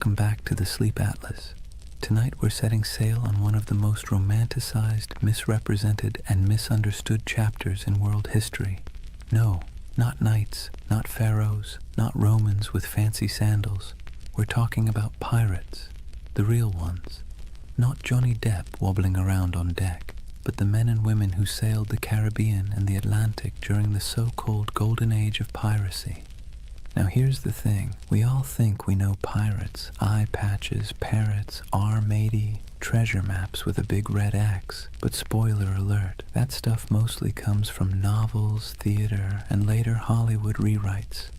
Welcome back to the Sleep Atlas. Tonight we're setting sail on one of the most romanticized, misrepresented, and misunderstood chapters in world history. No, not knights, not pharaohs, not Romans with fancy sandals. We're talking about pirates, the real ones. Not Johnny Depp wobbling around on deck, but the men and women who sailed the Caribbean and the Atlantic during the so-called Golden Age of Piracy. Now here's the thing, we all think we know pirates, eye patches, parrots, R-matey, treasure maps with a big red X, but spoiler alert, that stuff mostly comes from novels, theater, and later Hollywood rewrites.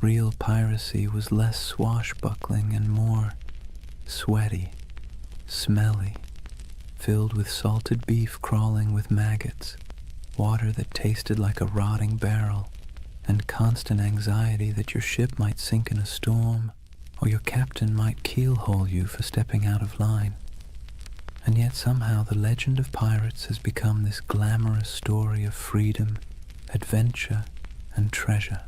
Real piracy was less swashbuckling and more sweaty, smelly, filled with salted beef crawling with maggots, water that tasted like a rotting barrel, and constant anxiety that your ship might sink in a storm, or your captain might keelhaul you for stepping out of line. And yet somehow the legend of pirates has become this glamorous story of freedom, adventure, and treasure.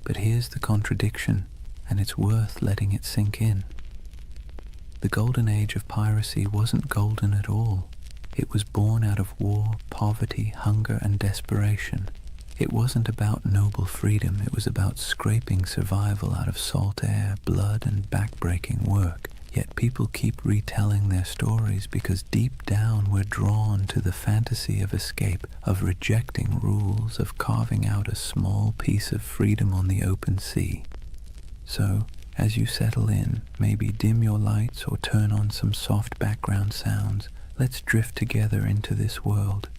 But here's the contradiction, and it's worth letting it sink in. The Golden Age of Piracy wasn't golden at all. It was born out of war, poverty, hunger, and desperation. It wasn't about noble freedom, it was about scraping survival out of salt air, blood, and backbreaking work. Yet people keep retelling their stories because deep down we're drawn to the fantasy of escape, of rejecting rules, of carving out a small piece of freedom on the open sea. So, as you settle in, maybe dim your lights or turn on some soft background sounds, let's drift together into this world.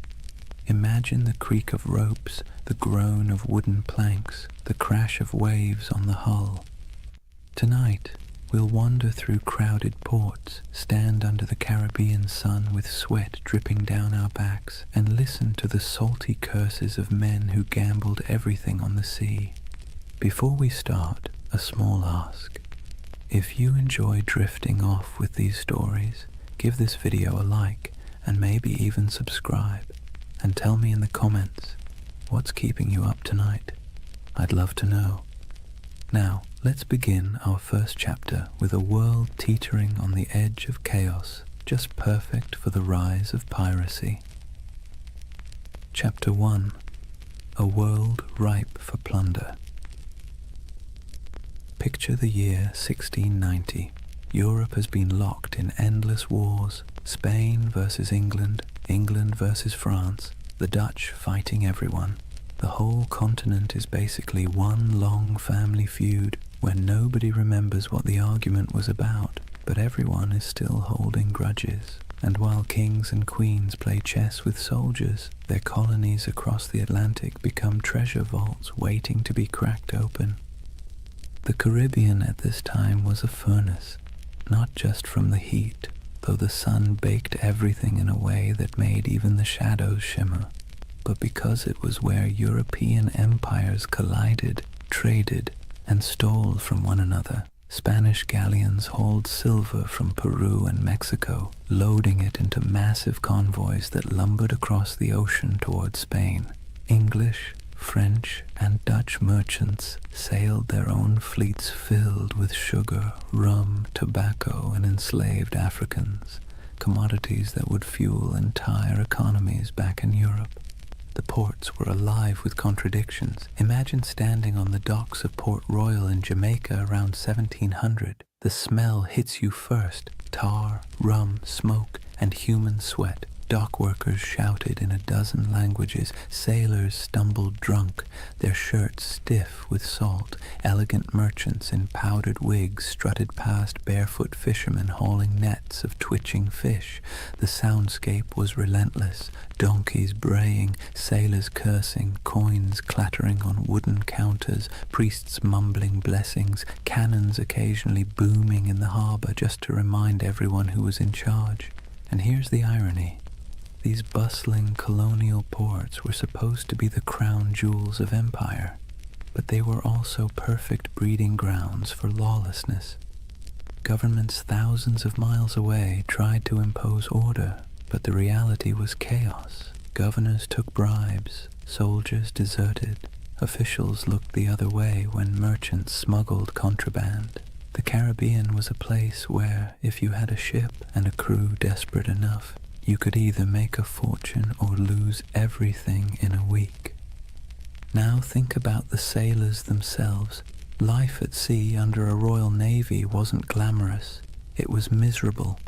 Imagine the creak of ropes, the groan of wooden planks, the crash of waves on the hull. Tonight, we'll wander through crowded ports, stand under the Caribbean sun with sweat dripping down our backs, and listen to the salty curses of men who gambled everything on the sea. Before we start, a small ask. If you enjoy drifting off with these stories, give this video a like, and maybe even subscribe. And tell me in the comments, what's keeping you up tonight? I'd love to know. Now, let's begin our first chapter with a world teetering on the edge of chaos, just perfect for the rise of piracy. Chapter 1. A world ripe for plunder. Picture the year 1690. Europe has been locked in endless wars, Spain versus England, England versus France, the Dutch fighting everyone. The whole continent is basically one long family feud where nobody remembers what the argument was about, but everyone is still holding grudges. And while kings and queens play chess with soldiers, their colonies across the Atlantic become treasure vaults waiting to be cracked open. The Caribbean at this time was a furnace, not just from the heat, though the sun baked everything in a way that made even the shadows shimmer, but because it was where European empires collided, traded, and stole from one another. Spanish galleons hauled silver from Peru and Mexico, loading it into massive convoys that lumbered across the ocean toward Spain. English, French, and Dutch merchants sailed their own fleets filled with sugar, rum, tobacco, and enslaved Africans, commodities that would fuel entire economies back in Europe. The ports were alive with contradictions. Imagine standing on the docks of Port Royal in Jamaica around 1700. The smell hits you first: tar, rum, smoke, and human sweat. Dock workers shouted in a dozen languages, sailors stumbled drunk, their shirts stiff with salt, elegant merchants in powdered wigs strutted past barefoot fishermen hauling nets of twitching fish. The soundscape was relentless, donkeys braying, sailors cursing, coins clattering on wooden counters, priests mumbling blessings, cannons occasionally booming in the harbor just to remind everyone who was in charge. And here's the irony. These bustling colonial ports were supposed to be the crown jewels of empire, but they were also perfect breeding grounds for lawlessness. Governments thousands of miles away tried to impose order, but the reality was chaos. Governors took bribes, soldiers deserted, officials looked the other way when merchants smuggled contraband. The Caribbean was a place where, if you had a ship and a crew desperate enough, you could either make a fortune or lose everything in a week. Now think about the sailors themselves. Life at sea under a Royal Navy wasn't glamorous. It was miserable.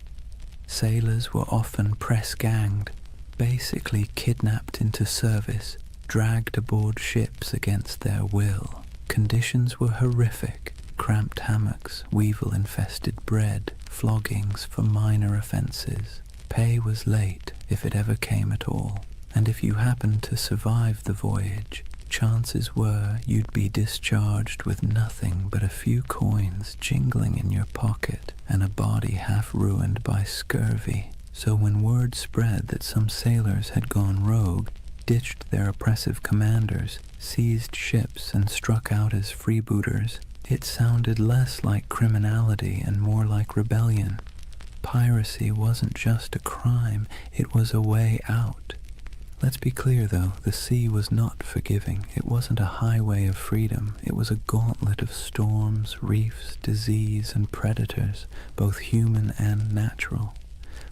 Sailors were often press-ganged, basically kidnapped into service, dragged aboard ships against their will. Conditions were horrific. Cramped hammocks, weevil-infested bread, floggings for minor offences. Pay was late, if it ever came at all, and if you happened to survive the voyage, chances were you'd be discharged with nothing but a few coins jingling in your pocket and a body half ruined by scurvy. So when word spread that some sailors had gone rogue, ditched their oppressive commanders, seized ships and struck out as freebooters, it sounded less like criminality and more like rebellion. Piracy wasn't just a crime, it was a way out. Let's be clear though, the sea was not forgiving. It wasn't a highway of freedom. It was a gauntlet of storms, reefs, disease, and predators, both human and natural.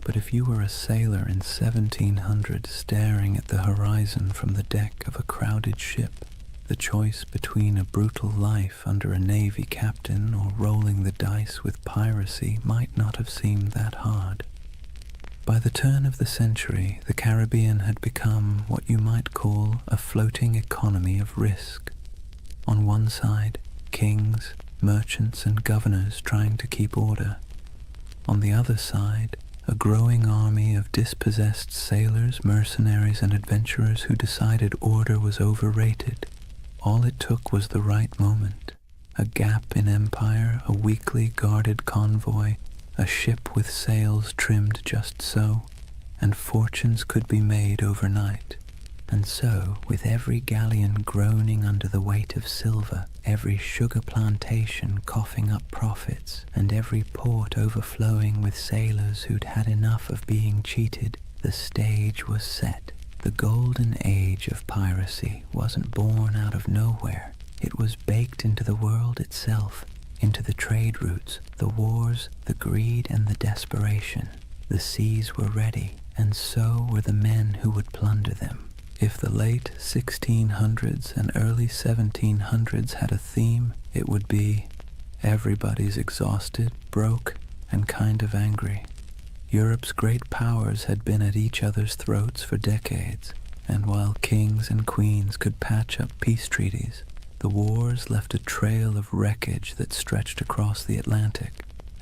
But if you were a sailor in 1700 staring at the horizon from the deck of a crowded ship, the choice between a brutal life under a navy captain or rolling the dice with piracy might not have seemed that hard. By the turn of the century, the Caribbean had become what you might call a floating economy of risk. On one side, kings, merchants, and governors trying to keep order. On the other side, a growing army of dispossessed sailors, mercenaries, and adventurers who decided order was overrated. All it took was the right moment, a gap in empire, a weakly guarded convoy, a ship with sails trimmed just so, and fortunes could be made overnight. And so, with every galleon groaning under the weight of silver, every sugar plantation coughing up profits, and every port overflowing with sailors who'd had enough of being cheated, the stage was set. The Golden Age of Piracy wasn't born out of nowhere. It was baked into the world itself, into the trade routes, the wars, the greed, and the desperation. The seas were ready, and so were the men who would plunder them. If the late 1600s and early 1700s had a theme, it would be everybody's exhausted, broke, and kind of angry. Europe's great powers had been at each other's throats for decades, and while kings and queens could patch up peace treaties, the wars left a trail of wreckage that stretched across the Atlantic,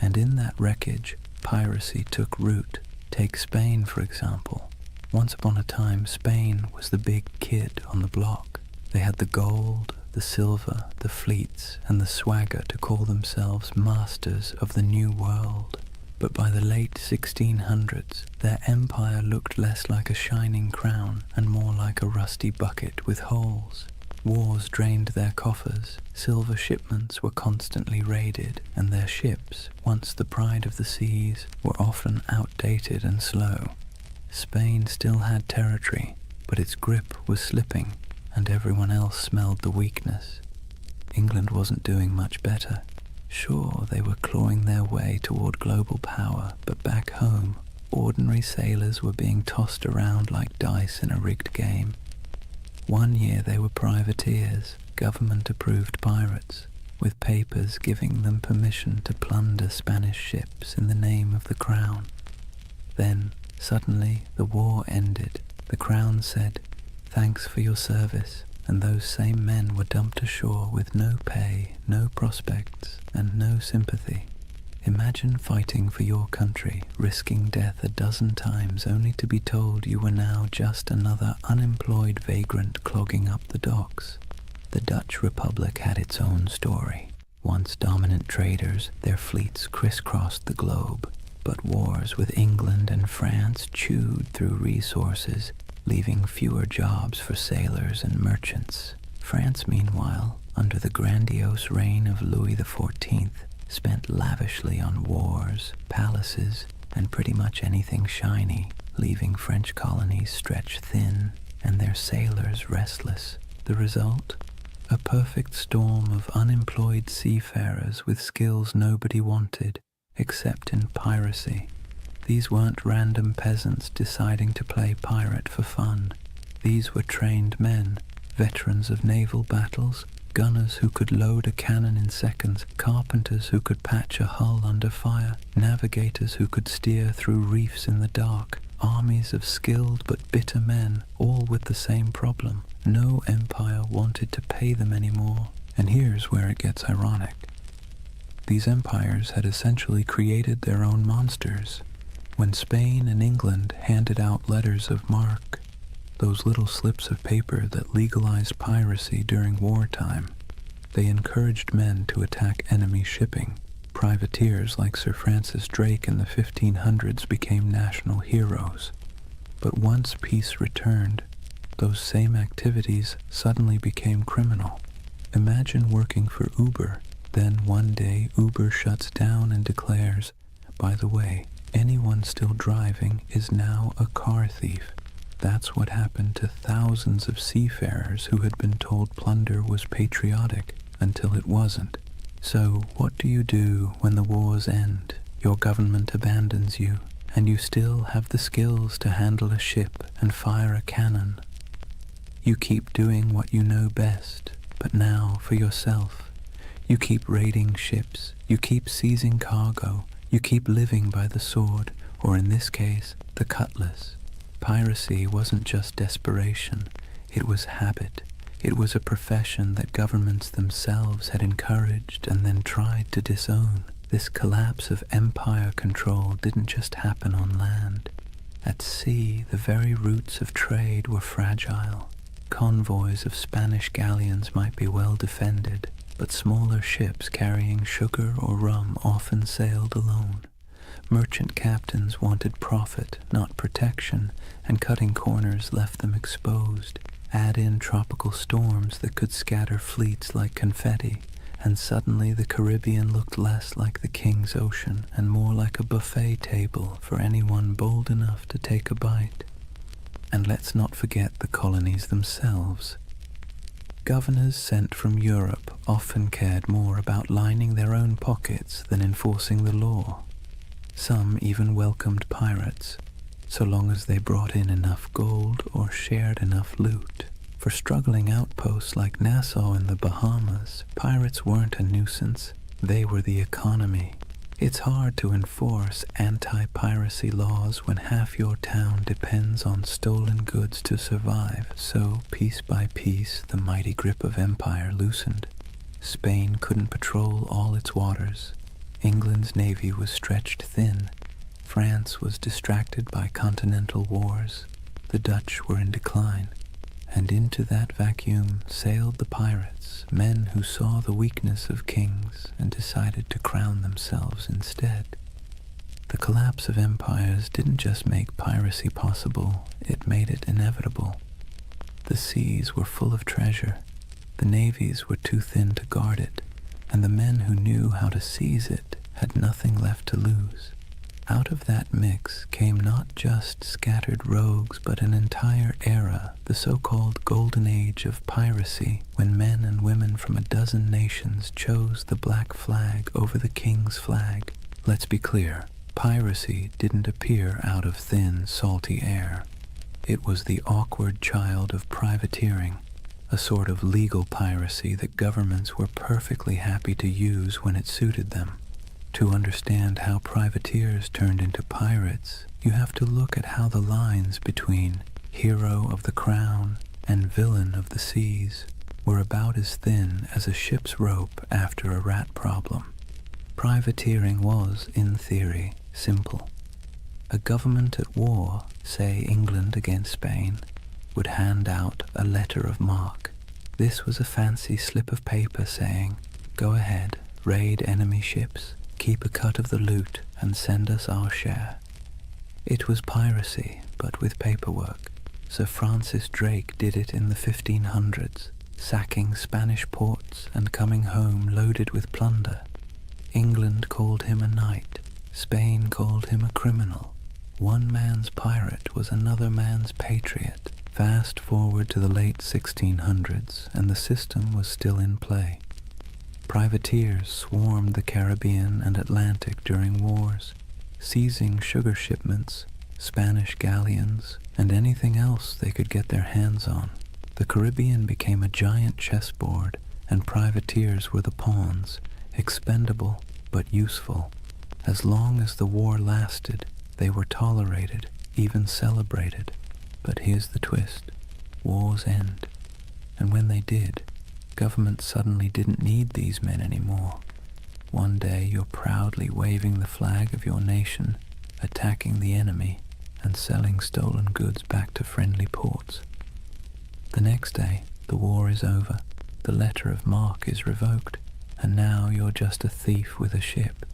and in that wreckage, piracy took root. Take Spain, for example. Once upon a time, Spain was the big kid on the block. They had the gold, the silver, the fleets, and the swagger to call themselves masters of the New World. But by the late 1600s, their empire looked less like a shining crown and more like a rusty bucket with holes. Wars drained their coffers, silver shipments were constantly raided, and their ships, once the pride of the seas, were often outdated and slow. Spain still had territory, but its grip was slipping, and everyone else smelled the weakness. England wasn't doing much better. Sure, they were clawing their way toward global power, but back home, ordinary sailors were being tossed around like dice in a rigged game. One year they were privateers, government-approved pirates, with papers giving them permission to plunder Spanish ships in the name of the crown. Then, suddenly, the war ended. The crown said, "Thanks for your service," and those same men were dumped ashore with no pay, no prospects, and no sympathy. Imagine fighting for your country, risking death a dozen times only to be told you were now just another unemployed vagrant clogging up the docks. The Dutch Republic had its own story. Once dominant traders, their fleets crisscrossed the globe, but wars with England and France chewed through resources, leaving fewer jobs for sailors and merchants. France, meanwhile, under the grandiose reign of Louis XIV, spent lavishly on wars, palaces, and pretty much anything shiny, leaving French colonies stretched thin and their sailors restless. The result? a perfect storm of unemployed seafarers with skills nobody wanted, except in piracy. These weren't random peasants deciding to play pirate for fun. These were trained men, veterans of naval battles, gunners who could load a cannon in seconds, carpenters who could patch a hull under fire, navigators who could steer through reefs in the dark, armies of skilled but bitter men, all with the same problem. No empire wanted to pay them anymore. And here's where it gets ironic. These empires had essentially created their own monsters. When Spain and England handed out letters of marque, those little slips of paper that legalized piracy during wartime, they encouraged men to attack enemy shipping. Privateers like Sir Francis Drake in the 1500s became national heroes. But once peace returned, those same activities suddenly became criminal. Imagine working for Uber, then one day Uber shuts down and declares, by the way, anyone still driving is now a car thief. That's what happened to thousands of seafarers who had been told plunder was patriotic until it wasn't. So what do you do when the wars end, your government abandons you, and you still have the skills to handle a ship and fire a cannon? You keep doing what you know best, but now for yourself. You keep raiding ships, you keep seizing cargo, you keep living by the sword, or in this case, the cutlass. Piracy wasn't just desperation, it was habit. It was a profession that governments themselves had encouraged and then tried to disown. This collapse of empire control didn't just happen on land. At sea, the very roots of trade were fragile. Convoys of Spanish galleons might be well defended, but smaller ships carrying sugar or rum often sailed alone. Merchant captains wanted profit, not protection, and cutting corners left them exposed. Add in tropical storms that could scatter fleets like confetti, and suddenly the Caribbean looked less like the King's Ocean and more like a buffet table for anyone bold enough to take a bite. And let's not forget the colonies themselves. Governors sent from Europe often cared more about lining their own pockets than enforcing the law. Some even welcomed pirates, so long as they brought in enough gold or shared enough loot. For struggling outposts like Nassau in the Bahamas, pirates weren't a nuisance, they were the economy. It's hard to enforce anti-piracy laws when half your town depends on stolen goods to survive, so piece by piece the mighty grip of empire loosened. Spain couldn't patrol all its waters. England's navy was stretched thin. France was distracted by continental wars. The Dutch were in decline. And into that vacuum sailed the pirates, men who saw the weakness of kings and decided to crown themselves instead. The collapse of empires didn't just make piracy possible, it made it inevitable. The seas were full of treasure. The navies were too thin to guard it, and the men who knew how to seize it had nothing left to lose. Out of that mix came not just scattered rogues, but an entire era, the so-called Golden Age of Piracy, when men and women from a dozen nations chose the black flag over the king's flag. Let's be clear, piracy didn't appear out of thin, salty air. It was the awkward child of privateering, a sort of legal piracy that governments were perfectly happy to use when it suited them. To understand how privateers turned into pirates, you have to look at how the lines between hero of the crown and villain of the seas were about as thin as a ship's rope after a rat problem. Privateering was, in theory, simple. A government at war, say England against Spain, would hand out a letter of marque. This was a fancy slip of paper saying, "Go ahead, raid enemy ships, keep a cut of the loot, and send us our share." It was piracy, but with paperwork. Sir Francis Drake did it in the 1500s, sacking Spanish ports and coming home loaded with plunder. England called him a knight, Spain called him a criminal. One man's pirate was another man's patriot. Fast forward to the late 1600s, and the system was still in play. Privateers swarmed the Caribbean and Atlantic during wars, seizing sugar shipments, Spanish galleons, and anything else they could get their hands on. The Caribbean became a giant chessboard, and privateers were the pawns, expendable but useful. As long as the war lasted, they were tolerated, even celebrated. But here's the twist. Wars end. And when they did, governments suddenly didn't need these men anymore. One day you're proudly waving the flag of your nation, attacking the enemy, and selling stolen goods back to friendly ports. The next day, the war is over, the letter of marque is revoked, and now you're just a thief with a ship.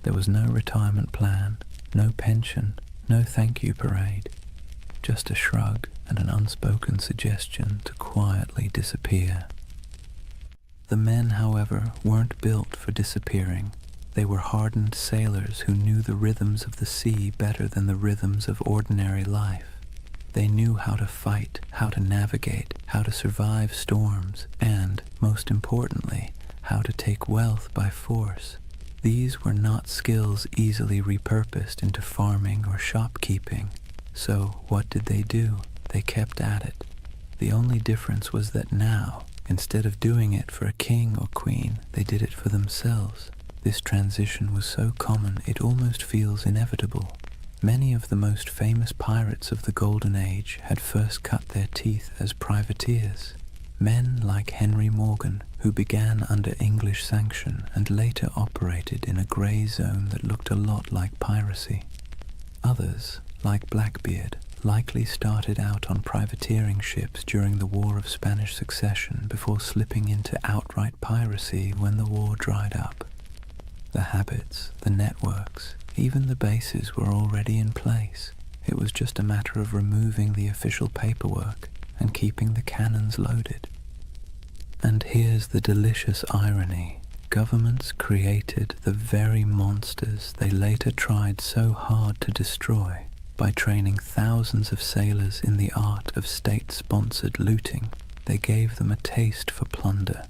There was no retirement plan, no pension, no thank you parade, just a shrug and an unspoken suggestion to quietly disappear. The men, however, weren't built for disappearing. They were hardened sailors who knew the rhythms of the sea better than the rhythms of ordinary life. They knew how to fight, how to navigate, how to survive storms, and, most importantly, how to take wealth by force. These were not skills easily repurposed into farming or shopkeeping. So what did they do? They kept at it. The only difference was that now, instead of doing it for a king or queen, they did it for themselves. This transition was so common it almost feels inevitable. Many of the most famous pirates of the Golden Age had first cut their teeth as privateers. Men like Henry Morgan, who began under English sanction and later operated in a grey zone that looked a lot like piracy. Others, like Blackbeard, likely started out on privateering ships during the War of Spanish Succession before slipping into outright piracy when the war dried up. The habits, the networks, even the bases were already in place. It was just a matter of removing the official paperwork and keeping the cannons loaded. And here's the delicious irony. Governments created the very monsters they later tried so hard to destroy by training thousands of sailors in the art of state-sponsored looting. They gave them a taste for plunder.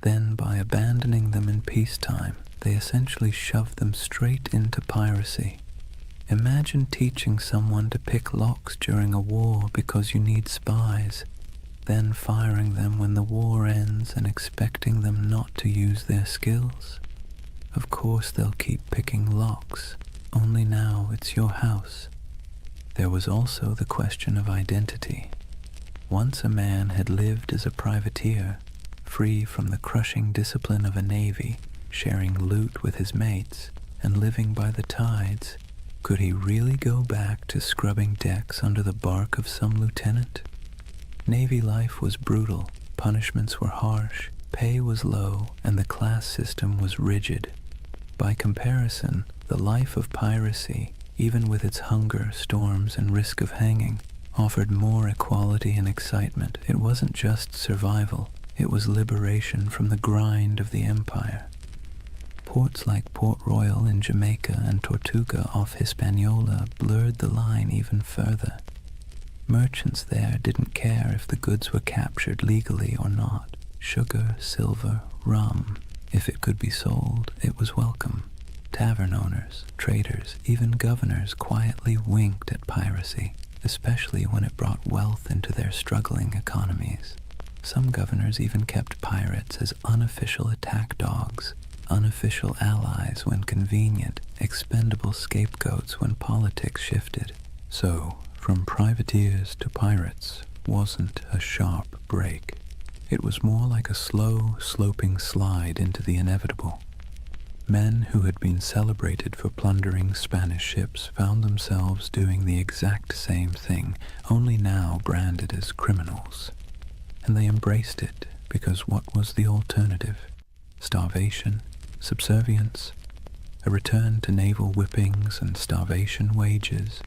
Then, by abandoning them in peacetime, they essentially shoved them straight into piracy. Imagine teaching someone to pick locks during a war because you need spies, then firing them when the war ends and expecting them not to use their skills. Of course they'll keep picking locks, only now it's your house. There was also the question of identity. Once a man had lived as a privateer, free from the crushing discipline of a navy, sharing loot with his mates, and living by the tides, could he really go back to scrubbing decks under the bark of some lieutenant? Navy life was brutal, punishments were harsh, pay was low, and the class system was rigid. By comparison, the life of piracy, even with its hunger, storms, and risk of hanging, offered more equality and excitement. It wasn't just survival, it was liberation from the grind of the empire. Ports like Port Royal in Jamaica and Tortuga off Hispaniola blurred the line even further. Merchants there didn't care if the goods were captured legally or not. Sugar, silver, rum, if it could be sold, it was welcome. Tavern owners, traders, even governors quietly winked at piracy, especially when it brought wealth into their struggling economies. Some governors even kept pirates as unofficial attack dogs, unofficial allies when convenient, expendable scapegoats when politics shifted. So, from privateers to pirates wasn't a sharp break. It was more like a slow, sloping slide into the inevitable. Men who had been celebrated for plundering Spanish ships found themselves doing the exact same thing, only now branded as criminals. And they embraced it because what was the alternative? Starvation? Subservience? A return to naval whippings and starvation wages?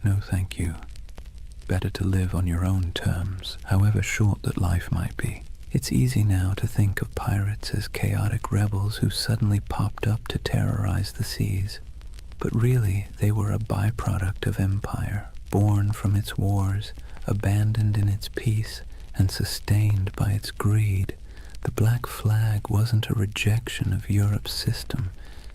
No thank you. Better to live on your own terms, however short that life might be. It's easy now to think of pirates as chaotic rebels who suddenly popped up to terrorize the seas. But really, they were a byproduct of empire, born from its wars, abandoned in its peace and sustained by its greed. The black flag wasn't a rejection of Europe's system,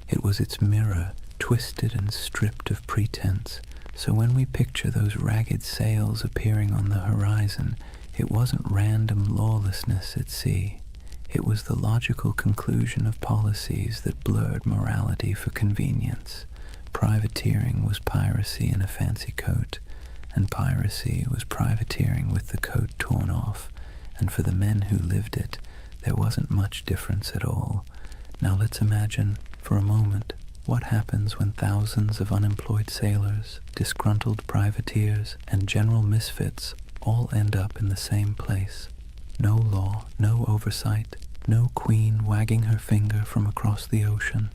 it was its mirror, twisted and stripped of pretense. So when we picture those ragged sails appearing on the horizon, it wasn't random lawlessness at sea. It was the logical conclusion of policies that blurred morality for convenience. Privateering was piracy in a fancy coat, and piracy was privateering with the coat torn off, and for the men who lived it, there wasn't much difference at all. Now let's imagine, for a moment, what happens when thousands of unemployed sailors, disgruntled privateers, and general misfits all end up in the same place. No law, no oversight, no queen wagging her finger from across the ocean.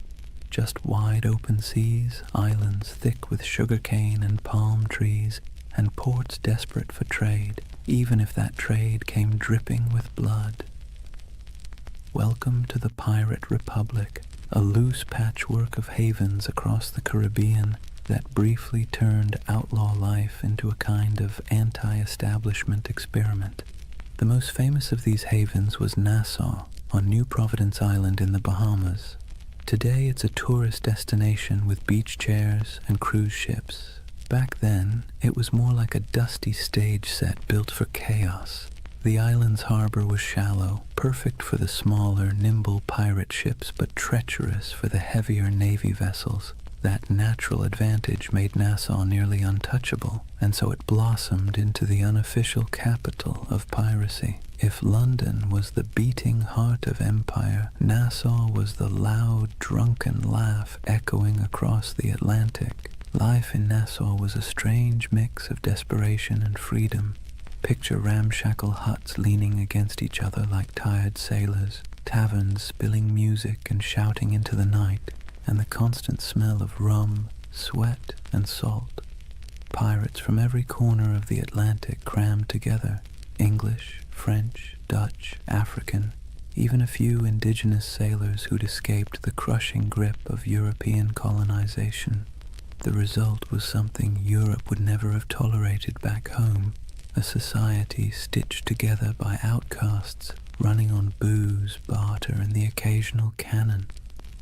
Just wide open seas, islands thick with sugarcane and palm trees, and ports desperate for trade, even if that trade came dripping with blood. Welcome to the Pirate Republic, a loose patchwork of havens across the Caribbean that briefly turned outlaw life into a kind of anti-establishment experiment. The most famous of these havens was Nassau, on New Providence Island in the Bahamas. Today it's a tourist destination with beach chairs and cruise ships. Back then, it was more like a dusty stage set built for chaos. The island's harbor was shallow, perfect for the smaller, nimble pirate ships, but treacherous for the heavier Navy vessels. That natural advantage made Nassau nearly untouchable, and so it blossomed into the unofficial capital of piracy. If London was the beating heart of empire, Nassau was the loud, drunken laugh echoing across the Atlantic. Life in Nassau was a strange mix of desperation and freedom. Picture ramshackle huts leaning against each other like tired sailors, taverns spilling music and shouting into the night, and the constant smell of rum, sweat, and salt. Pirates from every corner of the Atlantic crammed together, English, French, Dutch, African, even a few indigenous sailors who'd escaped the crushing grip of European colonization. The result was something Europe would never have tolerated back home, a society stitched together by outcasts, running on booze, barter, and the occasional cannon.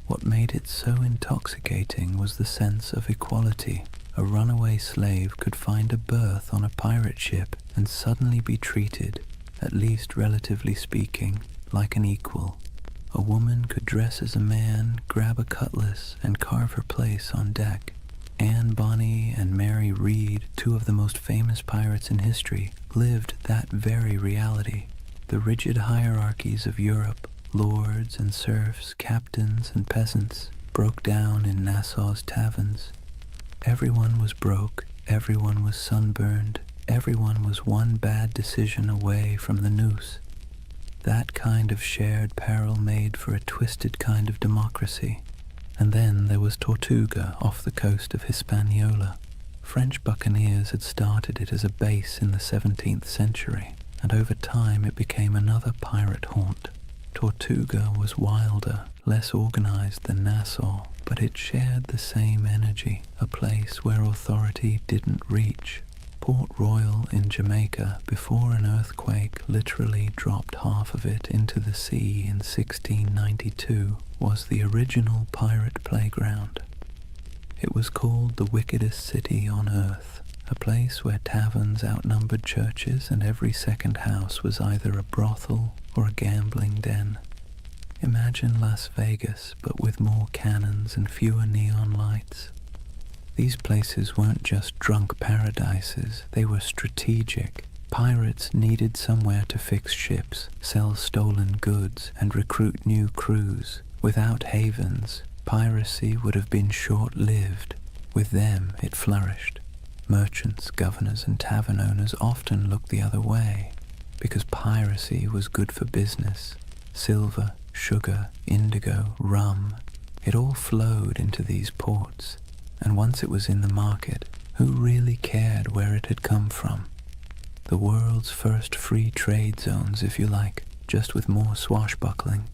What made it so intoxicating was the sense of equality. A runaway slave could find a berth on a pirate ship and suddenly be treated, at least relatively speaking, like an equal. A woman could dress as a man, grab a cutlass, and carve her place on deck. Anne Bonny and Mary Read, two of the most famous pirates in history, lived that very reality. The rigid hierarchies of Europe, lords and serfs, captains and peasants, broke down in Nassau's taverns. Everyone was broke, everyone was sunburned, everyone was one bad decision away from the noose. That kind of shared peril made for a twisted kind of democracy. And then there was Tortuga off the coast of Hispaniola. French buccaneers had started it as a base in the 17th century, and over time it became another pirate haunt. Tortuga was wilder, less organized than Nassau, but it shared the same energy, a place where authority didn't reach. Port Royal in Jamaica, before an earthquake literally dropped half of it into the sea in 1692, was the original pirate playground. It was called the wickedest city on earth, a place where taverns outnumbered churches and every second house was either a brothel or a gambling den. Imagine Las Vegas, but with more cannons and fewer neon lights. These places weren't just drunk paradises, they were strategic. Pirates needed somewhere to fix ships, sell stolen goods, and recruit new crews. Without havens, piracy would have been short-lived. With them, it flourished. Merchants, governors, and tavern owners often looked the other way, because piracy was good for business. Silver, sugar, indigo, rum, it all flowed into these ports. And once it was in the market, who really cared where it had come from? The world's first free trade zones, if you like, just with more swashbuckling.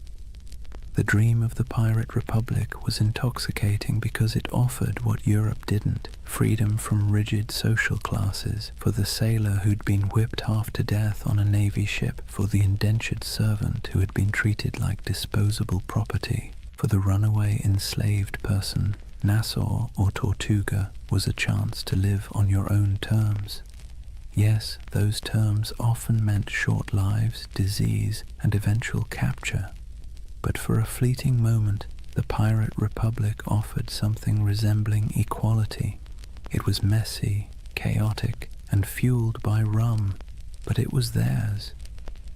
The dream of the Pirate Republic was intoxicating because it offered what Europe didn't: freedom from rigid social classes, for the sailor who'd been whipped half to death on a navy ship, for the indentured servant who had been treated like disposable property, for the runaway enslaved person. Nassau or Tortuga was a chance to live on your own terms. Yes, those terms often meant short lives, disease, and eventual capture. But for a fleeting moment, the Pirate Republic offered something resembling equality. It was messy, chaotic, and fueled by rum, but it was theirs.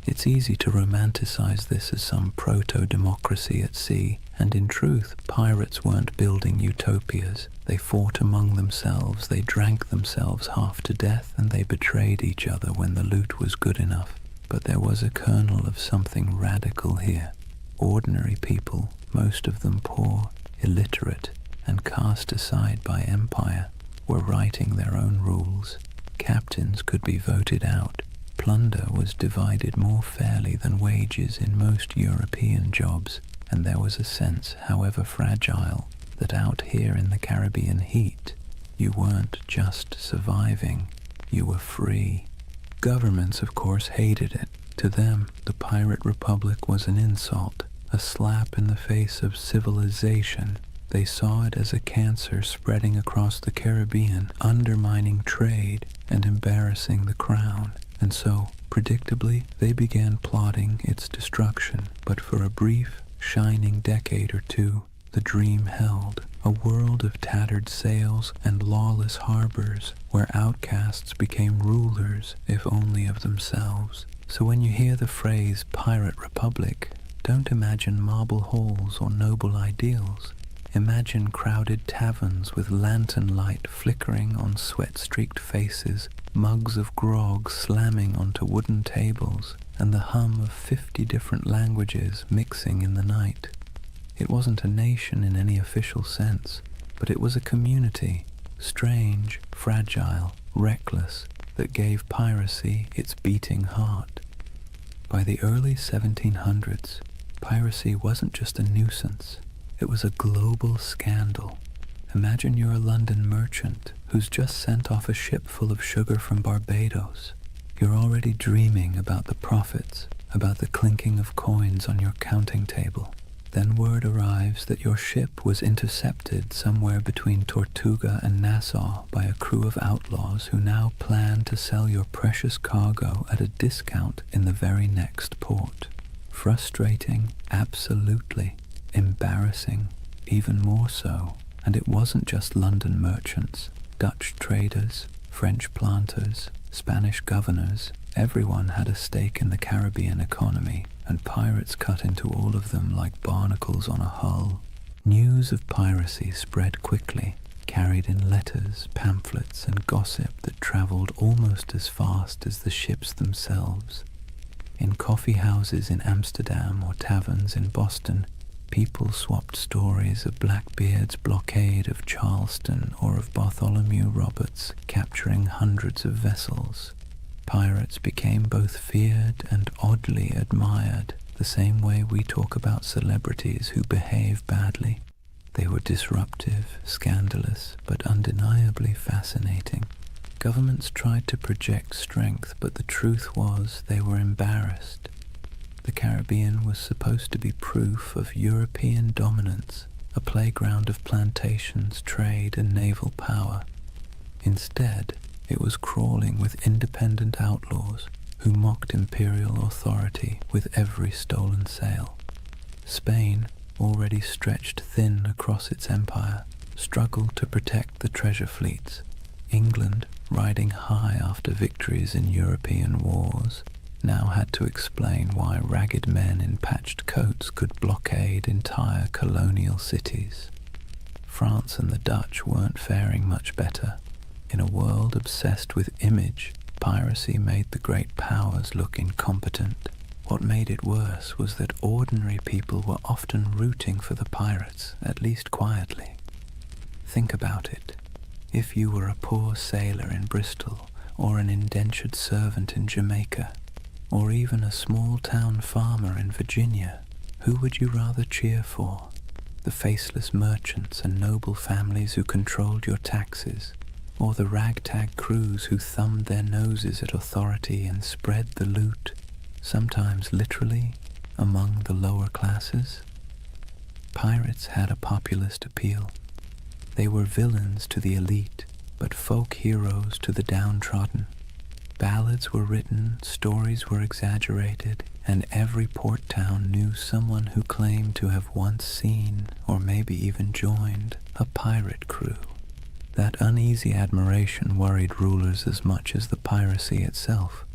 It's easy to romanticize this as some proto-democracy at sea, and in truth, pirates weren't building utopias. They fought among themselves, they drank themselves half to death, and they betrayed each other when the loot was good enough. But there was a kernel of something radical here. Ordinary people, most of them poor, illiterate, and cast aside by empire, were writing their own rules. Captains could be voted out. Plunder was divided more fairly than wages in most European jobs, and there was a sense, however fragile, that out here in the Caribbean heat, you weren't just surviving, you were free. Governments, of course, hated it. To them, the Pirate Republic was an insult, a slap in the face of civilization. They saw it as a cancer spreading across the Caribbean, undermining trade and embarrassing the crown. And so, predictably, they began plotting its destruction. But for a brief, shining decade or two, the dream held. A world of tattered sails and lawless harbors, where outcasts became rulers, if only of themselves. So when you hear the phrase Pirate Republic, don't imagine marble halls or noble ideals. Imagine crowded taverns with lantern light flickering on sweat-streaked faces, mugs of grog slamming onto wooden tables, and the hum of 50 different languages mixing in the night. It wasn't a nation in any official sense, but it was a community, strange, fragile, reckless, that gave piracy its beating heart. By the early 1700s, piracy wasn't just a nuisance, it was a global scandal. Imagine you're a London merchant who's just sent off a ship full of sugar from Barbados. You're already dreaming about the profits, about the clinking of coins on your counting table. Then word arrives that your ship was intercepted somewhere between Tortuga and Nassau by a crew of outlaws who now plan to sell your precious cargo at a discount in the very next port. Frustrating, absolutely. Embarrassing, even more so. And it wasn't just London merchants, Dutch traders, French planters, Spanish governors. Everyone had a stake in the Caribbean economy, and pirates cut into all of them like barnacles on a hull. News of piracy spread quickly, carried in letters, pamphlets, and gossip that traveled almost as fast as the ships themselves. In coffee houses in Amsterdam or taverns in Boston, people swapped stories of Blackbeard's blockade of Charleston or of Bartholomew Roberts capturing hundreds of vessels. Pirates became both feared and oddly admired, the same way we talk about celebrities who behave badly. They were disruptive, scandalous, but undeniably fascinating. Governments tried to project strength, but the truth was they were embarrassed. The Caribbean was supposed to be proof of European dominance, a playground of plantations, trade, and naval power. Instead, it was crawling with independent outlaws who mocked imperial authority with every stolen sail. Spain, already stretched thin across its empire, struggled to protect the treasure fleets. England, riding high after victories in European wars, now had to explain why ragged men in patched coats could blockade entire colonial cities. France and the Dutch weren't faring much better. In a world obsessed with image, piracy made the great powers look incompetent. What made it worse was that ordinary people were often rooting for the pirates, at least quietly. Think about it. If you were a poor sailor in Bristol, or an indentured servant in Jamaica, or even a small-town farmer in Virginia, Who would you rather cheer for? The faceless merchants and noble families who controlled your taxes, or the ragtag crews who thumbed their noses at authority and spread the loot, sometimes literally, among the lower classes? Pirates had a populist appeal. They were villains to the elite, but folk heroes to the downtrodden. Ballads were written, stories were exaggerated, and every port town knew someone who claimed to have once seen, or maybe even joined, a pirate crew. That uneasy admiration worried rulers as much as the piracy itself.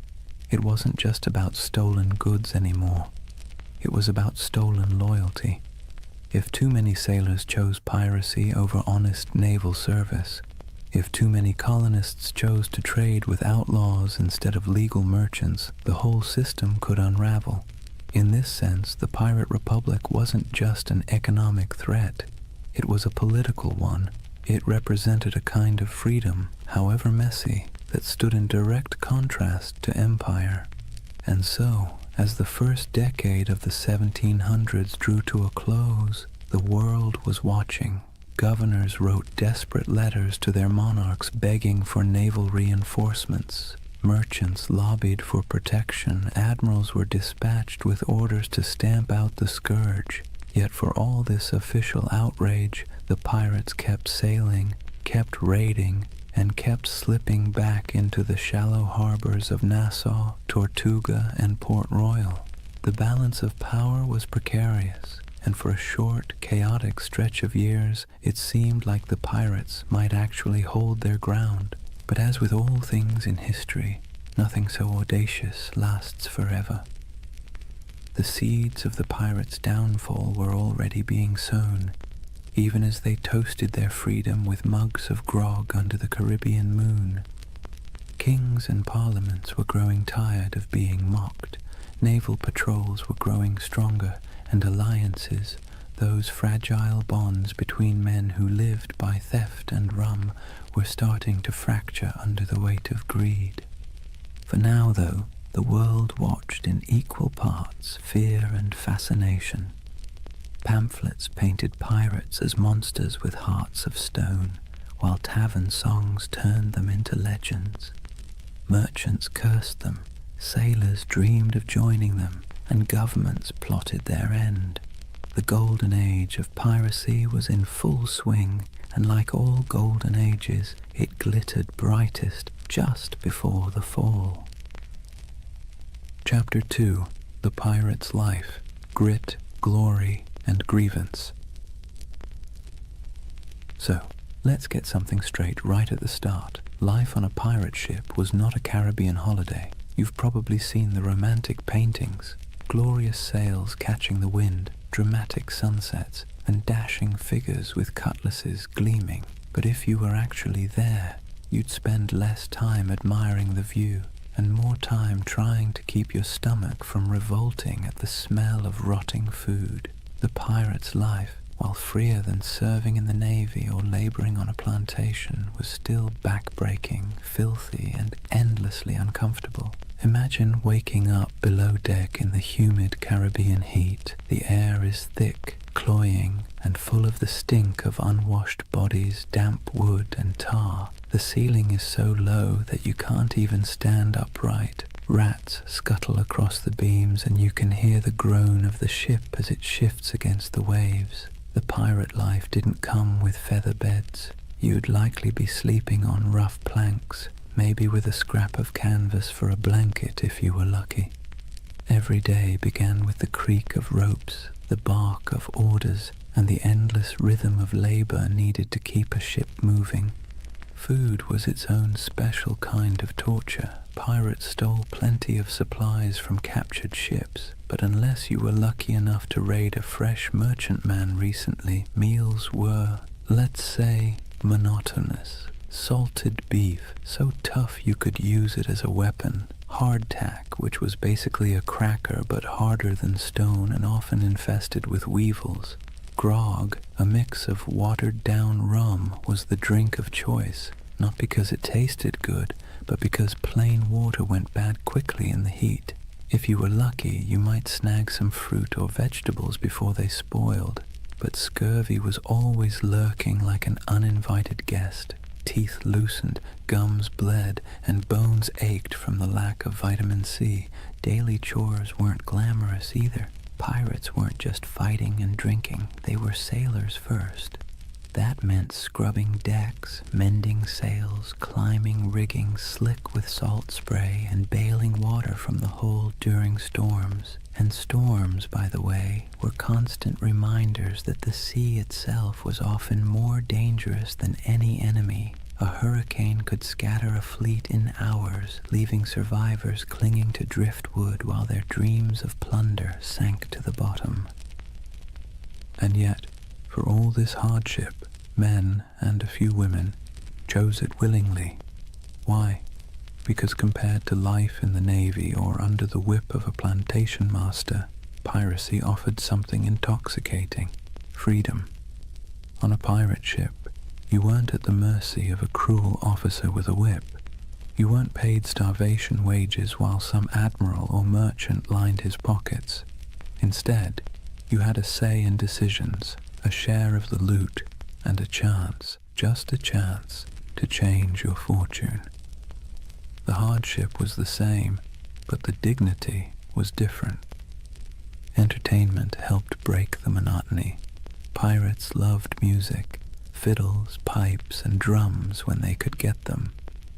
It wasn't just about stolen goods anymore. It was about stolen loyalty. If too many sailors chose piracy over honest naval service, if too many colonists chose to trade with outlaws instead of legal merchants, the whole system could unravel. In this sense, the Pirate Republic wasn't just an economic threat. It was a political one. It represented a kind of freedom, however messy, that stood in direct contrast to empire. And so, as the first decade of the 1700s drew to a close, the world was watching. Governors wrote desperate letters to their monarchs begging for naval reinforcements. Merchants lobbied for protection. Admirals were dispatched with orders to stamp out the scourge. Yet for all this official outrage, the pirates kept sailing, kept raiding, and kept slipping back into the shallow harbors of Nassau, Tortuga, and Port Royal. The balance of power was precarious, and for a short, chaotic stretch of years, it seemed like the pirates might actually hold their ground. But as with all things in history, nothing so audacious lasts forever. The seeds of the pirates' downfall were already being sown, even as they toasted their freedom with mugs of grog under the Caribbean moon. Kings and parliaments were growing tired of being mocked. Naval patrols were growing stronger, and alliances, those fragile bonds between men who lived by theft and rum, were starting to fracture under the weight of greed. For now, though, the world watched in equal parts fear and fascination. Pamphlets painted pirates as monsters with hearts of stone, while tavern songs turned them into legends. Merchants cursed them, sailors dreamed of joining them, and governments plotted their end. The Golden Age of Piracy was in full swing, and like all golden ages, it glittered brightest just before the fall. Chapter 2. The Pirate's Life, Grit, Glory, and Grievance. So, let's get something straight right at the start. Life on a pirate ship was not a Caribbean holiday. You've probably seen the romantic paintings, glorious sails catching the wind, dramatic sunsets, and dashing figures with cutlasses gleaming. But if you were actually there, you'd spend less time admiring the view and more time trying to keep your stomach from revolting at the smell of rotting food. The pirate's life, while freer than serving in the Navy or laboring on a plantation, was still back-breaking, filthy, and endlessly uncomfortable. Imagine waking up below deck in the humid Caribbean heat. The air is thick, cloying, and full of the stink of unwashed bodies, damp wood, and tar. The ceiling is so low that you can't even stand upright. Rats scuttle across the beams, and you can hear the groan of the ship as it shifts against the waves. The pirate life didn't come with feather beds. You'd likely be sleeping on rough planks, maybe with a scrap of canvas for a blanket if you were lucky. Every day began with the creak of ropes, the bark of orders, and the endless rhythm of labor needed to keep a ship moving. Food was its own special kind of torture. Pirates stole plenty of supplies from captured ships, but unless you were lucky enough to raid a fresh merchantman recently, meals were, let's say, monotonous. Salted beef, so tough you could use it as a weapon. Hardtack, which was basically a cracker but harder than stone and often infested with weevils. Grog, a mix of watered-down rum, was the drink of choice, not because it tasted good, but because plain water went bad quickly in the heat. If you were lucky, you might snag some fruit or vegetables before they spoiled, but scurvy was always lurking like an uninvited guest. Teeth loosened, gums bled, and bones ached from the lack of vitamin C. Daily chores weren't glamorous either. Pirates weren't just fighting and drinking, they were sailors first. That meant scrubbing decks, mending sails, climbing rigging slick with salt spray, and bailing water from the hold during storms. And storms, by the way, were constant reminders that the sea itself was often more dangerous than any enemy. A hurricane could scatter a fleet in hours, leaving survivors clinging to driftwood while their dreams of plunder sank to the bottom. And yet, for all this hardship, men, and a few women, chose it willingly. Why? Because compared to life in the Navy or under the whip of a plantation master, piracy offered something intoxicating: freedom. On a pirate ship, you weren't at the mercy of a cruel officer with a whip. You weren't paid starvation wages while some admiral or merchant lined his pockets. Instead, you had a say in decisions, a share of the loot, and a chance, just a chance, to change your fortune. The hardship was the same, but the dignity was different. Entertainment helped break the monotony. Pirates loved music, fiddles, pipes, and drums when they could get them.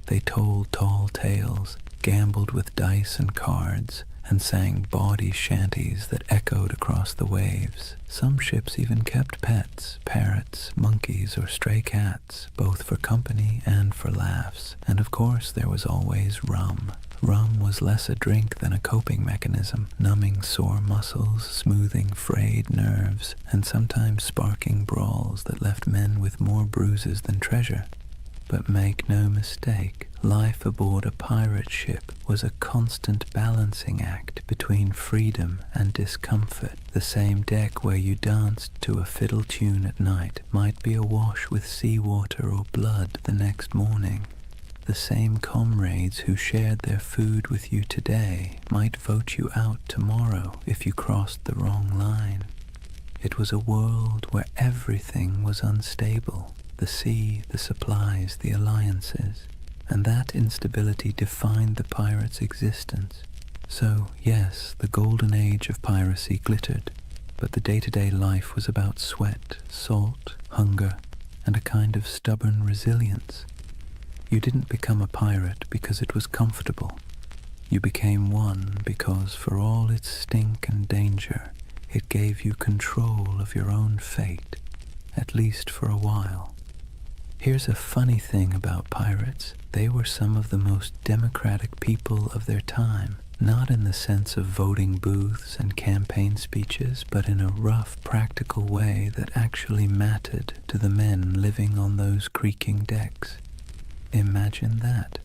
They told tall tales, gambled with dice and cards, and sang bawdy shanties that echoed across the waves. Some ships even kept pets, parrots, monkeys, or stray cats, both for company and for laughs. And of course there was always rum. Rum was less a drink than a coping mechanism, numbing sore muscles, smoothing frayed nerves, and sometimes sparking brawls that left men with more bruises than treasure. But make no mistake, life aboard a pirate ship was a constant balancing act between freedom and discomfort. The same deck where you danced to a fiddle tune at night might be awash with seawater or blood the next morning. The same comrades who shared their food with you today might vote you out tomorrow if you crossed the wrong line. It was a world where everything was unstable. The sea, the supplies, the alliances, and that instability defined the pirate's existence. So, yes, the Golden Age of Piracy glittered, but the day-to-day life was about sweat, salt, hunger, and a kind of stubborn resilience. You didn't become a pirate because it was comfortable. You became one because, for all its stink and danger, it gave you control of your own fate, at least for a while. Here's a funny thing about pirates. They were some of the most democratic people of their time, not in the sense of voting booths and campaign speeches, but in a rough, practical way that actually mattered to the men living on those creaking decks. Imagine that.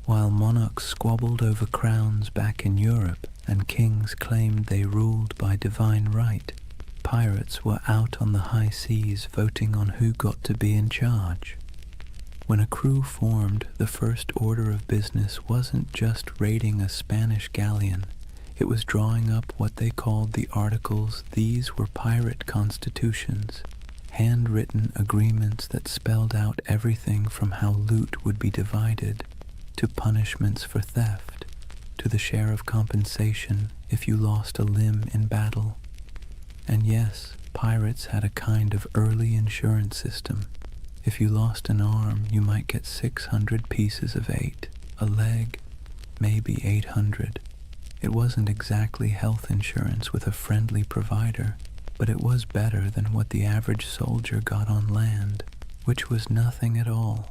While monarchs squabbled over crowns back in Europe and kings claimed they ruled by divine right, pirates were out on the high seas voting on who got to be in charge. When a crew formed, the first order of business wasn't just raiding a Spanish galleon. It was drawing up what they called the Articles. These were pirate constitutions, handwritten agreements that spelled out everything from how loot would be divided, to punishments for theft, to the share of compensation if you lost a limb in battle. And yes, pirates had a kind of early insurance system. If you lost an arm, you might get 600 pieces of 8, a leg, maybe 800. It wasn't exactly health insurance with a friendly provider, but it was better than what the average soldier got on land, which was nothing at all.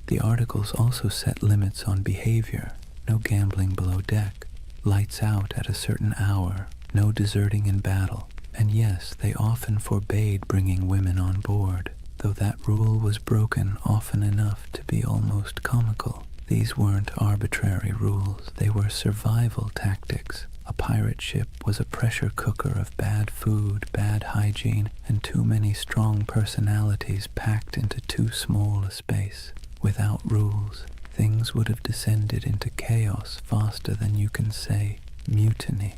The Articles also set limits on behavior: no gambling below deck, lights out at a certain hour, no deserting in battle. And yes, they often forbade bringing women on board, though that rule was broken often enough to be almost comical. These weren't arbitrary rules, they were survival tactics. A pirate ship was a pressure cooker of bad food, bad hygiene, and too many strong personalities packed into too small a space. Without rules, things would have descended into chaos faster than you can say. mutiny.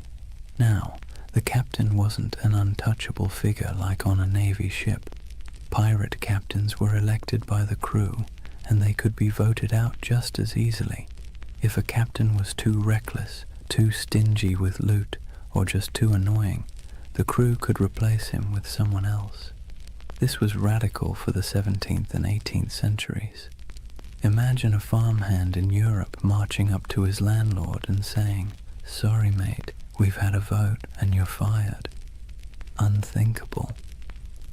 Now, the captain wasn't an untouchable figure like on a Navy ship. Pirate captains were elected by the crew, and they could be voted out just as easily. If a captain was too reckless, too stingy with loot, or just too annoying, the crew could replace him with someone else. This was radical for the 17th and 18th centuries. Imagine a farmhand in Europe marching up to his landlord and saying, "Sorry mate, we've had a vote and you're fired." Unthinkable.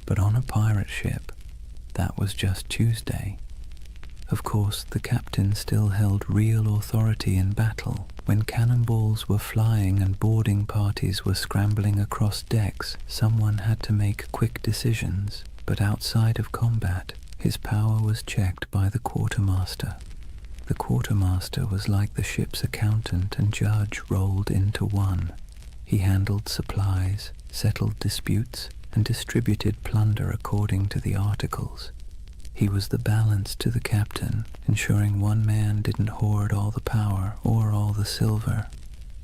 But on a pirate ship, that was just Tuesday. Of course, the captain still held real authority in battle. When cannonballs were flying and boarding parties were scrambling across decks, someone had to make quick decisions. But outside of combat, his power was checked by the quartermaster. The quartermaster was like the ship's accountant and judge rolled into one. He handled supplies, settled disputes, and distributed plunder according to the articles. He was the balance to the captain, ensuring one man didn't hoard all the power or all the silver.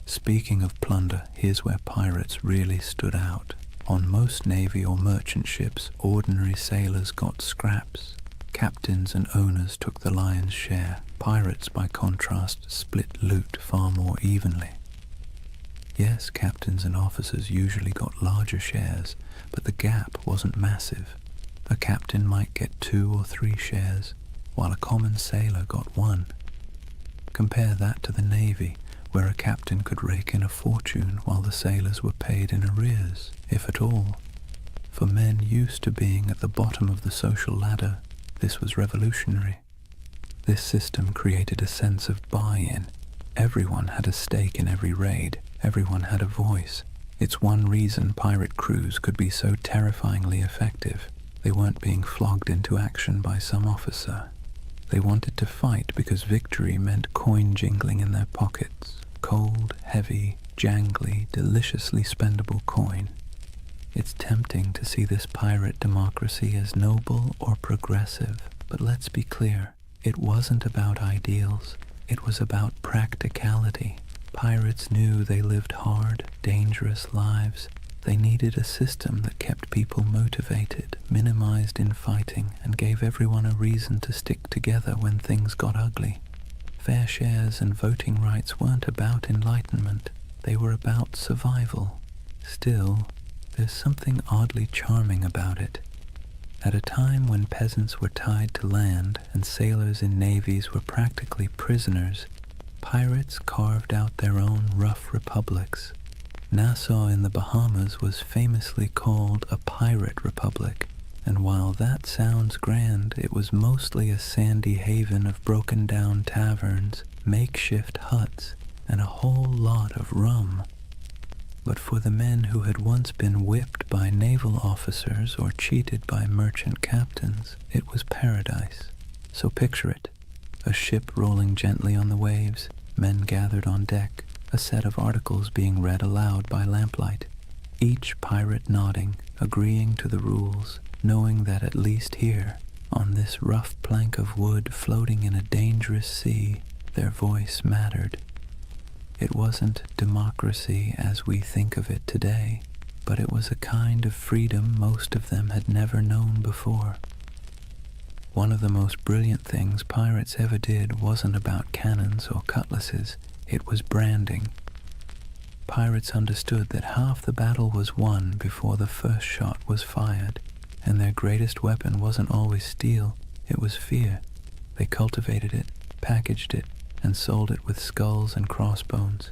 Speaking of plunder, here's where pirates really stood out. On most navy or merchant ships, ordinary sailors got scraps. Captains and owners took the lion's share. Pirates, by contrast, split loot far more evenly. Yes, captains and officers usually got larger shares, but the gap wasn't massive. A captain might get 2 or 3 shares, while a common sailor got 1. Compare that to the Navy, where a captain could rake in a fortune while the sailors were paid in arrears, if at all. For men used to being at the bottom of the social ladder, this was revolutionary. This system created a sense of buy-in. Everyone had a stake in every raid. Everyone had a voice. It's one reason pirate crews could be so terrifyingly effective. They weren't being flogged into action by some officer. They wanted to fight because victory meant coin jingling in their pockets. Cold, heavy, jangly, deliciously spendable coin. It's tempting to see this pirate democracy as noble or progressive, but let's be clear, it wasn't about ideals. It was about practicality. Pirates knew they lived hard, dangerous lives. They needed a system that kept people motivated, minimized infighting, and gave everyone a reason to stick together when things got ugly. Fair shares and voting rights weren't about enlightenment. They were about survival. Still, there's something oddly charming about it. At a time when peasants were tied to land and sailors in navies were practically prisoners, pirates carved out their own rough republics. Nassau in the Bahamas was famously called a pirate republic, and while that sounds grand, it was mostly a sandy haven of broken-down taverns, makeshift huts, and a whole lot of rum. But for the men who had once been whipped by naval officers or cheated by merchant captains, it was paradise. So picture it. A ship rolling gently on the waves, men gathered on deck, a set of articles being read aloud by lamplight, each pirate nodding, agreeing to the rules, knowing that at least here, on this rough plank of wood floating in a dangerous sea, their voice mattered. It wasn't democracy as we think of it today, but it was a kind of freedom most of them had never known before. One of the most brilliant things pirates ever did wasn't about cannons or cutlasses, it was branding. Pirates understood that half the battle was won before the first shot was fired, and their greatest weapon wasn't always steel, it was fear. They cultivated it, packaged it, and sold it with skulls and crossbones.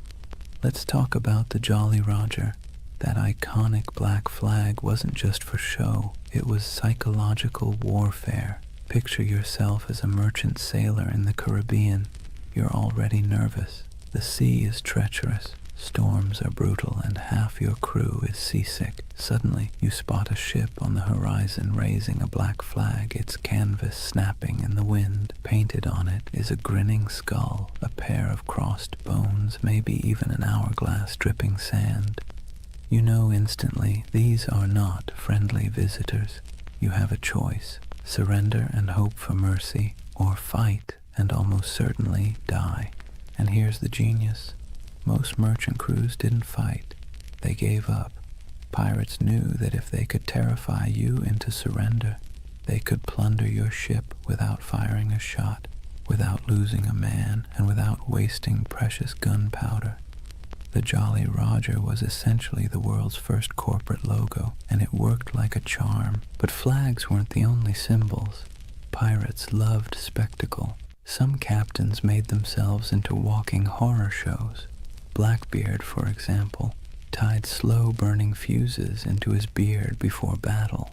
Let's talk about the Jolly Roger. That iconic black flag wasn't just for show, it was psychological warfare. Picture yourself as a merchant sailor in the Caribbean. You're already nervous. The sea is treacherous. Storms are brutal and half your crew is seasick. Suddenly, you spot a ship on the horizon raising a black flag, its canvas snapping in the wind. Painted on it is a grinning skull, a pair of crossed bones, maybe even an hourglass dripping sand. You know instantly these are not friendly visitors. You have a choice: surrender and hope for mercy, or fight and almost certainly die. And here's the genius. Most merchant crews didn't fight. They gave up. Pirates knew that if they could terrify you into surrender, they could plunder your ship without firing a shot, without losing a man, and without wasting precious gunpowder. The Jolly Roger was essentially the world's first corporate logo, and it worked like a charm. But flags weren't the only symbols. Pirates loved spectacle. Some captains made themselves into walking horror shows. Blackbeard, for example, tied slow-burning fuses into his beard before battle.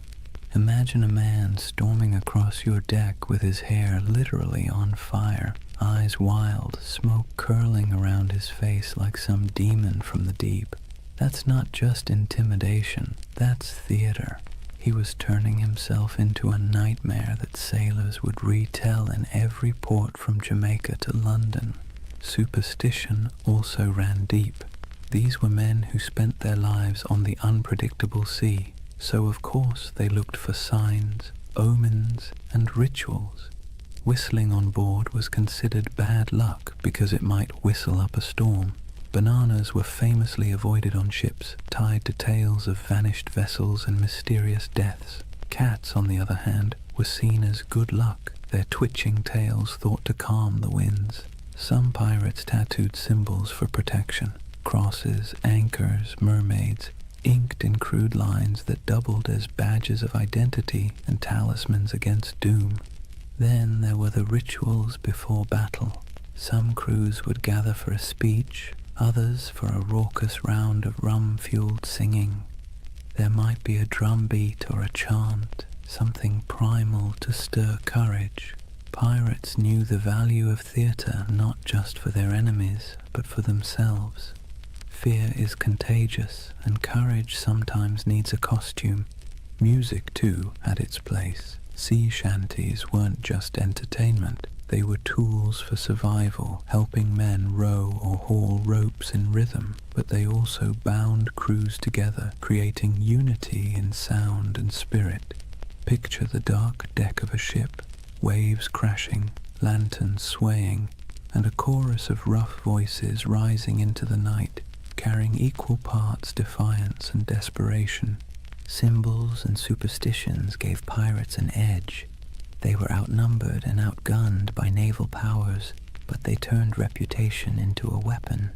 Imagine a man storming across your deck with his hair literally on fire, eyes wild, smoke curling around his face like some demon from the deep. That's not just intimidation, that's theater. He was turning himself into a nightmare that sailors would retell in every port from Jamaica to London. Superstition also ran deep. These were men who spent their lives on the unpredictable sea, so of course they looked for signs, omens, and rituals. Whistling on board was considered bad luck because it might whistle up a storm. Bananas were famously avoided on ships, tied to tales of vanished vessels and mysterious deaths. Cats, on the other hand, were seen as good luck, their twitching tails thought to calm the winds. Some pirates tattooed symbols for protection: crosses, anchors, mermaids, inked in crude lines that doubled as badges of identity and talismans against doom. Then there were the rituals before battle. Some crews would gather for a speech, others for a raucous round of rum-fueled singing. There might be a drum beat or a chant, something primal to stir courage. Pirates knew the value of theatre not just for their enemies, but for themselves. Fear is contagious, and courage sometimes needs a costume. Music, too, had its place. Sea shanties weren't just entertainment. They were tools for survival, helping men row or haul ropes in rhythm, but they also bound crews together, creating unity in sound and spirit. Picture the dark deck of a ship, waves crashing, lanterns swaying, and a chorus of rough voices rising into the night, carrying equal parts defiance and desperation. Symbols and superstitions gave pirates an edge. They were outnumbered and outgunned by naval powers, but they turned reputation into a weapon.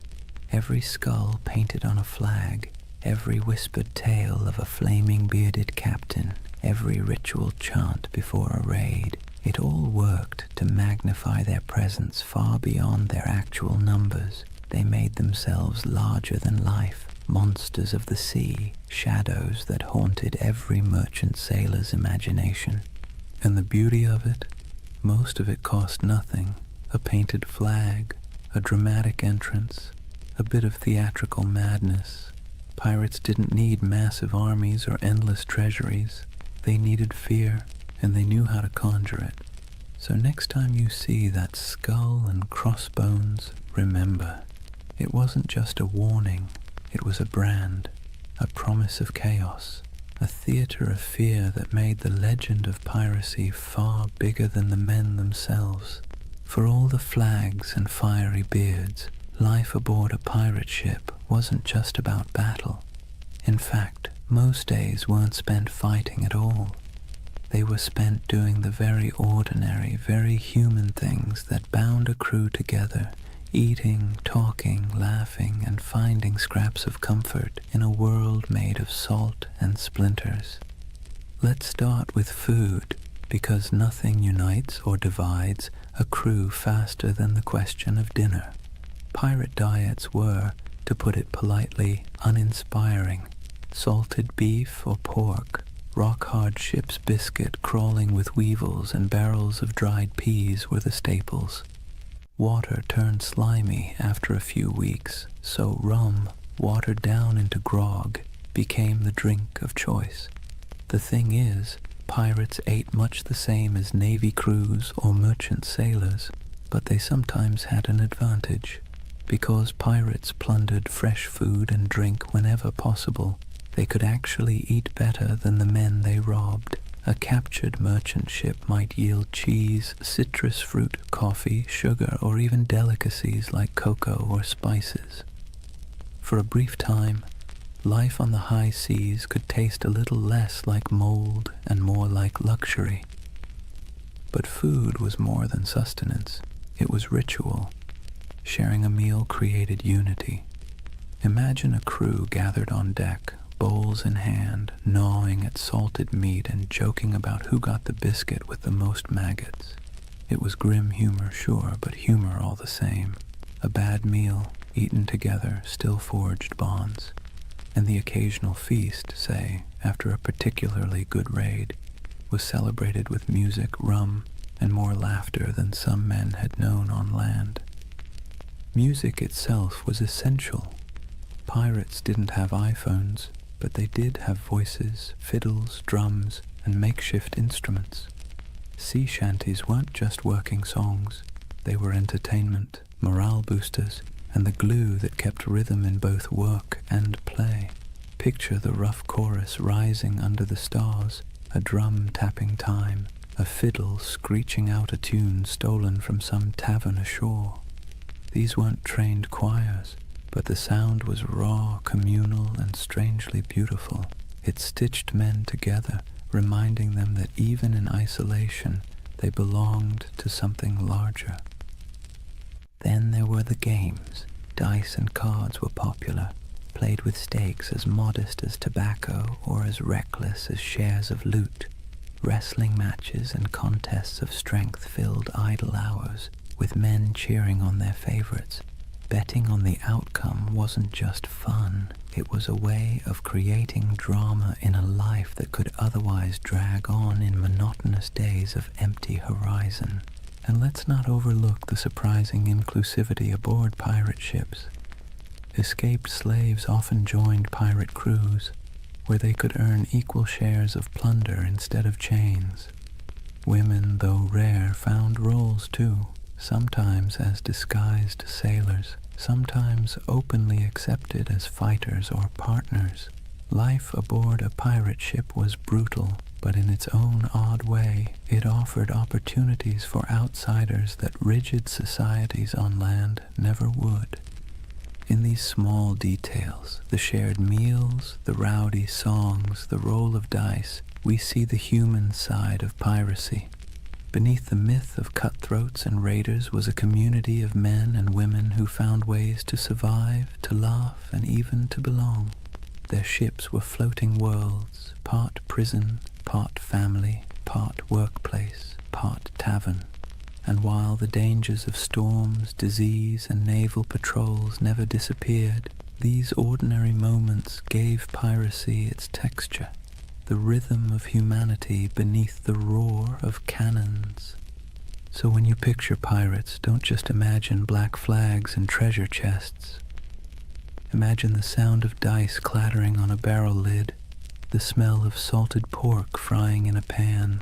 Every skull painted on a flag, every whispered tale of a flaming bearded captain, every ritual chant before a raid, it all worked to magnify their presence far beyond their actual numbers. They made themselves larger than life, monsters of the sea, shadows that haunted every merchant sailor's imagination. And the beauty of it? Most of it cost nothing. A painted flag, a dramatic entrance, a bit of theatrical madness. Pirates didn't need massive armies or endless treasuries. They needed fear, and they knew how to conjure it. So next time you see that skull and crossbones, remember, it wasn't just a warning, it was a brand, a promise of chaos, a theater of fear that made the legend of piracy far bigger than the men themselves. For all the flags and fiery beards, life aboard a pirate ship wasn't just about battle. In fact, most days weren't spent fighting at all. They were spent doing the very ordinary, very human things that bound a crew together, eating, talking, laughing, and finding scraps of comfort in a world made of salt and splinters. Let's start with food, because nothing unites or divides a crew faster than the question of dinner. Pirate diets were, to put it politely, uninspiring. Salted beef or pork, rock-hard ship's biscuit crawling with weevils and barrels of dried peas were the staples. Water turned slimy after a few weeks, so rum, watered down into grog, became the drink of choice. The thing is, pirates ate much the same as navy crews or merchant sailors, but they sometimes had an advantage. Because pirates plundered fresh food and drink whenever possible, they could actually eat better than the men they robbed. A captured merchant ship might yield cheese, citrus fruit, coffee, sugar, or even delicacies like cocoa or spices. For a brief time, life on the high seas could taste a little less like mold and more like luxury. But food was more than sustenance. It was ritual. Sharing a meal created unity. Imagine a crew gathered on deck, bowls in hand, gnawing at salted meat and joking about who got the biscuit with the most maggots. It was grim humor, sure, but humor all the same. A bad meal, eaten together, still forged bonds. And the occasional feast, say, after a particularly good raid, was celebrated with music, rum, and more laughter than some men had known on land. Music itself was essential. Pirates didn't have iPhones, but they did have voices, fiddles, drums, and makeshift instruments. Sea shanties weren't just working songs. They were entertainment, morale boosters, and the glue that kept rhythm in both work and play. Picture the rough chorus rising under the stars, a drum tapping time, a fiddle screeching out a tune stolen from some tavern ashore. These weren't trained choirs, but the sound was raw, communal, and strangely beautiful. It stitched men together, reminding them that even in isolation, they belonged to something larger. Then there were the games. Dice and cards were popular, played with stakes as modest as tobacco or as reckless as shares of loot. Wrestling matches and contests of strength filled idle hours, with men cheering on their favorites. Betting on the outcome wasn't just fun, it was a way of creating drama in a life that could otherwise drag on in monotonous days of empty horizon. And let's not overlook the surprising inclusivity aboard pirate ships. Escaped slaves often joined pirate crews, where they could earn equal shares of plunder instead of chains. Women, though rare, found roles too, sometimes as disguised sailors, sometimes openly accepted as fighters or partners. Life aboard a pirate ship was brutal, but in its own odd way, it offered opportunities for outsiders that rigid societies on land never would. In these small details, the shared meals, the rowdy songs, the roll of dice, we see the human side of piracy. Beneath the myth of cutthroats and raiders was a community of men and women who found ways to survive, to laugh, and even to belong. Their ships were floating worlds, part prison, part family, part workplace, part tavern. And while the dangers of storms, disease, and naval patrols never disappeared, these ordinary moments gave piracy its texture, the rhythm of humanity beneath the roar of cannons. So when you picture pirates, don't just imagine black flags and treasure chests. Imagine the sound of dice clattering on a barrel lid, the smell of salted pork frying in a pan,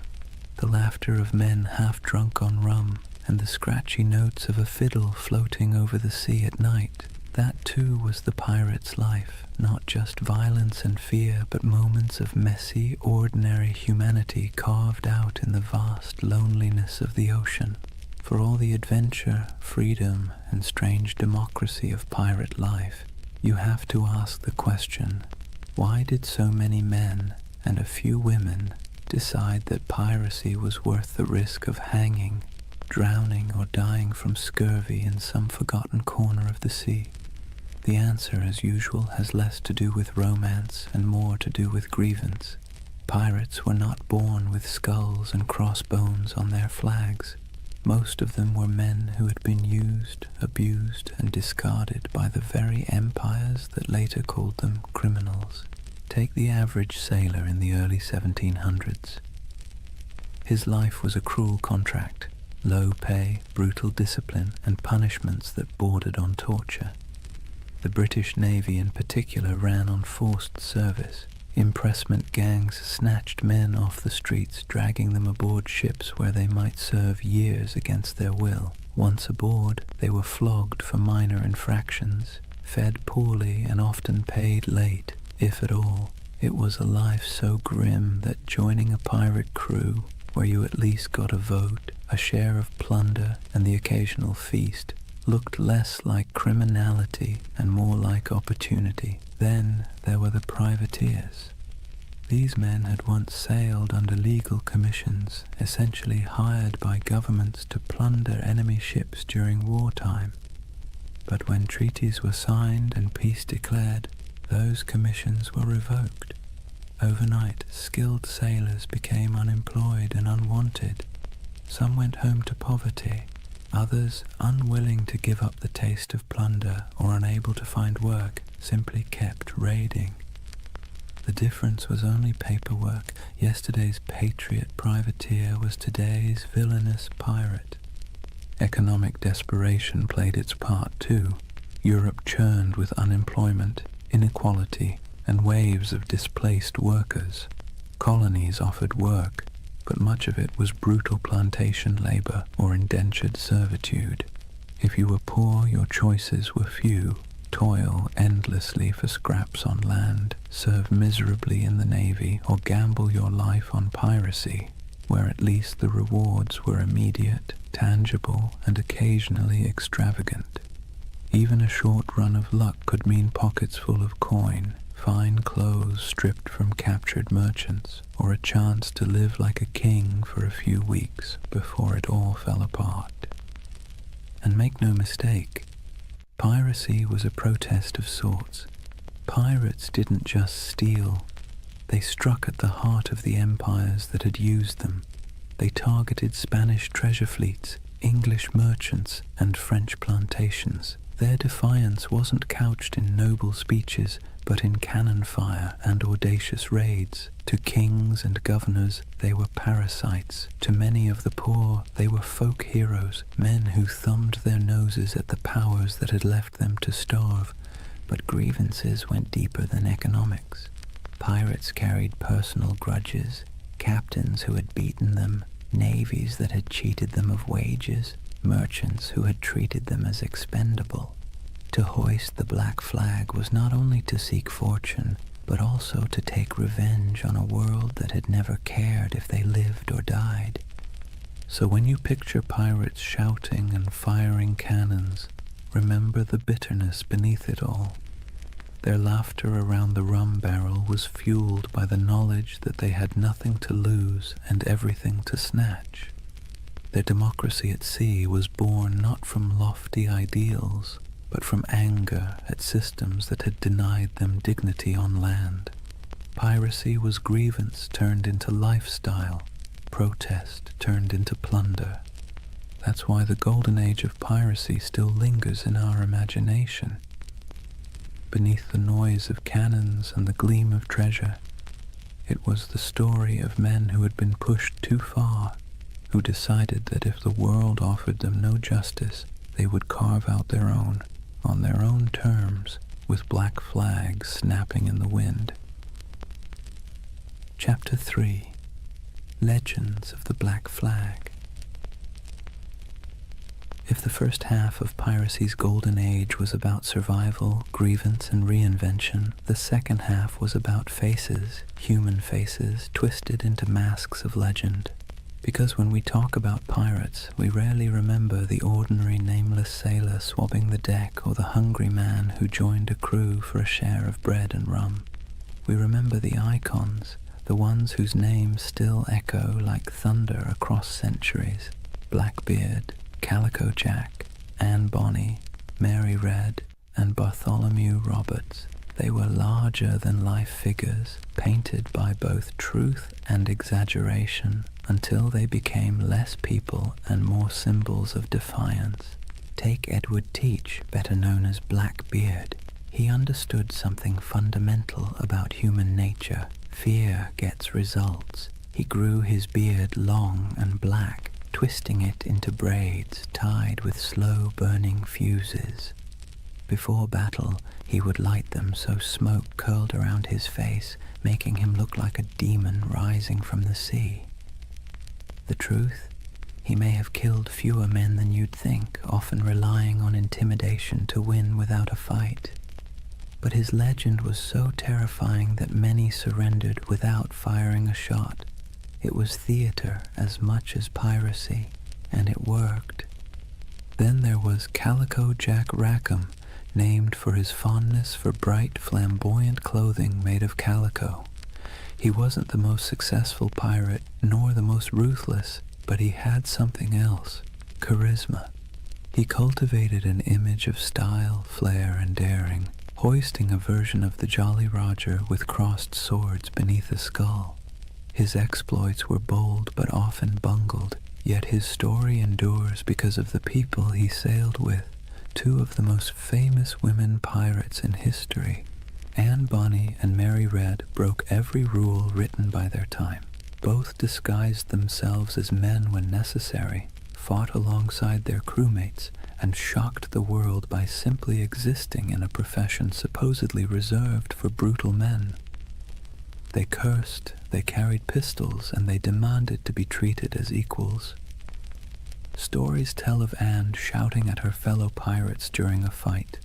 the laughter of men half drunk on rum, and the scratchy notes of a fiddle floating over the sea at night. That too was the pirate's life, not just violence and fear, but moments of messy, ordinary humanity carved out in the vast loneliness of the ocean. For all the adventure, freedom, and strange democracy of pirate life, you have to ask the question, why did so many men and a few women decide that piracy was worth the risk of hanging, drowning, or dying from scurvy in some forgotten corner of the sea? The answer, as usual, has less to do with romance and more to do with grievance. Pirates were not born with skulls and crossbones on their flags. Most of them were men who had been used, abused, and discarded by the very empires that later called them criminals. Take the average sailor in the early 1700s. His life was a cruel contract, low pay, brutal discipline, and punishments that bordered on torture. The British Navy in particular ran on forced service. Impressment gangs snatched men off the streets, dragging them aboard ships where they might serve years against their will. Once aboard, they were flogged for minor infractions, fed poorly, and often paid late, if at all. It was a life so grim that joining a pirate crew, where you at least got a vote, a share of plunder, and the occasional feast, looked less like criminality and more like opportunity. Then there were the privateers. These men had once sailed under legal commissions, essentially hired by governments to plunder enemy ships during wartime. But when treaties were signed and peace declared, those commissions were revoked. Overnight, skilled sailors became unemployed and unwanted. Some went home to poverty. Others, unwilling to give up the taste of plunder or unable to find work, simply kept raiding. The difference was only paperwork. Yesterday's patriot privateer was today's villainous pirate. Economic desperation played its part too. Europe churned with unemployment, inequality, and waves of displaced workers. Colonies offered work, but much of it was brutal plantation labor or indentured servitude. If you were poor, your choices were few. Toil endlessly for scraps on land, serve miserably in the navy, or gamble your life on piracy, where at least the rewards were immediate, tangible, and occasionally extravagant. Even a short run of luck could mean pockets full of coin, fine clothes stripped from captured merchants, or a chance to live like a king for a few weeks before it all fell apart. And make no mistake, piracy was a protest of sorts. Pirates didn't just steal. They struck at the heart of the empires that had used them. They targeted Spanish treasure fleets, English merchants, and French plantations. Their defiance wasn't couched in noble speeches, but in cannon fire and audacious raids. To kings and governors, they were parasites. To many of the poor, they were folk heroes, men who thumbed their noses at the powers that had left them to starve. But grievances went deeper than economics. Pirates carried personal grudges, captains who had beaten them, navies that had cheated them of wages, merchants who had treated them as expendable. To hoist the black flag was not only to seek fortune, but also to take revenge on a world that had never cared if they lived or died. So when you picture pirates shouting and firing cannons, remember the bitterness beneath it all. Their laughter around the rum barrel was fueled by the knowledge that they had nothing to lose and everything to snatch. Their democracy at sea was born not from lofty ideals, but from anger at systems that had denied them dignity on land. Piracy was grievance turned into lifestyle, protest turned into plunder. That's why the Golden Age of Piracy still lingers in our imagination. Beneath the noise of cannons and the gleam of treasure, it was the story of men who had been pushed too far, who decided that if the world offered them no justice, they would carve out their own, on their own terms, with black flags snapping in the wind. Chapter 3. Legends of the Black Flag. If the first half of piracy's golden age was about survival, grievance, and reinvention, the second half was about faces, human faces, twisted into masks of legend. Because when we talk about pirates, we rarely remember the ordinary nameless sailor swabbing the deck or the hungry man who joined a crew for a share of bread and rum. We remember the icons, the ones whose names still echo like thunder across centuries. Blackbeard, Calico Jack, Anne Bonny, Mary Red, and Bartholomew Roberts. They were larger-than-life figures, painted by both truth and exaggeration, until they became less people and more symbols of defiance. Take Edward Teach, better known as Blackbeard. He understood something fundamental about human nature. Fear gets results. He grew his beard long and black, twisting it into braids tied with slow-burning fuses. Before battle, he would light them so smoke curled around his face, making him look like a demon rising from the sea. The truth? He may have killed fewer men than you'd think, often relying on intimidation to win without a fight. But his legend was so terrifying that many surrendered without firing a shot. It was theater as much as piracy, and it worked. Then there was Calico Jack Rackham, named for his fondness for bright, flamboyant clothing made of calico. He wasn't the most successful pirate, nor the most ruthless, but he had something else: charisma. He cultivated an image of style, flair, and daring, hoisting a version of the Jolly Roger with crossed swords beneath a skull. His exploits were bold but often bungled, yet his story endures because of the people he sailed with, two of the most famous women pirates in history. Anne Bonny and Mary Red broke every rule written by their time. Both disguised themselves as men when necessary, fought alongside their crewmates, and shocked the world by simply existing in a profession supposedly reserved for brutal men. They cursed, they carried pistols, and they demanded to be treated as equals. Stories tell of Anne shouting at her fellow pirates during a fight,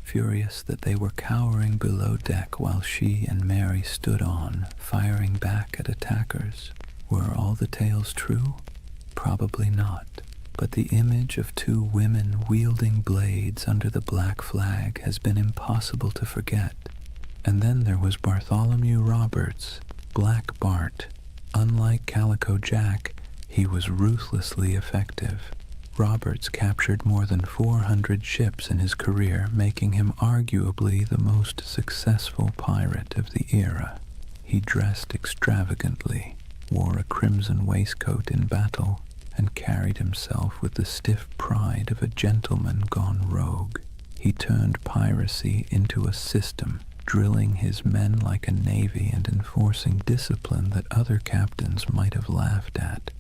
furious that they were cowering below deck while she and Mary stood on, firing back at attackers. Were all the tales true? Probably not. But the image of two women wielding blades under the black flag has been impossible to forget. And then there was Bartholomew Roberts, Black Bart. Unlike Calico Jack, he was ruthlessly effective. Roberts captured more than 400 ships in his career, making him arguably the most successful pirate of the era. He dressed extravagantly, wore a crimson waistcoat in battle, and carried himself with the stiff pride of a gentleman gone rogue. He turned piracy into a system, drilling his men like a navy and enforcing discipline that other captains might have laughed at.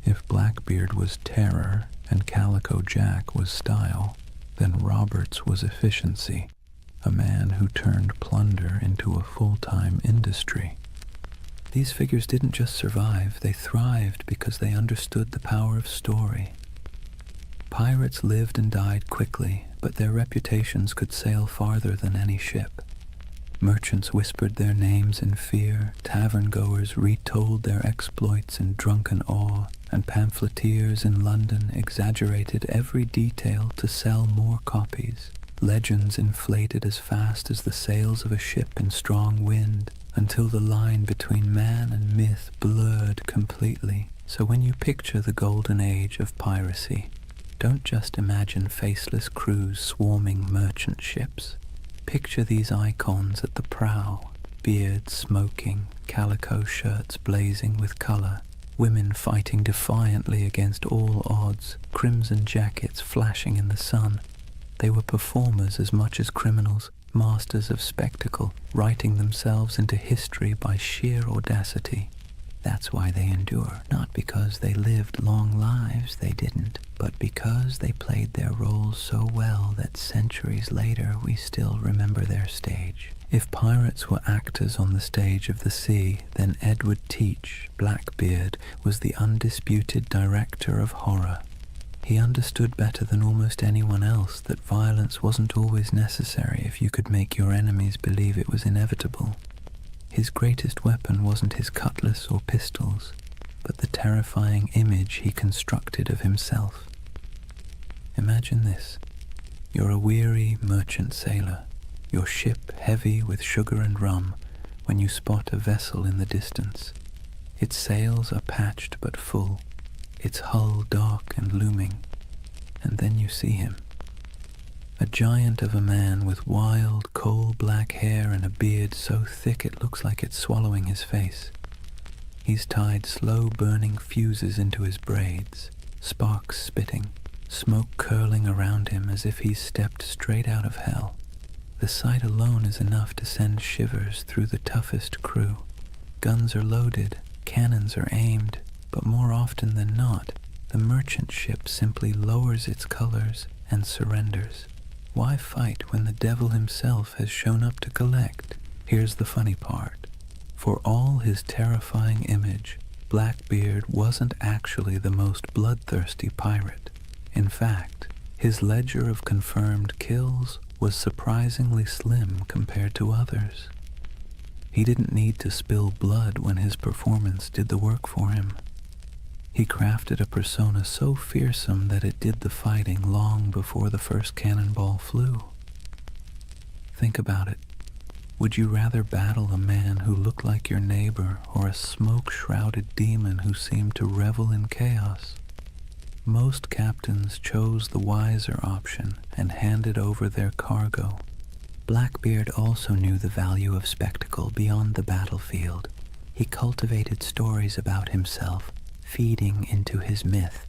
If Blackbeard was terror and Calico Jack was style, then Roberts was efficiency, a man who turned plunder into a full-time industry. These figures didn't just survive, they thrived because they understood the power of story. Pirates lived and died quickly, but their reputations could sail farther than any ship. Merchants whispered their names in fear, tavern-goers retold their exploits in drunken awe, and pamphleteers in London exaggerated every detail to sell more copies. Legends inflated as fast as the sails of a ship in strong wind, until the line between man and myth blurred completely. So when you picture the Golden Age of Piracy, don't just imagine faceless crews swarming merchant ships. Picture these icons at the prow, beards smoking, calico shirts blazing with color, women fighting defiantly against all odds, crimson jackets flashing in the sun. They were performers as much as criminals, masters of spectacle, writing themselves into history by sheer audacity. That's why they endure, not because they lived long lives, they didn't, but because they played their roles so well that centuries later we still remember their stage. If pirates were actors on the stage of the sea, then Edward Teach, Blackbeard, was the undisputed director of horror. He understood better than almost anyone else that violence wasn't always necessary if you could make your enemies believe it was inevitable. His greatest weapon wasn't his cutlass or pistols, but the terrifying image he constructed of himself. Imagine this. You're a weary merchant sailor, your ship heavy with sugar and rum, when you spot a vessel in the distance. Its sails are patched but full, its hull dark and looming, and then you see him. A giant of a man with wild, coal-black hair and a beard so thick it looks like it's swallowing his face. He's tied slow-burning fuses into his braids, sparks spitting, smoke curling around him as if he's stepped straight out of hell. The sight alone is enough to send shivers through the toughest crew. Guns are loaded, cannons are aimed, but more often than not, the merchant ship simply lowers its colors and surrenders. Why fight when the devil himself has shown up to collect? Here's the funny part. For all his terrifying image, Blackbeard wasn't actually the most bloodthirsty pirate. In fact, his ledger of confirmed kills was surprisingly slim compared to others. He didn't need to spill blood when his performance did the work for him. He crafted a persona so fearsome that it did the fighting long before the first cannonball flew. Think about it. Would you rather battle a man who looked like your neighbor or a smoke-shrouded demon who seemed to revel in chaos? Most captains chose the wiser option and handed over their cargo. Blackbeard also knew the value of spectacle beyond the battlefield. He cultivated stories about himself, feeding into his myth.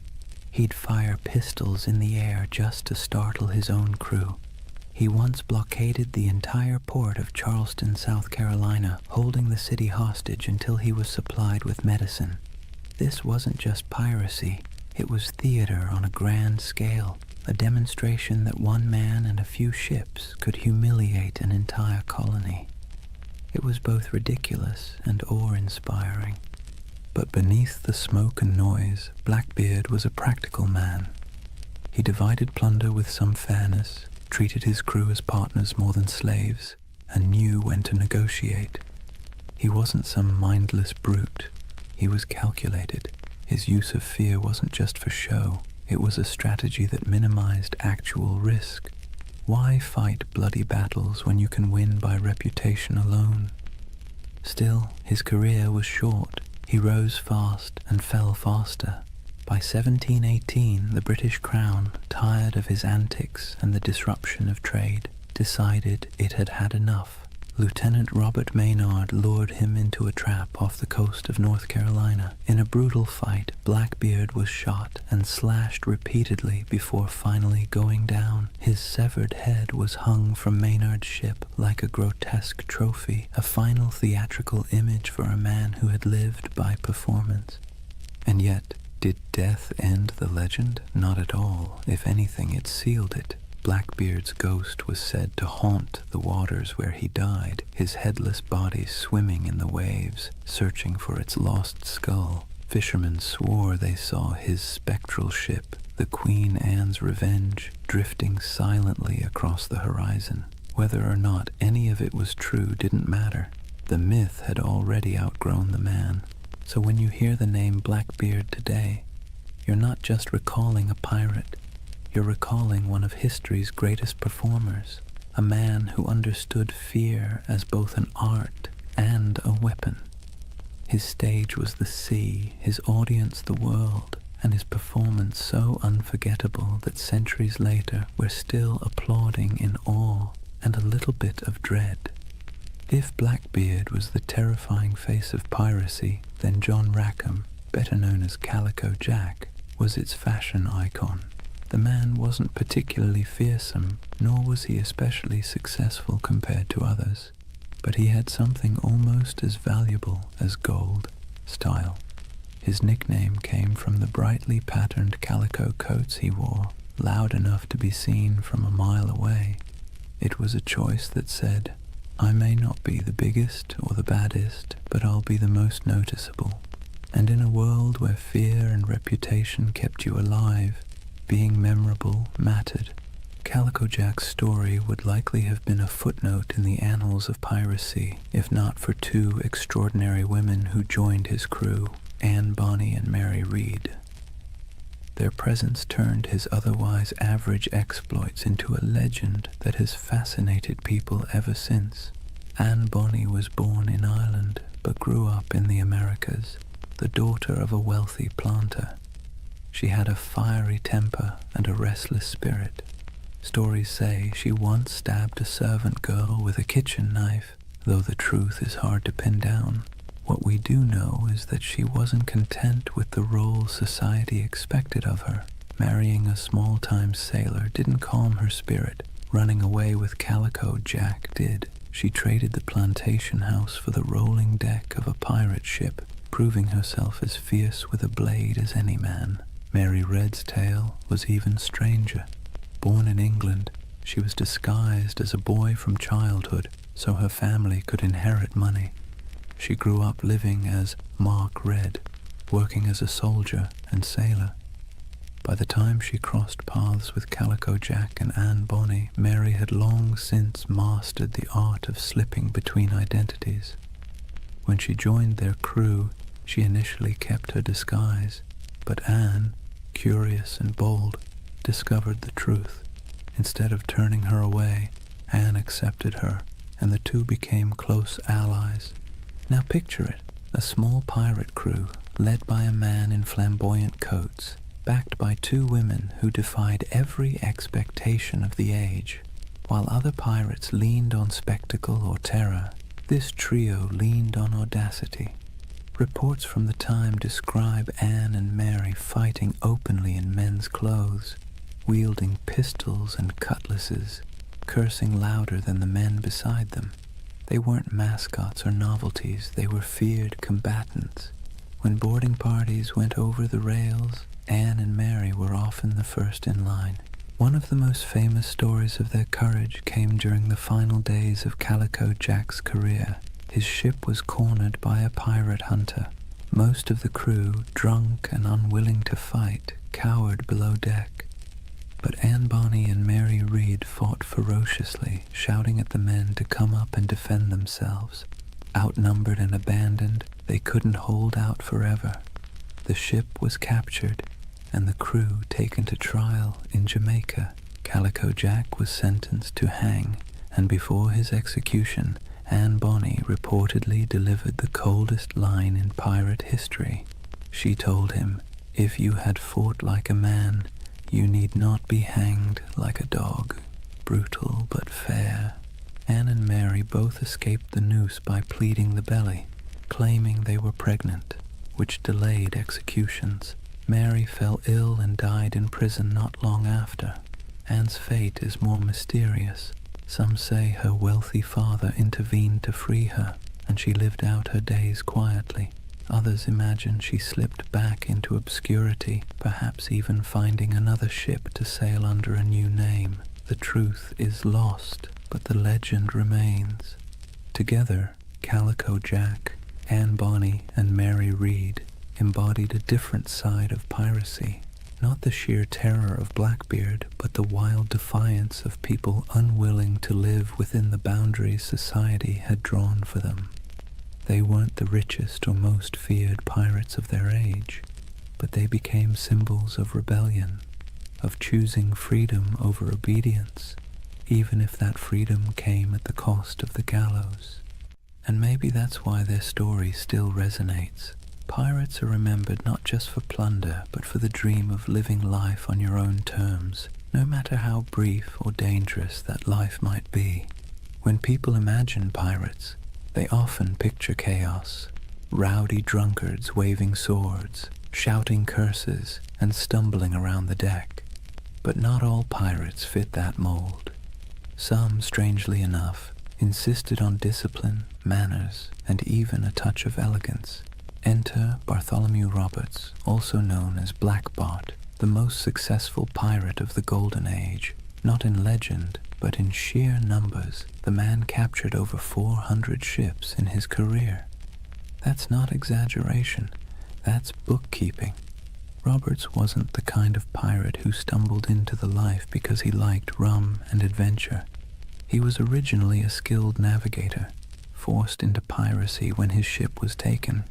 He'd fire pistols in the air just to startle his own crew. He once blockaded the entire port of Charleston, South Carolina, holding the city hostage until he was supplied with medicine. This wasn't just piracy, it was theater on a grand scale, a demonstration that one man and a few ships could humiliate an entire colony. It was both ridiculous and awe-inspiring. But beneath the smoke and noise, Blackbeard was a practical man. He divided plunder with some fairness, treated his crew as partners more than slaves, and knew when to negotiate. He wasn't some mindless brute. He was calculated. His use of fear wasn't just for show. It was a strategy that minimized actual risk. Why fight bloody battles when you can win by reputation alone? Still, his career was short. He rose fast and fell faster. By 1718, the British Crown, tired of his antics and the disruption of trade, decided it had had enough. Lieutenant Robert Maynard lured him into a trap off the coast of North Carolina. In a brutal fight, Blackbeard was shot and slashed repeatedly before finally going down. His severed head was hung from Maynard's ship like a grotesque trophy, a final theatrical image for a man who had lived by performance. And yet, did death end the legend? Not at all. If anything, it sealed it. Blackbeard's ghost was said to haunt the waters where he died, his headless body swimming in the waves, searching for its lost skull. Fishermen swore they saw his spectral ship, the Queen Anne's Revenge, drifting silently across the horizon. Whether or not any of it was true didn't matter. The myth had already outgrown the man. So when you hear the name Blackbeard today, you're not just recalling a pirate. You're recalling one of history's greatest performers, a man who understood fear as both an art and a weapon. His stage was the sea, his audience the world, and his performance so unforgettable that centuries later we're still applauding in awe and a little bit of dread. If Blackbeard was the terrifying face of piracy, then John Rackham, better known as Calico Jack, was its fashion icon. The man wasn't particularly fearsome, nor was he especially successful compared to others, but he had something almost as valuable as gold: style. His nickname came from the brightly patterned calico coats he wore, loud enough to be seen from a mile away. It was a choice that said, "I may not be the biggest or the baddest, but I'll be the most noticeable." And in a world where fear and reputation kept you alive, being memorable mattered. Calico Jack's story would likely have been a footnote in the annals of piracy, if not for two extraordinary women who joined his crew, Anne Bonny and Mary Read. Their presence turned his otherwise average exploits into a legend that has fascinated people ever since. Anne Bonny was born in Ireland, but grew up in the Americas, the daughter of a wealthy planter. She had a fiery temper and a restless spirit. Stories say she once stabbed a servant girl with a kitchen knife, though the truth is hard to pin down. What we do know is that she wasn't content with the role society expected of her. Marrying a small-time sailor didn't calm her spirit. Running away with Calico Jack did. She traded the plantation house for the rolling deck of a pirate ship, proving herself as fierce with a blade as any man. Mary Red's tale was even stranger. Born in England, she was disguised as a boy from childhood so her family could inherit money. She grew up living as Mark Red, working as a soldier and sailor. By the time she crossed paths with Calico Jack and Anne Bonny, Mary had long since mastered the art of slipping between identities. When she joined their crew, she initially kept her disguise. But Anne, curious and bold, discovered the truth. Instead of turning her away, Anne accepted her, and the two became close allies. Now picture it, a small pirate crew led by a man in flamboyant coats, backed by two women who defied every expectation of the age. While other pirates leaned on spectacle or terror, this trio leaned on audacity. Reports from the time describe Anne and Mary fighting openly in men's clothes, wielding pistols and cutlasses, cursing louder than the men beside them. They weren't mascots or novelties, they were feared combatants. When boarding parties went over the rails, Anne and Mary were often the first in line. One of the most famous stories of their courage came during the final days of Calico Jack's career. His ship was cornered by a pirate hunter. Most of the crew, drunk and unwilling to fight, cowered below deck. But Anne Bonny and Mary Read fought ferociously, shouting at the men to come up and defend themselves. Outnumbered and abandoned, they couldn't hold out forever. The ship was captured, and the crew taken to trial in Jamaica. Calico Jack was sentenced to hang, and before his execution, Anne Bonny reportedly delivered the coldest line in pirate history. She told him, "If you had fought like a man, you need not be hanged like a dog." Brutal but fair. Anne and Mary both escaped the noose by pleading the belly, claiming they were pregnant, which delayed executions. Mary fell ill and died in prison not long after. Anne's fate is more mysterious. Some say her wealthy father intervened to free her, and she lived out her days quietly. Others imagine she slipped back into obscurity, perhaps even finding another ship to sail under a new name. The truth is lost, but the legend remains. Together, Calico Jack, Anne Bonny, and Mary Read embodied a different side of piracy. Not the sheer terror of Blackbeard, but the wild defiance of people unwilling to live within the boundaries society had drawn for them. They weren't the richest or most feared pirates of their age, but they became symbols of rebellion, of choosing freedom over obedience, even if that freedom came at the cost of the gallows. And maybe that's why their story still resonates. Pirates are remembered not just for plunder, but for the dream of living life on your own terms, no matter how brief or dangerous that life might be. When people imagine pirates, they often picture chaos, rowdy drunkards waving swords, shouting curses, and stumbling around the deck. But not all pirates fit that mold. Some, strangely enough, insisted on discipline, manners, and even a touch of elegance. Enter Bartholomew Roberts, also known as Blackbart, the most successful pirate of the Golden Age. Not in legend, but in sheer numbers, the man captured over 400 ships in his career. That's not exaggeration, that's bookkeeping. Roberts wasn't the kind of pirate who stumbled into the life because he liked rum and adventure. He was originally a skilled navigator, forced into piracy when his ship was taken.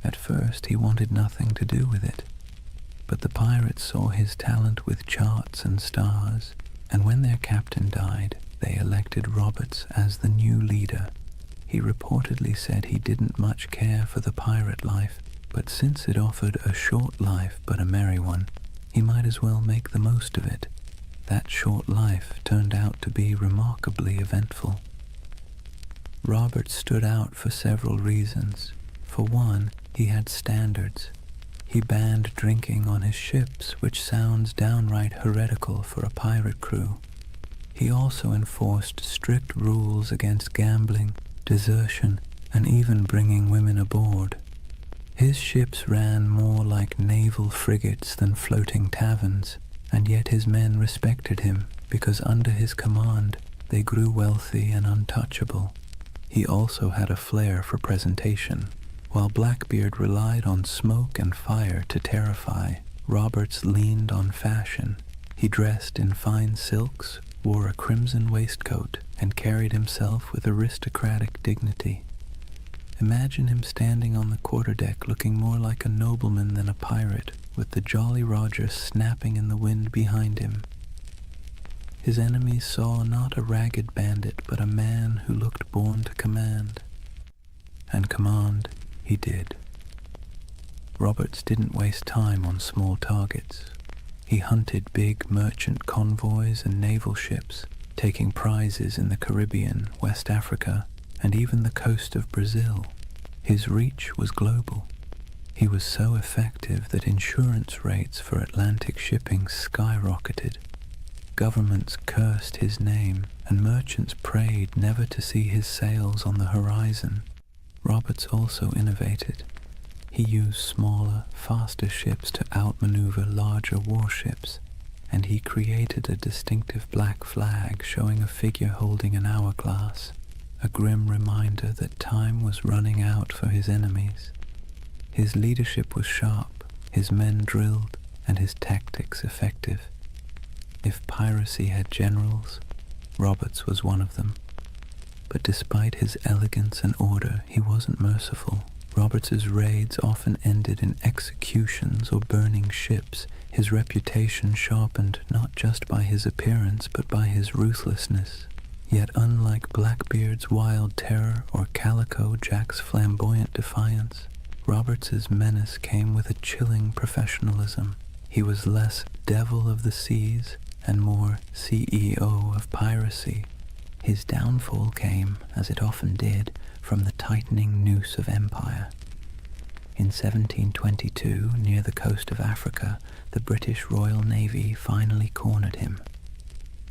At first, he wanted nothing to do with it, but the pirates saw his talent with charts and stars, and when their captain died, they elected Roberts as the new leader. He reportedly said he didn't much care for the pirate life, but since it offered a short life but a merry one, he might as well make the most of it. That short life turned out to be remarkably eventful. Roberts stood out for several reasons. For one, he had standards. He banned drinking on his ships, which sounds downright heretical for a pirate crew. He also enforced strict rules against gambling, desertion, and even bringing women aboard. His ships ran more like naval frigates than floating taverns, and yet his men respected him because under his command they grew wealthy and untouchable. He also had a flair for presentation. While Blackbeard relied on smoke and fire to terrify, Roberts leaned on fashion. He dressed in fine silks, wore a crimson waistcoat, and carried himself with aristocratic dignity. Imagine him standing on the quarterdeck looking more like a nobleman than a pirate, with the Jolly Roger snapping in the wind behind him. His enemies saw not a ragged bandit, but a man who looked born to command. And command he did. Roberts didn't waste time on small targets. He hunted big merchant convoys and naval ships, taking prizes in the Caribbean, West Africa, and even the coast of Brazil. His reach was global. He was so effective that insurance rates for Atlantic shipping skyrocketed. Governments cursed his name, and merchants prayed never to see his sails on the horizon. Roberts also innovated. He used smaller, faster ships to outmaneuver larger warships, and he created a distinctive black flag showing a figure holding an hourglass, a grim reminder that time was running out for his enemies. His leadership was sharp, his men drilled, and his tactics effective. If piracy had generals, Roberts was one of them. But despite his elegance and order, he wasn't merciful. Roberts's raids often ended in executions or burning ships. His reputation sharpened not just by his appearance, but by his ruthlessness. Yet unlike Blackbeard's wild terror or Calico Jack's flamboyant defiance, Roberts's menace came with a chilling professionalism. He was less devil of the seas and more CEO of piracy. His downfall came, as it often did, from the tightening noose of empire. In 1722, near the coast of Africa, the British Royal Navy finally cornered him.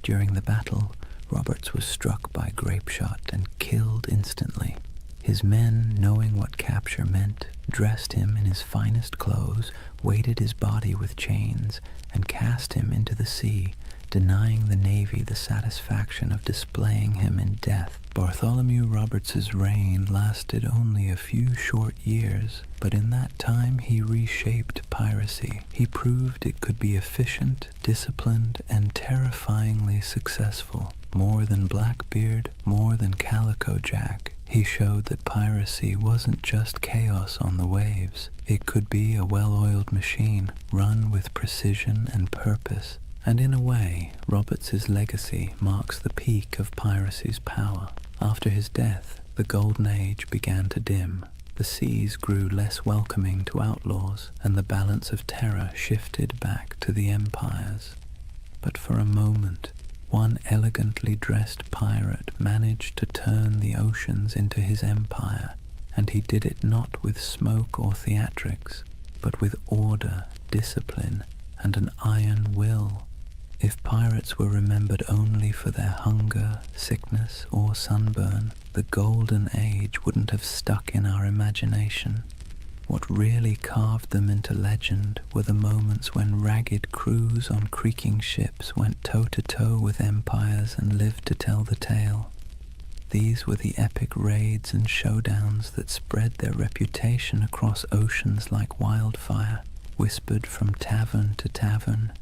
During the battle, Roberts was struck by grapeshot and killed instantly. His men, knowing what capture meant, dressed him in his finest clothes, weighted his body with chains, and cast him into the sea, denying the Navy the satisfaction of displaying him in death. Bartholomew Roberts's reign lasted only a few short years, but in that time he reshaped piracy. He proved it could be efficient, disciplined, and terrifyingly successful. More than Blackbeard, more than Calico Jack, he showed that piracy wasn't just chaos on the waves. It could be a well-oiled machine, run with precision and purpose. And in a way, Roberts's legacy marks the peak of piracy's power. After his death, the Golden Age began to dim. The seas grew less welcoming to outlaws, and the balance of terror shifted back to the empires. But for a moment, one elegantly dressed pirate managed to turn the oceans into his empire, and he did it not with smoke or theatrics, but with order, discipline, and an iron will. If pirates were remembered only for their hunger, sickness, or sunburn, the Golden Age wouldn't have stuck in our imagination. What really carved them into legend were the moments when ragged crews on creaking ships went toe-to-toe with empires and lived to tell the tale. These were the epic raids and showdowns that spread their reputation across oceans like wildfire, whispered from tavern to tavern,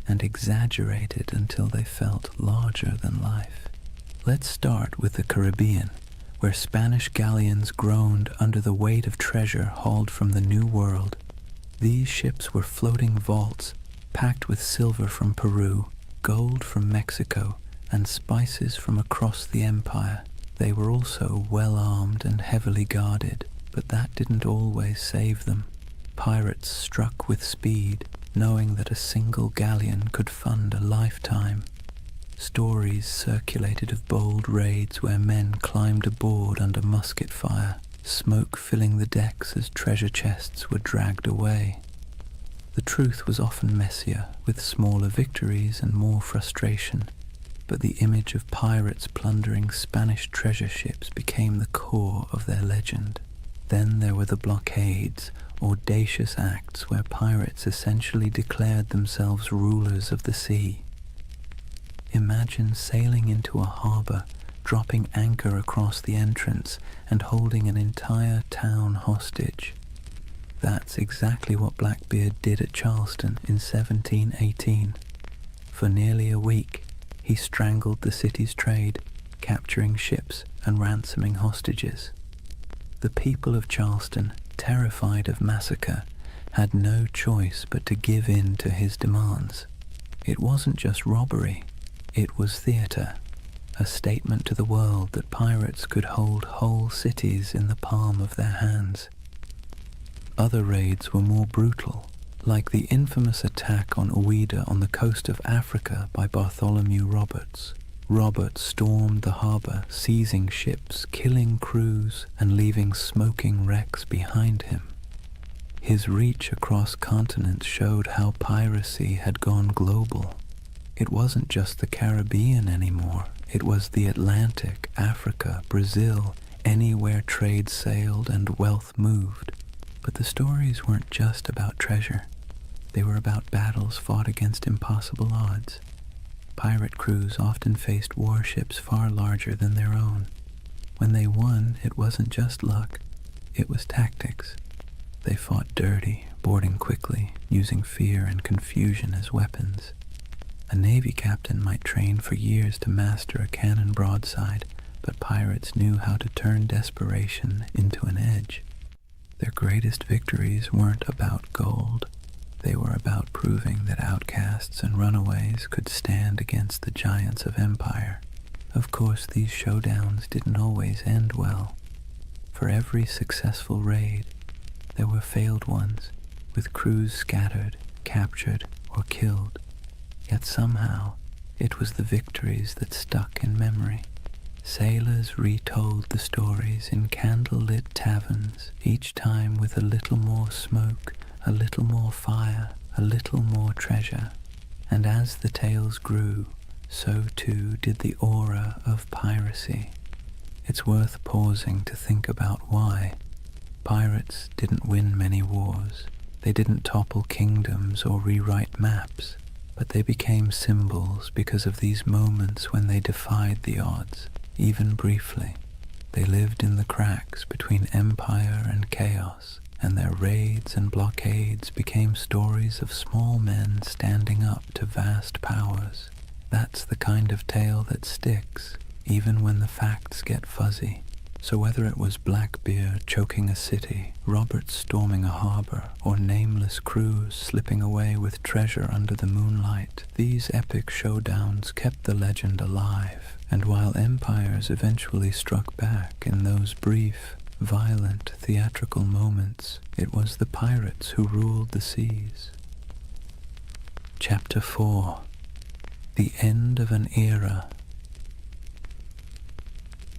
and exaggerated until they felt larger than life. Let's start with the Caribbean, where Spanish galleons groaned under the weight of treasure hauled from the New World. These ships were floating vaults, packed with silver from Peru, gold from Mexico, and spices from across the empire. They were also well-armed and heavily guarded, but that didn't always save them. Pirates struck with speed, knowing that a single galleon could fund a lifetime. Stories circulated of bold raids where men climbed aboard under musket fire, smoke filling the decks as treasure chests were dragged away. The truth was often messier, with smaller victories and more frustration, but the image of pirates plundering Spanish treasure ships became the core of their legend. Then there were the blockades, audacious acts where pirates essentially declared themselves rulers of the sea. Imagine sailing into a harbor, dropping anchor across the entrance, and holding an entire town hostage. That's exactly what Blackbeard did at Charleston in 1718. For nearly a week, he strangled the city's trade, capturing ships and ransoming hostages. The people of Charleston, terrified of massacre, had no choice but to give in to his demands. It wasn't just robbery, it was theater, a statement to the world that pirates could hold whole cities in the palm of their hands. Other raids were more brutal, like the infamous attack on Ouida on the coast of Africa by Bartholomew Roberts. Roberts stormed the harbor, seizing ships, killing crews, and leaving smoking wrecks behind him. His reach across continents showed how piracy had gone global. It wasn't just the Caribbean anymore. It was the Atlantic, Africa, Brazil, anywhere trade sailed and wealth moved. But the stories weren't just about treasure. They were about battles fought against impossible odds. Pirate crews often faced warships far larger than their own. When they won, it wasn't just luck, it was tactics. They fought dirty, boarding quickly, using fear and confusion as weapons. A Navy captain might train for years to master a cannon broadside, but pirates knew how to turn desperation into an edge. Their greatest victories weren't about gold. They were about proving that outcasts and runaways could stand against the giants of empire. Of course, these showdowns didn't always end well. For every successful raid, there were failed ones, with crews scattered, captured, or killed. Yet somehow, it was the victories that stuck in memory. Sailors retold the stories in candle-lit taverns, each time with a little more smoke, a little more fire, a little more treasure. And as the tales grew, so too did the aura of piracy. It's worth pausing to think about why. Pirates didn't win many wars. They didn't topple kingdoms or rewrite maps, but they became symbols because of these moments when they defied the odds, even briefly. They lived in the cracks between empire and chaos, and their raids and blockades became stories of small men standing up to vast powers. That's the kind of tale that sticks, even when the facts get fuzzy. So whether it was Blackbeard choking a city, Roberts storming a harbor, or nameless crews slipping away with treasure under the moonlight, these epic showdowns kept the legend alive. And while empires eventually struck back in those brief, violent, theatrical moments, it was the pirates who ruled the seas. Chapter 4. The End of an Era.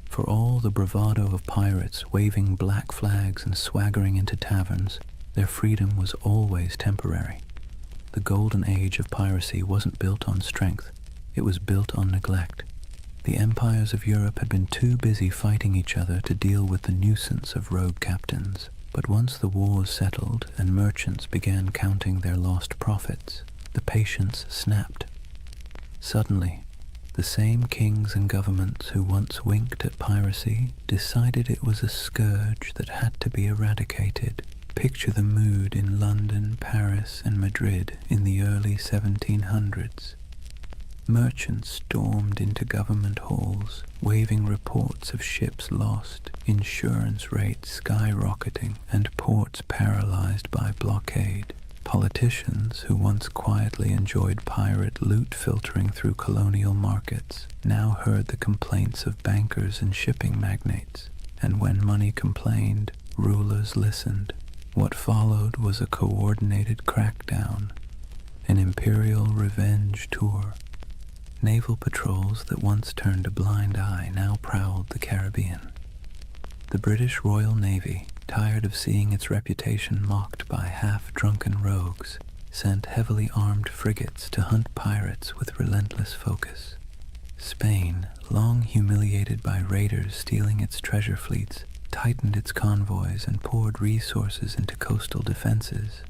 For all the bravado of pirates waving black flags and swaggering into taverns, their freedom was always temporary. The Golden Age of Piracy wasn't built on strength, it was built on neglect. The empires of Europe had been too busy fighting each other to deal with the nuisance of rogue captains. But once the wars settled and merchants began counting their lost profits, the patience snapped. Suddenly, the same kings and governments who once winked at piracy decided it was a scourge that had to be eradicated. Picture the mood in London, Paris, and Madrid in the early 1700s. Merchants stormed into government halls, waving reports of ships lost, insurance rates skyrocketing, and ports paralyzed by blockade. Politicians, who once quietly enjoyed pirate loot filtering through colonial markets, now heard the complaints of bankers and shipping magnates, and when money complained, rulers listened. What followed was a coordinated crackdown, an imperial revenge tour. Naval patrols that once turned a blind eye now prowled the Caribbean. The British Royal Navy, tired of seeing its reputation mocked by half-drunken rogues, sent heavily armed frigates to hunt pirates with relentless focus. Spain, long humiliated by raiders stealing its treasure fleets, tightened its convoys and poured resources into coastal defenses.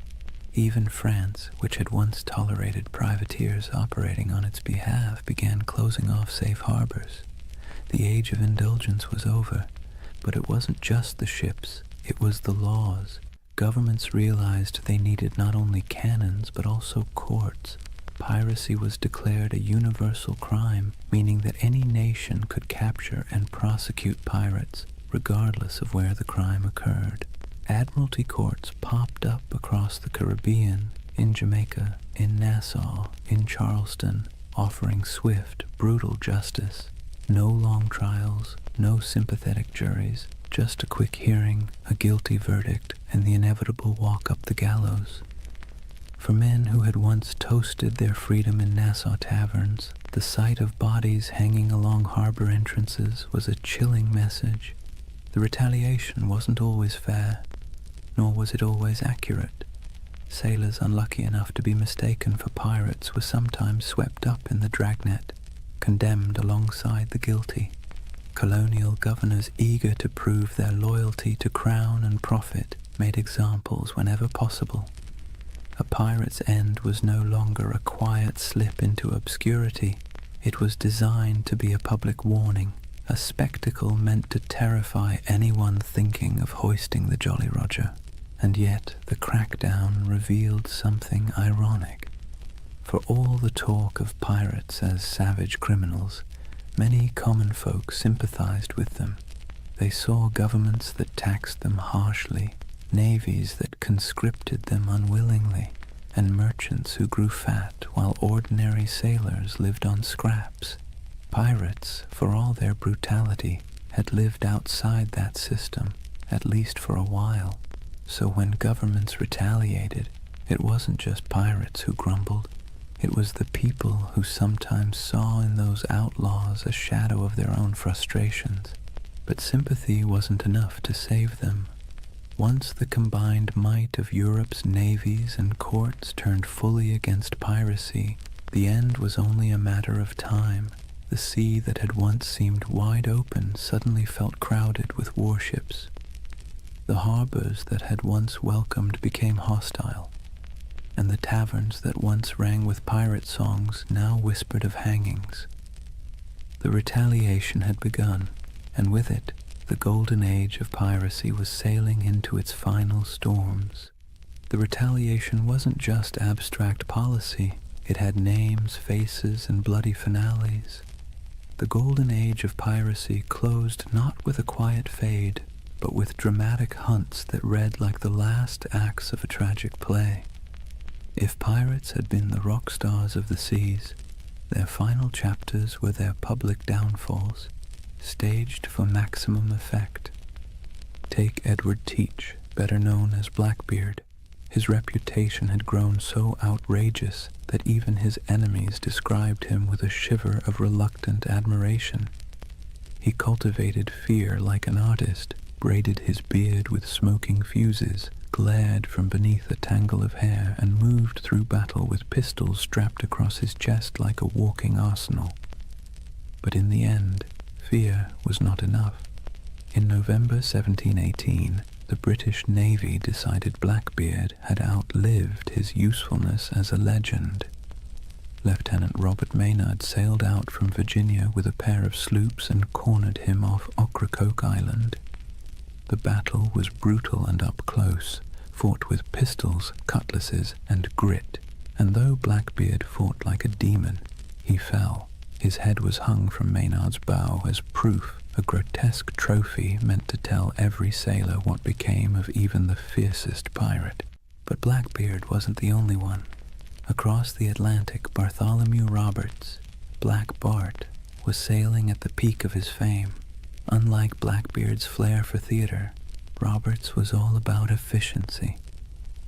Even France, which had once tolerated privateers operating on its behalf, began closing off safe harbors. The age of indulgence was over, but it wasn't just the ships, it was the laws. Governments realized they needed not only cannons, but also courts. Piracy was declared a universal crime, meaning that any nation could capture and prosecute pirates, regardless of where the crime occurred. Admiralty courts popped up across the Caribbean, in Jamaica, in Nassau, in Charleston, offering swift, brutal justice. No long trials, no sympathetic juries, just a quick hearing, a guilty verdict, and the inevitable walk up the gallows. For men who had once toasted their freedom in Nassau taverns, the sight of bodies hanging along harbor entrances was a chilling message. The retaliation wasn't always fair, nor was it always accurate. Sailors unlucky enough to be mistaken for pirates were sometimes swept up in the dragnet, condemned alongside the guilty. Colonial governors eager to prove their loyalty to crown and profit made examples whenever possible. A pirate's end was no longer a quiet slip into obscurity. It was designed to be a public warning, a spectacle meant to terrify anyone thinking of hoisting the Jolly Roger. And yet the crackdown revealed something ironic. For all the talk of pirates as savage criminals, many common folk sympathized with them. They saw governments that taxed them harshly, navies that conscripted them unwillingly, and merchants who grew fat while ordinary sailors lived on scraps. Pirates, for all their brutality, had lived outside that system, at least for a while. So when governments retaliated, it wasn't just pirates who grumbled. It was the people who sometimes saw in those outlaws a shadow of their own frustrations. But sympathy wasn't enough to save them. Once the combined might of Europe's navies and courts turned fully against piracy, the end was only a matter of time. The sea that had once seemed wide open suddenly felt crowded with warships. The harbors that had once welcomed became hostile, and the taverns that once rang with pirate songs now whispered of hangings. The retaliation had begun, and with it, the Golden Age of Piracy was sailing into its final storms. The retaliation wasn't just abstract policy. It had names, faces, and bloody finales. The Golden Age of Piracy closed not with a quiet fade, but with dramatic hunts that read like the last acts of a tragic play. If pirates had been the rock stars of the seas, their final chapters were their public downfalls, staged for maximum effect. Take Edward Teach, better known as Blackbeard. His reputation had grown so outrageous that even his enemies described him with a shiver of reluctant admiration. He cultivated fear like an artist, braided his beard with smoking fuses, glared from beneath a tangle of hair, and moved through battle with pistols strapped across his chest like a walking arsenal. But in the end, fear was not enough. In November 1718, the British Navy decided Blackbeard had outlived his usefulness as a legend. Lieutenant Robert Maynard sailed out from Virginia with a pair of sloops and cornered him off Ocracoke Island. The battle was brutal and up close, fought with pistols, cutlasses, and grit, and though Blackbeard fought like a demon, he fell. His head was hung from Maynard's bow as proof, a grotesque trophy meant to tell every sailor what became of even the fiercest pirate. But Blackbeard wasn't the only one. Across the Atlantic, Bartholomew Roberts, Black Bart, was sailing at the peak of his fame. Unlike Blackbeard's flair for theater, Roberts was all about efficiency.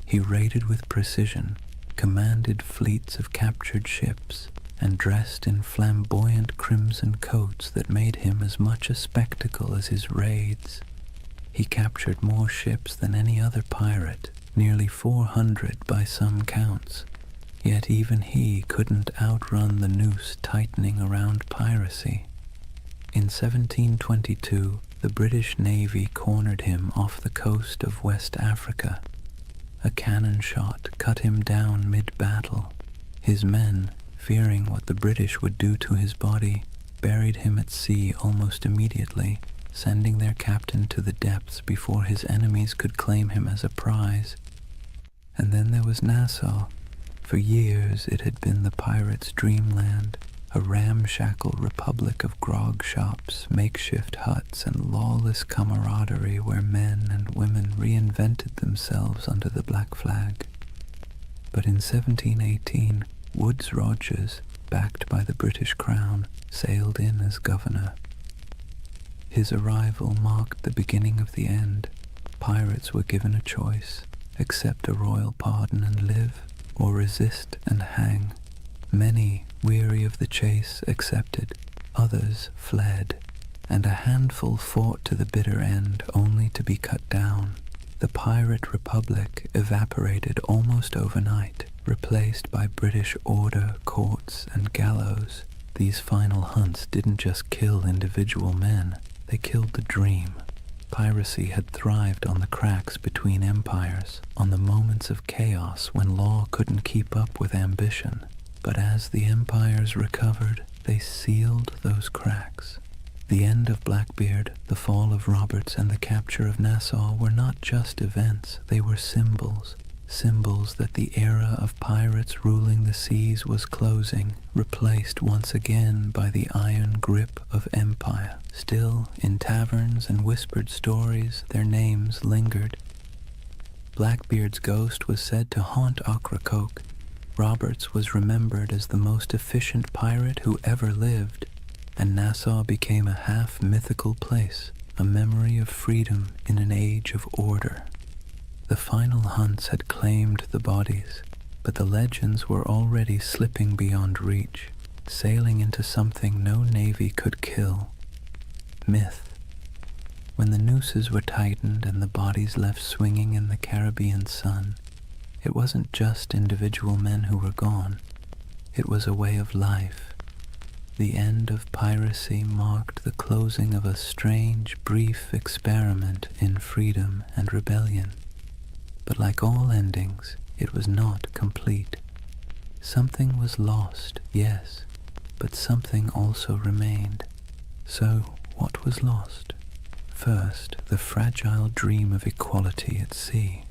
He raided with precision, commanded fleets of captured ships, and dressed in flamboyant crimson coats that made him as much a spectacle as his raids. He captured more ships than any other pirate, nearly 400 by some counts, yet even he couldn't outrun the noose tightening around piracy. In 1722, the British Navy cornered him off the coast of West Africa. A cannon shot cut him down mid-battle. His men, fearing what the British would do to his body, buried him at sea almost immediately, sending their captain to the depths before his enemies could claim him as a prize. And then there was Nassau. For years it had been the pirates' dreamland, a ramshackle republic of grog shops, makeshift huts, and lawless camaraderie where men and women reinvented themselves under the black flag. But in 1718, Woodes Rogers, backed by the British Crown, sailed in as governor. His arrival marked the beginning of the end. Pirates were given a choice: accept a royal pardon and live, or resist and hang. Many, weary of the chase, accepted. Others fled, and a handful fought to the bitter end, only to be cut down. The pirate republic evaporated almost overnight, replaced by British order, courts, and gallows. These final hunts didn't just kill individual men, they killed the dream. Piracy had thrived on the cracks between empires, on the moments of chaos when law couldn't keep up with ambition. But as the empires recovered, they sealed those cracks. The end of Blackbeard, the fall of Roberts, and the capture of Nassau were not just events, they were symbols. Symbols that the era of pirates ruling the seas was closing, replaced once again by the iron grip of empire. Still, in taverns and whispered stories, their names lingered. Blackbeard's ghost was said to haunt Ocracoke. Roberts was remembered as the most efficient pirate who ever lived, and Nassau became a half-mythical place, a memory of freedom in an age of order. The final hunts had claimed the bodies, but the legends were already slipping beyond reach, sailing into something no navy could kill: myth. When the nooses were tightened and the bodies left swinging in the Caribbean sun, it wasn't just individual men who were gone, it was a way of life. The end of piracy marked the closing of a strange, brief experiment in freedom and rebellion. But like all endings, it was not complete. Something was lost, yes, but something also remained. So, what was lost? First, the fragile dream of equality at sea.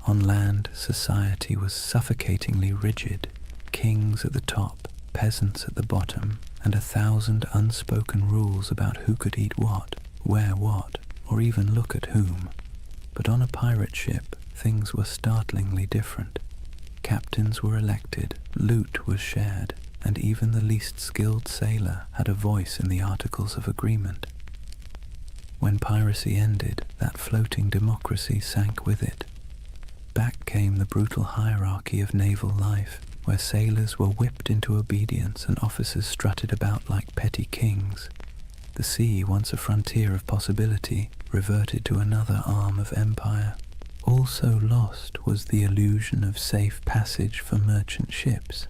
On land, society was suffocatingly rigid. Kings at the top, peasants at the bottom, and 1,000 unspoken rules about who could eat what, wear what, or even look at whom. But on a pirate ship, things were startlingly different. Captains were elected, loot was shared, and even the least skilled sailor had a voice in the Articles of Agreement. When piracy ended, that floating democracy sank with it. Back came the brutal hierarchy of naval life, where sailors were whipped into obedience and officers strutted about like petty kings. The sea, once a frontier of possibility, reverted to another arm of empire. Also lost was the illusion of safe passage for merchant ships.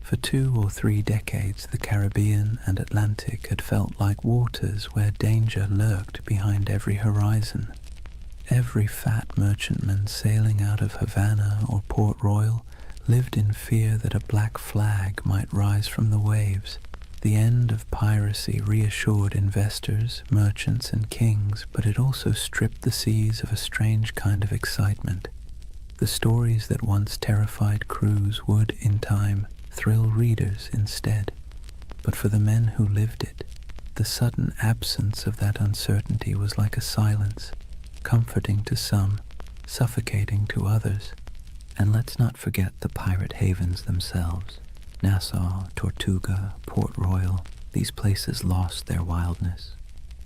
For 2 or 3 decades, the Caribbean and Atlantic had felt like waters where danger lurked behind every horizon. Every fat merchantman sailing out of Havana or Port Royal lived in fear that a black flag might rise from the waves. The end of piracy reassured investors, merchants, and kings, but it also stripped the seas of a strange kind of excitement. The stories that once terrified crews would, in time, thrill readers instead. But for the men who lived it, the sudden absence of that uncertainty was like a silence, comforting to some, suffocating to others. And let's not forget the pirate havens themselves. Nassau, Tortuga, Port Royal, these places lost their wildness.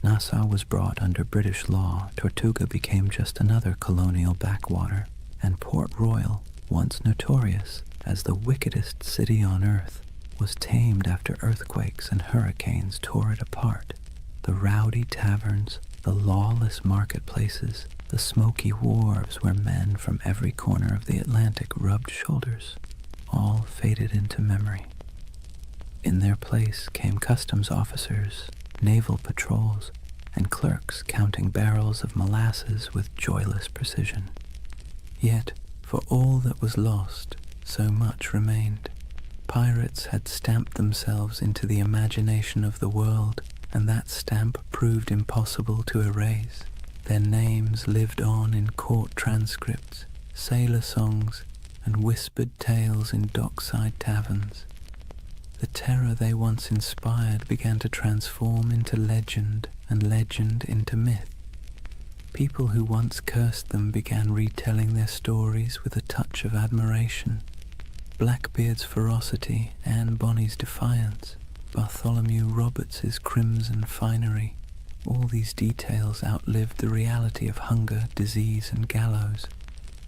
Nassau was brought under British law, Tortuga became just another colonial backwater, and Port Royal, once notorious as the wickedest city on earth, was tamed after earthquakes and hurricanes tore it apart. The rowdy taverns, the lawless marketplaces, the smoky wharves where men from every corner of the Atlantic rubbed shoulders, all faded into memory. In their place came customs officers, naval patrols, and clerks counting barrels of molasses with joyless precision. Yet, for all that was lost, so much remained. Pirates had stamped themselves into the imagination of the world, and that stamp proved impossible to erase. Their names lived on in court transcripts, sailor songs, and whispered tales in dockside taverns. The terror they once inspired began to transform into legend and legend into myth. People who once cursed them began retelling their stories with a touch of admiration. Blackbeard's ferocity, Anne Bonny's defiance, Bartholomew Roberts's crimson finery, all these details outlived the reality of hunger, disease, and gallows.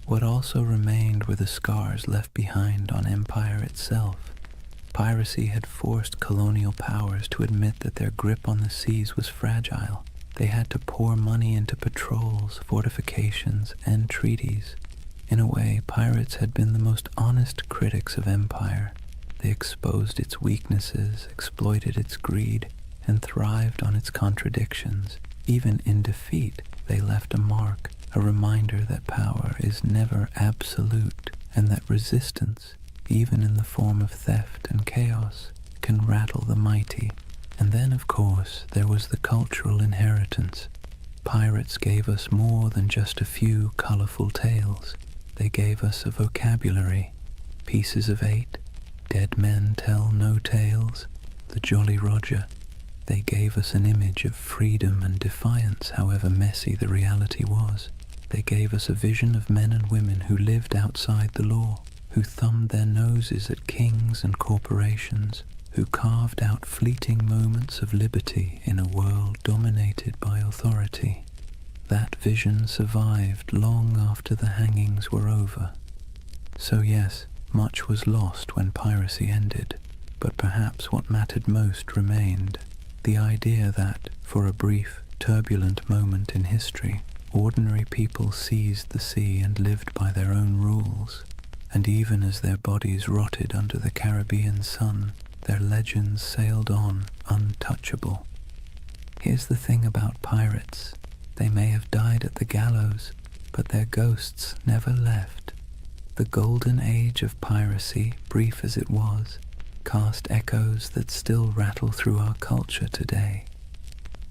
What also remained were the scars left behind on empire itself. Piracy had forced colonial powers to admit that their grip on the seas was fragile. They had to pour money into patrols, fortifications, and treaties. In a way, pirates had been the most honest critics of empire. They exposed its weaknesses, exploited its greed, and thrived on its contradictions. Even in defeat, they left a mark, a reminder that power is never absolute, and that resistance, even in the form of theft and chaos, can rattle the mighty. And then, of course, there was the cultural inheritance. Pirates gave us more than just a few colorful tales. They gave us a vocabulary, pieces of 8, dead men tell no tales, the Jolly Roger. They gave us an image of freedom and defiance, however messy the reality was. They gave us a vision of men and women who lived outside the law, who thumbed their noses at kings and corporations, who carved out fleeting moments of liberty in a world dominated by authority. That vision survived long after the hangings were over. So yes, much was lost when piracy ended, but perhaps what mattered most remained. The idea that, for a brief, turbulent moment in history, ordinary people seized the sea and lived by their own rules, and even as their bodies rotted under the Caribbean sun, their legends sailed on untouchable. Here's the thing about pirates. They may have died at the gallows, but their ghosts never left. The Golden Age of Piracy, brief as it was, cast echoes that still rattle through our culture today.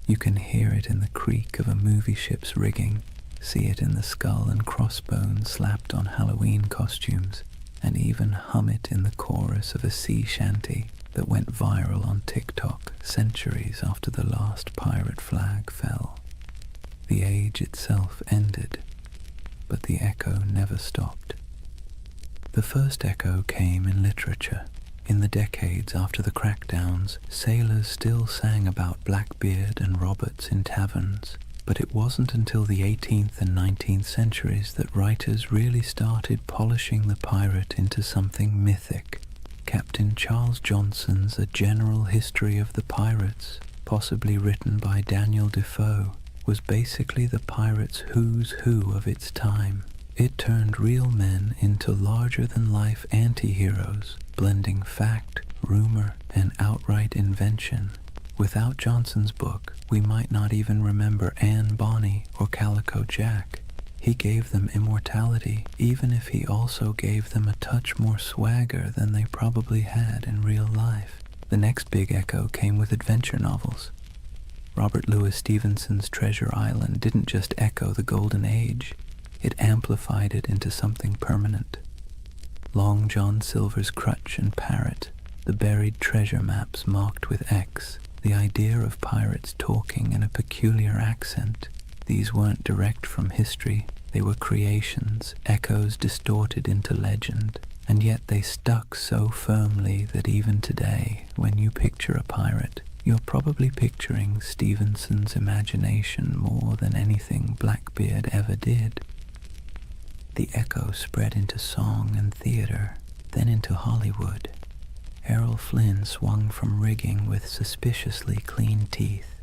You can hear it in the creak of a movie ship's rigging, see it in the skull and crossbones slapped on Halloween costumes, and even hum it in the chorus of a sea shanty that went viral on TikTok centuries after the last pirate flag fell. The age itself ended, but the echo never stopped. The first echo came in literature. In the decades after the crackdowns, sailors still sang about Blackbeard and Roberts in taverns, but it wasn't until the 18th and 19th centuries that writers really started polishing the pirate into something mythic. Captain Charles Johnson's A General History of the Pirates, possibly written by Daniel Defoe, was basically the pirate's who's who of its time. It turned real men into larger-than-life anti-heroes, blending fact, rumor, and outright invention. Without Johnson's book, we might not even remember Anne Bonny or Calico Jack. He gave them immortality, even if he also gave them a touch more swagger than they probably had in real life. The next big echo came with adventure novels. Robert Louis Stevenson's Treasure Island didn't just echo the Golden Age, it amplified it into something permanent. Long John Silver's Crutch and Parrot, the buried treasure maps marked with X, the idea of pirates talking in a peculiar accent. These weren't direct from history, they were creations, echoes distorted into legend, and yet they stuck so firmly that even today, when you picture a pirate, you're probably picturing Stevenson's imagination more than anything Blackbeard ever did. The echo spread into song and theater, then into Hollywood. Errol Flynn swung from rigging with suspiciously clean teeth.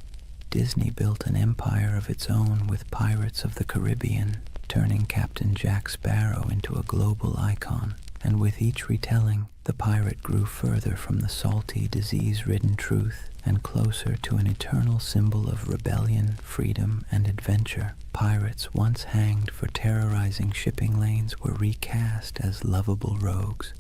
Disney built an empire of its own with Pirates of the Caribbean, turning Captain Jack Sparrow into a global icon, and with each retelling, the pirate grew further from the salty, disease-ridden truth and closer to an eternal symbol of rebellion, freedom, and adventure. Pirates once hanged for terrorizing shipping lanes were recast as lovable rogues.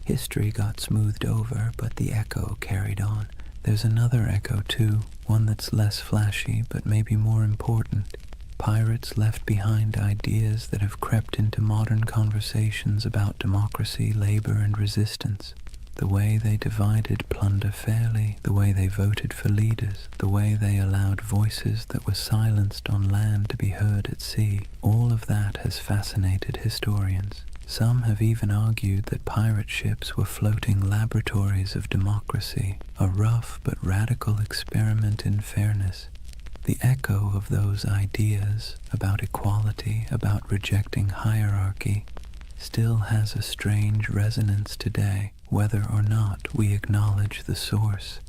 History got smoothed over, but the echo carried on. There's another echo too, one that's less flashy but maybe more important. Pirates left behind ideas that have crept into modern conversations about democracy, labor, and resistance. The way they divided plunder fairly, the way they voted for leaders, the way they allowed voices that were silenced on land to be heard at sea, all of that has fascinated historians. Some have even argued that pirate ships were floating laboratories of democracy, a rough but radical experiment in fairness. The echo of those ideas about equality, about rejecting hierarchy, still has a strange resonance today, whether or not we acknowledge the source.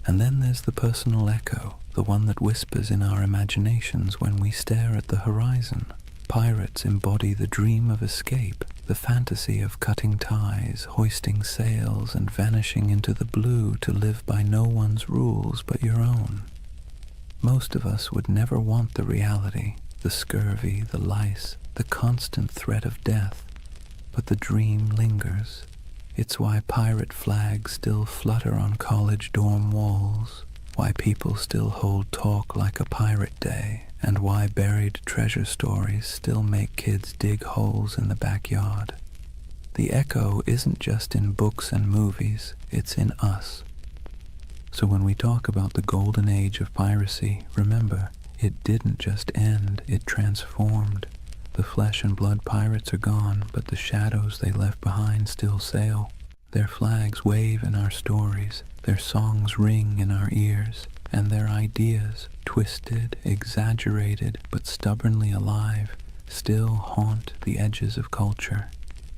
And then there's the personal echo, the one that whispers in our imaginations when we stare at the horizon. Pirates embody the dream of escape, the fantasy of cutting ties, hoisting sails, and vanishing into the blue to live by no one's rules but your own. Most of us would never want the reality, the scurvy, the lice, the constant threat of death, but the dream lingers. It's why pirate flags still flutter on college dorm walls, why people still hold talk like a pirate day, and why buried treasure stories still make kids dig holes in the backyard. The echo isn't just in books and movies, it's in us. So when we talk about the Golden Age of Piracy, remember, it didn't just end, it transformed. The flesh and blood pirates are gone, but the shadows they left behind still sail. Their flags wave in our stories, their songs ring in our ears, and their ideas, twisted, exaggerated, but stubbornly alive, still haunt the edges of culture.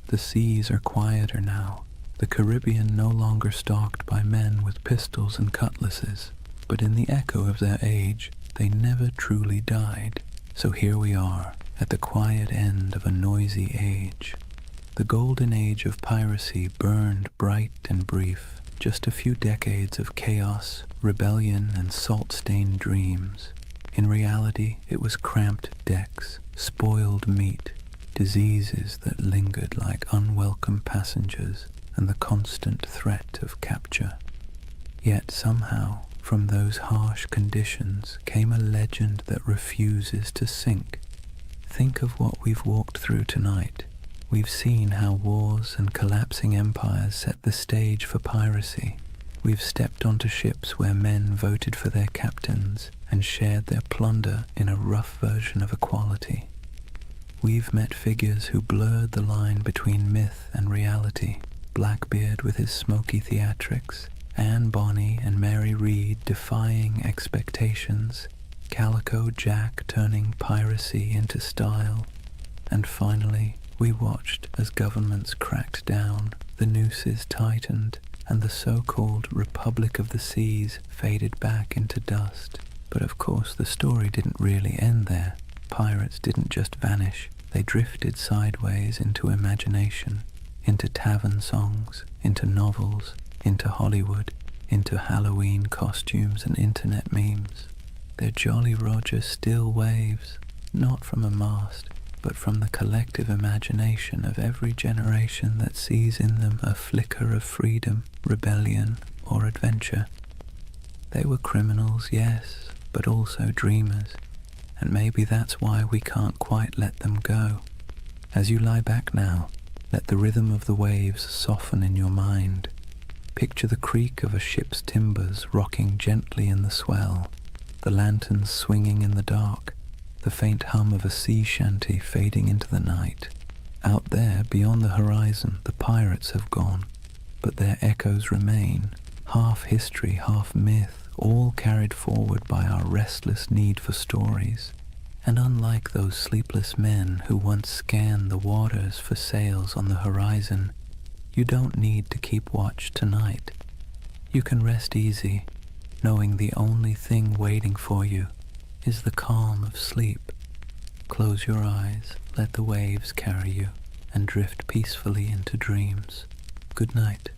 The seas are quieter now, the Caribbean no longer stalked by men with pistols and cutlasses, but in the echo of their age, they never truly died. So here we are, at the quiet end of a noisy age. The Golden Age of Piracy burned bright and brief, just a few decades of chaos, rebellion, and salt-stained dreams. In reality, it was cramped decks, spoiled meat, diseases that lingered like unwelcome passengers, and the constant threat of capture. Yet somehow, from those harsh conditions came a legend that refuses to sink. Think of what we've walked through tonight. We've seen how wars and collapsing empires set the stage for piracy. We've stepped onto ships where men voted for their captains and shared their plunder in a rough version of equality. We've met figures who blurred the line between myth and reality. Blackbeard with his smoky theatrics, Anne Bonny and Mary Read defying expectations, Calico Jack turning piracy into style, and finally we watched as governments cracked down, the nooses tightened, and the so-called Republic of the Seas faded back into dust. But of course the story didn't really end there. Pirates didn't just vanish, they drifted sideways into imagination, into tavern songs, into novels, into Hollywood, into Halloween costumes and internet memes. Their Jolly Roger still waves, not from a mast, but from the collective imagination of every generation that sees in them a flicker of freedom, rebellion, or adventure. They were criminals, yes, but also dreamers, and maybe that's why we can't quite let them go. As you lie back now, let the rhythm of the waves soften in your mind. Picture the creak of a ship's timbers rocking gently in the swell, the lanterns swinging in the dark, the faint hum of a sea shanty fading into the night. Out there, beyond the horizon, the pirates have gone, but their echoes remain, half history, half myth, all carried forward by our restless need for stories. And unlike those sleepless men who once scanned the waters for sails on the horizon, you don't need to keep watch tonight. You can rest easy, knowing the only thing waiting for you is the calm of sleep. Close your eyes, let the waves carry you, and drift peacefully into dreams. Good night.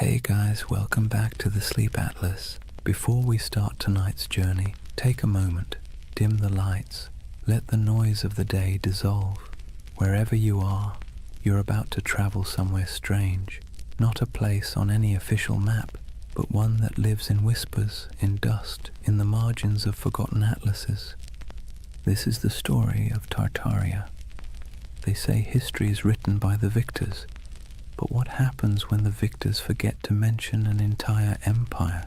Hey guys, welcome back to the Sleep Atlas. Before we start tonight's journey, take a moment, dim the lights, let the noise of the day dissolve. Wherever you are, you're about to travel somewhere strange, not a place on any official map, but one that lives in whispers, in dust, in the margins of forgotten atlases. This is the story of Tartaria. They say history is written by the victors, but what happens when the victors forget to mention an entire empire?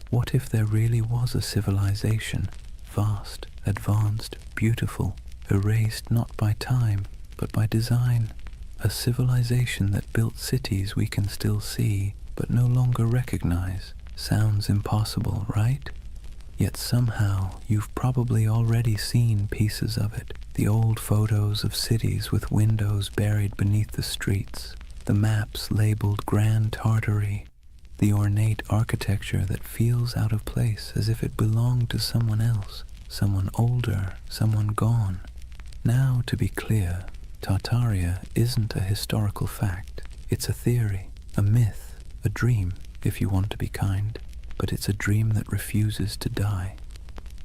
What if there really was a civilization, vast, advanced, beautiful, erased not by time, but by design? A civilization that built cities we can still see, but no longer recognize. Sounds impossible, right? Yet somehow you've probably already seen pieces of it. The old photos of cities with windows buried beneath the streets, the maps labeled Grand Tartary, the ornate architecture that feels out of place as if it belonged to someone else, someone older, someone gone. Now, to be clear, Tartaria isn't a historical fact. It's a theory, a myth, a dream, if you want to be kind. But it's a dream that refuses to die,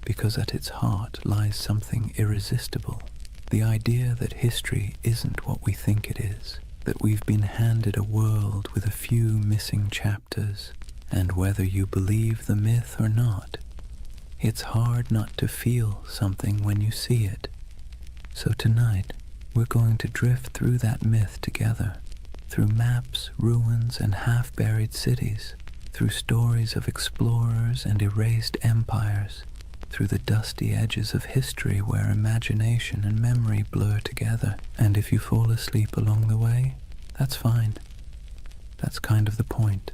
because at its heart lies something irresistible. The idea that history isn't what we think it is, that we've been handed a world with a few missing chapters, and whether you believe the myth or not, it's hard not to feel something when you see it. So tonight, we're going to drift through that myth together, through maps, ruins, and half-buried cities, through stories of explorers and erased empires, through the dusty edges of history where imagination and memory blur together. And if you fall asleep along the way, that's fine. That's kind of the point.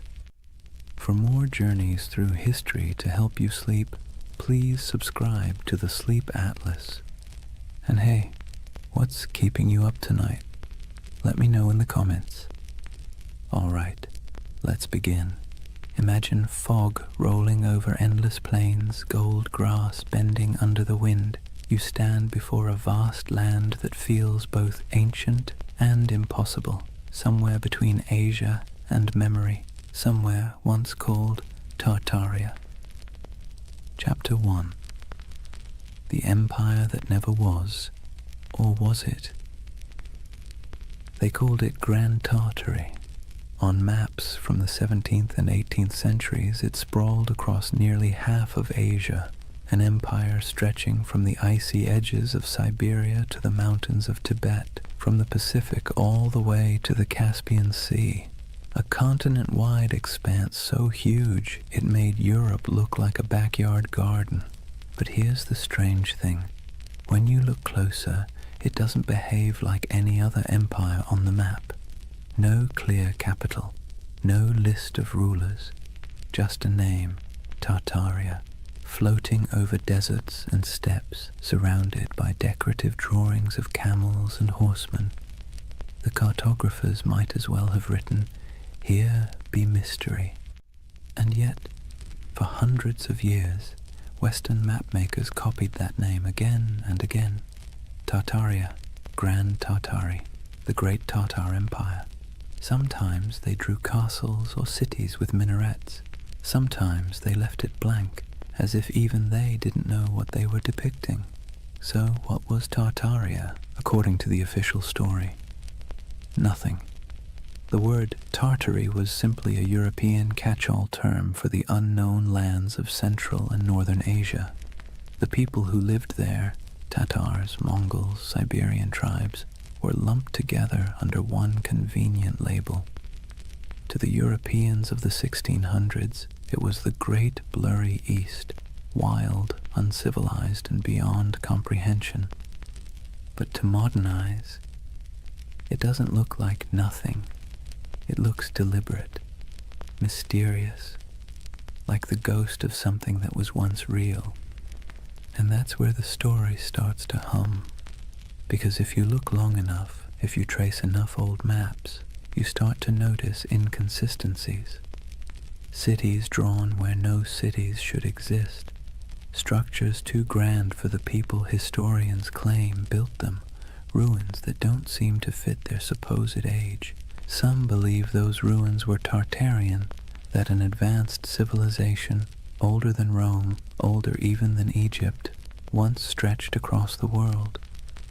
For more journeys through history to help you sleep, please subscribe to the Sleep Atlas. And hey, what's keeping you up tonight? Let me know in the comments. All right, let's begin. Imagine fog rolling over endless plains, gold grass bending under the wind. You stand before a vast land that feels both ancient and impossible, somewhere between Asia and memory, somewhere once called Tartaria. Chapter 1. The Empire That Never Was, or was it? They called it Grand Tartary. On maps from the 17th and 18th centuries, it sprawled across nearly half of Asia, an empire stretching from the icy edges of Siberia to the mountains of Tibet, from the Pacific all the way to the Caspian Sea. A continent-wide expanse so huge it made Europe look like a backyard garden. But here's the strange thing. When you look closer, it doesn't behave like any other empire on the map. No clear capital, no list of rulers, just a name, Tartaria, floating over deserts and steppes, surrounded by decorative drawings of camels and horsemen. The cartographers might as well have written, "Here be mystery." And yet, for hundreds of years, Western mapmakers copied that name again and again. Tartaria, Grand Tartary, the Great Tartar Empire. Sometimes they drew castles or cities with minarets. Sometimes they left it blank, as if even they didn't know what they were depicting. So what was Tartaria, according to the official story? Nothing. The word Tartary was simply a European catch-all term for the unknown lands of Central and Northern Asia. The people who lived there, Tatars, Mongols, Siberian tribes, were lumped together under one convenient label. To the Europeans of the 1600s, it was the great blurry East, wild, uncivilized, and beyond comprehension. But to modern eyes, it doesn't look like nothing. It looks deliberate, mysterious, like the ghost of something that was once real. And that's where the story starts to hum. Because if you look long enough, if you trace enough old maps, you start to notice inconsistencies. Cities drawn where no cities should exist. Structures too grand for the people historians claim built them. Ruins that don't seem to fit their supposed age. Some believe those ruins were Tartarian, that an advanced civilization, older than Rome, older even than Egypt, once stretched across the world.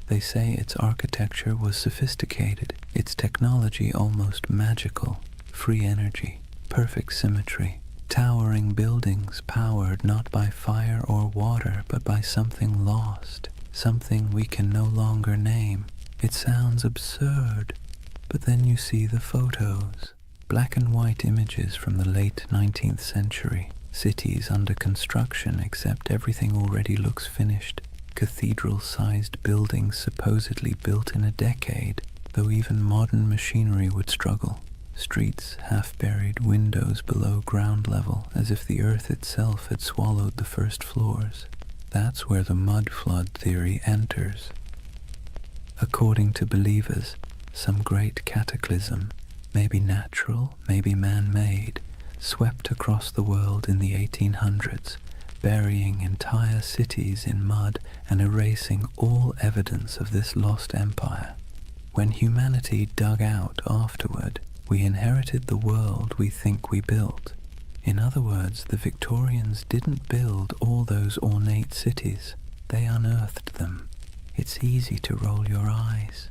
They say its architecture was sophisticated, its technology almost magical, free energy, perfect symmetry, towering buildings powered not by fire or water but by something lost, something we can no longer name. It sounds absurd, but then you see the photos, black and white images from the late 19th century, cities under construction except everything already looks finished, cathedral-sized buildings supposedly built in a decade, though even modern machinery would struggle. Streets half-buried, windows below ground level, as if the earth itself had swallowed the first floors. That's where the mud flood theory enters. According to believers, some great cataclysm, maybe natural, maybe man-made, swept across the world in the 1800s, burying entire cities in mud and erasing all evidence of this lost empire. When humanity dug out afterward, we inherited the world we think we built. In other words, the Victorians didn't build all those ornate cities, they unearthed them. It's easy to roll your eyes,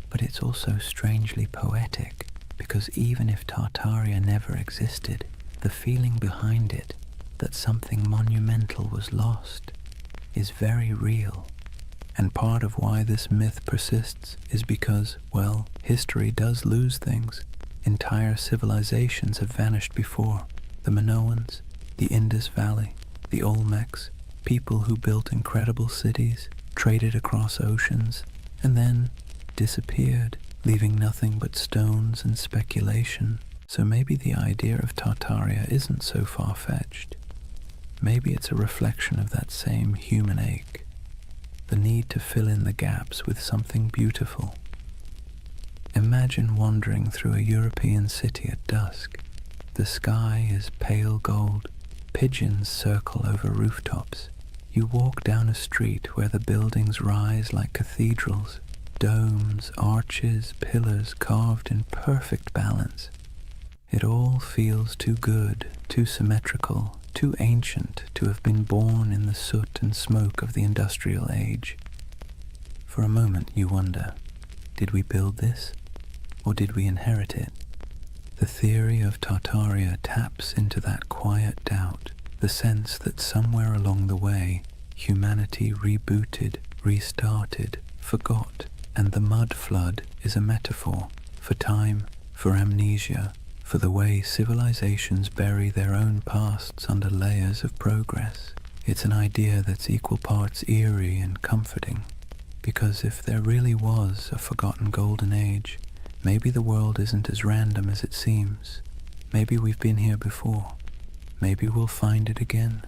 but it's also strangely poetic, because even if Tartaria never existed, the feeling behind it, that something monumental was lost, is very real. And part of why this myth persists is because, well, history does lose things. Entire civilizations have vanished before. The Minoans, the Indus Valley, the Olmecs, people who built incredible cities, traded across oceans, and then disappeared, leaving nothing but stones and speculation. So maybe the idea of Tartaria isn't so far-fetched. Maybe it's a reflection of that same human ache, the need to fill in the gaps with something beautiful. Imagine wandering through a European city at dusk. The sky is pale gold, pigeons circle over rooftops. You walk down a street where the buildings rise like cathedrals, domes, arches, pillars carved in perfect balance. It all feels too good, too symmetrical, too ancient to have been born in the soot and smoke of the industrial age. For a moment you wonder, did we build this, or did we inherit it? The theory of Tartaria taps into that quiet doubt, the sense that somewhere along the way, humanity rebooted, restarted, forgot, and the mud flood is a metaphor for time, for amnesia, for the way civilizations bury their own pasts under layers of progress. It's an idea that's equal parts eerie and comforting, because if there really was a forgotten golden age, maybe the world isn't as random as it seems. Maybe we've been here before. Maybe we'll find it again.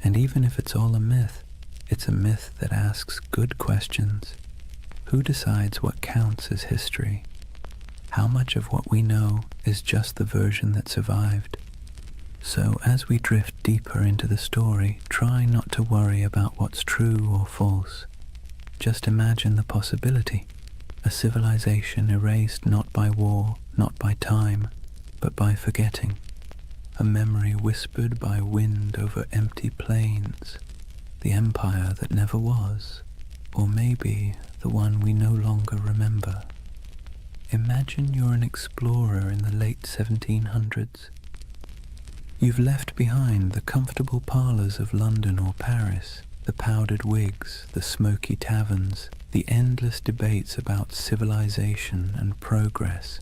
And even if it's all a myth, it's a myth that asks good questions. Who decides what counts as history? How much of what we know is just the version that survived? So as we drift deeper into the story, try not to worry about what's true or false. Just imagine the possibility. A civilization erased not by war, not by time, but by forgetting. A memory whispered by wind over empty plains. The empire that never was, or maybe the one we no longer remember. Imagine you're an explorer in the late 1700s. You've left behind the comfortable parlours of London or Paris, the powdered wigs, the smoky taverns, the endless debates about civilization and progress.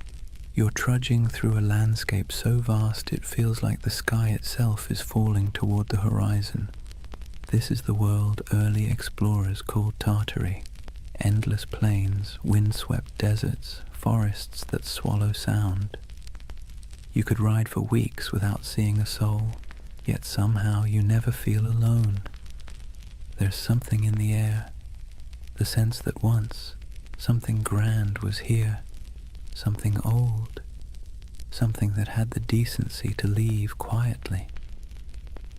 You're trudging through a landscape so vast it feels like the sky itself is falling toward the horizon. This is the world early explorers called Tartary. Endless plains, windswept deserts, forests that swallow sound. You could ride for weeks without seeing a soul, yet somehow you never feel alone. There's something in the air, the sense that once something grand was here, something old, something that had the decency to leave quietly.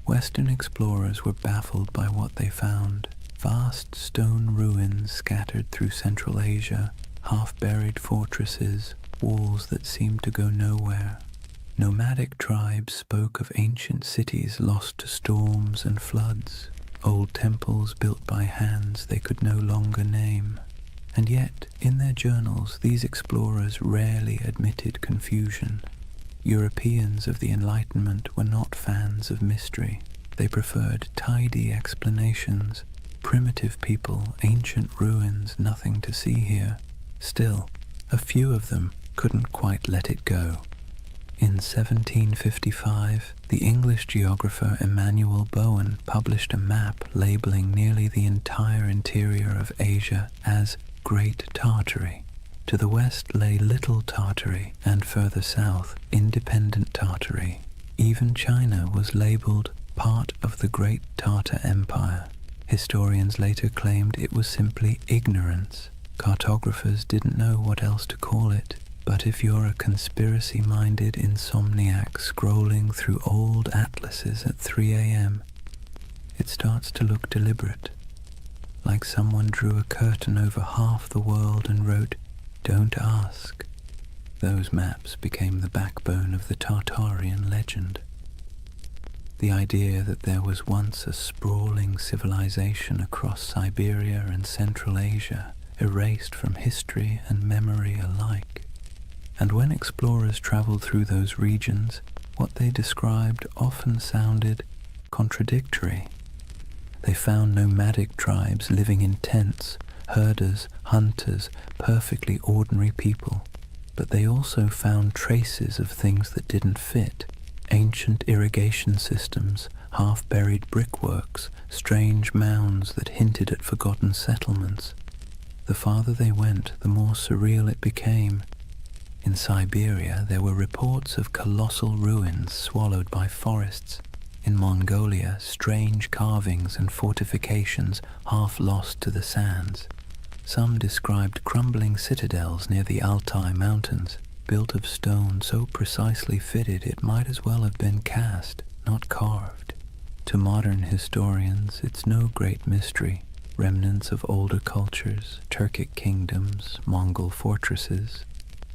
Western explorers were baffled by what they found. Vast stone ruins scattered through Central Asia, half-buried fortresses, walls that seemed to go nowhere. Nomadic tribes spoke of ancient cities lost to storms and floods, old temples built by hands they could no longer name. And yet, in their journals, these explorers rarely admitted confusion. Europeans of the Enlightenment were not fans of mystery. They preferred tidy explanations. Primitive people, ancient ruins, nothing to see here. Still, a few of them couldn't quite let it go. In 1755, the English geographer Emmanuel Bowen published a map labeling nearly the entire interior of Asia as Great Tartary. To the west lay Little Tartary, and further south, Independent Tartary. Even China was labeled part of the Great Tartar Empire. Historians later claimed it was simply ignorance. Cartographers didn't know what else to call it. But if you're a conspiracy-minded insomniac scrolling through old atlases at 3 a.m., it starts to look deliberate, like someone drew a curtain over half the world and wrote, "Don't ask." Those maps became the backbone of the Tartarian legend. The idea that there was once a sprawling civilization across Siberia and Central Asia, erased from history and memory alike. And when explorers traveled through those regions, what they described often sounded contradictory. They found nomadic tribes living in tents, herders, hunters, perfectly ordinary people. But they also found traces of things that didn't fit. Ancient irrigation systems, half-buried brickworks, strange mounds that hinted at forgotten settlements. The farther they went, the more surreal it became. In Siberia, there were reports of colossal ruins swallowed by forests. In Mongolia, strange carvings and fortifications half lost to the sands. Some described crumbling citadels near the Altai Mountains, built of stone so precisely fitted it might as well have been cast, not carved. To modern historians, it's no great mystery. Remnants of older cultures, Turkic kingdoms, Mongol fortresses.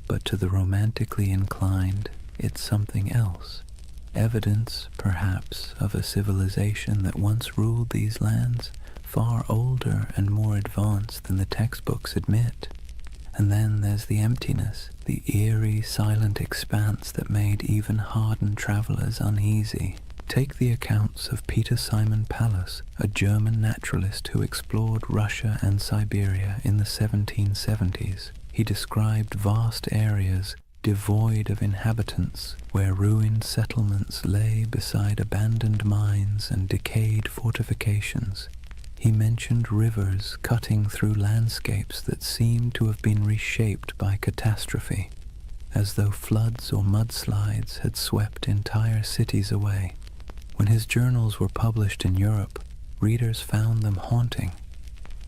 But to the romantically inclined, it's something else. Evidence, perhaps, of a civilization that once ruled these lands, far older and more advanced than the textbooks admit. And then there's the emptiness, the eerie, silent expanse that made even hardened travelers uneasy. Take the accounts of Peter Simon Pallas, a German naturalist who explored Russia and Siberia in the 1770s. He described vast areas devoid of inhabitants, where ruined settlements lay beside abandoned mines and decayed fortifications. He mentioned rivers cutting through landscapes that seemed to have been reshaped by catastrophe, as though floods or mudslides had swept entire cities away. When his journals were published in Europe, readers found them haunting.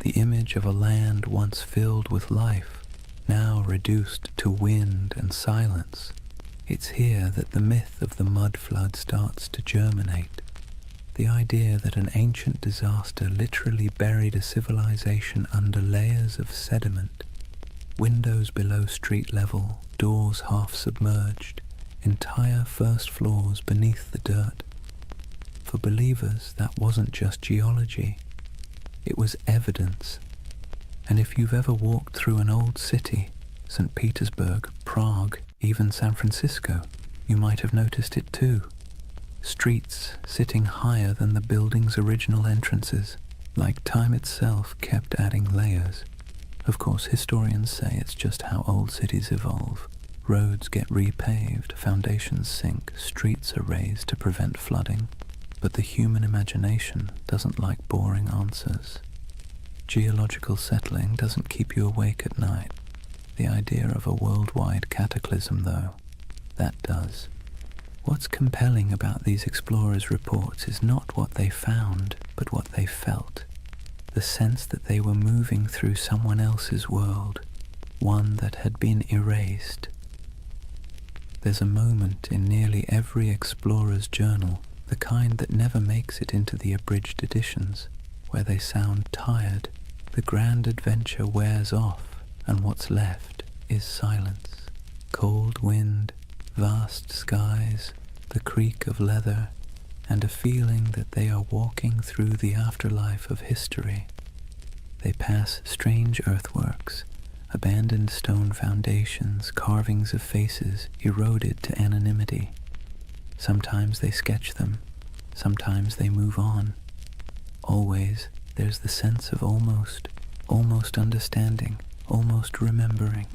The image of a land once filled with life, now reduced to wind and silence. It's here that the myth of the mud flood starts to germinate. The idea that an ancient disaster literally buried a civilization under layers of sediment, windows below street level, doors half submerged, entire first floors beneath the dirt. For believers, that wasn't just geology, it was evidence. And if you've ever walked through an old city, St. Petersburg, Prague, even San Francisco, you might have noticed it too. Streets sitting higher than the building's original entrances, like time itself kept adding layers. Of course, historians say it's just how old cities evolve. Roads get repaved, foundations sink, streets are raised to prevent flooding. But the human imagination doesn't like boring answers. Geological settling doesn't keep you awake at night. The idea of a worldwide cataclysm, though, that does. What's compelling about these explorers' reports is not what they found, but what they felt. The sense that they were moving through someone else's world, one that had been erased. There's a moment in nearly every explorer's journal, the kind that never makes it into the abridged editions, where they sound tired. The grand adventure wears off, and what's left is silence. Cold wind, vast skies, the creak of leather, and a feeling that they are walking through the afterlife of history. They pass strange earthworks, abandoned stone foundations, carvings of faces eroded to anonymity. Sometimes they sketch them, sometimes they move on. Always there's the sense of almost understanding, almost remembering.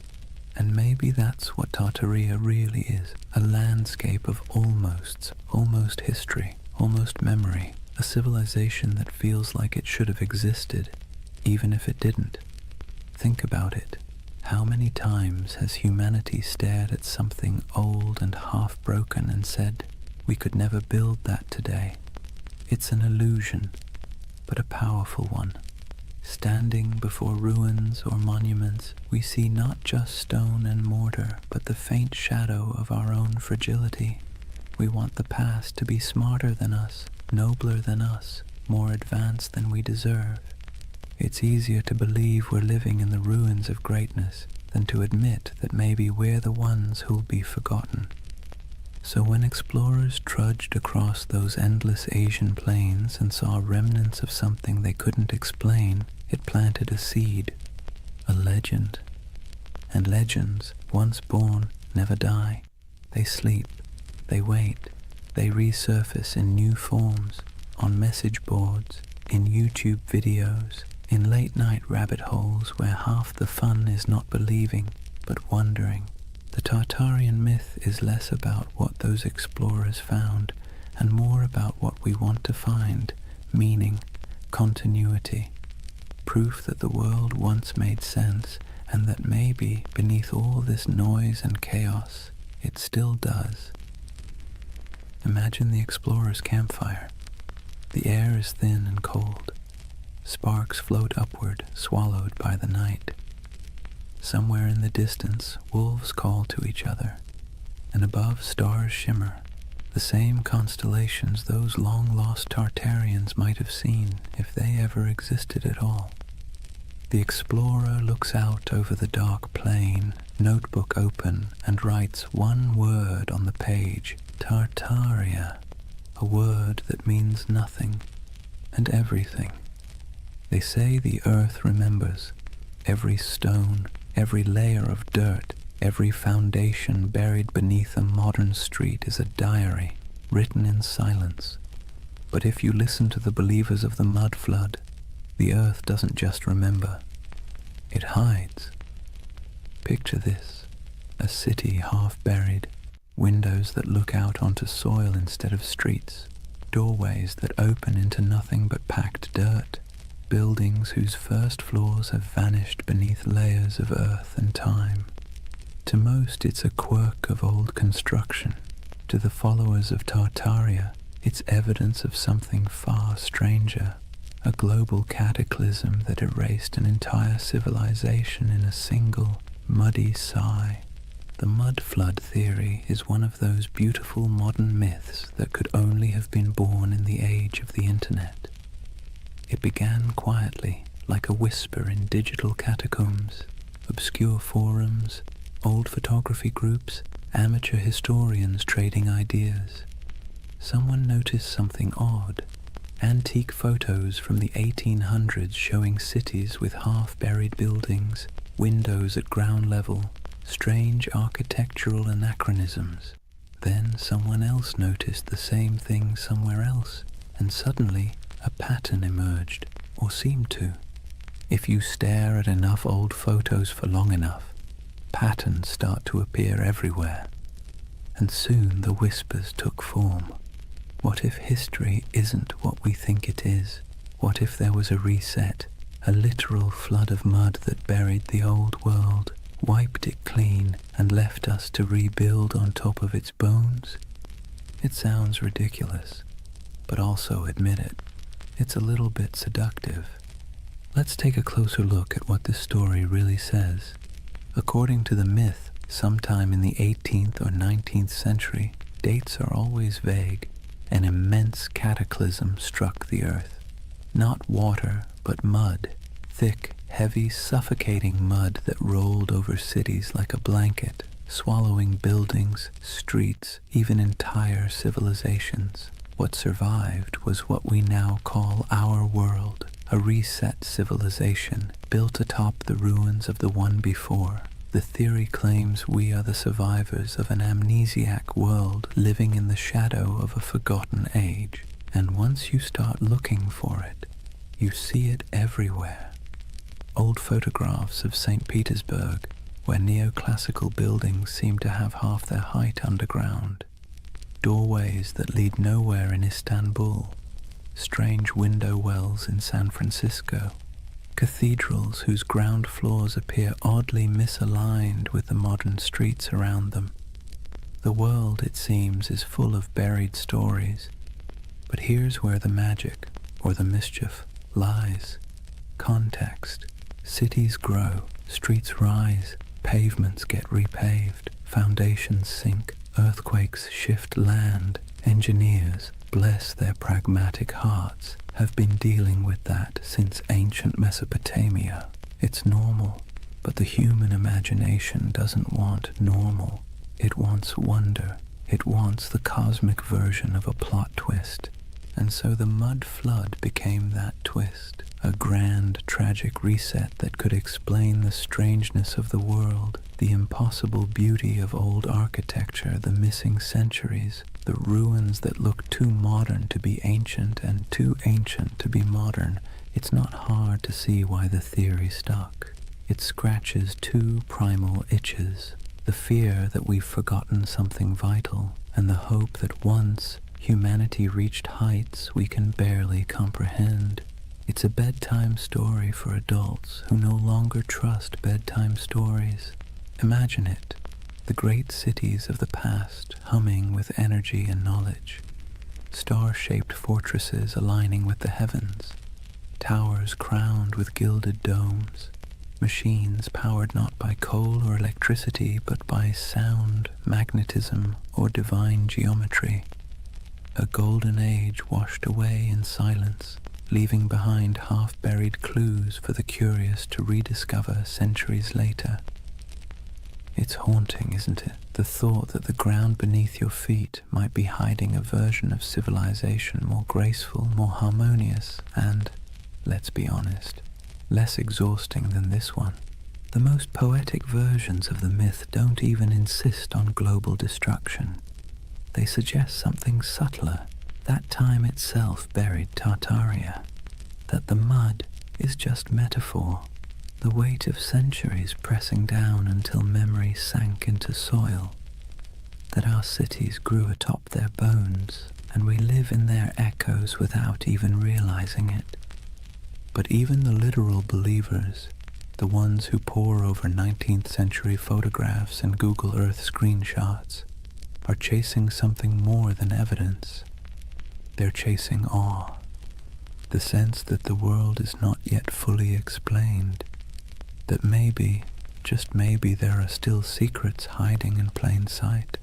And maybe that's what Tartaria really is, a landscape of almost history, almost memory, a civilization that feels like it should have existed, even if it didn't. Think about it. How many times has humanity stared at something old and half-broken and said, we could never build that today? It's an illusion, but a powerful one. Standing before ruins or monuments, we see not just stone and mortar, but the faint shadow of our own fragility. We want the past to be smarter than us, nobler than us, more advanced than we deserve. It's easier to believe we're living in the ruins of greatness than to admit that maybe we're the ones who'll be forgotten. So when explorers trudged across those endless Asian plains and saw remnants of something they couldn't explain, it planted a seed, a legend. And legends, once born, never die. They sleep, they wait, they resurface in new forms, on message boards, in YouTube videos, in late-night rabbit holes where half the fun is not believing, but wondering. The Tartarian myth is less about what those explorers found and more about what we want to find, meaning, continuity, proof that the world once made sense and that maybe beneath all this noise and chaos, it still does. Imagine the explorer's campfire. The air is thin and cold. Sparks float upward, swallowed by the night. Somewhere in the distance, wolves call to each other, and above stars shimmer, the same constellations those long-lost Tartarians might have seen if they ever existed at all. The explorer looks out over the dark plain, notebook open, and writes one word on the page, Tartaria, a word that means nothing and everything. They say the earth remembers, every stone, every layer of dirt, every foundation buried beneath a modern street is a diary, written in silence. But if you listen to the believers of the mud flood, the earth doesn't just remember, it hides. Picture this, a city half buried, windows that look out onto soil instead of streets, doorways that open into nothing but packed dirt, buildings whose first floors have vanished beneath layers of earth and time. To most, it's a quirk of old construction. To the followers of Tartaria, it's evidence of something far stranger, a global cataclysm that erased an entire civilization in a single, muddy sigh. The mud flood theory is one of those beautiful modern myths that could only have been born in the age of the internet. It began quietly, like a whisper in digital catacombs, obscure forums, old photography groups, amateur historians trading ideas. Someone noticed something odd, antique photos from the 1800s showing cities with half-buried buildings, windows at ground level, strange architectural anachronisms. Then someone else noticed the same thing somewhere else, and suddenly a pattern emerged, or seemed to. If you stare at enough old photos for long enough, patterns start to appear everywhere. And soon the whispers took form. What if history isn't what we think it is? What if there was a reset, a literal flood of mud that buried the old world, wiped it clean, and left us to rebuild on top of its bones? It sounds ridiculous, but also admit it. It's a little bit seductive. Let's take a closer look at what this story really says. According to the myth, sometime in the 18th or 19th century, dates are always vague, an immense cataclysm struck the earth. Not water, but mud, thick, heavy, suffocating mud that rolled over cities like a blanket, swallowing buildings, streets, even entire civilizations. What survived was what we now call our world, a reset civilization built atop the ruins of the one before. The theory claims we are the survivors of an amnesiac world living in the shadow of a forgotten age. And once you start looking for it, you see it everywhere. Old photographs of St. Petersburg, where neoclassical buildings seem to have half their height underground. Doorways that lead nowhere in Istanbul. Strange window wells in San Francisco. Cathedrals whose ground floors appear oddly misaligned with the modern streets around them. The world, it seems, is full of buried stories. But here's where the magic, or the mischief, lies. Context. Cities grow, streets rise, pavements get repaved, foundations sink, earthquakes shift land. Engineers, bless their pragmatic hearts, have been dealing with that since ancient Mesopotamia. It's normal, but the human imagination doesn't want normal. It wants wonder. It wants the cosmic version of a plot twist. And so the mud flood became that twist, a grand, tragic reset that could explain the strangeness of the world, the impossible beauty of old architecture, the missing centuries, the ruins that look too modern to be ancient and too ancient to be modern. It's not hard to see why the theory stuck. It scratches two primal itches, the fear that we've forgotten something vital, and the hope that once humanity reached heights we can barely comprehend. It's a bedtime story for adults who no longer trust bedtime stories. Imagine it, the great cities of the past humming with energy and knowledge, star-shaped fortresses aligning with the heavens, towers crowned with gilded domes, machines powered not by coal or electricity but by sound, magnetism, or divine geometry. A golden age washed away in silence, leaving behind half-buried clues for the curious to rediscover centuries later. It's haunting, isn't it? The thought that the ground beneath your feet might be hiding a version of civilization more graceful, more harmonious, and, let's be honest, less exhausting than this one. The most poetic versions of the myth don't even insist on global destruction. They suggest something subtler. That time itself buried Tartaria. That the mud is just metaphor. The weight of centuries pressing down until memory sank into soil. That our cities grew atop their bones, and we live in their echoes without even realizing it. But even the literal believers, the ones who pore over 19th century photographs and Google Earth screenshots, are chasing something more than evidence. They're chasing awe, the sense that the world is not yet fully explained, that maybe, just maybe, there are still secrets hiding in plain sight.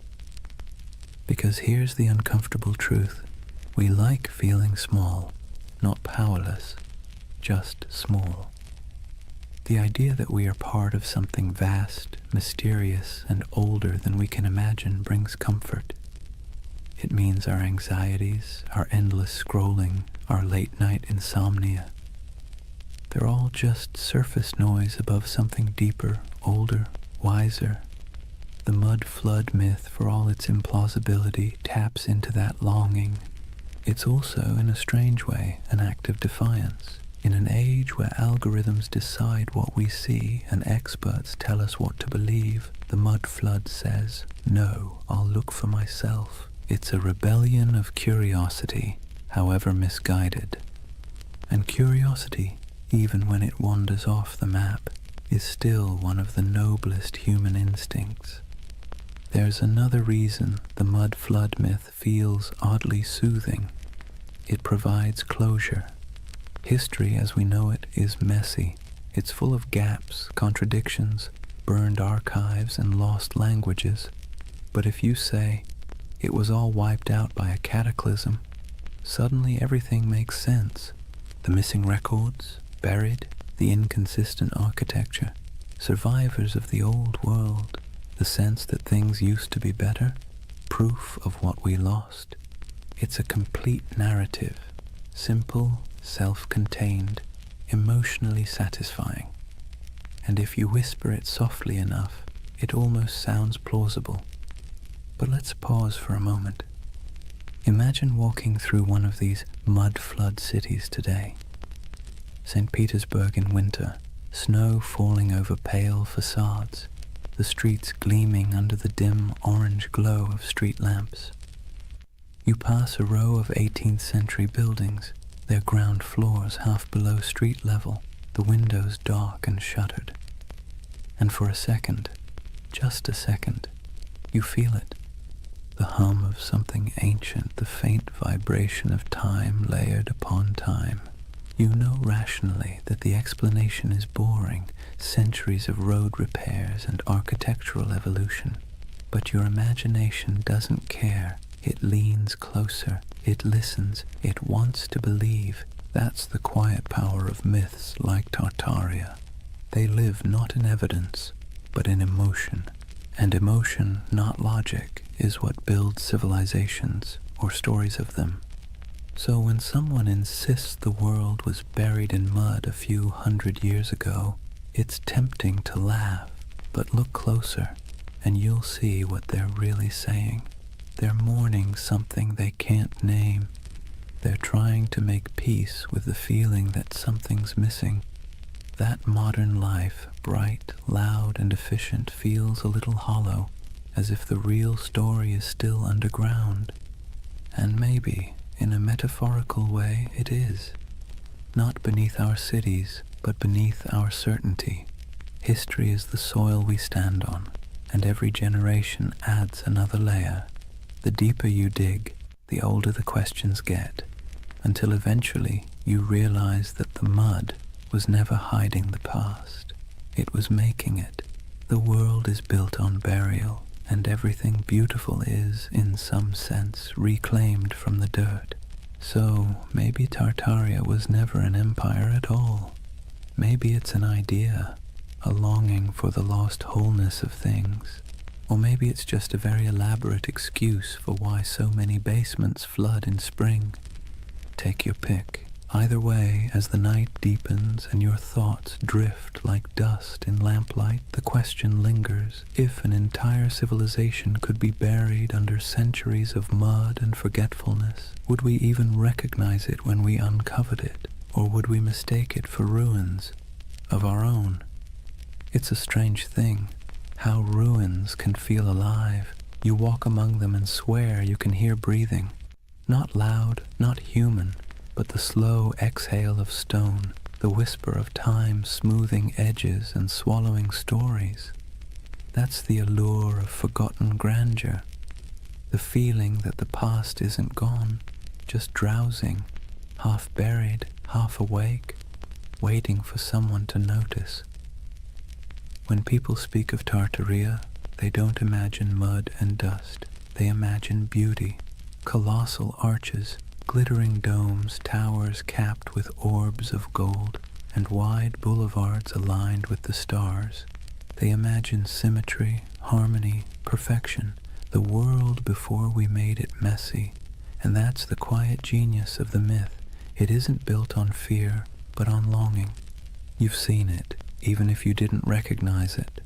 Because here's the uncomfortable truth. We like feeling small, not powerless, just small. The idea that we are part of something vast, mysterious, and older than we can imagine brings comfort. It means our anxieties, our endless scrolling, our late-night insomnia, they're all just surface noise above something deeper, older, wiser. The mud flood myth, for all its implausibility, taps into that longing. It's also, in a strange way, an act of defiance. In an age where algorithms decide what we see and experts tell us what to believe, the mud flood says, "No, I'll look for myself." It's a rebellion of curiosity, however misguided. And curiosity, even when it wanders off the map, is still one of the noblest human instincts. There's another reason the mud flood myth feels oddly soothing. It provides closure. History as we know it is messy. It's full of gaps, contradictions, burned archives, and lost languages. But if you say, it was all wiped out by a cataclysm, suddenly everything makes sense. The missing records, buried, the inconsistent architecture, survivors of the old world, The sense that things used to be better, proof of what we lost. It's a complete narrative, simple, self-contained, emotionally satisfying. And if you whisper it softly enough, it almost sounds plausible. But let's pause for a moment. Imagine walking through one of these mud-flood cities today. St. Petersburg in winter, snow falling over pale facades, the streets gleaming under the dim orange glow of street lamps. You pass a row of 18th century buildings, their ground floors half below street level, the windows dark and shuttered. And for a second, just a second, you feel it. The hum of something ancient, the faint vibration of time layered upon time. You know rationally that the explanation is boring, centuries of road repairs and architectural evolution. But your imagination doesn't care. It leans closer, it listens, it wants to believe. That's the quiet power of myths like Tartaria. They live not in evidence, but in emotion. And emotion, not logic, is what builds civilizations, or stories of them. So when someone insists the world was buried in mud a few hundred years ago, it's tempting to laugh, but look closer, and you'll see what they're really saying. They're mourning something they can't name. They're trying to make peace with the feeling that something's missing. That modern life, bright, loud, and efficient, feels a little hollow, as if the real story is still underground. And maybe, in a metaphorical way, it is. Not beneath our cities, but beneath our certainty. History is the soil we stand on, and every generation adds another layer. The deeper you dig, the older the questions get, until eventually you realize that the mud was never hiding the past. It was making it. The world is built on burial, and everything beautiful is, in some sense, reclaimed from the dirt. So maybe Tartaria was never an empire at all. Maybe it's an idea, a longing for the lost wholeness of things. Or maybe it's just a very elaborate excuse for why so many basements flood in spring. Take your pick. Either way, as the night deepens and your thoughts drift like dust in lamplight, the question lingers: if an entire civilization could be buried under centuries of mud and forgetfulness, would we even recognize it when we uncovered it? Or would we mistake it for ruins of our own? It's a strange thing, how ruins can feel alive. You walk among them and swear you can hear breathing. Not loud, not human, but the slow exhale of stone, the whisper of time smoothing edges and swallowing stories. That's the allure of forgotten grandeur, the feeling that the past isn't gone, just drowsing, half buried, half awake, waiting for someone to notice. When people speak of Tartaria, they don't imagine mud and dust. They imagine beauty, colossal arches, glittering domes, towers capped with orbs of gold, and wide boulevards aligned with the stars. They imagine symmetry, harmony, perfection, the world before we made it messy. And that's the quiet genius of the myth. It isn't built on fear, but on longing. You've seen it, even if you didn't recognize it.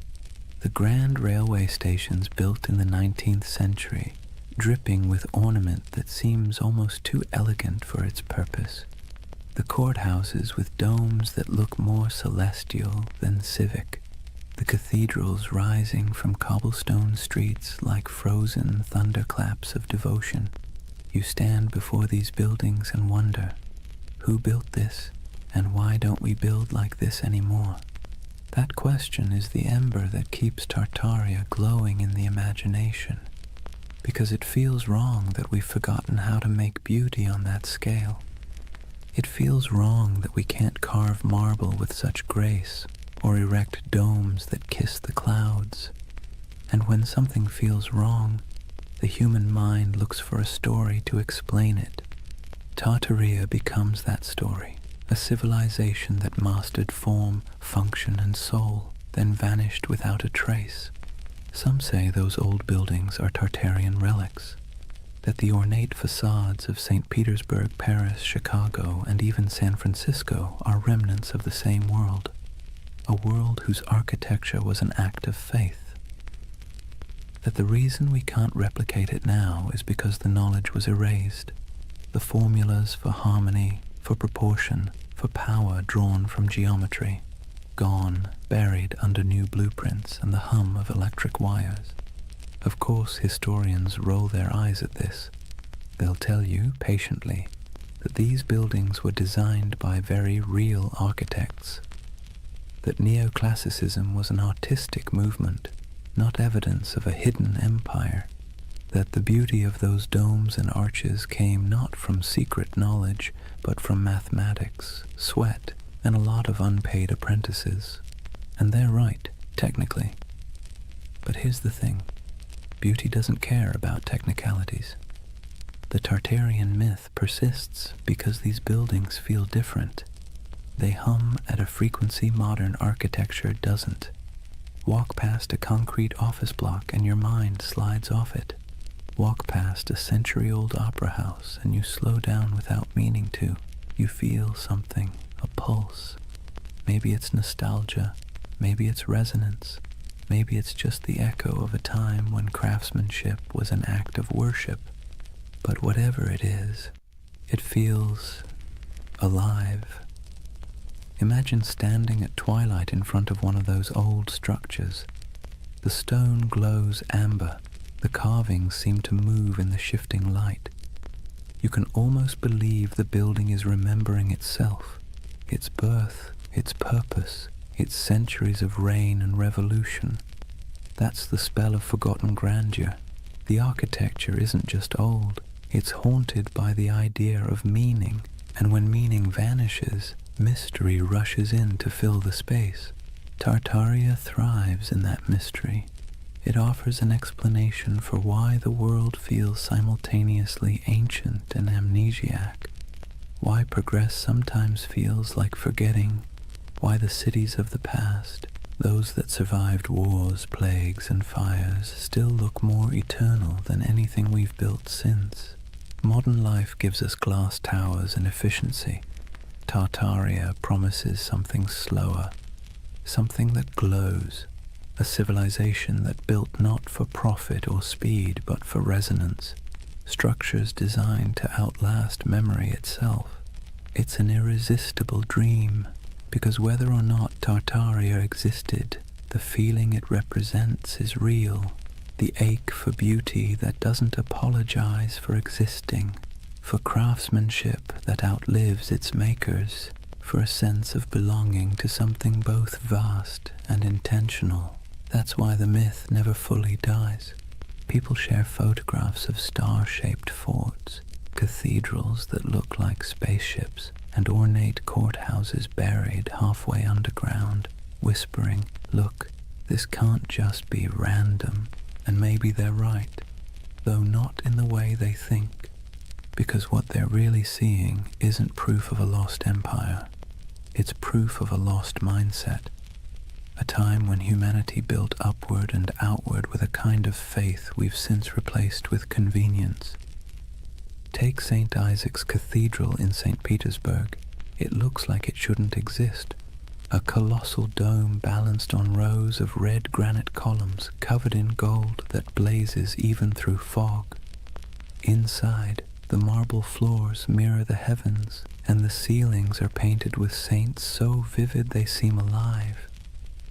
The grand railway stations built in the 19th century, dripping with ornament that seems almost too elegant for its purpose. The courthouses with domes that look more celestial than civic. The cathedrals rising from cobblestone streets like frozen thunderclaps of devotion. You stand before these buildings and wonder, who built this, and why don't we build like this anymore? That question is the ember that keeps Tartaria glowing in the imagination, because it feels wrong that we've forgotten how to make beauty on that scale. It feels wrong that we can't carve marble with such grace, or erect domes that kiss the clouds. And when something feels wrong, the human mind looks for a story to explain it. Tartaria becomes that story, a civilization that mastered form, function, and soul, then vanished without a trace. Some say those old buildings are Tartarian relics, that the ornate facades of St. Petersburg, Paris, Chicago, and even San Francisco are remnants of the same world, a world whose architecture was an act of faith. That the reason we can't replicate it now is because the knowledge was erased, the formulas for harmony, for proportion, for power drawn from geometry, gone, buried under new blueprints and the hum of electric wires. Of course, historians roll their eyes at this. They'll tell you, patiently, that these buildings were designed by very real architects, that neoclassicism was an artistic movement, not evidence of a hidden empire, that the beauty of those domes and arches came not from secret knowledge, but from mathematics, sweat, and a lot of unpaid apprentices. And they're right, technically. But here's the thing. Beauty doesn't care about technicalities. The Tartarian myth persists because these buildings feel different. They hum at a frequency modern architecture doesn't. Walk past a concrete office block and your mind slides off it. Walk past a century-old opera house and you slow down without meaning to. You feel something, a pulse. Maybe it's nostalgia, maybe it's resonance, maybe it's just the echo of a time when craftsmanship was an act of worship. But whatever it is, it feels alive. Imagine standing at twilight in front of one of those old structures. The stone glows amber. The carvings seem to move in the shifting light. You can almost believe the building is remembering itself, its birth, its purpose, its centuries of reign and revolution. That's the spell of forgotten grandeur. The architecture isn't just old, it's haunted by the idea of meaning, and when meaning vanishes, mystery rushes in to fill the space. Tartaria thrives in that mystery. It offers an explanation for why the world feels simultaneously ancient and amnesiac, why progress sometimes feels like forgetting, why the cities of the past, those that survived wars, plagues, and fires, still look more eternal than anything we've built since. Modern life gives us glass towers and efficiency. Tartaria promises something slower, something that glows, a civilization that built not for profit or speed but for resonance, structures designed to outlast memory itself. It's an irresistible dream, because whether or not Tartaria existed, the feeling it represents is real, the ache for beauty that doesn't apologize for existing, for craftsmanship that outlives its makers, for a sense of belonging to something both vast and intentional. That's why the myth never fully dies. People share photographs of star-shaped forts, cathedrals that look like spaceships, and ornate courthouses buried halfway underground, whispering, "Look, this can't just be random." And maybe they're right, though not in the way they think, because what they're really seeing isn't proof of a lost empire. It's proof of a lost mindset. A time when humanity built upward and outward with a kind of faith we've since replaced with convenience. Take St. Isaac's Cathedral in St. Petersburg. It looks like it shouldn't exist. A colossal dome balanced on rows of red granite columns covered in gold that blazes even through fog. Inside, the marble floors mirror the heavens, and the ceilings are painted with saints so vivid they seem alive.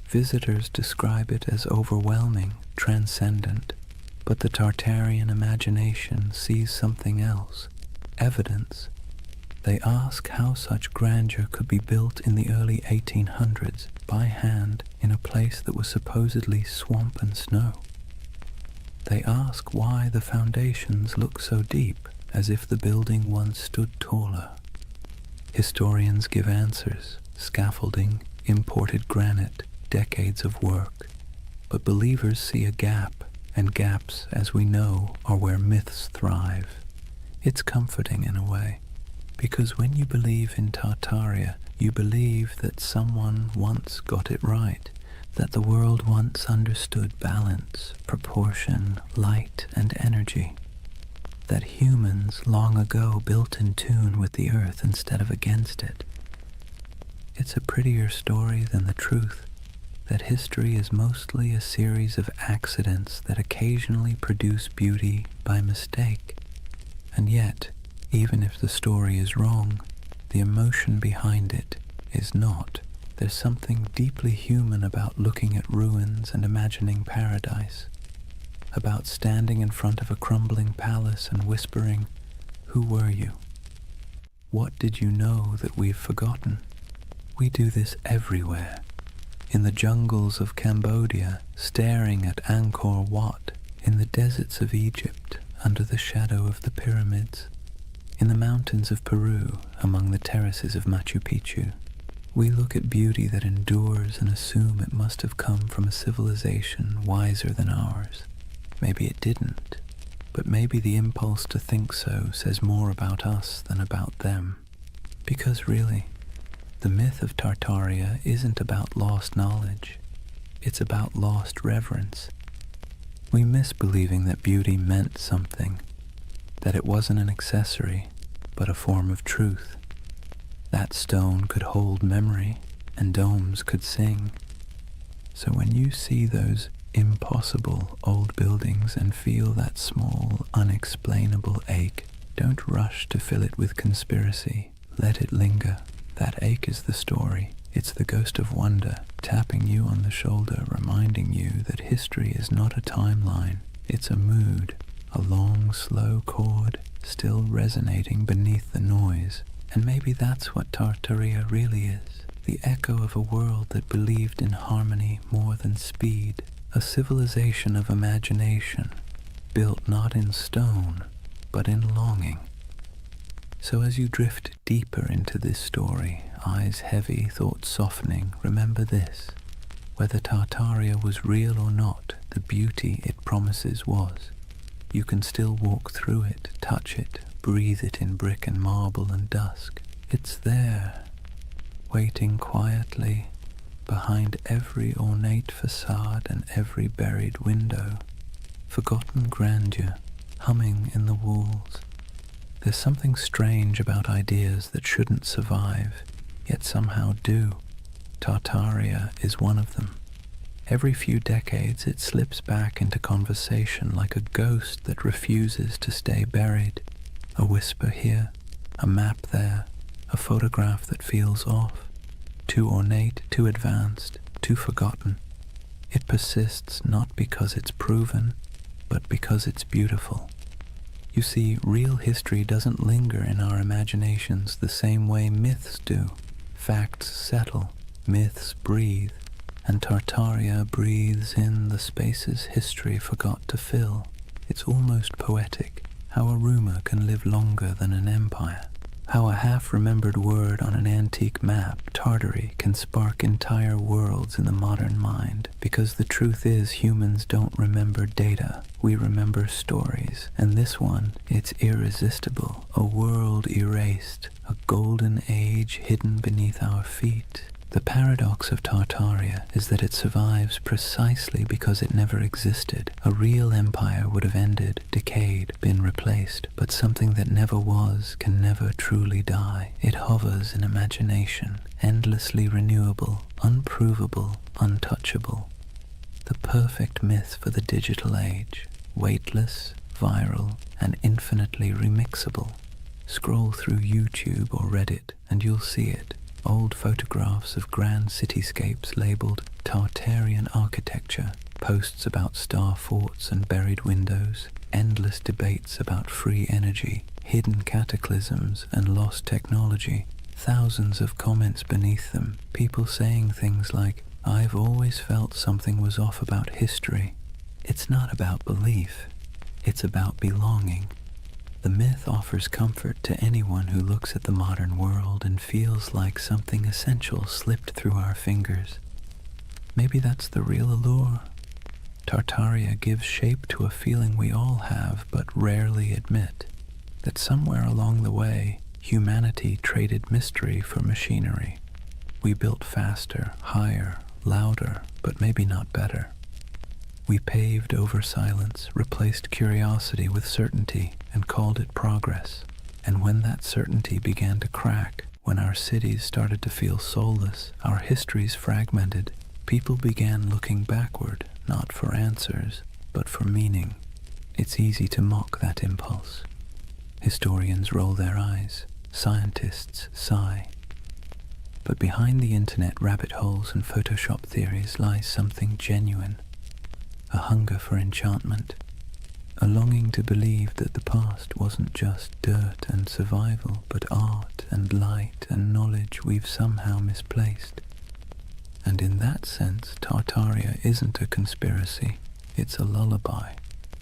Visitors describe it as overwhelming, transcendent, but the Tartarian imagination sees something else, evidence. They ask how such grandeur could be built in the early 1800s by hand in a place that was supposedly swamp and snow. They ask why the foundations look so deep, as if the building once stood taller. Historians give answers: scaffolding, imported granite, decades of work. But believers see a gap, and gaps, as we know, are where myths thrive. It's comforting in a way, because when you believe in Tartaria, you believe that someone once got it right, that the world once understood balance, proportion, light, and energy, that humans long ago built in tune with the earth instead of against it. It's a prettier story than the truth that history is mostly a series of accidents that occasionally produce beauty by mistake. And yet, even if the story is wrong, the emotion behind it is not. There's something deeply human about looking at ruins and imagining paradise, about standing in front of a crumbling palace and whispering, "Who were you? What did you know that we've forgotten?" We do this everywhere. In the jungles of Cambodia, staring at Angkor Wat, in the deserts of Egypt, under the shadow of the pyramids, in the mountains of Peru, among the terraces of Machu Picchu. We look at beauty that endures and assume it must have come from a civilization wiser than ours. Maybe it didn't, but maybe the impulse to think so says more about us than about them. Because really, the myth of Tartaria isn't about lost knowledge, it's about lost reverence. We miss believing that beauty meant something, that it wasn't an accessory, but a form of truth. That stone could hold memory, and domes could sing. So when you see those impossible old buildings and feel that small, unexplainable ache, don't rush to fill it with conspiracy. Let it linger. That ache is the story. It's the ghost of wonder, tapping you on the shoulder, reminding you that history is not a timeline. It's a mood, a long, slow chord, still resonating beneath the noise. And maybe that's what Tartaria really is, the echo of a world that believed in harmony more than speed, a civilization of imagination, built not in stone, but in longing. So as you drift deeper into this story, eyes heavy, thoughts softening, remember this: whether Tartaria was real or not, the beauty it promises was. You can still walk through it, touch it, breathe it in brick and marble and dusk. It's there, waiting quietly behind every ornate facade and every buried window. Forgotten grandeur, humming in the walls. There's something strange about ideas that shouldn't survive, yet somehow do. Tartaria is one of them. Every few decades it slips back into conversation like a ghost that refuses to stay buried. A whisper here, a map there, a photograph that feels off. Too ornate, too advanced, too forgotten. It persists not because it's proven, but because it's beautiful. You see, real history doesn't linger in our imaginations the same way myths do. Facts settle, myths breathe, and Tartaria breathes in the spaces history forgot to fill. It's almost poetic, how a rumor can live longer than an empire. How a half-remembered word on an antique map, Tartary, can spark entire worlds in the modern mind. Because the truth is, humans don't remember data, we remember stories. And this one, it's irresistible. A world erased, a golden age hidden beneath our feet. The paradox of Tartaria is that it survives precisely because it never existed. A real empire would have ended, decayed, been replaced, but something that never was can never truly die. It hovers in imagination, endlessly renewable, unprovable, untouchable. The perfect myth for the digital age, weightless, viral, and infinitely remixable. Scroll through YouTube or Reddit and you'll see it. Old photographs of grand cityscapes labeled Tartarian architecture, posts about star forts and buried windows, endless debates about free energy, hidden cataclysms and lost technology, thousands of comments beneath them, people saying things like, "I've always felt something was off about history." It's not about belief, it's about belonging. The myth offers comfort to anyone who looks at the modern world and feels like something essential slipped through our fingers. Maybe that's the real allure. Tartaria gives shape to a feeling we all have but rarely admit, that somewhere along the way, humanity traded mystery for machinery. We built faster, higher, louder, but maybe not better. We paved over silence, replaced curiosity with certainty, and called it progress. And when that certainty began to crack, when our cities started to feel soulless, our histories fragmented, people began looking backward, not for answers, but for meaning. It's easy to mock that impulse. Historians roll their eyes, scientists sigh. But behind the internet rabbit holes and Photoshop theories lies something genuine, a hunger for enchantment, a longing to believe that the past wasn't just dirt and survival, but art and light and knowledge we've somehow misplaced. And in that sense, Tartaria isn't a conspiracy, it's a lullaby,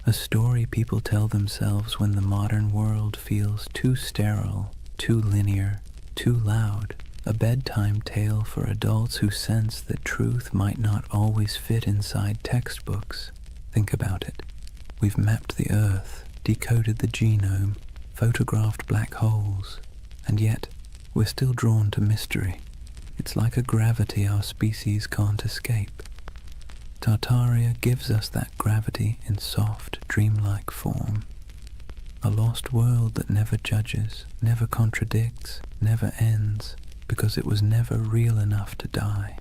a story people tell themselves when the modern world feels too sterile, too linear, too loud, a bedtime tale for adults who sense that truth might not always fit inside textbooks. Think about it. We've mapped the Earth, decoded the genome, photographed black holes, and yet we're still drawn to mystery. It's like a gravity our species can't escape. Tartaria gives us that gravity in soft, dreamlike form. A lost world that never judges, never contradicts, never ends, because it was never real enough to die.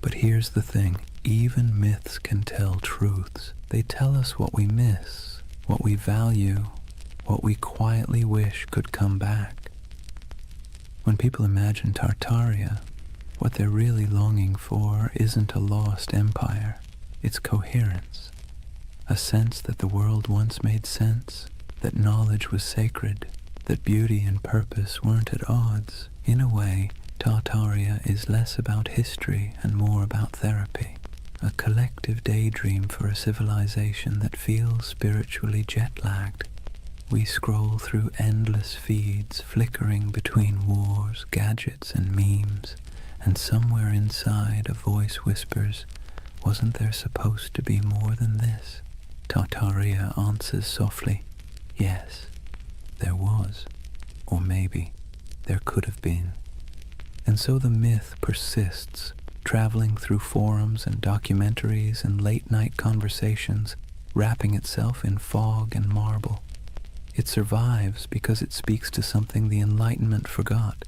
But here's the thing, even myths can tell truths. They tell us what we miss, what we value, what we quietly wish could come back. When people imagine Tartaria, what they're really longing for isn't a lost empire, it's coherence. A sense that the world once made sense, that knowledge was sacred, that beauty and purpose weren't at odds. In a way, Tartaria is less about history and more about therapy, a collective daydream for a civilization that feels spiritually jet-lagged. We scroll through endless feeds, flickering between wars, gadgets, and memes, and somewhere inside a voice whispers, "Wasn't there supposed to be more than this?" Tartaria answers softly, "Yes, there was, or maybe there could have been." And so the myth persists, traveling through forums and documentaries and late-night conversations, wrapping itself in fog and marble. It survives because it speaks to something the Enlightenment forgot,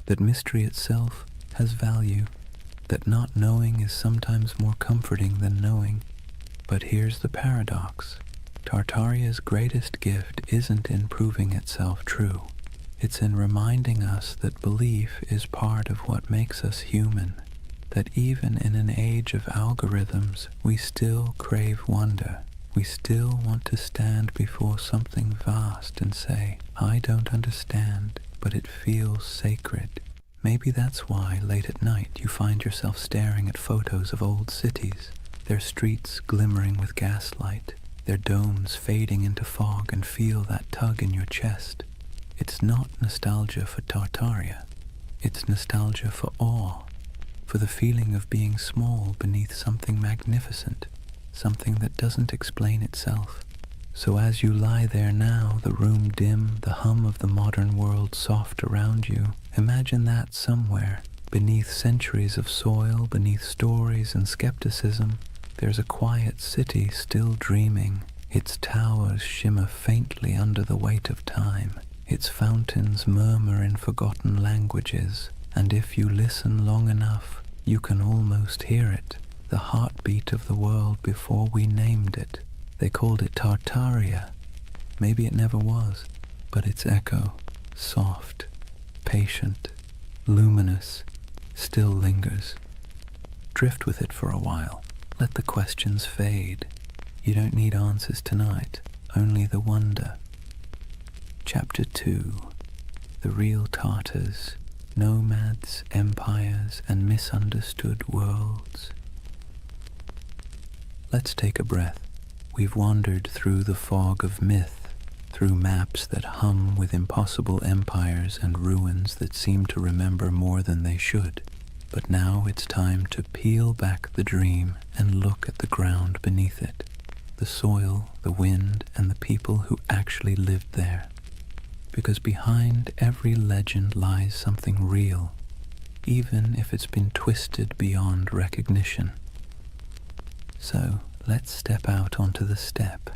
that mystery itself has value, that not knowing is sometimes more comforting than knowing. But here's the paradox. Tartaria's greatest gift isn't in proving itself true. It's in reminding us that belief is part of what makes us human, that even in an age of algorithms, we still crave wonder. We still want to stand before something vast and say, "I don't understand, but it feels sacred." Maybe that's why late at night you find yourself staring at photos of old cities, their streets glimmering with gaslight, their domes fading into fog, and feel that tug in your chest. It's not nostalgia for Tartaria. It's nostalgia for awe, for the feeling of being small beneath something magnificent, something that doesn't explain itself. So as you lie there now, the room dim, the hum of the modern world soft around you, imagine that somewhere, beneath centuries of soil, beneath stories and skepticism, there's a quiet city still dreaming. Its towers shimmer faintly under the weight of time. Its fountains murmur in forgotten languages, and if you listen long enough, you can almost hear it, the heartbeat of the world before we named it. They called it Tartaria. Maybe it never was, but its echo, soft, patient, luminous, still lingers. Drift with it for a while. Let the questions fade. You don't need answers tonight, only the wonder. Chapter 2. The Real Tartars, Nomads, Empires, and Misunderstood Worlds. Let's take a breath. We've wandered through the fog of myth, through maps that hum with impossible empires and ruins that seem to remember more than they should. But now it's time to peel back the dream and look at the ground beneath it, the soil, the wind, and the people who actually lived there. Because behind every legend lies something real, even if it's been twisted beyond recognition. So, let's step out onto the steppe.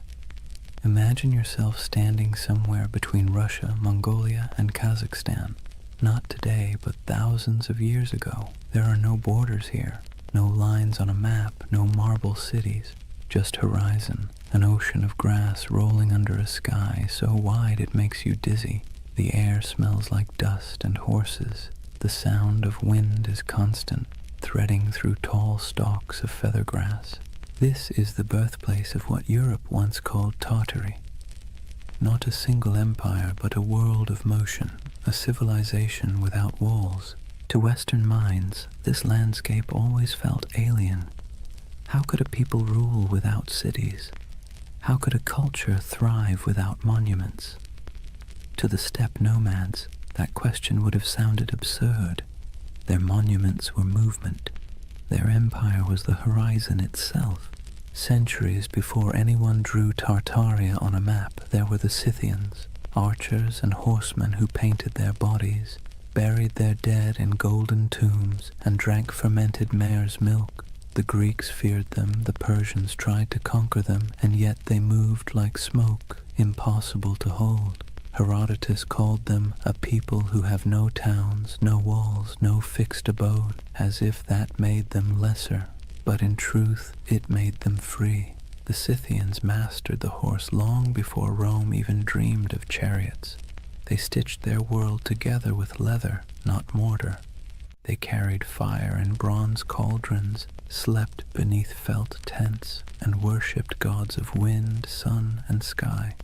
Imagine yourself standing somewhere between Russia, Mongolia, and Kazakhstan. Not today, but thousands of years ago. There are no borders here, no lines on a map, no marble cities, just horizon, an ocean of grass rolling under a sky so wide it makes you dizzy. The air smells like dust and horses. The sound of wind is constant, threading through tall stalks of feather grass. This is the birthplace of what Europe once called Tartary. Not a single empire, but a world of motion, a civilization without walls. To Western minds, this landscape always felt alien. How could a people rule without cities? How could a culture thrive without monuments? To the steppe nomads, that question would have sounded absurd. Their monuments were movement. Their empire was the horizon itself. Centuries before anyone drew Tartaria on a map, there were the Scythians, archers and horsemen who painted their bodies, buried their dead in golden tombs, and drank fermented mare's milk. The Greeks feared them, the Persians tried to conquer them, and yet they moved like smoke, impossible to hold. Herodotus called them a people who have no towns, no walls, no fixed abode, as if that made them lesser. But in truth, it made them free. The Scythians mastered the horse long before Rome even dreamed of chariots. They stitched their world together with leather, not mortar. They carried fire in bronze cauldrons, slept beneath felt tents, and worshipped gods of wind, sun, and sky.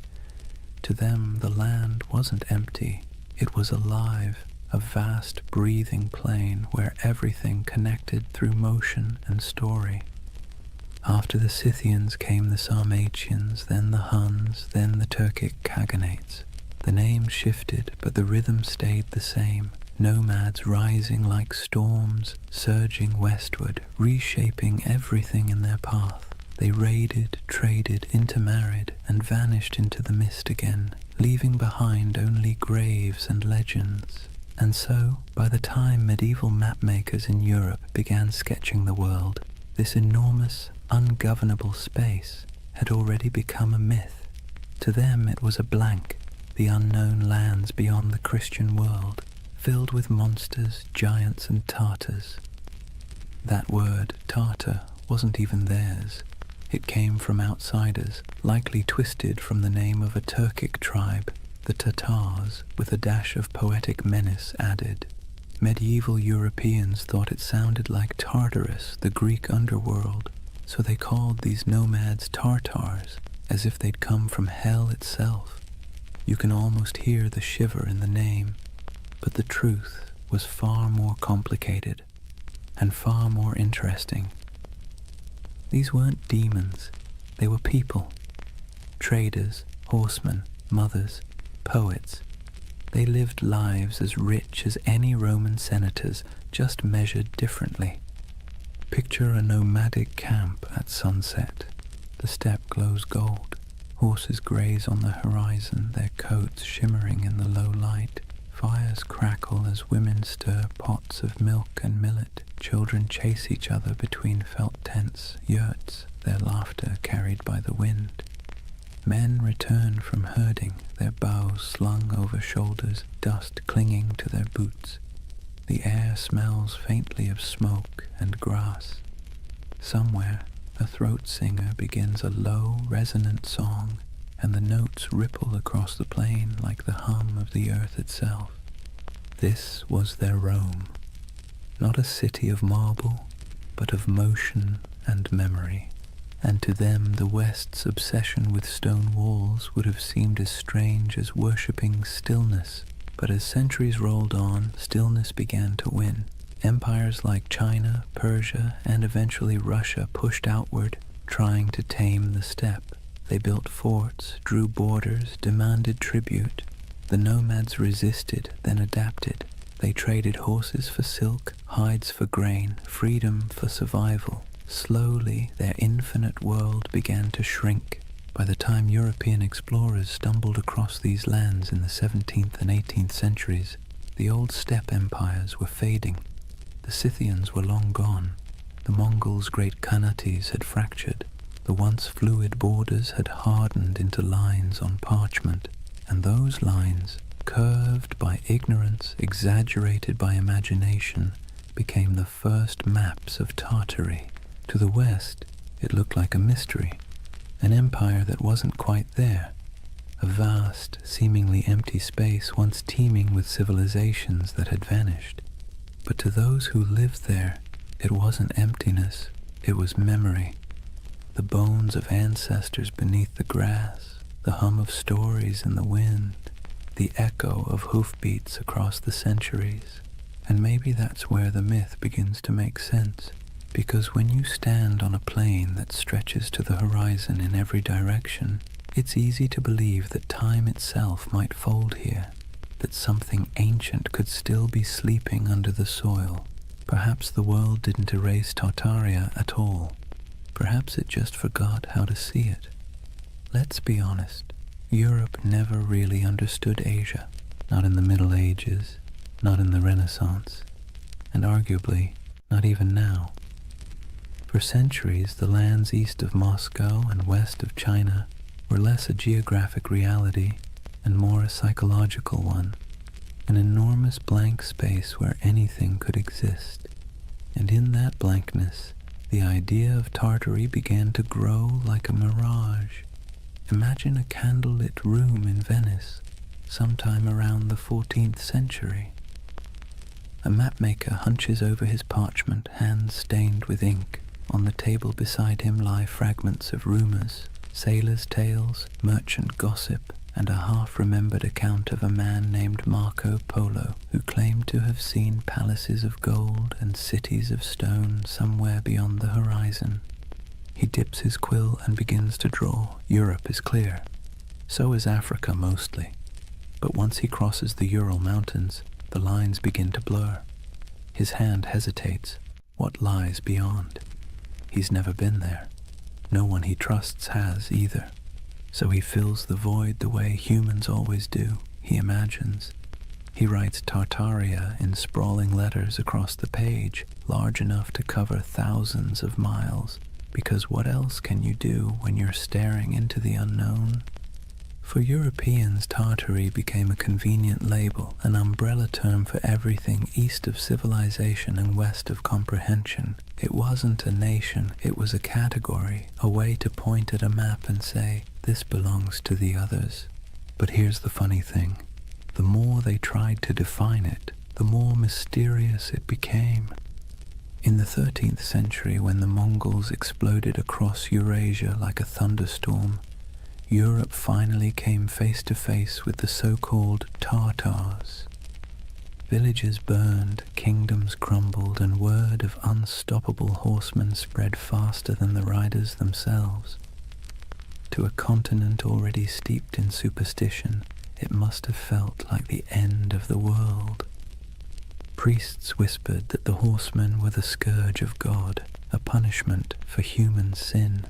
To them, the land wasn't empty. It was alive, a vast breathing plain where everything connected through motion and story. After the Scythians came the Sarmatians, then the Huns, then the Turkic Khaganates. The names shifted, but the rhythm stayed the same. Nomads rising like storms, surging westward, reshaping everything in their path. They raided, traded, intermarried, and vanished into the mist again, leaving behind only graves and legends. And so, by the time medieval mapmakers in Europe began sketching the world, this enormous, ungovernable space had already become a myth. To them it was a blank, the unknown lands beyond the Christian world, filled with monsters, giants, and Tartars. That word, Tartar, wasn't even theirs. It came from outsiders, likely twisted from the name of a Turkic tribe, the Tatars, with a dash of poetic menace added. Medieval Europeans thought it sounded like Tartarus, the Greek underworld, so they called these nomads Tartars, as if they'd come from hell itself. You can almost hear the shiver in the name, but the truth was far more complicated and far more interesting. These weren't demons, they were people. Traders, horsemen, mothers, poets. They lived lives as rich as any Roman senators, just measured differently. Picture a nomadic camp at sunset. The steppe glows gold. Horses graze on the horizon, their coats shimmering in the low light. Fires crackle as women stir pots of milk and millet. Children chase each other between felt tents, yurts, their laughter carried by the wind. Men return from herding, their bows slung over shoulders, dust clinging to their boots. The air smells faintly of smoke and grass. Somewhere, a throat singer begins a low, resonant song, and the notes ripple across the plain like the hum of the earth itself. This was their Rome. Not a city of marble, but of motion and memory. And to them the West's obsession with stone walls would have seemed as strange as worshipping stillness. But as centuries rolled on, stillness began to win. Empires like China, Persia, and eventually Russia pushed outward, trying to tame the steppe. They built forts, drew borders, demanded tribute. The nomads resisted, then adapted. They traded horses for silk, hides for grain, freedom for survival. Slowly, their infinite world began to shrink. By the time European explorers stumbled across these lands in the 17th and 18th centuries, the old steppe empires were fading. The Scythians were long gone. The Mongols' great Khanates had fractured. The once fluid borders had hardened into lines on parchment, and those lines, curved by ignorance, exaggerated by imagination, became the first maps of Tartary. To the west, it looked like a mystery, an empire that wasn't quite there, a vast, seemingly empty space once teeming with civilizations that had vanished. But to those who lived there, it wasn't emptiness, it was memory. The bones of ancestors beneath the grass, the hum of stories in the wind, the echo of hoofbeats across the centuries. And maybe that's where the myth begins to make sense, because when you stand on a plain that stretches to the horizon in every direction, it's easy to believe that time itself might fold here, that something ancient could still be sleeping under the soil. Perhaps the world didn't erase Tartaria at all. Perhaps it just forgot how to see it. Let's be honest, Europe never really understood Asia, not in the Middle Ages, not in the Renaissance, and arguably not even now. For centuries, the lands east of Moscow and west of China were less a geographic reality and more a psychological one, an enormous blank space where anything could exist. And in that blankness, the idea of Tartary began to grow like a mirage. Imagine a candlelit room in Venice, sometime around the 14th century. A mapmaker hunches over his parchment, hands stained with ink. On the table beside him lie fragments of rumors, sailors' tales, merchant gossip, and a half-remembered account of a man named Marco Polo, who claimed to have seen palaces of gold and cities of stone somewhere beyond the horizon. He dips his quill and begins to draw. Europe is clear. So is Africa mostly. But once he crosses the Ural Mountains, the lines begin to blur. His hand hesitates. What lies beyond? He's never been there. No one he trusts has either. So he fills the void the way humans always do. He imagines. He writes Tartaria in sprawling letters across the page, large enough to cover thousands of miles. Because what else can you do when you're staring into the unknown? For Europeans, Tartary became a convenient label, an umbrella term for everything east of civilization and west of comprehension. It wasn't a nation, it was a category, a way to point at a map and say, this belongs to the others. But here's the funny thing. The more they tried to define it, the more mysterious it became. In the 13th century, when the Mongols exploded across Eurasia like a thunderstorm, Europe finally came face to face with the so-called Tartars. Villages burned, kingdoms crumbled, and word of unstoppable horsemen spread faster than the riders themselves. To a continent already steeped in superstition, it must have felt like the end of the world. Priests whispered that the horsemen were the scourge of God, a punishment for human sin.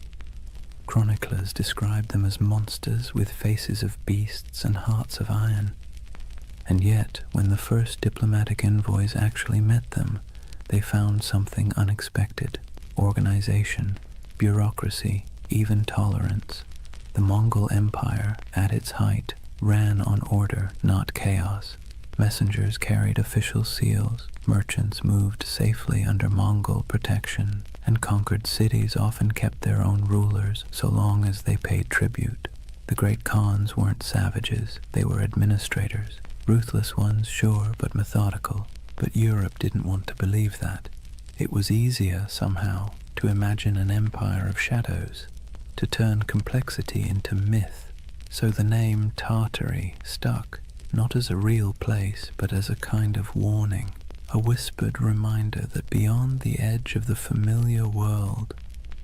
Chroniclers described them as monsters with faces of beasts and hearts of iron. And yet, when the first diplomatic envoys actually met them, they found something unexpected: organization, bureaucracy, even tolerance. The Mongol Empire, at its height, ran on order, not chaos. Messengers carried official seals, merchants moved safely under Mongol protection, and conquered cities often kept their own rulers so long as they paid tribute. The great Khans weren't savages, they were administrators. Ruthless ones, sure, but methodical. But Europe didn't want to believe that. It was easier, somehow, to imagine an empire of shadows, to turn complexity into myth. So the name Tartary stuck, not as a real place, but as a kind of warning, a whispered reminder that beyond the edge of the familiar world,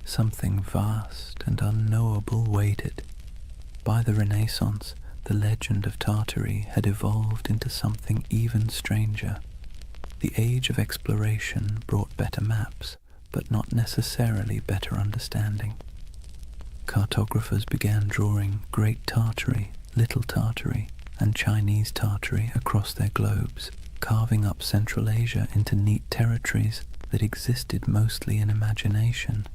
something vast and unknowable waited. By the Renaissance, the legend of Tartary had evolved into something even stranger. The age of exploration brought better maps, but not necessarily better understanding. Cartographers began drawing Great Tartary, Little Tartary, and Chinese Tartary across their globes. carving up Central Asia into neat territories that existed mostly in imagination.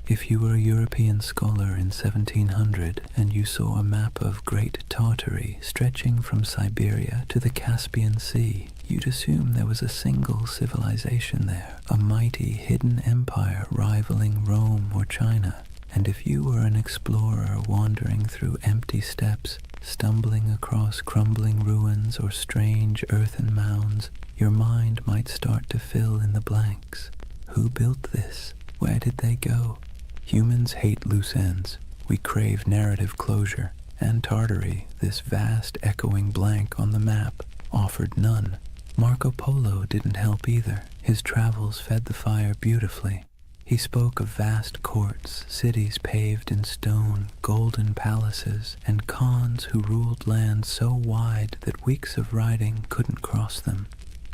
If you were a European scholar in 1700 and you saw a map of Great Tartary stretching from Siberia to the Caspian Sea, you'd assume there was a single civilization there, a mighty hidden empire rivaling Rome or China. And if you were an explorer wandering through empty steppes, stumbling across crumbling ruins or strange earthen mounds, your mind might start to fill in the blanks. Who built this? Where did they go? Humans hate loose ends. We crave narrative closure, and Tartary, this vast echoing blank on the map, offered none. Marco Polo didn't help either. His travels fed the fire beautifully. He spoke of vast courts, cities paved in stone, golden palaces, and khans who ruled lands so wide that weeks of riding couldn't cross them.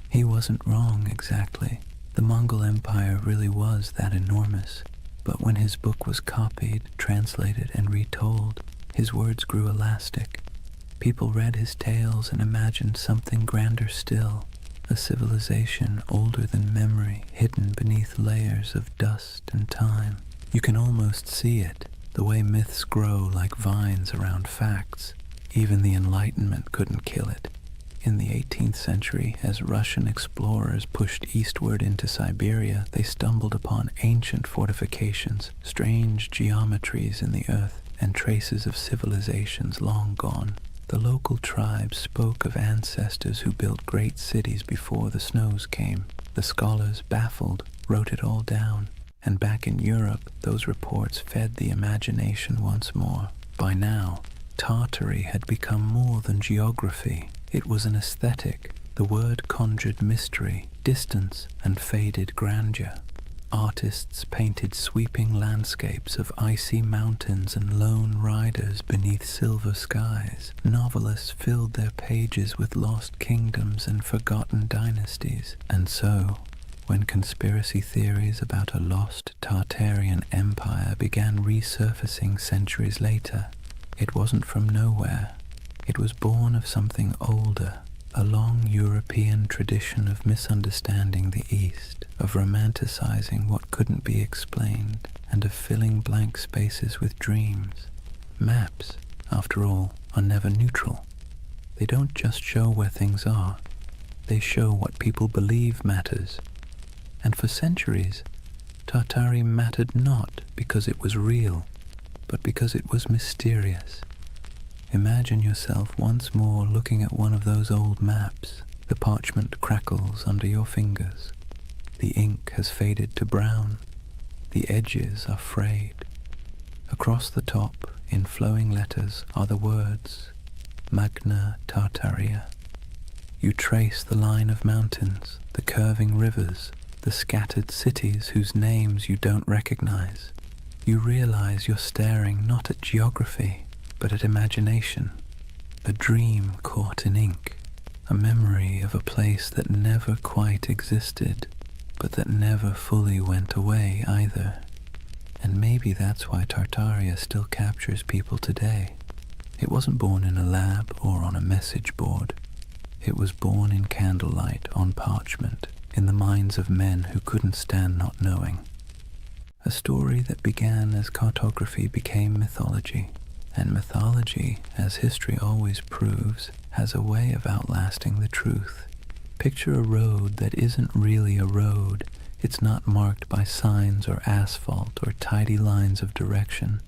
He wasn't wrong exactly. The Mongol Empire really was that enormous. But when his book was copied, translated, and retold, his words grew elastic. People read his tales and imagined something grander still, a civilization older than memory, hidden beneath layers of dust and time. You can almost see it, the way myths grow like vines around facts. Even the Enlightenment couldn't kill it. In the 18th century, as Russian explorers pushed eastward into Siberia, they stumbled upon ancient fortifications, strange geometries in the earth, and traces of civilizations long gone. The local tribes spoke of ancestors who built great cities before the snows came. The scholars, baffled, wrote it all down. And back in Europe, those reports fed the imagination once more. By now, Tartary had become more than geography. It was an aesthetic. The word conjured mystery, distance, and faded grandeur. Artists painted sweeping landscapes of icy mountains and lone riders beneath silver skies. Novelists filled their pages with lost kingdoms and forgotten dynasties. And so, when conspiracy theories about a lost Tartarian empire began resurfacing centuries later, it wasn't from nowhere. It was born of something older, a long European tradition of misunderstanding the East, of romanticizing what couldn't be explained, and of filling blank spaces with dreams. Maps, after all, are never neutral. They don't just show where things are, they show what people believe matters. And for centuries, Tartary mattered not because it was real, but because it was mysterious. Imagine yourself once more looking at one of those old maps. The parchment crackles under your fingers. The ink has faded to brown. The edges are frayed. Across the top, in flowing letters, are the words, Magna Tartaria. You trace the line of mountains, the curving rivers, the scattered cities whose names you don't recognize. You realize you're staring not at geography, but at imagination, a dream caught in ink, a memory of a place that never quite existed, but that never fully went away either. And maybe that's why Tartaria still captures people today. It wasn't born in a lab or on a message board. It was born in candlelight on parchment, in the minds of men who couldn't stand not knowing. A story that began as cartography became mythology. And mythology, as history always proves, has a way of outlasting the truth. Picture a road that isn't really a road. It's not marked by signs or asphalt or tidy lines of direction.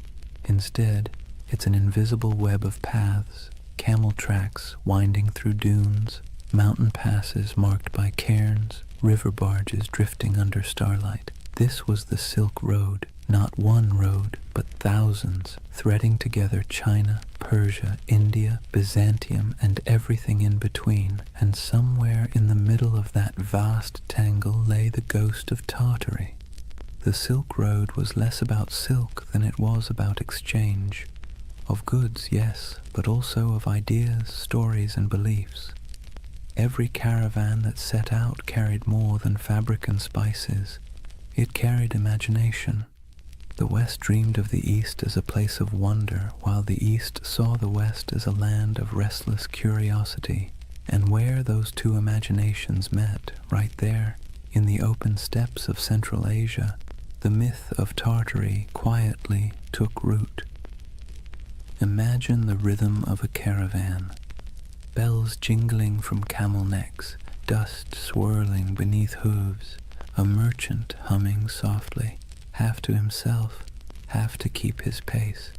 Instead, it's an invisible web of paths, camel tracks winding through dunes, mountain passes marked by cairns, river barges drifting under starlight. This was the Silk Road. Not one road, but thousands, threading together China, Persia, India, Byzantium, and everything in between. And somewhere in the middle of that vast tangle lay the ghost of Tartary. The Silk Road was less about silk than it was about exchange. Of goods, yes, but also of ideas, stories, and beliefs. Every caravan that set out carried more than fabric and spices. It carried imagination. The West dreamed of the East as a place of wonder, while the East saw the West as a land of restless curiosity. And where those two imaginations met, right there, in the open steppes of Central Asia, the myth of Tartary quietly took root. Imagine the rhythm of a caravan, bells jingling from camel necks, dust swirling beneath hooves, a merchant humming softly, half to himself, half to keep his pace.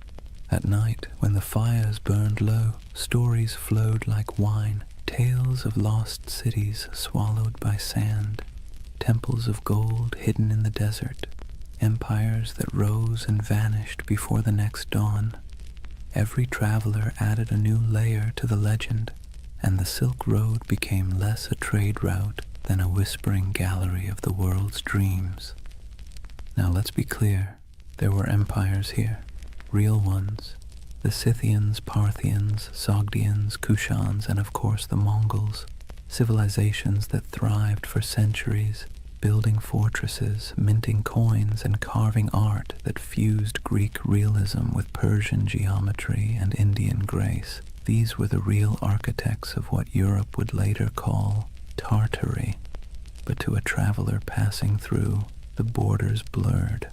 At night, when the fires burned low, stories flowed like wine, tales of lost cities swallowed by sand, temples of gold hidden in the desert, empires that rose and vanished before the next dawn. Every traveler added a new layer to the legend, and the Silk Road became less a trade route than a whispering gallery of the world's dreams. Now let's be clear, there were empires here, real ones. The Scythians, Parthians, Sogdians, Kushans, and of course the Mongols, civilizations that thrived for centuries, building fortresses, minting coins, and carving art that fused Greek realism with Persian geometry and Indian grace. These were the real architects of what Europe would later call Tartary. But to a traveler passing through, the borders blurred.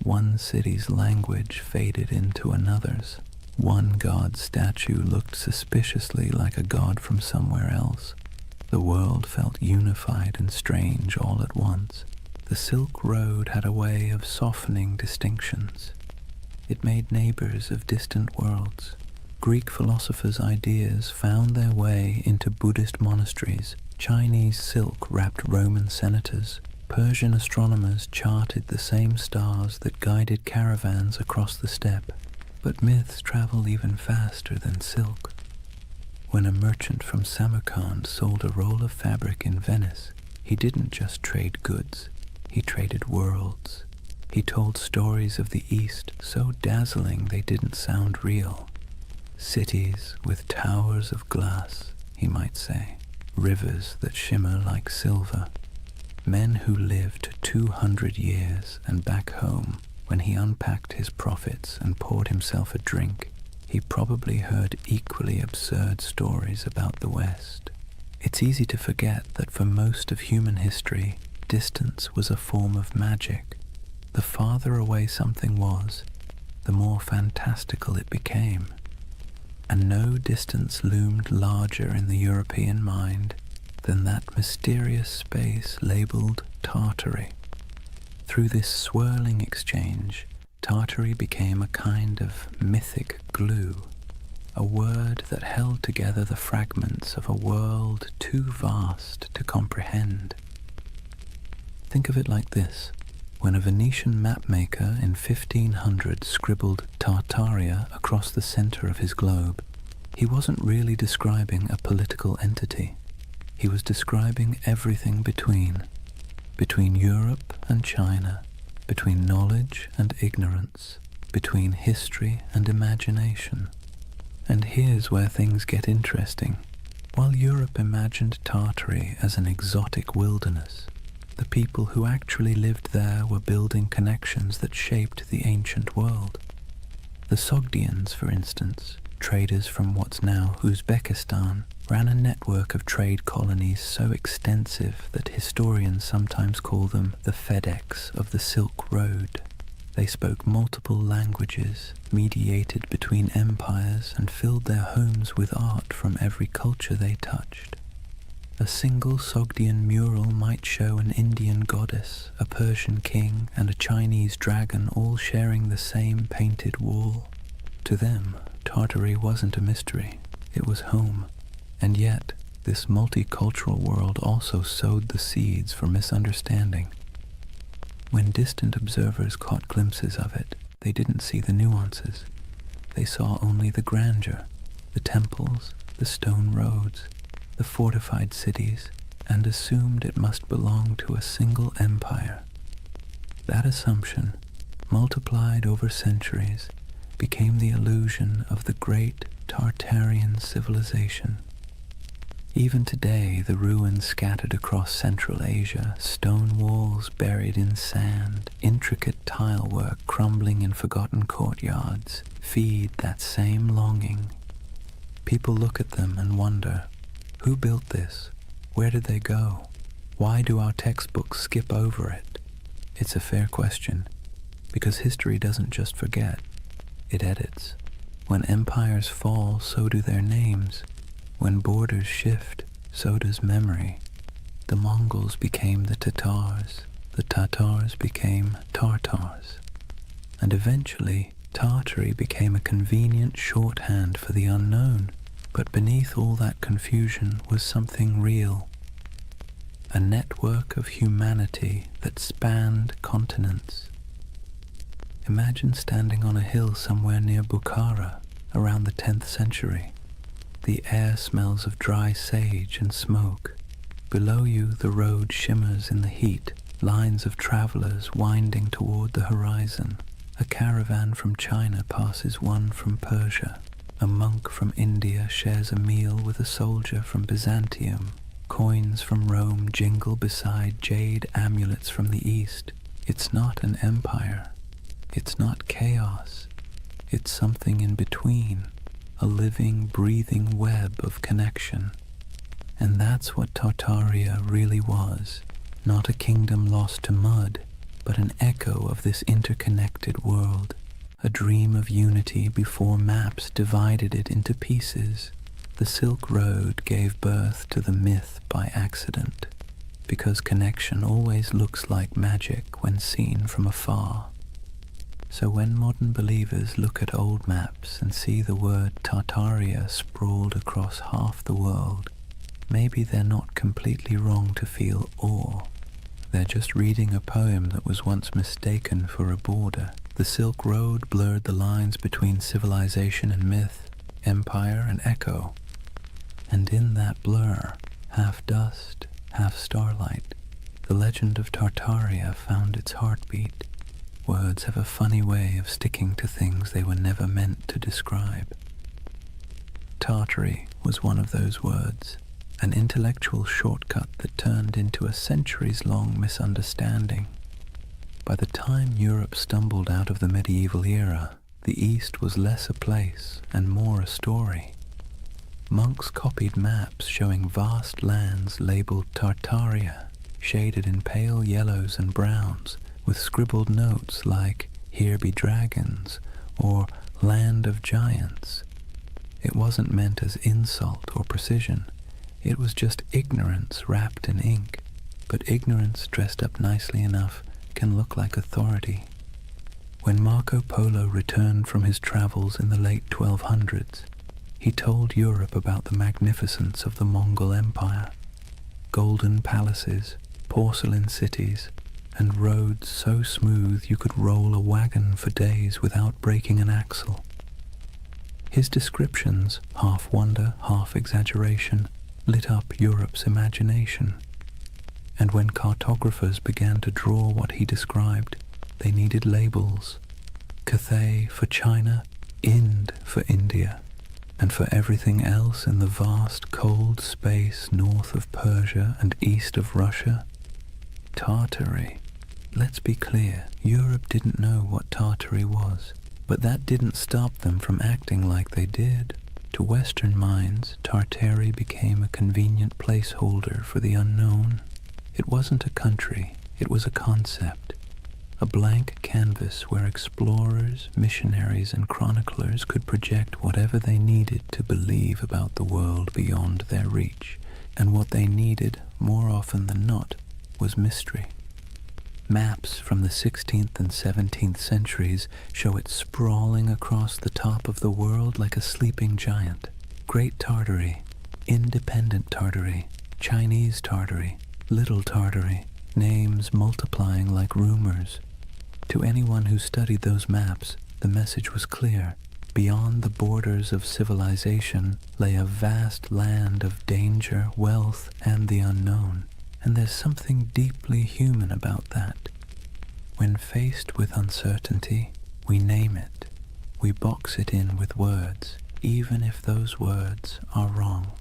One city's language faded into another's. One god's statue looked suspiciously like a god from somewhere else. The world felt unified and strange all at once. The Silk Road had a way of softening distinctions. It made neighbors of distant worlds. Greek philosophers' ideas found their way into Buddhist monasteries. Chinese silk wrapped Roman senators. Persian astronomers charted the same stars that guided caravans across the steppe. But myths travel even faster than silk. When a merchant from Samarkand sold a roll of fabric in Venice, he didn't just trade goods, he traded worlds. He told stories of the East so dazzling they didn't sound real. Cities with towers of glass, he might say, rivers that shimmer like silver. Men who lived 200 years, and back home, when he unpacked his profits and poured himself a drink, he probably heard equally absurd stories about the West. It's easy to forget that for most of human history, distance was a form of magic. The farther away something was, the more fantastical it became. And no distance loomed larger in the European mind than that mysterious space labeled Tartary. Through this swirling exchange, Tartary became a kind of mythic glue, a word that held together the fragments of a world too vast to comprehend. Think of it like this. When a Venetian mapmaker in 1500 scribbled Tartaria across the center of his globe, he wasn't really describing a political entity. He was describing everything between Europe and China, between knowledge and ignorance, between history and imagination. And here's where things get interesting. While Europe imagined Tartary as an exotic wilderness, the people who actually lived there were building connections that shaped the ancient world. The Sogdians, for instance, traders from what's now Uzbekistan, ran a network of trade colonies so extensive that historians sometimes call them the FedEx of the Silk Road. They spoke multiple languages, mediated between empires, and filled their homes with art from every culture they touched. A single Sogdian mural might show an Indian goddess, a Persian king, and a Chinese dragon all sharing the same painted wall. To them, Tartary wasn't a mystery, it was home. And yet, this multicultural world also sowed the seeds for misunderstanding. When distant observers caught glimpses of it, they didn't see the nuances. They saw only the grandeur, the temples, the stone roads, the fortified cities, and assumed it must belong to a single empire. That assumption, multiplied over centuries, became the illusion of the great Tartarian civilization. Even today, the ruins scattered across Central Asia, stone walls buried in sand, intricate tile work crumbling in forgotten courtyards, feed that same longing. People look at them and wonder, Who built this? Where did they go? Why do our textbooks skip over it? It's a fair question, because history doesn't just forget, it edits. When empires fall, so do their names. When borders shift, so does memory. The Mongols became the Tatars became Tartars. And eventually, Tartary became a convenient shorthand for the unknown. But beneath all that confusion was something real. A network of humanity that spanned continents. Imagine standing on a hill somewhere near Bukhara around the 10th century. The air smells of dry sage and smoke. Below you the road shimmers in the heat, lines of travelers winding toward the horizon. A caravan from China passes one from Persia. A monk from India shares a meal with a soldier from Byzantium. Coins from Rome jingle beside jade amulets from the East. It's not an empire. It's not chaos. It's something in between, a living, breathing web of connection. And that's what Tartaria really was. Not a kingdom lost to mud, but an echo of this interconnected world. A dream of unity before maps divided it into pieces. The Silk Road gave birth to the myth by accident, because connection always looks like magic when seen from afar. So when modern believers look at old maps and see the word Tartaria sprawled across half the world, maybe they're not completely wrong to feel awe. They're just reading a poem that was once mistaken for a border. The Silk Road blurred the lines between civilization and myth, empire and echo. And in that blur, half dust, half starlight, the legend of Tartaria found its heartbeat. Words have a funny way of sticking to things they were never meant to describe. Tartary was one of those words, an intellectual shortcut that turned into a centuries-long misunderstanding. By the time Europe stumbled out of the medieval era, the East was less a place and more a story. Monks copied maps showing vast lands labeled Tartaria, shaded in pale yellows and browns, with scribbled notes like, "Here be dragons," or "Land of Giants." It wasn't meant as insult or precision. It was just ignorance wrapped in ink, but ignorance dressed up nicely enough can look like authority. When Marco Polo returned from his travels in the late 1200s, he told Europe about the magnificence of the Mongol Empire. Golden palaces, porcelain cities, and roads so smooth you could roll a wagon for days without breaking an axle. His descriptions, half wonder, half exaggeration, lit up Europe's imagination. And when cartographers began to draw what he described, they needed labels. Cathay for China, Ind for India, and for everything else in the vast cold space north of Persia and east of Russia, Tartary. Let's be clear, Europe didn't know what Tartary was, but that didn't stop them from acting like they did. To Western minds, Tartary became a convenient placeholder for the unknown. It wasn't a country, it was a concept. A blank canvas where explorers, missionaries, and chroniclers could project whatever they needed to believe about the world beyond their reach. And what they needed, more often than not, was mystery. Maps from the 16th and 17th centuries show it sprawling across the top of the world like a sleeping giant. Great Tartary, Independent Tartary, Chinese Tartary, Little Tartary, names multiplying like rumors. To anyone who studied those maps, the message was clear. Beyond the borders of civilization lay a vast land of danger, wealth, and the unknown. And there's something deeply human about that. When faced with uncertainty, we name it. We box it in with words, even if those words are wrong.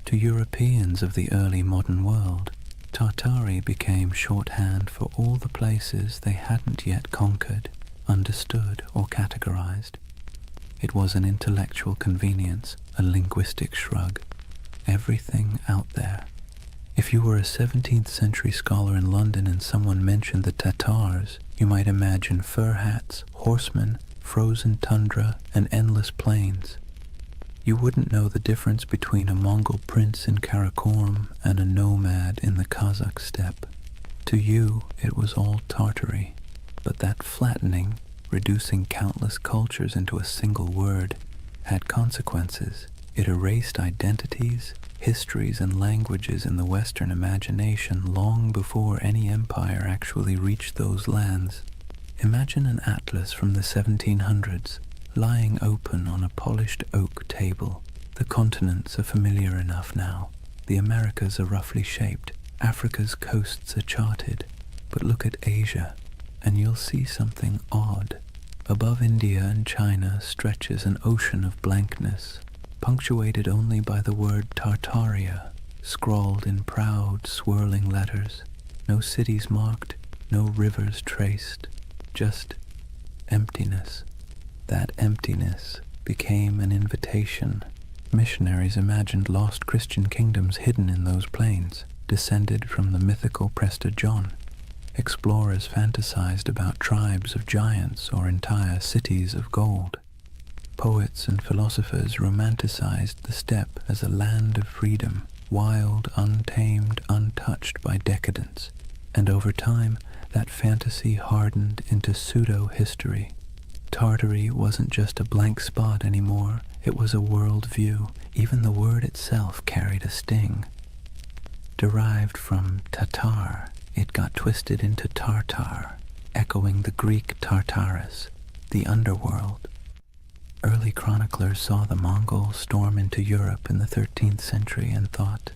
To Europeans of the early modern world, Tartary became shorthand for all the places they hadn't yet conquered, understood, or categorized. It was an intellectual convenience, a linguistic shrug. everything out there. If you were a 17th century scholar in London and someone mentioned the Tatars, you might imagine fur hats, horsemen, frozen tundra, and endless plains. You wouldn't know the difference between a Mongol prince in Karakorum and a nomad in the Kazakh steppe. To you, it was all Tartary, but that flattening, reducing countless cultures into a single word, had consequences. It erased identities, histories, and languages in the Western imagination long before any empire actually reached those lands. Imagine an atlas from the 1700s, lying open on a polished oak table. The continents are familiar enough now. The Americas are roughly shaped. Africa's coasts are charted. But look at Asia, and you'll see something odd. Above India and China stretches an ocean of blankness, punctuated only by the word Tartaria, scrawled in proud, swirling letters. No cities marked, no rivers traced, just emptiness. That emptiness became an invitation. Missionaries imagined lost Christian kingdoms hidden in those plains, descended from the mythical Prester John. Explorers fantasized about tribes of giants or entire cities of gold. Poets and philosophers romanticized the steppe as a land of freedom, wild, untamed, untouched by decadence. And over time, that fantasy hardened into pseudo-history. Tartary wasn't just a blank spot anymore, it was a world view. Even the word itself carried a sting. Derived from Tatar, it got twisted into Tartar, echoing the Greek Tartarus, the underworld. Early chroniclers saw the Mongols storm into Europe in the 13th century and thought,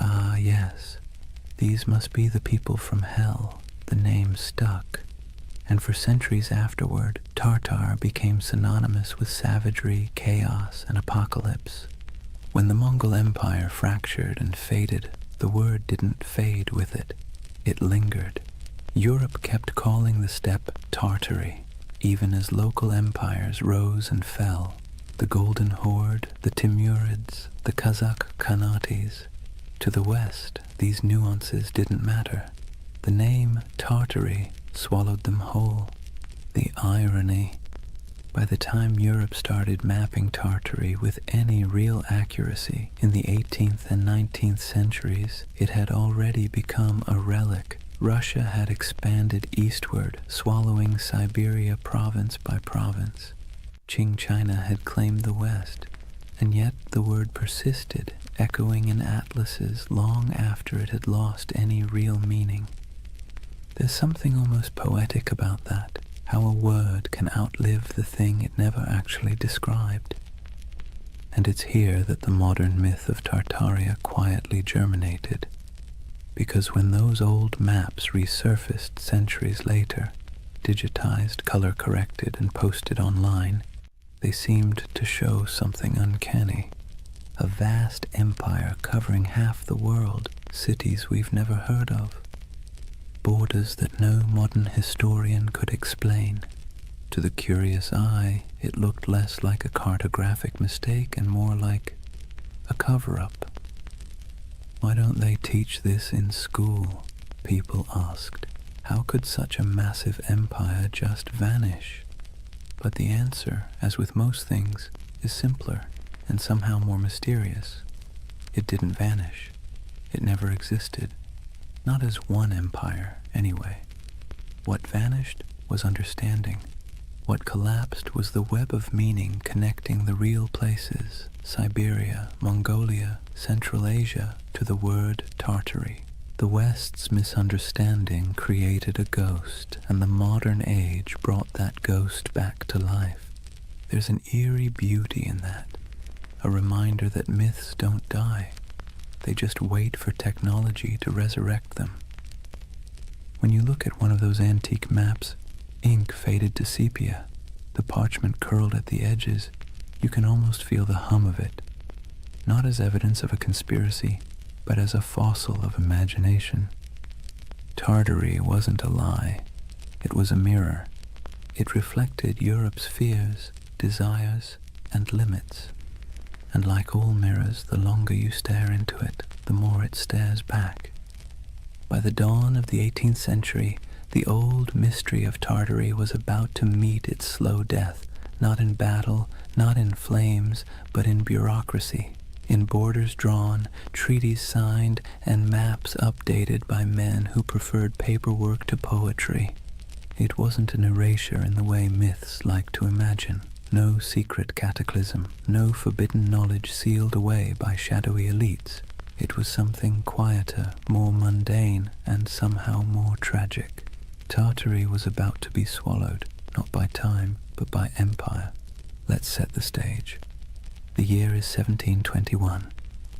"Ah, yes, these must be the people from hell." The name stuck, and for centuries afterward, Tartar became synonymous with savagery, chaos, and apocalypse. When the Mongol Empire fractured and faded, the word didn't fade with it. It lingered. Europe kept calling the steppe Tartary, even as local empires rose and fell. The Golden Horde, the Timurids, the Kazakh Khanates. To the west, these nuances didn't matter. The name Tartary swallowed them whole. The irony. By the time Europe started mapping Tartary with any real accuracy in the 18th and 19th centuries, it had already become a relic. Russia had expanded eastward, swallowing Siberia province by province. Qing China had claimed the west, and yet the word persisted, echoing in atlases long after it had lost any real meaning. There's something almost poetic about that, how a word can outlive the thing it never actually described. And it's here that the modern myth of Tartaria quietly germinated, because when those old maps resurfaced centuries later, digitized, color-corrected, and posted online, they seemed to show something uncanny. A vast empire covering half the world, cities we've never heard of. Borders that no modern historian could explain. To the curious eye, it looked less like a cartographic mistake and more like a cover-up. Why don't they teach this in school? People asked. How could such a massive empire just vanish? But the answer, as with most things, is simpler and somehow more mysterious. It didn't vanish. It never existed. Not as one empire, anyway. What vanished was understanding. What collapsed was the web of meaning connecting the real places, Siberia, Mongolia, Central Asia, to the word Tartary. The West's misunderstanding created a ghost, and the modern age brought that ghost back to life. There's an eerie beauty in that, a reminder that myths don't die. They just wait for technology to resurrect them. When you look at one of those antique maps, ink faded to sepia, the parchment curled at the edges, you can almost feel the hum of it, not as evidence of a conspiracy, but as a fossil of imagination. Tartary wasn't a lie. It was a mirror. It reflected Europe's fears, desires, and limits. and like all mirrors, the longer you stare into it, the more it stares back. By the dawn of the 18th century, the old mystery of Tartary was about to meet its slow death, not in battle, not in flames, but in bureaucracy, in borders drawn, treaties signed, and maps updated by men who preferred paperwork to poetry. It wasn't an erasure in the way myths like to imagine. No secret cataclysm, no forbidden knowledge sealed away by shadowy elites. It was something quieter, more mundane, and somehow more tragic. Tartary was about to be swallowed, not by time, but by empire. Let's set the stage. The year is 1721.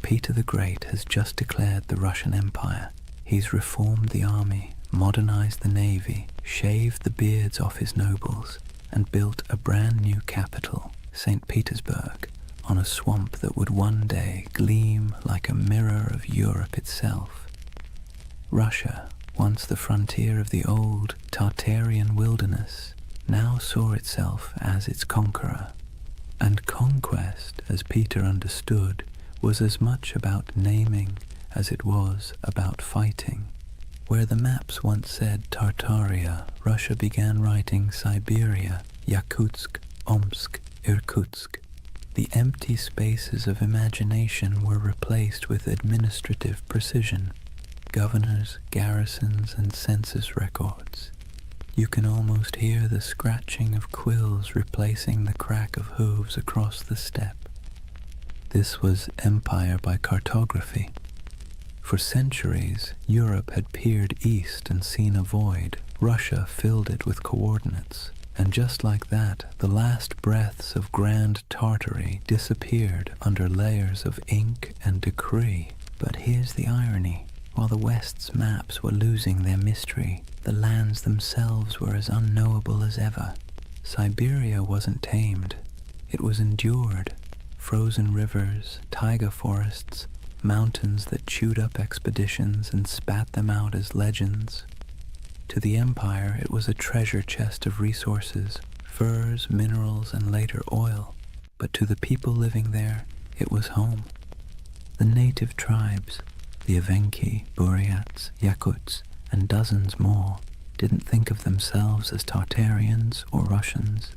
Peter the Great has just declared the Russian Empire. He's reformed the army, modernized the navy, shaved the beards off his nobles, and built a brand new capital, St. Petersburg, on a swamp that would one day gleam like a mirror of Europe itself. Russia, once the frontier of the old Tartarian wilderness, now saw itself as its conqueror. And conquest, as Peter understood, was as much about naming as it was about fighting. Where the maps once said Tartaria, Russia began writing Siberia, Yakutsk, Omsk, Irkutsk. The empty spaces of imagination were replaced with administrative precision, governors, garrisons, and census records. You can almost hear the scratching of quills replacing the crack of hooves across the steppe. This was empire by cartography. For centuries, Europe had peered east and seen a void. Russia filled it with coordinates. And just like that, the last breaths of Grand Tartary disappeared under layers of ink and decree. But here's the irony. While the West's maps were losing their mystery, the lands themselves were as unknowable as ever. Siberia wasn't tamed. It was endured. Frozen rivers, taiga forests, mountains that chewed up expeditions and spat them out as legends. To the empire, it was a treasure chest of resources, furs, minerals, and later oil. But to the people living there, it was home. The native tribes, the Evenki, Buryats, Yakuts, and dozens more, didn't think of themselves as Tartarians or Russians.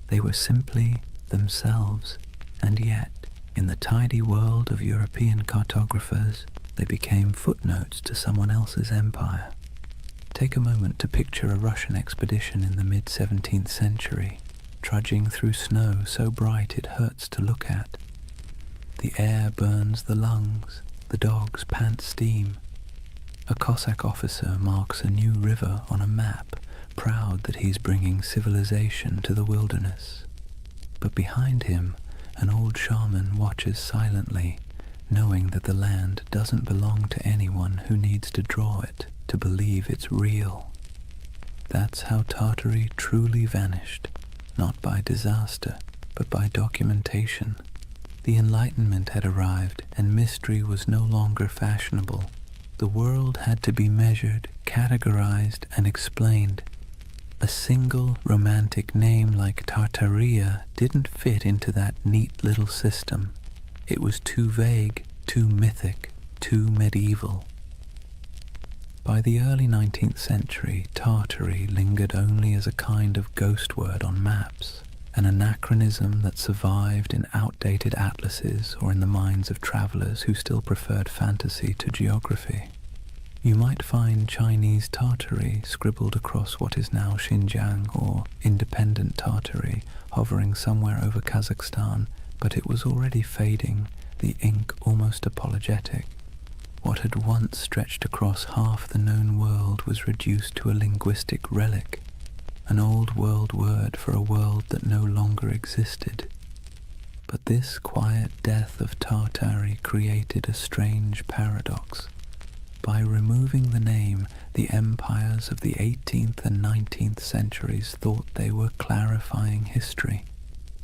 They were simply themselves, and yet, in the tidy world of European cartographers, they became footnotes to someone else's empire. Take a moment to picture a Russian expedition in the mid-17th century, trudging through snow so bright it hurts to look at. The air burns the lungs, the dogs pant steam. A Cossack officer marks a new river on a map, proud that he's bringing civilization to the wilderness. But behind him, an old shaman watches silently, knowing that the land doesn't belong to anyone who needs to draw it to believe it's real. That's how Tartary truly vanished, not by disaster, but by documentation. The Enlightenment had arrived, and mystery was no longer fashionable. The world had to be measured, categorized, and explained. A single romantic name like Tartaria didn't fit into that neat little system. It was too vague, too mythic, too medieval. By the early 19th century, Tartary lingered only as a kind of ghost word on maps, an anachronism that survived in outdated atlases or in the minds of travelers who still preferred fantasy to geography. You might find Chinese Tartary scribbled across what is now Xinjiang, or independent Tartary hovering somewhere over Kazakhstan, but it was already fading, the ink almost apologetic. What had once stretched across half the known world was reduced to a linguistic relic, an old world word for a world that no longer existed. But this quiet death of Tartary created a strange paradox. By removing the name, the empires of the 18th and 19th centuries thought they were clarifying history.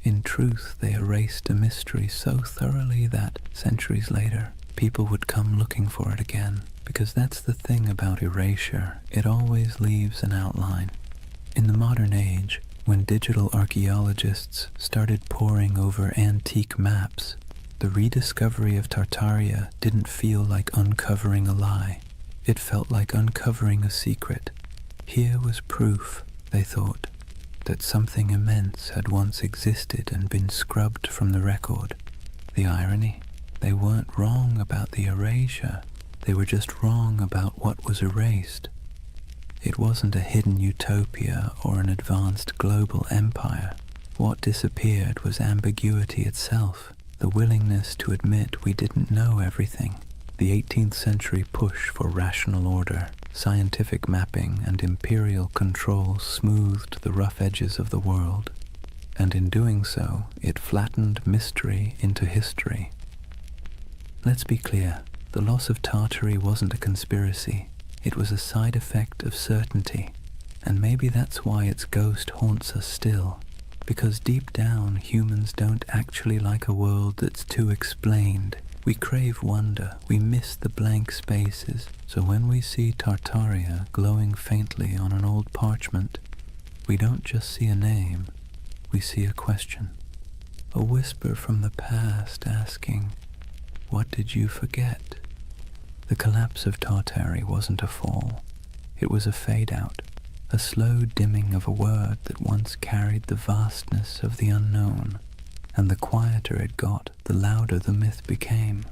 In truth, they erased a mystery so thoroughly that, centuries later, people would come looking for it again. Because that's the thing about erasure, it always leaves an outline. In the modern age, when digital archaeologists started poring over antique maps, The rediscovery of Tartaria didn't feel like uncovering a lie. It felt like uncovering a secret. Here was proof, they thought, that something immense had once existed and been scrubbed from the record. The irony? They weren't wrong about the erasure. They were just wrong about what was erased. It wasn't a hidden utopia or an advanced global empire. What disappeared was ambiguity itself, the willingness to admit we didn't know everything. The 18th century push for rational order, scientific mapping, and imperial control smoothed the rough edges of the world, and in doing so, it flattened mystery into history. Let's be clear, the loss of Tartary wasn't a conspiracy. It was a side effect of certainty, and maybe that's why its ghost haunts us still, because deep down humans don't actually like a world that's too explained. We crave wonder, we miss the blank spaces, so when we see Tartaria glowing faintly on an old parchment, we don't just see a name, we see a question. A whisper from the past asking, "What did you forget?" The collapse of Tartary wasn't a fall. It was a fade-out, a slow dimming of a word that once carried the vastness of the unknown, and the quieter it got, the louder the myth became.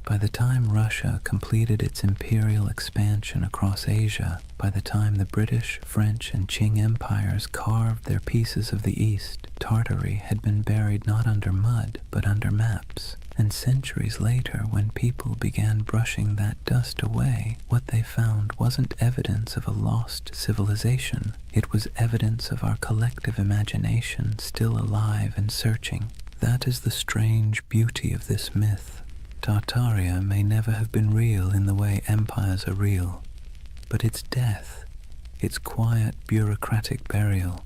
By the time Russia completed its imperial expansion across Asia, by the time the British, French, and Qing empires carved their pieces of the East, Tartary had been buried not under mud, but under maps. And centuries later, when people began brushing that dust away, what they found wasn't evidence of a lost civilization. It was evidence of our collective imagination still alive and searching. That is the strange beauty of this myth. Tartaria may never have been real in the way empires are real, but its death, its quiet bureaucratic burial,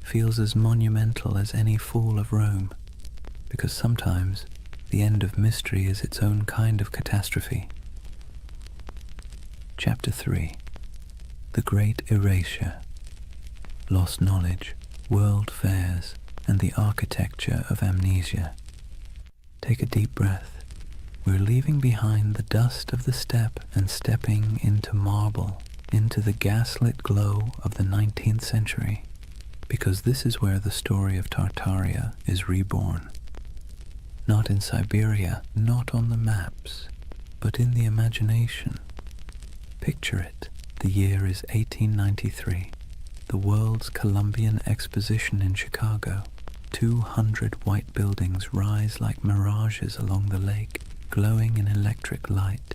feels as monumental as any fall of Rome, because sometimes the end of mystery is its own kind of catastrophe. Chapter 3. The Great Erasure. Lost knowledge, world fairs, and the architecture of amnesia. Take a deep breath. We're leaving behind the dust of the steppe and stepping into marble, into the gaslit glow of the 19th century, because this is where the story of Tartaria is reborn. Not in Siberia, not on the maps, but in the imagination. Picture it. The year is 1893. The World's Columbian Exposition in Chicago. 200 white buildings rise like mirages along the lake, glowing in electric light.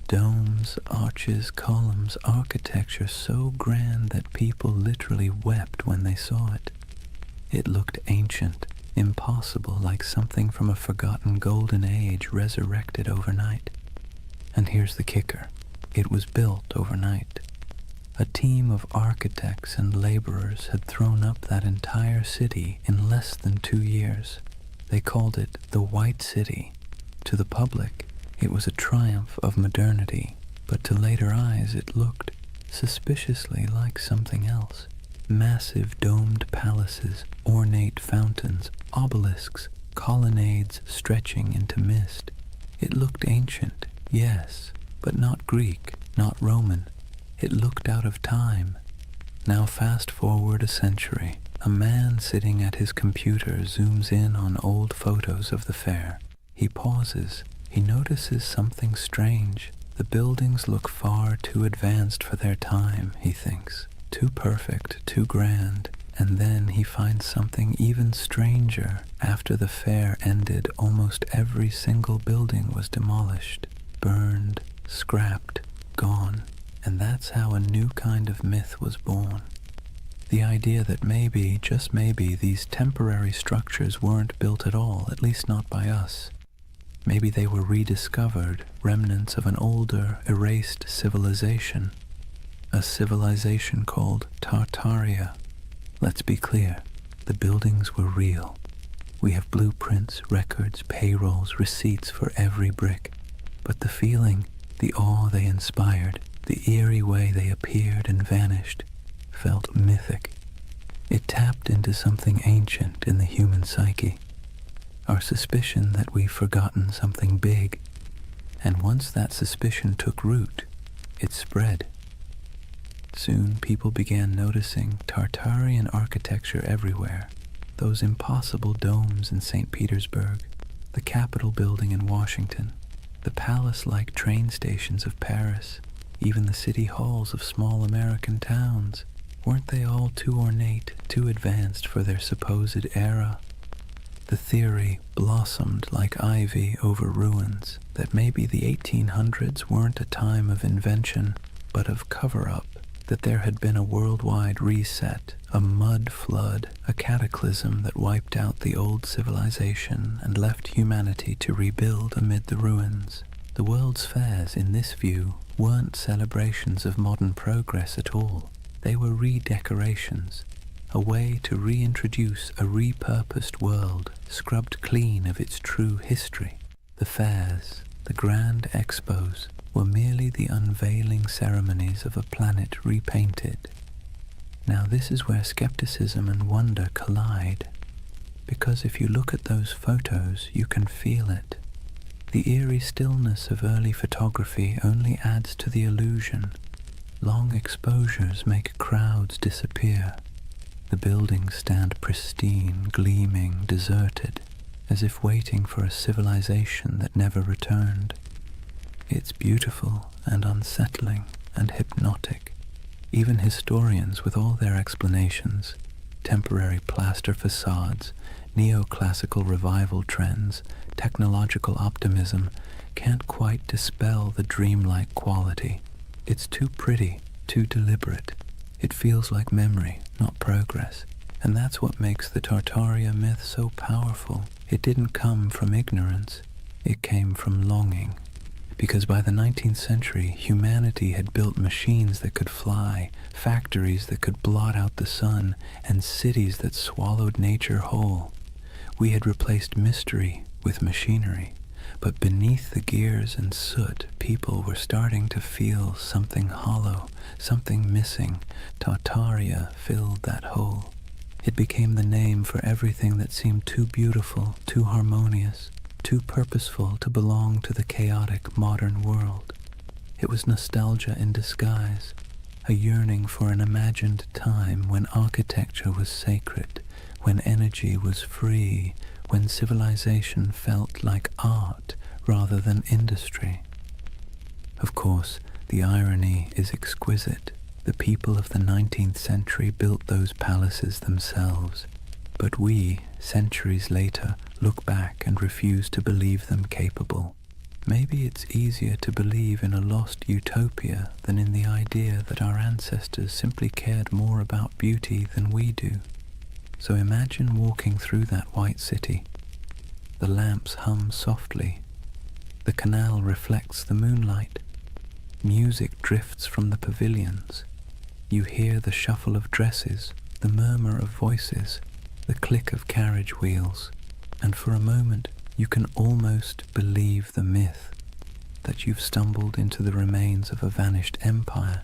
Domes, arches, columns, architecture so grand that people literally wept when they saw it. It looked ancient, impossible, like something from a forgotten golden age resurrected overnight. And here's the kicker. It was built overnight. A team of architects and laborers had thrown up that entire city in less than 2 years. They called it the White City. To the public, it was a triumph of modernity, but to later eyes it looked suspiciously like something else. Massive domed palaces, ornate fountains, obelisks, colonnades stretching into mist. It looked ancient, yes, but not Greek, not Roman. It looked out of time. Now fast forward a century. A man sitting at his computer zooms in on old photos of the fair. He pauses. He notices something strange. The buildings look far too advanced for their time, he thinks. Too perfect, too grand. And then he finds something even stranger. After the fair ended, almost every single building was demolished, burned, scrapped, gone. And that's how a new kind of myth was born. The idea that maybe, just maybe, these temporary structures weren't built at all, at least not by us. Maybe they were rediscovered, remnants of an older, erased civilization. A civilization called Tartaria. Let's be clear, the buildings were real. We have blueprints, records, payrolls, receipts for every brick. But the feeling, the awe they inspired, the eerie way they appeared and vanished, felt mythic. It tapped into something ancient in the human psyche. our suspicion that we've forgotten something big. And once that suspicion took root, it spread. Soon people began noticing Tartarian architecture everywhere. Those impossible domes in St. Petersburg, the Capitol building in Washington, the palace-like train stations of Paris, even the city halls of small American towns. Weren't they all too ornate, too advanced for their supposed era? The theory blossomed like ivy over ruins that maybe the 1800s weren't a time of invention, but of cover-up, that there had been a worldwide reset, a mud flood, a cataclysm that wiped out the old civilization and left humanity to rebuild amid the ruins. The world's fairs, in this view, weren't celebrations of modern progress at all. They were redecorations, a way to reintroduce a repurposed world, scrubbed clean of its true history. The fairs, the grand expos, were merely the unveiling ceremonies of a planet repainted. Now this is where skepticism and wonder collide, because if you look at those photos, you can feel it. The eerie stillness of early photography only adds to the illusion. Long exposures make crowds disappear. The buildings stand pristine, gleaming, deserted, as if waiting for a civilization that never returned. It's beautiful and unsettling and hypnotic. Even historians, with all their explanations, temporary plaster facades, neoclassical revival trends, technological optimism, can't quite dispel the dreamlike quality. It's too pretty, too deliberate. It feels like memory, not progress. And that's what makes the Tartaria myth so powerful. It didn't come from ignorance, it came from longing. Because by the 19th century, humanity had built machines that could fly, factories that could blot out the sun, and cities that swallowed nature whole. We had replaced mystery with machinery. But beneath the gears and soot, people were starting to feel something hollow, something missing. Tartaria filled that hole. It became the name for everything that seemed too beautiful, too harmonious, too purposeful to belong to the chaotic modern world. It was nostalgia in disguise, a yearning for an imagined time when architecture was sacred, when energy was free, when civilization felt like art rather than industry. Of course, the irony is exquisite. The people of the 19th century built those palaces themselves, but we, centuries later, look back and refuse to believe them capable. Maybe it's easier to believe in a lost utopia than in the idea that our ancestors simply cared more about beauty than we do. So imagine walking through that white city. The lamps hum softly. The canal reflects the moonlight. Music drifts from the pavilions. You hear the shuffle of dresses, the murmur of voices, the click of carriage wheels, and for a moment you can almost believe the myth that you've stumbled into the remains of a vanished empire,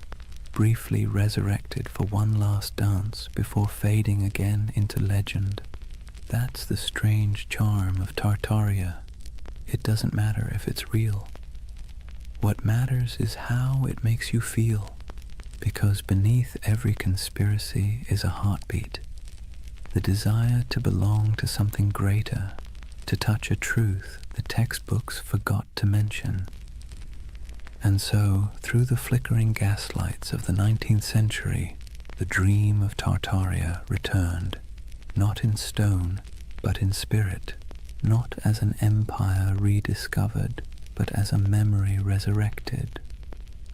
briefly resurrected for one last dance before fading again into legend. That's the strange charm of Tartaria. It doesn't matter if it's real. What matters is how it makes you feel, because beneath every conspiracy is a heartbeat, the desire to belong to something greater, to touch a truth the textbooks forgot to mention. And so, through the flickering gaslights of the 19th century, the dream of Tartaria returned, not in stone, but in spirit, not as an empire rediscovered, but as a memory resurrected.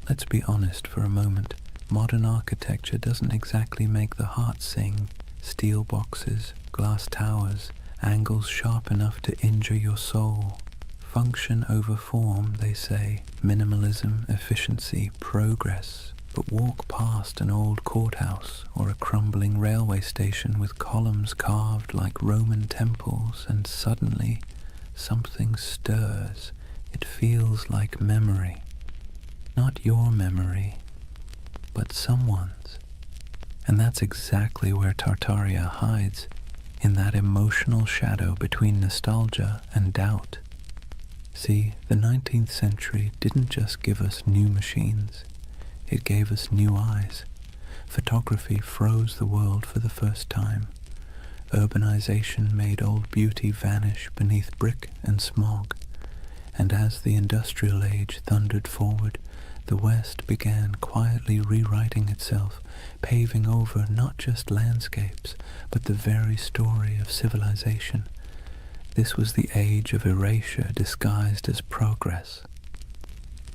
Let's be honest for a moment. Modern architecture doesn't exactly make the heart sing. Steel boxes, glass towers, angles sharp enough to injure your soul. Function over form, they say. Minimalism, efficiency, progress. But walk past an old courthouse or a crumbling railway station with columns carved like Roman temples, and suddenly something stirs. It feels like memory. Not your memory, but someone's. And that's exactly where Tartaria hides, in that emotional shadow between nostalgia and doubt. See, the 19th century didn't just give us new machines, it gave us new eyes. Photography froze the world for the first time. Urbanization made old beauty vanish beneath brick and smog. And as the industrial age thundered forward, the West began quietly rewriting itself, paving over not just landscapes, but the very story of civilization. This was the age of erasure disguised as progress.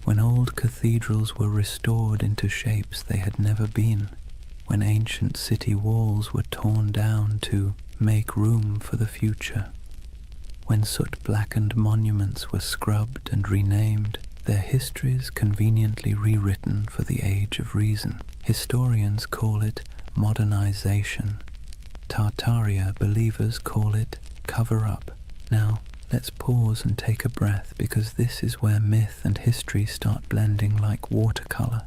When old cathedrals were restored into shapes they had never been, when ancient city walls were torn down to make room for the future, when soot-blackened monuments were scrubbed and renamed, their histories conveniently rewritten for the age of reason. Historians call it modernization. Tartaria believers call it cover-up. Now, let's pause and take a breath, because this is where myth and history start blending like watercolor.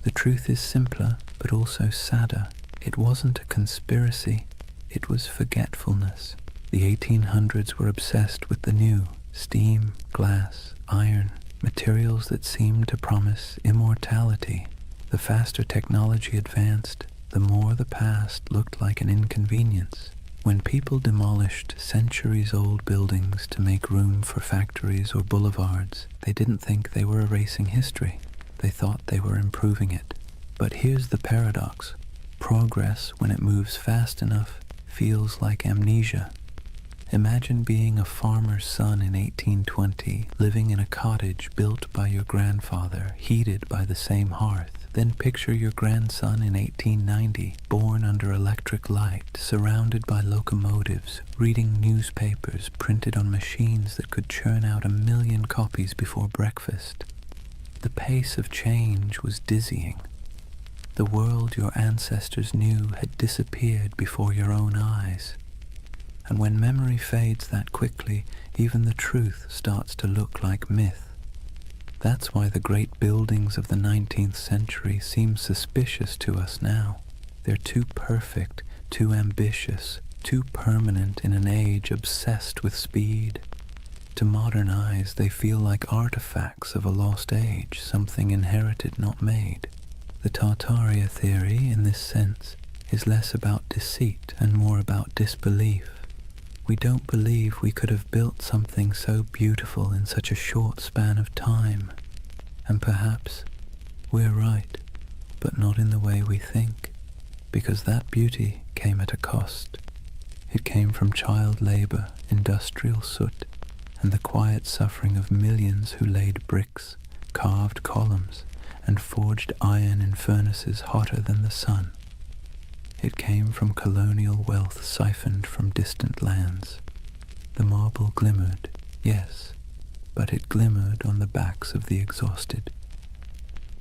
The truth is simpler, but also sadder. It wasn't a conspiracy, it was forgetfulness. The 1800s were obsessed with the new: steam, glass, iron, materials that seemed to promise immortality. The faster technology advanced, the more the past looked like an inconvenience. When people demolished centuries-old buildings to make room for factories or boulevards, they didn't think they were erasing history. They thought they were improving it. But here's the paradox. Progress, when it moves fast enough, feels like amnesia. Imagine being a farmer's son in 1820, living in a cottage built by your grandfather, heated by the same hearth. Then picture your grandson in 1890, born under electric light, surrounded by locomotives, reading newspapers printed on machines that could churn out 1 million copies before breakfast. The pace of change was dizzying. The world your ancestors knew had disappeared before your own eyes. And when memory fades that quickly, even the truth starts to look like myth. That's why the great buildings of the 19th century seem suspicious to us now. They're too perfect, too ambitious, too permanent in an age obsessed with speed. To modern eyes, they feel like artifacts of a lost age, something inherited, not made. The Tartaria theory, in this sense, is less about deceit and more about disbelief. We don't believe we could have built something so beautiful in such a short span of time. And perhaps we're right, but not in the way we think, because that beauty came at a cost. It came from child labor, industrial soot, and the quiet suffering of millions who laid bricks, carved columns, and forged iron in furnaces hotter than the sun. It came from colonial wealth siphoned from distant lands. The marble glimmered, yes, but it glimmered on the backs of the exhausted.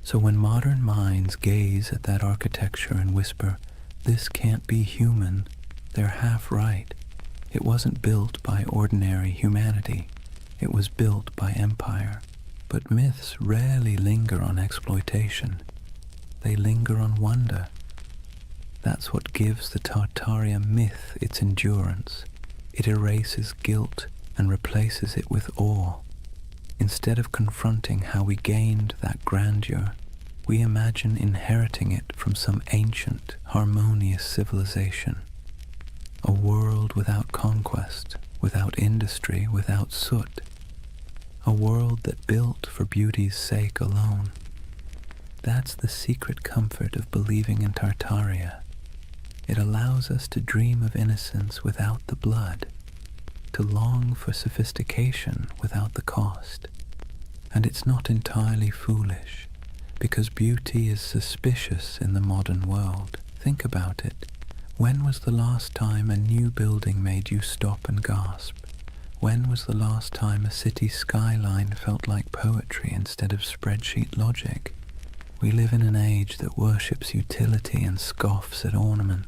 So when modern minds gaze at that architecture and whisper, "This can't be human," they're half right. It wasn't built by ordinary humanity. It was built by empire. But myths rarely linger on exploitation. They linger on wonder. That's what gives the Tartaria myth its endurance. It erases guilt and replaces it with awe. Instead of confronting how we gained that grandeur, we imagine inheriting it from some ancient, harmonious civilization. A world without conquest, without industry, without soot. A world that built for beauty's sake alone. That's the secret comfort of believing in Tartaria. It allows us to dream of innocence without the blood, to long for sophistication without the cost. And it's not entirely foolish, because beauty is suspicious in the modern world. Think about it. When was the last time a new building made you stop and gasp? When was the last time a city skyline felt like poetry instead of spreadsheet logic? We live in an age that worships utility and scoffs at ornament.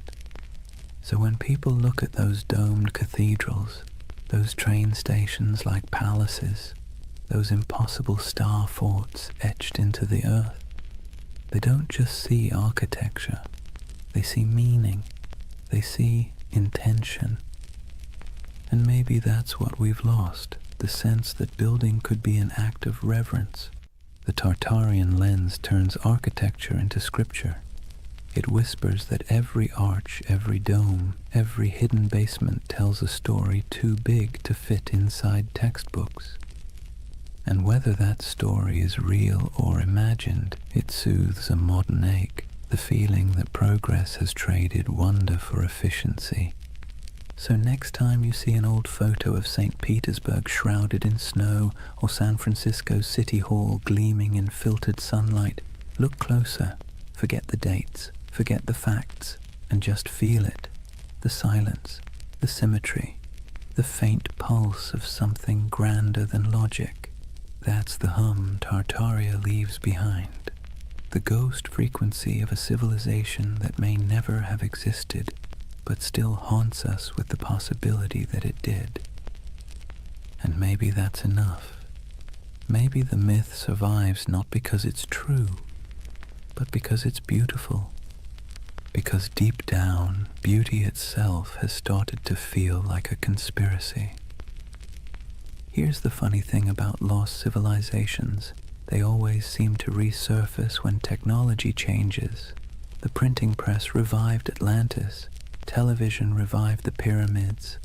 So when people look at those domed cathedrals, those train stations like palaces, those impossible star forts etched into the earth, they don't just see architecture, they see meaning, they see intention. And maybe that's what we've lost, the sense that building could be an act of reverence. The Tartarian lens turns architecture into scripture. It whispers that every arch, every dome, every hidden basement tells a story too big to fit inside textbooks. And whether that story is real or imagined, it soothes a modern ache, the feeling that progress has traded wonder for efficiency. So next time you see an old photo of St. Petersburg shrouded in snow or San Francisco's City Hall gleaming in filtered sunlight, look closer, forget the dates, forget the facts, and just feel it. The silence, the symmetry, the faint pulse of something grander than logic. That's the hum Tartaria leaves behind. The ghost frequency of a civilization that may never have existed, but still haunts us with the possibility that it did. And maybe that's enough. Maybe the myth survives not because it's true, but because it's beautiful. Because deep down, beauty itself has started to feel like a conspiracy. Here's the funny thing about lost civilizations. They always seem to resurface when technology changes. The printing press revived Atlantis, television revived the pyramids,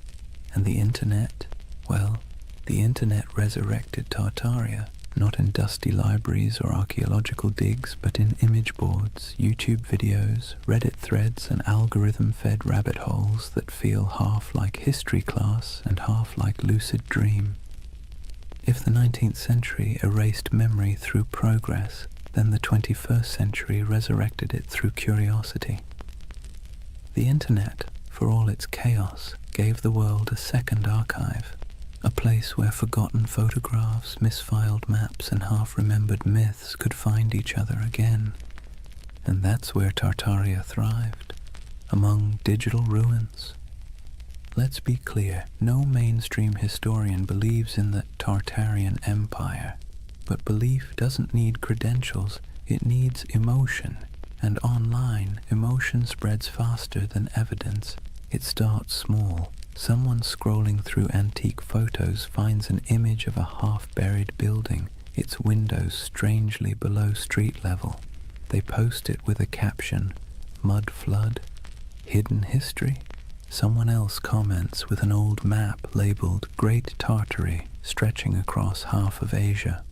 and the internet, well, the internet resurrected Tartaria, not in dusty libraries or archaeological digs, but in image boards, YouTube videos, Reddit threads, and algorithm-fed rabbit holes that feel half like history class and half like lucid dream. If the 19th century erased memory through progress, then the 21st century resurrected it through curiosity. The internet, for all its chaos, gave the world a second archive, a place where forgotten photographs, misfiled maps, and half-remembered myths could find each other again. And that's where Tartaria thrived, among digital ruins. Let's be clear, no mainstream historian believes in the Tartarian Empire, but belief doesn't need credentials, it needs emotion. And online, emotion spreads faster than evidence. It starts small. Someone scrolling through antique photos finds an image of a half-buried building, its windows strangely below street level. They post it with a caption, "Mud flood? Hidden history?" Someone else comments with an old map labeled Great Tartary, stretching across half of Asia.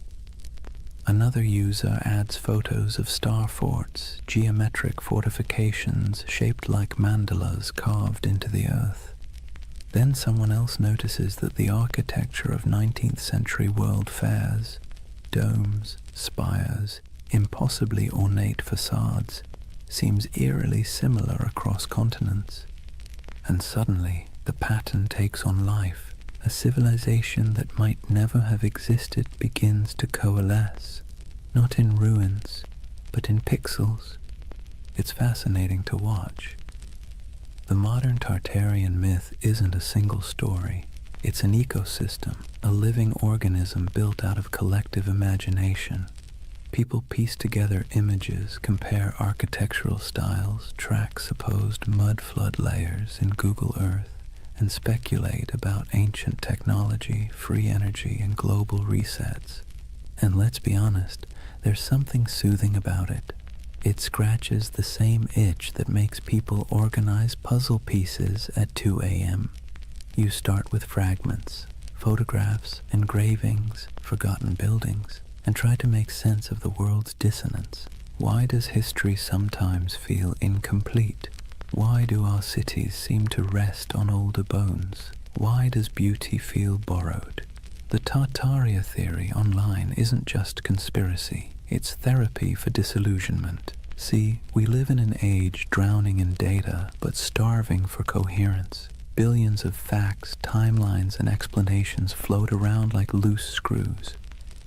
Another user adds photos of star forts, geometric fortifications shaped like mandalas carved into the earth. Then someone else notices that the architecture of 19th century world fairs, domes, spires, impossibly ornate facades, seems eerily similar across continents. And suddenly, the pattern takes on life. A civilization that might never have existed begins to coalesce, not in ruins, but in pixels. It's fascinating to watch. The modern Tartarian myth isn't a single story. It's an ecosystem, a living organism built out of collective imagination. People piece together images, compare architectural styles, track supposed mud flood layers in Google Earth, and speculate about ancient technology, free energy, and global resets. And let's be honest, there's something soothing about it. It scratches the same itch that makes people organize puzzle pieces at 2 a.m. You start with fragments, photographs, engravings, forgotten buildings, and try to make sense of the world's dissonance. Why does history sometimes feel incomplete? Why do our cities seem to rest on older bones? Why does beauty feel borrowed? The Tartaria theory online isn't just conspiracy, it's therapy for disillusionment. See, we live in an age drowning in data, but starving for coherence. Billions of facts, timelines, and explanations float around like loose screws.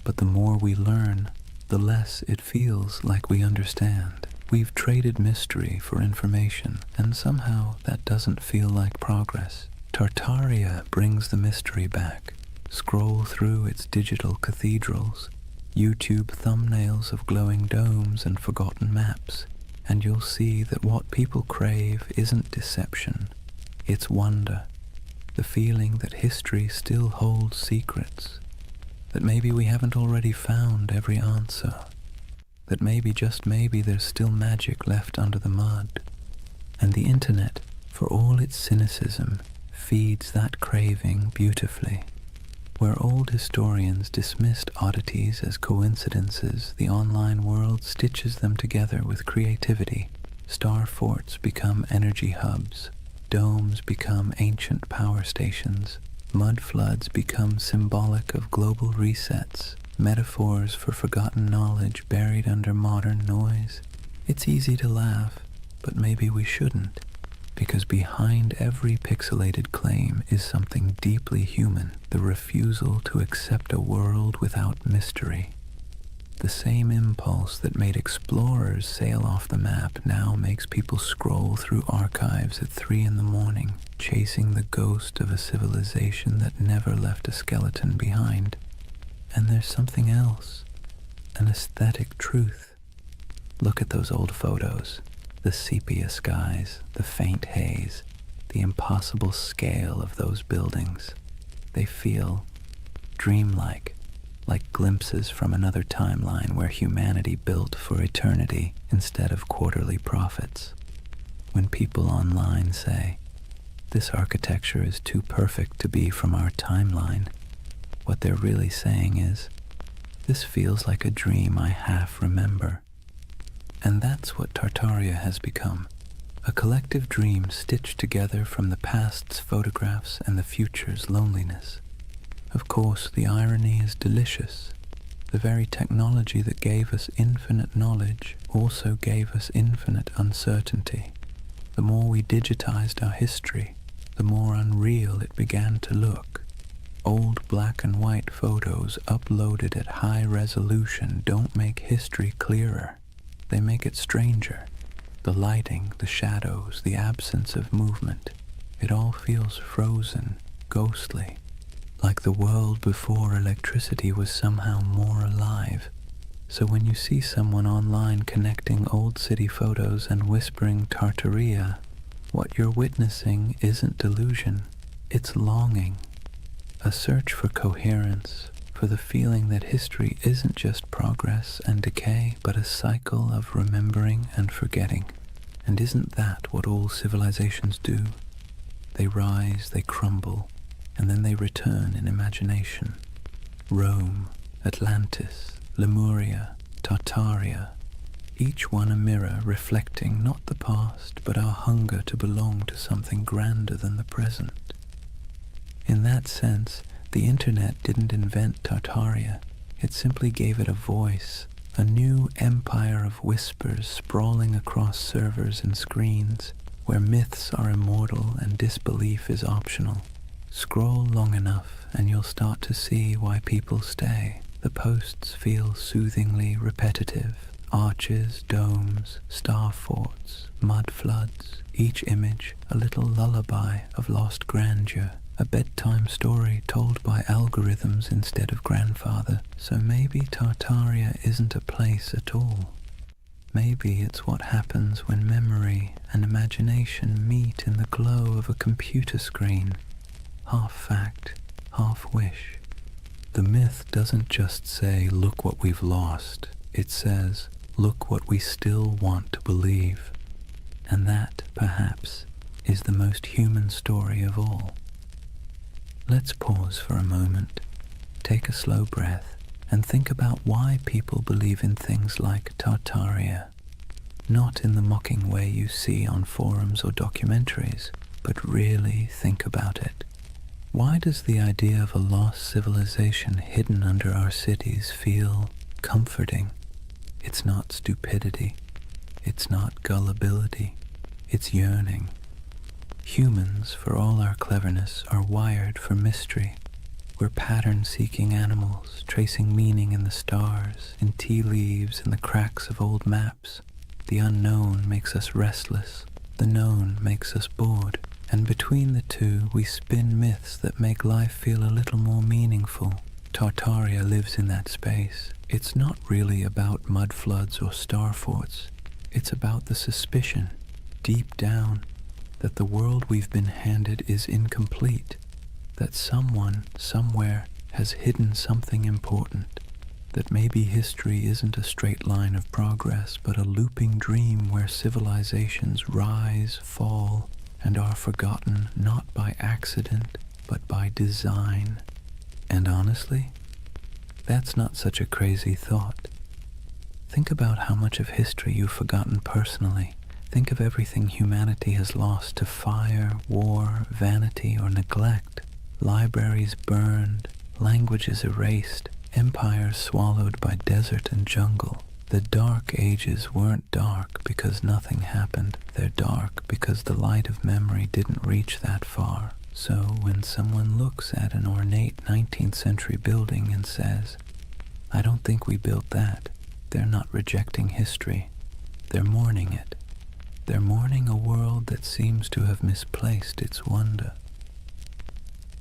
But the more we learn, the less it feels like we understand. We've traded mystery for information, and somehow that doesn't feel like progress. Tartaria brings the mystery back. Scroll through its digital cathedrals, YouTube thumbnails of glowing domes and forgotten maps, and you'll see that what people crave isn't deception, it's wonder. the feeling that history still holds secrets, that maybe we haven't already found every answer, that maybe, just maybe, there's still magic left under the mud. And the internet, for all its cynicism, feeds that craving beautifully. Where old historians dismissed oddities as coincidences, the online world stitches them together with creativity. Star forts become energy hubs, domes become ancient power stations, mud floods become symbolic of global resets, metaphors for forgotten knowledge buried under modern noise. It's easy to laugh, but maybe we shouldn't, because behind every pixelated claim is something deeply human, the refusal to accept a world without mystery. The same impulse that made explorers sail off the map now makes people scroll through archives at 3 a.m, chasing the ghost of a civilization that never left a skeleton behind. And there's something else, an aesthetic truth. Look at those old photos, the sepia skies, the faint haze, the impossible scale of those buildings. They feel dreamlike, like glimpses from another timeline where humanity built for eternity instead of quarterly profits. When people online say, "This architecture is too perfect to be from our timeline," what they're really saying is, "This feels like a dream I half remember." And that's what Tartaria has become, a collective dream stitched together from the past's photographs and the future's loneliness. Of course, the irony is delicious. The very technology that gave us infinite knowledge also gave us infinite uncertainty. The more we digitized our history, the more unreal it began to look. Old black and white photos uploaded at high resolution don't make history clearer. They make it stranger. The lighting, the shadows, the absence of movement, it all feels frozen, ghostly, like the world before electricity was somehow more alive. So when you see someone online connecting old city photos and whispering Tartaria, what you're witnessing isn't delusion, it's longing, a search for coherence, for the feeling that history isn't just progress and decay, but a cycle of remembering and forgetting. And isn't that what all civilizations do? They rise, they crumble, and then they return in imagination. Rome, Atlantis, Lemuria, Tartaria, each one a mirror reflecting not the past, but our hunger to belong to something grander than the present. In that sense, the internet didn't invent Tartaria. It simply gave it a voice, a new empire of whispers sprawling across servers and screens, where myths are immortal and disbelief is optional. Scroll long enough and you'll start to see why people stay. The posts feel soothingly repetitive. Arches, domes, star forts, mud floods, each image a little lullaby of lost grandeur, a bedtime story told by algorithms instead of grandfather. So maybe Tartaria isn't a place at all. Maybe it's what happens when memory and imagination meet in the glow of a computer screen, half fact, half wish. The myth doesn't just say, "Look what we've lost." It says, "Look what we still want to believe." And that, perhaps, is the most human story of all. Let's pause for a moment, take a slow breath, and think about why people believe in things like Tartaria. Not in the mocking way you see on forums or documentaries, but really think about it. Why does the idea of a lost civilization hidden under our cities feel comforting? It's not stupidity. It's not gullibility. It's yearning. Humans, for all our cleverness, are wired for mystery. We're pattern-seeking animals, tracing meaning in the stars, in tea leaves, in the cracks of old maps. The unknown makes us restless. The known makes us bored. And between the two, we spin myths that make life feel a little more meaningful. Tartaria lives in that space. It's not really about mud floods or star forts. It's about the suspicion, deep down, that the world we've been handed is incomplete, that someone, somewhere, has hidden something important, that maybe history isn't a straight line of progress, but a looping dream where civilizations rise, fall, and are forgotten not by accident, but by design. And honestly, that's not such a crazy thought. Think about how much of history you've forgotten personally. Think of everything humanity has lost to fire, war, vanity, or neglect. Libraries burned, languages erased, empires swallowed by desert and jungle. The dark ages weren't dark because nothing happened. They're dark because the light of memory didn't reach that far. So when someone looks at an ornate 19th century building and says, "I don't think we built that," they're not rejecting history. They're mourning it. They're mourning a world that seems to have misplaced its wonder.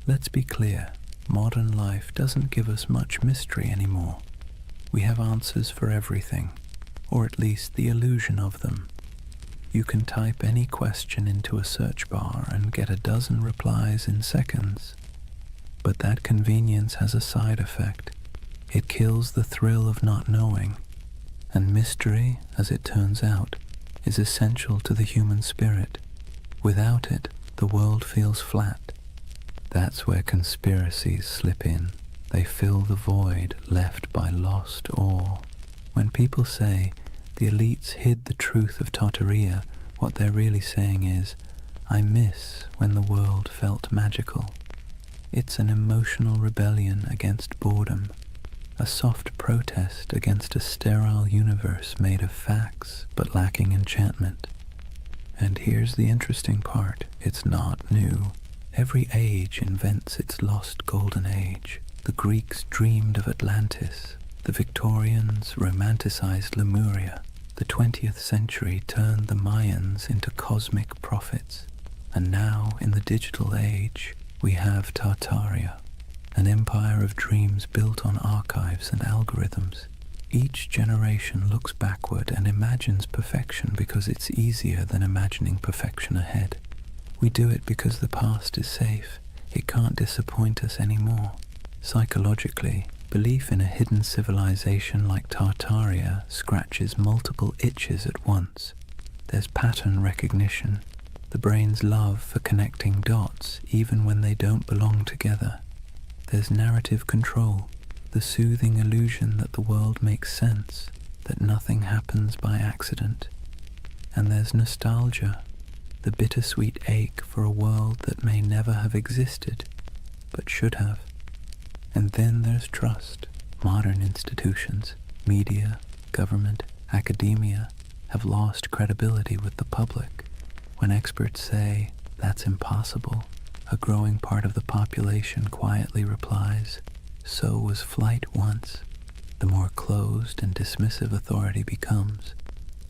Let's be clear, modern life doesn't give us much mystery anymore. We have answers for everything, or at least the illusion of them. You can type any question into a search bar and get a dozen replies in seconds. But that convenience has a side effect. It kills the thrill of not knowing. And mystery, as it turns out, is essential to the human spirit. Without it, the world feels flat. That's where conspiracies slip in. They fill the void left by lost awe. When people say the elites hid the truth of Tartaria, what they're really saying is, I miss when the world felt magical. It's an emotional rebellion against boredom, a soft protest against a sterile universe made of facts but lacking enchantment. And here's the interesting part, it's not new. Every age invents its lost golden age. The Greeks dreamed of Atlantis, the Victorians romanticized Lemuria, the 20th century turned the Mayans into cosmic prophets, and now in the digital age we have Tartaria, an empire of dreams built on archives and algorithms. Each generation looks backward and imagines perfection because it's easier than imagining perfection ahead. We do it because the past is safe. It can't disappoint us anymore. Psychologically, belief in a hidden civilization like Tartaria scratches multiple itches at once. There's pattern recognition, the brain's love for connecting dots even when they don't belong together. There's narrative control, the soothing illusion that the world makes sense, that nothing happens by accident. And there's nostalgia, the bittersweet ache for a world that may never have existed, but should have. And then there's trust. Modern institutions, media, government, academia, have lost credibility with the public. When experts say, that's impossible, a growing part of the population quietly replies, so was flight once. The more closed and dismissive authority becomes,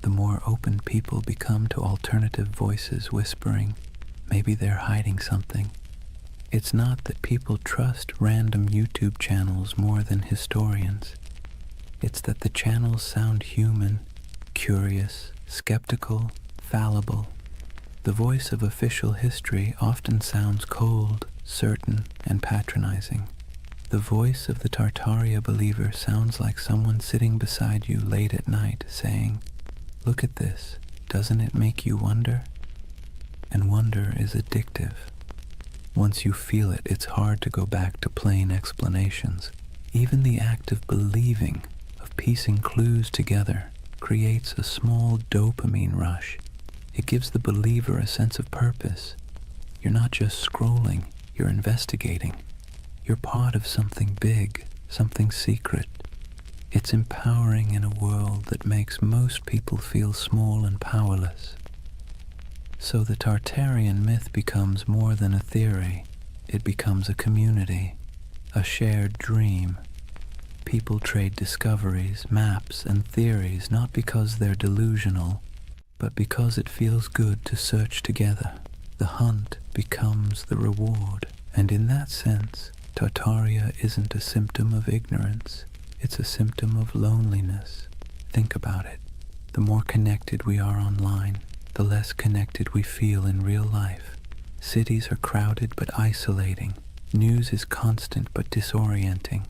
the more open people become to alternative voices whispering, maybe they're hiding something. It's not that people trust random YouTube channels more than historians. It's that the channels sound human, curious, skeptical, fallible. The voice of official history often sounds cold, certain, and patronizing. The voice of the Tartaria believer sounds like someone sitting beside you late at night saying, "Look at this, doesn't it make you wonder?" And wonder is addictive. Once you feel it, it's hard to go back to plain explanations. Even the act of believing, of piecing clues together, creates a small dopamine rush. It gives the believer a sense of purpose. You're not just scrolling, you're investigating. You're part of something big, something secret. It's empowering in a world that makes most people feel small and powerless. So the Tartarian myth becomes more than a theory. It becomes a community, a shared dream. People trade discoveries, maps, and theories not because they're delusional, but because it feels good to search together. The hunt becomes the reward, and in that sense, Tartaria isn't a symptom of ignorance. It's a symptom of loneliness. Think about it. The more connected we are online, the less connected we feel in real life. Cities are crowded but isolating. News is constant but disorienting.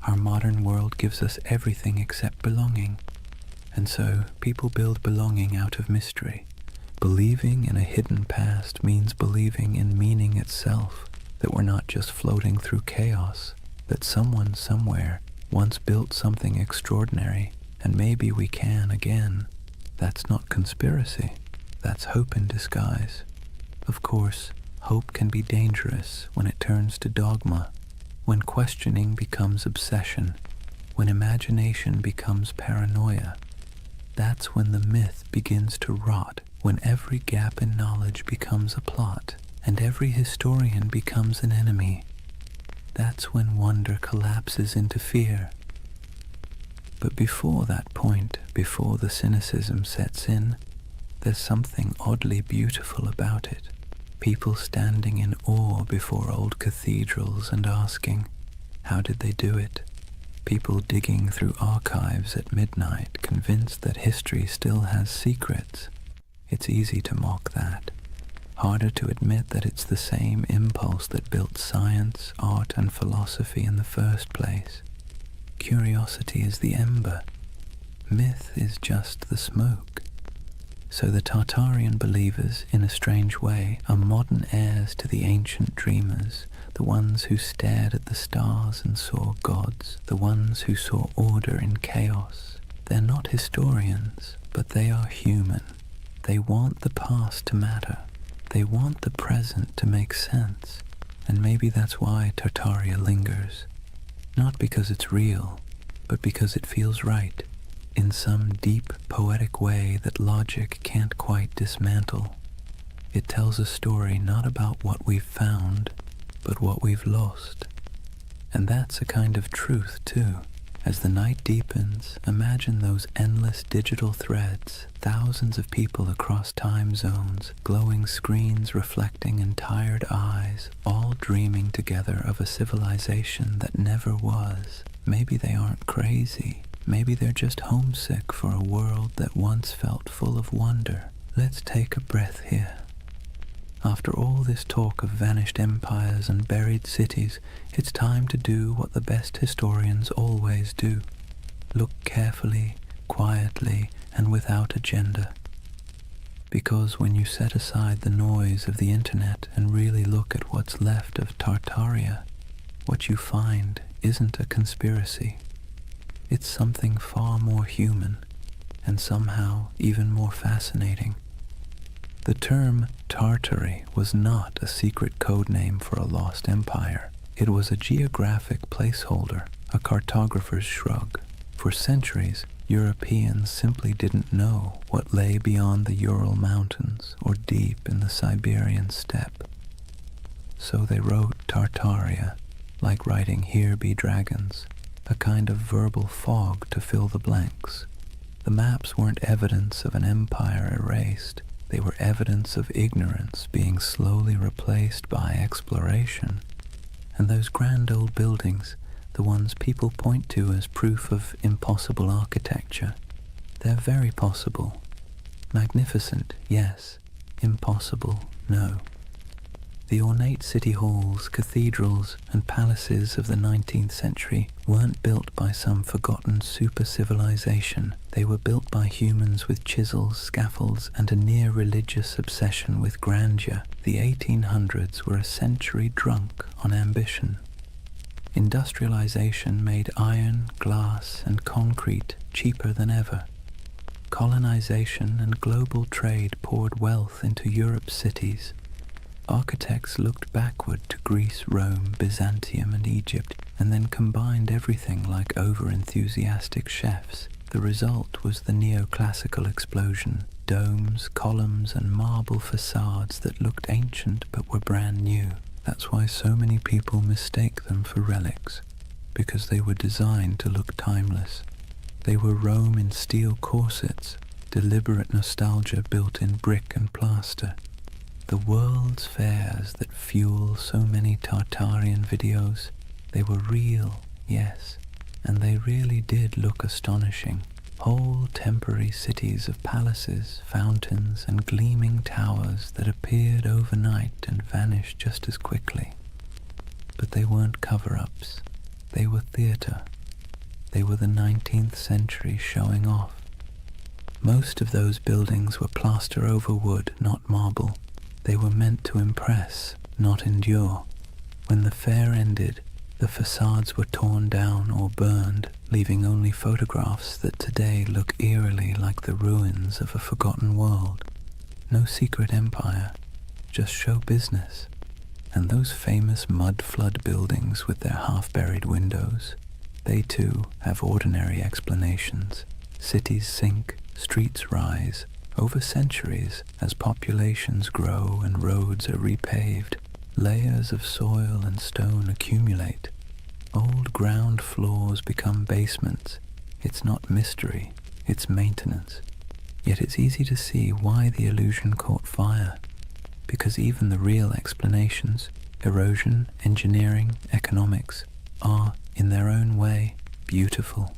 Our modern world gives us everything except belonging. And so people build belonging out of mystery. Believing in a hidden past means believing in meaning itself, that we're not just floating through chaos, that someone somewhere once built something extraordinary, and maybe we can again. That's not conspiracy. That's hope in disguise. Of course, hope can be dangerous when it turns to dogma, when questioning becomes obsession, when imagination becomes paranoia. That's when the myth begins to rot, when every gap in knowledge becomes a plot, and every historian becomes an enemy. That's when wonder collapses into fear. But before that point, before the cynicism sets in, there's something oddly beautiful about it. People standing in awe before old cathedrals and asking, how did they do it? People digging through archives at midnight, convinced that history still has secrets. It's easy to mock that. Harder to admit that it's the same impulse that built science, art, and philosophy in the first place. Curiosity is the ember. Myth is just the smoke. So the Tartarian believers, in a strange way, are modern heirs to the ancient dreamers, the ones who stared at the stars and saw gods, the ones who saw order in chaos. They're not historians, but they are human. They want the past to matter. They want the present to make sense. And maybe that's why Tartaria lingers. Not because it's real, but because it feels right, in some deep, poetic way that logic can't quite dismantle. It tells a story not about what we've found, but what we've lost. And that's a kind of truth, too. As the night deepens, imagine those endless digital threads, thousands of people across time zones, glowing screens reflecting in tired eyes, all dreaming together of a civilization that never was. Maybe they aren't crazy. Maybe they're just homesick for a world that once felt full of wonder. Let's take a breath here. After all this talk of vanished empires and buried cities, it's time to do what the best historians always do. Look carefully, quietly, and without agenda. Because when you set aside the noise of the internet and really look at what's left of Tartaria, what you find isn't a conspiracy. It's something far more human, and somehow even more fascinating. The term Tartary was not a secret code name for a lost empire. It was a geographic placeholder, a cartographer's shrug. For centuries, Europeans simply didn't know what lay beyond the Ural Mountains or deep in the Siberian steppe. So they wrote Tartaria, like writing "Here be dragons," a kind of verbal fog to fill the blanks. The maps weren't evidence of an empire erased. They were evidence of ignorance being slowly replaced by exploration. And those grand old buildings, the ones people point to as proof of impossible architecture, they're very possible. Magnificent, yes. Impossible, no. The ornate city halls, cathedrals, and palaces of the 19th century weren't built by some forgotten super-civilization. They were built by humans with chisels, scaffolds, and a near-religious obsession with grandeur. The 1800s were a century drunk on ambition. Industrialization made iron, glass, and concrete cheaper than ever. Colonization and global trade poured wealth into Europe's cities. Architects looked backward to Greece, Rome, Byzantium, and Egypt, and then combined everything like over-enthusiastic chefs. The result was the neoclassical explosion, domes, columns, and marble facades that looked ancient but were brand new. That's why so many people mistake them for relics, because they were designed to look timeless. They were Rome in steel corsets, deliberate nostalgia built in brick and plaster. The world's fairs that fuel so many Tartarian videos, they were real, yes, and they really did look astonishing. Whole temporary cities of palaces, fountains, and gleaming towers that appeared overnight and vanished just as quickly. But they weren't cover-ups. They were theatre. They were the 19th century showing off. Most of those buildings were plaster over wood, not marble. They were meant to impress, not endure. When the fair ended, the facades were torn down or burned, leaving only photographs that today look eerily like the ruins of a forgotten world. No secret empire, just show business. And those famous mud flood buildings with their half-buried windows, they too have ordinary explanations. Cities sink, streets rise, over centuries as populations grow and roads are repaved. Layers of soil and stone accumulate. Old ground floors become basements. It's not mystery, it's maintenance. Yet it's easy to see why the illusion caught fire. Because even the real explanations, erosion, engineering, economics, are, in their own way, beautiful.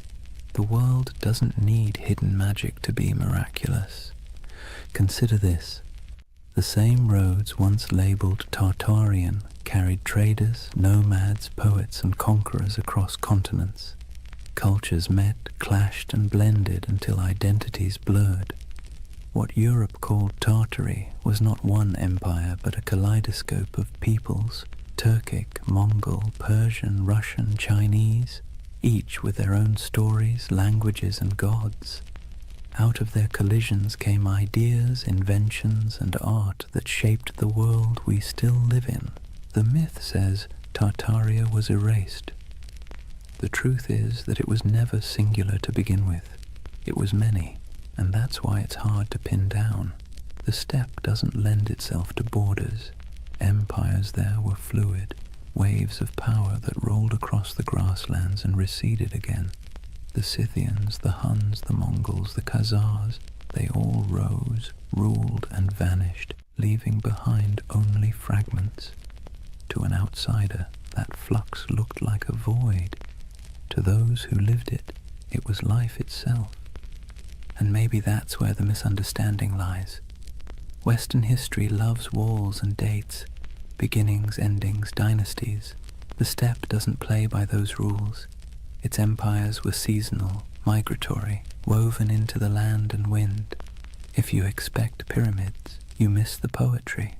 The world doesn't need hidden magic to be miraculous. Consider this. The same roads once labeled Tartarian carried traders, nomads, poets, and conquerors across continents. Cultures met, clashed, and blended until identities blurred. What Europe called Tartary was not one empire but a kaleidoscope of peoples, Turkic, Mongol, Persian, Russian, Chinese, each with their own stories, languages, and gods. Out of their collisions came ideas, inventions, and art that shaped the world we still live in. The myth says Tartaria was erased. The truth is that it was never singular to begin with. It was many. And that's why it's hard to pin down. The steppe doesn't lend itself to borders. Empires there were fluid, waves of power that rolled across the grasslands and receded again. The Scythians, the Huns, the Mongols, the Khazars, they all rose, ruled, and vanished, leaving behind only fragments. To an outsider, that flux looked like a void. To those who lived it, it was life itself. And maybe that's where the misunderstanding lies. Western history loves walls and dates, beginnings, endings, dynasties. The steppe doesn't play by those rules. Its empires were seasonal, migratory, woven into the land and wind. If you expect pyramids, you miss the poetry.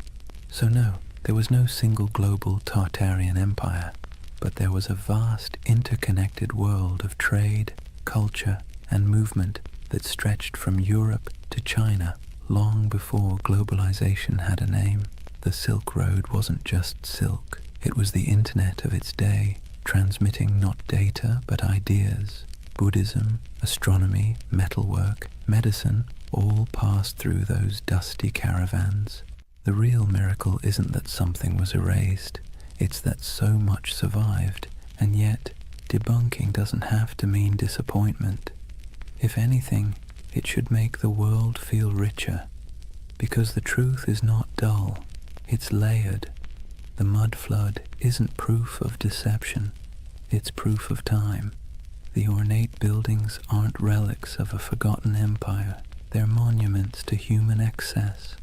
So no, there was no single global Tartarian empire, but there was a vast interconnected world of trade, culture, and movement that stretched from Europe to China long before globalization had a name. The Silk Road wasn't just silk, it was the internet of its day, transmitting not data but ideas. Buddhism, astronomy, metalwork, medicine all passed through those dusty caravans. The real miracle isn't that something was erased, it's that so much survived, and yet debunking doesn't have to mean disappointment. If anything, it should make the world feel richer, because the truth is not dull, it's layered. The mud flood isn't proof of deception, it's proof of time. The ornate buildings aren't relics of a forgotten empire, they're monuments to human excess.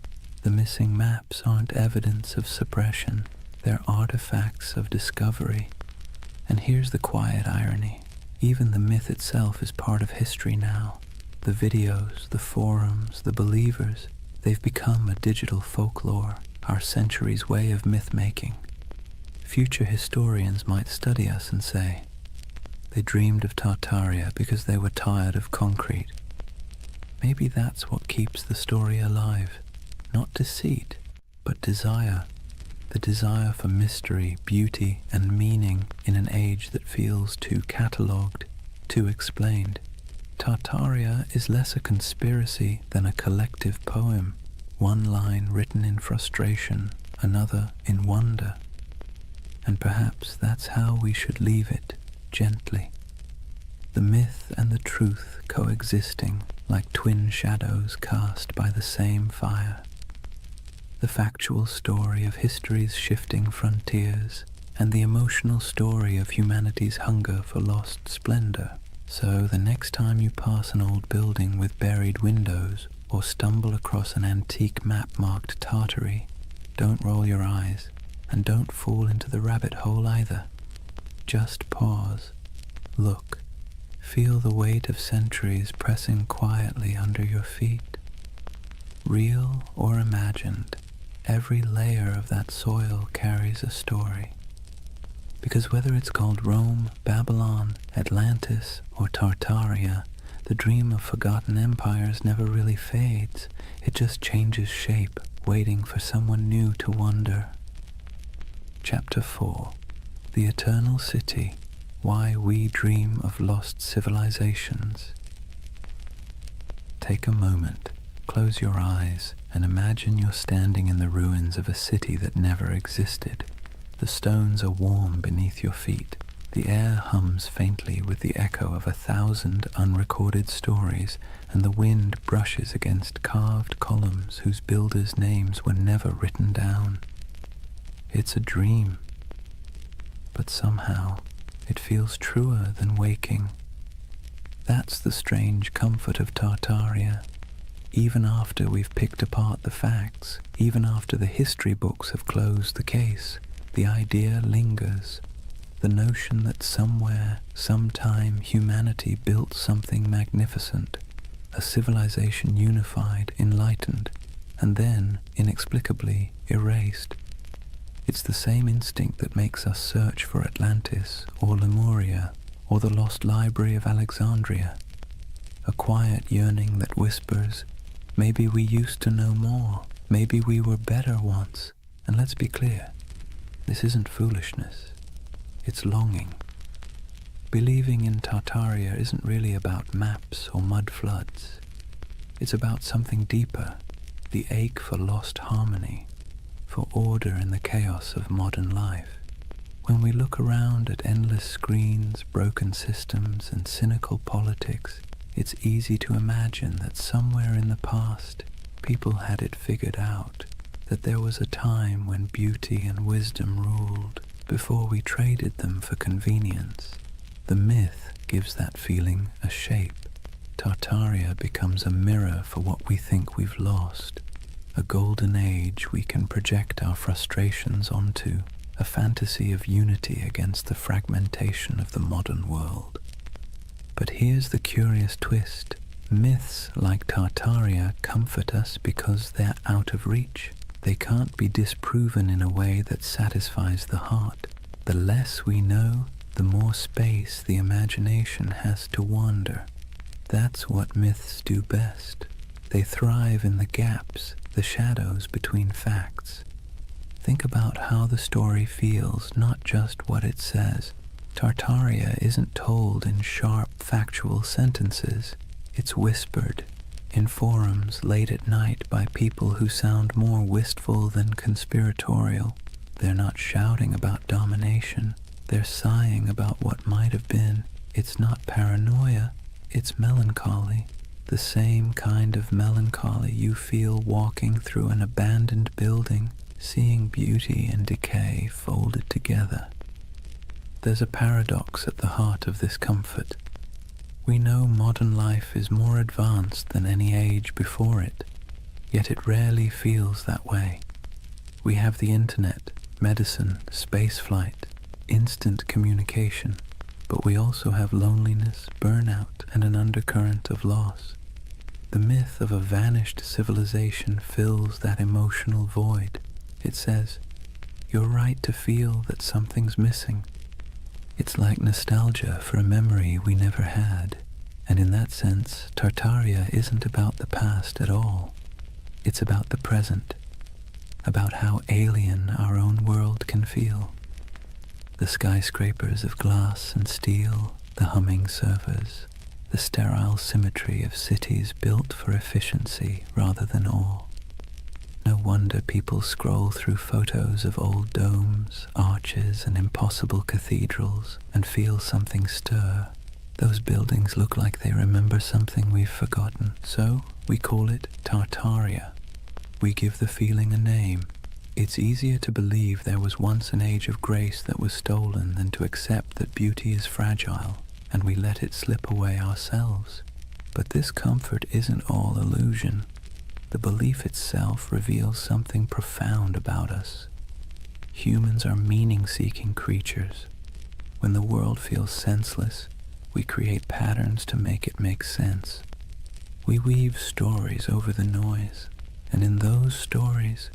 The missing maps aren't evidence of suppression, they're artifacts of discovery. And here's the quiet irony. Even the myth itself is part of history now. The videos, the forums, the believers, they've become a digital folklore, our century's way of myth-making. Future historians might study us and say, they dreamed of Tartaria because they were tired of concrete. Maybe that's what keeps the story alive. Not deceit, but desire. The desire for mystery, beauty, and meaning in an age that feels too catalogued, too explained. Tartaria is less a conspiracy than a collective poem, one line written in frustration, another in wonder. And perhaps that's how we should leave it, gently. The myth and the truth coexisting like twin shadows cast by the same fire. The factual story of history's shifting frontiers, and the emotional story of humanity's hunger for lost splendor. So the next time you pass an old building with buried windows, or stumble across an antique map marked Tartary, don't roll your eyes. And don't fall into the rabbit hole either. Just pause, look, feel the weight of centuries pressing quietly under your feet. Real or imagined, every layer of that soil carries a story. Because whether it's called Rome, Babylon, Atlantis, or Tartaria, the dream of forgotten empires never really fades. It just changes shape, waiting for someone new to wonder. Chapter 4. The Eternal City. Why We Dream of Lost Civilizations. Take a moment, close your eyes, and imagine you're standing in the ruins of a city that never existed. The stones are warm beneath your feet. The air hums faintly with the echo of 1,000 unrecorded stories, and the wind brushes against carved columns whose builders' names were never written down. It's a dream, but somehow it feels truer than waking. That's the strange comfort of Tartaria. Even after we've picked apart the facts, even after the history books have closed the case, the idea lingers. The notion that somewhere, sometime, humanity built something magnificent, a civilization unified, enlightened, and then, inexplicably, erased. It's the same instinct that makes us search for Atlantis, or Lemuria, or the lost library of Alexandria. A quiet yearning that whispers, maybe we used to know more, maybe we were better once. And let's be clear, this isn't foolishness. It's longing. Believing in Tartaria isn't really about maps or mud floods. It's about something deeper, the ache for lost harmony, for order in the chaos of modern life. When we look around at endless screens, broken systems, and cynical politics, it's easy to imagine that somewhere in the past, people had it figured out, that there was a time when beauty and wisdom ruled, before we traded them for convenience. The myth gives that feeling a shape. Tartaria becomes a mirror for what we think we've lost, a golden age we can project our frustrations onto, a fantasy of unity against the fragmentation of the modern world. But here's the curious twist. Myths like Tartaria comfort us because they're out of reach. They can't be disproven in a way that satisfies the heart. The less we know, the more space the imagination has to wander. That's what myths do best. They thrive in the gaps, the shadows between facts. Think about how the story feels, not just what it says. Tartaria isn't told in sharp, factual sentences. It's whispered in forums late at night by people who sound more wistful than conspiratorial. They're not shouting about domination. They're sighing about what might have been. It's not paranoia. It's melancholy. The same kind of melancholy you feel walking through an abandoned building, seeing beauty and decay folded together. There's a paradox at the heart of this comfort. We know modern life is more advanced than any age before it, yet it rarely feels that way. We have the internet, medicine, spaceflight, instant communication, but we also have loneliness, burnout, and an undercurrent of loss. The myth of a vanished civilization fills that emotional void. It says, you're right to feel that something's missing. It's like nostalgia for a memory we never had, and in that sense, Tartaria isn't about the past at all. It's about the present, about how alien our own world can feel. The skyscrapers of glass and steel, the humming servers, the sterile symmetry of cities built for efficiency rather than awe. No wonder people scroll through photos of old domes, arches, and impossible cathedrals and feel something stir. Those buildings look like they remember something we've forgotten, so we call it Tartaria. We give the feeling a name. It's easier to believe there was once an age of grace that was stolen than to accept that beauty is fragile, and we let it slip away ourselves. But this comfort isn't all illusion. The belief itself reveals something profound about us. Humans are meaning-seeking creatures. When the world feels senseless, we create patterns to make it make sense. We weave stories over the noise, and in those stories,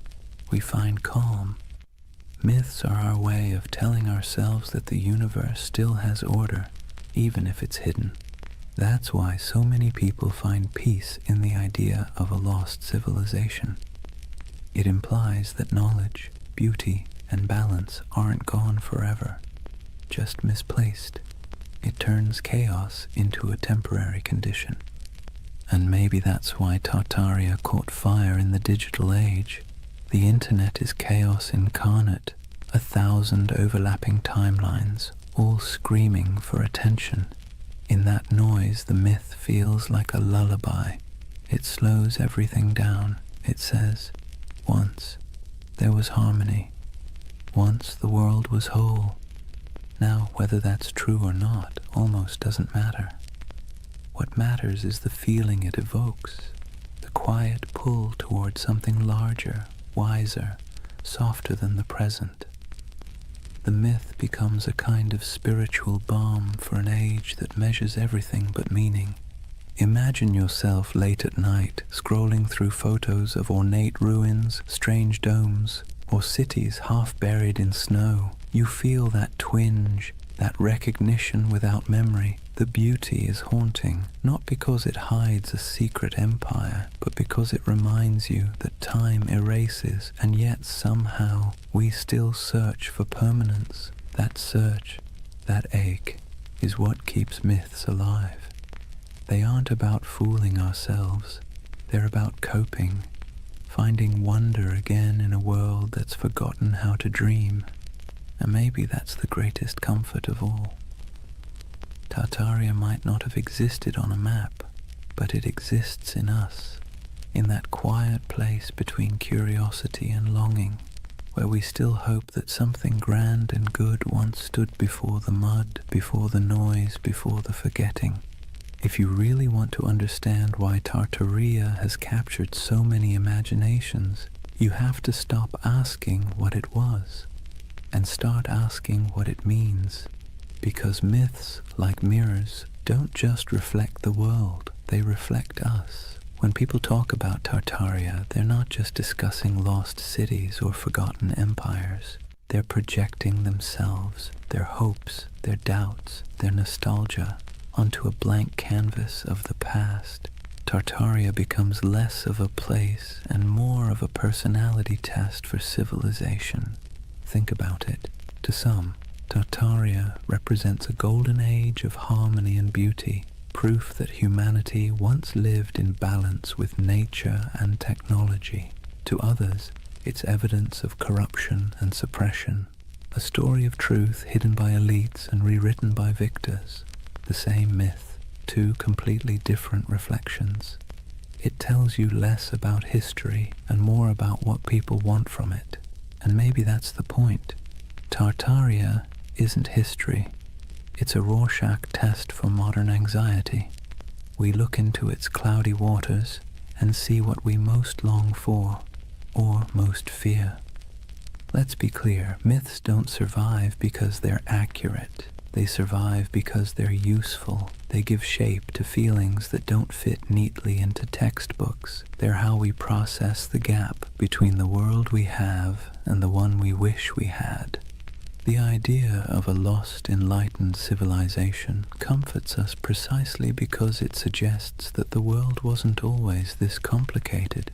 we find calm. Myths are our way of telling ourselves that the universe still has order, even if it's hidden. That's why so many people find peace in the idea of a lost civilization. It implies that knowledge, beauty, and balance aren't gone forever, just misplaced. It turns chaos into a temporary condition. And maybe that's why Tartaria caught fire in the digital age. The internet is chaos incarnate, 1,000 overlapping timelines, all screaming for attention. In that noise, the myth feels like a lullaby. It slows everything down. It says, once there was harmony. Once the world was whole. Now, whether that's true or not almost doesn't matter. What matters is the feeling it evokes, the quiet pull towards something larger, wiser, softer than the present. The myth becomes a kind of spiritual balm for an age that measures everything but meaning. Imagine yourself late at night, scrolling through photos of ornate ruins, strange domes, or cities half buried in snow. You feel that twinge, that recognition without memory. The beauty is haunting, not because it hides a secret empire, but because it reminds you that time erases, and yet somehow we still search for permanence. That search, that ache, is what keeps myths alive. They aren't about fooling ourselves. They're about coping, finding wonder again in a world that's forgotten how to dream. And maybe that's the greatest comfort of all. Tartaria might not have existed on a map, but it exists in us, in that quiet place between curiosity and longing, where we still hope that something grand and good once stood before the mud, before the noise, before the forgetting. If you really want to understand why Tartaria has captured so many imaginations, you have to stop asking what it was and start asking what it means. Because myths, like mirrors, don't just reflect the world, they reflect us. When people talk about Tartaria, they're not just discussing lost cities or forgotten empires. They're projecting themselves, their hopes, their doubts, their nostalgia, onto a blank canvas of the past. Tartaria becomes less of a place and more of a personality test for civilization. Think about it. To some, Tartaria represents a golden age of harmony and beauty, proof that humanity once lived in balance with nature and technology. To others, it's evidence of corruption and suppression, a story of truth hidden by elites and rewritten by victors. The same myth, two completely different reflections. It tells you less about history and more about what people want from it. And maybe that's the point. Tartaria isn't history. It's a Rorschach test for modern anxiety. We look into its cloudy waters and see what we most long for, or most fear. Let's be clear, myths don't survive because they're accurate. They survive because they're useful. They give shape to feelings that don't fit neatly into textbooks. They're how we process the gap between the world we have and the one we wish we had. The idea of a lost, enlightened civilization comforts us precisely because it suggests that the world wasn't always this complicated.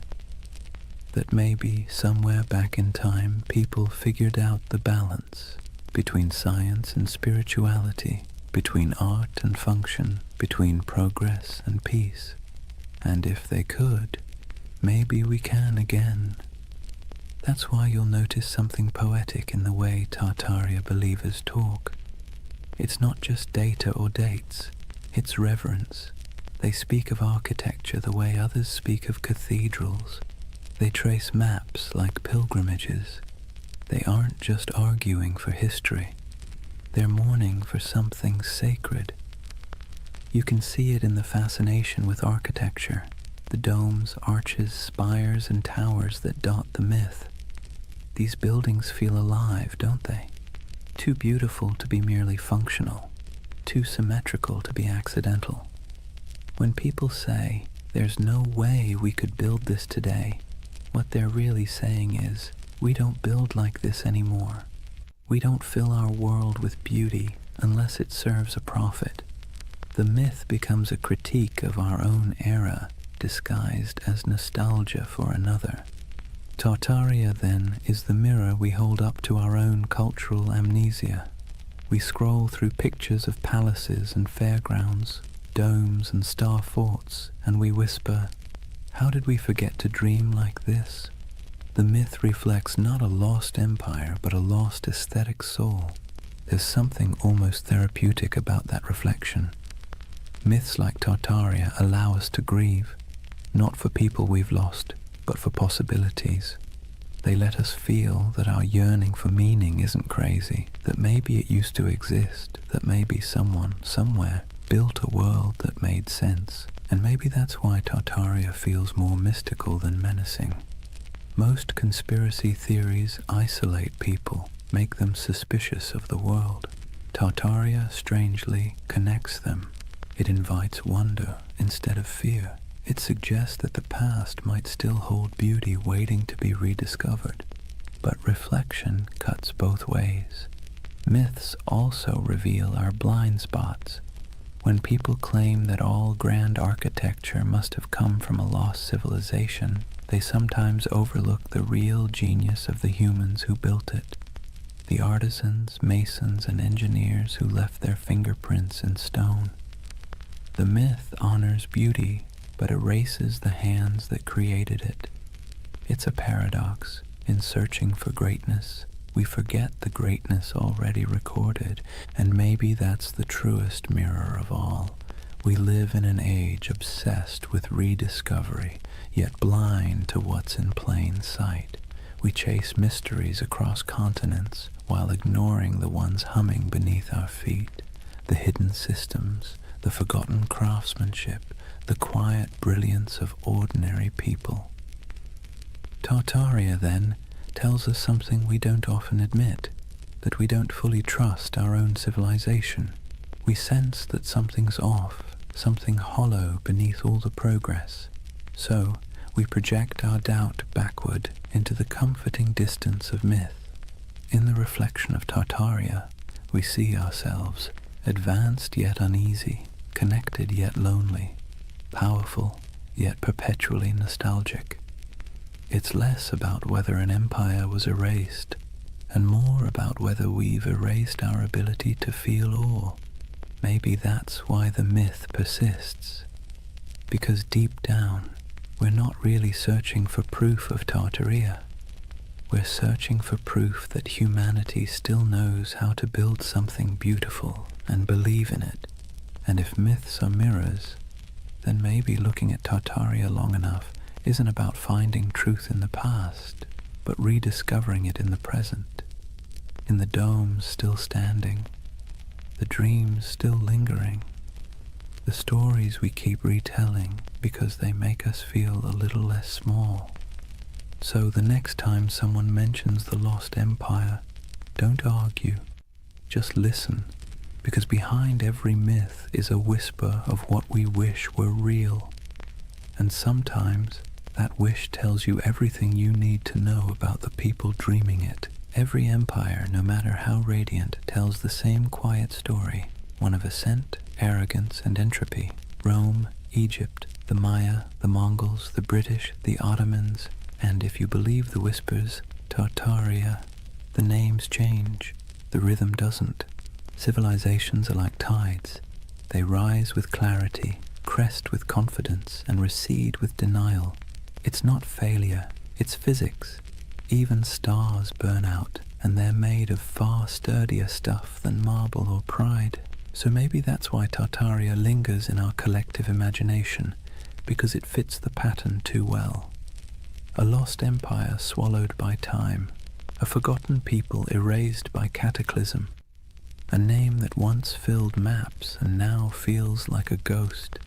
That maybe somewhere back in time people figured out the balance between science and spirituality, between art and function, between progress and peace. And if they could, maybe we can again. That's why you'll notice something poetic in the way Tartaria believers talk. It's not just data or dates, it's reverence. They speak of architecture the way others speak of cathedrals. They trace maps like pilgrimages. They aren't just arguing for history. They're mourning for something sacred. You can see it in the fascination with architecture, the domes, arches, spires, and towers that dot the myth. These buildings feel alive, don't they? Too beautiful to be merely functional, too symmetrical to be accidental. When people say, "There's no way we could build this today," what they're really saying is, we don't build like this anymore. We don't fill our world with beauty unless it serves a profit. The myth becomes a critique of our own era, disguised as nostalgia for another. Tartaria, then, is the mirror we hold up to our own cultural amnesia. We scroll through pictures of palaces and fairgrounds, domes and star forts, and we whisper, "How did we forget to dream like this?" The myth reflects not a lost empire, but a lost aesthetic soul. There's something almost therapeutic about that reflection. Myths like Tartaria allow us to grieve, not for people we've lost, but for possibilities. They let us feel that our yearning for meaning isn't crazy, that maybe it used to exist, that maybe someone, somewhere, built a world that made sense, and maybe that's why Tartaria feels more mystical than menacing. Most conspiracy theories isolate people, make them suspicious of the world. Tartaria, strangely, connects them. It invites wonder instead of fear. It suggests that the past might still hold beauty waiting to be rediscovered. But reflection cuts both ways. Myths also reveal our blind spots. When people claim that all grand architecture must have come from a lost civilization, they sometimes overlook the real genius of the humans who built it. The artisans, masons, and engineers who left their fingerprints in stone. The myth honors beauty, but erases the hands that created it. It's a paradox. In searching for greatness, we forget the greatness already recorded, and maybe that's the truest mirror of all. We live in an age obsessed with rediscovery, yet blind to what's in plain sight. We chase mysteries across continents while ignoring the ones humming beneath our feet. The hidden systems, the forgotten craftsmanship, the quiet brilliance of ordinary people. Tartaria, then, tells us something we don't often admit, that we don't fully trust our own civilization. We sense that something's off, something hollow beneath all the progress. So, we project our doubt backward into the comforting distance of myth. In the reflection of Tartaria, we see ourselves, advanced yet uneasy, connected yet lonely, powerful yet perpetually nostalgic. It's less about whether an empire was erased, and more about whether we've erased our ability to feel awe. Maybe that's why the myth persists. Because deep down, we're not really searching for proof of Tartaria. We're searching for proof that humanity still knows how to build something beautiful and believe in it. And if myths are mirrors, then maybe looking at Tartaria long enough isn't about finding truth in the past, but rediscovering it in the present, in the domes still standing, the dreams still lingering, the stories we keep retelling because they make us feel a little less small. So the next time someone mentions the lost empire, don't argue, just listen, because behind every myth is a whisper of what we wish were real. And sometimes that wish tells you everything you need to know about the people dreaming it. Every empire, no matter how radiant, tells the same quiet story, one of ascent, arrogance, and entropy. Rome, Egypt, the Maya, the Mongols, the British, the Ottomans, and if you believe the whispers, Tartaria. The names change, the rhythm doesn't. Civilizations are like tides. They rise with clarity, crest with confidence, and recede with denial. It's not failure, it's physics. Even stars burn out, and they're made of far sturdier stuff than marble or pride. So maybe that's why Tartaria lingers in our collective imagination, because it fits the pattern too well. A lost empire swallowed by time, a forgotten people erased by cataclysm, a name that once filled maps and now feels like a ghost.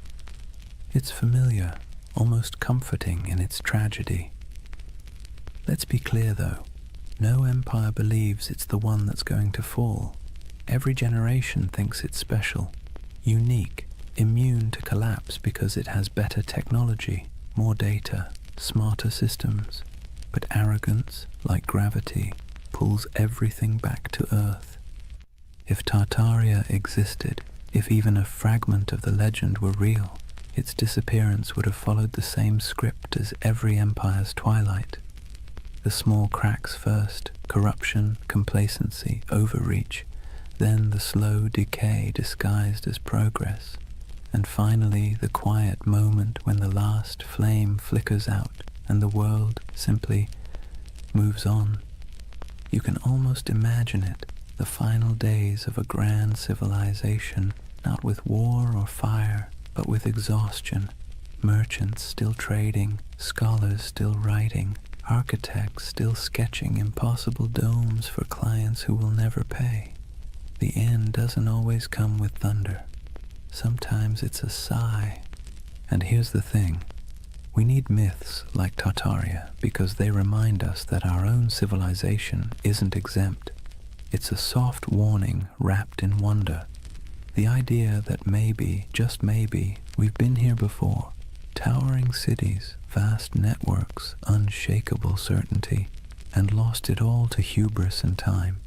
It's familiar, almost comforting in its tragedy. Let's be clear though, No empire believes it's the one that's going to fall. Every generation thinks it's special, unique, immune to collapse because it has better technology, more data, smarter systems. But arrogance, like gravity, pulls everything back to Earth. If Tartaria existed, if even a fragment of the legend were real, its disappearance would have followed the same script as every empire's twilight. The small cracks first, corruption, complacency, overreach, then the slow decay disguised as progress, and finally the quiet moment when the last flame flickers out and the world simply moves on. You can almost imagine it, the final days of a grand civilization, not with war or fire, but with exhaustion, merchants still trading, scholars still writing, architects still sketching impossible domes for clients who will never pay. The end doesn't always come with thunder. Sometimes it's a sigh. And here's the thing. We need myths like Tartaria because they remind us that our own civilization isn't exempt. It's a soft warning wrapped in wonder. The idea that maybe, just maybe, we've been here before. Towering cities, vast networks, unshakable certainty, and lost it all to hubris and time.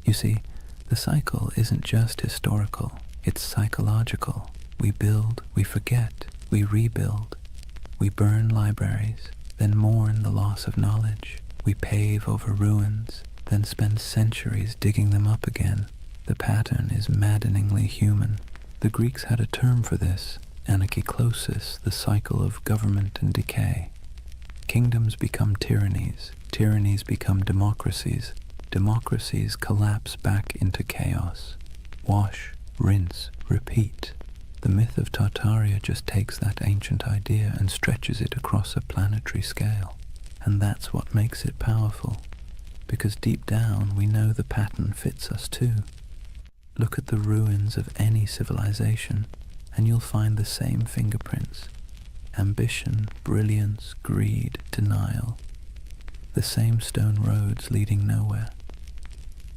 You see, the cycle isn't just historical, it's psychological. We build, we forget, we rebuild. We burn libraries, then mourn the loss of knowledge. We pave over ruins, then spend centuries digging them up again. The pattern is maddeningly human. The Greeks had a term for this, anarchiklosis, the cycle of government and decay. Kingdoms become tyrannies, tyrannies become democracies, democracies collapse back into chaos. Wash, rinse, repeat. The myth of Tartaria just takes that ancient idea and stretches it across a planetary scale. And that's what makes it powerful, because deep down we know the pattern fits us too. Look at the ruins of any civilization, and you'll find the same fingerprints. Ambition, brilliance, greed, denial. The same stone roads leading nowhere.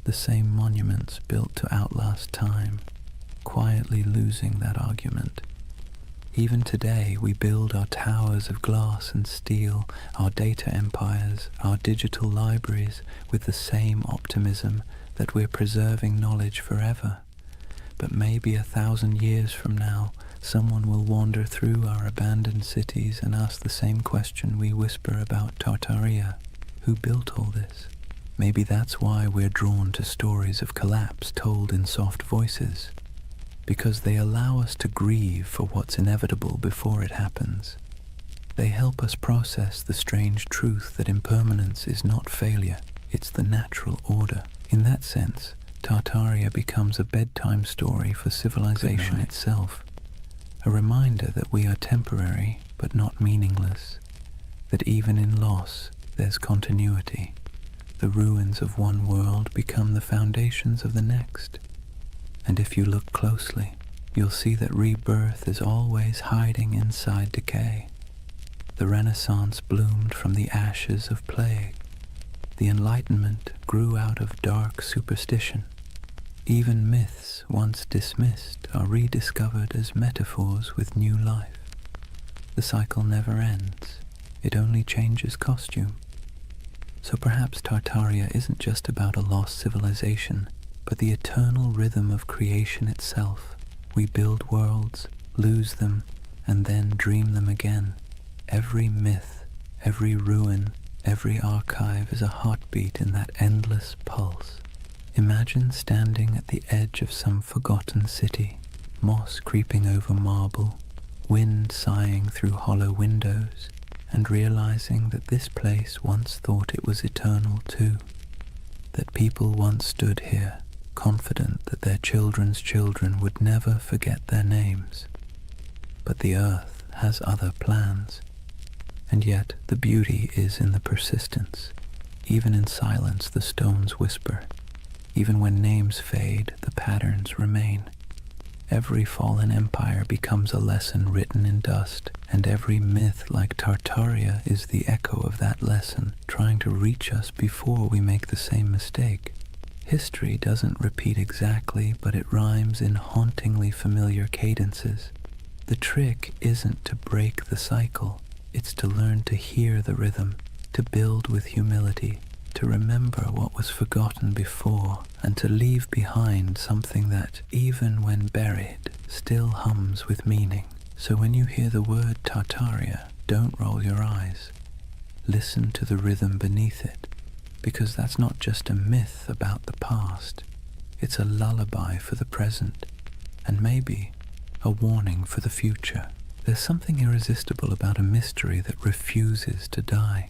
The same monuments built to outlast time, quietly losing that argument. Even today we build our towers of glass and steel, our data empires, our digital libraries with the same optimism that we're preserving knowledge forever. But maybe 1,000 years from now, someone will wander through our abandoned cities and ask the same question we whisper about Tartaria. Who built all this? Maybe that's why we're drawn to stories of collapse told in soft voices, because they allow us to grieve for what's inevitable before it happens. They help us process the strange truth that impermanence is not failure, it's the natural order. In that sense, Tartaria becomes a bedtime story for civilization itself, a reminder that we are temporary but not meaningless, that even in loss there's continuity. The ruins of one world become the foundations of the next. And if you look closely, you'll see that rebirth is always hiding inside decay. The Renaissance bloomed from the ashes of plague. The Enlightenment grew out of dark superstition. Even myths once dismissed are rediscovered as metaphors with new life. The cycle never ends. It only changes costume. So perhaps Tartaria isn't just about a lost civilization, but the eternal rhythm of creation itself. We build worlds, lose them, and then dream them again. Every myth, every ruin, every archive is a heartbeat in that endless pulse. Imagine standing at the edge of some forgotten city, moss creeping over marble, wind sighing through hollow windows, and realizing that this place once thought it was eternal too, that people once stood here, confident that their children's children would never forget their names. But the earth has other plans, and yet the beauty is in the persistence. Even in silence the stones whisper. Even when names fade, the patterns remain. Every fallen empire becomes a lesson written in dust, and every myth like Tartaria is the echo of that lesson, trying to reach us before we make the same mistake. History doesn't repeat exactly, but it rhymes in hauntingly familiar cadences. The trick isn't to break the cycle, it's to learn to hear the rhythm, to build with humility, to remember what was forgotten before, and to leave behind something that, even when buried, still hums with meaning. So when you hear the word Tartaria, don't roll your eyes. Listen to the rhythm beneath it, because that's not just a myth about the past, it's a lullaby for the present, and maybe a warning for the future. There's something irresistible about a mystery that refuses to die.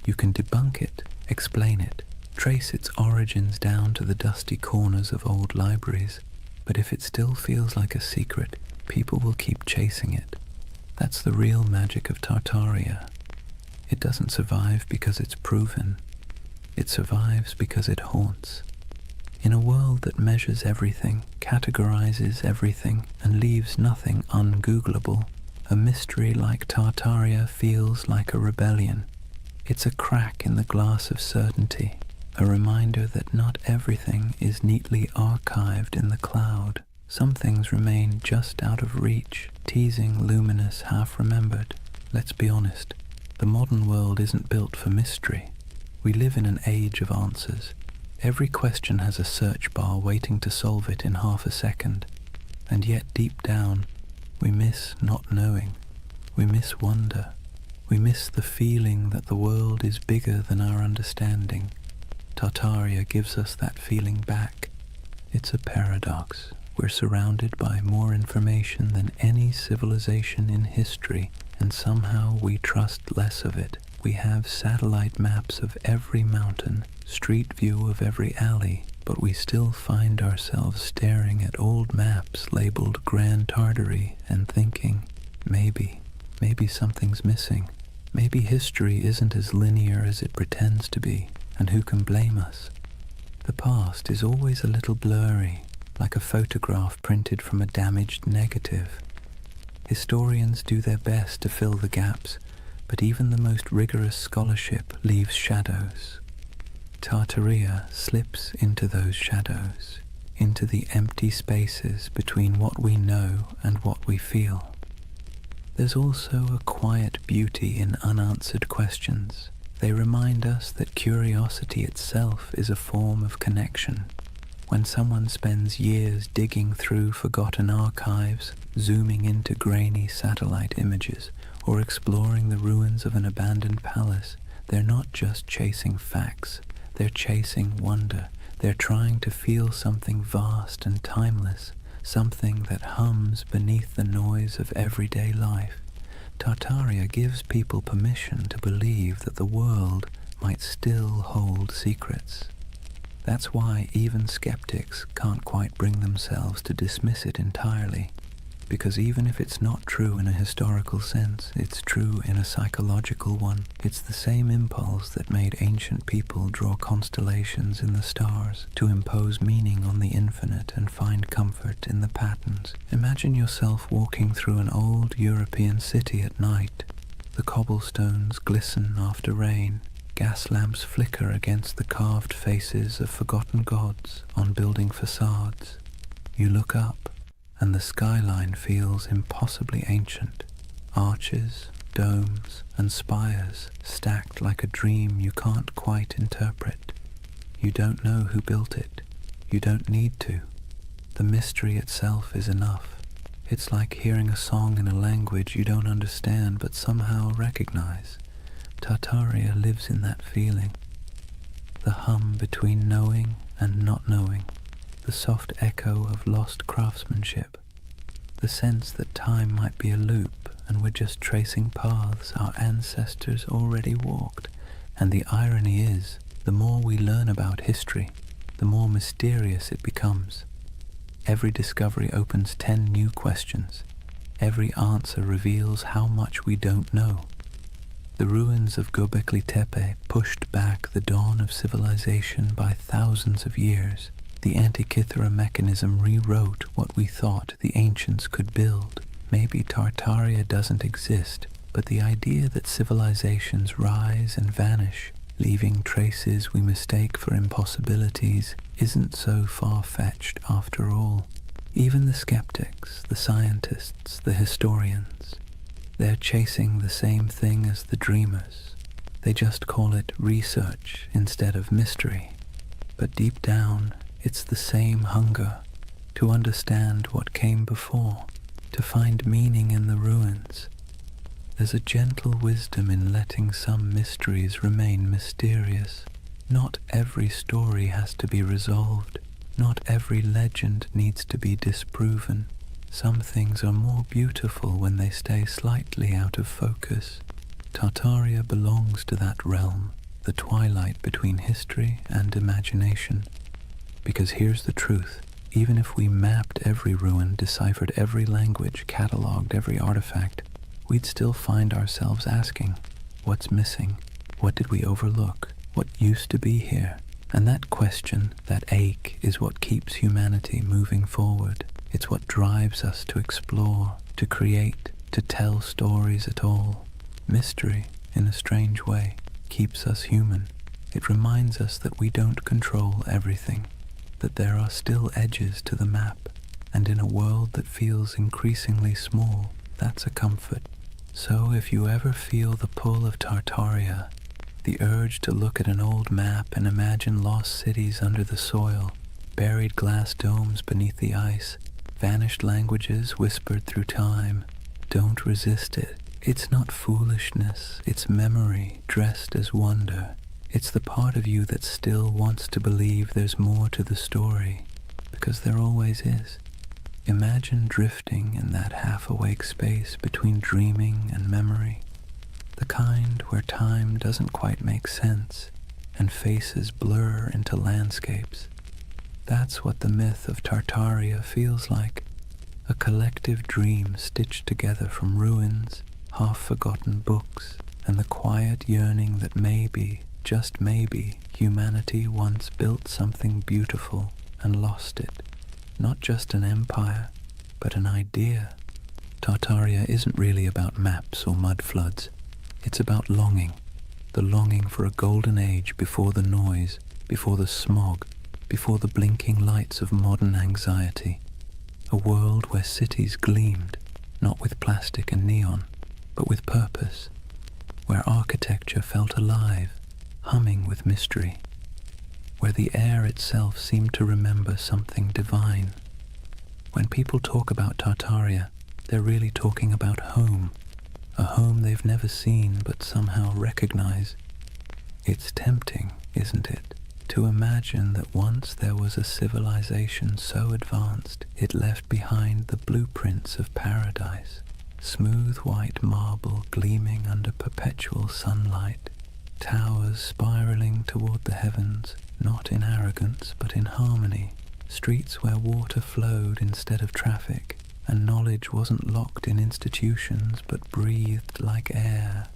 You can debunk it, explain it, trace its origins down to the dusty corners of old libraries, but if it still feels like a secret, people will keep chasing it. That's the real magic of Tartaria. It doesn't survive because it's proven. It survives because it haunts. In a world that measures everything, categorizes everything, and leaves nothing ungoogleable, a mystery like Tartaria feels like a rebellion. It's a crack in the glass of certainty, a reminder that not everything is neatly archived in the cloud. Some things remain just out of reach, teasing, luminous, half-remembered. Let's be honest, the modern world isn't built for mystery. We live in an age of answers. Every question has a search bar waiting to solve it in half a second. And yet deep down, we miss not knowing. We miss wonder. We miss the feeling that the world is bigger than our understanding. Tartaria gives us that feeling back. It's a paradox. We're surrounded by more information than any civilization in history, and somehow we trust less of it. We have satellite maps of every mountain, street view of every alley, but we still find ourselves staring at old maps labeled Grand Tartary and thinking, maybe something's missing. Maybe history isn't as linear as it pretends to be, and who can blame us? The past is always a little blurry, like a photograph printed from a damaged negative. Historians do their best to fill the gaps, but even the most rigorous scholarship leaves shadows. Tartaria slips into those shadows, into the empty spaces between what we know and what we feel. There's also a quiet beauty in unanswered questions. They remind us that curiosity itself is a form of connection. When someone spends years digging through forgotten archives, zooming into grainy satellite images, or exploring the ruins of an abandoned palace, they're not just chasing facts, they're chasing wonder. They're trying to feel something vast and timeless, something that hums beneath the noise of everyday life. Tartaria gives people permission to believe that the world might still hold secrets. That's why even skeptics can't quite bring themselves to dismiss it entirely, because even if it's not true in a historical sense, it's true in a psychological one. It's the same impulse that made ancient people draw constellations in the stars, to impose meaning on the infinite and find comfort in the patterns. Imagine yourself walking through an old European city at night. The cobblestones glisten after rain. Gas lamps flicker against the carved faces of forgotten gods on building facades. You look up, and the skyline feels impossibly ancient. Arches, domes, and spires stacked like a dream you can't quite interpret. You don't know who built it. You don't need to. The mystery itself is enough. It's like hearing a song in a language you don't understand but somehow recognize. Tartaria lives in that feeling. The hum between knowing and not knowing. The soft echo of lost craftsmanship, the sense that time might be a loop and we're just tracing paths our ancestors already walked. And the irony is, the more we learn about history, the more mysterious it becomes. Every discovery opens 10 new questions. Every answer reveals how much we don't know. The ruins of Göbekli Tepe pushed back the dawn of civilization by thousands of years. The Antikythera mechanism rewrote what we thought the ancients could build. Maybe Tartaria doesn't exist, but the idea that civilizations rise and vanish, leaving traces we mistake for impossibilities, isn't so far-fetched after all. Even the skeptics, the scientists, the historians, they're chasing the same thing as the dreamers. They just call it research instead of mystery. But deep down, it's the same hunger to understand what came before, to find meaning in the ruins. There's a gentle wisdom in letting some mysteries remain mysterious. Not every story has to be resolved. Not every legend needs to be disproven. Some things are more beautiful when they stay slightly out of focus. Tartaria belongs to that realm, the twilight between history and imagination. Because here's the truth, even if we mapped every ruin, deciphered every language, catalogued every artifact, we'd still find ourselves asking, what's missing? What did we overlook? What used to be here? And that question, that ache, is what keeps humanity moving forward. It's what drives us to explore, to create, to tell stories at all. Mystery, in a strange way, keeps us human. It reminds us that we don't control everything, that there are still edges to the map, and in a world that feels increasingly small, that's a comfort. So if you ever feel the pull of Tartaria, the urge to look at an old map and imagine lost cities under the soil, buried glass domes beneath the ice, vanished languages whispered through time, don't resist it. It's not foolishness, it's memory dressed as wonder. It's the part of you that still wants to believe there's more to the story, because there always is. Imagine drifting in that half-awake space between dreaming and memory, the kind where time doesn't quite make sense and faces blur into landscapes. That's what the myth of Tartaria feels like, a collective dream stitched together from ruins, half-forgotten books, and the quiet yearning that maybe, just maybe, humanity once built something beautiful and lost it. Not just an empire, but an idea. Tartaria isn't really about maps or mud floods. It's about longing, the longing for a golden age before the noise, before the smog, before the blinking lights of modern anxiety. A world where cities gleamed, not with plastic and neon, but with purpose, where architecture felt alive, humming with mystery, where the air itself seemed to remember something divine. When people talk about Tartaria, they're really talking about home, a home they've never seen but somehow recognize. It's tempting, isn't it, to imagine that once there was a civilization so advanced it left behind the blueprints of paradise, smooth white marble gleaming under perpetual sunlight, towers spiraling toward the heavens, not in arrogance but in harmony, streets where water flowed instead of traffic, and knowledge wasn't locked in institutions but breathed like air.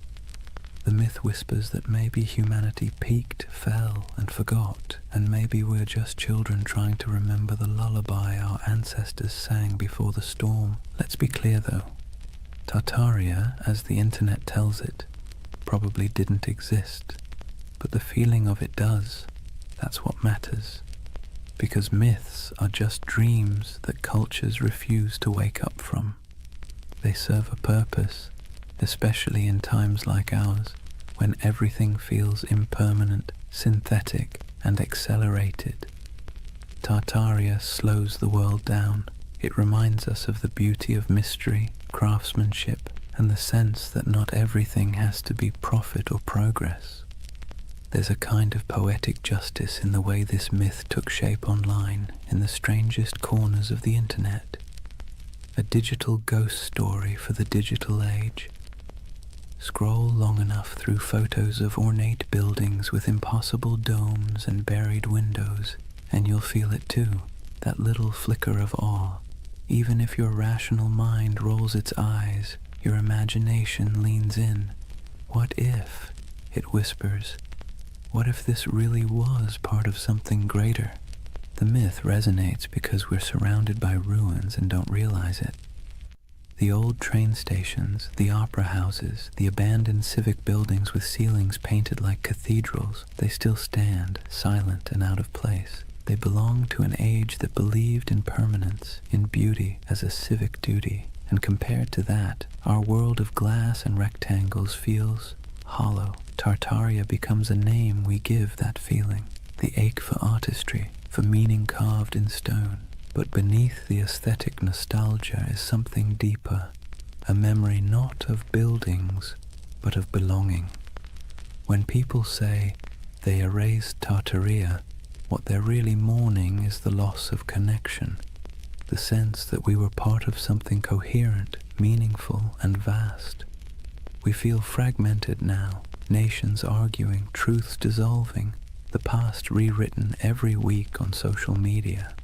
The myth whispers that maybe humanity peaked, fell, and forgot, and maybe we're just children trying to remember the lullaby our ancestors sang before the storm. Let's be clear though, Tartaria, as the internet tells it, probably didn't exist, but the feeling of it does. That's what matters. Because myths are just dreams that cultures refuse to wake up from. They serve a purpose, especially in times like ours, when everything feels impermanent, synthetic, and accelerated. Tartaria slows the world down. It reminds us of the beauty of mystery, craftsmanship, and the sense that not everything has to be profit or progress. There's a kind of poetic justice in the way this myth took shape online, in the strangest corners of the internet. A digital ghost story for the digital age. Scroll long enough through photos of ornate buildings with impossible domes and buried windows, and you'll feel it too, that little flicker of awe. Even if your rational mind rolls its eyes, your imagination leans in. What if, it whispers, what if this really was part of something greater? The myth resonates because we're surrounded by ruins and don't realize it. The old train stations, the opera houses, the abandoned civic buildings with ceilings painted like cathedrals, they still stand, silent and out of place. They belong to an age that believed in permanence, in beauty as a civic duty. And compared to that, our world of glass and rectangles feels hollow. Tartaria becomes a name we give that feeling. The ache for artistry, for meaning carved in stone. But beneath the aesthetic nostalgia is something deeper, a memory not of buildings, but of belonging. When people say they erased Tartaria, what they're really mourning is the loss of connection, the sense that we were part of something coherent, meaningful, and vast. We feel fragmented now, nations arguing, truths dissolving, the past rewritten every week on social media.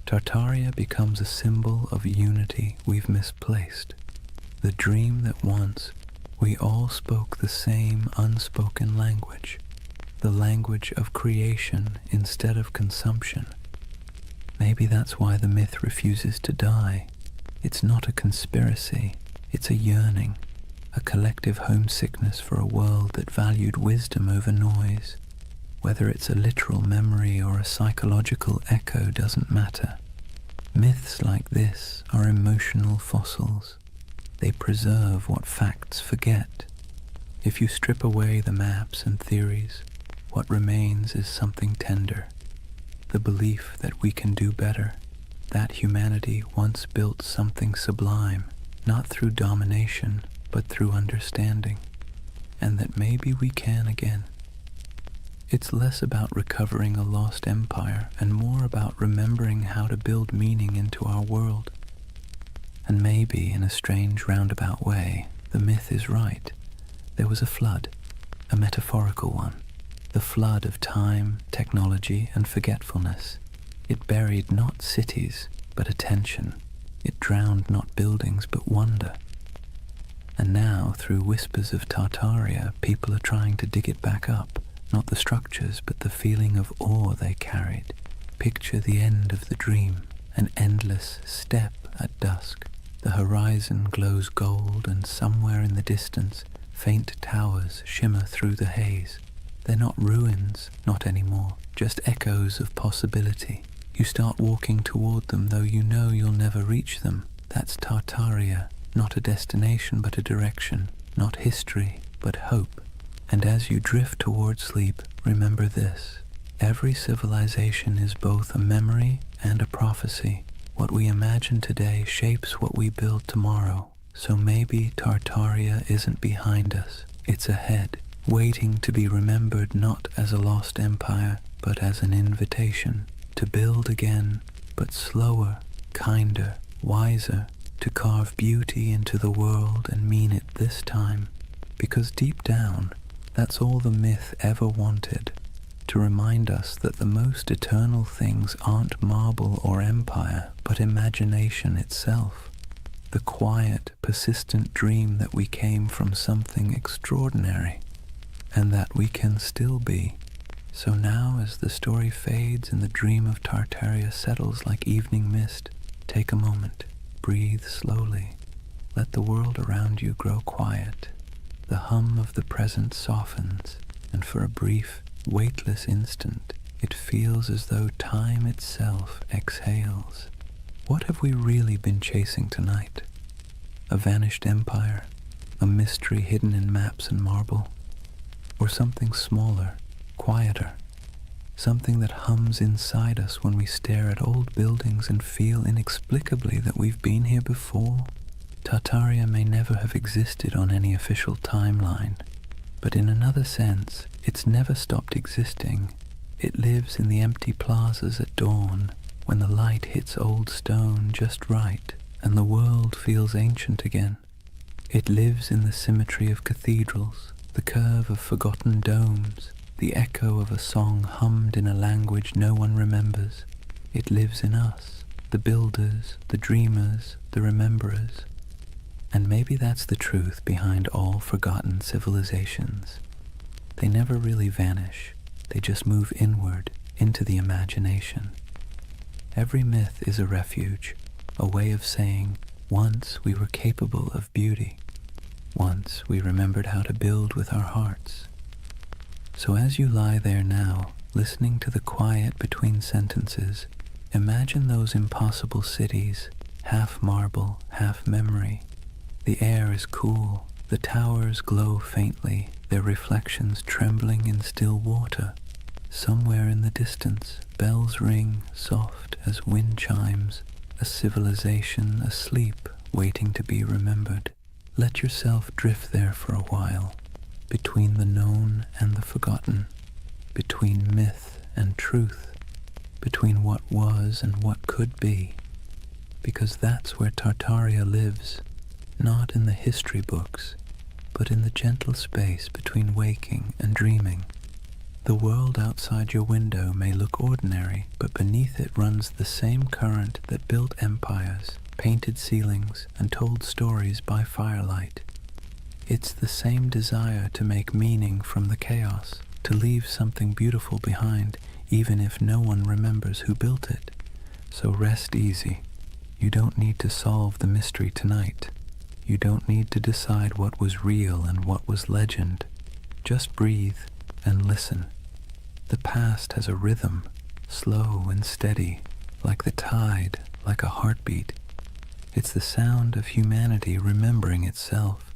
Tartaria becomes a symbol of unity we've misplaced, the dream that once we all spoke the same unspoken language, the language of creation instead of consumption. Maybe that's why the myth refuses to die. It's not a conspiracy, it's a yearning, a collective homesickness for a world that valued wisdom over noise. Whether it's a literal memory or a psychological echo doesn't matter. Myths like this are emotional fossils. They preserve what facts forget. If you strip away the maps and theories, what remains is something tender. The belief that we can do better, that humanity once built something sublime, not through domination, but through understanding, and that maybe we can again. It's less about recovering a lost empire and more about remembering how to build meaning into our world. And maybe, in a strange roundabout way, the myth is right. There was a flood, a metaphorical one. The flood of time, technology, and forgetfulness. It buried not cities, but attention. It drowned not buildings, but wonder. And now, through whispers of Tartaria, people are trying to dig it back up, not the structures, but the feeling of awe they carried. Picture the end of the dream, an endless step at dusk. The horizon glows gold, and somewhere in the distance, faint towers shimmer through the haze. They're not ruins, not anymore, just echoes of possibility. You start walking toward them, though you know you'll never reach them. That's Tartaria, not a destination but a direction, not history but hope. And as you drift toward sleep, remember this. Every civilization is both a memory and a prophecy. What we imagine today shapes what we build tomorrow. So maybe Tartaria isn't behind us, it's ahead. Waiting to be remembered not as a lost empire, but as an invitation to build again, but slower, kinder, wiser, to carve beauty into the world and mean it this time. Because deep down, that's all the myth ever wanted, to remind us that the most eternal things aren't marble or empire, but imagination itself. The quiet, persistent dream that we came from something extraordinary. And that we can still be. So now, as the story fades and the dream of Tartaria settles like evening mist, take a moment, breathe slowly, let the world around you grow quiet. The hum of the present softens, and for a brief, weightless instant, it feels as though time itself exhales. What have we really been chasing tonight? A vanished empire? A mystery hidden in maps and marble? Or something smaller, quieter, something that hums inside us when we stare at old buildings and feel inexplicably that we've been here before? Tartaria may never have existed on any official timeline, but in another sense, it's never stopped existing. It lives in the empty plazas at dawn, when the light hits old stone just right, and the world feels ancient again. It lives in the symmetry of cathedrals, the curve of forgotten domes, the echo of a song hummed in a language no one remembers. It lives in us, the builders, the dreamers, the rememberers. And maybe that's the truth behind all forgotten civilizations. They never really vanish, they just move inward into the imagination. Every myth is a refuge, a way of saying, once we were capable of beauty. Once we remembered how to build with our hearts. So as you lie there now, listening to the quiet between sentences, imagine those impossible cities, half marble, half memory. The air is cool, the towers glow faintly, their reflections trembling in still water. Somewhere in the distance, bells ring, soft as wind chimes, a civilization asleep, waiting to be remembered. Let yourself drift there for a while, between the known and the forgotten, between myth and truth, between what was and what could be, because that's where Tartaria lives, not in the history books, but in the gentle space between waking and dreaming. The world outside your window may look ordinary, but beneath it runs the same current that built empires, painted ceilings, and told stories by firelight. It's the same desire to make meaning from the chaos, to leave something beautiful behind, even if no one remembers who built it. So rest easy. You don't need to solve the mystery tonight. You don't need to decide what was real and what was legend. Just breathe and listen. The past has a rhythm, slow and steady, like the tide, like a heartbeat. It's the sound of humanity remembering itself.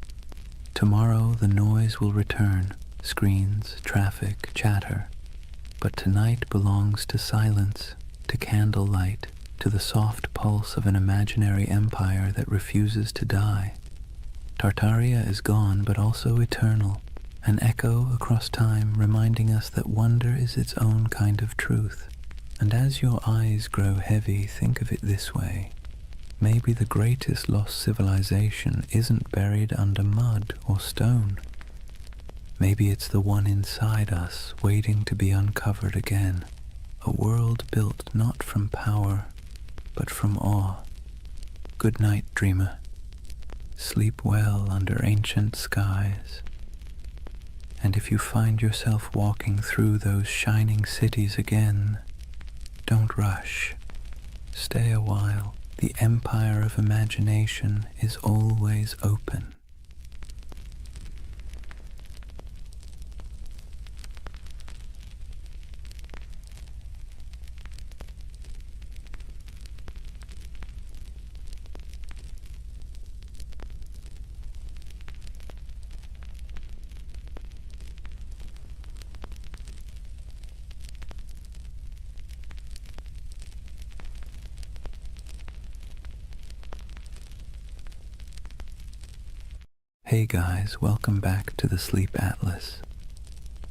Tomorrow the noise will return, screens, traffic, chatter. But tonight belongs to silence, to candlelight, to the soft pulse of an imaginary empire that refuses to die. Tartaria is gone, but also eternal, an echo across time reminding us that wonder is its own kind of truth. And as your eyes grow heavy, think of it this way. Maybe the greatest lost civilization isn't buried under mud or stone. Maybe it's the one inside us, waiting to be uncovered again. A world built not from power, but from awe. Good night, dreamer. Sleep well under ancient skies. And if you find yourself walking through those shining cities again, don't rush. Stay a while. The empire of imagination is always open. Hey guys, welcome back to the Sleep Atlas.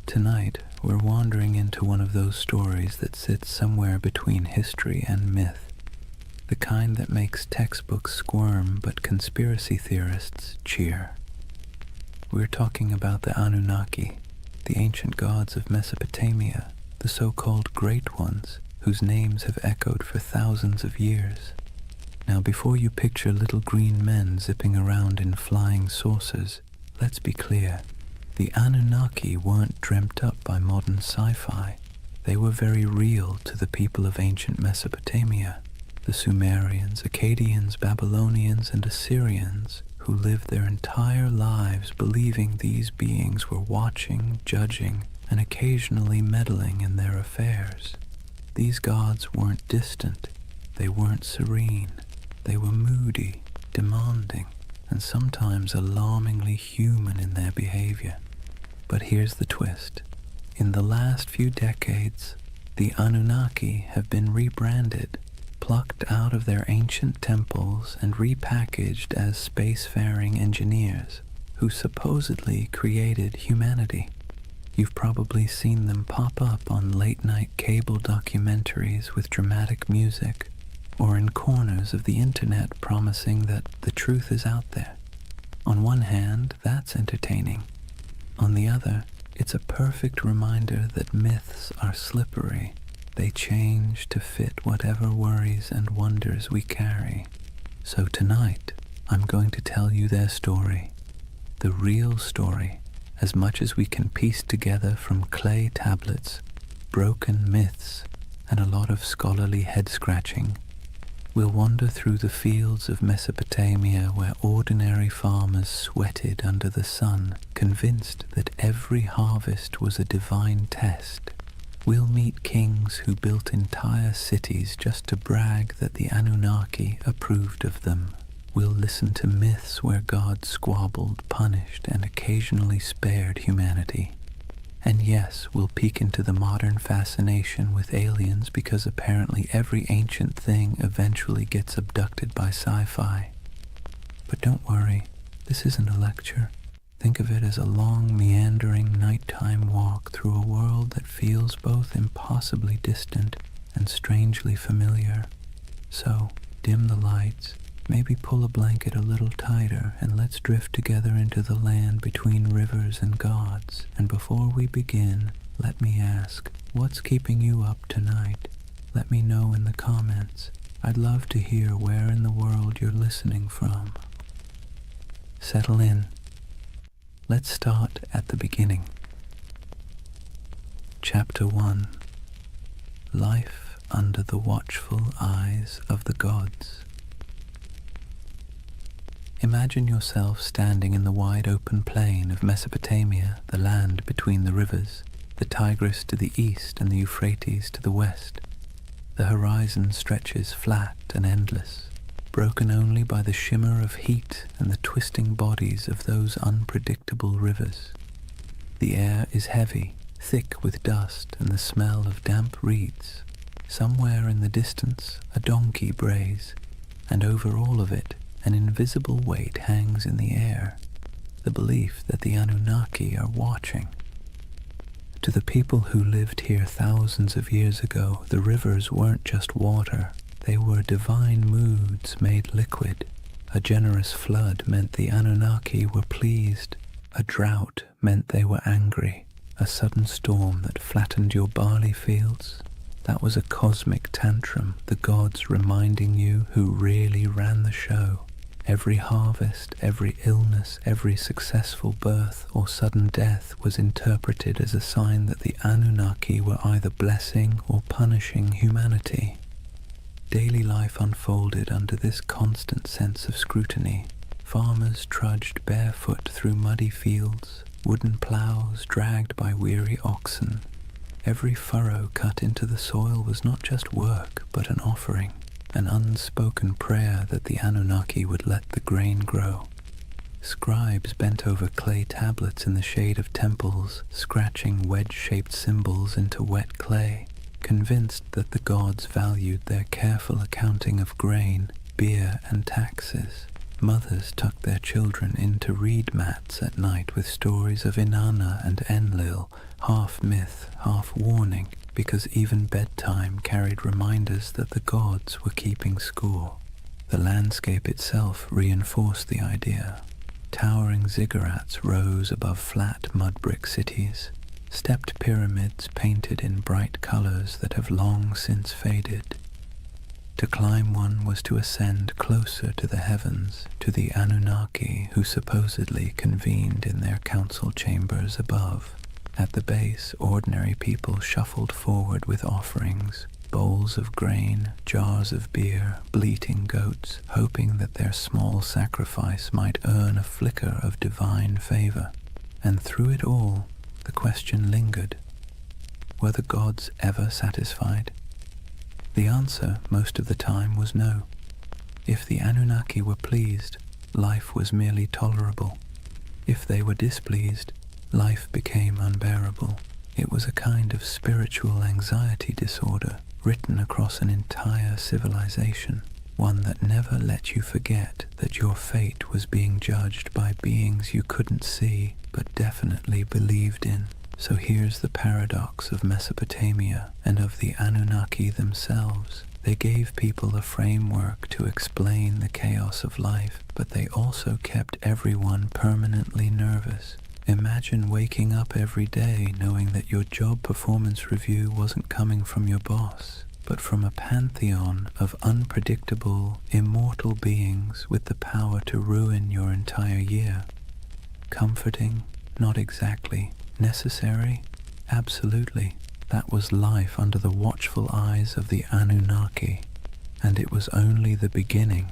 Tonight, we're wandering into one of those stories that sits somewhere between history and myth, the kind that makes textbooks squirm but conspiracy theorists cheer. We're talking about the Anunnaki, the ancient gods of Mesopotamia, the so-called Great Ones, whose names have echoed for thousands of years. Now, before you picture little green men zipping around in flying saucers, let's be clear. The Anunnaki weren't dreamt up by modern sci-fi. They were very real to the people of ancient Mesopotamia, the Sumerians, Akkadians, Babylonians, and Assyrians, who lived their entire lives believing these beings were watching, judging, and occasionally meddling in their affairs. These gods weren't distant. They weren't serene. They were moody, demanding, and sometimes alarmingly human in their behavior. But here's the twist. In the last few decades, the Anunnaki have been rebranded, plucked out of their ancient temples and repackaged as spacefaring engineers who supposedly created humanity. You've probably seen them pop up on late-night cable documentaries with dramatic music, or in corners of the internet promising that the truth is out there. On one hand, that's entertaining. On the other, it's a perfect reminder that myths are slippery. They change to fit whatever worries and wonders we carry. So tonight, I'm going to tell you their story. The real story, as much as we can piece together from clay tablets, broken myths, and a lot of scholarly head-scratching. We'll wander through the fields of Mesopotamia where ordinary farmers sweated under the sun, convinced that every harvest was a divine test. We'll meet kings who built entire cities just to brag that the Anunnaki approved of them. We'll listen to myths where God squabbled, punished, and occasionally spared humanity. And yes, we'll peek into the modern fascination with aliens because apparently every ancient thing eventually gets abducted by sci-fi. But don't worry, this isn't a lecture. Think of it as a long, meandering nighttime walk through a world that feels both impossibly distant and strangely familiar. So, dim the lights, maybe pull a blanket a little tighter, and let's drift together into the land between rivers and gods. And before we begin, let me ask, what's keeping you up tonight? Let me know in the comments. I'd love to hear where in the world you're listening from. Settle in. Let's start at the beginning. Chapter 1. Life under the watchful eyes of the gods. Imagine yourself standing in the wide open plain of Mesopotamia, the land between the rivers, the Tigris to the east and the Euphrates to the west. The horizon stretches flat and endless, broken only by the shimmer of heat and the twisting bodies of those unpredictable rivers. The air is heavy, thick with dust and the smell of damp reeds. Somewhere in the distance, a donkey brays, and over all of it, an invisible weight hangs in the air, the belief that the Anunnaki are watching. To the people who lived here thousands of years ago, the rivers weren't just water. They were divine moods made liquid. A generous flood meant the Anunnaki were pleased. A drought meant they were angry. A sudden storm that flattened your barley fields, that was a cosmic tantrum, the gods reminding you who really ran the show. Every harvest, every illness, every successful birth or sudden death was interpreted as a sign that the Anunnaki were either blessing or punishing humanity. Daily life unfolded under this constant sense of scrutiny. Farmers trudged barefoot through muddy fields, wooden plows dragged by weary oxen. Every furrow cut into the soil was not just work, but an offering, an unspoken prayer that the Anunnaki would let the grain grow. Scribes bent over clay tablets in the shade of temples, scratching wedge-shaped symbols into wet clay, convinced that the gods valued their careful accounting of grain, beer, and taxes. Mothers tucked their children into reed mats at night with stories of Inanna and Enlil, half myth, half warning, because even bedtime carried reminders that the gods were keeping score. The landscape itself reinforced the idea. Towering ziggurats rose above flat mud-brick cities, stepped pyramids painted in bright colors that have long since faded. To climb one was to ascend closer to the heavens, to the Anunnaki who supposedly convened in their council chambers above. At the base, ordinary people shuffled forward with offerings, bowls of grain, jars of beer, bleating goats, hoping that their small sacrifice might earn a flicker of divine favor. And through it all, the question lingered. Were the gods ever satisfied? The answer, most of the time, was no. If the Anunnaki were pleased, life was merely tolerable. If they were displeased, life became unbearable. It was a kind of spiritual anxiety disorder written across an entire civilization, one that never let you forget that your fate was being judged by beings you couldn't see but definitely believed in. So here's the paradox of Mesopotamia and of the Anunnaki themselves. They gave people a framework to explain the chaos of life, but they also kept everyone permanently nervous. Imagine waking up every day knowing that your job performance review wasn't coming from your boss, but from a pantheon of unpredictable, immortal beings with the power to ruin your entire year. Comforting? Not exactly. Necessary? Absolutely. That was life under the watchful eyes of the Anunnaki, and it was only the beginning.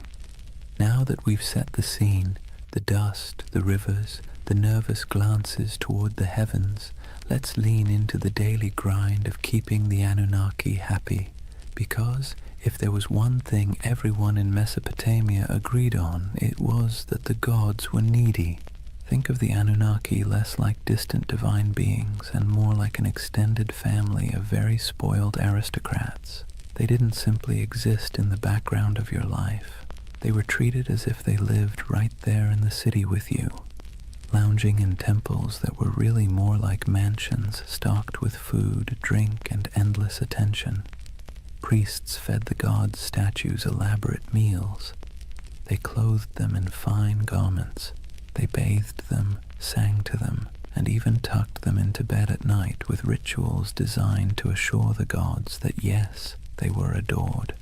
Now that we've set the scene, the dust, the rivers, the nervous glances toward the heavens, let's lean into the daily grind of keeping the Anunnaki happy. Because if there was one thing everyone in Mesopotamia agreed on, it was that the gods were needy. Think of the Anunnaki less like distant divine beings and more like an extended family of very spoiled aristocrats. They didn't simply exist in the background of your life. They were treated as if they lived right there in the city with you, lounging in temples that were really more like mansions stocked with food, drink, and endless attention. Priests fed the gods' statues elaborate meals. They clothed them in fine garments. They bathed them, sang to them, and even tucked them into bed at night with rituals designed to assure the gods that yes, they were adored.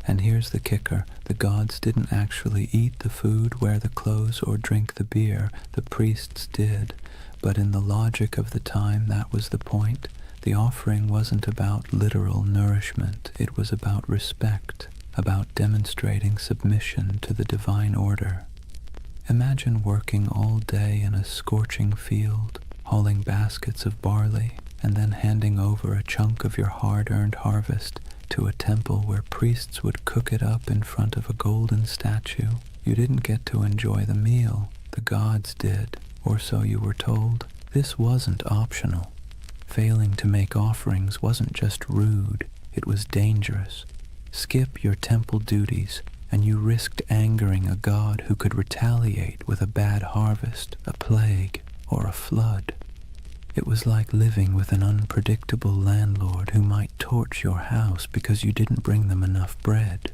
And here's the kicker, the gods didn't actually eat the food, wear the clothes, or drink the beer. The priests did, but in the logic of the time that was the point. The offering wasn't about literal nourishment, it was about respect, about demonstrating submission to the divine order. Imagine working all day in a scorching field, hauling baskets of barley, and then handing over a chunk of your hard-earned harvest to a temple where priests would cook it up in front of a golden statue. You didn't get to enjoy the meal, the gods did, or so you were told. This wasn't optional. Failing to make offerings wasn't just rude, it was dangerous. Skip your temple duties, and you risked angering a god who could retaliate with a bad harvest, a plague, or a flood. It was like living with an unpredictable landlord who might torch your house because you didn't bring them enough bread.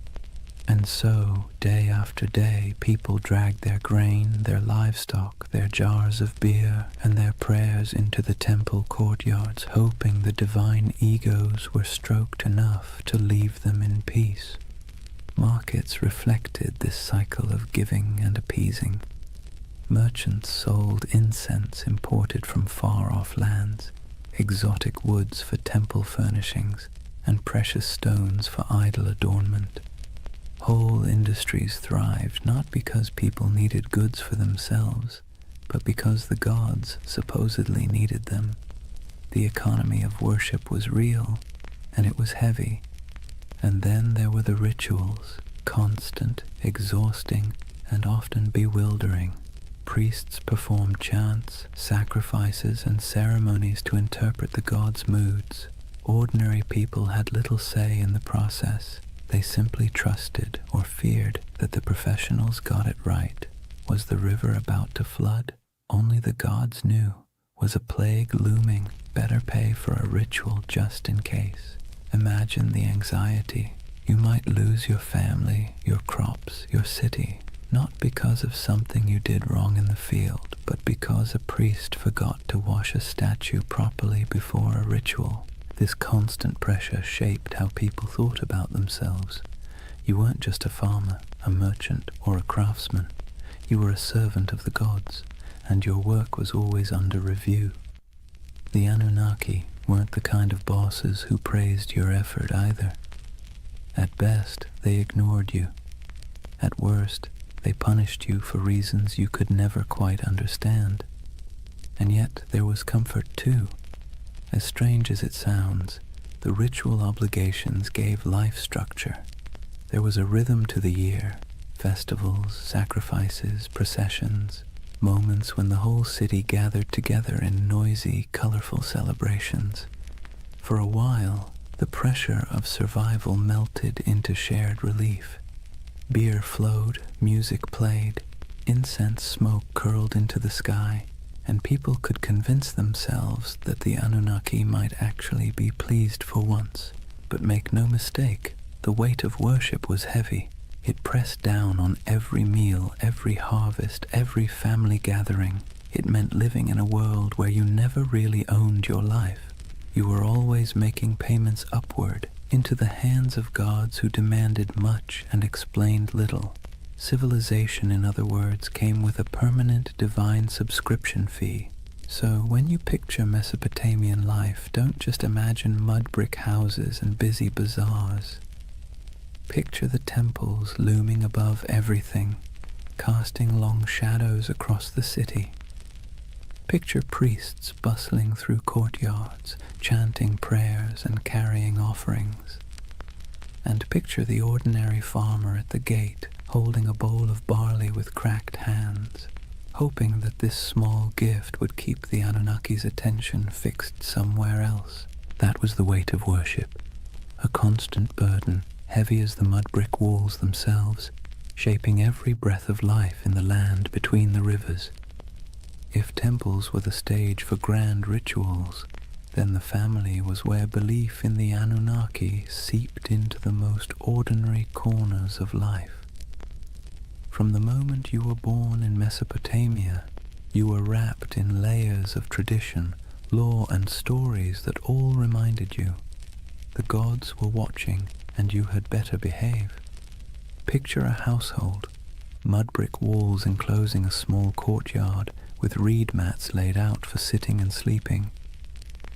And so, day after day, people dragged their grain, their livestock, their jars of beer, and their prayers into the temple courtyards, hoping the divine egos were stroked enough to leave them in peace. Markets reflected this cycle of giving and appeasing. Merchants sold incense imported from far-off lands, exotic woods for temple furnishings, and precious stones for idol adornment. Whole industries thrived not because people needed goods for themselves, but because the gods supposedly needed them. The economy of worship was real, and it was heavy. And then there were the rituals, constant, exhausting, and often bewildering. Priests performed chants, sacrifices, and ceremonies to interpret the gods' moods. Ordinary people had little say in the process. They simply trusted or feared that the professionals got it right. Was the river about to flood? Only the gods knew. Was a plague looming? Better pay for a ritual just in case. Imagine the anxiety. You might lose your family, your crops, your city, not because of something you did wrong in the field, but because a priest forgot to wash a statue properly before a ritual. This constant pressure shaped how people thought about themselves. You weren't just a farmer, a merchant, or a craftsman. You were a servant of the gods, and your work was always under review. The Anunnaki weren't the kind of bosses who praised your effort either. At best, they ignored you. At worst, they punished you for reasons you could never quite understand. And yet there was comfort too. As strange as it sounds, the ritual obligations gave life structure. There was a rhythm to the year, festivals, sacrifices, processions, moments when the whole city gathered together in noisy, colorful celebrations. For a while, the pressure of survival melted into shared relief. Beer flowed, music played, incense smoke curled into the sky, and people could convince themselves that the Anunnaki might actually be pleased for once. But make no mistake, the weight of worship was heavy. It pressed down on every meal, every harvest, every family gathering. It meant living in a world where you never really owned your life. You were always making payments upward, into the hands of gods who demanded much and explained little. Civilization, in other words, came with a permanent divine subscription fee. So when you picture Mesopotamian life, don't just imagine mud brick houses and busy bazaars. Picture the temples looming above everything, casting long shadows across the city. Picture priests bustling through courtyards, chanting prayers and carrying offerings. And picture the ordinary farmer at the gate, holding a bowl of barley with cracked hands, hoping that this small gift would keep the Anunnaki's attention fixed somewhere else. That was the weight of worship, a constant burden, heavy as the mud brick walls themselves, shaping every breath of life in the land between the rivers. If temples were the stage for grand rituals, then the family was where belief in the Anunnaki seeped into the most ordinary corners of life. From the moment you were born in Mesopotamia, you were wrapped in layers of tradition, lore and stories that all reminded you the gods were watching and you had better behave. Picture a household, mud brick walls enclosing a small courtyard with reed mats laid out for sitting and sleeping.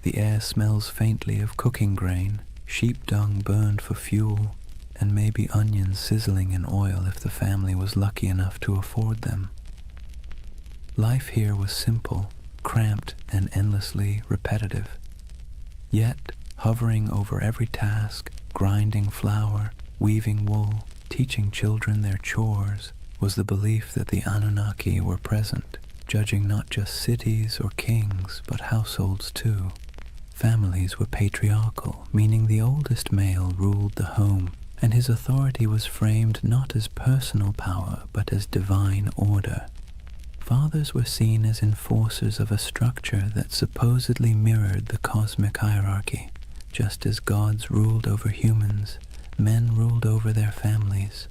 The air smells faintly of cooking grain, sheep dung burned for fuel, and maybe onions sizzling in oil if the family was lucky enough to afford them. Life here was simple, cramped, and endlessly repetitive. Yet, hovering over every task, grinding flour, weaving wool, teaching children their chores, was the belief that the Anunnaki were present, judging not just cities or kings, but households too. Families were patriarchal, meaning the oldest male ruled the home, and his authority was framed not as personal power, but as divine order. Fathers were seen as enforcers of a structure that supposedly mirrored the cosmic hierarchy. Just as gods ruled over humans, men ruled over their families.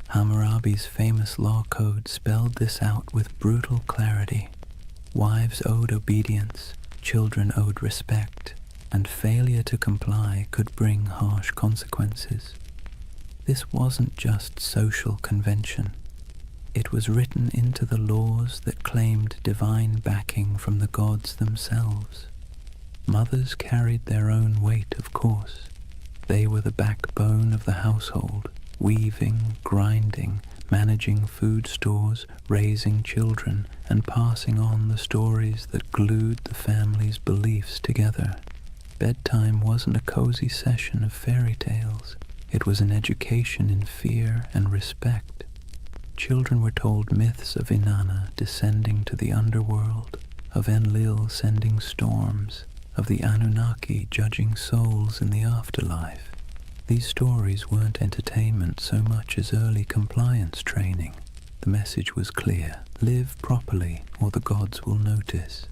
Hammurabi's famous law code spelled this out with brutal clarity. Wives owed obedience, children owed respect, and failure to comply could bring harsh consequences. This wasn't just social convention. It was written into the laws that claimed divine backing from the gods themselves. Mothers carried their own weight, of course. They were the backbone of the household, weaving, grinding, managing food stores, raising children, and passing on the stories that glued the family's beliefs together. Bedtime wasn't a cozy session of fairy tales. It was an education in fear and respect. Children were told myths of Inanna descending to the underworld, of Enlil sending storms, of the Anunnaki judging souls in the afterlife. These stories weren't entertainment so much as early compliance training. The message was clear: live properly or the gods will notice.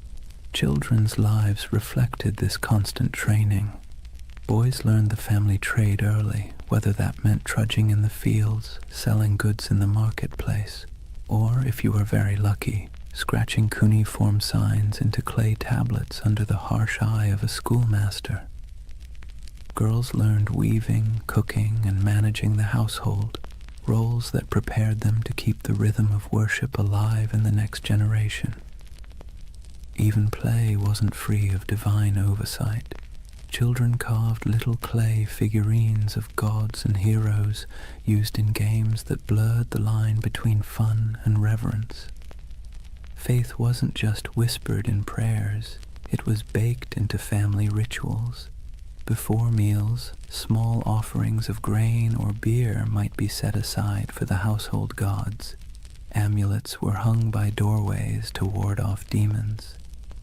Children's lives reflected this constant training. Boys learned the family trade early, whether that meant trudging in the fields, selling goods in the marketplace, or, if you were very lucky, scratching cuneiform signs into clay tablets under the harsh eye of a schoolmaster. Girls learned weaving, cooking, and managing the household, roles that prepared them to keep the rhythm of worship alive in the next generation. Even play wasn't free of divine oversight. Children carved little clay figurines of gods and heroes used in games that blurred the line between fun and reverence. Faith wasn't just whispered in prayers, it was baked into family rituals. Before meals, small offerings of grain or beer might be set aside for the household gods. Amulets were hung by doorways to ward off demons.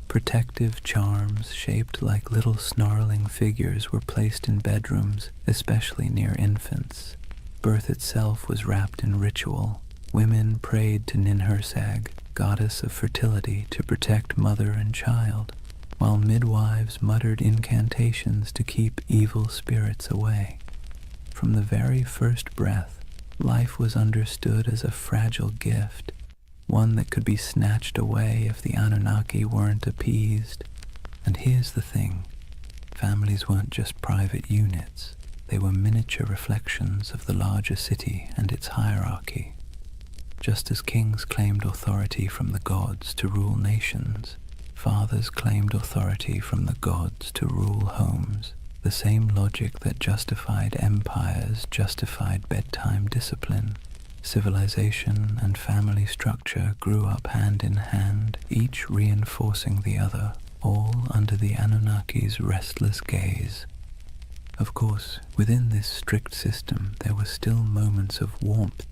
Protective charms shaped like little snarling figures were placed in bedrooms, especially near infants. Birth itself was wrapped in ritual. Women prayed to Ninhursag, goddess of fertility, to protect mother and child, while midwives muttered incantations to keep evil spirits away. From the very first breath, life was understood as a fragile gift, one that could be snatched away if the Anunnaki weren't appeased. And here's the thing, families weren't just private units, they were miniature reflections of the larger city and its hierarchy. Just as kings claimed authority from the gods to rule nations, Fathers claimed authority from the gods to rule homes. The same logic that justified empires justified bedtime discipline. Civilization and family structure grew up hand in hand, each reinforcing the other, all under the Anunnaki's restless gaze. Of course, within this strict system there were still moments of warmth.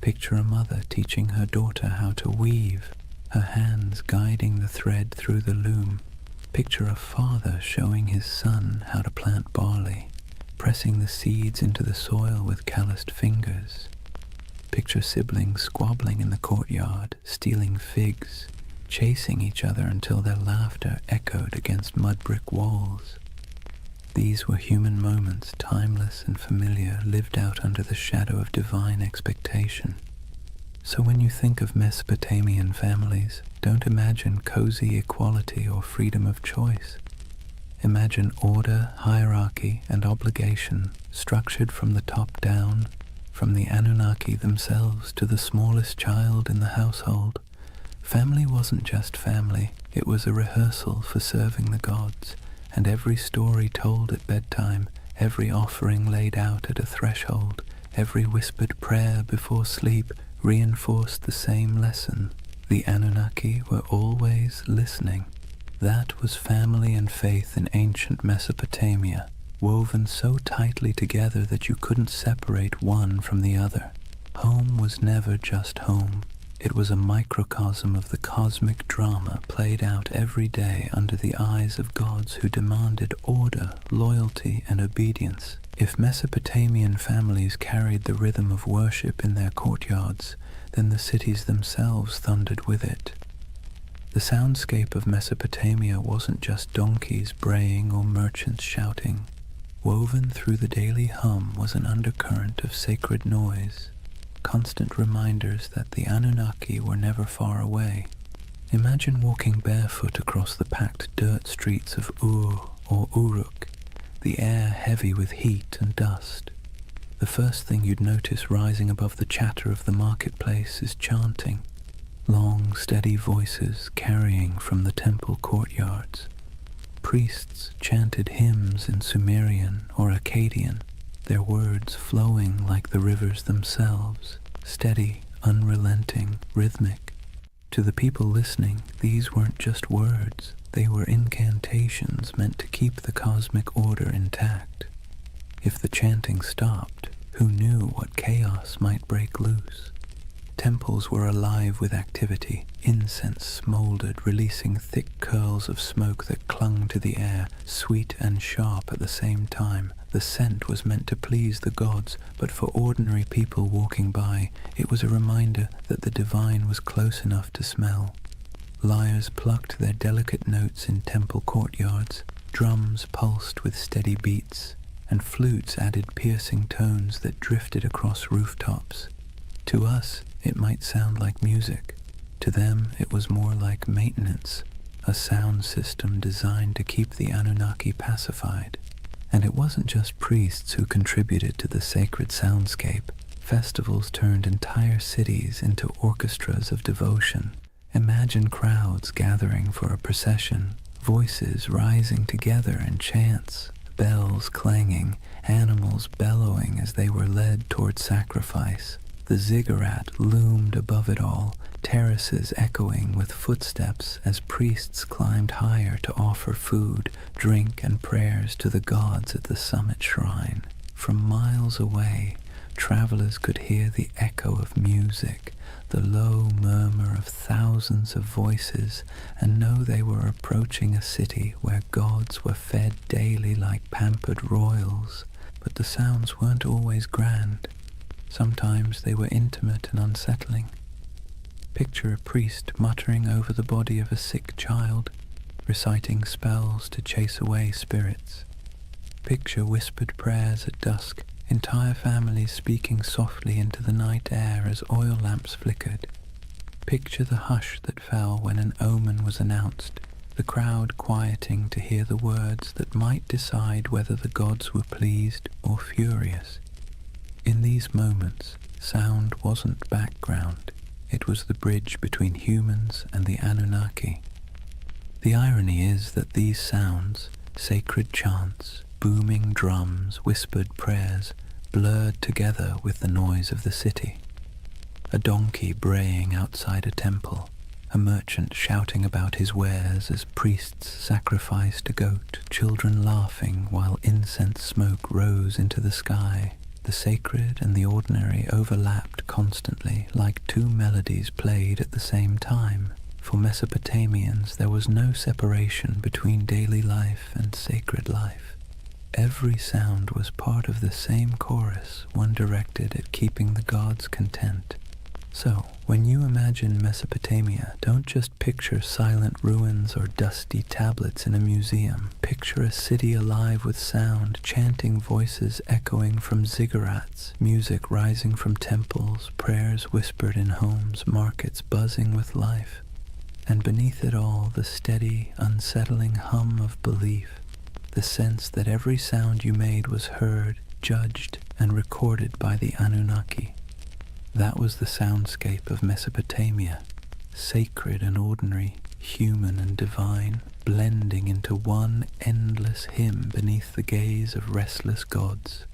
Picture a mother teaching her daughter how to weave, her hands guiding the thread through the loom. Picture a father showing his son how to plant barley, pressing the seeds into the soil with calloused fingers. Picture siblings squabbling in the courtyard, stealing figs, chasing each other until their laughter echoed against mud brick walls. These were human moments, timeless and familiar, lived out under the shadow of divine expectation. So when you think of Mesopotamian families, don't imagine cozy equality or freedom of choice. Imagine order, hierarchy, and obligation structured from the top down, from the Anunnaki themselves to the smallest child in the household. Family wasn't just family, it was a rehearsal for serving the gods, and every story told at bedtime, every offering laid out at a threshold, every whispered prayer before sleep reinforced the same lesson. The Anunnaki were always listening. That was family and faith in ancient Mesopotamia, woven so tightly together that you couldn't separate one from the other. Home was never just home. It was a microcosm of the cosmic drama played out every day under the eyes of gods who demanded order, loyalty, and obedience. If Mesopotamian families carried the rhythm of worship in their courtyards, then the cities themselves thundered with it. The soundscape of Mesopotamia wasn't just donkeys braying or merchants shouting. Woven through the daily hum was an undercurrent of sacred noise, constant reminders that the Anunnaki were never far away. Imagine walking barefoot across the packed dirt streets of Ur or Uruk, the air heavy with heat and dust. The first thing you'd notice rising above the chatter of the marketplace is chanting, long, steady voices carrying from the temple courtyards. Priests chanted hymns in Sumerian or Akkadian, their words flowing like the rivers themselves, steady, unrelenting, rhythmic. To the people listening, these weren't just words, they were incantations meant to keep the cosmic order intact. If the chanting stopped, who knew what chaos might break loose? Temples were alive with activity. Incense smoldered, releasing thick curls of smoke that clung to the air, sweet and sharp at the same time. The scent was meant to please the gods, but for ordinary people walking by, it was a reminder that the divine was close enough to smell. Lyres plucked their delicate notes in temple courtyards, drums pulsed with steady beats, and flutes added piercing tones that drifted across rooftops. To us, it might sound like music. To them, it was more like maintenance, a sound system designed to keep the Anunnaki pacified. And it wasn't just priests who contributed to the sacred soundscape. Festivals turned entire cities into orchestras of devotion. Imagine crowds gathering for a procession, voices rising together in chants, bells clanging, animals bellowing as they were led toward sacrifice. The ziggurat loomed above it all, terraces echoing with footsteps as priests climbed higher to offer food, drink, and prayers to the gods at the summit shrine. From miles away, travelers could hear the echo of music, the low murmur of thousands of voices, and know they were approaching a city where gods were fed daily like pampered royals. But the sounds weren't always grand. Sometimes they were intimate and unsettling. Picture a priest muttering over the body of a sick child, reciting spells to chase away spirits. Picture whispered prayers at dusk, entire families speaking softly into the night air as oil lamps flickered. Picture the hush that fell when an omen was announced, the crowd quieting to hear the words that might decide whether the gods were pleased or furious. In these moments, sound wasn't background. It was the bridge between humans and the Anunnaki. The irony is that these sounds, sacred chants, booming drums, whispered prayers, blurred together with the noise of the city. A donkey braying outside a temple, a merchant shouting about his wares as priests sacrificed a goat, children laughing while incense smoke rose into the sky. The sacred and the ordinary overlapped constantly, like two melodies played at the same time. For Mesopotamians, there was no separation between daily life and sacred life. Every sound was part of the same chorus, one directed at keeping the gods content. So, when you imagine Mesopotamia, don't just picture silent ruins or dusty tablets in a museum. Picture a city alive with sound, chanting voices echoing from ziggurats, music rising from temples, prayers whispered in homes, markets buzzing with life. And beneath it all, the steady, unsettling hum of belief, the sense that every sound you made was heard, judged, and recorded by the Anunnaki. That was the soundscape of Mesopotamia, sacred and ordinary, human and divine, blending into one endless hymn beneath the gaze of restless gods.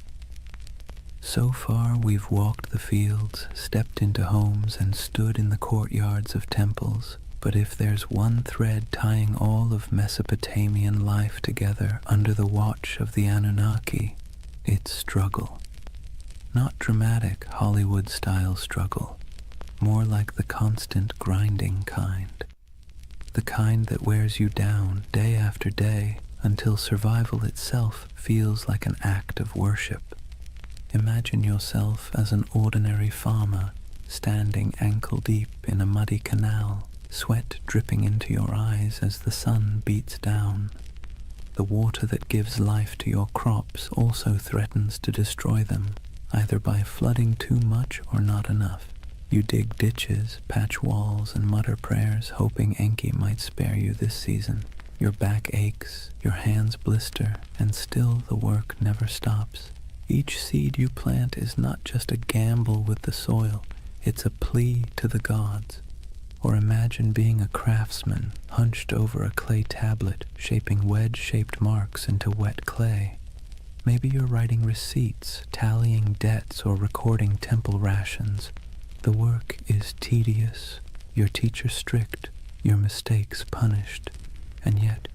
So far we've walked the fields, stepped into homes, and stood in the courtyards of temples. But if there's one thread tying all of Mesopotamian life together under the watch of the Anunnaki, it's struggle. Not dramatic Hollywood-style struggle, more like the constant grinding kind. The kind that wears you down day after day until survival itself feels like an act of worship. Imagine yourself as an ordinary farmer standing ankle-deep in a muddy canal, sweat dripping into your eyes as the sun beats down. The water that gives life to your crops also threatens to destroy them, either by flooding too much or not enough. You dig ditches, patch walls, and mutter prayers, hoping Enki might spare you this season. Your back aches, your hands blister, and still the work never stops. Each seed you plant is not just a gamble with the soil, it's a plea to the gods. Or imagine being a craftsman, hunched over a clay tablet, shaping wedge-shaped marks into wet clay. Maybe you're writing receipts, tallying debts, or recording temple rations. The work is tedious, your teacher strict, your mistakes punished, and yet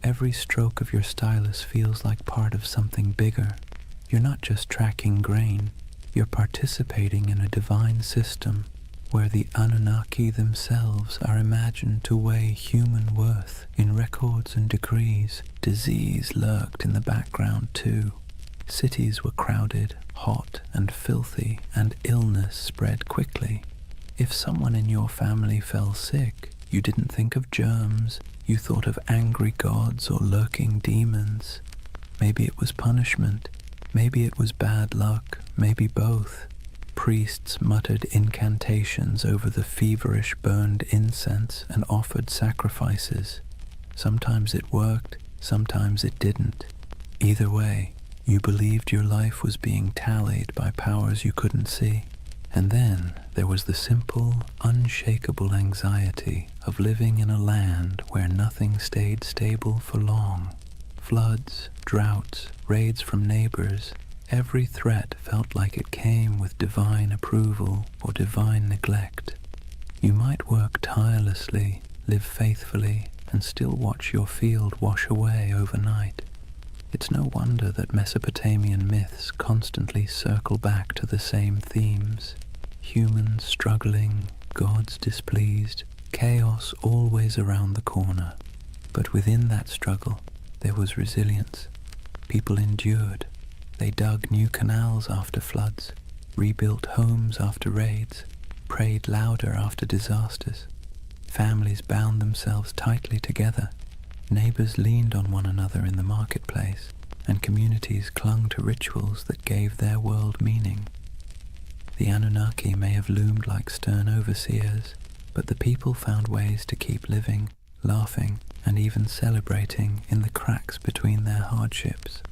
every stroke of your stylus feels like part of something bigger. You're not just tracking grain, you're participating in a divine system where the Anunnaki themselves are imagined to weigh human worth in records and decrees. Disease lurked in the background too. Cities were crowded, hot and filthy, and illness spread quickly. If someone in your family fell sick, you didn't think of germs, you thought of angry gods or lurking demons. Maybe it was punishment, maybe it was bad luck, maybe both. Priests muttered incantations over the feverish burned incense and offered sacrifices. Sometimes it worked, sometimes it didn't. Either way, you believed your life was being tallied by powers you couldn't see. And then there was the simple, unshakable anxiety of living in a land where nothing stayed stable for long. Floods, droughts, raids from neighbors. Every threat felt like it came with divine approval or divine neglect. You might work tirelessly, live faithfully, and still watch your field wash away overnight. It's no wonder that Mesopotamian myths constantly circle back to the same themes. Humans struggling, gods displeased, chaos always around the corner. But within that struggle, there was resilience. People endured. They dug new canals after floods, rebuilt homes after raids, prayed louder after disasters. Families bound themselves tightly together. Neighbors leaned on one another in the marketplace, and communities clung to rituals that gave their world meaning. The Anunnaki may have loomed like stern overseers, but the people found ways to keep living, laughing, and even celebrating in the cracks between their hardships.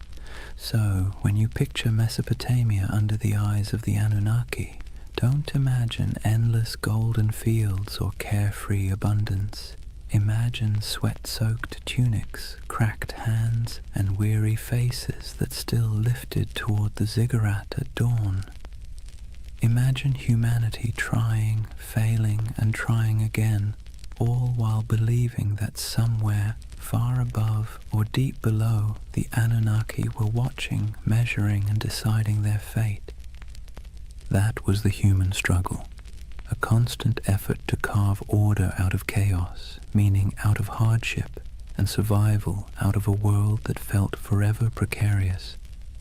So, when you picture Mesopotamia under the eyes of the Anunnaki, don't imagine endless golden fields or carefree abundance. Imagine sweat-soaked tunics, cracked hands, and weary faces that still lifted toward the ziggurat at dawn. Imagine humanity trying, failing, and trying again, all while believing that somewhere, far above or deep below, the Anunnaki were watching, measuring, and deciding their fate. That was the human struggle, a constant effort to carve order out of chaos, meaning out of hardship, and survival out of a world that felt forever precarious.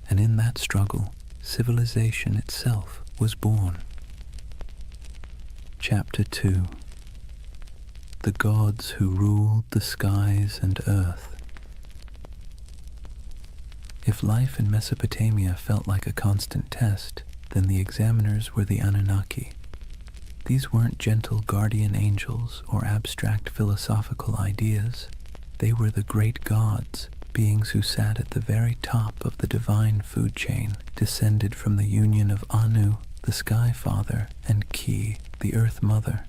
And in that struggle, civilization itself was born. Chapter 2. The gods who ruled the skies and earth. If life in Mesopotamia felt like a constant test, then the examiners were the Anunnaki. These weren't gentle guardian angels or abstract philosophical ideas. They were the great gods, beings who sat at the very top of the divine food chain, descended from the union of Anu, the Sky Father, and Ki, the Earth Mother.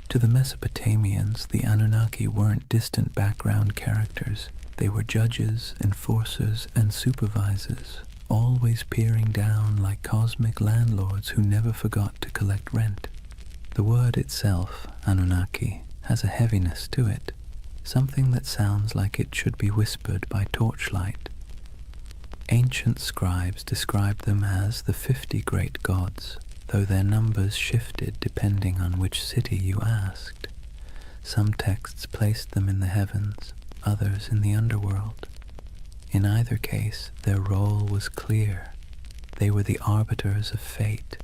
To the Mesopotamians, the Anunnaki weren't distant background characters. They were judges, enforcers, and supervisors, always peering down like cosmic landlords who never forgot to collect rent. The word itself, Anunnaki, has a heaviness to it, something that sounds like it should be whispered by torchlight. Ancient scribes described them as the 50 great gods, though their numbers shifted depending on which city you asked. Some texts placed them in the heavens, others in the underworld. In either case, their role was clear. They were the arbiters of fate,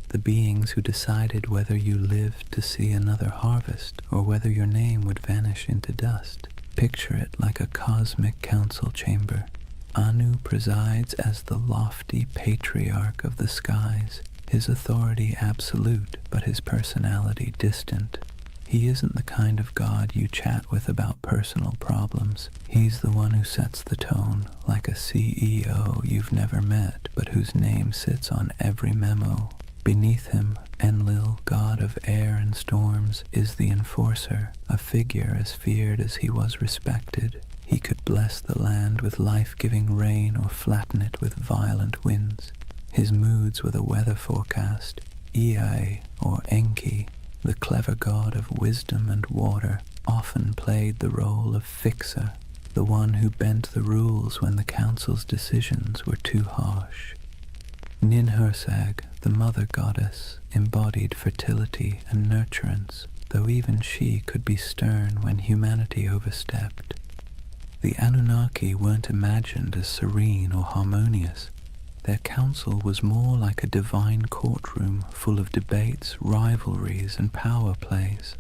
the beings who decided whether you lived to see another harvest or whether your name would vanish into dust. Picture it like a cosmic council chamber. Anu presides as the lofty patriarch of the skies, his authority absolute, but his personality distant. He isn't the kind of god you chat with about personal problems. He's the one who sets the tone, like a CEO you've never met, but whose name sits on every memo. Beneath him, Enlil, god of air and storms, is the enforcer, a figure as feared as he was respected. He could bless the land with life-giving rain or flatten it with violent winds. His moods were the weather forecast. Ea, or Enki, the clever god of wisdom and water, often played the role of fixer, the one who bent the rules when the council's decisions were too harsh. Ninhursag, the mother goddess, embodied fertility and nurturance, though even she could be stern when humanity overstepped. The Anunnaki weren't imagined as serene or harmonious. Their council was more like a divine courtroom full of debates, rivalries, and power plays.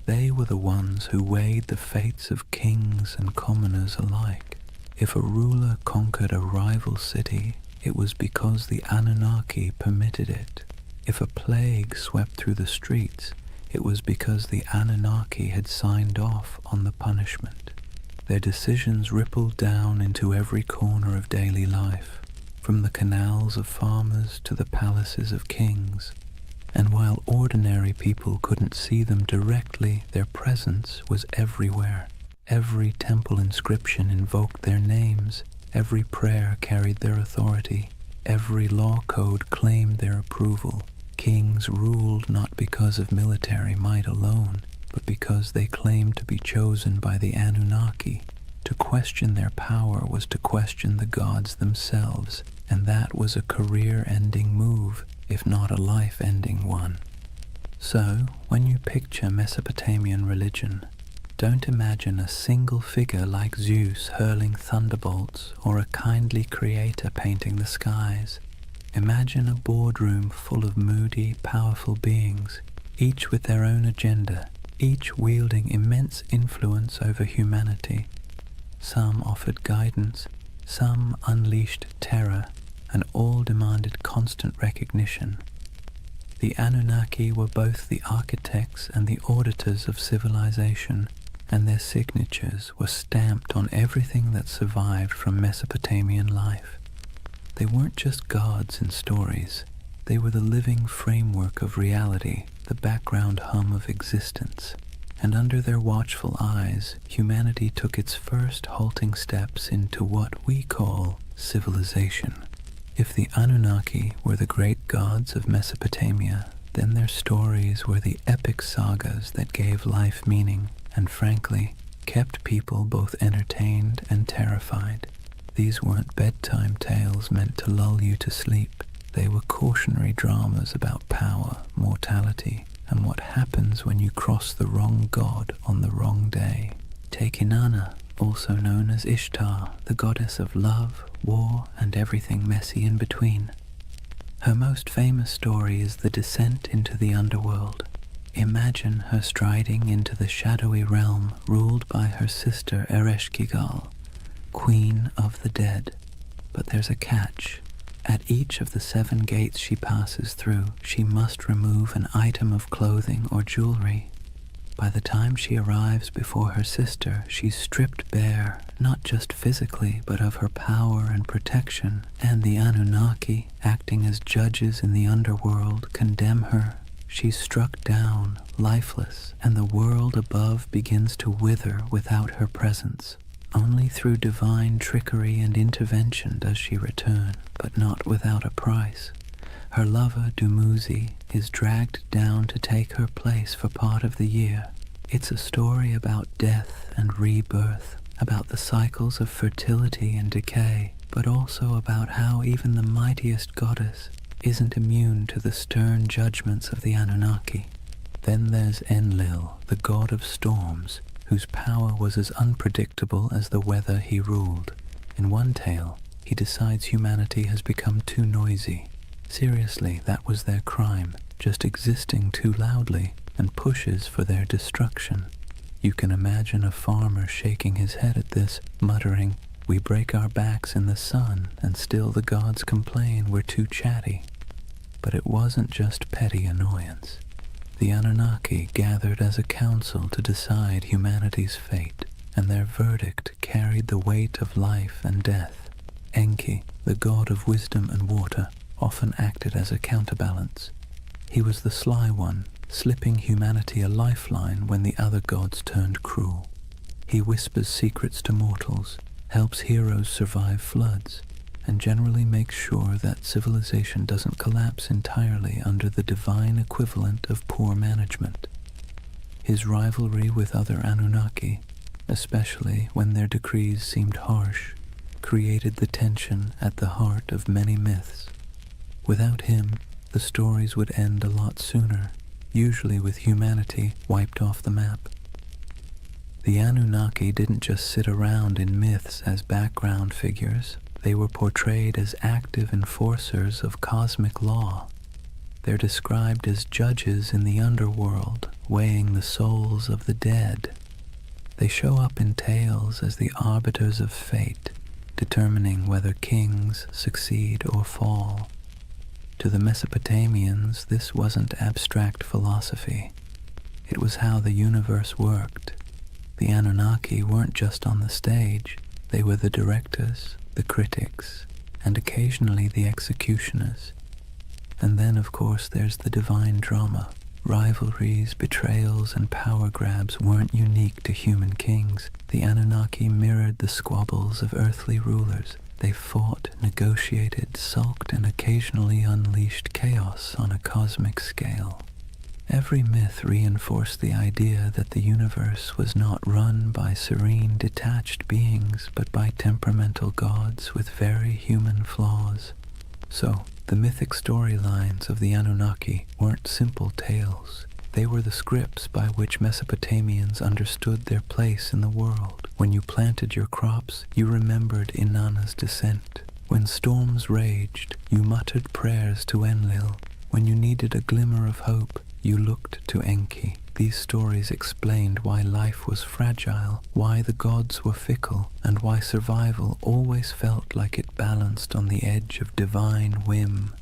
They were the ones who weighed the fates of kings and commoners alike. If a ruler conquered a rival city, it was because the Anunnaki permitted it. If a plague swept through the streets, it was because the Anunnaki had signed off on the punishment. Their decisions rippled down into every corner of daily life, from the canals of farmers to the palaces of kings. And while ordinary people couldn't see them directly, their presence was everywhere. Every temple inscription invoked their names. Every prayer carried their authority. Every law code claimed their approval. Kings ruled not because of military might alone, but because they claimed to be chosen by the Anunnaki. To question their power was to question the gods themselves, and that was a career-ending move, if not a life-ending one. So, when you picture Mesopotamian religion, don't imagine a single figure like Zeus hurling thunderbolts or a kindly creator painting the skies. Imagine a boardroom full of moody, powerful beings, each with their own agenda, each wielding immense influence over humanity. Some offered guidance, some unleashed terror, and all demanded constant recognition. The Anunnaki were both the architects and the auditors of civilization, and their signatures were stamped on everything that survived from Mesopotamian life. They weren't just gods in stories. They were the living framework of reality, the background hum of existence. and under their watchful eyes, humanity took its first halting steps into what we call civilization. If the Anunnaki were the great gods of Mesopotamia, then their stories were the epic sagas that gave life meaning and, frankly, kept people both entertained and terrified. These weren't bedtime tales meant to lull you to sleep. They were cautionary dramas about power, mortality, and what happens when you cross the wrong god on the wrong day. Take Inanna, also known as Ishtar, the goddess of love, war, and everything messy in between. Her most famous story is the descent into the underworld. Imagine her striding into the shadowy realm ruled by her sister Ereshkigal, Queen of the Dead. But there's a catch. At each of the 7 gates she passes through, she must remove an item of clothing or jewelry. By the time she arrives before her sister, she's stripped bare, not just physically, but of her power and protection, and the Anunnaki, acting as judges in the underworld, condemn her. She's struck down, lifeless, and the world above begins to wither without her presence. Only through divine trickery and intervention does she return, but not without a price. Her lover, Dumuzi, is dragged down to take her place for part of the year. It's a story about death and rebirth, about the cycles of fertility and decay, but also about how even the mightiest goddess isn't immune to the stern judgments of the Anunnaki. Then there's Enlil, the god of storms, whose power was as unpredictable as the weather he ruled. In one tale, he decides humanity has become too noisy. Seriously, that was their crime, just existing too loudly, and pushes for their destruction. You can imagine a farmer shaking his head at this, muttering, "We break our backs in the sun, and still the gods complain we're too chatty." But it wasn't just petty annoyance. The Anunnaki gathered as a council to decide humanity's fate, and their verdict carried the weight of life and death. Enki, the god of wisdom and water, often acted as a counterbalance. He was the sly one, slipping humanity a lifeline when the other gods turned cruel. He whispers secrets to mortals, helps heroes survive floods, and generally makes sure that civilization doesn't collapse entirely under the divine equivalent of poor management. His rivalry with other Anunnaki, especially when their decrees seemed harsh, created the tension at the heart of many myths. Without him, the stories would end a lot sooner, usually with humanity wiped off the map. The Anunnaki didn't just sit around in myths as background figures. They were portrayed as active enforcers of cosmic law. They're described as judges in the underworld, weighing the souls of the dead. They show up in tales as the arbiters of fate, determining whether kings succeed or fall. To the Mesopotamians, this wasn't abstract philosophy. It was how the universe worked. The Anunnaki weren't just on the stage. They were the directors, the critics, and occasionally the executioners. And then, of course, there's the divine drama. Rivalries, betrayals, and power grabs weren't unique to human kings. The Anunnaki mirrored the squabbles of earthly rulers. They fought, negotiated, sulked, and occasionally unleashed chaos on a cosmic scale. Every myth reinforced the idea that the universe was not run by serene, detached beings, but by temperamental gods with very human flaws. So, the mythic storylines of the Anunnaki weren't simple tales. They were the scripts by which Mesopotamians understood their place in the world. When you planted your crops, you remembered Inanna's descent. When storms raged, you muttered prayers to Enlil. When you needed a glimmer of hope, you looked to Enki. These stories explained why life was fragile, why the gods were fickle, and why survival always felt like it balanced on the edge of divine whim.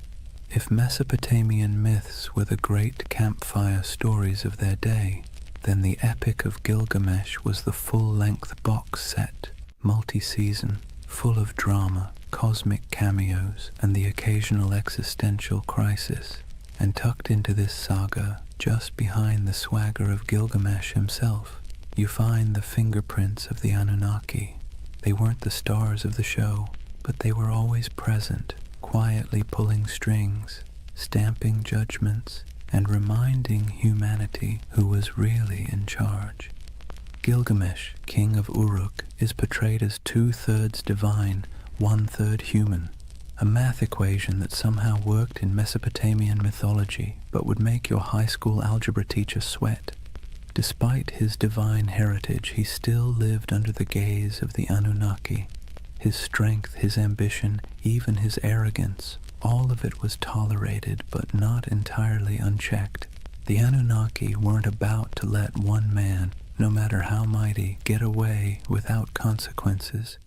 If Mesopotamian myths were the great campfire stories of their day, then the Epic of Gilgamesh was the full-length box set, multi-season, full of drama, cosmic cameos, and the occasional existential crisis. And tucked into this saga, just behind the swagger of Gilgamesh himself, you find the fingerprints of the Anunnaki. They weren't the stars of the show, but they were always present, quietly pulling strings, stamping judgments, and reminding humanity who was really in charge. Gilgamesh, king of Uruk, is portrayed as 2/3 divine, 1/3 human, a math equation that somehow worked in Mesopotamian mythology but would make your high school algebra teacher sweat. Despite his divine heritage, he still lived under the gaze of the Anunnaki. His strength, his ambition, even his arrogance, all of it was tolerated but not entirely unchecked. The Anunnaki weren't about to let one man, no matter how mighty, get away without consequences.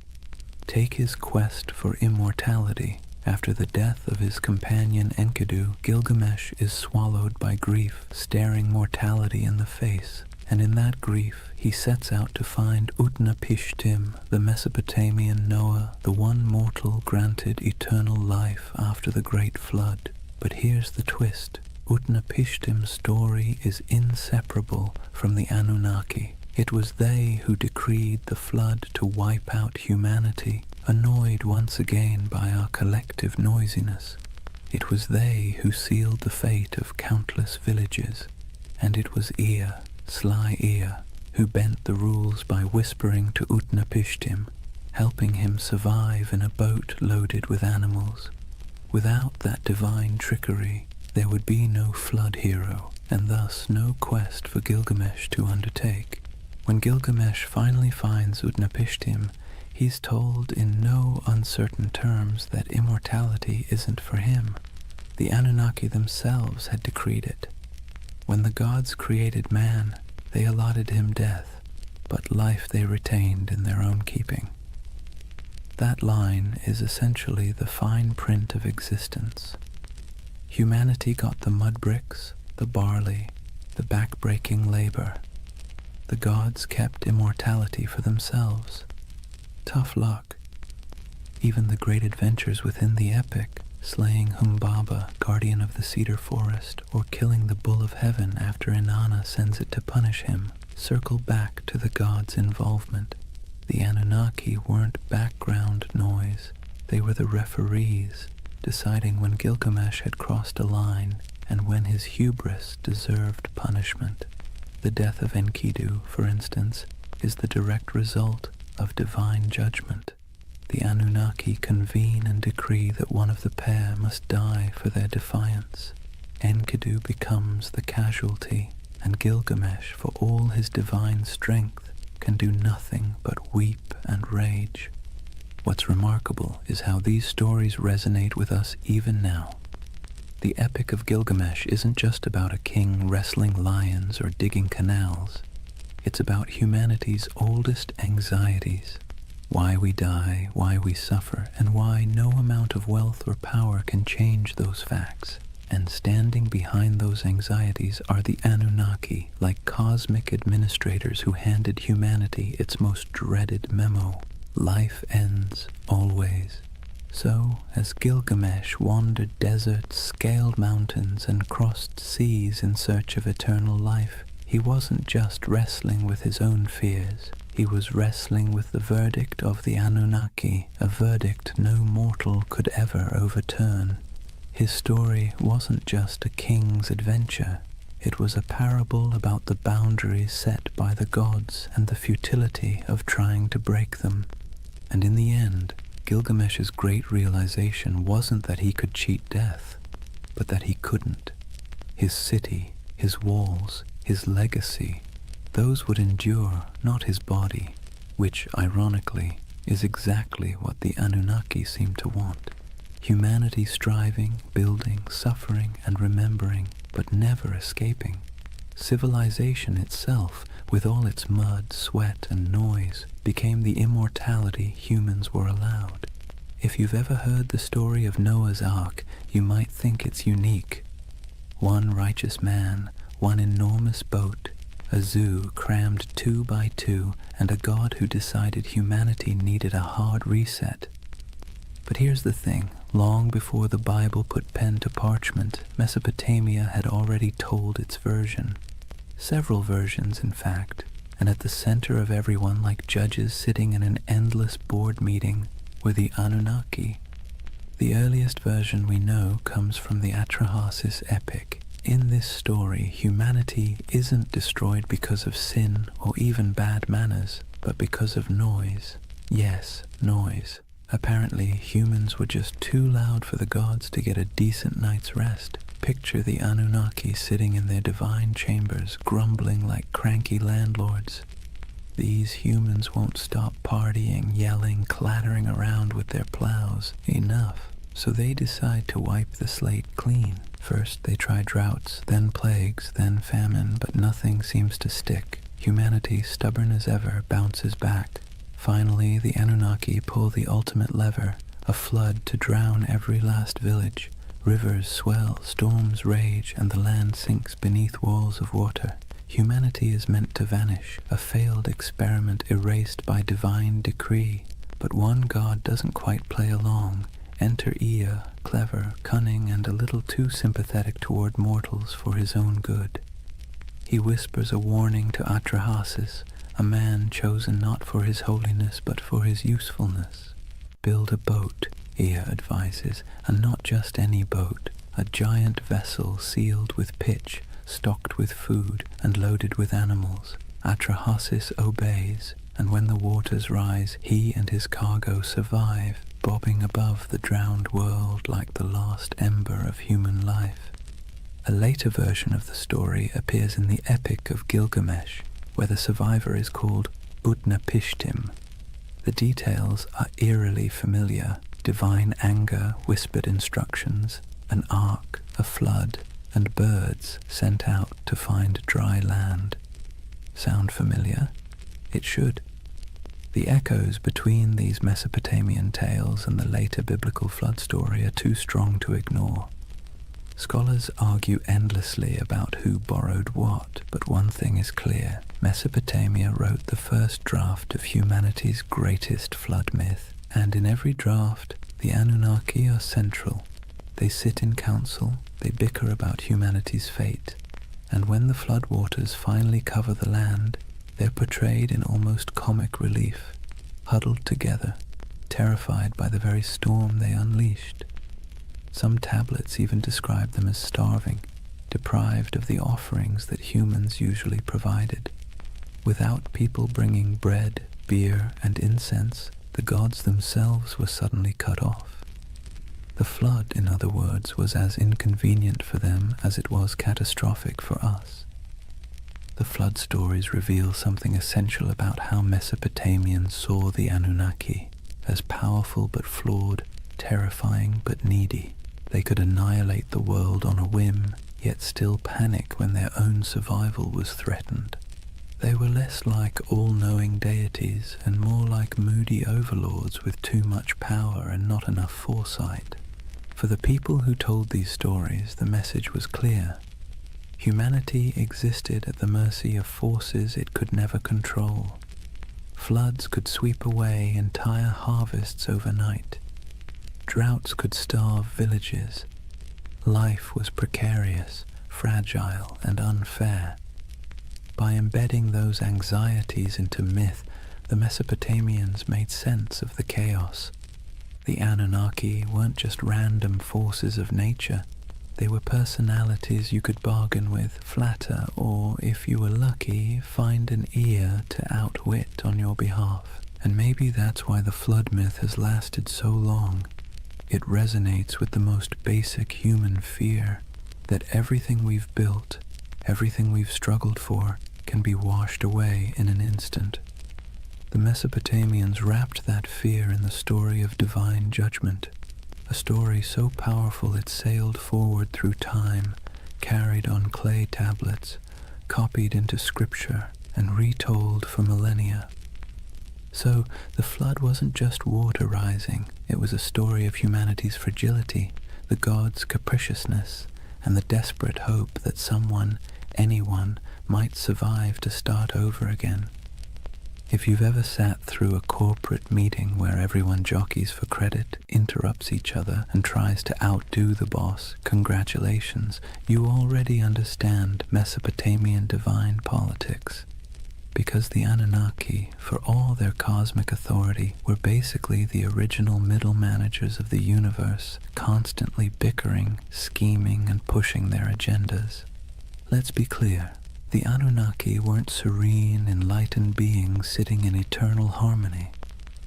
Take his quest for immortality. After the death of his companion Enkidu, Gilgamesh is swallowed by grief, staring mortality in the face. And in that grief, he sets out to find Utnapishtim, the Mesopotamian Noah, the one mortal granted eternal life after the Great Flood. But here's the twist. Utnapishtim's story is inseparable from the Anunnaki. It was they who decreed the flood to wipe out humanity, annoyed once again by our collective noisiness. It was they who sealed the fate of countless villages. And it was Ea, sly Ea, who bent the rules by whispering to Utnapishtim, helping him survive in a boat loaded with animals. Without that divine trickery, there would be no flood hero, and thus no quest for Gilgamesh to undertake. When Gilgamesh finally finds Utnapishtim, he's told in no uncertain terms that immortality isn't for him. The Anunnaki themselves had decreed it. When the gods created man, they allotted him death, but life they retained in their own keeping. That line is essentially the fine print of existence. Humanity got the mud bricks, the barley, the back-breaking labor. The gods kept immortality for themselves. Tough luck. Even the great adventures within the epic, slaying Humbaba, guardian of the cedar forest, or killing the bull of heaven after Inanna sends it to punish him, circle back to the gods' involvement. The Anunnaki weren't background noise. They were the referees, deciding when Gilgamesh had crossed a line and when his hubris deserved punishment. The death of Enkidu, for instance, is the direct result of divine judgment. The Anunnaki convene and decree that one of the pair must die for their defiance. Enkidu becomes the casualty, and Gilgamesh, for all his divine strength, can do nothing but weep and rage. What's remarkable is how these stories resonate with us even now. The Epic of Gilgamesh isn't just about a king wrestling lions or digging canals. It's about humanity's oldest anxieties. Why we die, why we suffer, and why no amount of wealth or power can change those facts. And standing behind those anxieties are the Anunnaki, like cosmic administrators who handed humanity its most dreaded memo. Life ends, always. So, as Gilgamesh wandered deserts, scaled mountains, and crossed seas in search of eternal life, he wasn't just wrestling with his own fears. He was wrestling with the verdict of the Anunnaki, a verdict no mortal could ever overturn. His story wasn't just a king's adventure. It was a parable about the boundaries set by the gods and the futility of trying to break them. And in the end, Gilgamesh's great realization wasn't that he could cheat death, but that he couldn't. His city, his walls, his legacy, those would endure, not his body, which, ironically, is exactly what the Anunnaki seem to want. Humanity striving, building, suffering, and remembering, but never escaping. Civilization itself, with all its mud, sweat, and noise, became the immortality humans were allowed. If you've ever heard the story of Noah's Ark, you might think it's unique. One righteous man, one enormous boat, a zoo crammed 2 by 2, and a god who decided humanity needed a hard reset. But here's the thing, Long before the Bible put pen to parchment, Mesopotamia had already told its version. Several versions, in fact, and at the center of everyone, like judges sitting in an endless board meeting, were the Anunnaki. The earliest version we know comes from the Atrahasis epic. In this story, humanity isn't destroyed because of sin or even bad manners, but because of noise. Yes, noise. Apparently, humans were just too loud for the gods to get a decent night's rest. Picture the Anunnaki sitting in their divine chambers, grumbling like cranky landlords. These humans won't stop partying, yelling, clattering around with their plows. Enough. So they decide to wipe the slate clean. First they try droughts, then plagues, then famine, but nothing seems to stick. Humanity, stubborn as ever, bounces back. Finally, the Anunnaki pull the ultimate lever, a flood to drown every last village. Rivers swell, storms rage, and the land sinks beneath walls of water. Humanity is meant to vanish, a failed experiment erased by divine decree. But one god doesn't quite play along. Enter Ea, clever, cunning, and a little too sympathetic toward mortals for his own good. He whispers a warning to Atrahasis, a man chosen not for his holiness but for his usefulness. Build a boat, Ea advises, and not just any boat, a giant vessel sealed with pitch, stocked with food, and loaded with animals. Atrahasis obeys, and when the waters rise, he and his cargo survive, bobbing above the drowned world like the last ember of human life. A later version of the story appears in the Epic of Gilgamesh, where the survivor is called Utnapishtim. The details are eerily familiar: divine anger, whispered instructions, an ark, a flood, and birds sent out to find dry land. Sound familiar? It should. The echoes between these Mesopotamian tales and the later biblical flood story are too strong to ignore. Scholars argue endlessly about who borrowed what, but one thing is clear: Mesopotamia wrote the first draft of humanity's greatest flood myth, and in every draft, the Anunnaki are central. They sit in council, they bicker about humanity's fate, and when the floodwaters finally cover the land, they're portrayed in almost comic relief, huddled together, terrified by the very storm they unleashed. Some tablets even describe them as starving, deprived of the offerings that humans usually provided. Without people bringing bread, beer, and incense, the gods themselves were suddenly cut off. The flood, in other words, was as inconvenient for them as it was catastrophic for us. The flood stories reveal something essential about how Mesopotamians saw the Anunnaki, as powerful but flawed, terrifying but needy. They could annihilate the world on a whim, yet still panic when their own survival was threatened. They were less like all-knowing deities and more like moody overlords with too much power and not enough foresight. For the people who told these stories, the message was clear. Humanity existed at the mercy of forces it could never control. Floods could sweep away entire harvests overnight. Droughts could starve villages. Life was precarious, fragile, and unfair. By embedding those anxieties into myth, the Mesopotamians made sense of the chaos. The Anunnaki weren't just random forces of nature. They were personalities you could bargain with, flatter, or, if you were lucky, find an ear to outwit on your behalf. And maybe that's why the flood myth has lasted so long. It resonates with the most basic human fear, that everything we've built, everything we've struggled for, can be washed away in an instant. The Mesopotamians wrapped that fear in the story of divine judgment, a story so powerful it sailed forward through time, carried on clay tablets, copied into scripture, and retold for millennia. So, the flood wasn't just water rising, it was a story of humanity's fragility, the gods' capriciousness, and the desperate hope that someone, anyone, might survive to start over again. If you've ever sat through a corporate meeting where everyone jockeys for credit, interrupts each other, and tries to outdo the boss, congratulations, you already understand Mesopotamian divine politics. Because the Anunnaki, for all their cosmic authority, were basically the original middle managers of the universe, constantly bickering, scheming, and pushing their agendas. Let's be clear. The Anunnaki weren't serene, enlightened beings sitting in eternal harmony.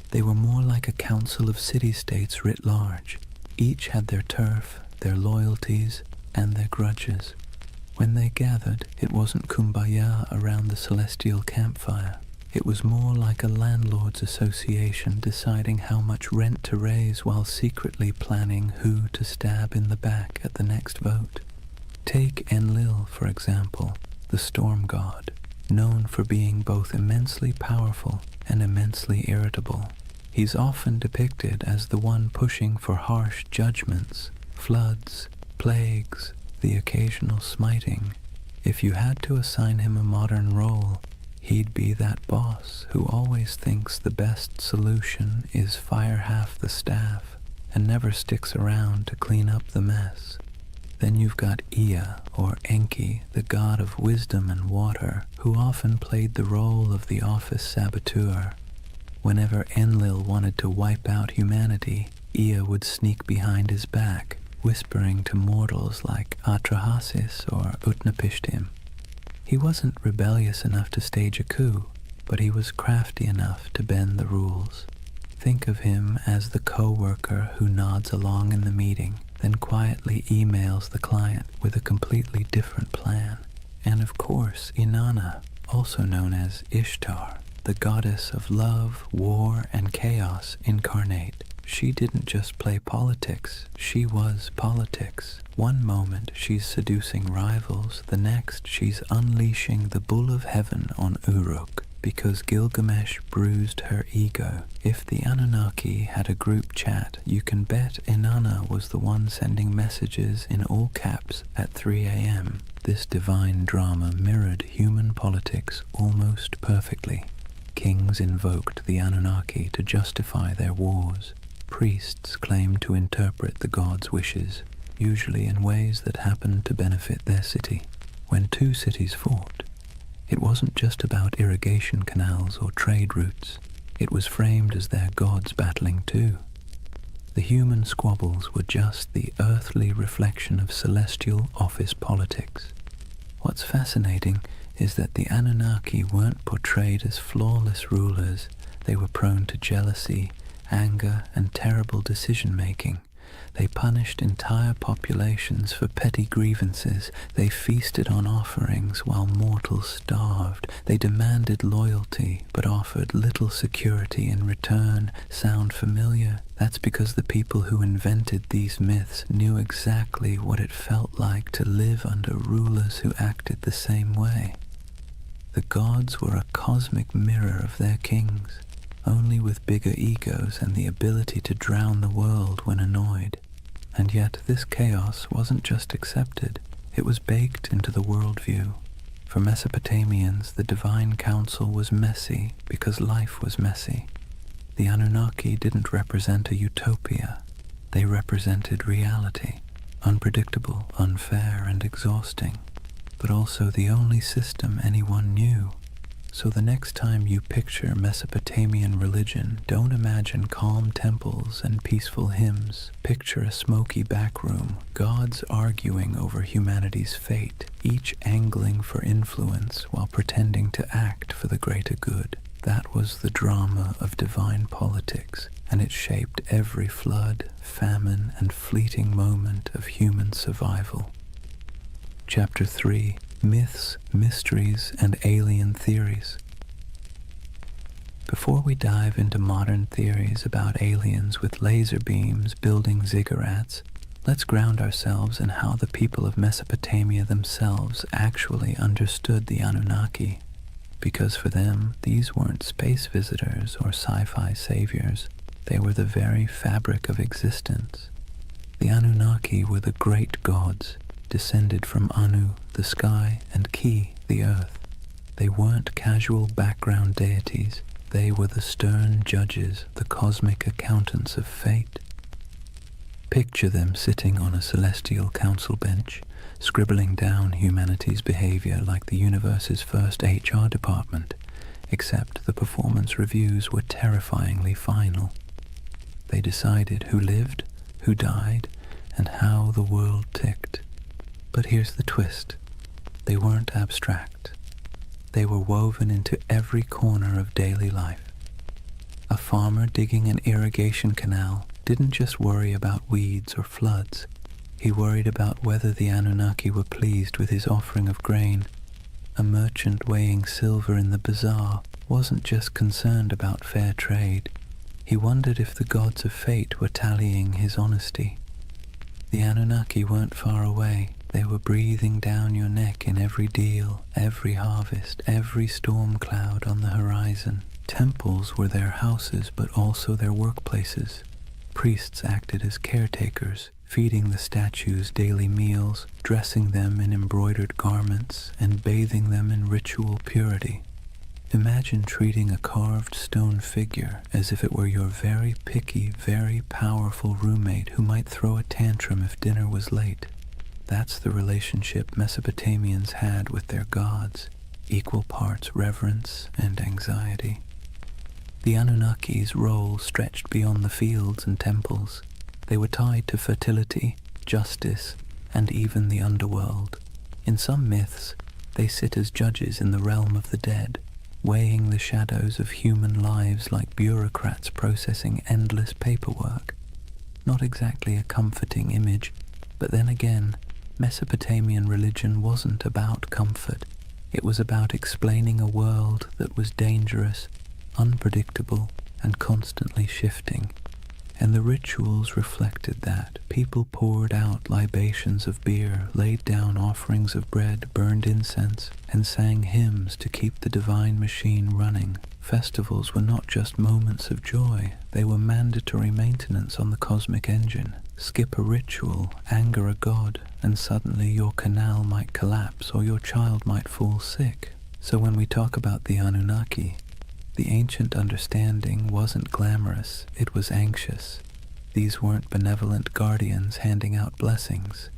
They were more like a council of city-states writ large. Each had their turf, their loyalties, and their grudges. When they gathered, it wasn't kumbaya around the celestial campfire. It was more like a landlord's association deciding how much rent to raise while secretly planning who to stab in the back at the next vote. Take Enlil, for example, the storm god, known for being both immensely powerful and immensely irritable. He's often depicted as the one pushing for harsh judgments, floods, plagues, the occasional smiting. If you had to assign him a modern role, he'd be that boss who always thinks the best solution is fire half the staff and never sticks around to clean up the mess. Then you've got Ea, or Enki, the god of wisdom and water, who often played the role of the office saboteur. Whenever Enlil wanted to wipe out humanity, Ea would sneak behind his back, whispering to mortals like Atrahasis or Utnapishtim. He wasn't rebellious enough to stage a coup, but he was crafty enough to bend the rules. Think of him as the co-worker who nods along in the meeting, then quietly emails the client with a completely different plan. And of course, Inanna, also known as Ishtar, the goddess of love, war, and chaos incarnate. She didn't just play politics, she was politics. One moment she's seducing rivals, the next she's unleashing the bull of heaven on Uruk, because Gilgamesh bruised her ego. If the Anunnaki had a group chat, you can bet Inanna was the one sending messages in all caps at 3 a.m. This divine drama mirrored human politics almost perfectly. Kings invoked the Anunnaki to justify their wars. Priests claimed to interpret the gods' wishes, usually in ways that happened to benefit their city. When two cities fought, it wasn't just about irrigation canals or trade routes. It was framed as their gods battling too. The human squabbles were just the earthly reflection of celestial office politics. What's fascinating is that the Anunnaki weren't portrayed as flawless rulers. They were prone to jealousy, anger, and terrible decision-making. They punished entire populations for petty grievances. They feasted on offerings while mortals starved. They demanded loyalty, but offered little security in return. Sound familiar? That's because the people who invented these myths knew exactly what it felt like to live under rulers who acted the same way. The gods were a cosmic mirror of their kings, only with bigger egos and the ability to drown the world when annoyed. And yet this chaos wasn't just accepted, it was baked into the worldview. For Mesopotamians, the divine council was messy because life was messy. The Anunnaki didn't represent a utopia, they represented reality, unpredictable, unfair, and exhausting, but also the only system anyone knew. So the next time you picture Mesopotamian religion, don't imagine calm temples and peaceful hymns. Picture a smoky back room, gods arguing over humanity's fate, each angling for influence while pretending to act for the greater good. That was the drama of divine politics, and it shaped every flood, famine, and fleeting moment of human survival. Chapter 3. Myths, Mysteries, and Alien Theories. Before we dive into modern theories about aliens with laser beams building ziggurats, let's ground ourselves in how the people of Mesopotamia themselves actually understood the Anunnaki. Because for them, these weren't space visitors or sci-fi saviors. They were the very fabric of existence. The Anunnaki were the great gods, descended from Anu, the sky, and Ki, the earth. They weren't casual background deities. They were the stern judges, the cosmic accountants of fate. Picture them sitting on a celestial council bench, scribbling down humanity's behavior like the universe's first HR department, except the performance reviews were terrifyingly final. They decided who lived, who died, and how the world ticked. But here's the twist. They weren't abstract. They were woven into every corner of daily life. A farmer digging an irrigation canal didn't just worry about weeds or floods. He worried about whether the Anunnaki were pleased with his offering of grain. A merchant weighing silver in the bazaar wasn't just concerned about fair trade. He wondered if the gods of fate were tallying his honesty. The Anunnaki weren't far away. They were breathing down your neck in every deal, every harvest, every storm cloud on the horizon. Temples were their houses, but also their workplaces. Priests acted as caretakers, feeding the statues daily meals, dressing them in embroidered garments, and bathing them in ritual purity. Imagine treating a carved stone figure as if it were your very picky, very powerful roommate who might throw a tantrum if dinner was late. That's the relationship Mesopotamians had with their gods, equal parts reverence and anxiety. The Anunnaki's role stretched beyond the fields and temples. They were tied to fertility, justice, and even the underworld. In some myths, they sit as judges in the realm of the dead, weighing the shadows of human lives like bureaucrats processing endless paperwork. Not exactly a comforting image, but then again, Mesopotamian religion wasn't about comfort. It was about explaining a world that was dangerous, unpredictable, and constantly shifting. And the rituals reflected that. People poured out libations of beer, laid down offerings of bread, burned incense, and sang hymns to keep the divine machine running. Festivals were not just moments of joy, they were mandatory maintenance on the cosmic engine. Skip a ritual, anger a god, and suddenly your canal might collapse or your child might fall sick. So when we talk about the Anunnaki, the ancient understanding wasn't glamorous, it was anxious. These weren't benevolent guardians handing out blessings.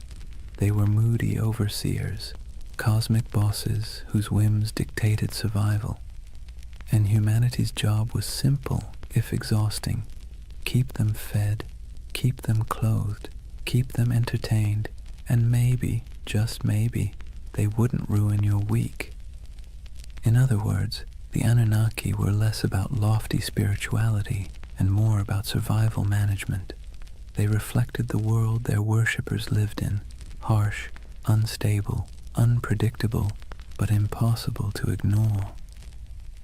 They were moody overseers, cosmic bosses whose whims dictated survival. And humanity's job was simple, if exhausting. Keep them fed, keep them clothed, keep them entertained, and maybe, just maybe, they wouldn't ruin your week. In other words, the Anunnaki were less about lofty spirituality and more about survival management. They reflected the world their worshippers lived in, harsh, unstable, unpredictable, but impossible to ignore.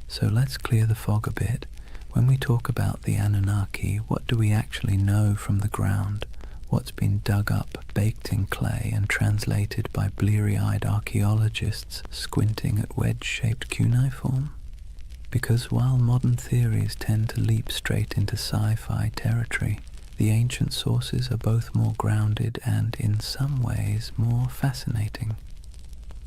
So let's clear the fog a bit. When we talk about the Anunnaki, what do we actually know from the ground? What's been dug up, baked in clay, and translated by bleary-eyed archaeologists squinting at wedge-shaped cuneiform? Because while modern theories tend to leap straight into sci-fi territory, the ancient sources are both more grounded and, in some ways, more fascinating.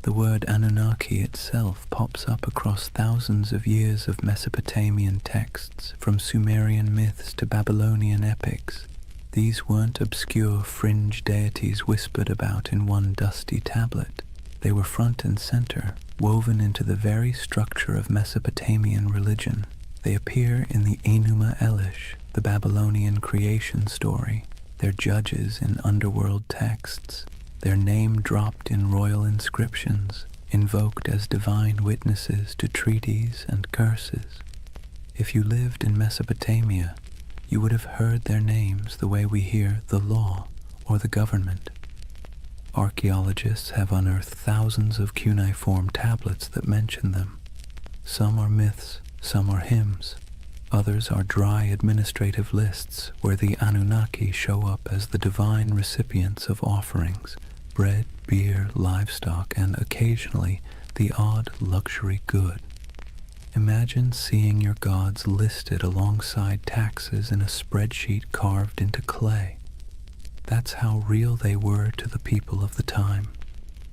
The word Anunnaki itself pops up across thousands of years of Mesopotamian texts, from Sumerian myths to Babylonian epics. These weren't obscure fringe deities whispered about in one dusty tablet. They were front and center, woven into the very structure of Mesopotamian religion. They appear in the Enuma Elish, the Babylonian creation story. They're judges in underworld texts. Their name dropped in royal inscriptions, invoked as divine witnesses to treaties and curses. If you lived in Mesopotamia, you would have heard their names the way we hear the law or the government. Archaeologists have unearthed thousands of cuneiform tablets that mention them. Some are myths, some are hymns. Others are dry administrative lists where the Anunnaki show up as the divine recipients of offerings, bread, beer, livestock, and occasionally the odd luxury good. Imagine seeing your gods listed alongside taxes in a spreadsheet carved into clay. That's how real they were to the people of the time.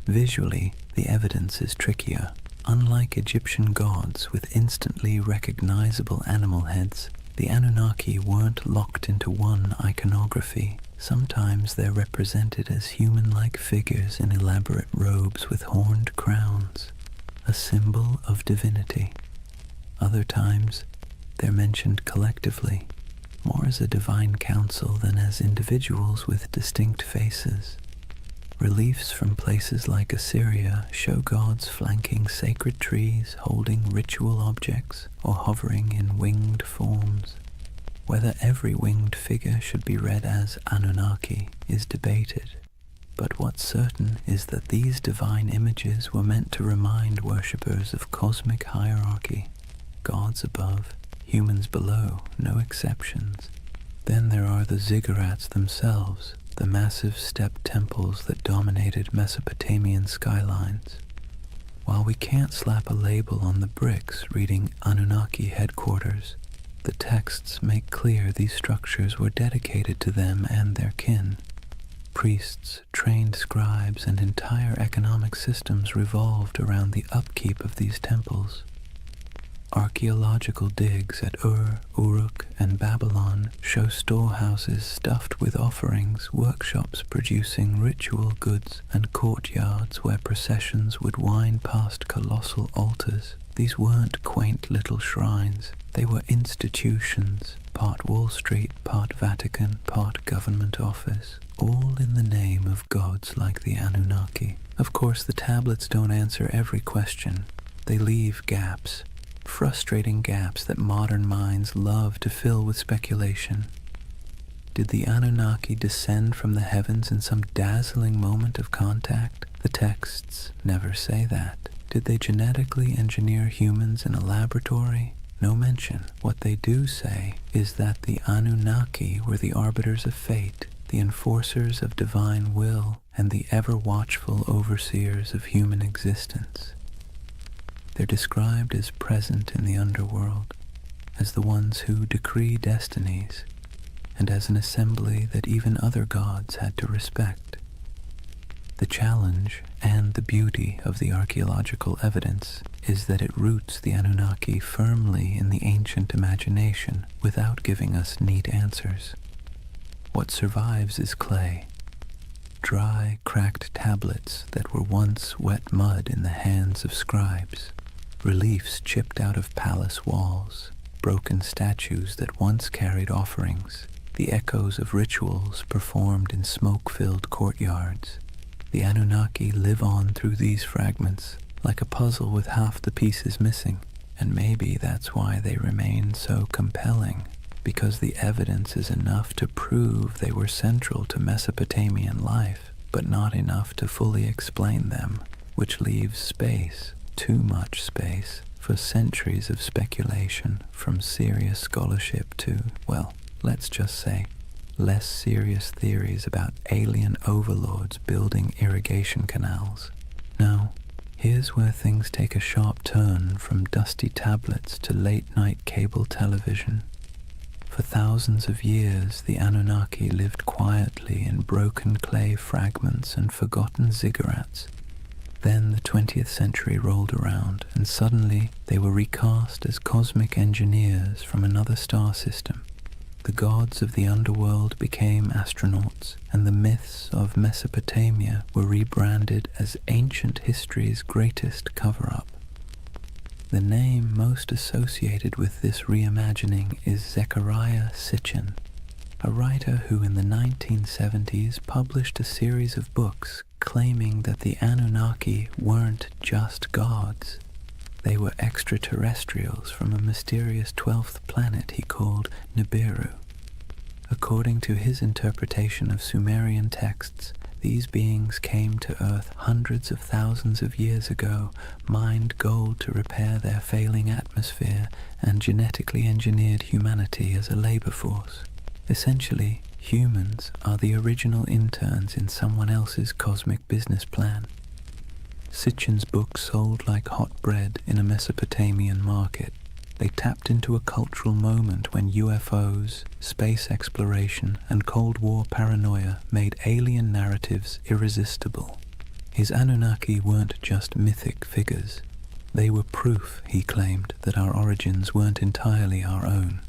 Visually, the evidence is trickier. Unlike Egyptian gods with instantly recognizable animal heads, the Anunnaki weren't locked into one iconography. Sometimes they're represented as human-like figures in elaborate robes with horned crowns, a symbol of divinity. Other times, they're mentioned collectively, more as a divine council than as individuals with distinct faces. Reliefs from places like Assyria show gods flanking sacred trees, holding ritual objects, or hovering in winged forms. Whether every winged figure should be read as Anunnaki is debated, but what's certain is that these divine images were meant to remind worshippers of cosmic hierarchy, gods above, humans below, no exceptions. Then there are the ziggurats themselves, the massive step temples that dominated Mesopotamian skylines. While we can't slap a label on the bricks reading Anunnaki headquarters, the texts make clear these structures were dedicated to them and their kin. Priests, trained scribes, and entire economic systems revolved around the upkeep of these temples. Archaeological digs at Ur, Uruk, and Babylon show storehouses stuffed with offerings, workshops producing ritual goods, and courtyards where processions would wind past colossal altars. These weren't quaint little shrines. They were institutions, part Wall Street, part Vatican, part government office, all in the name of gods like the Anunnaki. Of course, the tablets don't answer every question. They leave gaps, frustrating gaps that modern minds love to fill with speculation. Did the Anunnaki descend from the heavens in some dazzling moment of contact? The texts never say that. Did they genetically engineer humans in a laboratory? No mention. What they do say is that the Anunnaki were the arbiters of fate, the enforcers of divine will, and the ever-watchful overseers of human existence. They're described as present in the underworld, as the ones who decree destinies, and as an assembly that even other gods had to respect. The challenge and the beauty of the archaeological evidence is that it roots the Anunnaki firmly in the ancient imagination without giving us neat answers. What survives is clay, dry, cracked tablets that were once wet mud in the hands of scribes, reliefs chipped out of palace walls, broken statues that once carried offerings, the echoes of rituals performed in smoke-filled courtyards. The Anunnaki live on through these fragments, like a puzzle with half the pieces missing, and maybe that's why they remain so compelling, because the evidence is enough to prove they were central to Mesopotamian life, but not enough to fully explain them, which leaves space, too much space, for centuries of speculation, from serious scholarship to, well, let's just say, less serious theories about alien overlords building irrigation canals. Now, here's where things take a sharp turn from dusty tablets to late-night cable television. For thousands of years, the Anunnaki lived quietly in broken clay fragments and forgotten ziggurats. Then the 20th century rolled around, and suddenly they were recast as cosmic engineers from another star system. The gods of the underworld became astronauts, and the myths of Mesopotamia were rebranded as ancient history's greatest cover-up. The name most associated with this reimagining is Zecharia Sitchin, a writer who in the 1970s published a series of books claiming that the Anunnaki weren't just gods. They were extraterrestrials from a mysterious 12th planet he called Nibiru. According to his interpretation of Sumerian texts, these beings came to Earth hundreds of thousands of years ago, mined gold to repair their failing atmosphere, and genetically engineered humanity as a labor force. Essentially, humans are the original interns in someone else's cosmic business plan. Sitchin's book sold like hot bread in a Mesopotamian market. They tapped into a cultural moment when UFOs, space exploration, and Cold War paranoia made alien narratives irresistible. His Anunnaki weren't just mythic figures. They were proof, he claimed, that our origins weren't entirely our own.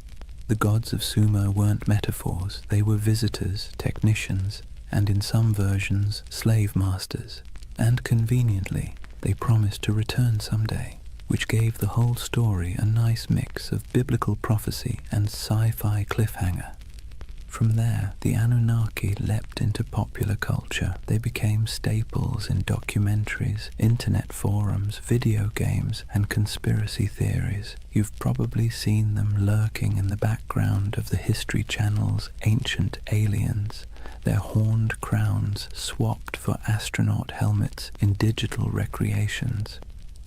The gods of Sumer weren't metaphors, they were visitors, technicians, and in some versions, slave masters. And conveniently, they promised to return someday, which gave the whole story a nice mix of biblical prophecy and sci-fi cliffhanger. From there, the Anunnaki leapt into popular culture. They became staples in documentaries, internet forums, video games, and conspiracy theories. You've probably seen them lurking in the background of the History Channel's Ancient Aliens, their horned crowns swapped for astronaut helmets in digital recreations.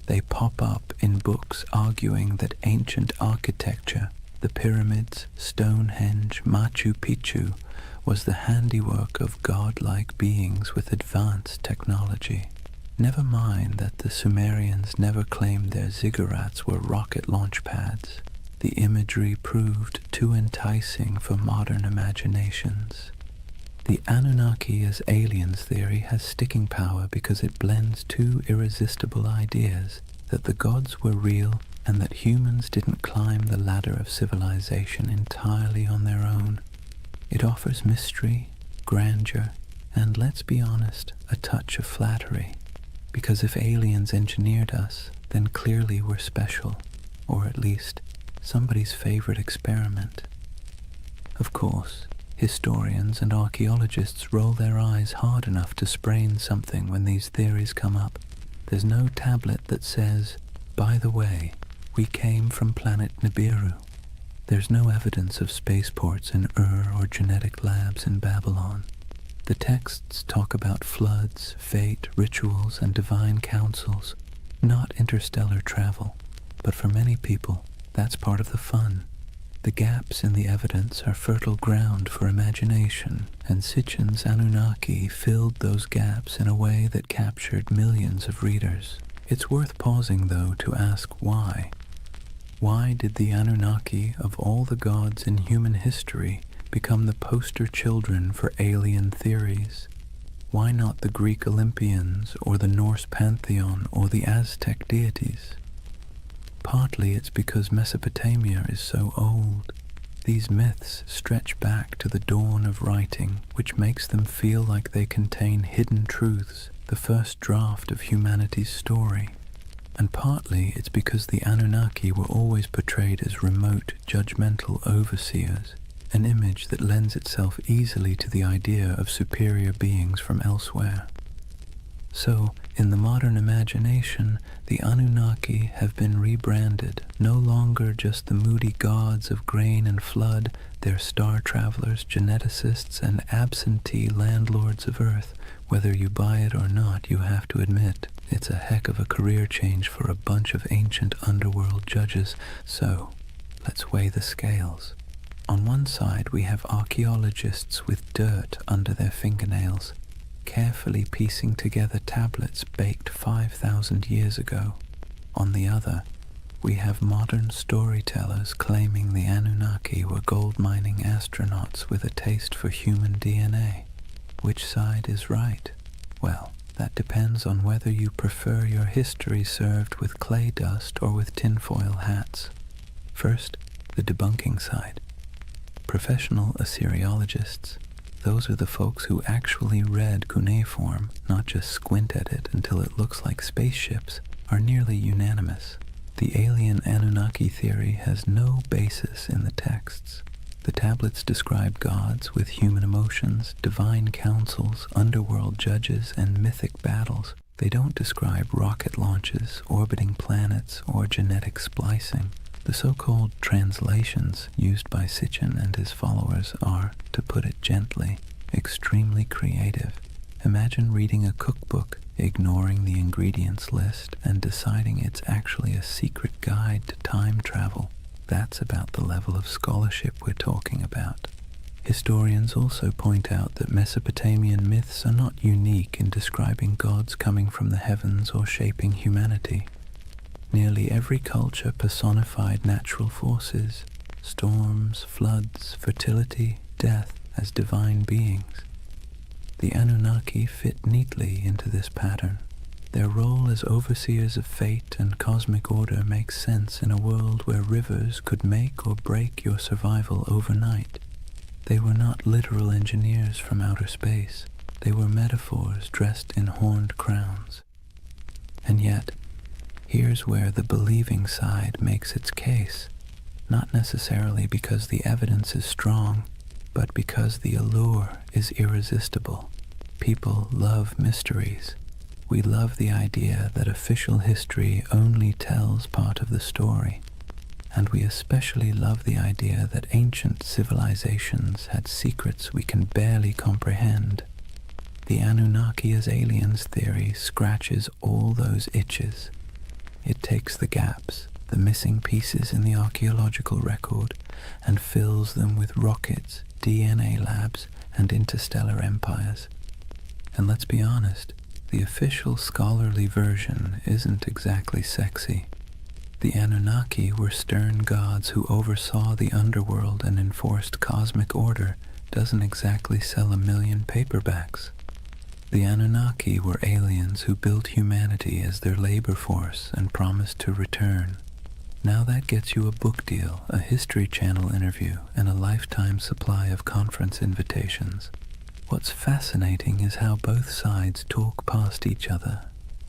They pop up in books arguing that ancient architecture, the pyramids, Stonehenge, Machu Picchu, was the handiwork of godlike beings with advanced technology. Never mind that the Sumerians never claimed their ziggurats were rocket launch pads. The imagery proved too enticing for modern imaginations. The Anunnaki as aliens theory has sticking power because it blends two irresistible ideas, that the gods were real and that humans didn't climb the ladder of civilization entirely on their own. It offers mystery, grandeur, and, let's be honest, a touch of flattery. Because if aliens engineered us, then clearly we're special, or at least somebody's favorite experiment. Of course, historians and archaeologists roll their eyes hard enough to sprain something when these theories come up. There's no tablet that says, by the way, we came from planet Nibiru. There's no evidence of spaceports in Ur or genetic labs in Babylon. The texts talk about floods, fate, rituals, and divine councils, not interstellar travel. But for many people, that's part of the fun. The gaps in the evidence are fertile ground for imagination, and Sitchin's Anunnaki filled those gaps in a way that captured millions of readers. It's worth pausing, though, to ask why. Why did the Anunnaki, of all the gods in human history, become the poster children for alien theories? Why not the Greek Olympians, or the Norse pantheon, or the Aztec deities? Partly it's because Mesopotamia is so old. These myths stretch back to the dawn of writing, which makes them feel like they contain hidden truths, the first draft of humanity's story. And partly it's because the Anunnaki were always portrayed as remote, judgmental overseers, an image that lends itself easily to the idea of superior beings from elsewhere. So, in the modern imagination, the Anunnaki have been rebranded, no longer just the moody gods of grain and flood. They're star travelers, geneticists, and absentee landlords of Earth. Whether you buy it or not, you have to admit, it's a heck of a career change for a bunch of ancient underworld judges. So, let's weigh the scales. On one side, we have archaeologists with dirt under their fingernails, carefully piecing together tablets baked 5,000 years ago. On the other, we have modern storytellers claiming the Anunnaki were gold-mining astronauts with a taste for human DNA. Which side is right? Well, that depends on whether you prefer your history served with clay dust or with tinfoil hats. First, the debunking side. Professional Assyriologists, those are the folks who actually read cuneiform, not just squint at it until it looks like spaceships, are nearly unanimous. The alien Anunnaki theory has no basis in the texts. The tablets describe gods with human emotions, divine councils, underworld judges, and mythic battles. They don't describe rocket launches, orbiting planets, or genetic splicing. The so-called translations used by Sitchin and his followers are, to put it gently, extremely creative. Imagine reading a cookbook, ignoring the ingredients list, and deciding it's actually a secret guide to time travel. That's about the level of scholarship we're talking about. Historians also point out that Mesopotamian myths are not unique in describing gods coming from the heavens or shaping humanity. Nearly every culture personified natural forces, storms, floods, fertility, death, as divine beings. The Anunnaki fit neatly into this pattern. Their role as overseers of fate and cosmic order makes sense in a world where rivers could make or break your survival overnight. They were not literal engineers from outer space. They were metaphors dressed in horned crowns. And yet, here's where the believing side makes its case, not necessarily because the evidence is strong, but because the allure is irresistible. People love mysteries. We love the idea that official history only tells part of the story, and we especially love the idea that ancient civilizations had secrets we can barely comprehend. The Anunnaki as aliens theory scratches all those itches. It takes the gaps, the missing pieces in the archaeological record, and fills them with rockets, DNA labs, and interstellar empires. And let's be honest, the official scholarly version isn't exactly sexy. The Anunnaki were stern gods who oversaw the underworld and enforced cosmic order doesn't exactly sell 1 million paperbacks. The Anunnaki were aliens who built humanity as their labor force and promised to return. Now that gets you a book deal, a History Channel interview, and a lifetime supply of conference invitations. What's fascinating is how both sides talk past each other.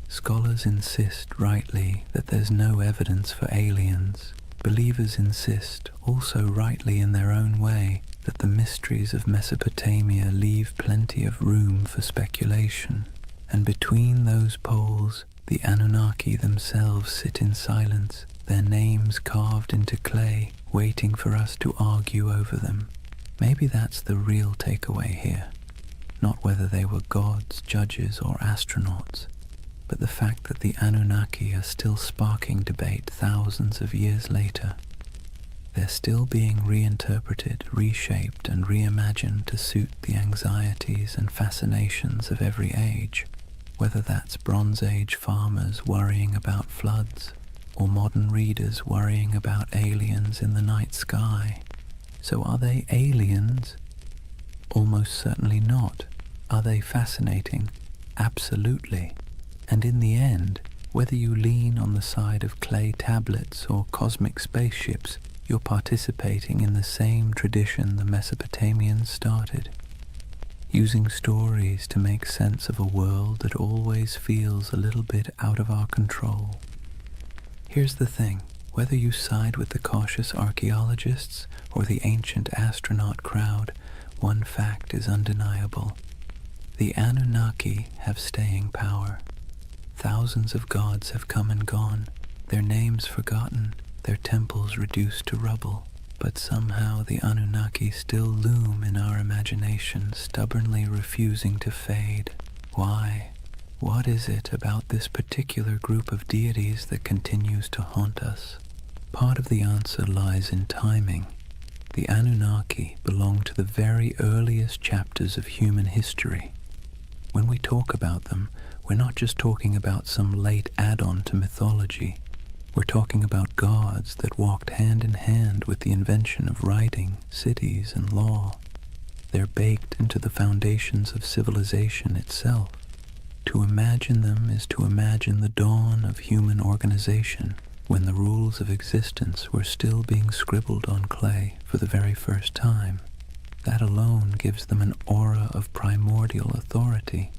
Scholars insist, rightly, that there's no evidence for aliens. Believers insist, also rightly in their own way, that the mysteries of Mesopotamia leave plenty of room for speculation. And between those poles, the Anunnaki themselves sit in silence, their names carved into clay, waiting for us to argue over them. Maybe that's the real takeaway here. Not whether they were gods, judges, or astronauts, but the fact that the Anunnaki are still sparking debate thousands of years later. They're still being reinterpreted, reshaped, and reimagined to suit the anxieties and fascinations of every age, whether that's Bronze Age farmers worrying about floods, or modern readers worrying about aliens in the night sky. So are they aliens? Almost certainly not. Are they fascinating? Absolutely. And in the end, whether you lean on the side of clay tablets or cosmic spaceships, you're participating in the same tradition the Mesopotamians started, using stories to make sense of a world that always feels a little bit out of our control. Here's the thing, whether you side with the cautious archaeologists or the ancient astronaut crowd, one fact is undeniable. The Anunnaki have staying power. Thousands of gods have come and gone, their names forgotten, their temples reduced to rubble, but somehow the Anunnaki still loom in our imagination, stubbornly refusing to fade. Why? What is it about this particular group of deities that continues to haunt us? Part of the answer lies in timing. The Anunnaki belong to the very earliest chapters of human history. When we talk about them, we're not just talking about some late add-on to mythology. We're talking about gods that walked hand in hand with the invention of writing, cities, and law. They're baked into the foundations of civilization itself. To imagine them is to imagine the dawn of human organization, when the rules of existence were still being scribbled on clay for the very first time. That alone gives them an aura of primordial authority.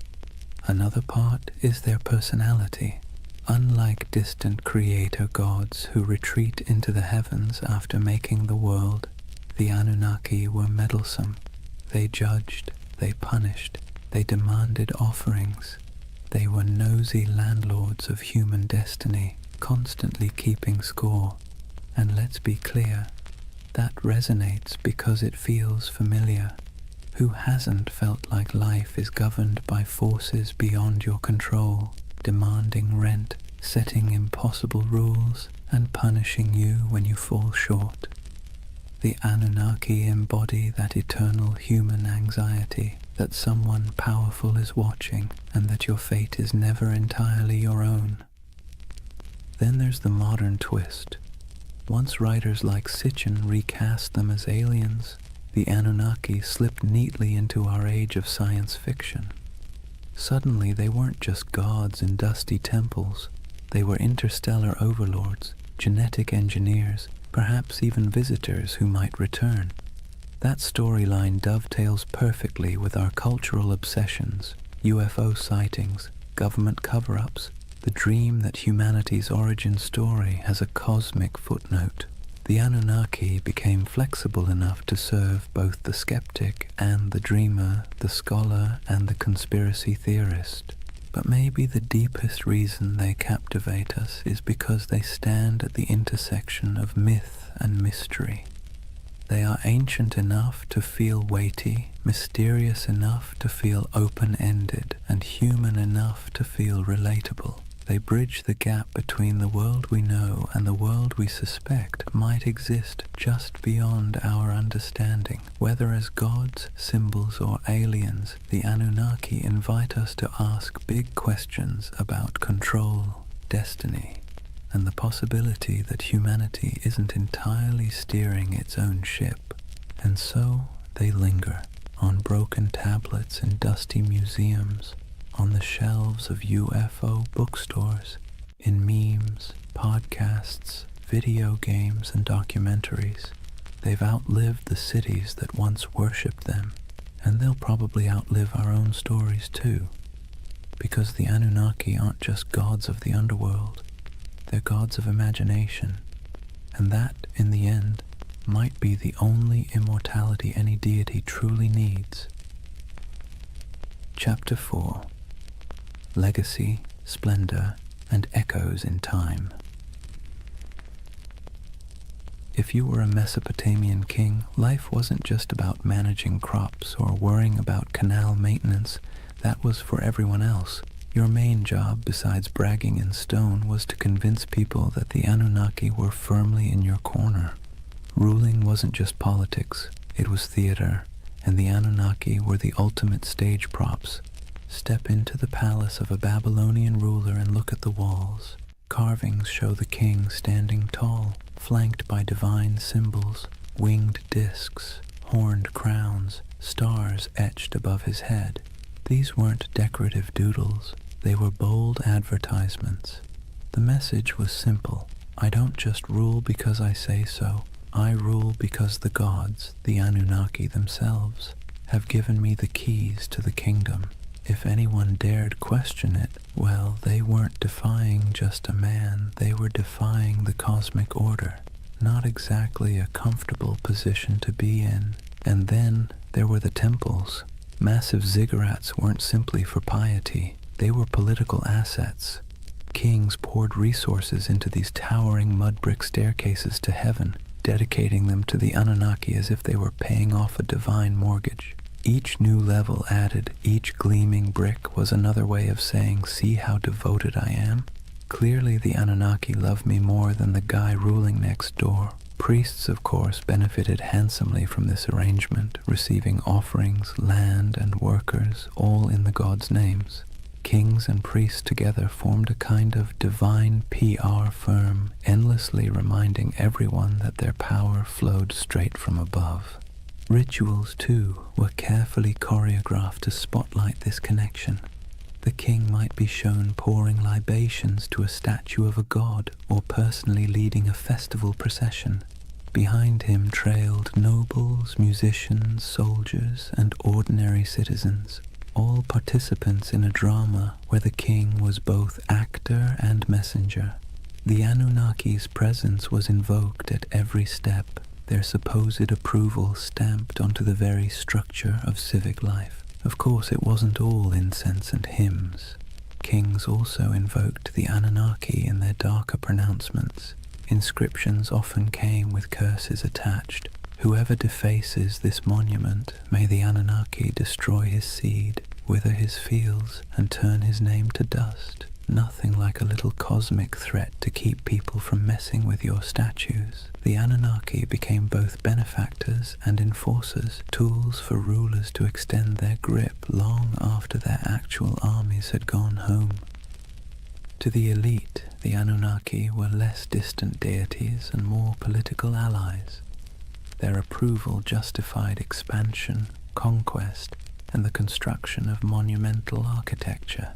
Another part is their personality. Unlike distant creator gods who retreat into the heavens after making the world, the Anunnaki were meddlesome. They judged, they punished, they demanded offerings. They were nosy landlords of human destiny, constantly keeping score. And let's be clear, that resonates because it feels familiar. Who hasn't felt like life is governed by forces beyond your control, demanding rent, setting impossible rules, and punishing you when you fall short? The Anunnaki embody that eternal human anxiety that someone powerful is watching and that your fate is never entirely your own. Then there's the modern twist. Once writers like Sitchin recast them as aliens, the Anunnaki slipped neatly into our age of science fiction. Suddenly they weren't just gods in dusty temples. They were interstellar overlords, genetic engineers, perhaps even visitors who might return. That storyline dovetails perfectly with our cultural obsessions, UFO sightings, government cover-ups, the dream that humanity's origin story has a cosmic footnote. The Anunnaki became flexible enough to serve both the skeptic and the dreamer, the scholar and the conspiracy theorist. But maybe the deepest reason they captivate us is because they stand at the intersection of myth and mystery. They are ancient enough to feel weighty, mysterious enough to feel open-ended, and human enough to feel relatable. They bridge the gap between the world we know and the world we suspect might exist just beyond our understanding. Whether as gods, symbols, or aliens, the Anunnaki invite us to ask big questions about control, destiny, and the possibility that humanity isn't entirely steering its own ship. And so they linger on broken tablets in dusty museums, on the shelves of UFO bookstores, in memes, podcasts, video games, and documentaries. They've outlived the cities that once worshipped them, and they'll probably outlive our own stories too, because the Anunnaki aren't just gods of the underworld, they're gods of imagination, and that, in the end, might be the only immortality any deity truly needs. Chapter 4. Legacy, Splendor, and Echoes in Time. If you were a Mesopotamian king, life wasn't just about managing crops or worrying about canal maintenance. That was for everyone else. Your main job, besides bragging in stone, was to convince people that the Anunnaki were firmly in your corner. Ruling wasn't just politics, it was theater, and the Anunnaki were the ultimate stage props. Step into the palace of a Babylonian ruler and look at the walls. Carvings show the king standing tall, flanked by divine symbols, winged discs, horned crowns, stars etched above his head. These weren't decorative doodles, they were bold advertisements. The message was simple: I don't just rule because I say so, I rule because the gods, the Anunnaki themselves, have given me the keys to the kingdom. If anyone dared question it, well, they weren't defying just a man, they were defying the cosmic order. Not exactly a comfortable position to be in. And then there were the temples. Massive ziggurats weren't simply for piety, they were political assets. Kings poured resources into these towering mud brick staircases to heaven, dedicating them to the Anunnaki as if they were paying off a divine mortgage. Each new level added, each gleaming brick was another way of saying, see how devoted I am? Clearly the Anunnaki love me more than the guy ruling next door. Priests, of course, benefited handsomely from this arrangement, receiving offerings, land, and workers, all in the gods' names. Kings and priests together formed a kind of divine PR firm, endlessly reminding everyone that their power flowed straight from above. Rituals, too, were carefully choreographed to spotlight this connection. The king might be shown pouring libations to a statue of a god or personally leading a festival procession. Behind him trailed nobles, musicians, soldiers, and ordinary citizens, all participants in a drama where the king was both actor and messenger. The Anunnaki's presence was invoked at every step, their supposed approval stamped onto the very structure of civic life. Of course, it wasn't all incense and hymns. Kings also invoked the Anunnaki in their darker pronouncements. Inscriptions often came with curses attached. Whoever defaces this monument, may the Anunnaki destroy his seed, wither his fields, and turn his name to dust. Nothing like a little cosmic threat to keep people from messing with your statues. The Anunnaki became both benefactors and enforcers, tools for rulers to extend their grip long after their actual armies had gone home. To the elite, the Anunnaki were less distant deities and more political allies. Their approval justified expansion, conquest, and the construction of monumental architecture.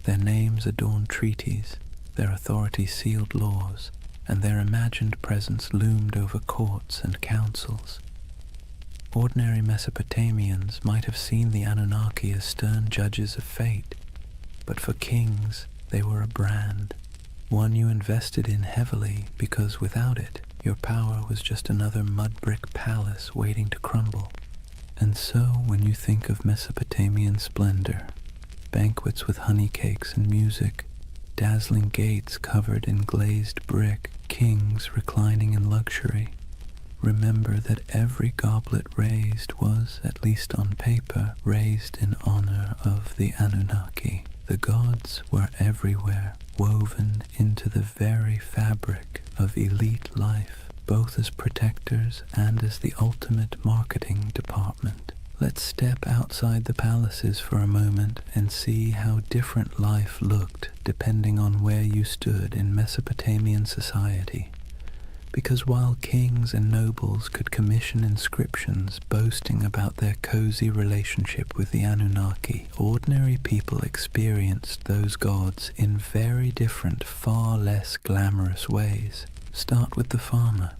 Their names adorned treaties, their authority sealed laws, and their imagined presence loomed over courts and councils. Ordinary Mesopotamians might have seen the Anunnaki as stern judges of fate, but for kings they were a brand, one you invested in heavily because without it, your power was just another mud-brick palace waiting to crumble. And so when you think of Mesopotamian splendor, banquets with honey cakes and music, dazzling gates covered in glazed brick, kings reclining in luxury, remember that every goblet raised was, at least on paper, raised in honor of the Anunnaki. The gods were everywhere, woven into the very fabric of elite life, both as protectors and as the ultimate marketing department. Let's step outside the palaces for a moment and see how different life looked depending on where you stood in Mesopotamian society. Because while kings and nobles could commission inscriptions boasting about their cozy relationship with the Anunnaki, ordinary people experienced those gods in very different, far less glamorous ways. Start with the farmer.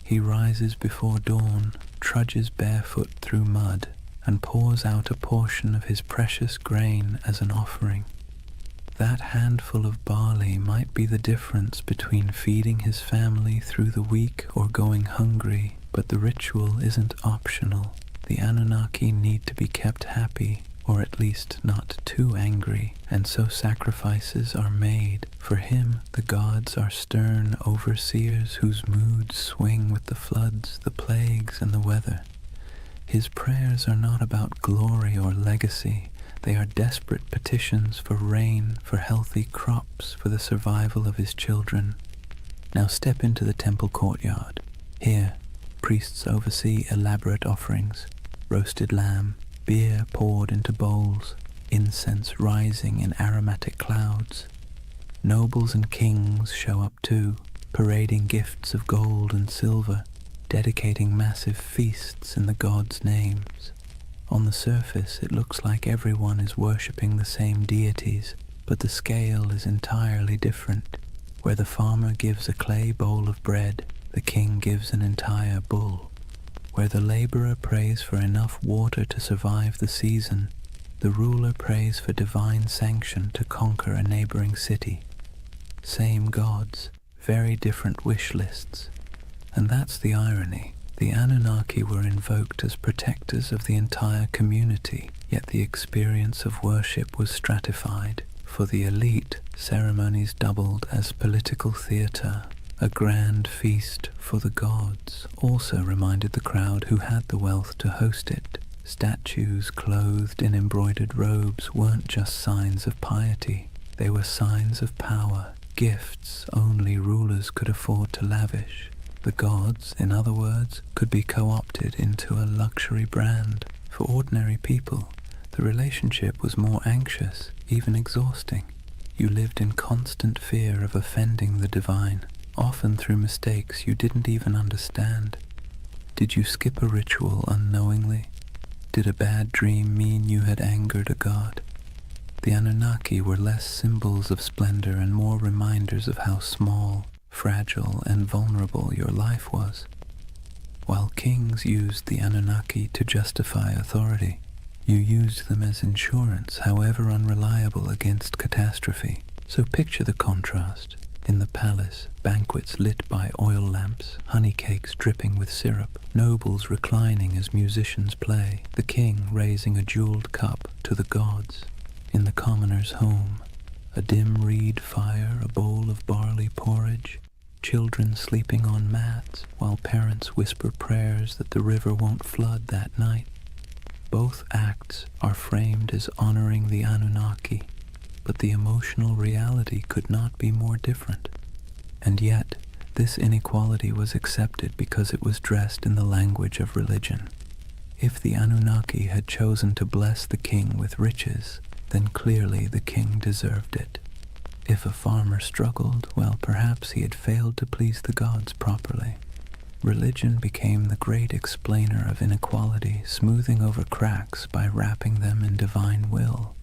He rises before dawn, trudges barefoot through mud, and pours out a portion of his precious grain as an offering. That handful of barley might be the difference between feeding his family through the week or going hungry, but the ritual isn't optional. The Anunnaki need to be kept happy, or at least not too angry, and so sacrifices are made. For him, the gods are stern overseers whose moods swing with the floods, the plagues, and the weather. His prayers are not about glory or legacy. They are desperate petitions for rain, for healthy crops, for the survival of his children. Now step into the temple courtyard. Here, priests oversee elaborate offerings, roasted lamb, beer poured into bowls, incense rising in aromatic clouds. Nobles and kings show up too, parading gifts of gold and silver, dedicating massive feasts in the gods' names. On the surface, it looks like everyone is worshipping the same deities, but the scale is entirely different. Where the farmer gives a clay bowl of bread, the king gives an entire bull. Where the laborer prays for enough water to survive the season, the ruler prays for divine sanction to conquer a neighboring city. Same gods, very different wish lists. And that's the irony. The Anunnaki were invoked as protectors of the entire community, yet the experience of worship was stratified. For the elite, ceremonies doubled as political theater. A grand feast for the gods also reminded the crowd who had the wealth to host it. Statues clothed in embroidered robes weren't just signs of piety. They were signs of power, gifts only rulers could afford to lavish. The gods, in other words, could be co-opted into a luxury brand. For ordinary people, the relationship was more anxious, even exhausting. You lived in constant fear of offending the divine, often through mistakes you didn't even understand. Did you skip a ritual unknowingly? Did a bad dream mean you had angered a god? The Anunnaki were less symbols of splendor and more reminders of how small, fragile, and vulnerable your life was. While kings used the Anunnaki to justify authority, you used them as insurance, however unreliable, against catastrophe. So picture the contrast. In the palace, banquets lit by oil lamps, honey cakes dripping with syrup, nobles reclining as musicians play, the king raising a jeweled cup to the gods. In the commoner's home, a dim reed fire, a bowl of barley porridge, children sleeping on mats while parents whisper prayers that the river won't flood that night. Both acts are framed as honoring the Anunnaki, but the emotional reality could not be more different. And yet, this inequality was accepted because it was dressed in the language of religion. If the Anunnaki had chosen to bless the king with riches, then clearly the king deserved it. If a farmer struggled, well, perhaps he had failed to please the gods properly. Religion became the great explainer of inequality, smoothing over cracks by wrapping them in divine will.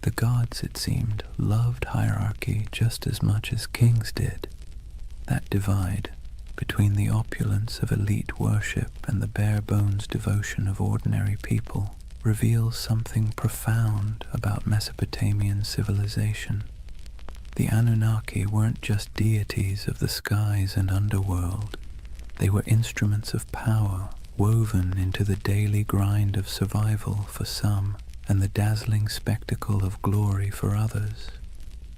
The gods, it seemed, loved hierarchy just as much as kings did. That divide between the opulence of elite worship and the bare-bones devotion of ordinary people reveals something profound about Mesopotamian civilization. The Anunnaki weren't just deities of the skies and underworld. They were instruments of power woven into the daily grind of survival for some and the dazzling spectacle of glory for others.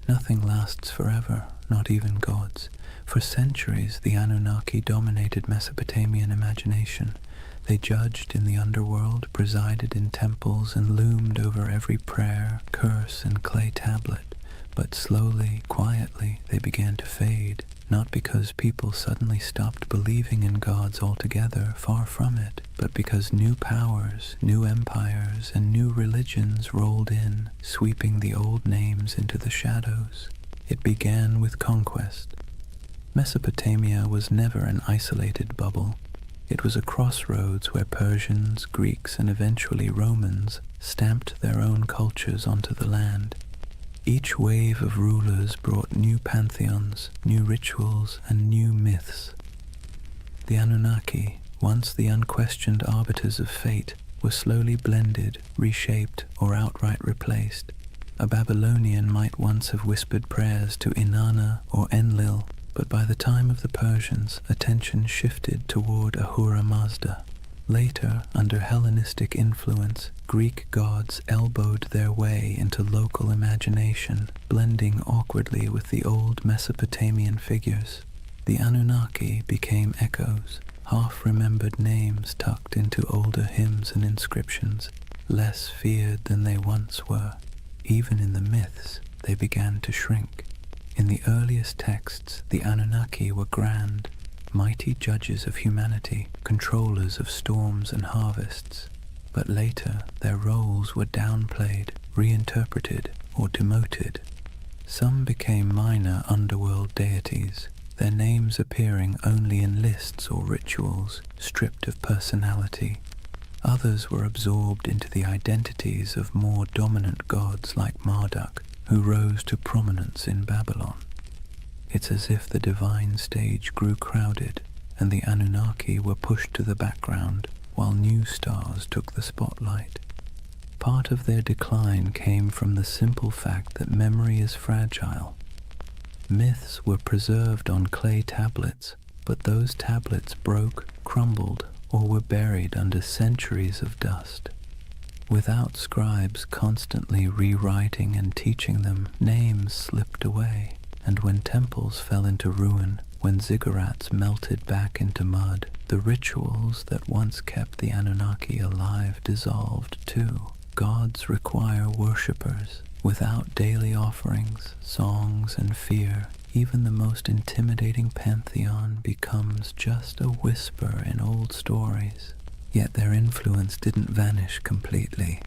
Nothing lasts forever, not even gods. For centuries, the Anunnaki dominated Mesopotamian imagination. They judged in the underworld, presided in temples, and loomed over every prayer, curse, and clay tablet. But slowly, quietly, they began to fade, not because people suddenly stopped believing in gods altogether, far from it, but because new powers, new empires, and new religions rolled in, sweeping the old names into the shadows. It began with conquest. Mesopotamia was never an isolated bubble. It was a crossroads where Persians, Greeks, and eventually Romans stamped their own cultures onto the land. Each wave of rulers brought new pantheons, new rituals, and new myths. The Anunnaki, once the unquestioned arbiters of fate, were slowly blended, reshaped, or outright replaced. A Babylonian might once have whispered prayers to Inanna or Enlil, but by the time of the Persians, attention shifted toward Ahura Mazda. Later, under Hellenistic influence, Greek gods elbowed their way into local imagination, blending awkwardly with the old Mesopotamian figures. The Anunnaki became echoes, half-remembered names tucked into older hymns and inscriptions, less feared than they once were. Even in the myths, they began to shrink. In the earliest texts, the Anunnaki were grand, mighty judges of humanity, controllers of storms and harvests. But later, their roles were downplayed, reinterpreted, or demoted. Some became minor underworld deities, their names appearing only in lists or rituals, stripped of personality. Others were absorbed into the identities of more dominant gods like Marduk, who rose to prominence in Babylon. It's as if the divine stage grew crowded, and the Anunnaki were pushed to the background, while new stars took the spotlight. Part of their decline came from the simple fact that memory is fragile. Myths were preserved on clay tablets, but those tablets broke, crumbled, or were buried under centuries of dust. Without scribes constantly rewriting and teaching them, names slipped away. And when temples fell into ruin, when ziggurats melted back into mud, the rituals that once kept the Anunnaki alive dissolved too. Gods require worshippers. Without daily offerings, songs, and fear, even the most intimidating pantheon becomes just a whisper in old stories. Yet their influence didn't vanish completely.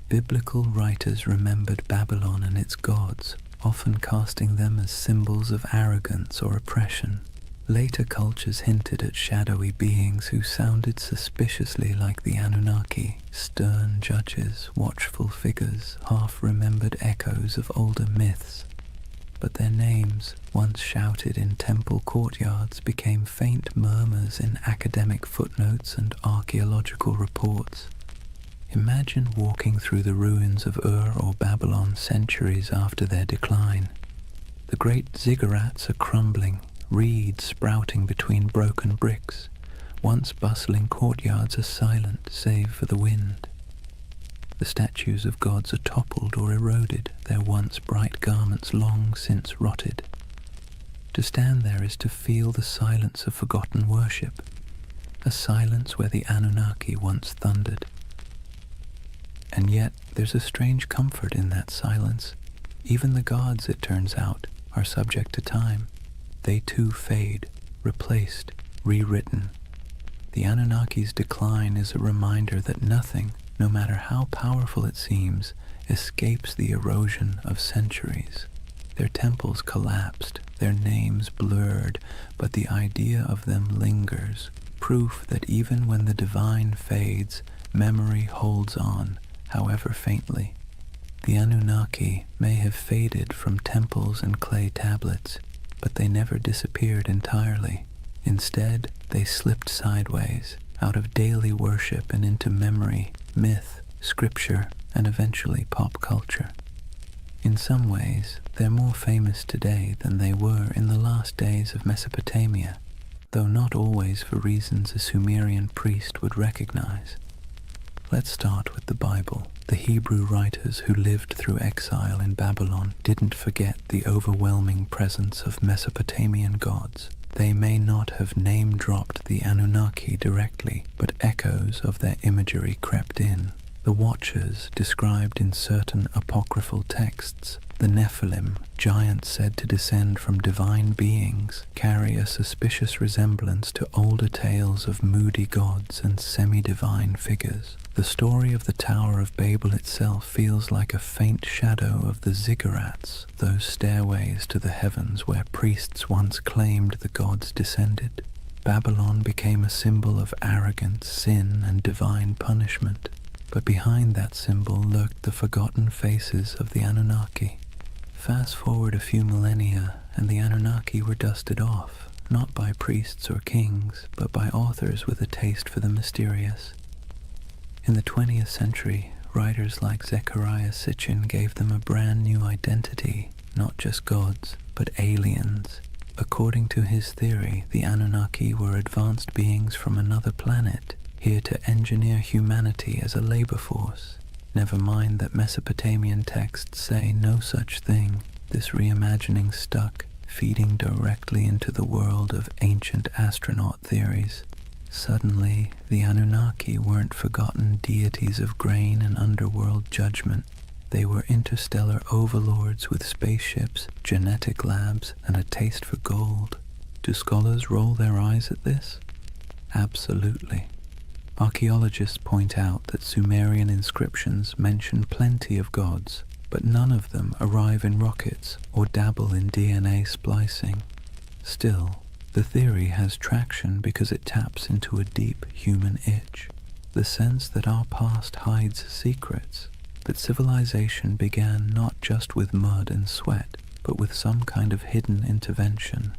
Biblical writers remembered Babylon and its gods, often casting them as symbols of arrogance or oppression. Later cultures hinted at shadowy beings who sounded suspiciously like the Anunnaki, stern judges, watchful figures, half-remembered echoes of older myths. But their names, once shouted in temple courtyards, became faint murmurs in academic footnotes and archaeological reports. Imagine walking through the ruins of Ur or Babylon centuries after their decline. The great ziggurats are crumbling, reeds sprouting between broken bricks. Once bustling courtyards are silent, save for the wind. The statues of gods are toppled or eroded, their once bright garments long since rotted. To stand there is to feel the silence of forgotten worship, a silence where the Anunnaki once thundered. And yet there's a strange comfort in that silence. Even the gods, it turns out, are subject to time. They too fade, replaced, rewritten. The Anunnaki's decline is a reminder that nothing, no matter how powerful it seems, escapes the erosion of centuries. Their temples collapsed, their names blurred, but the idea of them lingers, proof that even when the divine fades, memory holds on, however faintly. The Anunnaki may have faded from temples and clay tablets, but they never disappeared entirely. Instead, they slipped sideways, out of daily worship and into memory, myth, scripture, and eventually pop culture. In some ways, they're more famous today than they were in the last days of Mesopotamia, though not always for reasons a Sumerian priest would recognize. Let's start with the Bible. The Hebrew writers who lived through exile in Babylon didn't forget the overwhelming presence of Mesopotamian gods. They may not have name-dropped the Anunnaki directly, but echoes of their imagery crept in. The Watchers, described in certain apocryphal texts, the Nephilim, giants said to descend from divine beings, carry a suspicious resemblance to older tales of moody gods and semi-divine figures. The story of the Tower of Babel itself feels like a faint shadow of the ziggurats, those stairways to the heavens where priests once claimed the gods descended. Babylon became a symbol of arrogance, sin, and divine punishment. But behind that symbol lurked the forgotten faces of the Anunnaki. Fast forward a few millennia, and the Anunnaki were dusted off, not by priests or kings, but by authors with a taste for the mysterious. In the 20th century, writers like Zecharia Sitchin gave them a brand new identity, not just gods, but aliens. According to his theory, the Anunnaki were advanced beings from another planet, here to engineer humanity as a labor force. Never mind that Mesopotamian texts say no such thing. This reimagining stuck, feeding directly into the world of ancient astronaut theories. Suddenly, the Anunnaki weren't forgotten deities of grain and underworld judgment. They were interstellar overlords with spaceships, genetic labs, and a taste for gold. Do scholars roll their eyes at this? Absolutely. Archaeologists point out that Sumerian inscriptions mention plenty of gods, but none of them arrive in rockets or dabble in DNA splicing. Still, the theory has traction because it taps into a deep human itch, the sense that our past hides secrets, that civilization began not just with mud and sweat, but with some kind of hidden intervention.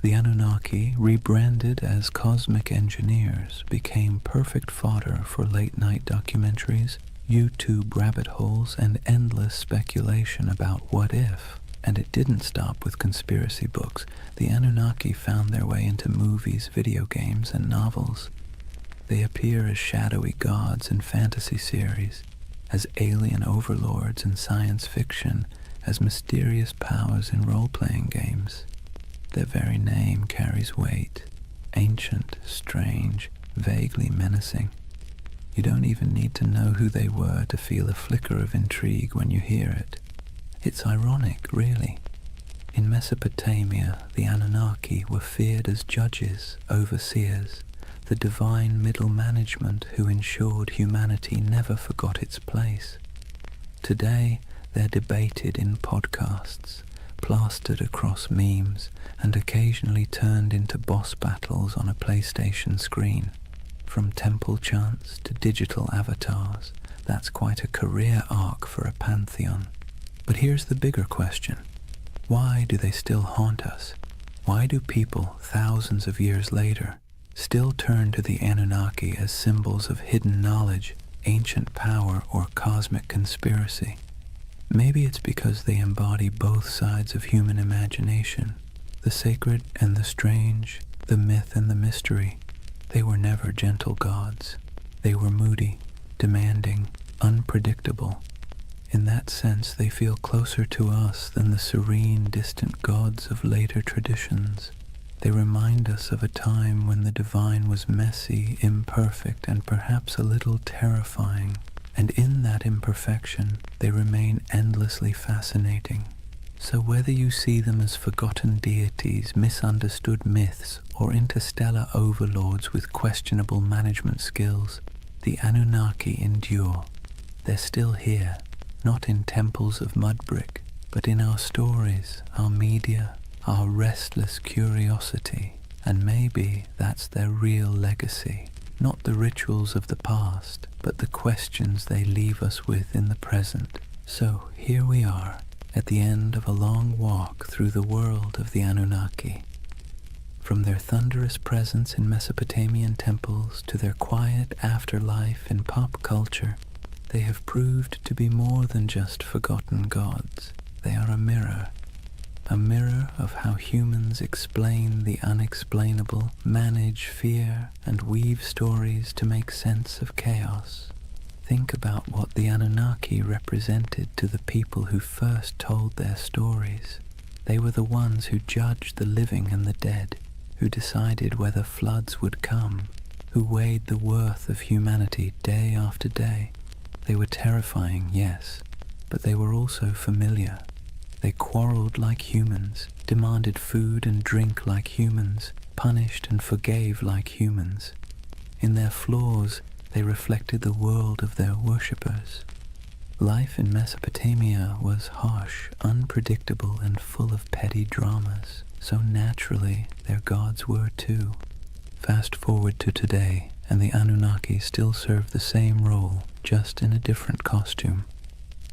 The Anunnaki, rebranded as cosmic engineers, became perfect fodder for late-night documentaries, YouTube rabbit holes, and endless speculation about what if. And it didn't stop with conspiracy books. The Anunnaki found their way into movies, video games, and novels. They appear as shadowy gods in fantasy series, as alien overlords in science fiction, as mysterious powers in role-playing games. Their very name carries weight, ancient, strange, vaguely menacing. You don't even need to know who they were to feel a flicker of intrigue when you hear it. It's ironic, really. In Mesopotamia, the Anunnaki were feared as judges, overseers, the divine middle management who ensured humanity never forgot its place. Today, they're debated in podcasts, plastered across memes, and occasionally turned into boss battles on a PlayStation screen. From temple chants to digital avatars, that's quite a career arc for a pantheon. But here's the bigger question. Why do they still haunt us? Why do people, thousands of years later, still turn to the Anunnaki as symbols of hidden knowledge, ancient power, or cosmic conspiracy? Maybe it's because they embody both sides of human imagination, the sacred and the strange, the myth and the mystery. They were never gentle gods. They were moody, demanding, unpredictable. In that sense, they feel closer to us than the serene, distant gods of later traditions. They remind us of a time when the divine was messy, imperfect, and perhaps a little terrifying. And in that imperfection, they remain endlessly fascinating. So whether you see them as forgotten deities, misunderstood myths, or interstellar overlords with questionable management skills, the Anunnaki endure. They're still here, not in temples of mud brick, but in our stories, our media, our restless curiosity. And maybe that's their real legacy, not the rituals of the past, but the questions they leave us with in the present. So here we are, at the end of a long walk through the world of the Anunnaki. From their thunderous presence in Mesopotamian temples to their quiet afterlife in pop culture, they have proved to be more than just forgotten gods. They are a mirror of how humans explain the unexplainable, manage fear, and weave stories to make sense of chaos. Think about what the Anunnaki represented to the people who first told their stories. They were the ones who judged the living and the dead, who decided whether floods would come, who weighed the worth of humanity day after day. They were terrifying, yes, but they were also familiar. They quarreled like humans, demanded food and drink like humans, punished and forgave like humans. In their flaws, they reflected the world of their worshippers. Life in Mesopotamia was harsh, unpredictable, and full of petty dramas, so naturally their gods were too. Fast forward to today, and the Anunnaki still serve the same role, just in a different costume.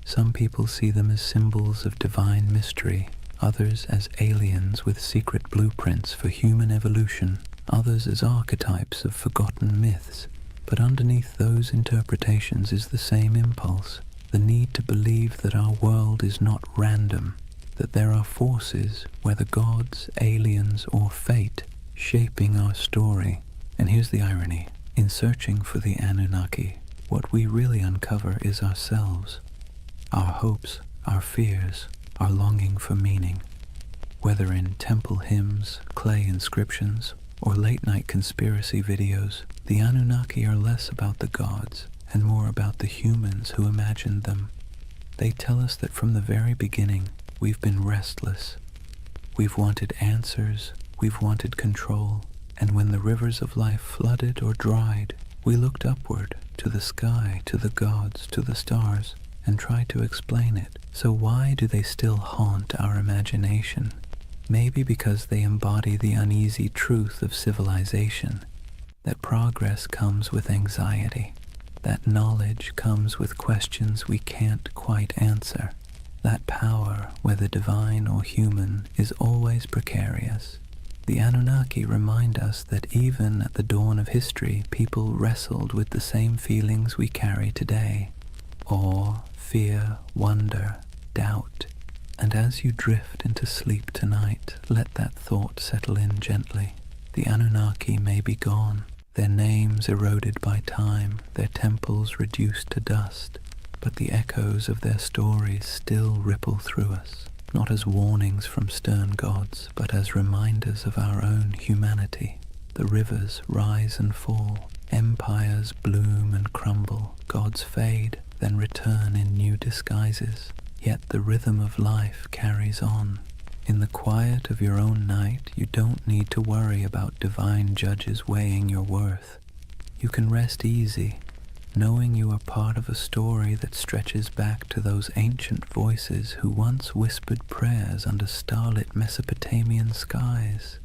Some people see them as symbols of divine mystery, others as aliens with secret blueprints for human evolution, others as archetypes of forgotten myths. But underneath those interpretations is the same impulse, the need to believe that our world is not random, that there are forces, whether gods, aliens, or fate, shaping our story. And here's the irony. In searching for the Anunnaki, what we really uncover is ourselves, our hopes, our fears, our longing for meaning. Whether in temple hymns, clay inscriptions, or late-night conspiracy videos, the Anunnaki are less about the gods and more about the humans who imagined them. They tell us that from the very beginning, we've been restless. We've wanted answers, we've wanted control, and when the rivers of life flooded or dried, we looked upward, to the sky, to the gods, to the stars, and tried to explain it. So why do they still haunt our imagination? Maybe because they embody the uneasy truth of civilization, that progress comes with anxiety, that knowledge comes with questions we can't quite answer, that power, whether divine or human, is always precarious. The Anunnaki remind us that even at the dawn of history, people wrestled with the same feelings we carry today: awe, fear, wonder, doubt. And as you drift into sleep tonight, let that thought settle in gently. The Anunnaki may be gone, their names eroded by time, their temples reduced to dust, but the echoes of their stories still ripple through us, not as warnings from stern gods, but as reminders of our own humanity. The rivers rise and fall, empires bloom and crumble, gods fade, then return in new disguises. Yet the rhythm of life carries on. In the quiet of your own night, you don't need to worry about divine judges weighing your worth. You can rest easy, knowing you are part of a story that stretches back to those ancient voices who once whispered prayers under starlit Mesopotamian skies.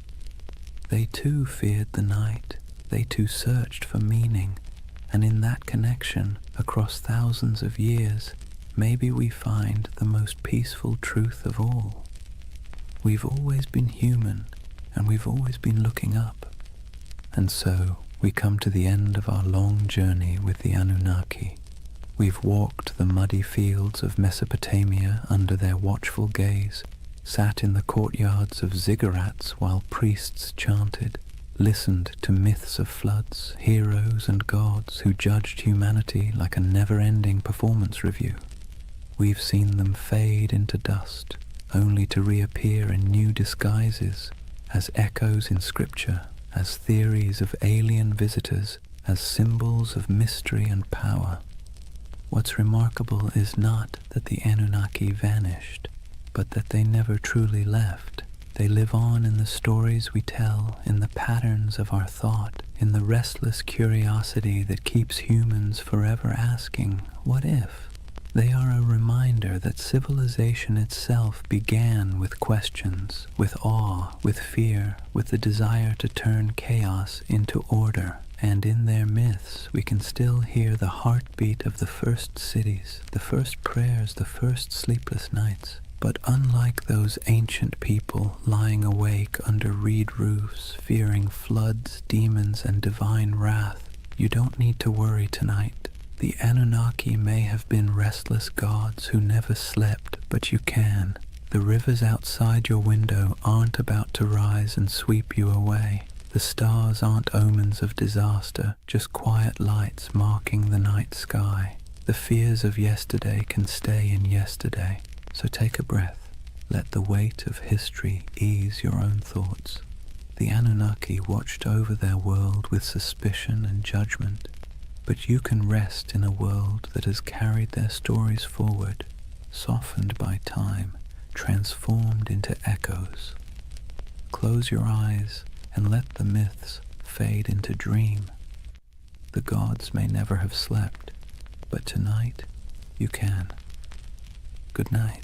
They too feared the night, they too searched for meaning, and in that connection, across thousands of years, maybe we find the most peaceful truth of all. We've always been human, and we've always been looking up. And so, we come to the end of our long journey with the Anunnaki. We've walked the muddy fields of Mesopotamia under their watchful gaze, sat in the courtyards of ziggurats while priests chanted, listened to myths of floods, heroes and gods who judged humanity like a never-ending performance review. We've seen them fade into dust, only to reappear in new disguises, as echoes in scripture, as theories of alien visitors, as symbols of mystery and power. What's remarkable is not that the Anunnaki vanished, but that they never truly left. They live on in the stories we tell, in the patterns of our thought, in the restless curiosity that keeps humans forever asking, what if? They are a reminder that civilization itself began with questions, with awe, with fear, with the desire to turn chaos into order. And in their myths, we can still hear the heartbeat of the first cities, the first prayers, the first sleepless nights. But unlike those ancient people lying awake under reed roofs, fearing floods, demons, and divine wrath, you don't need to worry tonight. The Anunnaki may have been restless gods who never slept, but you can. The rivers outside your window aren't about to rise and sweep you away. The stars aren't omens of disaster, just quiet lights marking the night sky. The fears of yesterday can stay in yesterday, so take a breath. Let the weight of history ease your own thoughts. The Anunnaki watched over their world with suspicion and judgment, but you can rest in a world that has carried their stories forward, softened by time, transformed into echoes. Close your eyes and let the myths fade into dream. The gods may never have slept, but tonight you can. Good night.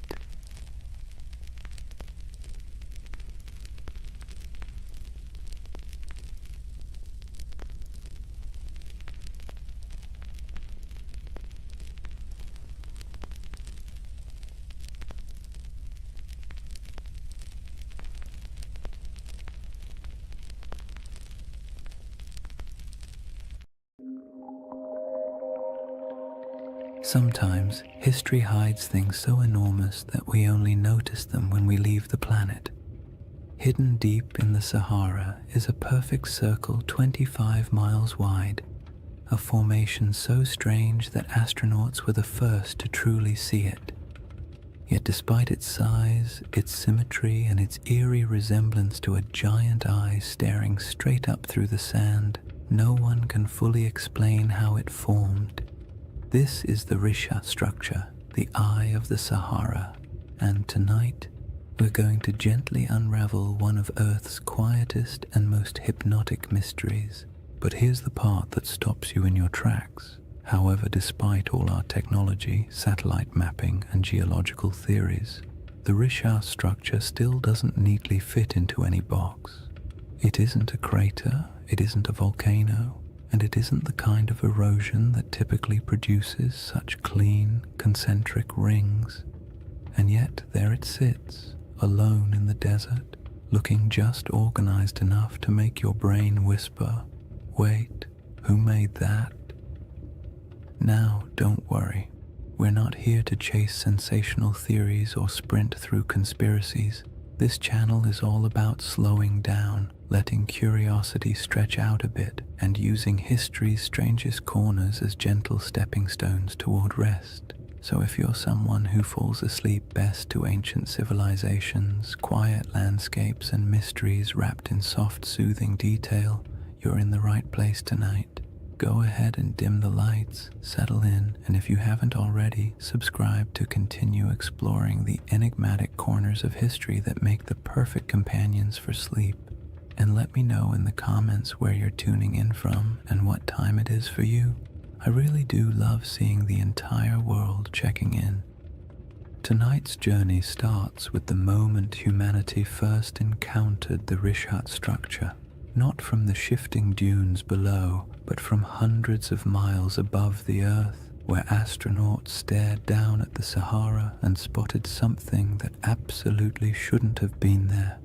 Sometimes history hides things so enormous that we only notice them when we leave the planet. Hidden deep in the Sahara is a perfect circle 25 miles wide, a formation so strange that astronauts were the first to truly see it. Yet despite its size, its symmetry, and its eerie resemblance to a giant eye staring straight up through the sand, no one can fully explain how it formed. This is the Risha structure, the Eye of the Sahara, and tonight we're going to gently unravel one of Earth's quietest and most hypnotic mysteries. But here's the part that stops you in your tracks. However, despite all our technology, satellite mapping, and geological theories, the Risha structure still doesn't neatly fit into any box. It isn't a crater, it isn't a volcano, and it isn't the kind of erosion that typically produces such clean, concentric rings. And yet there it sits, alone in the desert, looking just organized enough to make your brain whisper, "Wait, who made that?" Now, don't worry. We're not here to chase sensational theories or sprint through conspiracies. This channel is all about slowing down, letting curiosity stretch out a bit, and using history's strangest corners as gentle stepping stones toward rest. So if you're someone who falls asleep best to ancient civilizations, quiet landscapes, and mysteries wrapped in soft, soothing detail, you're in the right place tonight. Go ahead and dim the lights, settle in, and if you haven't already, subscribe to continue exploring the enigmatic corners of history that make the perfect companions for sleep. And let me know in the comments where you're tuning in from and what time it is for you. I really do love seeing the entire world checking in. Tonight's journey starts with the moment humanity first encountered the Rishat structure. Not from the shifting dunes below, but from hundreds of miles above the Earth, where astronauts stared down at the Sahara and spotted something that absolutely shouldn't have been there.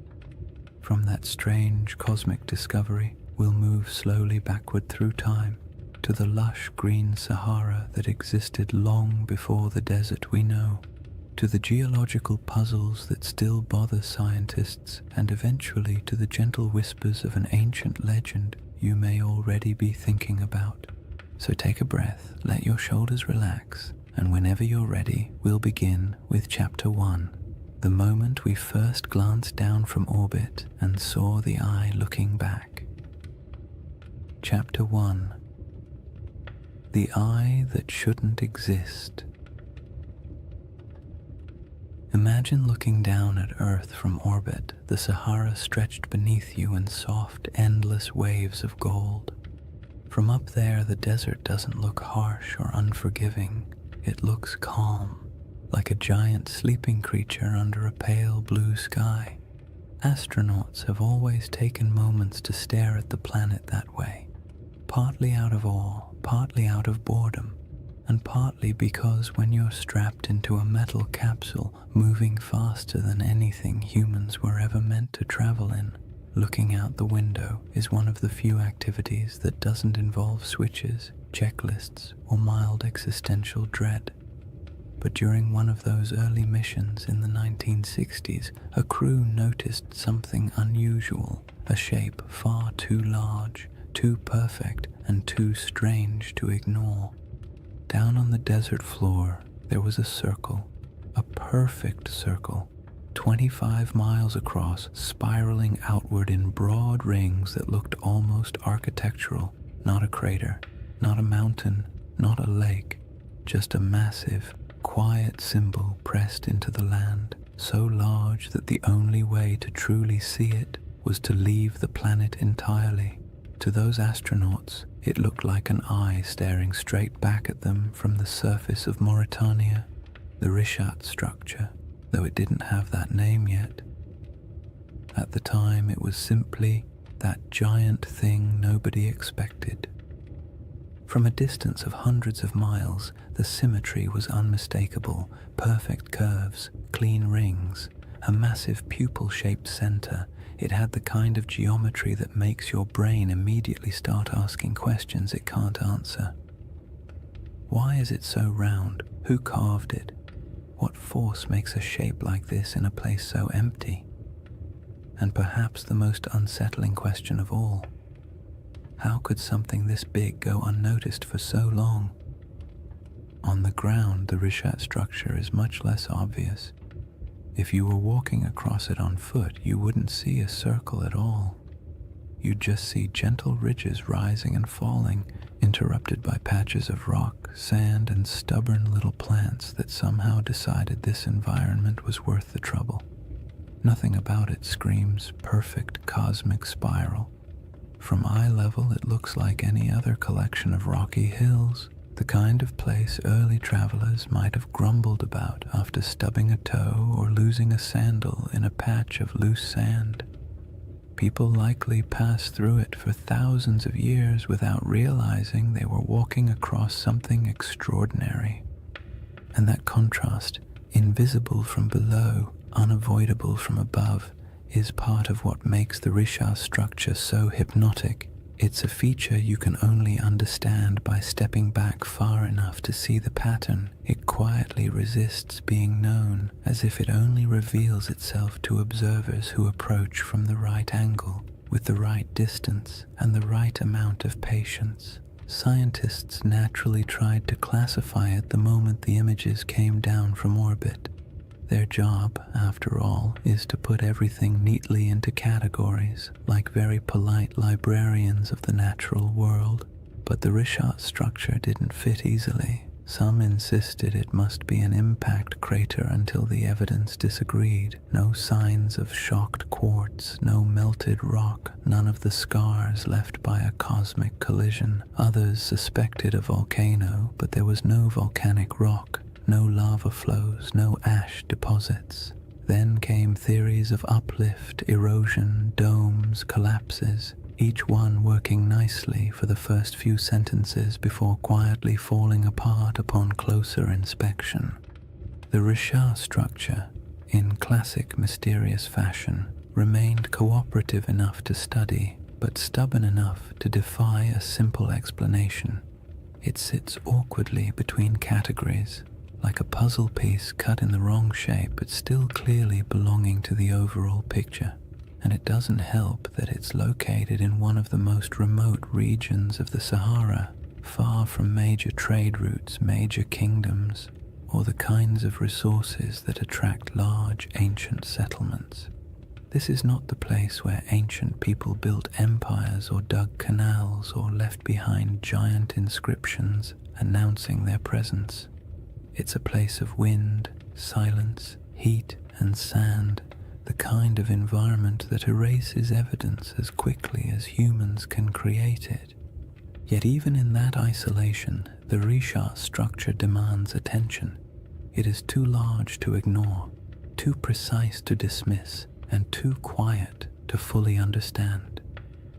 From that strange cosmic discovery, we'll move slowly backward through time to the lush green Sahara that existed long before the desert we know, to the geological puzzles that still bother scientists, and eventually to the gentle whispers of an ancient legend you may already be thinking about. So take a breath, let your shoulders relax, and whenever you're ready, we'll begin with Chapter 1, the moment we first glanced down from orbit and saw the eye looking back. Chapter 1. The Eye That Shouldn't Exist. Imagine looking down at Earth from orbit, the Sahara stretched beneath you in soft, endless waves of gold. From up there, the desert doesn't look harsh or unforgiving. It looks calm, like a giant sleeping creature under a pale blue sky. Astronauts have always taken moments to stare at the planet that way, partly out of awe, partly out of boredom, and partly because when you're strapped into a metal capsule moving faster than anything humans were ever meant to travel in, looking out the window is one of the few activities that doesn't involve switches, checklists, or mild existential dread. But during one of those early missions in the 1960s, a crew noticed something unusual, a shape far too large, too perfect, and too strange to ignore. Down on the desert floor, there was a circle, a perfect circle, 25 miles across, spiraling outward in broad rings that looked almost architectural. Not a crater, not a mountain, not a lake, just a massive, quiet symbol pressed into the land, so large that the only way to truly see it was to leave the planet entirely. To those astronauts, it looked like an eye staring straight back at them from the surface of Mauritania, the Rishat structure, though it didn't have that name yet. At the time, it was simply that giant thing nobody expected. From a distance of hundreds of miles, the symmetry was unmistakable: perfect curves, clean rings, a massive pupil-shaped center. It had the kind of geometry that makes your brain immediately start asking questions it can't answer. Why is it so round? Who carved it? What force makes a shape like this in a place so empty? And perhaps the most unsettling question of all, how could something this big go unnoticed for so long? On the ground, the Rishat structure is much less obvious. If you were walking across it on foot, you wouldn't see a circle at all. You'd just see gentle ridges rising and falling, interrupted by patches of rock, sand, and stubborn little plants that somehow decided this environment was worth the trouble. Nothing about it screams perfect cosmic spiral. From eye level, it looks like any other collection of rocky hills, the kind of place early travelers might have grumbled about after stubbing a toe or losing a sandal in a patch of loose sand. People likely passed through it for thousands of years without realizing they were walking across something extraordinary. And that contrast, invisible from below, unavoidable from above, is part of what makes the Rishat structure so hypnotic. It's a feature you can only understand by stepping back far enough to see the pattern. It quietly resists being known, as if it only reveals itself to observers who approach from the right angle, with the right distance, and the right amount of patience. Scientists naturally tried to classify it the moment the images came down from orbit. Their job, after all, is to put everything neatly into categories, like very polite librarians of the natural world. But the Rishat structure didn't fit easily. Some insisted it must be an impact crater until the evidence disagreed. No signs of shocked quartz, no melted rock, none of the scars left by a cosmic collision. Others suspected a volcano, but there was no volcanic rock. No lava flows, no ash deposits. Then came theories of uplift, erosion, domes, collapses, each one working nicely for the first few sentences before quietly falling apart upon closer inspection. The Rishat structure, in classic mysterious fashion, remained cooperative enough to study, but stubborn enough to defy a simple explanation. It sits awkwardly between categories, like a puzzle piece cut in the wrong shape but still clearly belonging to the overall picture. And it doesn't help that it's located in one of the most remote regions of the Sahara, far from major trade routes, major kingdoms, or the kinds of resources that attract large ancient settlements. This is not the place where ancient people built empires or dug canals or left behind giant inscriptions announcing their presence. It's a place of wind, silence, heat, and sand, the kind of environment that erases evidence as quickly as humans can create it. Yet even in that isolation, The Risha structure demands attention. It is too large to ignore, too precise to dismiss, and too quiet to fully understand.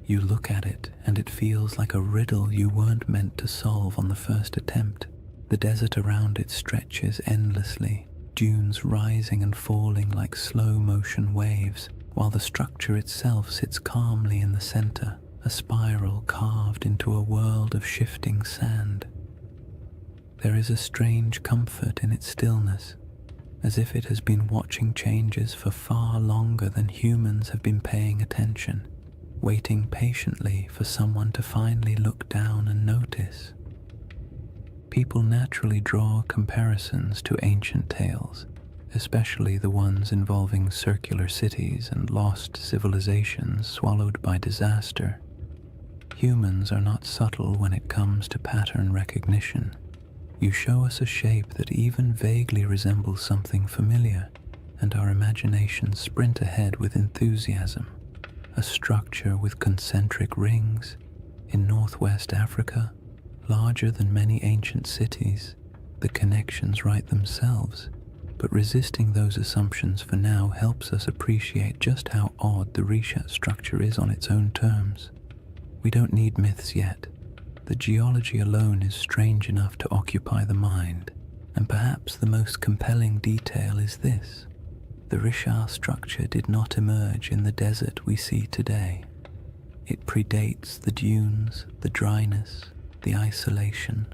You look at it and it feels like a riddle you weren't meant to solve on the first attempt. The desert around it stretches endlessly, dunes rising and falling like slow-motion waves, while the structure itself sits calmly in the center, a spiral carved into a world of shifting sand. There is a strange comfort in its stillness, as if it has been watching changes for far longer than humans have been paying attention, waiting patiently for someone to finally look down and notice. People naturally draw comparisons to ancient tales, especially the ones involving circular cities and lost civilizations swallowed by disaster. Humans are not subtle when it comes to pattern recognition. You show us a shape that even vaguely resembles something familiar, and our imaginations sprint ahead with enthusiasm. A structure with concentric rings in northwest Africa, larger than many ancient cities. The connections write themselves, but resisting those assumptions for now helps us appreciate just how odd the Risha structure is on its own terms. We don't need myths yet. The geology alone is strange enough to occupy the mind, and perhaps the most compelling detail is this. The Risha structure did not emerge in the desert we see today. It predates the dunes, the dryness, the isolation.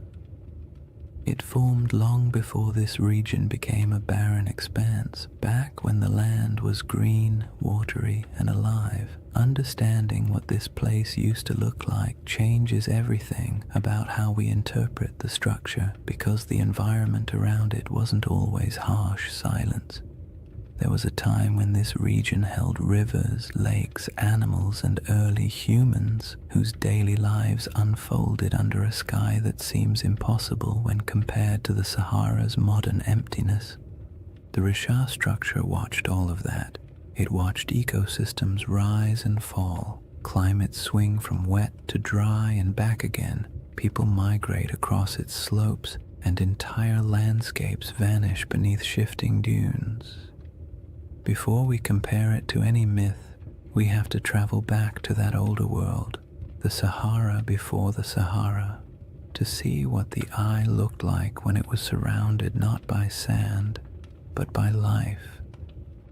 It formed long before this region became a barren expanse, back when the land was green, watery, and alive. Understanding what this place used to look like changes everything about how we interpret the structure, because the environment around it wasn't always harsh silence. There was a time when this region held rivers, lakes, animals, and early humans whose daily lives unfolded under a sky that seems impossible when compared to the Sahara's modern emptiness. The Risha structure watched all of that. It watched ecosystems rise and fall, climates swing from wet to dry and back again, people migrate across its slopes, and entire landscapes vanish beneath shifting dunes. Before we compare it to any myth, we have to travel back to that older world, the Sahara before the Sahara, to see what the eye looked like when it was surrounded not by sand, but by life.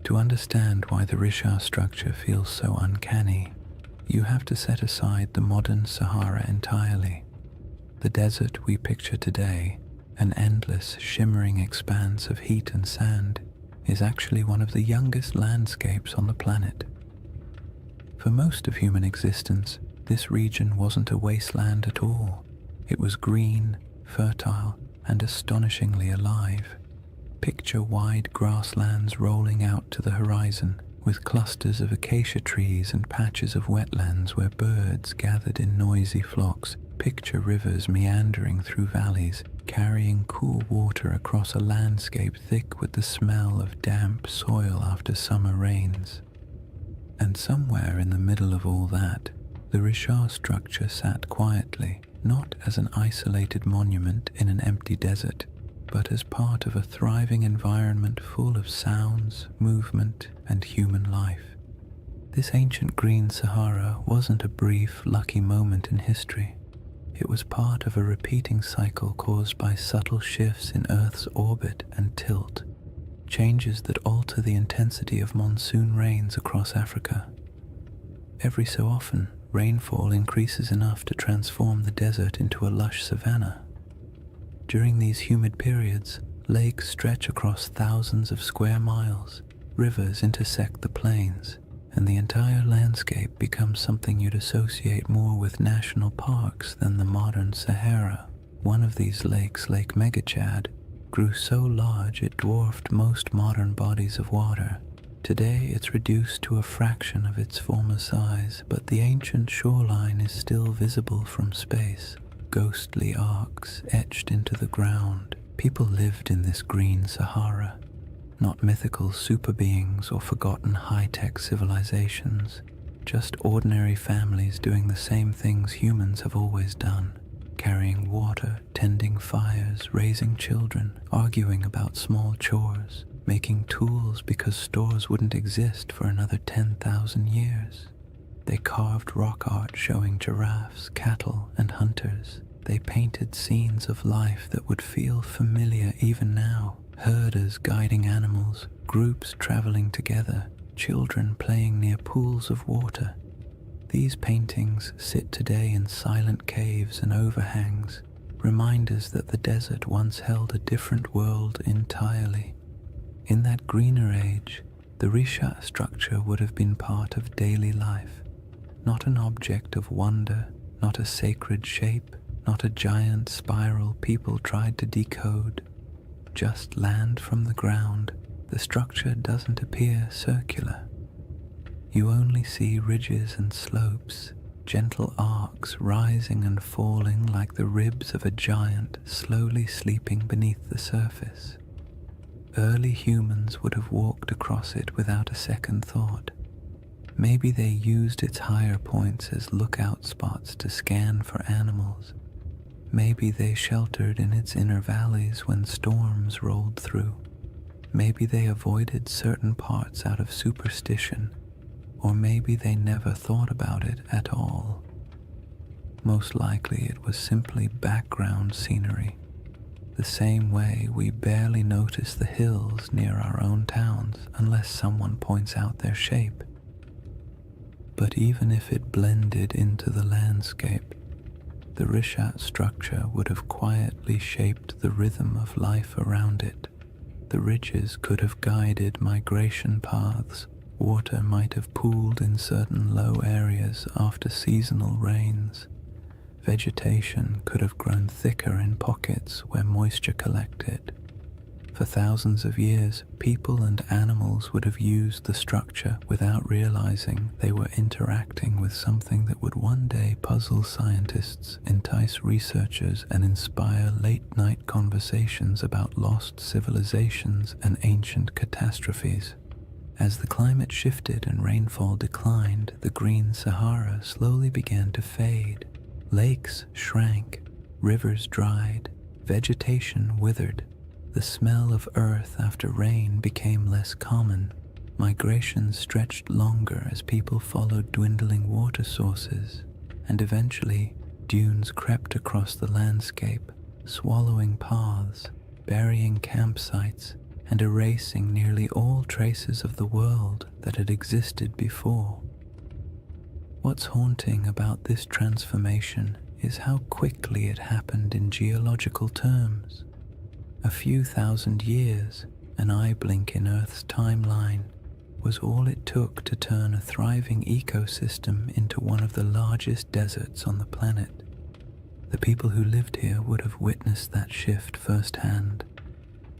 To understand why the Risha structure feels so uncanny, you have to set aside the modern Sahara entirely. The desert we picture today, an endless, shimmering expanse of heat and sand, is actually one of the youngest landscapes on the planet. For most of human existence, this region wasn't a wasteland at all. It was green, fertile, and astonishingly alive. Picture wide grasslands rolling out to the horizon, with clusters of acacia trees and patches of wetlands where birds gathered in noisy flocks. Picture rivers meandering through valleys, carrying cool water across a landscape thick with the smell of damp soil after summer rains. And somewhere in the middle of all that, the Risha structure sat quietly, not as an isolated monument in an empty desert, but as part of a thriving environment full of sounds, movement, and human life. This ancient green Sahara wasn't a brief, lucky moment in history. It was part of a repeating cycle caused by subtle shifts in Earth's orbit and tilt, changes that alter the intensity of monsoon rains across Africa. Every so often, rainfall increases enough to transform the desert into a lush savanna. During these humid periods, lakes stretch across thousands of square miles, rivers intersect the plains, and the entire landscape becomes something you'd associate more with national parks than the modern Sahara. One of these lakes, Lake Megachad, grew so large it dwarfed most modern bodies of water. Today it's reduced to a fraction of its former size, but the ancient shoreline is still visible from space, ghostly arcs etched into the ground. People lived in this green Sahara, not mythical super beings or forgotten high-tech civilizations, just ordinary families doing the same things humans have always done, carrying water, tending fires, raising children, arguing about small chores, making tools because stores wouldn't exist for another 10,000 years. They carved rock art showing giraffes, cattle, and hunters. They painted scenes of life that would feel familiar even now. Herders guiding animals, groups traveling together, children playing near pools of water. These paintings sit today in silent caves and overhangs, reminders that the desert once held a different world entirely. In that greener age, the Risha structure would have been part of daily life, not an object of wonder, not a sacred shape, not a giant spiral people tried to decode. Just land from the ground. The structure doesn't appear circular. You only see ridges and slopes, gentle arcs rising and falling like the ribs of a giant slowly sleeping beneath the surface. Early humans would have walked across it without a second thought. Maybe they used its higher points as lookout spots to scan for animals. Maybe they sheltered in its inner valleys when storms rolled through. Maybe they avoided certain parts out of superstition, or maybe they never thought about it at all. Most likely it was simply background scenery, the same way we barely notice the hills near our own towns unless someone points out their shape. But even if it blended into the landscape, the Rishat structure would have quietly shaped the rhythm of life around it. The ridges could have guided migration paths. Water might have pooled in certain low areas after seasonal rains. Vegetation could have grown thicker in pockets where moisture collected. For thousands of years, people and animals would have used the structure without realizing they were interacting with something that would one day puzzle scientists, entice researchers, and inspire late-night conversations about lost civilizations and ancient catastrophes. As the climate shifted and rainfall declined, the green Sahara slowly began to fade. Lakes shrank, rivers dried, vegetation withered. The smell of earth after rain became less common. Migration stretched longer as people followed dwindling water sources, and eventually dunes crept across the landscape, swallowing paths, burying campsites, and erasing nearly all traces of the world that had existed before. What's haunting about this transformation is how quickly it happened in geological terms. A few thousand years, an eye blink in Earth's timeline, was all it took to turn a thriving ecosystem into one of the largest deserts on the planet. The people who lived here would have witnessed that shift firsthand.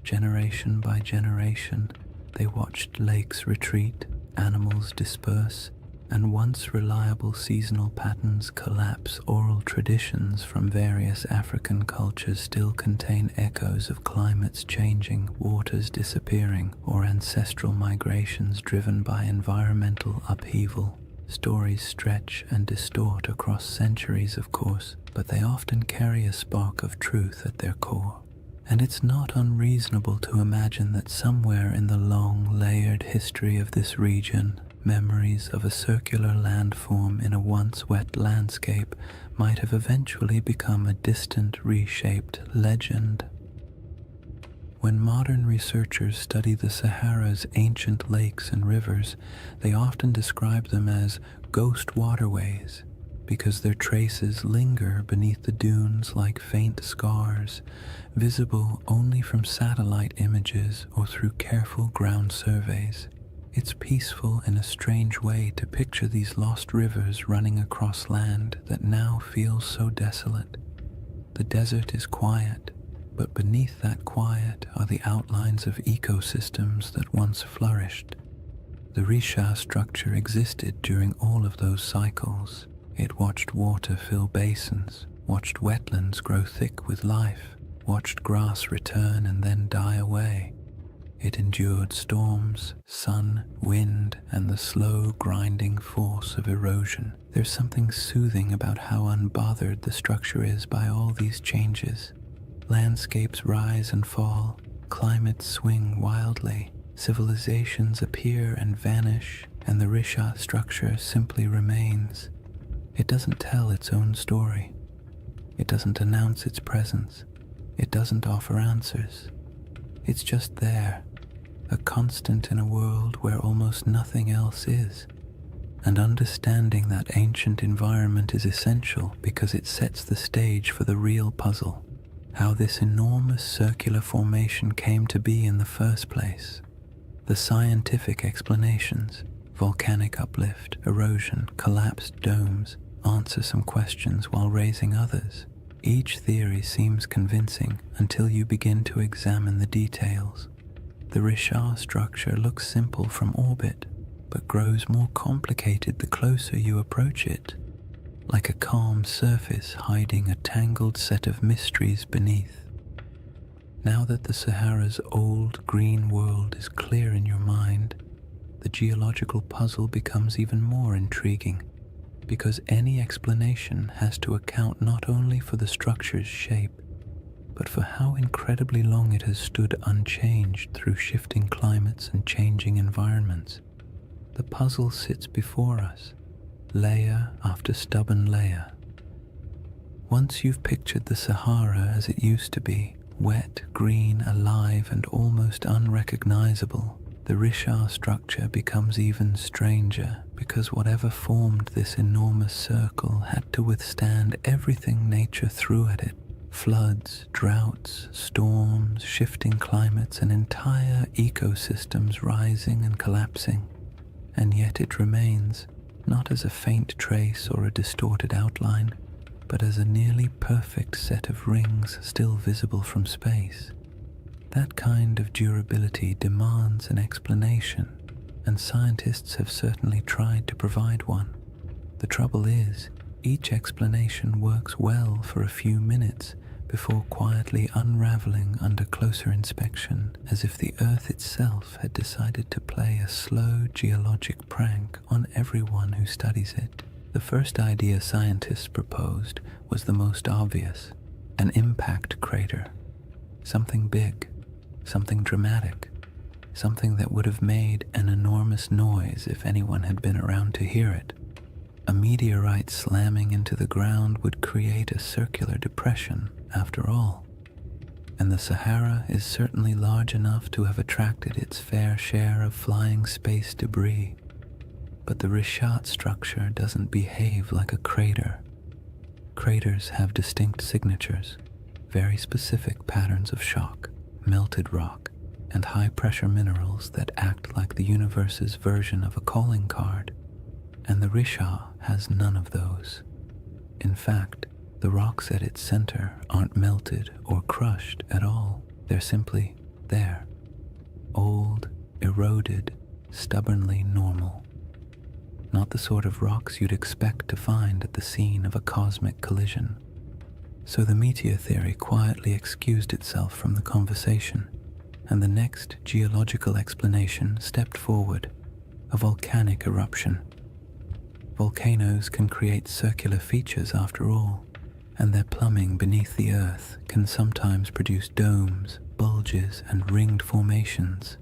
Generation by generation, they watched lakes retreat, animals disperse, and once reliable seasonal patterns collapse. Oral traditions from various African cultures still contain echoes of climates changing, waters disappearing, or ancestral migrations driven by environmental upheaval. Stories stretch and distort across centuries, of course, but they often carry a spark of truth at their core. And it's not unreasonable to imagine that somewhere in the long, layered history of this region, memories of a circular landform in a once wet landscape might have eventually become a distant, reshaped legend. When modern researchers study the Sahara's ancient lakes and rivers, they often describe them as ghost waterways, because their traces linger beneath the dunes like faint scars, visible only from satellite images or through careful ground surveys. It's peaceful in a strange way to picture these lost rivers running across land that now feels so desolate. The desert is quiet, but beneath that quiet are the outlines of ecosystems that once flourished. The Risha structure existed during all of those cycles. It watched water fill basins, watched wetlands grow thick with life, watched grass return and then die away. It endured storms, sun, wind, and the slow grinding force of erosion. There's something soothing about how unbothered the structure is by all these changes. Landscapes rise and fall, climates swing wildly, civilizations appear and vanish, and the Risha structure simply remains. It doesn't tell its own story. It doesn't announce its presence. It doesn't offer answers. It's just there, a constant in a world where almost nothing else is. And understanding that ancient environment is essential because it sets the stage for the real puzzle, how this enormous circular formation came to be in the first place. The scientific explanations, volcanic uplift, erosion, collapsed domes, answer some questions while raising others. Each theory seems convincing until you begin to examine the details. The Risha structure looks simple from orbit, but grows more complicated the closer you approach it, like a calm surface hiding a tangled set of mysteries beneath. Now that the Sahara's old green world is clear in your mind, the geological puzzle becomes even more intriguing, because any explanation has to account not only for the structure's shape, but for how incredibly long it has stood unchanged through shifting climates and changing environments. The puzzle sits before us, layer after stubborn layer. Once you've pictured the Sahara as it used to be, wet, green, alive, and almost unrecognizable, the Risha structure becomes even stranger, because whatever formed this enormous circle had to withstand everything nature threw at it. Floods, droughts, storms, shifting climates, and entire ecosystems rising and collapsing. And yet it remains, not as a faint trace or a distorted outline, but as a nearly perfect set of rings still visible from space. That kind of durability demands an explanation, and scientists have certainly tried to provide one. The trouble is, each explanation works well for a few minutes before quietly unraveling under closer inspection, as if the Earth itself had decided to play a slow geologic prank on everyone who studies it. The first idea scientists proposed was the most obvious: an impact crater. Something big, something dramatic, something that would have made an enormous noise if anyone had been around to hear it. A meteorite slamming into the ground would create a circular depression, after all. And the Sahara is certainly large enough to have attracted its fair share of flying space debris. But the Rishat structure doesn't behave like a crater. Craters have distinct signatures, very specific patterns of shock, melted rock, and high-pressure minerals that act like the universe's version of a calling card. And the Risha has none of those. In fact, the rocks at its center aren't melted or crushed at all. They're simply there. Old, eroded, stubbornly normal. Not the sort of rocks you'd expect to find at the scene of a cosmic collision. So the meteor theory quietly excused itself from the conversation, and the next geological explanation stepped forward: a volcanic eruption. Volcanoes can create circular features after all, and their plumbing beneath the earth can sometimes produce domes, bulges, and ringed formations.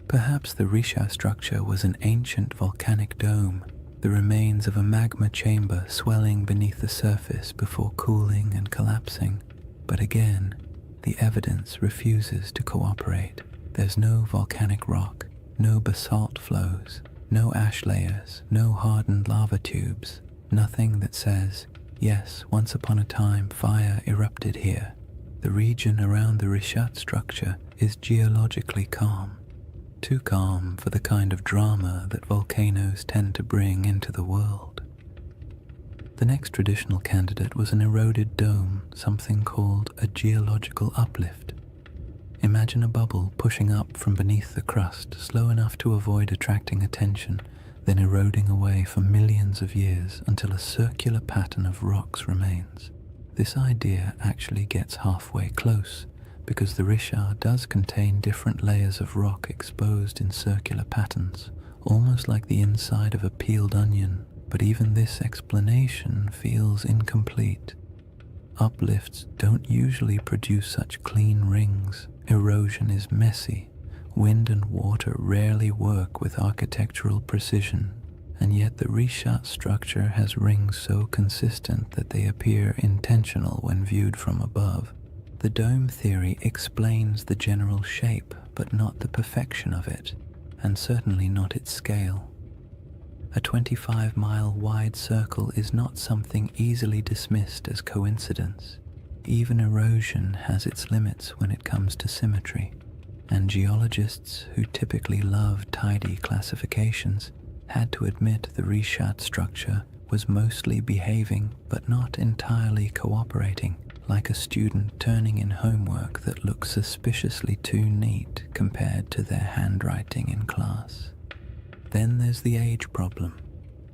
Perhaps the Risha structure was an ancient volcanic dome, the remains of a magma chamber swelling beneath the surface before cooling and collapsing. But again, the evidence refuses to cooperate. There's no volcanic rock, no basalt flows, no ash layers, no hardened lava tubes, nothing that says, yes, once upon a time fire erupted here. The region around the Rishat structure is geologically calm. Too calm for the kind of drama that volcanoes tend to bring into the world. The next traditional candidate was an eroded dome, something called a geological uplift. Imagine a bubble pushing up from beneath the crust, slow enough to avoid attracting attention, then eroding away for millions of years until a circular pattern of rocks remains. This idea actually gets halfway close, because the Richard does contain different layers of rock exposed in circular patterns, almost like the inside of a peeled onion, but even this explanation feels incomplete. Uplifts don't usually produce such clean rings. Erosion is messy. Wind and water rarely work with architectural precision, and yet the Richat structure has rings so consistent that they appear intentional when viewed from above. The dome theory explains the general shape, but not the perfection of it, and certainly not its scale. A 25-mile wide circle is not something easily dismissed as coincidence. Even erosion has its limits when it comes to symmetry, and geologists who typically love tidy classifications had to admit the Richat structure was mostly behaving but not entirely cooperating, like a student turning in homework that looks suspiciously too neat compared to their handwriting in class. Then there's the age problem.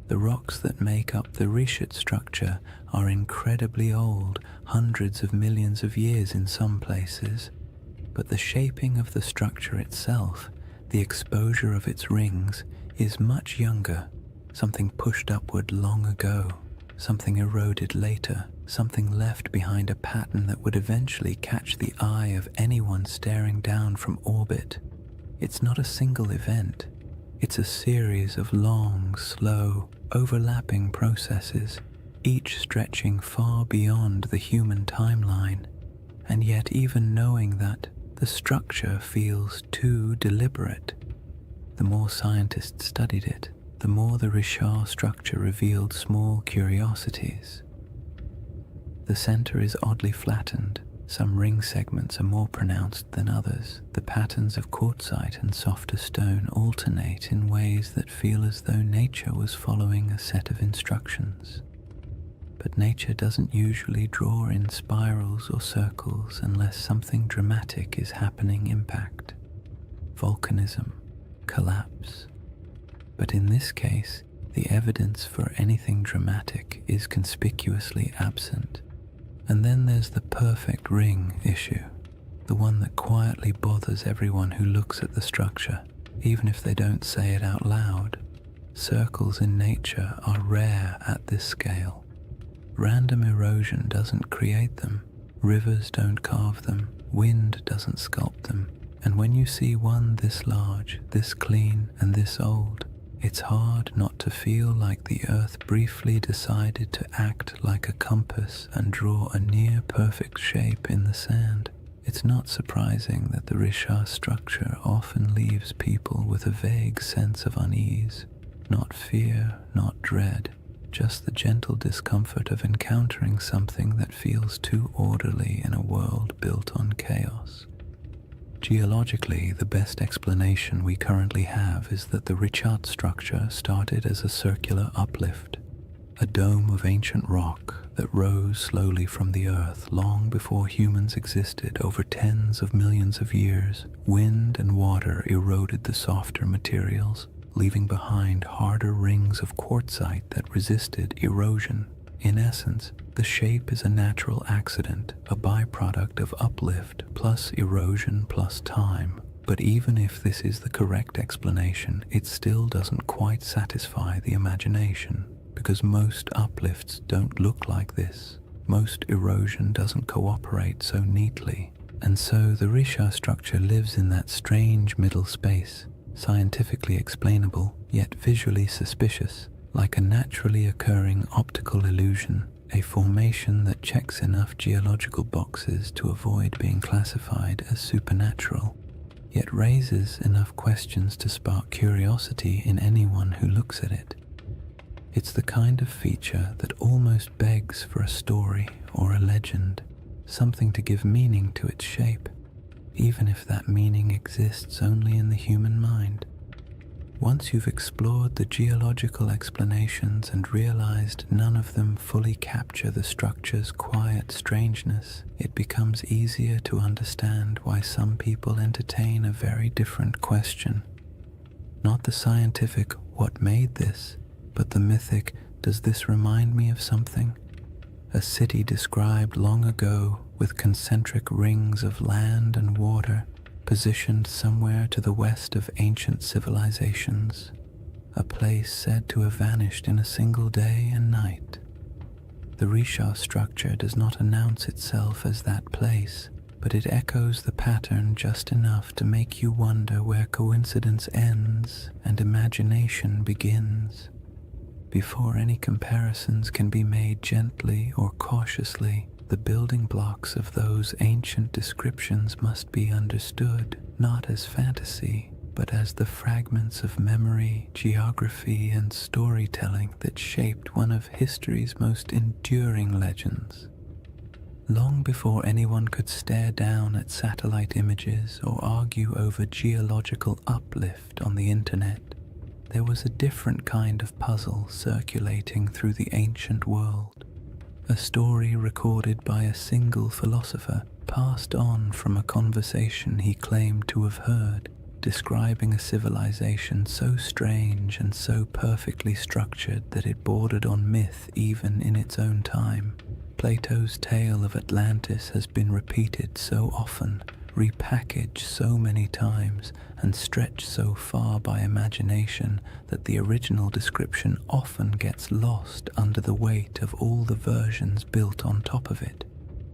The rocks that make up the Richat structure are incredibly old, hundreds of millions of years in some places, but the shaping of the structure itself, the exposure of its rings, is much younger, something pushed upward long ago, something eroded later, something left behind a pattern that would eventually catch the eye of anyone staring down from orbit. It's not a single event. It's a series of long, slow, overlapping processes, each stretching far beyond the human timeline. And yet even knowing that, the structure feels too deliberate. The more scientists studied it, the more the Richat structure revealed small curiosities. The center is oddly flattened. Some ring segments are more pronounced than others. The patterns of quartzite and softer stone alternate in ways that feel as though nature was following a set of instructions. But nature doesn't usually draw in spirals or circles unless something dramatic is happening. Impact, volcanism, collapse. But in this case, the evidence for anything dramatic is conspicuously absent. And then there's the perfect ring issue, the one that quietly bothers everyone who looks at the structure, even if they don't say it out loud. Circles in nature are rare at this scale. Random erosion doesn't create them, rivers don't carve them, wind doesn't sculpt them, and when you see one this large, this clean, and this old, it's hard not to feel like the earth briefly decided to act like a compass and draw a near-perfect shape in the sand. It's not surprising that the Richat structure often leaves people with a vague sense of unease, not fear, not dread, just the gentle discomfort of encountering something that feels too orderly in a world built on chaos. Geologically, the best explanation we currently have is that the Richat structure started as a circular uplift, a dome of ancient rock that rose slowly from the earth long before humans existed. Over tens of millions of years, wind and water eroded the softer materials, leaving behind harder rings of quartzite that resisted erosion. In essence, the shape is a natural accident, a byproduct of uplift plus erosion plus time. But even if this is the correct explanation, it still doesn't quite satisfy the imagination, because most uplifts don't look like this. Most erosion doesn't cooperate so neatly, and so the Richat structure lives in that strange middle space, scientifically explainable, yet visually suspicious, like a naturally occurring optical illusion, a formation that checks enough geological boxes to avoid being classified as supernatural, yet raises enough questions to spark curiosity in anyone who looks at it. It's the kind of feature that almost begs for a story or a legend, something to give meaning to its shape, even if that meaning exists only in the human mind. Once you've explored the geological explanations and realized none of them fully capture the structure's quiet strangeness, it becomes easier to understand why some people entertain a very different question. Not the scientific, what made this, but the mythic, does this remind me of something? A city described long ago with concentric rings of land and water positioned somewhere to the west of ancient civilizations, a place said to have vanished in a single day and night. The Risha structure does not announce itself as that place, but it echoes the pattern just enough to make you wonder where coincidence ends and imagination begins. Before any comparisons can be made gently or cautiously, the building blocks of those ancient descriptions must be understood not as fantasy, but as the fragments of memory, geography, and storytelling that shaped one of history's most enduring legends. Long before anyone could stare down at satellite images or argue over geological uplift on the internet, there was a different kind of puzzle circulating through the ancient world. A story recorded by a single philosopher, passed on from a conversation he claimed to have heard, describing a civilization so strange and so perfectly structured that it bordered on myth even in its own time. Plato's tale of Atlantis has been repeated so often, repackaged so many times, and stretched so far by imagination that the original description often gets lost under the weight of all the versions built on top of it.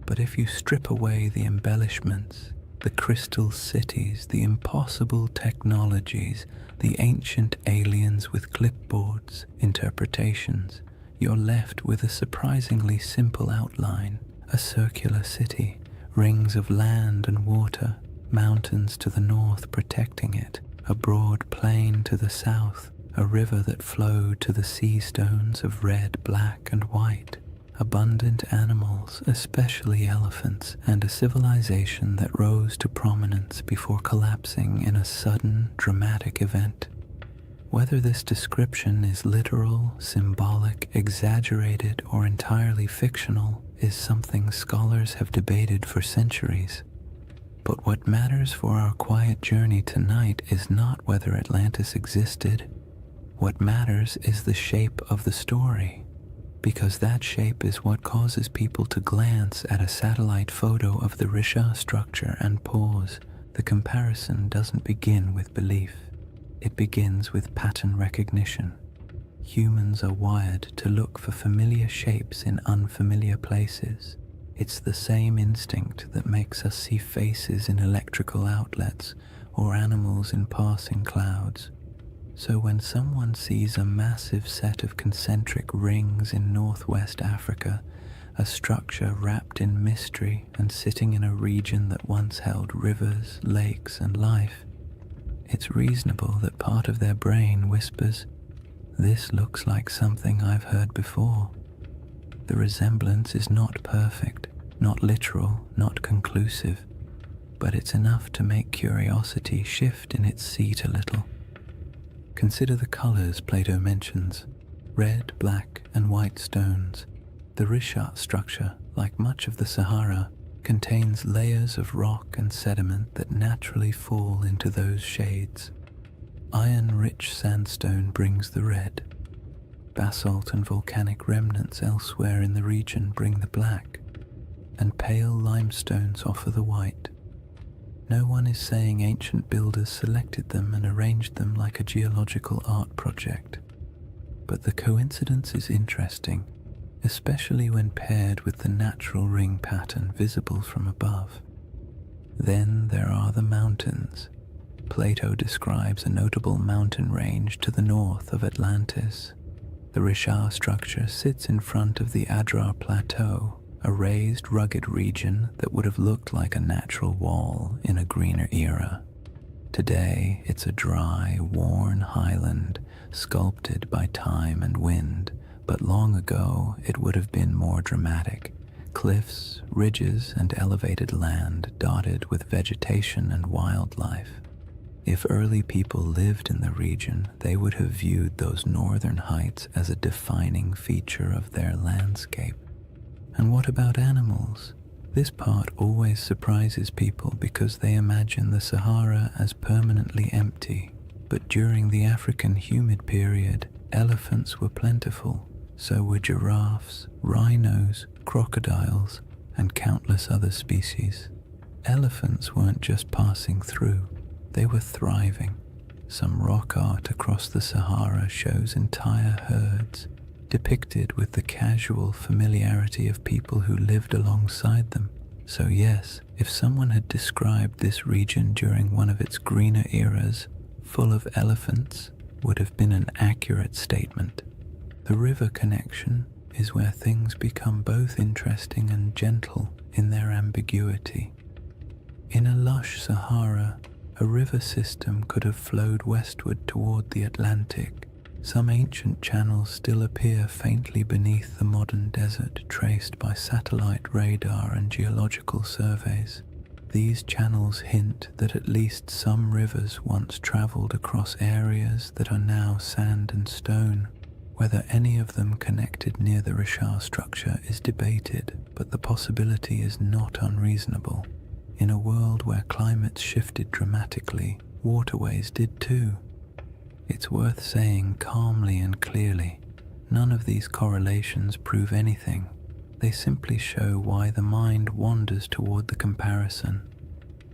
But if you strip away the embellishments, the crystal cities, the impossible technologies, the ancient aliens with clipboards, interpretations, you're left with a surprisingly simple outline: a circular city, rings of land and water, mountains to the north protecting it, a broad plain to the south, a river that flowed to the sea stones of red, black, and white, abundant animals, especially elephants, and a civilization that rose to prominence before collapsing in a sudden, dramatic event. Whether this description is literal, symbolic, exaggerated, or entirely fictional is something scholars have debated for centuries. But what matters for our quiet journey tonight is not whether Atlantis existed. What matters is the shape of the story, because that shape is what causes people to glance at a satellite photo of the Risha structure and pause. The comparison doesn't begin with belief. It begins with pattern recognition. Humans are wired to look for familiar shapes in unfamiliar places. It's the same instinct that makes us see faces in electrical outlets or animals in passing clouds. So when someone sees a massive set of concentric rings in northwest Africa, a structure wrapped in mystery and sitting in a region that once held rivers, lakes, and life, it's reasonable that part of their brain whispers, "This looks like something I've heard before." The resemblance is not perfect, not literal, not conclusive, but it's enough to make curiosity shift in its seat a little. Consider the colors Plato mentions: red, black, and white stones. The Risha structure, like much of the Sahara, contains layers of rock and sediment that naturally fall into those shades. Iron-rich sandstone brings the red. Basalt and volcanic remnants elsewhere in the region bring the black, and pale limestones offer the white. No one is saying ancient builders selected them and arranged them like a geological art project, but the coincidence is interesting, especially when paired with the natural ring pattern visible from above. Then there are the mountains. Plato describes a notable mountain range to the north of Atlantis. The Risha structure sits in front of the Adrar Plateau, a raised, rugged region that would have looked like a natural wall in a greener era. Today, it's a dry, worn highland, sculpted by time and wind, but long ago it would have been more dramatic. Cliffs, ridges, and elevated land dotted with vegetation and wildlife. If early people lived in the region, they would have viewed those northern heights as a defining feature of their landscape. And what about animals? This part always surprises people because they imagine the Sahara as permanently empty. But during the African humid period, elephants were plentiful. So were giraffes, rhinos, crocodiles, and countless other species. Elephants weren't just passing through, they were thriving. Some rock art across the Sahara shows entire herds, depicted with the casual familiarity of people who lived alongside them. So yes, if someone had described this region during one of its greener eras, full of elephants, would have been an accurate statement. The river connection is where things become both interesting and gentle in their ambiguity. In a lush Sahara, a river system could have flowed westward toward the Atlantic. Some ancient channels still appear faintly beneath the modern desert, traced by satellite radar and geological surveys. These channels hint that at least some rivers once traveled across areas that are now sand and stone. Whether any of them connected near the Richard structure is debated, but the possibility is not unreasonable. In a world where climates shifted dramatically, waterways did too. It's worth saying calmly and clearly, none of these correlations prove anything. They simply show why the mind wanders toward the comparison.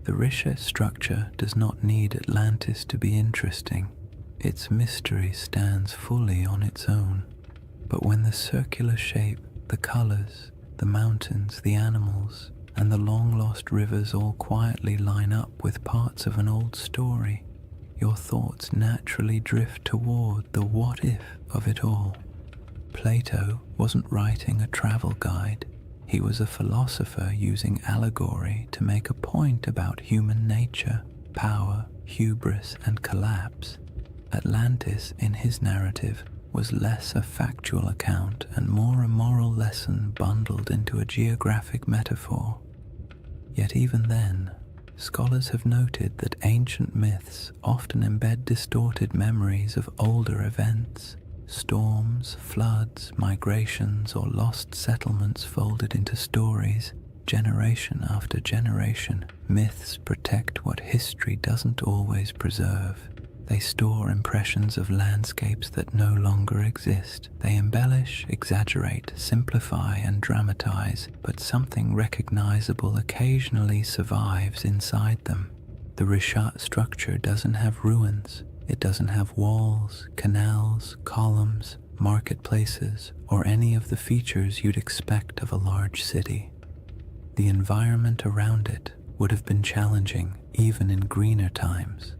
The Richard structure does not need Atlantis to be interesting. Its mystery stands fully on its own. But when the circular shape, the colors, the mountains, the animals, and the long-lost rivers all quietly line up with parts of an old story, your thoughts naturally drift toward the what-if of it all. Plato wasn't writing a travel guide. He was a philosopher using allegory to make a point about human nature, power, hubris, and collapse. Atlantis, in his narrative, was less a factual account and more a moral lesson bundled into a geographic metaphor. Yet even then, scholars have noted that ancient myths often embed distorted memories of older events. Storms, floods, migrations, or lost settlements folded into stories, generation after generation. Myths protect what history doesn't always preserve. They store impressions of landscapes that no longer exist. They embellish, exaggerate, simplify, and dramatize, but something recognizable occasionally survives inside them. The Richat structure doesn't have ruins. It doesn't have walls, canals, columns, marketplaces, or any of the features you'd expect of a large city. The environment around it would have been challenging even in greener times.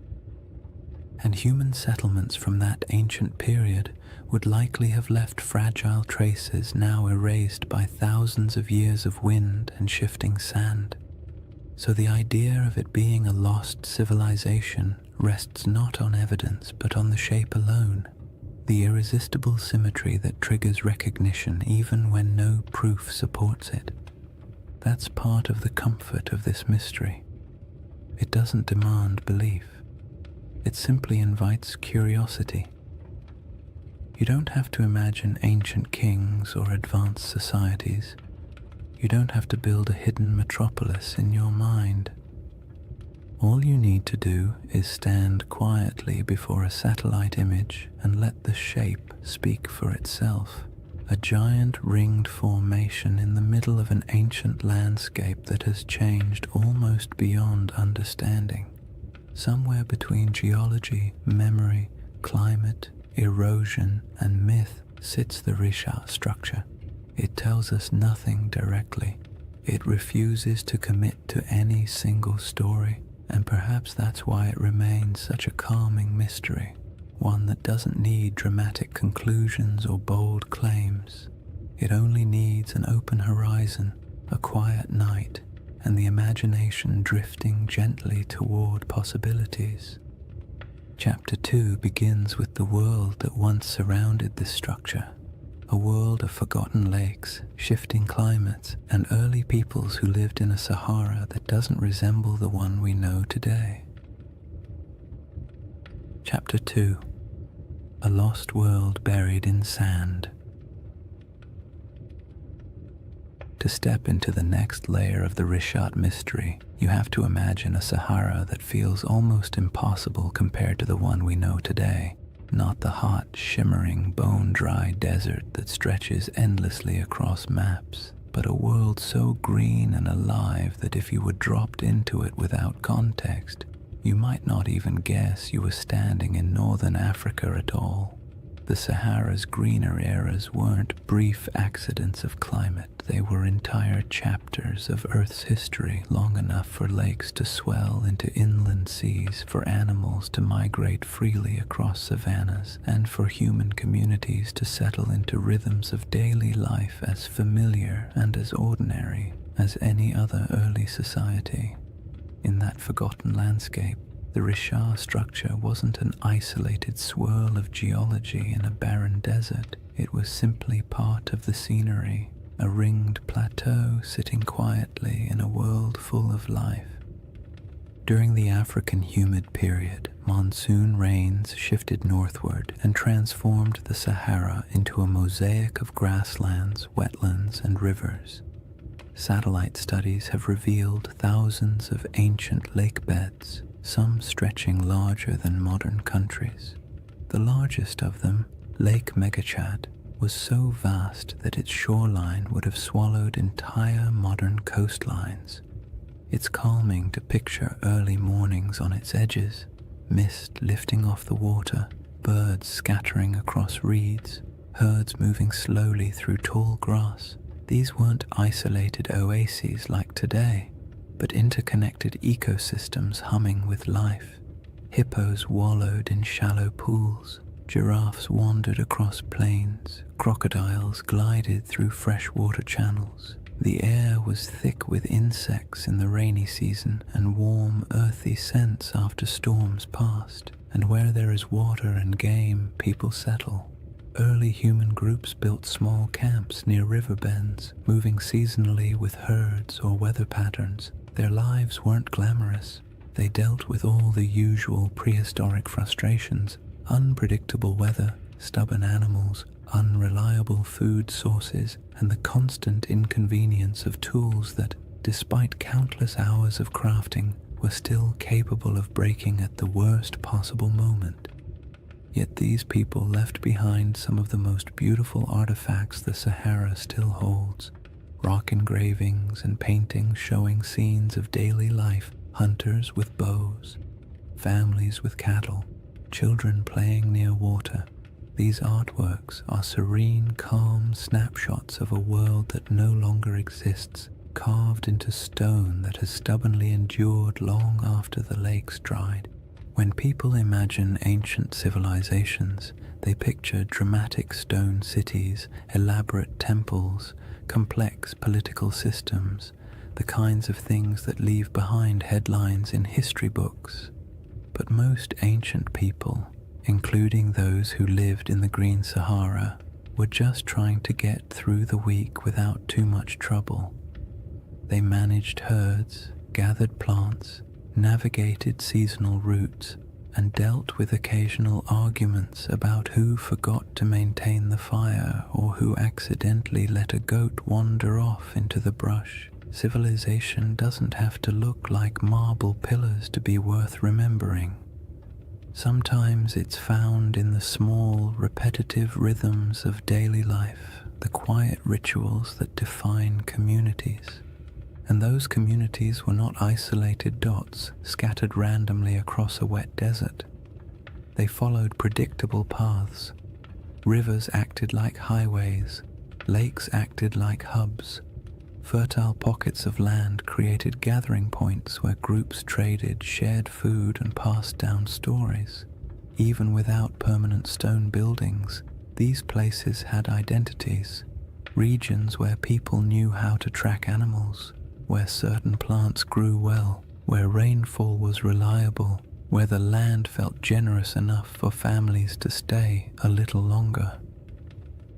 And human settlements from that ancient period would likely have left fragile traces now erased by thousands of years of wind and shifting sand. So the idea of it being a lost civilization rests not on evidence but on the shape alone, the irresistible symmetry that triggers recognition even when no proof supports it. That's part of the comfort of this mystery. It doesn't demand belief. It simply invites curiosity. You don't have to imagine ancient kings or advanced societies. You don't have to build a hidden metropolis in your mind. All you need to do is stand quietly before a satellite image and let the shape speak for itself. A giant ringed formation in the middle of an ancient landscape that has changed almost beyond understanding. Somewhere between geology, memory, climate, erosion, and myth sits the Richat structure. It tells us nothing directly. It refuses to commit to any single story, and perhaps that's why it remains such a calming mystery, one that doesn't need dramatic conclusions or bold claims. It only needs an open horizon, a quiet night, and the imagination drifting gently toward possibilities. Chapter 2 begins with the world that once surrounded this structure, a world of forgotten lakes, shifting climates, and early peoples who lived in a Sahara that doesn't resemble the one we know today. Chapter 2: A Lost World Buried in Sand. To step into the next layer of the Richat mystery, you have to imagine a Sahara that feels almost impossible compared to the one we know today. Not the hot, shimmering, bone-dry desert that stretches endlessly across maps, but a world so green and alive that if you were dropped into it without context, you might not even guess you were standing in northern Africa at all. The Sahara's greener eras weren't brief accidents of climate, they were entire chapters of Earth's history, long enough for lakes to swell into inland seas, for animals to migrate freely across savannas, and for human communities to settle into rhythms of daily life as familiar and as ordinary as any other early society. In that forgotten landscape, the Richard structure wasn't an isolated swirl of geology in a barren desert. It was simply part of the scenery, a ringed plateau sitting quietly in a world full of life. During the African humid period, monsoon rains shifted northward and transformed the Sahara into a mosaic of grasslands, wetlands, and rivers. Satellite studies have revealed thousands of ancient lake beds, some stretching larger than modern countries. The largest of them, Lake Megachad, was so vast that its shoreline would have swallowed entire modern coastlines. It's calming to picture early mornings on its edges, mist lifting off the water, birds scattering across reeds, herds moving slowly through tall grass. These weren't isolated oases like today, but interconnected ecosystems humming with life. Hippos wallowed in shallow pools, giraffes wandered across plains, crocodiles glided through freshwater channels. The air was thick with insects in the rainy season and warm, earthy scents after storms passed. And where there is water and game, people settle. Early human groups built small camps near river bends, moving seasonally with herds or weather patterns. Their lives weren't glamorous. They dealt with all the usual prehistoric frustrations: unpredictable weather, stubborn animals, unreliable food sources, and the constant inconvenience of tools that, despite countless hours of crafting, were still capable of breaking at the worst possible moment. Yet these people left behind some of the most beautiful artifacts the Sahara still holds: rock engravings and paintings showing scenes of daily life, hunters with bows, families with cattle, children playing near water. These artworks are serene, calm snapshots of a world that no longer exists, carved into stone that has stubbornly endured long after the lakes dried. When people imagine ancient civilizations, they picture dramatic stone cities, elaborate temples, complex political systems, the kinds of things that leave behind headlines in history books. But most ancient people, including those who lived in the Green Sahara, were just trying to get through the week without too much trouble. They managed herds, gathered plants, navigated seasonal routes, and dealt with occasional arguments about who forgot to maintain the fire or who accidentally let a goat wander off into the brush. Civilization doesn't have to look like marble pillars to be worth remembering. Sometimes it's found in the small, repetitive rhythms of daily life, the quiet rituals that define communities. And those communities were not isolated dots scattered randomly across a wet desert. They followed predictable paths. Rivers acted like highways, lakes acted like hubs. Fertile pockets of land created gathering points where groups traded, shared food, and passed down stories. Even without permanent stone buildings, these places had identities, regions where people knew how to track animals, where certain plants grew well, where rainfall was reliable, where the land felt generous enough for families to stay a little longer.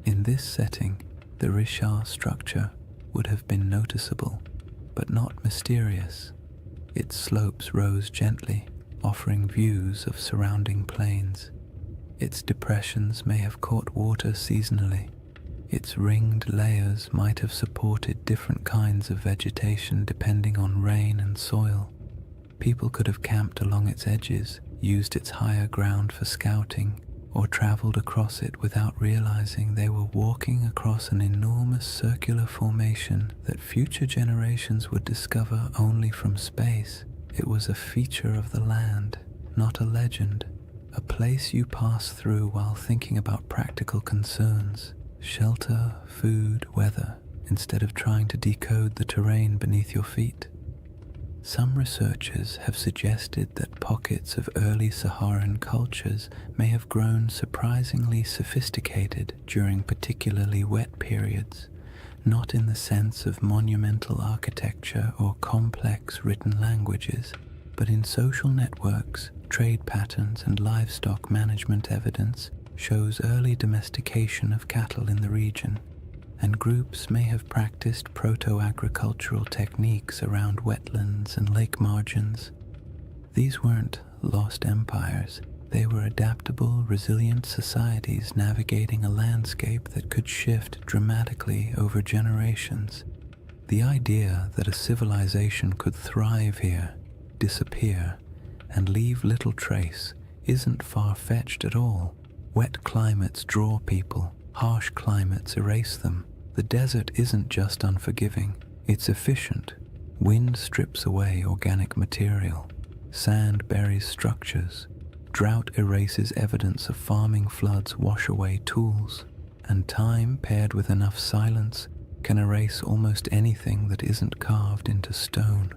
In this setting, the Richard structure would have been noticeable, but not mysterious. Its slopes rose gently, offering views of surrounding plains. Its depressions may have caught water seasonally. Its ringed layers might have supported different kinds of vegetation depending on rain and soil. People could have camped along its edges, used its higher ground for scouting, or traveled across it without realizing they were walking across an enormous circular formation that future generations would discover only from space. It was a feature of the land, not a legend, a place you pass through while thinking about practical concerns, shelter, food, weather, instead of trying to decode the terrain beneath your feet. Some researchers have suggested that pockets of early Saharan cultures may have grown surprisingly sophisticated during particularly wet periods, not in the sense of monumental architecture or complex written languages, but in social networks, trade patterns, and livestock management. Evidence shows early domestication of cattle in the region, and groups may have practiced proto-agricultural techniques around wetlands and lake margins. These weren't lost empires. They were adaptable, resilient societies navigating a landscape that could shift dramatically over generations. The idea that a civilization could thrive here, disappear, and leave little trace isn't far-fetched at all. Wet climates draw people, harsh climates erase them. The desert isn't just unforgiving, it's efficient. Wind strips away organic material. Sand buries structures. Drought erases evidence of farming. Floods wash away tools. And time, paired with enough silence, can erase almost anything that isn't carved into stone.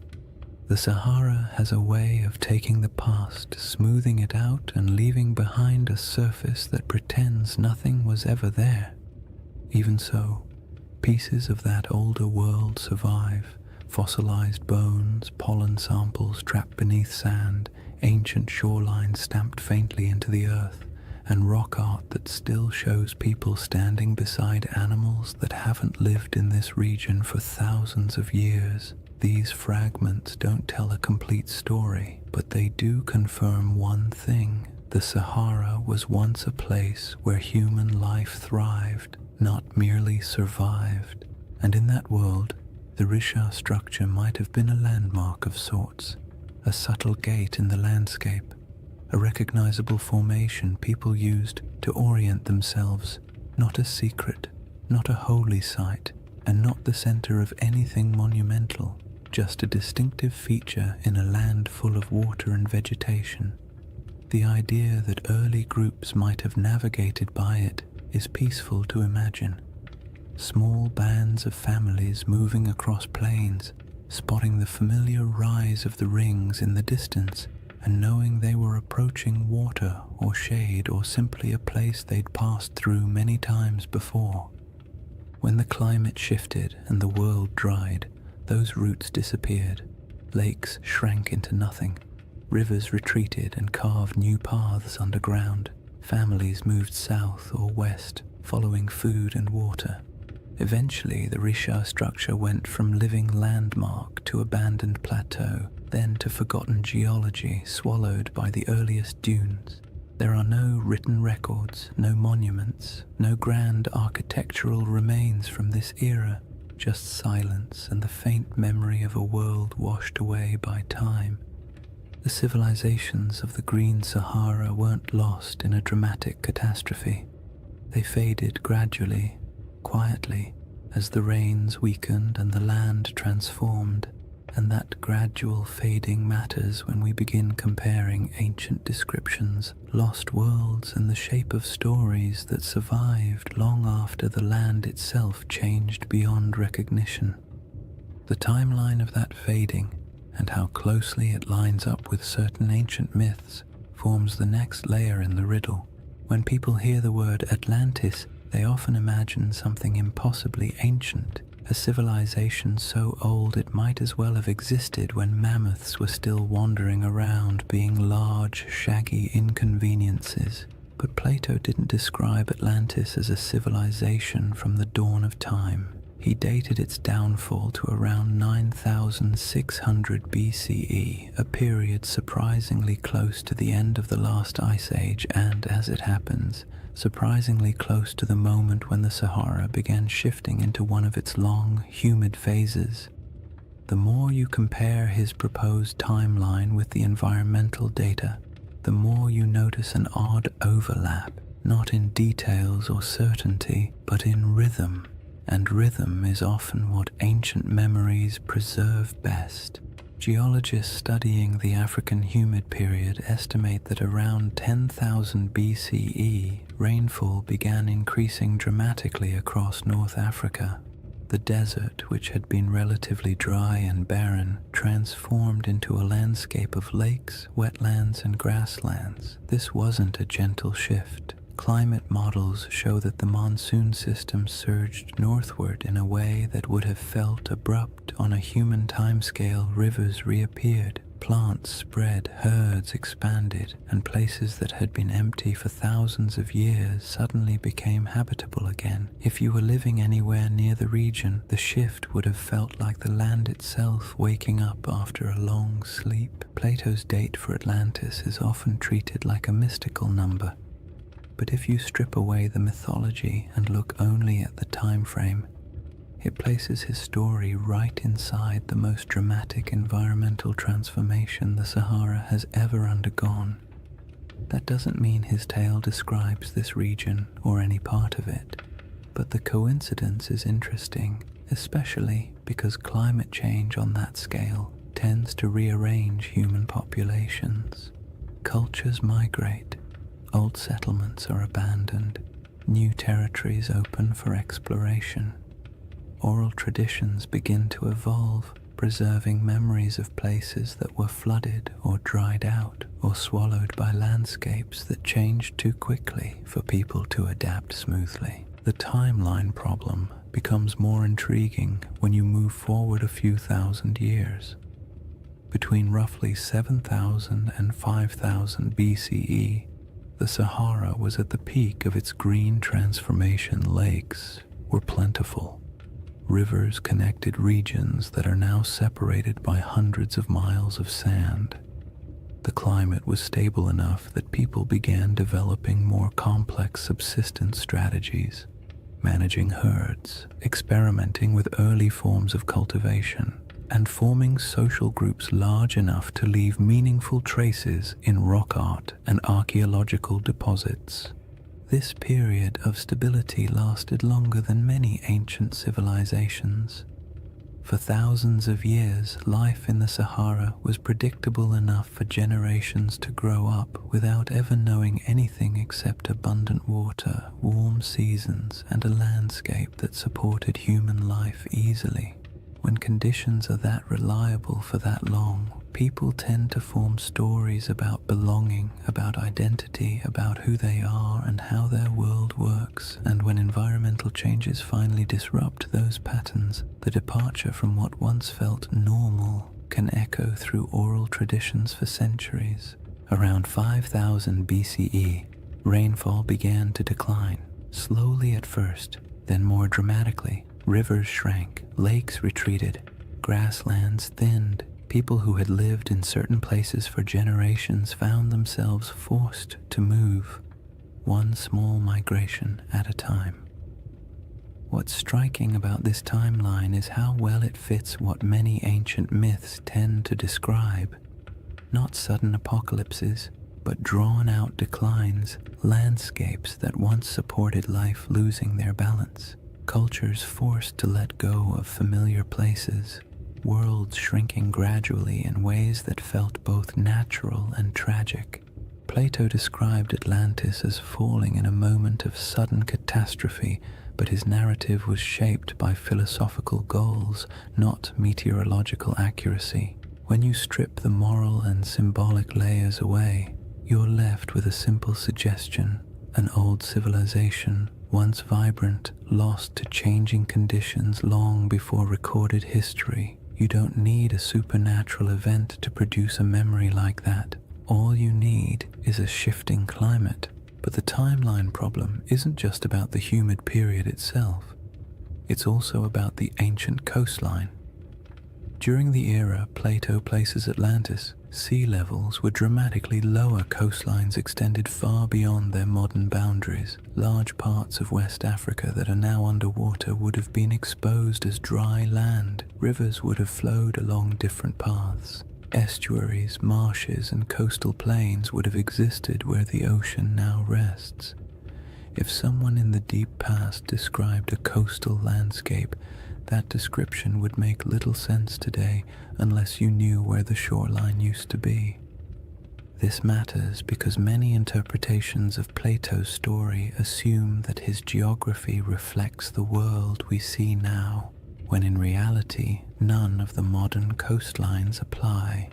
The Sahara has a way of taking the past, smoothing it out, and leaving behind a surface that pretends nothing was ever there. Even so, pieces of that older world survive: fossilized bones, pollen samples trapped beneath sand, ancient shorelines stamped faintly into the earth, and rock art that still shows people standing beside animals that haven't lived in this region for thousands of years. These fragments don't tell a complete story, but they do confirm one thing: the Sahara was once a place where human life thrived, not merely survived. And in that world, the Risha structure might have been a landmark of sorts, a subtle gate in the landscape, a recognizable formation people used to orient themselves, not a secret, not a holy site, and not the center of anything monumental, just a distinctive feature in a land full of water and vegetation. The idea that early groups might have navigated by it is peaceful to imagine. Small bands of families moving across plains, spotting the familiar rise of the rings in the distance, and knowing they were approaching water or shade or simply a place they'd passed through many times before. When the climate shifted and the world dried, those routes disappeared. Lakes shrank into nothing. Rivers retreated and carved new paths underground. Families moved south or west, following food and water. Eventually, the Risha structure went from living landmark to abandoned plateau, then to forgotten geology swallowed by the earliest dunes. There are no written records, no monuments, no grand architectural remains from this era, just silence and the faint memory of a world washed away by time. The civilizations of the Green Sahara weren't lost in a dramatic catastrophe. They faded gradually, quietly, as the rains weakened and the land transformed, and that gradual fading matters when we begin comparing ancient descriptions, lost worlds, and the shape of stories that survived long after the land itself changed beyond recognition. The timeline of that fading, and how closely it lines up with certain ancient myths, forms the next layer in the riddle. When people hear the word Atlantis, they often imagine something impossibly ancient, a civilization so old it might as well have existed when mammoths were still wandering around, being large, shaggy inconveniences. But Plato didn't describe Atlantis as a civilization from the dawn of time. He dated its downfall to around 9,600 BCE, a period surprisingly close to the end of the last ice age and, as it happens, surprisingly close to the moment when the Sahara began shifting into one of its long, humid phases. The more you compare his proposed timeline with the environmental data, the more you notice an odd overlap. not in details or certainty, but in rhythm, and rhythm is often what ancient memories preserve best. Geologists studying the African humid period estimate that around 10,000 BCE, rainfall began increasing dramatically across North Africa. The desert, which had been relatively dry and barren, transformed into a landscape of lakes, wetlands, and grasslands. This wasn't a gentle shift. Climate models show that the monsoon system surged northward in a way that would have felt abrupt on a human timescale. Rivers reappeared, plants spread, herds expanded, and places that had been empty for thousands of years suddenly became habitable again. If you were living anywhere near the region, the shift would have felt like the land itself waking up after a long sleep. Plato's date for Atlantis is often treated like a mystical number. But if you strip away the mythology and look only at the time frame, it places his story right inside the most dramatic environmental transformation the Sahara has ever undergone. That doesn't mean his tale describes this region or any part of it, but the coincidence is interesting, especially because climate change on that scale tends to rearrange human populations. Cultures migrate, old settlements are abandoned, new territories open for exploration. Oral traditions begin to evolve, preserving memories of places that were flooded or dried out or swallowed by landscapes that changed too quickly for people to adapt smoothly. The timeline problem becomes more intriguing when you move forward a few thousand years. Between roughly 7,000 and 5,000 BCE, the Sahara was at the peak of its green transformation. Lakes were plentiful. Rivers connected regions that are now separated by hundreds of miles of sand. The climate was stable enough that people began developing more complex subsistence strategies, managing herds, experimenting with early forms of cultivation, and forming social groups large enough to leave meaningful traces in rock art and archaeological deposits. This period of stability lasted longer than many ancient civilizations. For thousands of years, life in the Sahara was predictable enough for generations to grow up without ever knowing anything except abundant water, warm seasons, and a landscape that supported human life easily. When conditions are that reliable for that long, people tend to form stories about belonging, about identity, about who they are and how their world works. And when environmental changes finally disrupt those patterns, the departure from what once felt normal can echo through oral traditions for centuries. Around 5000 BCE, rainfall began to decline, slowly at first, then more dramatically. Rivers shrank, lakes retreated, grasslands thinned. People who had lived in certain places for generations found themselves forced to move, one small migration at a time. What's striking about this timeline is how well it fits what many ancient myths tend to describe. Not sudden apocalypses, but drawn-out declines, landscapes that once supported life losing their balance. Cultures forced to let go of familiar places, worlds shrinking gradually in ways that felt both natural and tragic. Plato described Atlantis as falling in a moment of sudden catastrophe, but his narrative was shaped by philosophical goals, not meteorological accuracy. When you strip the moral and symbolic layers away, you're left with a simple suggestion: an old civilization, once vibrant, lost to changing conditions long before recorded history. You don't need a supernatural event to produce a memory like that. All you need is a shifting climate. But the timeline problem isn't just about the humid period itself. It's also about the ancient coastline. During the era Plato places Atlantis, sea levels were dramatically lower. Coastlines extended far beyond their modern boundaries. Large parts of West Africa that are now underwater would have been exposed as dry land. Rivers would have flowed along different paths. Estuaries, marshes, and coastal plains would have existed where the ocean now rests. If someone in the deep past described a coastal landscape, that description would make little sense today unless you knew where the shoreline used to be. This matters because many interpretations of Plato's story assume that his geography reflects the world we see now, when in reality none of the modern coastlines apply.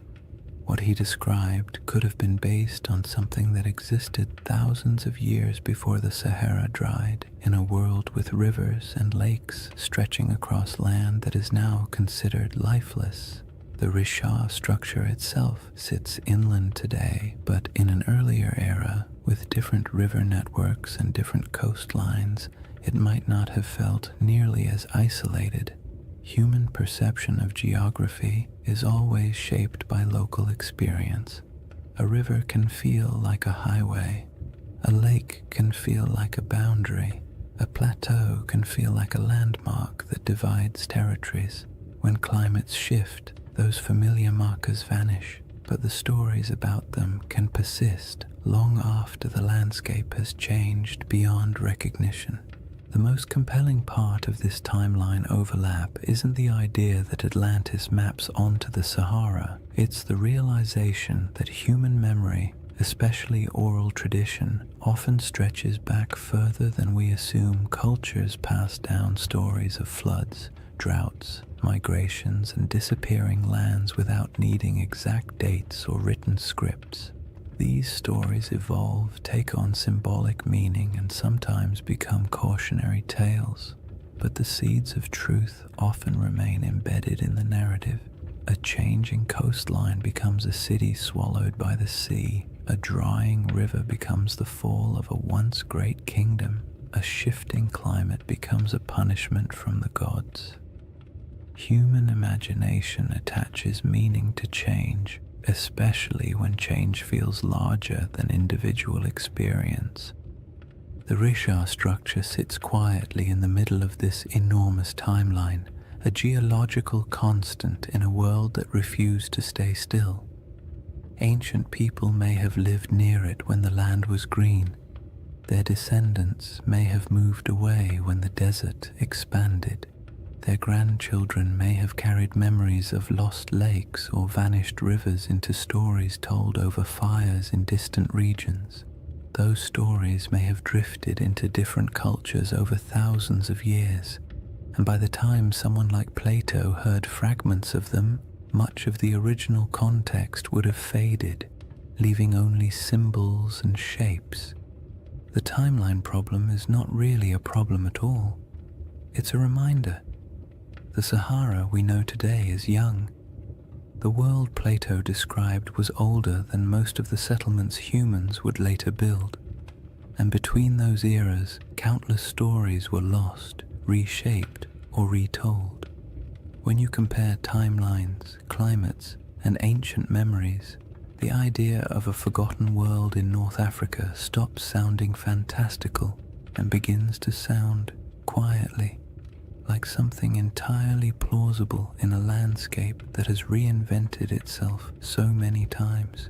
What he described could have been based on something that existed thousands of years before the Sahara dried, in a world with rivers and lakes stretching across land that is now considered lifeless. The Risha structure itself sits inland today, but in an earlier era, with different river networks and different coastlines, it might not have felt nearly as isolated. Human perception of geography is always shaped by local experience. A river can feel like a highway. A lake can feel like a boundary. A plateau can feel like a landmark that divides territories. When climates shift, those familiar markers vanish, but the stories about them can persist long after the landscape has changed beyond recognition. The most compelling part of this timeline overlap isn't the idea that Atlantis maps onto the Sahara, it's the realization that human memory, especially oral tradition, often stretches back further than we assume. Cultures pass down stories of floods, droughts, migrations, and disappearing lands without needing exact dates or written scripts. These stories evolve, take on symbolic meaning, and sometimes become cautionary tales. But the seeds of truth often remain embedded in the narrative. A changing coastline becomes a city swallowed by the sea. A drying river becomes the fall of a once great kingdom. A shifting climate becomes a punishment from the gods. Human imagination attaches meaning to change, especially when change feels larger than individual experience. The Risha structure sits quietly in the middle of this enormous timeline, a geological constant in a world that refused to stay still. Ancient people may have lived near it when the land was green. Their descendants may have moved away when the desert expanded. Their grandchildren may have carried memories of lost lakes or vanished rivers into stories told over fires in distant regions. Those stories may have drifted into different cultures over thousands of years, and by the time someone like Plato heard fragments of them, much of the original context would have faded, leaving only symbols and shapes. The timeline problem is not really a problem at all. It's a reminder. The Sahara we know today is young. The world Plato described was older than most of the settlements humans would later build. And between those eras, countless stories were lost, reshaped, or retold. When you compare timelines, climates, and ancient memories, the idea of a forgotten world in North Africa stops sounding fantastical and begins to sound, quietly, like something entirely plausible in a landscape that has reinvented itself so many times.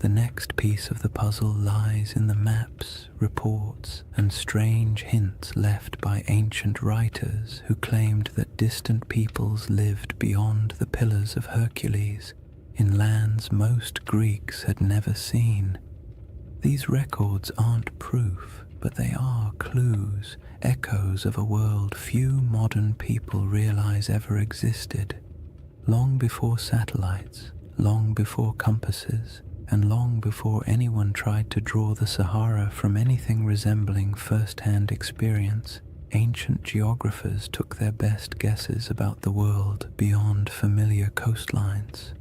The next piece of the puzzle lies in the maps, reports, and strange hints left by ancient writers who claimed that distant peoples lived beyond the Pillars of Hercules, in lands most Greeks had never seen. These records aren't proof, but they are clues, echoes of a world few modern people realize ever existed. Long before satellites, long before compasses, and long before anyone tried to draw the Sahara from anything resembling first-hand experience, ancient geographers took their best guesses about the world beyond familiar coastlines.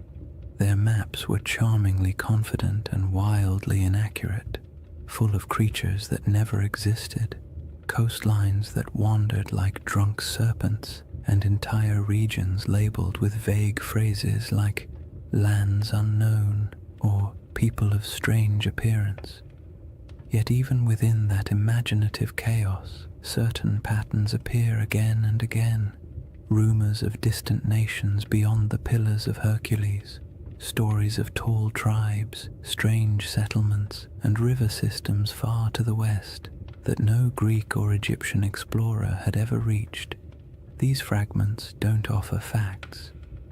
Their maps were charmingly confident and wildly inaccurate, full of creatures that never existed, coastlines that wandered like drunk serpents, and entire regions labeled with vague phrases like lands unknown or people of strange appearance. Yet even within that imaginative chaos, certain patterns appear again and again. Rumors of distant nations beyond the Pillars of Hercules, stories of tall tribes, strange settlements, and river systems far to the west that no Greek or Egyptian explorer had ever reached. These fragments don't offer facts.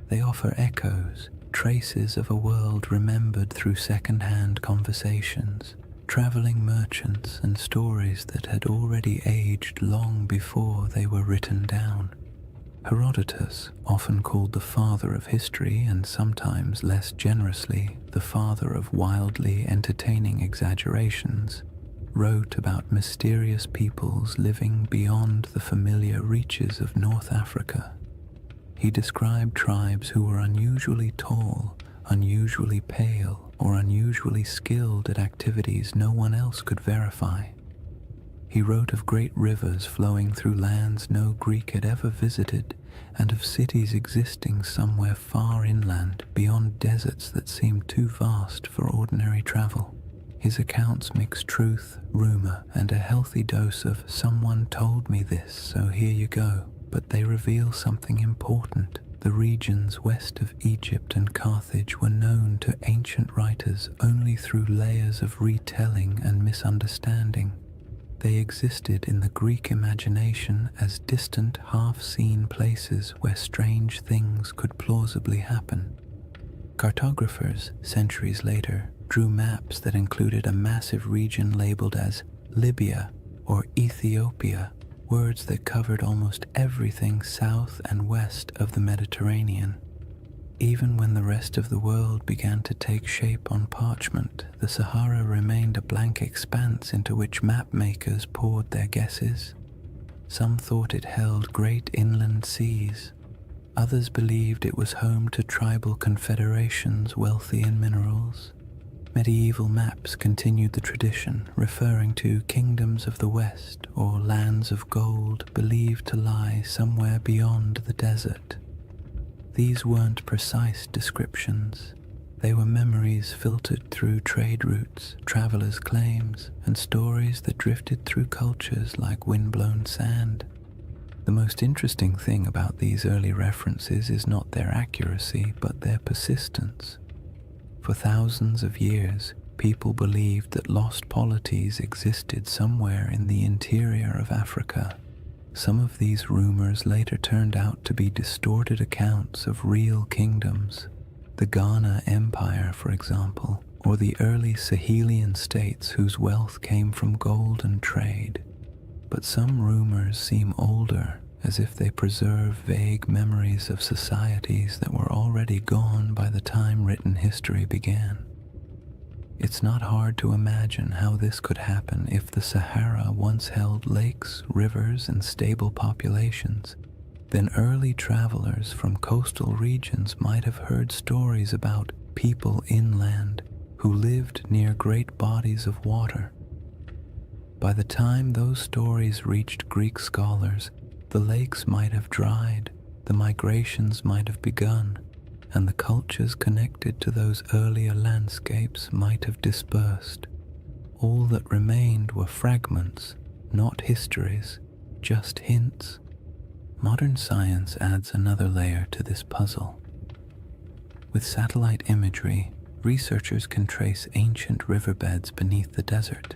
They offer echoes, traces of a world remembered through second-hand conversations, traveling merchants, and stories that had already aged long before they were written down. Herodotus, often called the father of history and sometimes less generously the father of wildly entertaining exaggerations, wrote about mysterious peoples living beyond the familiar reaches of North Africa. He described tribes who were unusually tall, unusually pale, or unusually skilled at activities no one else could verify. He wrote of great rivers flowing through lands no Greek had ever visited, and of cities existing somewhere far inland beyond deserts that seemed too vast for ordinary travel. His accounts mix truth, rumor, and a healthy dose of "someone told me this, so here you go," but they reveal something important. The regions west of Egypt and Carthage were known to ancient writers only through layers of retelling and misunderstanding. They existed in the Greek imagination as distant, half-seen places where strange things could plausibly happen. Cartographers, centuries later, drew maps that included a massive region labeled as Libya or Ethiopia, words that covered almost everything south and west of the Mediterranean. Even when the rest of the world began to take shape on parchment, the Sahara remained a blank expanse into which map makers poured their guesses. Some thought it held great inland seas. Others believed it was home to tribal confederations wealthy in minerals. Medieval maps continued the tradition, referring to kingdoms of the West or lands of gold believed to lie somewhere beyond the desert. These weren't precise descriptions. They were memories filtered through trade routes, travelers' claims, and stories that drifted through cultures like windblown sand. The most interesting thing about these early references is not their accuracy, but their persistence. For thousands of years, people believed that lost polities existed somewhere in the interior of Africa. Some of these rumors later turned out to be distorted accounts of real kingdoms. The Ghana Empire, for example, or the early Sahelian states whose wealth came from gold and trade. But some rumors seem older, as if they preserve vague memories of societies that were already gone by the time written history began. It's not hard to imagine how this could happen if the Sahara once held lakes, rivers, and stable populations. Then early travelers from coastal regions might have heard stories about people inland who lived near great bodies of water. By the time those stories reached Greek scholars, the lakes might have dried, the migrations might have begun, and the cultures connected to those earlier landscapes might have dispersed. All that remained were fragments, not histories, just hints. Modern science adds another layer to this puzzle. With satellite imagery, researchers can trace ancient riverbeds beneath the desert.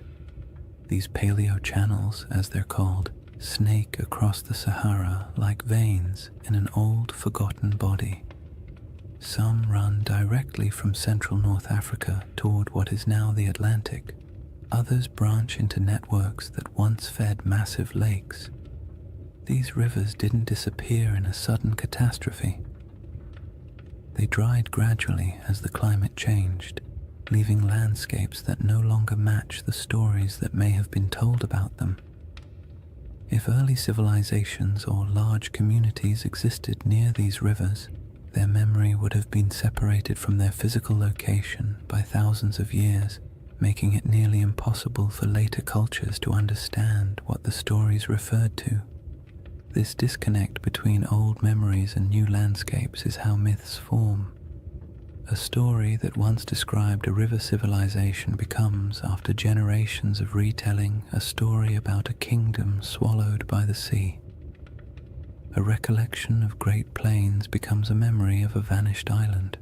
These paleo-channels, as they're called, snake across the Sahara like veins in an old, forgotten body. Some run directly from central North Africa toward what is now the Atlantic. Others branch into networks that once fed massive lakes. These rivers didn't disappear in a sudden catastrophe. They dried gradually as the climate changed, leaving landscapes that no longer match the stories that may have been told about them. If early civilizations or large communities existed near these rivers, their memory would have been separated from their physical location by thousands of years, making it nearly impossible for later cultures to understand what the stories referred to. This disconnect between old memories and new landscapes is how myths form. A story that once described a river civilization becomes, after generations of retelling, a story about a kingdom swallowed by the sea. A recollection of great plains becomes a memory of a vanished island.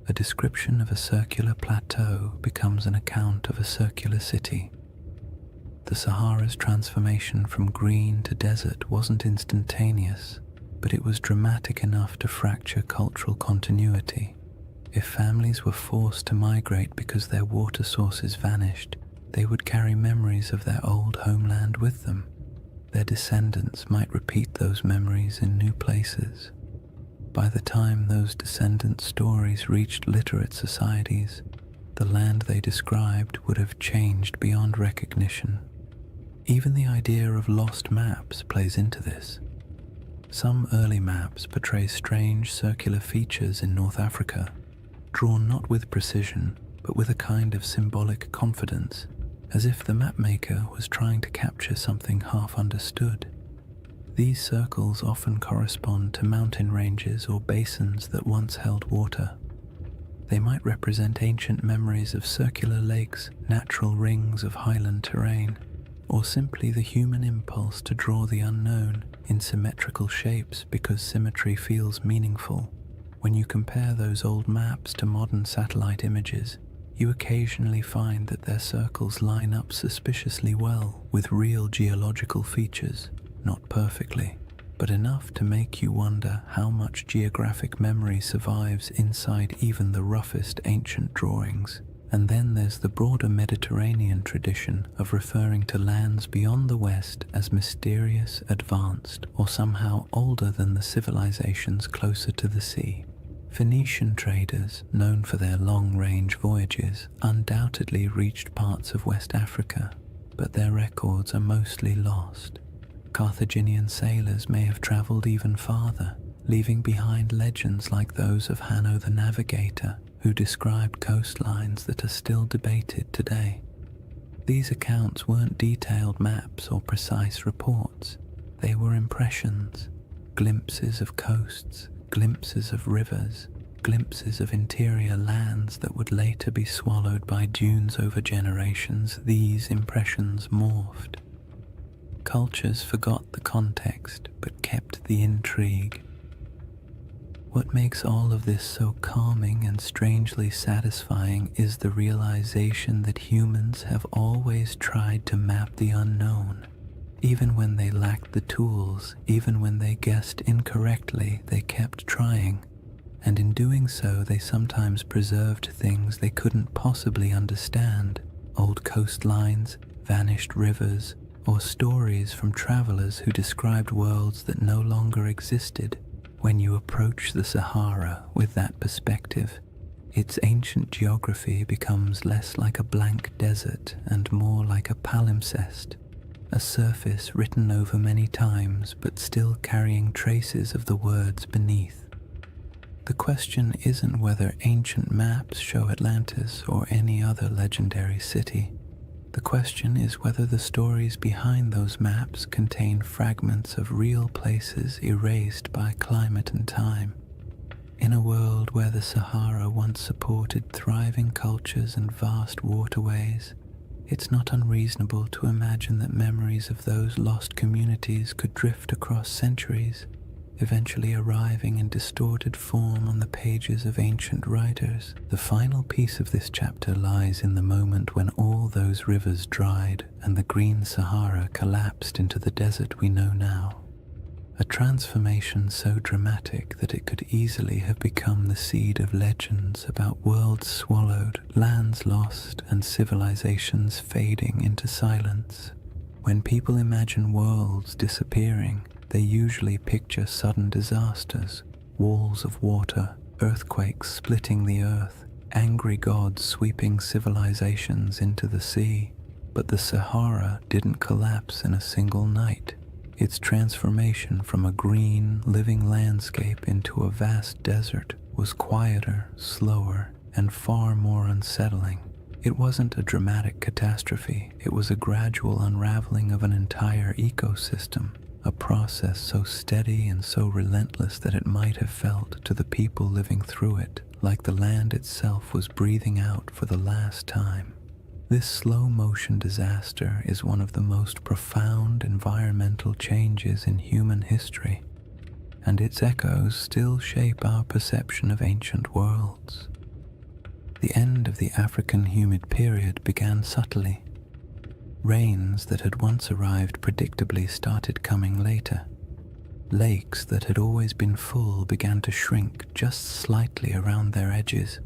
A description of a circular plateau becomes an account of a circular city. The Sahara's transformation from green to desert wasn't instantaneous, but it was dramatic enough to fracture cultural continuity. If families were forced to migrate because their water sources vanished, they would carry memories of their old homeland with them. Their descendants might repeat those memories in new places. By the time those descendant stories reached literate societies, the land they described would have changed beyond recognition. Even the idea of lost maps plays into this. Some early maps portray strange circular features in North Africa, drawn not with precision, but with a kind of symbolic confidence, as if the mapmaker was trying to capture something half understood. These circles often correspond to mountain ranges or basins that once held water. They might represent ancient memories of circular lakes, natural rings of highland terrain, or simply the human impulse to draw the unknown in symmetrical shapes because symmetry feels meaningful. When you compare those old maps to modern satellite images, you occasionally find that their circles line up suspiciously well with real geological features, not perfectly, but enough to make you wonder how much geographic memory survives inside even the roughest ancient drawings. And then there's the broader Mediterranean tradition of referring to lands beyond the West as mysterious, advanced, or somehow older than the civilizations closer to the sea. Phoenician traders, known for their long-range voyages, undoubtedly reached parts of West Africa, but their records are mostly lost. Carthaginian sailors may have traveled even farther, leaving behind legends like those of Hanno the Navigator, who described coastlines that are still debated today. These accounts weren't detailed maps or precise reports. They were impressions, glimpses of coasts, glimpses of rivers, glimpses of interior lands that would later be swallowed by dunes over generations. These impressions morphed. Cultures forgot the context but kept the intrigue. What makes all of this so calming and strangely satisfying is the realization that humans have always tried to map the unknown. Even when they lacked the tools, even when they guessed incorrectly, they kept trying. And in doing so, they sometimes preserved things they couldn't possibly understand. Old coastlines, vanished rivers, or stories from travelers who described worlds that no longer existed. When you approach the Sahara with that perspective, its ancient geography becomes less like a blank desert and more like a palimpsest, a surface written over many times but still carrying traces of the words beneath. The question isn't whether ancient maps show Atlantis or any other legendary city. The question is whether the stories behind those maps contain fragments of real places erased by climate and time. In a world where the Sahara once supported thriving cultures and vast waterways, it's not unreasonable to imagine that memories of those lost communities could drift across centuries, eventually arriving in distorted form on the pages of ancient writers. The final piece of this chapter lies in the moment when all those rivers dried and the green Sahara collapsed into the desert we know now. A transformation so dramatic that it could easily have become the seed of legends about worlds swallowed, lands lost, and civilizations fading into silence. When people imagine worlds disappearing, they usually picture sudden disasters, walls of water, earthquakes splitting the earth, angry gods sweeping civilizations into the sea. But the Sahara didn't collapse in a single night. Its transformation from a green, living landscape into a vast desert was quieter, slower, and far more unsettling. It wasn't a dramatic catastrophe, it was a gradual unraveling of an entire ecosystem, a process so steady and so relentless that it might have felt to the people living through it like the land itself was breathing out for the last time. This slow-motion disaster is one of the most profound environmental changes in human history, and its echoes still shape our perception of ancient worlds. The end of the African humid period began subtly. Rains that had once arrived predictably started coming later. Lakes that had always been full began to shrink just slightly around their edges.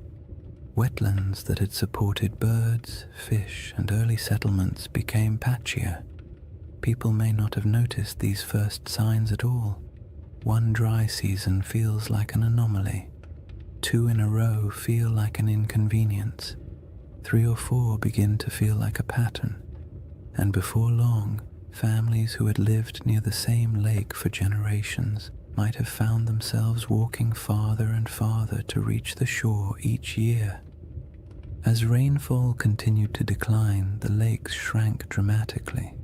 Wetlands that had supported birds, fish, and early settlements became patchier. People may not have noticed these first signs at all. One dry season feels like an anomaly. 2 in a row feel like an inconvenience. 3 or 4 begin to feel like a pattern. And before long, families who had lived near the same lake for generations might have found themselves walking farther and farther to reach the shore each year. As rainfall continued to decline, the lakes shrank dramatically.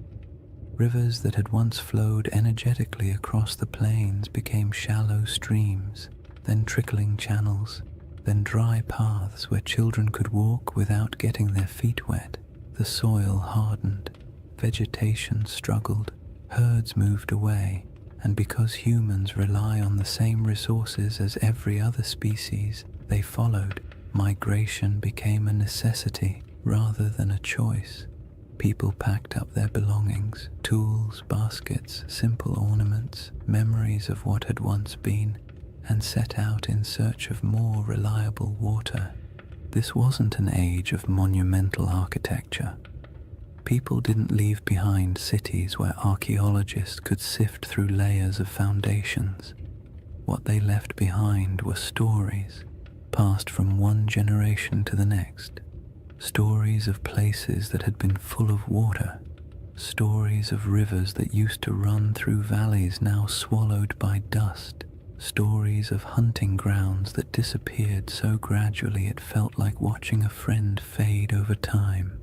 Rivers that had once flowed energetically across the plains became shallow streams, then trickling channels, then dry paths where children could walk without getting their feet wet. The soil hardened, vegetation struggled, herds moved away, and because humans rely on the same resources as every other species, they followed. Migration became a necessity rather than a choice. People packed up their belongings, tools, baskets, simple ornaments, memories of what had once been, and set out in search of more reliable water. This wasn't an age of monumental architecture. People didn't leave behind cities where archaeologists could sift through layers of foundations. What they left behind were stories, passed from one generation to the next. Stories of places that had been full of water. Stories of rivers that used to run through valleys now swallowed by dust. Stories of hunting grounds that disappeared so gradually it felt like watching a friend fade over time.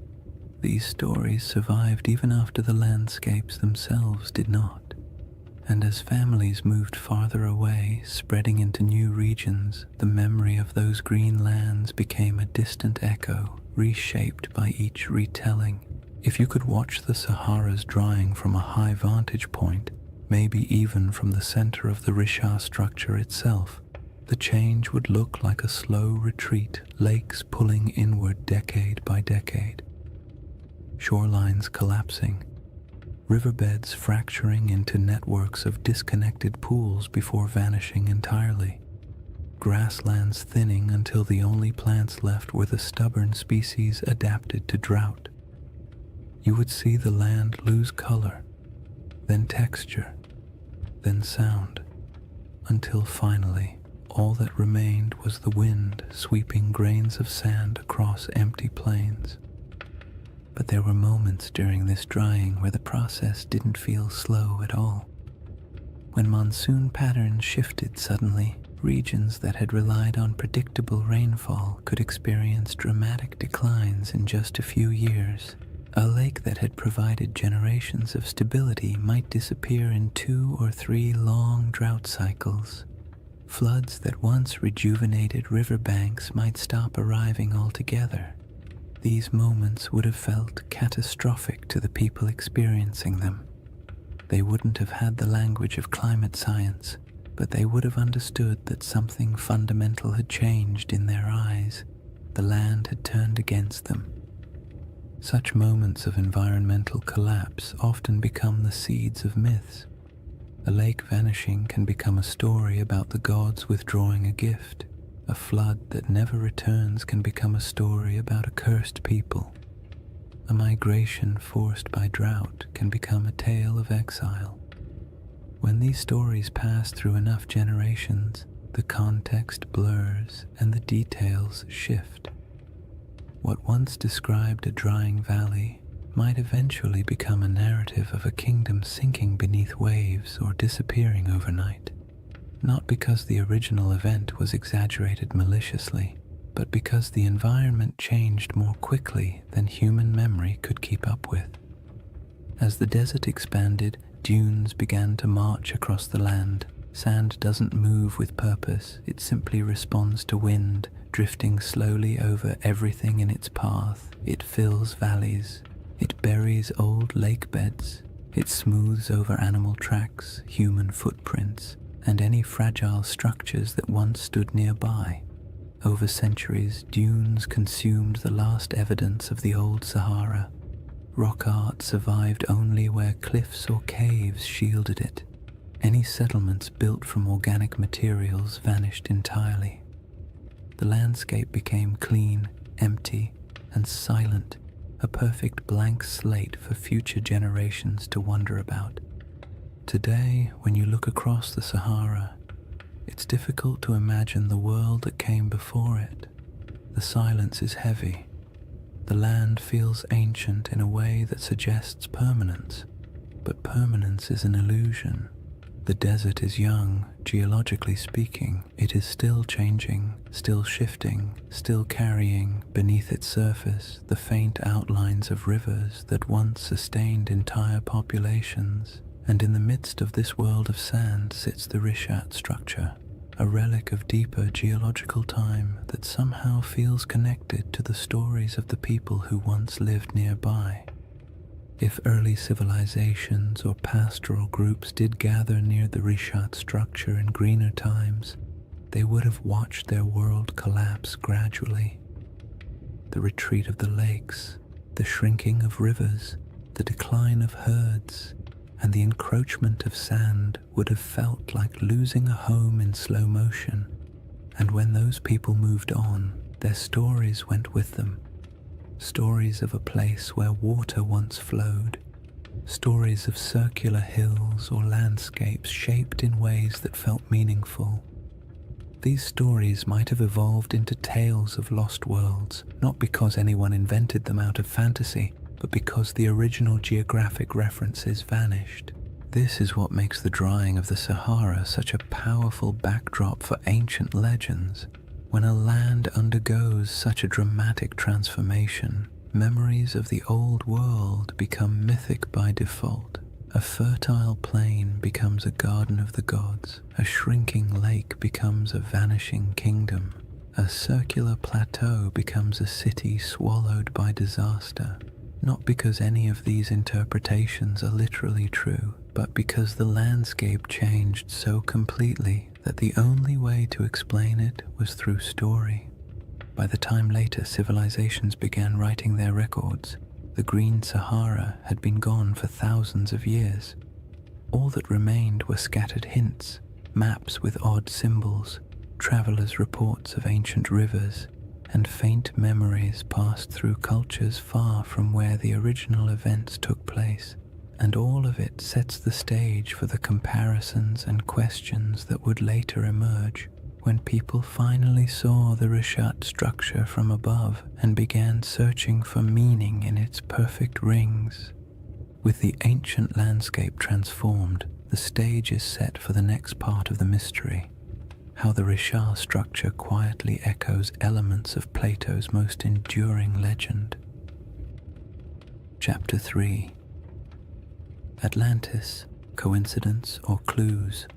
These stories survived even after the landscapes themselves did not. And as families moved farther away, spreading into new regions, the memory of those green lands became a distant echo, reshaped by each retelling. If you could watch the Sahara's drying from a high vantage point, maybe even from the center of the Richard structure itself, the change would look like a slow retreat, lakes pulling inward decade by decade. Shorelines collapsing, riverbeds fracturing into networks of disconnected pools before vanishing entirely, grasslands thinning until the only plants left were the stubborn species adapted to drought. You would see the land lose color, then texture, then sound, until finally all that remained was the wind sweeping grains of sand across empty plains. But there were moments during this drying where the process didn't feel slow at all. When monsoon patterns shifted suddenly, regions that had relied on predictable rainfall could experience dramatic declines in just a few years. A lake that had provided generations of stability might disappear in 2 or 3 long drought cycles. Floods that once rejuvenated riverbanks might stop arriving altogether. These moments would have felt catastrophic to the people experiencing them. They wouldn't have had the language of climate science, but they would have understood that something fundamental had changed in their eyes. The land had turned against them. Such moments of environmental collapse often become the seeds of myths. A lake vanishing can become a story about the gods withdrawing a gift. A flood that never returns can become a story about a cursed people. A migration forced by drought can become a tale of exile. When these stories pass through enough generations, the context blurs and the details shift. What once described a drying valley might eventually become a narrative of a kingdom sinking beneath waves or disappearing overnight. Not because the original event was exaggerated maliciously, but because the environment changed more quickly than human memory could keep up with. As the desert expanded, dunes began to march across the land. Sand doesn't move with purpose, it simply responds to wind, drifting slowly over everything in its path. It fills valleys, it buries old lake beds, it smooths over animal tracks, human footprints, and any fragile structures that once stood nearby. Over centuries, dunes consumed the last evidence of the old Sahara. Rock art survived only where cliffs or caves shielded it. Any settlements built from organic materials vanished entirely. The landscape became clean, empty, and silent, a perfect blank slate for future generations to wonder about. Today, when you look across the Sahara, it's difficult to imagine the world that came before it. The silence is heavy. The land feels ancient in a way that suggests permanence, but permanence is an illusion. The desert is young, geologically speaking. It is still changing, still shifting, still carrying beneath its surface the faint outlines of rivers that once sustained entire populations. And in the midst of this world of sand sits the Rishat structure, a relic of deeper geological time that somehow feels connected to the stories of the people who once lived nearby. If early civilizations or pastoral groups did gather near the Rishat structure in greener times, they would have watched their world collapse gradually. The retreat of the lakes, the shrinking of rivers, the decline of herds, and the encroachment of sand would have felt like losing a home in slow motion. And when those people moved on, their stories went with them. Stories of a place where water once flowed, stories of circular hills or landscapes shaped in ways that felt meaningful. These stories might have evolved into tales of lost worlds, not because anyone invented them out of fantasy, but because the original geographic references vanished. This is what makes the drying of the Sahara such a powerful backdrop for ancient legends. When a land undergoes such a dramatic transformation, memories of the old world become mythic by default. A fertile plain becomes a garden of the gods. A shrinking lake becomes a vanishing kingdom. A circular plateau becomes a city swallowed by disaster. Not because any of these interpretations are literally true, but because the landscape changed so completely that the only way to explain it was through story. By the time later civilizations began writing their records, the Green Sahara had been gone for thousands of years. All that remained were scattered hints, maps with odd symbols, travelers' reports of ancient rivers, and faint memories passed through cultures far from where the original events took place. And all of it sets the stage for the comparisons and questions that would later emerge when people finally saw the Rishat structure from above and began searching for meaning in its perfect rings. With the ancient landscape transformed, the stage is set for the next part of the mystery. How the Rishat structure quietly echoes elements of Plato's most enduring legend. Chapter 3. Atlantis, Coincidence or Clues?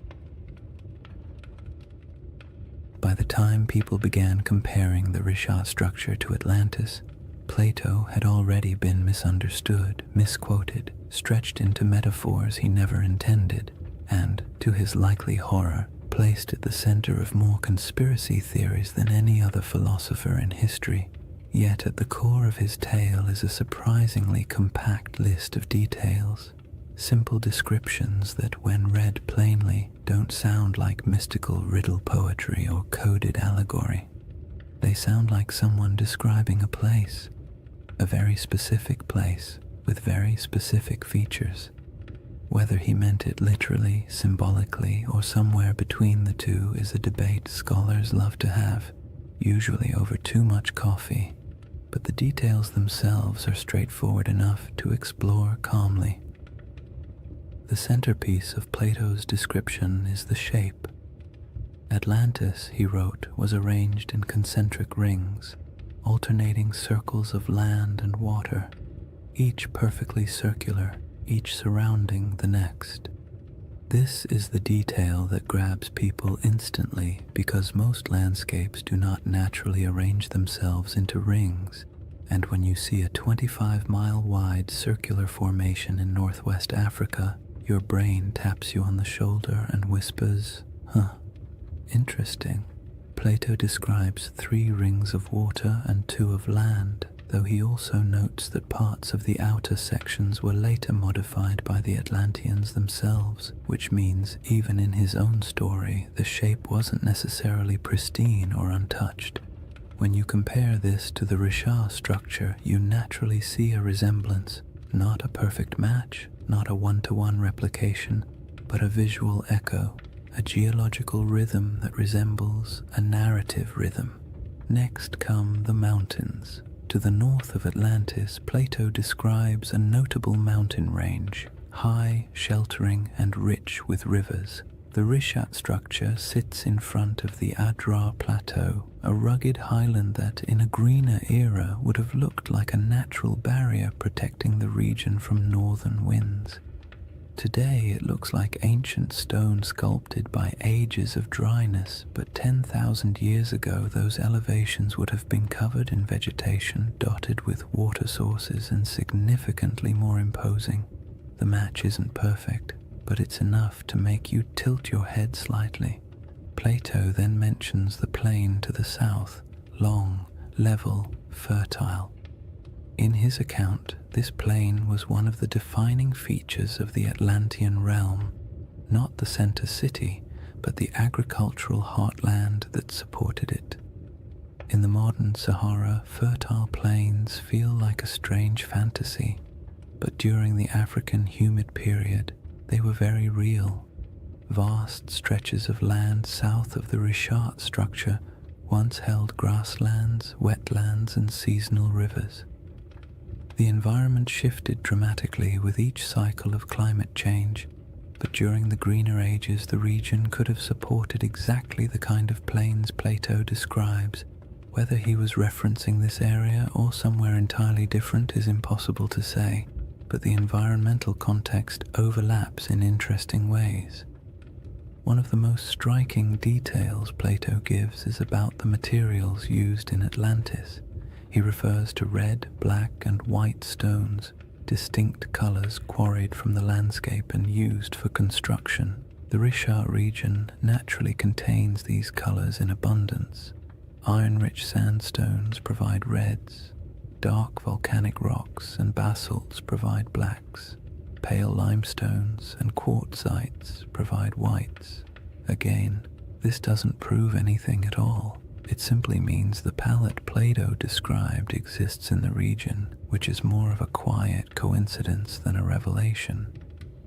By the time people began comparing the Rishat structure to Atlantis, Plato had already been misunderstood, misquoted, stretched into metaphors he never intended, and, to his likely horror, placed at the center of more conspiracy theories than any other philosopher in history. Yet at the core of his tale is a surprisingly compact list of details, simple descriptions that, when read plainly, don't sound like mystical riddle poetry or coded allegory. They sound like someone describing a place, a very specific place with very specific features. Whether he meant it literally, symbolically, or somewhere between the two is a debate scholars love to have, usually over too much coffee, but the details themselves are straightforward enough to explore calmly. The centerpiece of Plato's description is the shape. Atlantis, he wrote, was arranged in concentric rings, alternating circles of land and water, each perfectly circular, each surrounding the next. This is the detail that grabs people instantly because most landscapes do not naturally arrange themselves into rings, and when you see a 25-mile-wide circular formation in northwest Africa, your brain taps you on the shoulder and whispers, "Huh, interesting." Plato describes 3 rings of water and 2 of land, though he also notes that parts of the outer sections were later modified by the Atlanteans themselves, which means even in his own story the shape wasn't necessarily pristine or untouched. When you compare this to the Richard structure, you naturally see a resemblance, not a perfect match, not a one-to-one replication, but a visual echo, a geological rhythm that resembles a narrative rhythm. Next come the mountains. To the north of Atlantis, Plato describes a notable mountain range, high, sheltering, and rich with rivers. The Rishat structure sits in front of the Adrar Plateau, a rugged highland that, in a greener era, would have looked like a natural barrier protecting the region from northern winds. Today it looks like ancient stone sculpted by ages of dryness, but 10,000 years ago those elevations would have been covered in vegetation, dotted with water sources, and significantly more imposing. The match isn't perfect, but it's enough to make you tilt your head slightly. Plato then mentions the plain to the south, long, level, fertile. In his account, this plain was one of the defining features of the Atlantean realm, not the center city, but the agricultural heartland that supported it. In the modern Sahara, fertile plains feel like a strange fantasy, but during the African humid period, they were very real. Vast stretches of land south of the Richat structure once held grasslands, wetlands, and seasonal rivers. The environment shifted dramatically with each cycle of climate change, but during the greener ages the region could have supported exactly the kind of plains Plato describes. Whether he was referencing this area or somewhere entirely different is impossible to say, but the environmental context overlaps in interesting ways. One of the most striking details Plato gives is about the materials used in Atlantis. He refers to red, black, and white stones, distinct colors quarried from the landscape and used for construction. The Richat region naturally contains these colors in abundance. Iron-rich sandstones provide reds, dark volcanic rocks and basalts provide blacks, pale limestones and quartzites provide whites. Again, this doesn't prove anything at all. It simply means the palette Plato described exists in the region, which is more of a quiet coincidence than a revelation.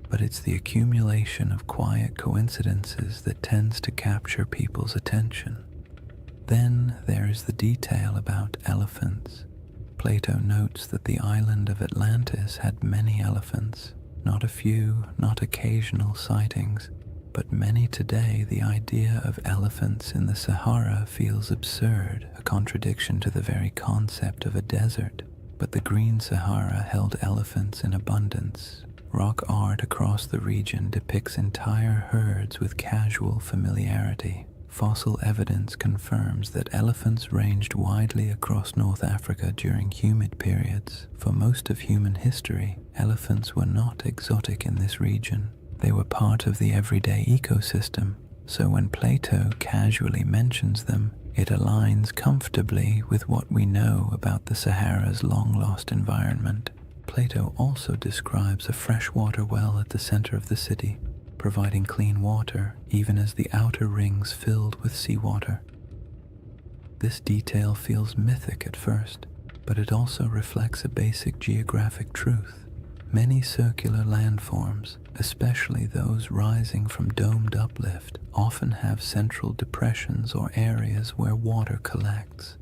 But it's the accumulation of quiet coincidences that tends to capture people's attention. Then there is the detail about elephants. Plato notes that the island of Atlantis had many elephants, not a few, not occasional sightings, but many today. The idea of elephants in the Sahara feels absurd, a contradiction to the very concept of a desert. But the Green Sahara held elephants in abundance. Rock art across the region depicts entire herds with casual familiarity. Fossil evidence confirms that elephants ranged widely across North Africa during humid periods. For most of human history, elephants were not exotic in this region. They were part of the everyday ecosystem, so when Plato casually mentions them, it aligns comfortably with what we know about the Sahara's long-lost environment. Plato also describes a freshwater well at the center of the city, providing clean water even as the outer rings filled with seawater. This detail feels mythic at first, but it also reflects a basic geographic truth. Many circular landforms, especially those rising from domed uplift, often have central depressions or areas where water collects.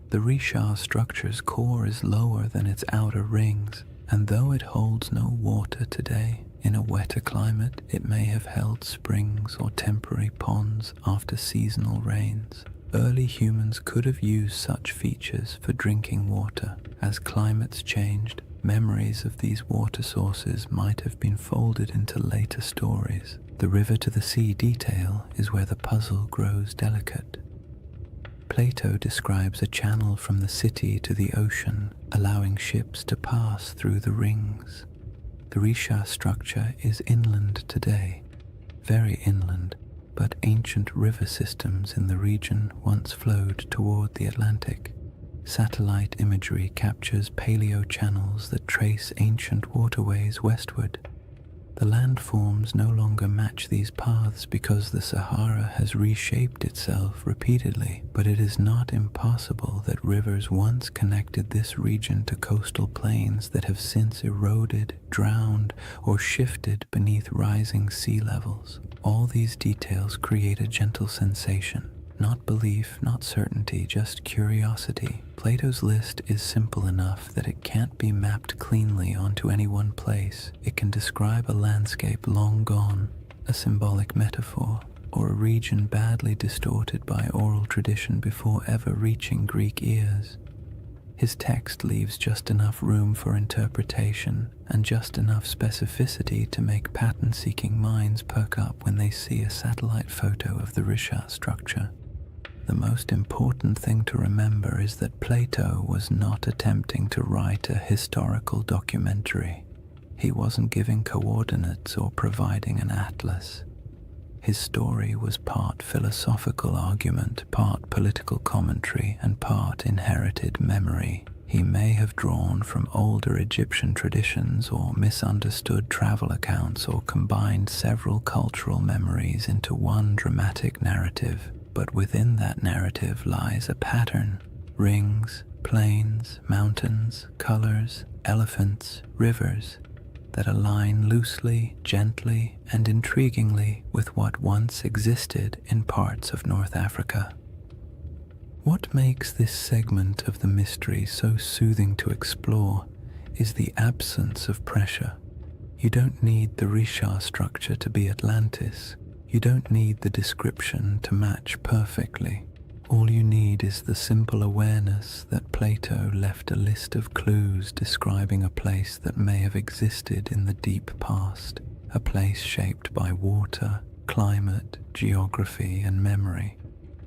The Richat structure's core is lower than its outer rings, and though it holds no water today, in a wetter climate it may have held springs or temporary ponds after seasonal rains. Early humans could have used such features for drinking water. As climates changed, memories of these water sources might have been folded into later stories. The river to the sea detail is where the puzzle grows delicate. Plato describes a channel from the city to the ocean, allowing ships to pass through the rings. The Richat structure is inland today, very inland, but ancient river systems in the region once flowed toward the Atlantic. Satellite imagery captures paleo-channels that trace ancient waterways westward. The landforms no longer match these paths because the Sahara has reshaped itself repeatedly, but it is not impossible that rivers once connected this region to coastal plains that have since eroded, drowned, or shifted beneath rising sea levels. All these details create a gentle sensation. Not belief, not certainty, just curiosity. Plato's list is simple enough that it can't be mapped cleanly onto any one place. It can describe a landscape long gone, a symbolic metaphor, or a region badly distorted by oral tradition before ever reaching Greek ears. His text leaves just enough room for interpretation and just enough specificity to make pattern-seeking minds perk up when they see a satellite photo of the Risha structure. The most important thing to remember is that Plato was not attempting to write a historical documentary. He wasn't giving coordinates or providing an atlas. His story was part philosophical argument, part political commentary, and part inherited memory. He may have drawn from older Egyptian traditions or misunderstood travel accounts or combined several cultural memories into one dramatic narrative. But within that narrative lies a pattern: rings, plains, mountains, colors, elephants, rivers that align loosely, gently, and intriguingly with what once existed in parts of North Africa. What makes this segment of the mystery so soothing to explore is the absence of pressure. You don't need the Risha structure to be Atlantis. You don't need the description to match perfectly. All you need is the simple awareness that Plato left a list of clues describing a place that may have existed in the deep past, a place shaped by water, climate, geography, and memory.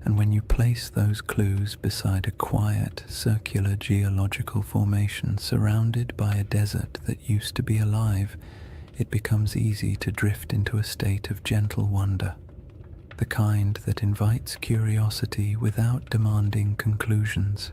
And when you place those clues beside a quiet, circular geological formation surrounded by a desert that used to be alive, it becomes easy to drift into a state of gentle wonder, the kind that invites curiosity without demanding conclusions.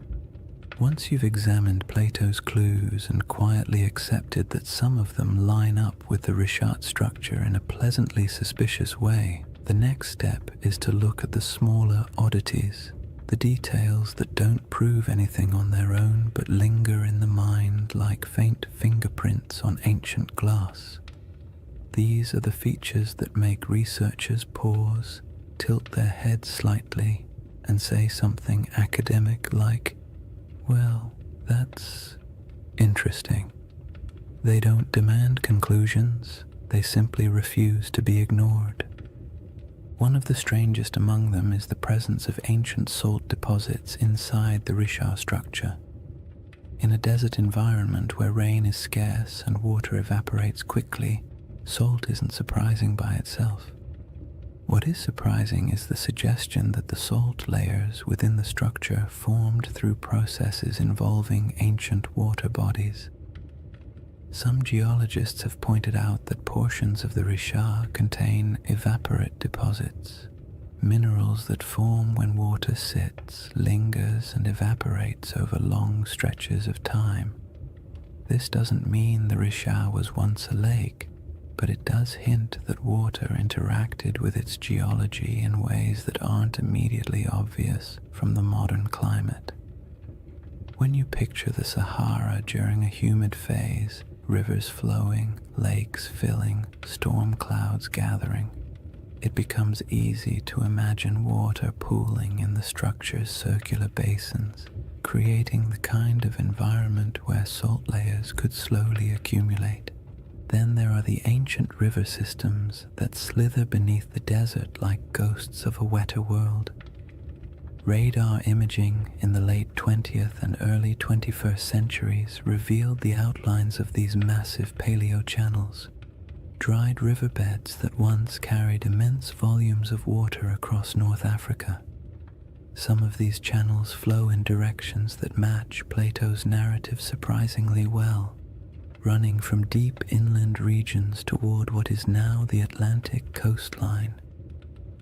Once you've examined Plato's clues and quietly accepted that some of them line up with the Rishat structure in a pleasantly suspicious way, the next step is to look at the smaller oddities, the details that don't prove anything on their own but linger in the mind like faint fingerprints on ancient glass. These are the features that make researchers pause, tilt their heads slightly, and say something academic like, "Well, that's interesting." They don't demand conclusions, they simply refuse to be ignored. One of the strangest among them is the presence of ancient salt deposits inside the Risha structure. In a desert environment where rain is scarce and water evaporates quickly, salt isn't surprising by itself. What is surprising is the suggestion that the salt layers within the structure formed through processes involving ancient water bodies. Some geologists have pointed out that portions of the Risha contain evaporate deposits, minerals that form when water sits, lingers, and evaporates over long stretches of time. This doesn't mean the Risha was once a lake, but it does hint that water interacted with its geology in ways that aren't immediately obvious from the modern climate. When you picture the Sahara during a humid phase, rivers flowing, lakes filling, storm clouds gathering, it becomes easy to imagine water pooling in the structure's circular basins, creating the kind of environment where salt layers could slowly accumulate. Then there are the ancient river systems that slither beneath the desert like ghosts of a wetter world. Radar imaging in the late 20th and early 21st centuries revealed the outlines of these massive paleo-channels, dried riverbeds that once carried immense volumes of water across North Africa. Some of these channels flow in directions that match Plato's narrative surprisingly well, running from deep inland regions toward what is now the Atlantic coastline.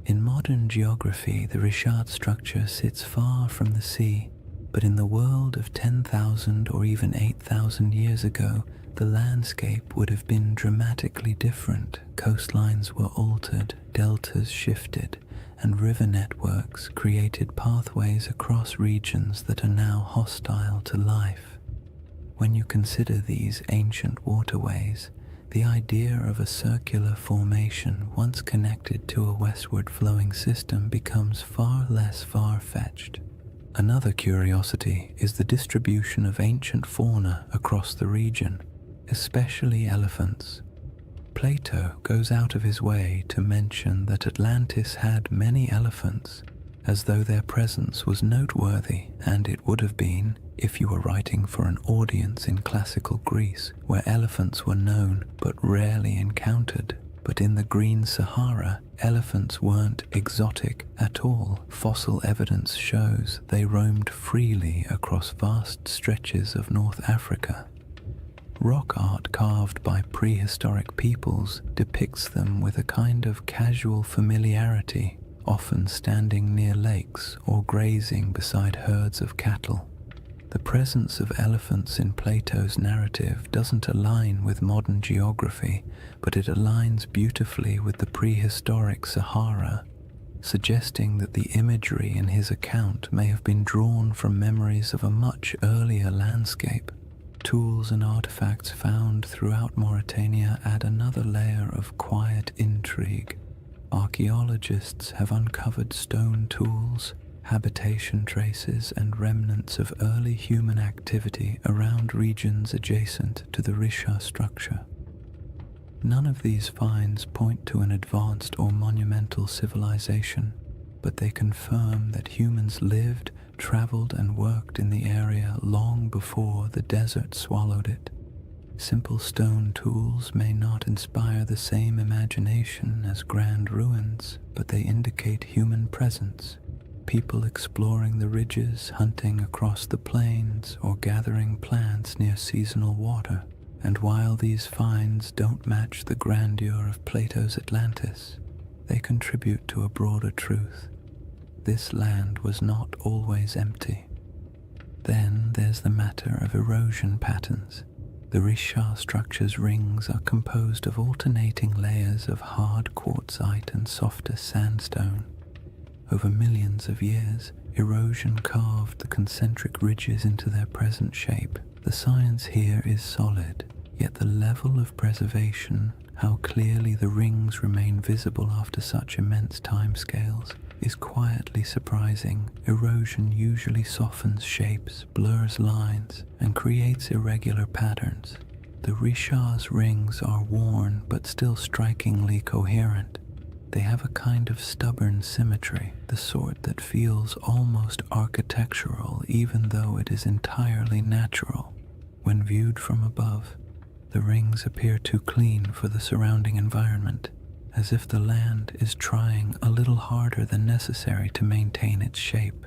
In modern geography, the Richard structure sits far from the sea, but in the world of 10,000 or even 8,000 years ago, the landscape would have been dramatically different. Coastlines were altered, deltas shifted, and river networks created pathways across regions that are now hostile to life. When you consider these ancient waterways, the idea of a circular formation once connected to a westward flowing system becomes far less far-fetched. Another curiosity is the distribution of ancient fauna across the region, especially elephants. Plato goes out of his way to mention that Atlantis had many elephants, as though their presence was noteworthy, and it would have been if you were writing for an audience in classical Greece, where elephants were known but rarely encountered. But in the Green Sahara, elephants weren't exotic at all. Fossil evidence shows they roamed freely across vast stretches of North Africa. Rock art carved by prehistoric peoples depicts them with a kind of casual familiarity, often standing near lakes or grazing beside herds of cattle. The presence of elephants in Plato's narrative doesn't align with modern geography, but it aligns beautifully with the prehistoric Sahara, suggesting that the imagery in his account may have been drawn from memories of a much earlier landscape. Tools and artifacts found throughout Mauritania add another layer of quiet intrigue. Archaeologists have uncovered stone tools, habitation traces, and remnants of early human activity around regions adjacent to the Richard structure. None of these finds point to an advanced or monumental civilization, but they confirm that humans lived, traveled, and worked in the area long before the desert swallowed it. Simple stone tools may not inspire the same imagination as grand ruins, but they indicate human presence. People exploring the ridges, hunting across the plains, or gathering plants near seasonal water. And while these finds don't match the grandeur of Plato's Atlantis, they contribute to a broader truth. This land was not always empty. Then there's the matter of erosion patterns. The Richard structure's rings are composed of alternating layers of hard quartzite and softer sandstone. Over millions of years, erosion carved the concentric ridges into their present shape. The science here is solid, yet the level of preservation, how clearly the rings remain visible after such immense timescales, is quietly surprising. Erosion usually softens shapes, blurs lines, and creates irregular patterns. The Richard's rings are worn but still strikingly coherent. They have a kind of stubborn symmetry, the sort that feels almost architectural even though it is entirely natural. When viewed from above, the rings appear too clean for the surrounding environment, as if the land is trying a little harder than necessary to maintain its shape.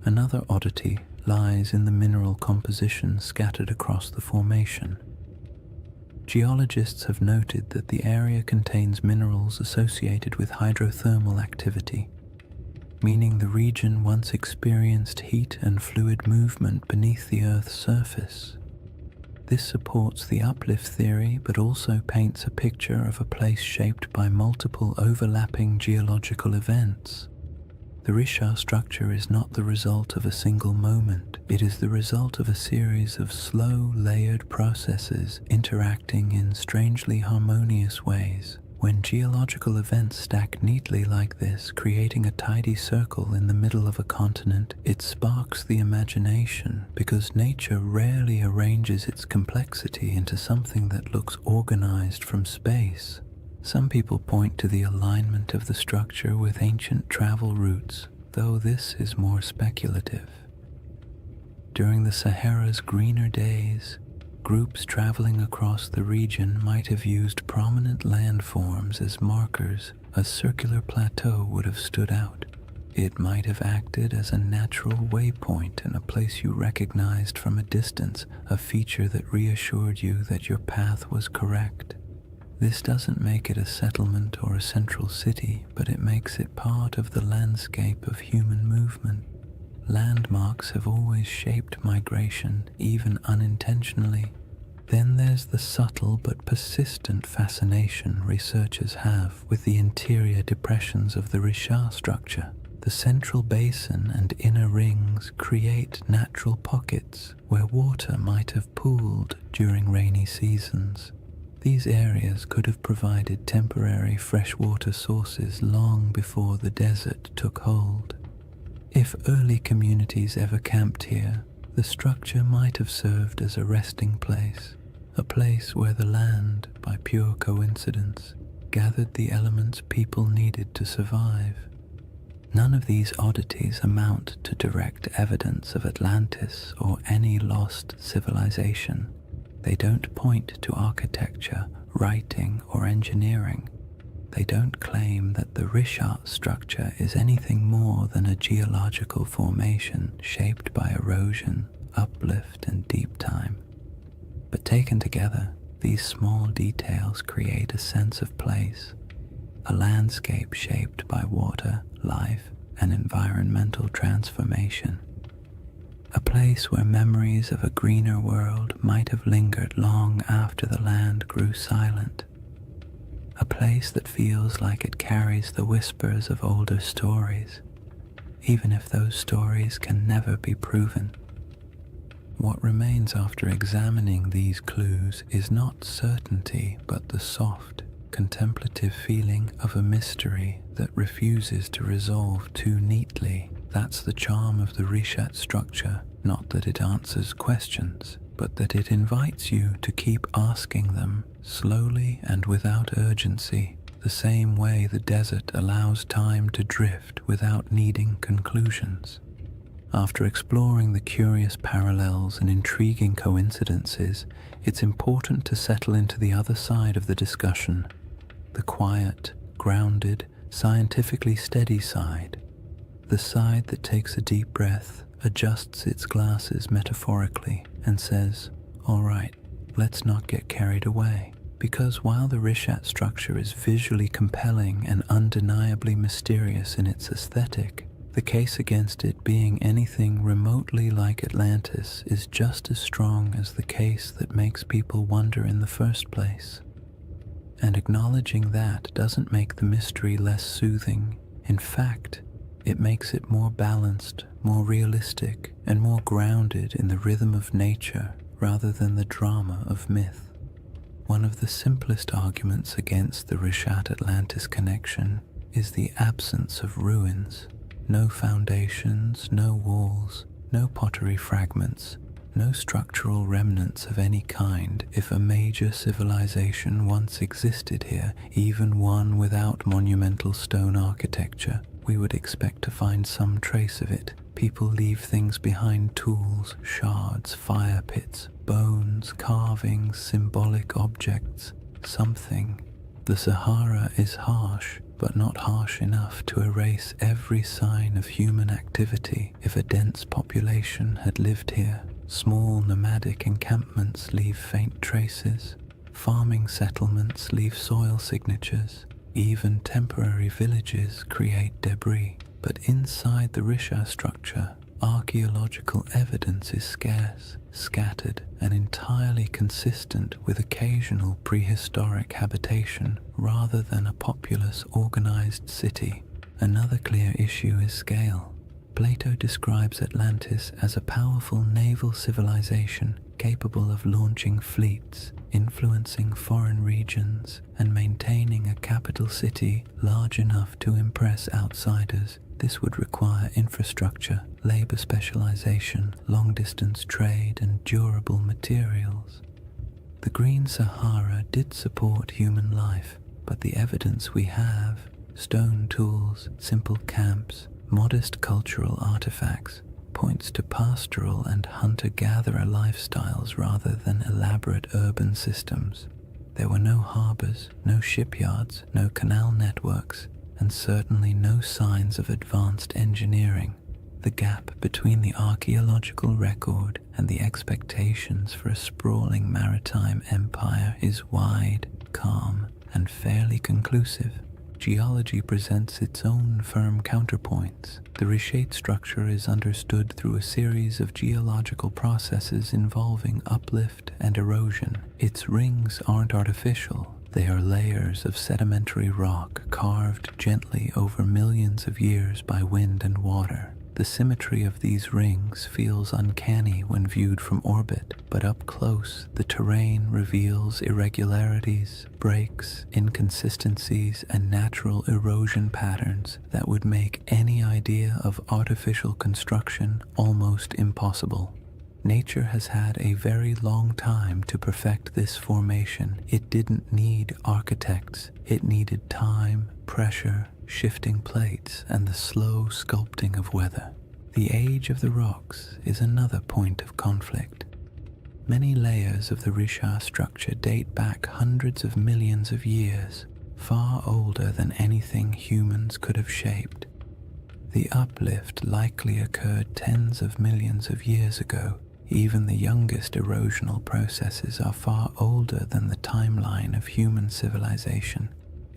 Another oddity lies in the mineral composition scattered across the formation. Geologists have noted that the area contains minerals associated with hydrothermal activity, meaning the region once experienced heat and fluid movement beneath the Earth's surface. This supports the uplift theory, but also paints a picture of a place shaped by multiple overlapping geological events. The Richard structure is not the result of a single moment. It is the result of a series of slow, layered processes interacting in strangely harmonious ways. When geological events stack neatly like this, creating a tidy circle in the middle of a continent, it sparks the imagination, because nature rarely arranges its complexity into something that looks organized from space. Some people point to the alignment of the structure with ancient travel routes, though this is more speculative. During the Sahara's greener days, groups traveling across the region might have used prominent landforms as markers. A circular plateau would have stood out. It might have acted as a natural waypoint in a place you recognized from a distance, a feature that reassured you that your path was correct. This doesn't make it a settlement or a central city, but it makes it part of the landscape of human movement. Landmarks have always shaped migration, even unintentionally. Then there's the subtle but persistent fascination researchers have with the interior depressions of the Richat structure. The central basin and inner rings create natural pockets where water might have pooled during rainy seasons. These areas could have provided temporary freshwater sources long before the desert took hold. If early communities ever camped here, the structure might have served as a resting place, a place where the land, by pure coincidence, gathered the elements people needed to survive. None of these oddities amount to direct evidence of Atlantis or any lost civilization. They don't point to architecture, writing, or engineering. They don't claim that the Richat structure is anything more than a geological formation shaped by erosion, uplift, and deep time. But taken together, these small details create a sense of place, a landscape shaped by water, life, and environmental transformation. A place where memories of a greener world might have lingered long after the land grew silent. A place that feels like it carries the whispers of older stories, even if those stories can never be proven. What remains after examining these clues is not certainty, but the soft, contemplative feeling of a mystery that refuses to resolve too neatly. That's the charm of the Richat structure, not that it answers questions, but that it invites you to keep asking them slowly and without urgency, the same way the desert allows time to drift without needing conclusions. After exploring the curious parallels and intriguing coincidences, it's important to settle into the other side of the discussion, the quiet, grounded, scientifically steady side, the side that takes a deep breath, adjusts its glasses metaphorically, and says, "All right, let's not get carried away." Because while the Richat structure is visually compelling and undeniably mysterious in its aesthetic, the case against it being anything remotely like Atlantis is just as strong as the case that makes people wonder in the first place. And acknowledging that doesn't make the mystery less soothing. In fact, it makes it more balanced, more realistic, and more grounded in the rhythm of nature rather than the drama of myth. One of the simplest arguments against the Richat-Atlantis connection is the absence of ruins. No foundations, no walls, no pottery fragments, no structural remnants of any kind. If a major civilization once existed here, even one without monumental stone architecture, we would expect to find some trace of it. People leave things behind: tools, shards, fire pits, bones, carvings, symbolic objects, something. The Sahara is harsh, but not harsh enough to erase every sign of human activity. If a dense population had lived here, small nomadic encampments leave faint traces, farming settlements leave soil signatures, even temporary villages create debris. But inside the Richat structure, archaeological evidence is scarce, scattered, and entirely consistent with occasional prehistoric habitation rather than a populous, organized city. Another clear issue is scale. Plato describes Atlantis as a powerful naval civilization capable of launching fleets, influencing foreign regions, and maintaining a capital city large enough to impress outsiders. This would require infrastructure, labor specialization, long-distance trade, and durable materials. The Green Sahara did support human life, but the evidence we have, stone tools, simple camps, modest cultural artifacts, points to pastoral and hunter-gatherer lifestyles rather than elaborate urban systems. There were no harbors, no shipyards, no canal networks, and certainly no signs of advanced engineering. The gap between the archaeological record and the expectations for a sprawling maritime empire is wide. calm, and fairly conclusive. Geology presents its own firm counterpoints. The reshaped structure is understood through a series of geological processes involving uplift and erosion. Its rings aren't artificial. They are layers of sedimentary rock carved gently over millions of years by wind and water. The symmetry of these rings feels uncanny when viewed from orbit, but up close, the terrain reveals irregularities, breaks, inconsistencies, and natural erosion patterns that would make any idea of artificial construction almost impossible. Nature has had a very long time to perfect this formation. It didn't need architects. It needed time, pressure, shifting plates, and the slow sculpting of weather. The age of the rocks is another point of conflict. Many layers of the Richat structure date back hundreds of millions of years, far older than anything humans could have shaped. The uplift likely occurred tens of millions of years ago. Even the youngest erosional processes are far older than the timeline of human civilization.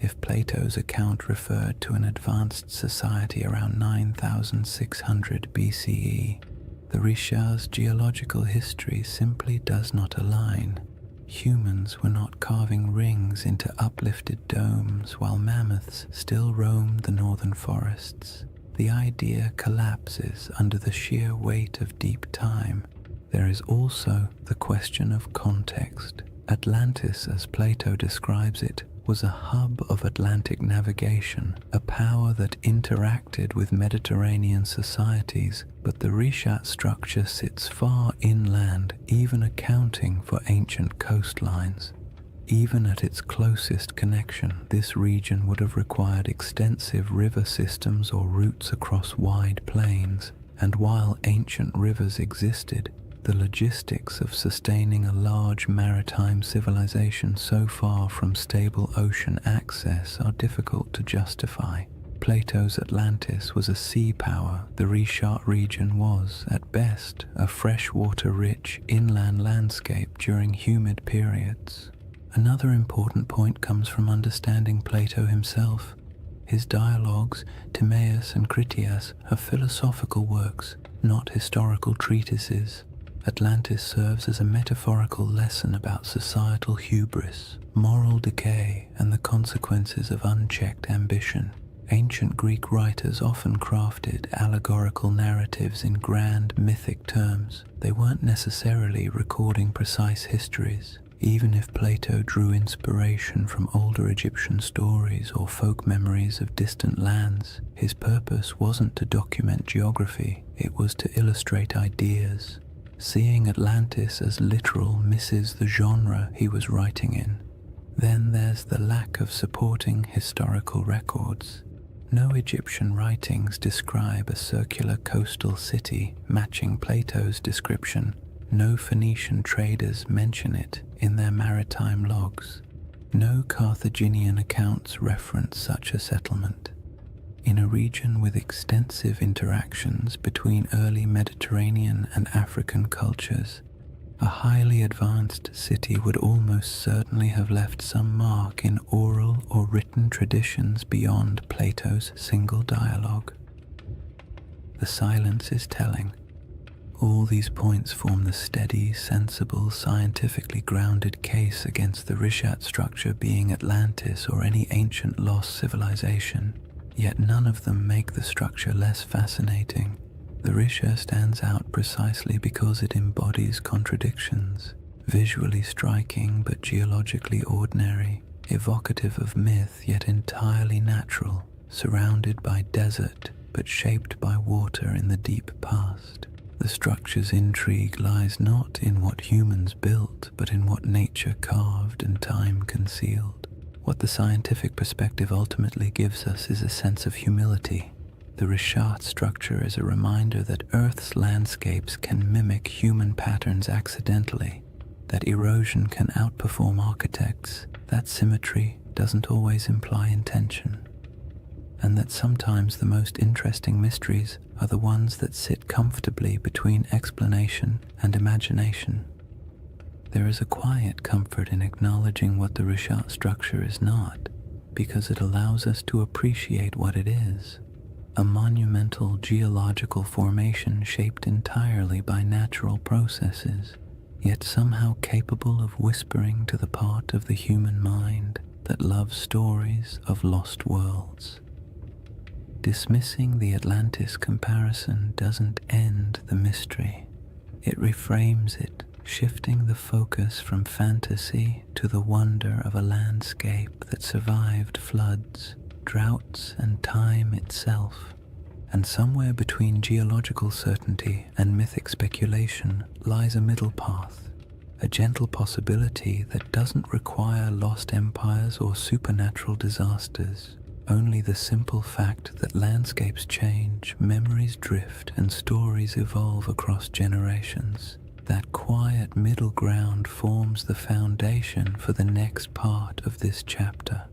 If Plato's account referred to an advanced society around 9600 BCE, the Richat's geological history simply does not align. Humans were not carving rings into uplifted domes while mammoths still roamed the northern forests. The idea collapses under the sheer weight of deep time. There is also the question of context. Atlantis, as Plato describes it, was a hub of Atlantic navigation, a power that interacted with Mediterranean societies, but the Richat structure sits far inland, even accounting for ancient coastlines. Even at its closest connection, this region would have required extensive river systems or routes across wide plains, and while ancient rivers existed, the logistics of sustaining a large maritime civilization so far from stable ocean access are difficult to justify. Plato's Atlantis was a sea power. The Richat region was, at best, a freshwater-rich inland landscape during humid periods. Another important point comes from understanding Plato himself. His dialogues, Timaeus and Critias, are philosophical works, not historical treatises. Atlantis serves as a metaphorical lesson about societal hubris, moral decay, and the consequences of unchecked ambition. Ancient Greek writers often crafted allegorical narratives in grand mythic terms. They weren't necessarily recording precise histories. Even if Plato drew inspiration from older Egyptian stories or folk memories of distant lands, his purpose wasn't to document geography, it was to illustrate ideas. Seeing Atlantis as literal misses the genre he was writing in. Then there's the lack of supporting historical records. No Egyptian writings describe a circular coastal city matching Plato's description. No Phoenician traders mention it in their maritime logs. No Carthaginian accounts reference such a settlement. In a region with extensive interactions between early Mediterranean and African cultures, a highly advanced city would almost certainly have left some mark in oral or written traditions beyond Plato's single dialogue. The silence is telling. All these points form the steady, sensible, scientifically grounded case against the Richat structure being Atlantis or any ancient lost civilization. Yet none of them make the structure less fascinating. The Richat stands out precisely because it embodies contradictions, visually striking but geologically ordinary, evocative of myth yet entirely natural, surrounded by desert but shaped by water in the deep past. The structure's intrigue lies not in what humans built, but in what nature carved and time concealed. What the scientific perspective ultimately gives us is a sense of humility. The Richat structure is a reminder that Earth's landscapes can mimic human patterns accidentally, that erosion can outperform architects, that symmetry doesn't always imply intention, and that sometimes the most interesting mysteries are the ones that sit comfortably between explanation and imagination. There is a quiet comfort in acknowledging what the Rishat structure is not, because it allows us to appreciate what it is: a monumental geological formation shaped entirely by natural processes, yet somehow capable of whispering to the part of the human mind that loves stories of lost worlds. Dismissing the Atlantis comparison doesn't end the mystery. It reframes it, shifting the focus from fantasy to the wonder of a landscape that survived floods, droughts, and time itself. And somewhere between geological certainty and mythic speculation lies a middle path, a gentle possibility that doesn't require lost empires or supernatural disasters. Only the simple fact that landscapes change, memories drift, and stories evolve across generations. That quiet middle ground forms the foundation for the next part of this chapter.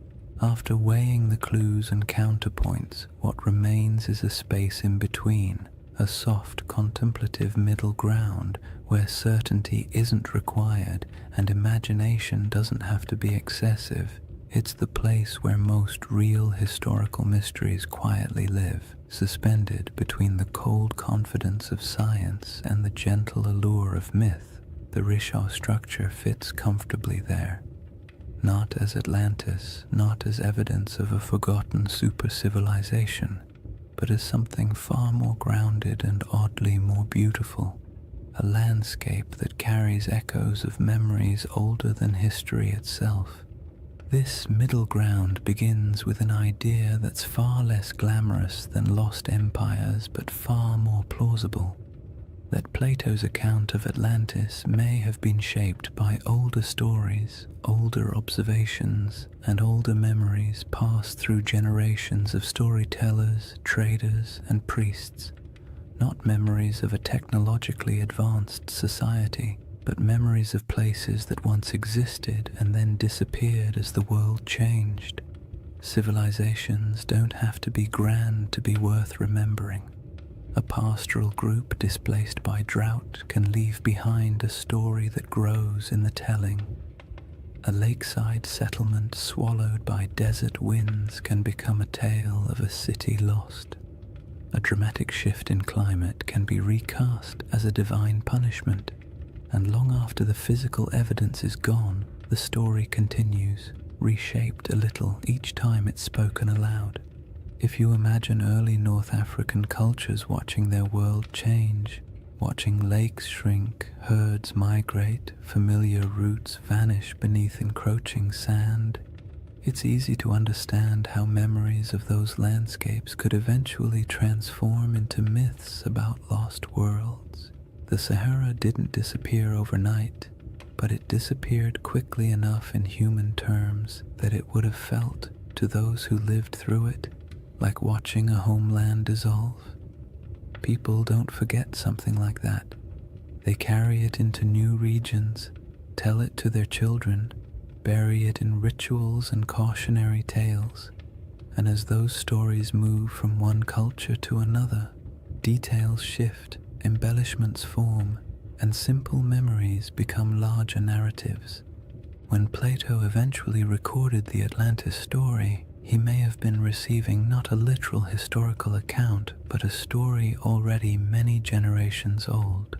After weighing the clues and counterpoints, what remains is a space in between, a soft, contemplative middle ground where certainty isn't required and imagination doesn't have to be excessive. It's the place where most real historical mysteries quietly live, suspended between the cold confidence of science and the gentle allure of myth. The Risha structure fits comfortably there, not as Atlantis, not as evidence of a forgotten super-civilization, but as something far more grounded and oddly more beautiful, a landscape that carries echoes of memories older than history itself. This middle ground begins with an idea that's far less glamorous than lost empires but far more plausible: that Plato's account of Atlantis may have been shaped by older stories, older observations, and older memories passed through generations of storytellers, traders, and priests. Not memories of a technologically advanced society, but memories of places that once existed and then disappeared as the world changed. Civilizations don't have to be grand to be worth remembering. A pastoral group displaced by drought can leave behind a story that grows in the telling. A lakeside settlement swallowed by desert winds can become a tale of a city lost. A dramatic shift in climate can be recast as a divine punishment, and long after the physical evidence is gone, the story continues, reshaped a little each time it's spoken aloud. If you imagine early North African cultures watching their world change, watching lakes shrink, herds migrate, familiar routes vanish beneath encroaching sand, it's easy to understand how memories of those landscapes could eventually transform into myths about lost worlds. The Sahara didn't disappear overnight, but it disappeared quickly enough in human terms that it would have felt, to those who lived through it, like watching a homeland dissolve. People don't forget something like that. They carry it into new regions, tell it to their children, bury it in rituals and cautionary tales, and as those stories move from one culture to another, details shift, embellishments form, and simple memories become larger narratives. When Plato eventually recorded the Atlantis story, he may have been receiving not a literal historical account, but a story already many generations old.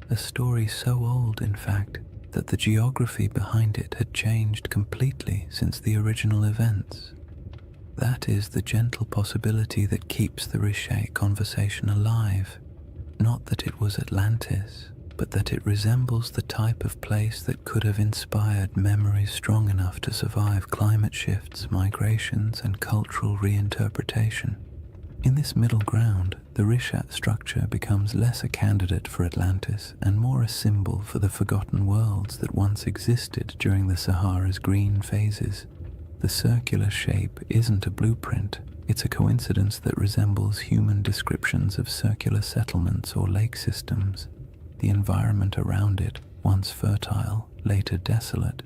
A story so old, in fact, that the geography behind it had changed completely since the original events. That is the gentle possibility that keeps the Riche conversation alive. Not that it was Atlantis, but that it resembles the type of place that could have inspired memories strong enough to survive climate shifts, migrations, and cultural reinterpretation. In this middle ground, the Rishat structure becomes less a candidate for Atlantis and more a symbol for the forgotten worlds that once existed during the Sahara's green phases. The circular shape isn't a blueprint, it's a coincidence that resembles human descriptions of circular settlements or lake systems. The environment around it, once fertile, later desolate,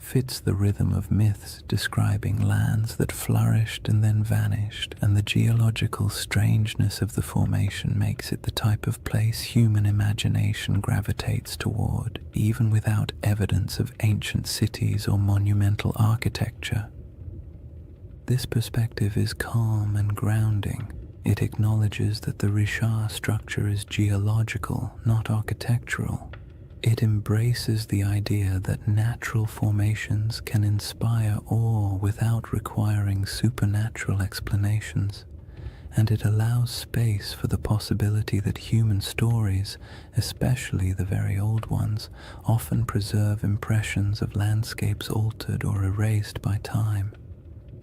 fits the rhythm of myths describing lands that flourished and then vanished, and the geological strangeness of the formation makes it the type of place human imagination gravitates toward, even without evidence of ancient cities or monumental architecture. This perspective is calm and grounding. It acknowledges that the Richat structure is geological, not architectural. It embraces the idea that natural formations can inspire awe without requiring supernatural explanations, and it allows space for the possibility that human stories, especially the very old ones, often preserve impressions of landscapes altered or erased by time.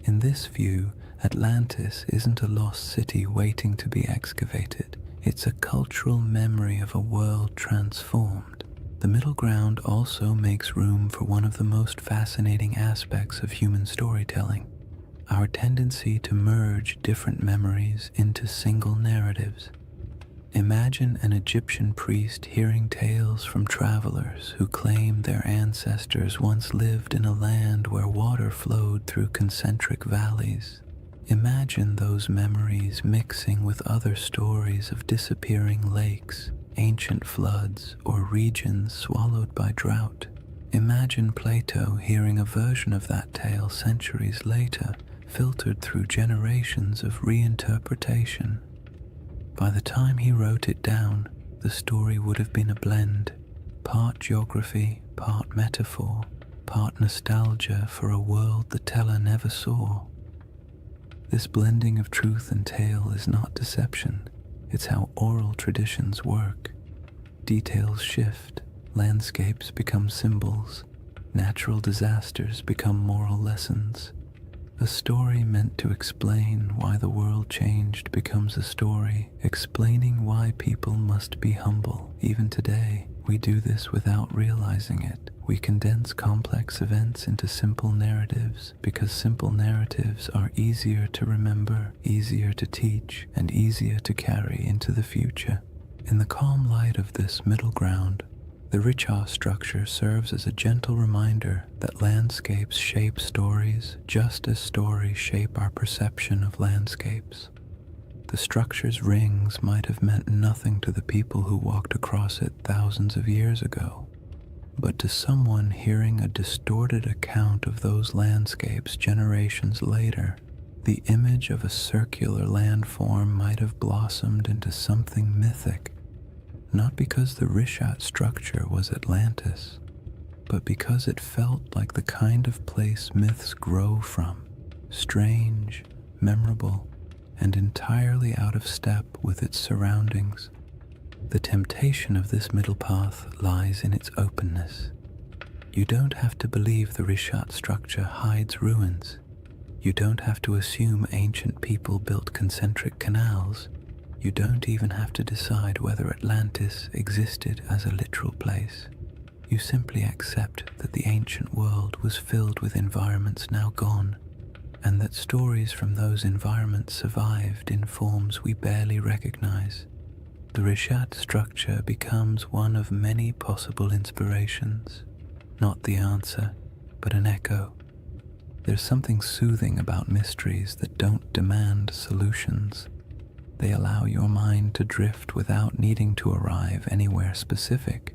In this view, Atlantis isn't a lost city waiting to be excavated. It's a cultural memory of a world transformed. The middle ground also makes room for one of the most fascinating aspects of human storytelling: our tendency to merge different memories into single narratives. Imagine an Egyptian priest hearing tales from travelers who claim their ancestors once lived in a land where water flowed through concentric valleys. Imagine those memories mixing with other stories of disappearing lakes, ancient floods, or regions swallowed by drought. Imagine Plato hearing a version of that tale centuries later, filtered through generations of reinterpretation. By the time he wrote it down, the story would have been a blend, part geography, part metaphor, part nostalgia for a world the teller never saw. This blending of truth and tale is not deception, it's how oral traditions work. Details shift, landscapes become symbols, natural disasters become moral lessons. A story meant to explain why the world changed becomes a story explaining why people must be humble. Even today, we do this without realizing it. We condense complex events into simple narratives because simple narratives are easier to remember, easier to teach, and easier to carry into the future. In the calm light of this middle ground, the Richat structure serves as a gentle reminder that landscapes shape stories just as stories shape our perception of landscapes. The structure's rings might have meant nothing to the people who walked across it thousands of years ago, but to someone hearing a distorted account of those landscapes generations later, the image of a circular landform might have blossomed into something mythic. Not because the Richat structure was Atlantis, but because it felt like the kind of place myths grow from, strange, memorable, and entirely out of step with its surroundings. The temptation of this middle path lies in its openness. You don't have to believe the Richat structure hides ruins. You don't have to assume ancient people built concentric canals. You don't even have to decide whether Atlantis existed as a literal place. You simply accept that the ancient world was filled with environments now gone, and that stories from those environments survived in forms we barely recognize. The Richat structure becomes one of many possible inspirations, not the answer, but an echo. There's something soothing about mysteries that don't demand solutions. They allow your mind to drift without needing to arrive anywhere specific.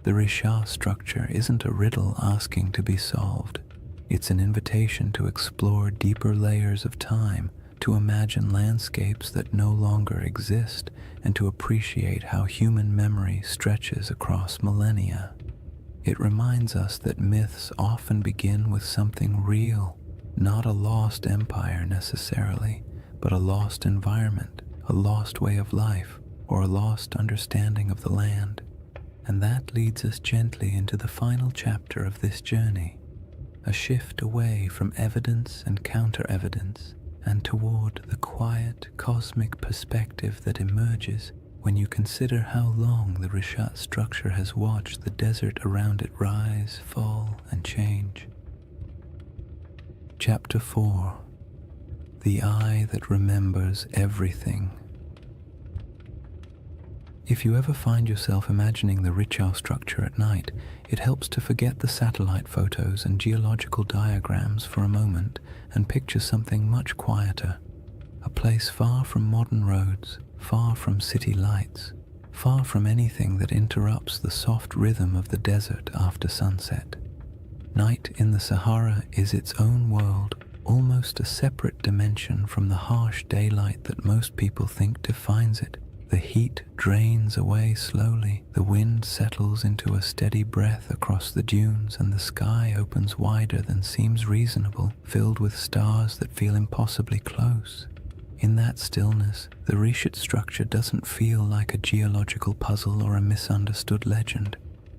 The Richat structure isn't a riddle asking to be solved. It's an invitation to explore deeper layers of time, to imagine landscapes that no longer exist, and to appreciate how human memory stretches across millennia. It reminds us that myths often begin with something real, not a lost empire necessarily, but a lost environment, a lost way of life, or a lost understanding of the land. And that leads us gently into the final chapter of this journey, a shift away from evidence and counter-evidence, and toward the quiet, cosmic perspective that emerges when you consider how long the Richat structure has watched the desert around it rise, fall, and change. Chapter 4. The Eye That Remembers Everything. If you ever find yourself imagining the Richau structure at night, it helps to forget the satellite photos and geological diagrams for a moment and picture something much quieter. A place far from modern roads, far from city lights, far from anything that interrupts the soft rhythm of the desert after sunset. Night in the Sahara is its own world, almost a separate dimension from the harsh daylight that most people think defines it. The heat drains away slowly, the wind settles into a steady breath across the dunes, and the sky opens wider than seems reasonable, filled with stars that feel impossibly close. In that stillness, the Richat structure doesn't feel like a geological puzzle or a misunderstood legend.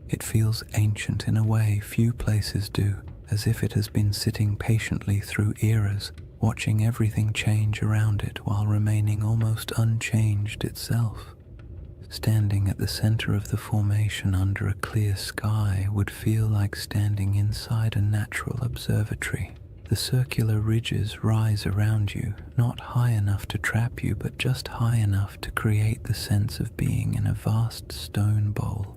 It feels ancient in a way few places do, as if it has been sitting patiently through eras, watching everything change around it while remaining almost unchanged itself. Standing at the center of the formation under a clear sky would feel like standing inside a natural observatory. The circular ridges rise around you, not high enough to trap you, but just high enough to create the sense of being in a vast stone bowl.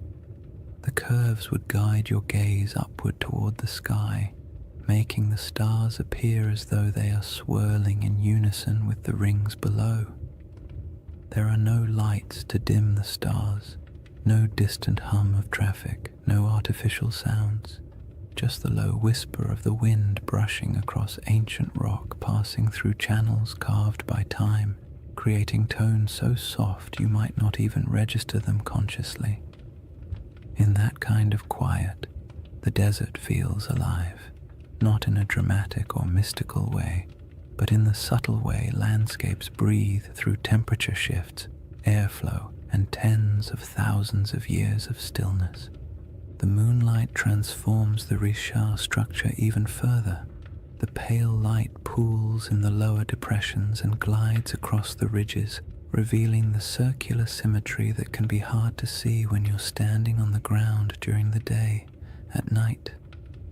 The curves would guide your gaze upward toward the sky, making the stars appear as though they are swirling in unison with the rings below. There are no lights to dim the stars, no distant hum of traffic, no artificial sounds, just the low whisper of the wind brushing across ancient rock, passing through channels carved by time, creating tones so soft you might not even register them consciously. In that kind of quiet, the desert feels alive, not in a dramatic or mystical way, but in the subtle way landscapes breathe through temperature shifts, airflow, and tens of thousands of years of stillness. The moonlight transforms the Richat structure even further. The pale light pools in the lower depressions and glides across the ridges, revealing the circular symmetry that can be hard to see when you're standing on the ground during the day. At night,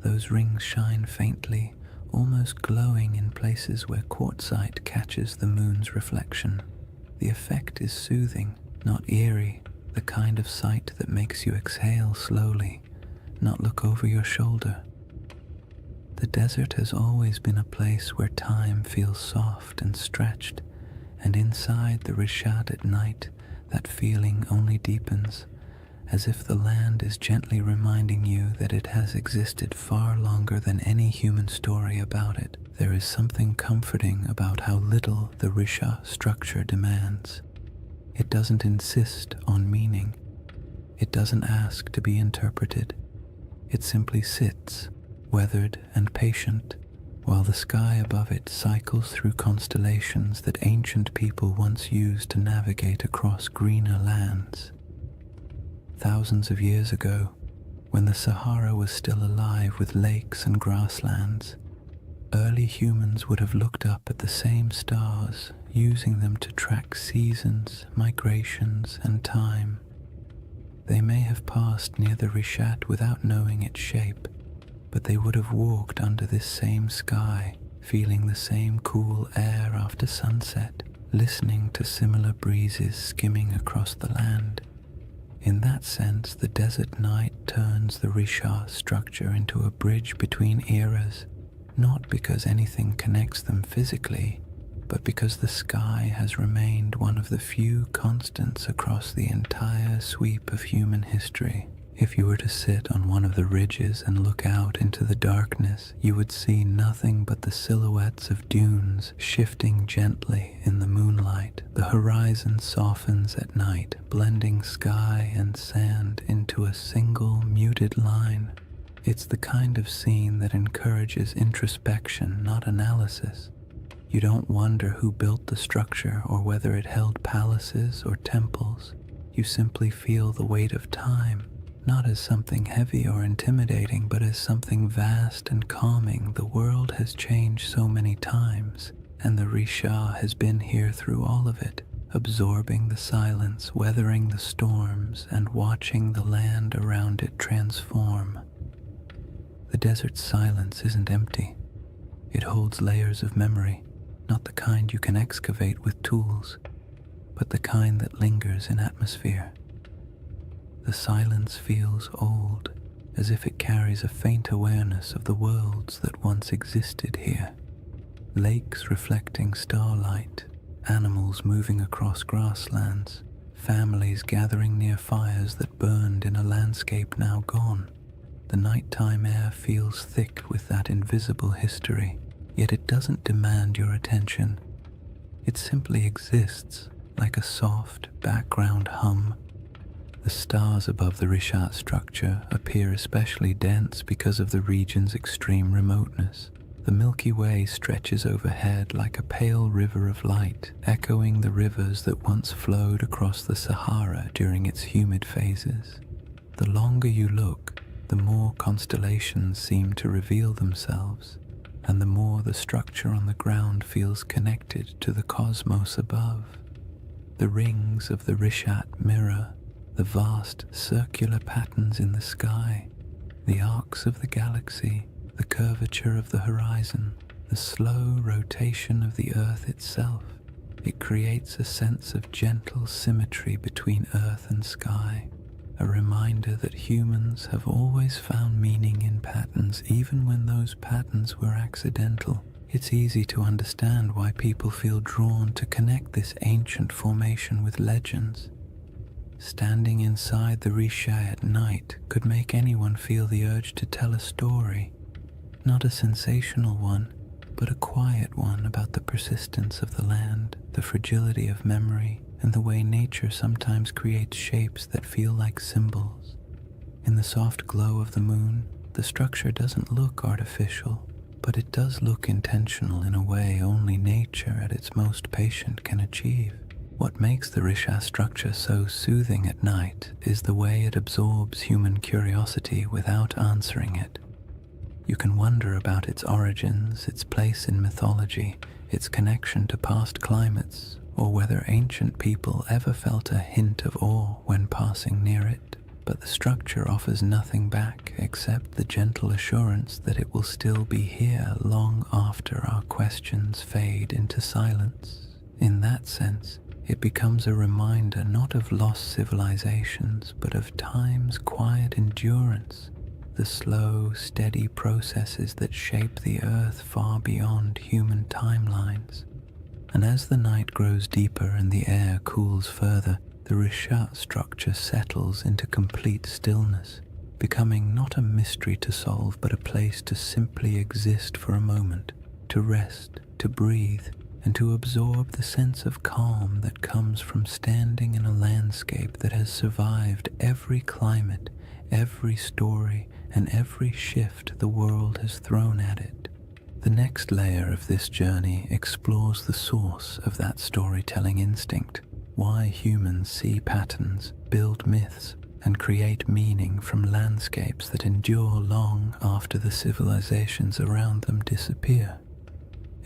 those rings shine faintly, almost glowing in places where quartzite catches the moon's reflection. The effect is soothing, not eerie, the kind of sight that makes you exhale slowly, not look over your shoulder. The desert has always been a place where time feels soft and stretched, and inside the Richat at night, that feeling only deepens, as if the land is gently reminding you that it has existed far longer than any human story about it. There is something comforting about how little the Richat structure demands. It doesn't insist on meaning. It doesn't ask to be interpreted. It simply sits, weathered and patient, while the sky above it cycles through constellations that ancient people once used to navigate across greener lands. Thousands of years ago, when the Sahara was still alive with lakes and grasslands, early humans would have looked up at the same stars, using them to track seasons, migrations, and time. They may have passed near the Richat without knowing its shape, but they would have walked under this same sky, feeling the same cool air after sunset, listening to similar breezes skimming across the land. In that sense, the desert night turns the Richat structure into a bridge between eras, not because anything connects them physically, but because the sky has remained one of the few constants across the entire sweep of human history. If you were to sit on one of the ridges and look out into the darkness, you would see nothing but the silhouettes of dunes shifting gently in the moonlight. The horizon softens at night, blending sky and sand into a single muted line. It's the kind of scene that encourages introspection, not analysis. You don't wonder who built the structure or whether it held palaces or temples. You simply feel the weight of time, not as something heavy or intimidating, but as something vast and calming. The world has changed so many times, and the Richat has been here through all of it, absorbing the silence, weathering the storms, and watching the land around it transform. The desert's silence isn't empty. It holds layers of memory, not the kind you can excavate with tools, but the kind that lingers in atmosphere. The silence feels old, as if it carries a faint awareness of the worlds that once existed here. Lakes reflecting starlight, animals moving across grasslands, families gathering near fires that burned in a landscape now gone. The nighttime air feels thick with that invisible history, yet it doesn't demand your attention. It simply exists, like a soft background hum. The stars above the Rishat structure appear especially dense because of the region's extreme remoteness. The Milky Way stretches overhead like a pale river of light, echoing the rivers that once flowed across the Sahara during its humid phases. The longer you look, the more constellations seem to reveal themselves, and the more the structure on the ground feels connected to the cosmos above. The rings of the Rishat mirror the vast circular patterns in the sky, the arcs of the galaxy, the curvature of the horizon, the slow rotation of the Earth itself. It creates a sense of gentle symmetry between Earth and sky, a reminder that humans have always found meaning in patterns even when those patterns were accidental. It's easy to understand why people feel drawn to connect this ancient formation with legends. Standing inside the Risha at night could make anyone feel the urge to tell a story, not a sensational one, but a quiet one about the persistence of the land, the fragility of memory, and the way nature sometimes creates shapes that feel like symbols. In the soft glow of the moon, the structure doesn't look artificial, but it does look intentional in a way only nature at its most patient can achieve. What makes the Risha structure so soothing at night is the way it absorbs human curiosity without answering it. You can wonder about its origins, its place in mythology, its connection to past climates, or whether ancient people ever felt a hint of awe when passing near it. But the structure offers nothing back except the gentle assurance that it will still be here long after our questions fade into silence. In that sense, it becomes a reminder not of lost civilizations, but of time's quiet endurance, the slow, steady processes that shape the Earth far beyond human timelines. And as the night grows deeper and the air cools further, the Rishat structure settles into complete stillness, becoming not a mystery to solve, but a place to simply exist for a moment, to rest, to breathe, and to absorb the sense of calm that comes from standing in a landscape that has survived every climate, every story, and every shift the world has thrown at it. The next layer of this journey explores the source of that storytelling instinct, why humans see patterns, build myths, and create meaning from landscapes that endure long after the civilizations around them disappear.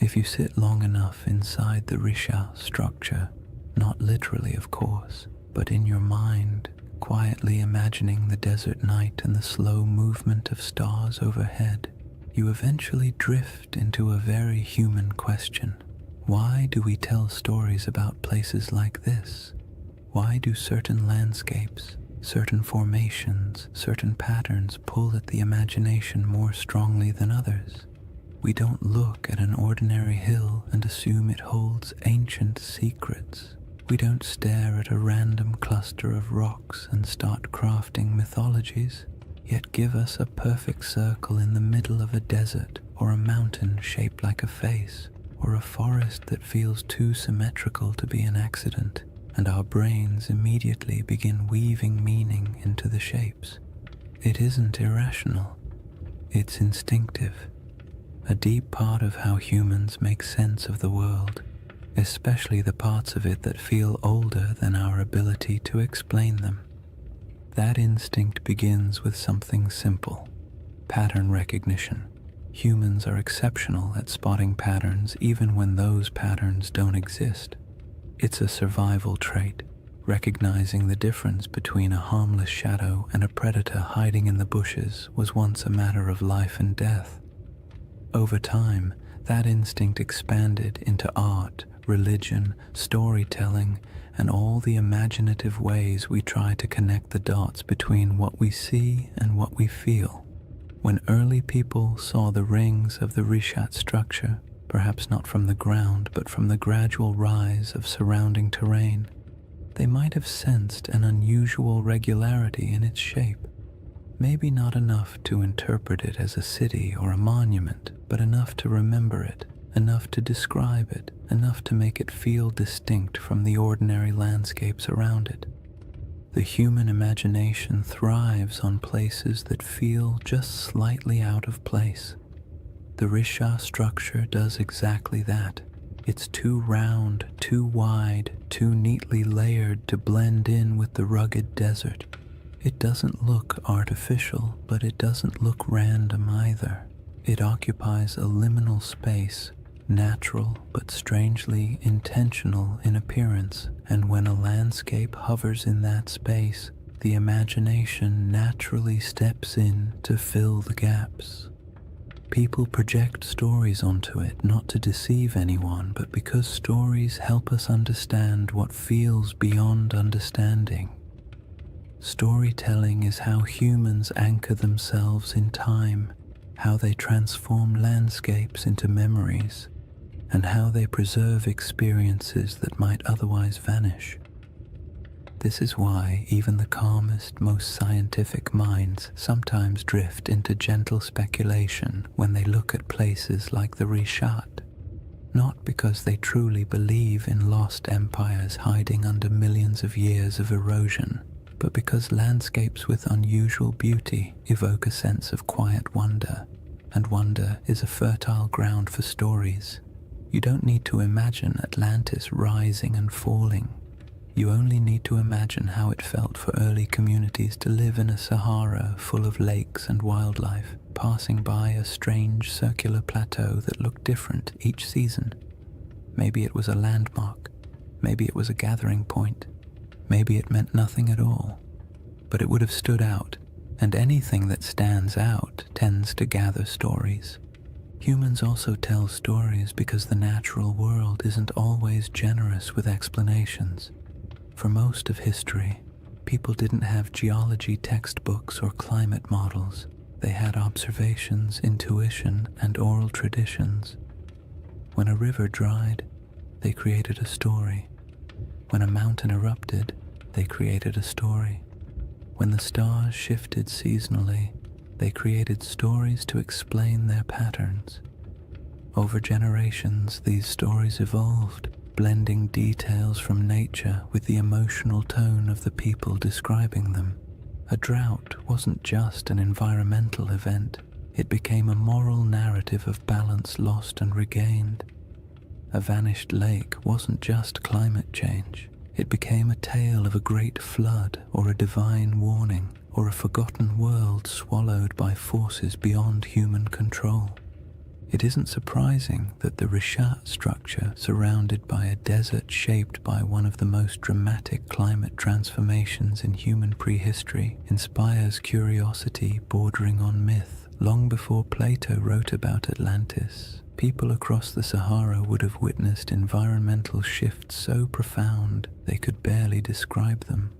If you sit long enough inside the Risha structure, not literally of course, but in your mind, quietly imagining the desert night and the slow movement of stars overhead, you eventually drift into a very human question. Why do we tell stories about places like this? Why do certain landscapes, certain formations, certain patterns pull at the imagination more strongly than others? We don't look at an ordinary hill and assume it holds ancient secrets. We don't stare at a random cluster of rocks and start crafting mythologies. Yet give us a perfect circle in the middle of a desert, or a mountain shaped like a face, or a forest that feels too symmetrical to be an accident, and our brains immediately begin weaving meaning into the shapes. It isn't irrational. It's instinctive. A deep part of how humans make sense of the world, especially the parts of it that feel older than our ability to explain them. That instinct begins with something simple: pattern recognition. Humans are exceptional at spotting patterns even when those patterns don't exist. It's a survival trait. Recognizing the difference between a harmless shadow and a predator hiding in the bushes was once a matter of life and death. Over time, That instinct expanded into art, religion, storytelling, and all the imaginative ways we try to connect the dots between what we see and what we feel. When early people saw the rings of the Rishat structure, perhaps not from the ground but from the gradual rise of surrounding terrain, they might have sensed an unusual regularity in its shape. Maybe not enough to interpret it as a city or a monument, but enough to remember it, enough to describe it, enough to make it feel distinct from the ordinary landscapes around it. The human imagination thrives on places that feel just slightly out of place. The Risha structure does exactly that. It's too round, too wide, too neatly layered to blend in with the rugged desert. It doesn't look artificial, but it doesn't look random either. It occupies a liminal space, natural but strangely intentional in appearance, and when a landscape hovers in that space, the imagination naturally steps in to fill the gaps. People project stories onto it not to deceive anyone, but because stories help us understand what feels beyond understanding. Storytelling is how humans anchor themselves in time, how they transform landscapes into memories, and how they preserve experiences that might otherwise vanish. This is why even the calmest, most scientific minds sometimes drift into gentle speculation when they look at places like the Rishat, not because they truly believe in lost empires hiding under millions of years of erosion, but because landscapes with unusual beauty evoke a sense of quiet wonder, and wonder is a fertile ground for stories. You don't need to imagine Atlantis rising and falling. You only need to imagine how it felt for early communities to live in a Sahara full of lakes and wildlife, passing by a strange circular plateau that looked different each season. Maybe it was a landmark, maybe it was a gathering point, maybe it meant nothing at all, but it would have stood out, and anything that stands out tends to gather stories. Humans also tell stories because the natural world isn't always generous with explanations. For most of history, people didn't have geology textbooks or climate models. They had observations, intuition, and oral traditions. When a river dried, they created a story. When a mountain erupted, they created a story. When the stars shifted seasonally, they created stories to explain their patterns. Over generations, these stories evolved, blending details from nature with the emotional tone of the people describing them. A drought wasn't just an environmental event, it became a moral narrative of balance lost and regained. A vanished lake wasn't just climate change, it became a tale of a great flood or a divine warning or a forgotten world swallowed by forces beyond human control. It isn't surprising that the Rishat structure, surrounded by a desert shaped by one of the most dramatic climate transformations in human prehistory, inspires curiosity bordering on myth. Long before Plato wrote about Atlantis, people across the Sahara would have witnessed environmental shifts so profound they could barely describe them.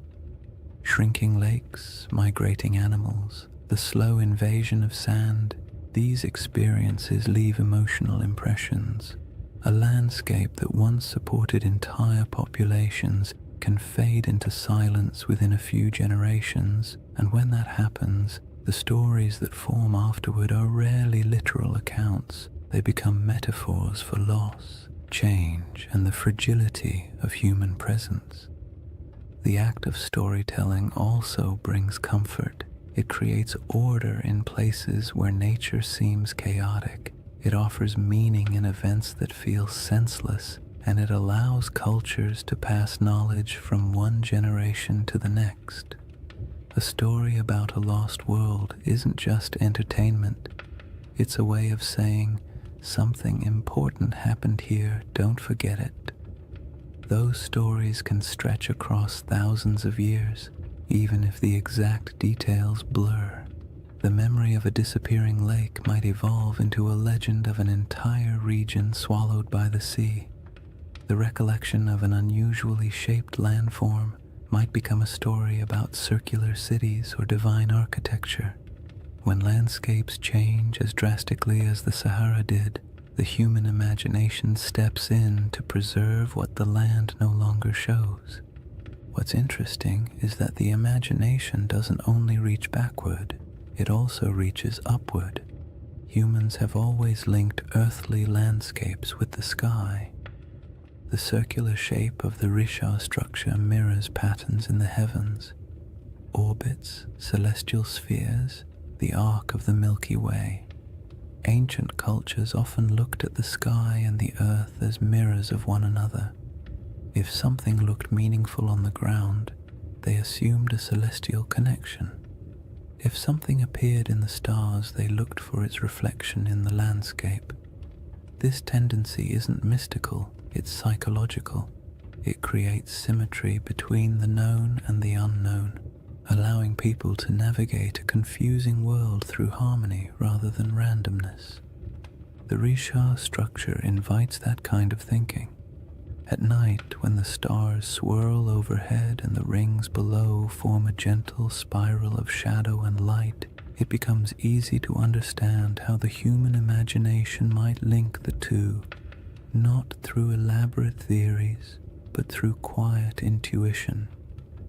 Shrinking lakes, migrating animals, the slow invasion of sand, these experiences leave emotional impressions. A landscape that once supported entire populations can fade into silence within a few generations, and when that happens, the stories that form afterward are rarely literal accounts. They become metaphors for loss, change, and the fragility of human presence. The act of storytelling also brings comfort. It creates order in places where nature seems chaotic. It offers meaning in events that feel senseless, and it allows cultures to pass knowledge from one generation to the next. A story about a lost world isn't just entertainment. It's a way of saying, something important happened here, don't forget it. Those stories can stretch across thousands of years, even if the exact details blur. The memory of a disappearing lake might evolve into a legend of an entire region swallowed by the sea. The recollection of an unusually shaped landform might become a story about circular cities or divine architecture. When landscapes change as drastically as the Sahara did, the human imagination steps in to preserve what the land no longer shows. What's interesting is that the imagination doesn't only reach backward, it also reaches upward. Humans have always linked earthly landscapes with the sky. The circular shape of the Risha structure mirrors patterns in the heavens, orbits, celestial spheres, the arc of the Milky Way. Ancient cultures often looked at the sky and the earth as mirrors of one another. If something looked meaningful on the ground, they assumed a celestial connection. If something appeared in the stars, they looked for its reflection in the landscape. This tendency isn't mystical, it's psychological. It creates symmetry between the known and the unknown, allowing people to navigate a confusing world through harmony rather than randomness. The Risha structure invites that kind of thinking. At night, when the stars swirl overhead and the rings below form a gentle spiral of shadow and light, it becomes easy to understand how the human imagination might link the two, not through elaborate theories, but through quiet intuition,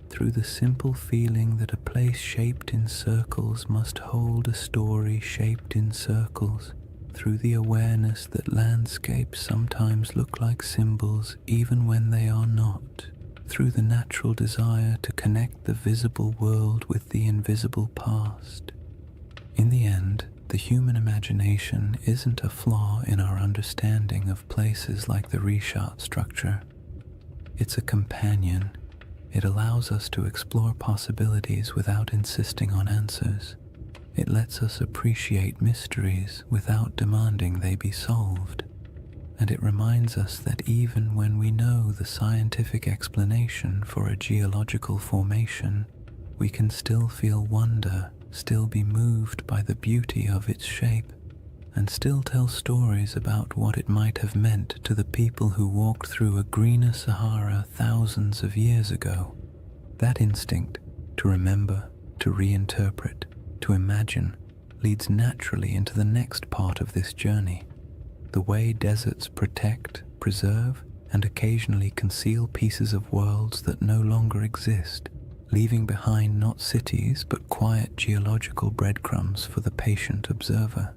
through the simple feeling that a place shaped in circles must hold a story shaped in circles, through the awareness that landscapes sometimes look like symbols even when they are not, through the natural desire to connect the visible world with the invisible past. In the end, the human imagination isn't a flaw in our understanding of places like the Risha structure. It's a companion. It allows us to explore possibilities without insisting on answers. It lets us appreciate mysteries without demanding they be solved. And it reminds us that even when we know the scientific explanation for a geological formation, we can still feel wonder, still be moved by the beauty of its shape, and still tell stories about what it might have meant to the people who walked through a greener Sahara thousands of years ago. That instinct to remember, to reinterpret, to imagine, leads naturally into the next part of this journey. The way deserts protect, preserve, and occasionally conceal pieces of worlds that no longer exist, leaving behind not cities but quiet geological breadcrumbs for the patient observer.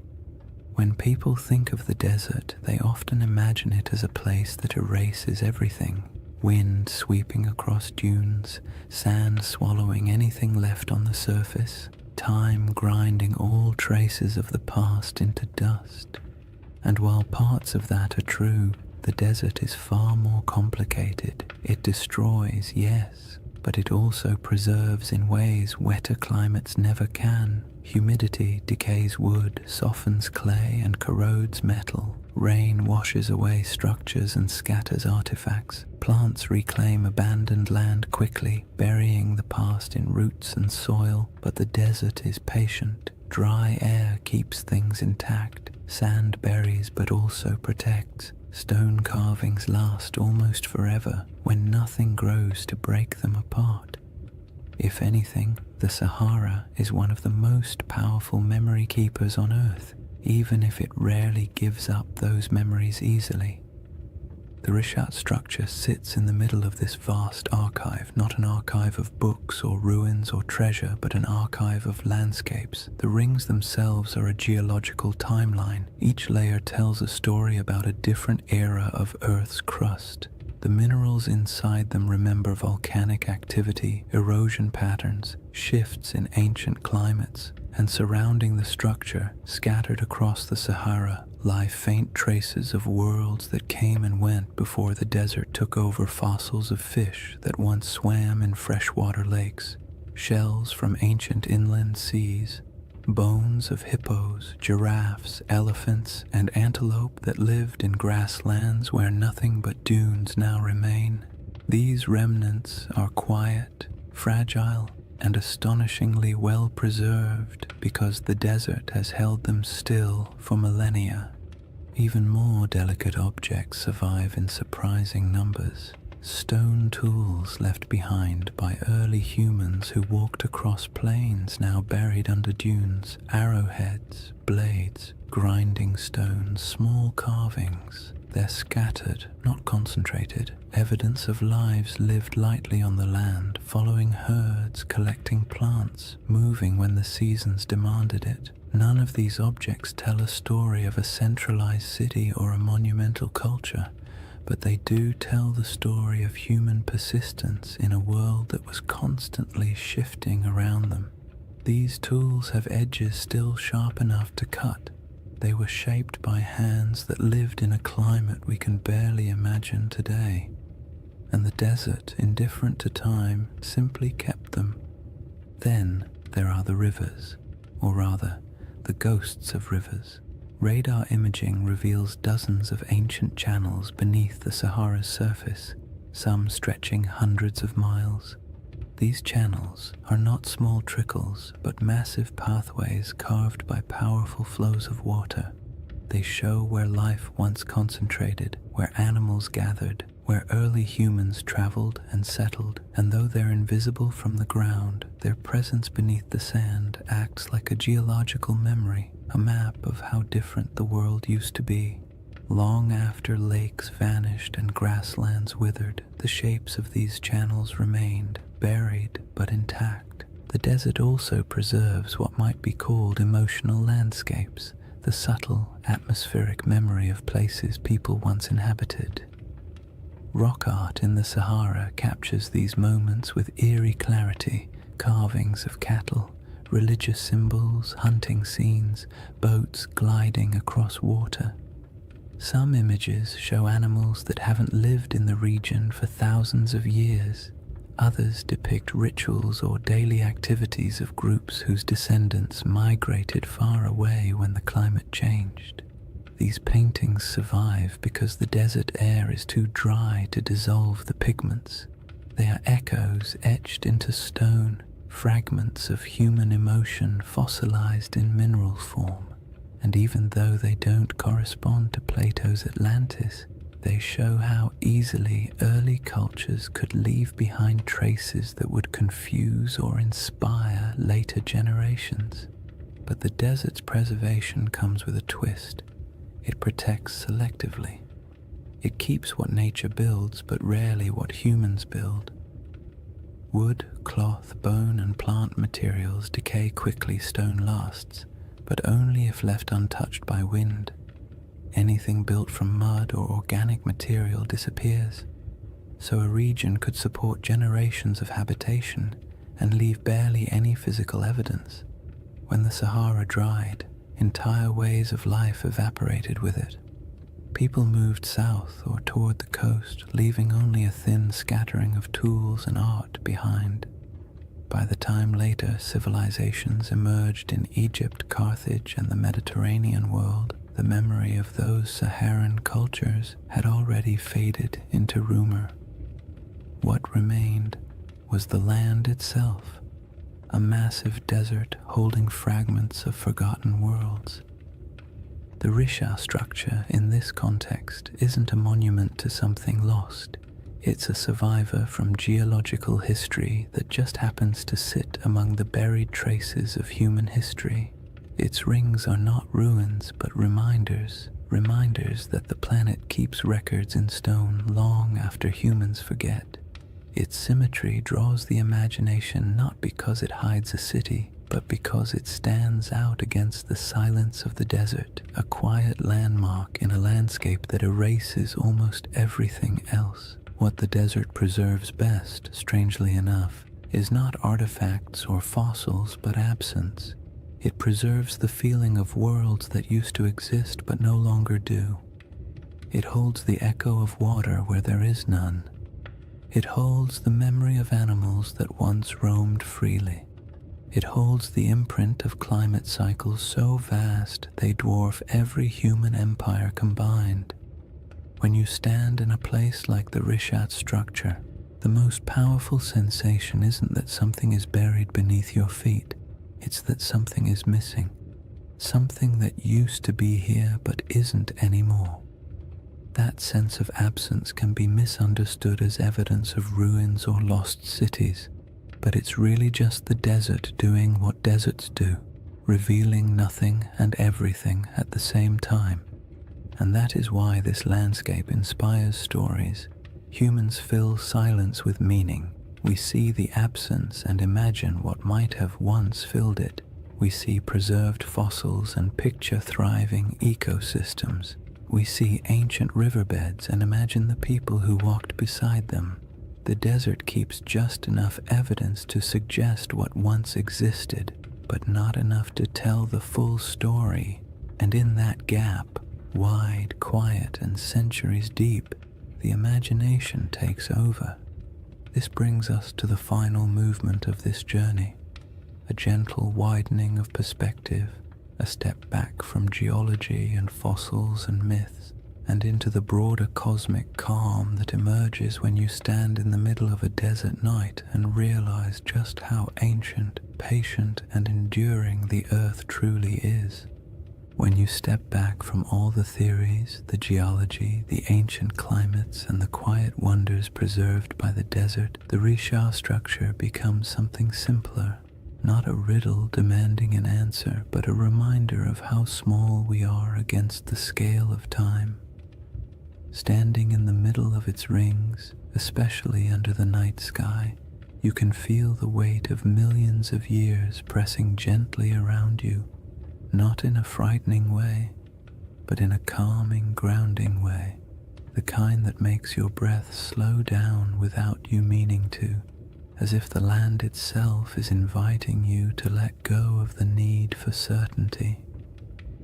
When people think of the desert, they often imagine it as a place that erases everything. Wind sweeping across dunes, sand swallowing anything left on the surface, time grinding all traces of the past into dust. And while parts of that are true, the desert is far more complicated. It destroys, yes, but it also preserves in ways wetter climates never can. Humidity decays wood, softens clay, and corrodes metal. Rain washes away structures and scatters artifacts. Plants reclaim abandoned land quickly, burying the past in roots and soil, but the desert is patient. Dry air keeps things intact. Sand buries but also protects. Stone carvings last almost forever when nothing grows to break them apart. If anything, the Sahara is one of the most powerful memory keepers on Earth, even if it rarely gives up those memories easily. The Rishat structure sits in the middle of this vast archive, not an archive of books or ruins or treasure, but an archive of landscapes. The rings themselves are a geological timeline. Each layer tells a story about a different era of Earth's crust. The minerals inside them remember volcanic activity, erosion patterns, shifts in ancient climates, and surrounding the structure, scattered across the Sahara, lie faint traces of worlds that came and went before the desert took over. Fossils of fish that once swam in freshwater lakes, shells from ancient inland seas, bones of hippos, giraffes, elephants, and antelope that lived in grasslands where nothing but dunes now remain. These remnants are quiet, fragile, and astonishingly well preserved because the desert has held them still for millennia. Even more delicate objects survive in surprising numbers. Stone tools left behind by early humans who walked across plains now buried under dunes, arrowheads, blades, grinding stones, small carvings. They're scattered, not concentrated, evidence of lives lived lightly on the land, following herds, collecting plants, moving when the seasons demanded it. None of these objects tell a story of a centralized city or a monumental culture, but they do tell the story of human persistence in a world that was constantly shifting around them. These tools have edges still sharp enough to cut. They were shaped by hands that lived in a climate we can barely imagine today, and the desert, indifferent to time, simply kept them. Then there are the rivers, or rather, the ghosts of rivers. Radar imaging reveals dozens of ancient channels beneath the Sahara's surface, some stretching hundreds of miles. These channels are not small trickles, but massive pathways carved by powerful flows of water. They show where life once concentrated, where animals gathered, where early humans traveled and settled, and though they're invisible from the ground, their presence beneath the sand acts like a geological memory, a map of how different the world used to be. Long after lakes vanished and grasslands withered, the shapes of these channels remained, buried but intact. The desert also preserves what might be called emotional landscapes, the subtle, atmospheric memory of places people once inhabited. Rock art in the Sahara captures these moments with eerie clarity, carvings of cattle, religious symbols, hunting scenes, boats gliding across water. Some images show animals that haven't lived in the region for thousands of years. Others depict rituals or daily activities of groups whose descendants migrated far away when the climate changed. These paintings survive because the desert air is too dry to dissolve the pigments. They are echoes etched into stone, fragments of human emotion fossilized in mineral form. And even though they don't correspond to Plato's Atlantis, they show how easily early cultures could leave behind traces that would confuse or inspire later generations. But the desert's preservation comes with a twist. It protects selectively. It keeps what nature builds, but rarely what humans build. Wood, cloth, bone, and plant materials decay quickly, stone lasts, but only if left untouched by wind. Anything built from mud or organic material disappears, so a region could support generations of habitation and leave barely any physical evidence. When the Sahara dried, entire ways of life evaporated with it. People moved south or toward the coast, leaving only a thin scattering of tools and art behind. By the time later civilizations emerged in Egypt, Carthage, and the Mediterranean world, the memory of those Saharan cultures had already faded into rumor. What remained was the land itself, a massive desert holding fragments of forgotten worlds. The Risha structure in this context isn't a monument to something lost. It's a survivor from geological history that just happens to sit among the buried traces of human history. Its rings are not ruins, but reminders that the planet keeps records in stone long after humans forget. Its symmetry draws the imagination not because it hides a city, but because it stands out against the silence of the desert, a quiet landmark in a landscape that erases almost everything else. What the desert preserves best, strangely enough, is not artifacts or fossils, but absence. It preserves the feeling of worlds that used to exist but no longer do. It holds the echo of water where there is none. It holds the memory of animals that once roamed freely. It holds the imprint of climate cycles so vast they dwarf every human empire combined. When you stand in a place like the Rishat structure, The most powerful sensation isn't that something is buried beneath your feet, it's that something is missing, something that used to be here but isn't anymore. That sense of absence can be misunderstood as evidence of ruins or lost cities, but it's really just the desert doing what deserts do, revealing nothing and everything at the same time. And that is why this landscape inspires stories. Humans fill silence with meaning. We see the absence and imagine what might have once filled it. We see preserved fossils and picture thriving ecosystems. We see ancient riverbeds and imagine the people who walked beside them. The desert keeps just enough evidence to suggest what once existed, but not enough to tell the full story. And in that gap, wide, quiet, and centuries deep, the imagination takes over. This brings us to the final movement of this journey, a gentle widening of perspective, a step back from geology and fossils and myths, and into the broader cosmic calm that emerges when you stand in the middle of a desert night and realize just how ancient, patient, and enduring the earth truly is. When you step back from all the theories, the geology, the ancient climates, and the quiet wonders preserved by the desert, the Risha structure becomes something simpler. Not a riddle demanding an answer, but a reminder of how small we are against the scale of time. Standing in the middle of its rings, especially under the night sky, you can feel the weight of millions of years pressing gently around you, not in a frightening way, but in a calming, grounding way, the kind that makes your breath slow down without you meaning to, as if the land itself is inviting you to let go of the need for certainty.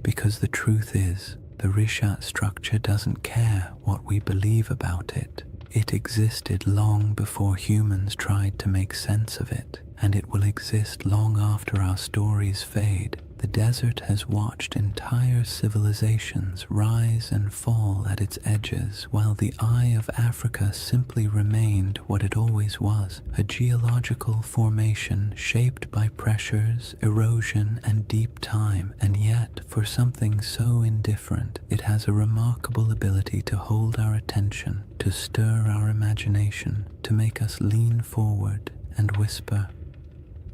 Because the truth is, the Rishat structure doesn't care what we believe about it. It existed long before humans tried to make sense of it, and it will exist long after our stories fade. The desert has watched entire civilizations rise and fall at its edges, while the eye of Africa simply remained what it always was, a geological formation shaped by pressures, erosion, and deep time. And yet, for something so indifferent, it has a remarkable ability to hold our attention, to stir our imagination, to make us lean forward and whisper,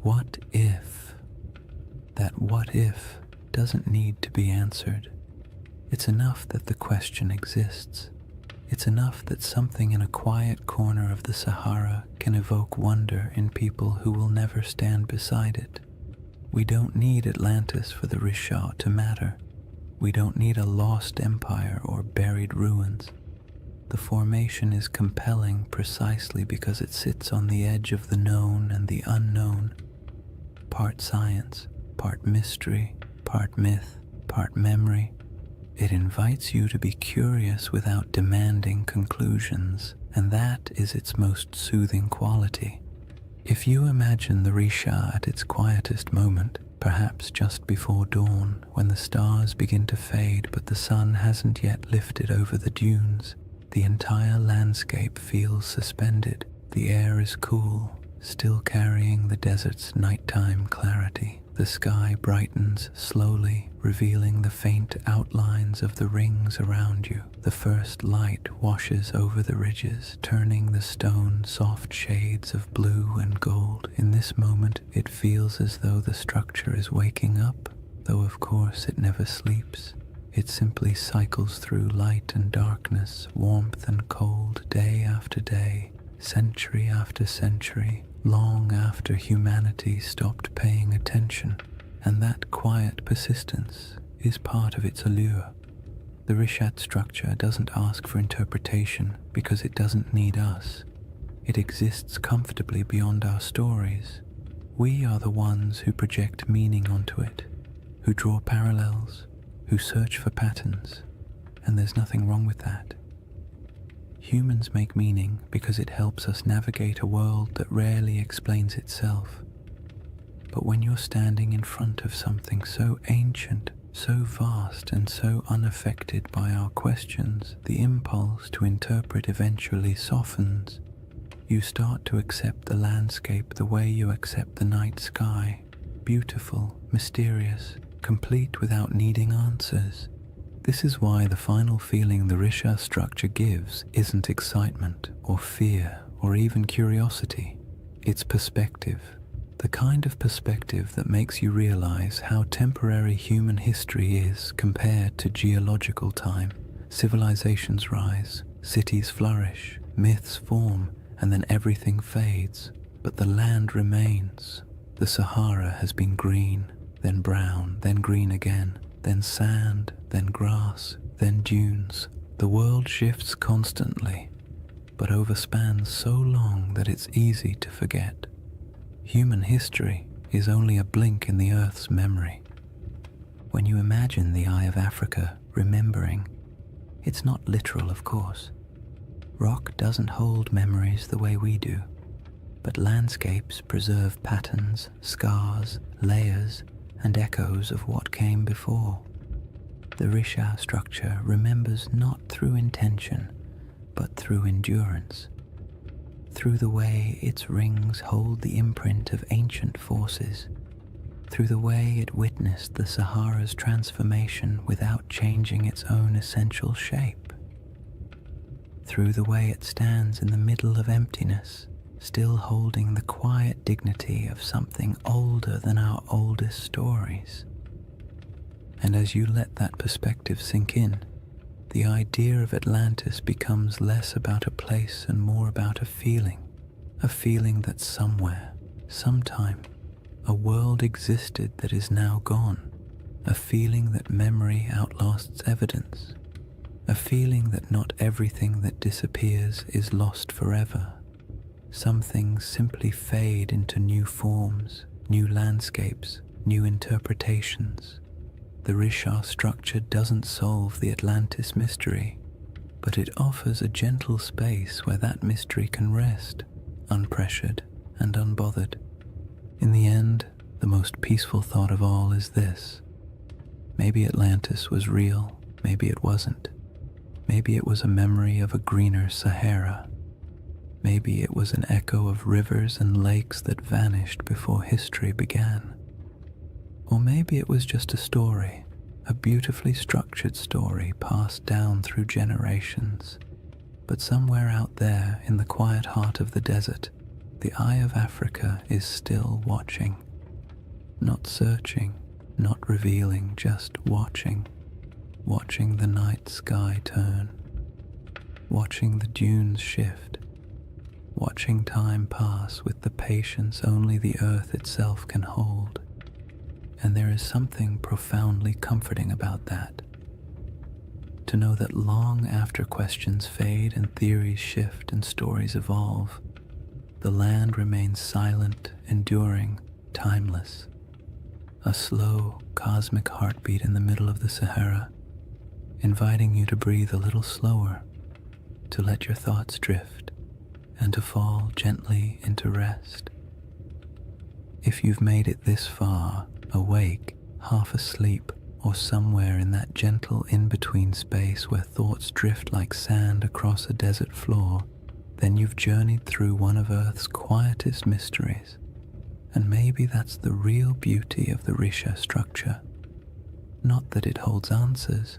"What if?" That what if doesn't need to be answered. It's enough that the question exists. It's enough that something in a quiet corner of the Sahara can evoke wonder in people who will never stand beside it. We don't need Atlantis for the Risha to matter. We don't need a lost empire or buried ruins. The formation is compelling precisely because it sits on the edge of the known and the unknown, part science, part mystery, part myth, part memory. It invites you to be curious without demanding conclusions, and that is its most soothing quality. If you imagine the Risha at its quietest moment, perhaps just before dawn, when the stars begin to fade but the sun hasn't yet lifted over the dunes, the entire landscape feels suspended. The air is cool, still carrying the desert's nighttime clarity. The sky brightens slowly, revealing the faint outlines of the rings around you. The first light washes over the ridges, turning the stone soft shades of blue and gold. In this moment, it feels as though the structure is waking up, though of course it never sleeps. It simply cycles through light and darkness, warmth and cold, day after day, century after century, long after humanity stopped paying attention, and that quiet persistence is part of its allure. The Rishat structure doesn't ask for interpretation because it doesn't need us. It exists comfortably beyond our stories. We are the ones who project meaning onto it, who draw parallels, who search for patterns, and there's nothing wrong with that. Humans make meaning because it helps us navigate a world that rarely explains itself. But when you're standing in front of something so ancient, so vast, and so unaffected by our questions, the impulse to interpret eventually softens. You start to accept the landscape the way you accept the night sky, beautiful, mysterious, complete without needing answers. This is why the final feeling the Risha structure gives isn't excitement or fear or even curiosity. It's perspective, the kind of perspective that makes you realize how temporary human history is compared to geological time. Civilizations rise, cities flourish, myths form, and then everything fades. But the land remains. The Sahara has been green, then brown, then green again, then sand, then grass, then dunes. The world shifts constantly, but overspans so long that it's easy to forget. Human history is only a blink in the Earth's memory. When you imagine the Eye of Africa remembering, it's not literal, of course. Rock doesn't hold memories the way we do, but landscapes preserve patterns, scars, layers, and echoes of what came before. The Risha structure remembers not through intention, but through endurance, through the way its rings hold the imprint of ancient forces, through the way it witnessed the Sahara's transformation without changing its own essential shape, through the way it stands in the middle of emptiness, still holding the quiet dignity of something older than our oldest stories. And as you let that perspective sink in, the idea of Atlantis becomes less about a place and more about a feeling that somewhere, sometime, a world existed that is now gone, a feeling that memory outlasts evidence, a feeling that not everything that disappears is lost forever. Some things simply fade into new forms, new landscapes, new interpretations. The Risha structure doesn't solve the Atlantis mystery, but it offers a gentle space where that mystery can rest, unpressured and unbothered. In the end, the most peaceful thought of all is this: maybe Atlantis was real, maybe it wasn't. Maybe it was a memory of a greener Sahara. Maybe it was an echo of rivers and lakes that vanished before history began. Or maybe it was just a story, a beautifully structured story passed down through generations. But somewhere out there in the quiet heart of the desert, the Eye of Africa is still watching. Not searching, not revealing, just watching. Watching the night sky turn. Watching the dunes shift. Watching time pass with the patience only the earth itself can hold. And there is something profoundly comforting about that. To know that long after questions fade and theories shift and stories evolve, the land remains silent, enduring, timeless. A slow, cosmic heartbeat in the middle of the Sahara, inviting you to breathe a little slower, to let your thoughts drift, and to fall gently into rest. If you've made it this far, awake, half asleep, or somewhere in that gentle in-between space where thoughts drift like sand across a desert floor, then you've journeyed through one of Earth's quietest mysteries. And maybe that's the real beauty of the Risha structure. Not that it holds answers,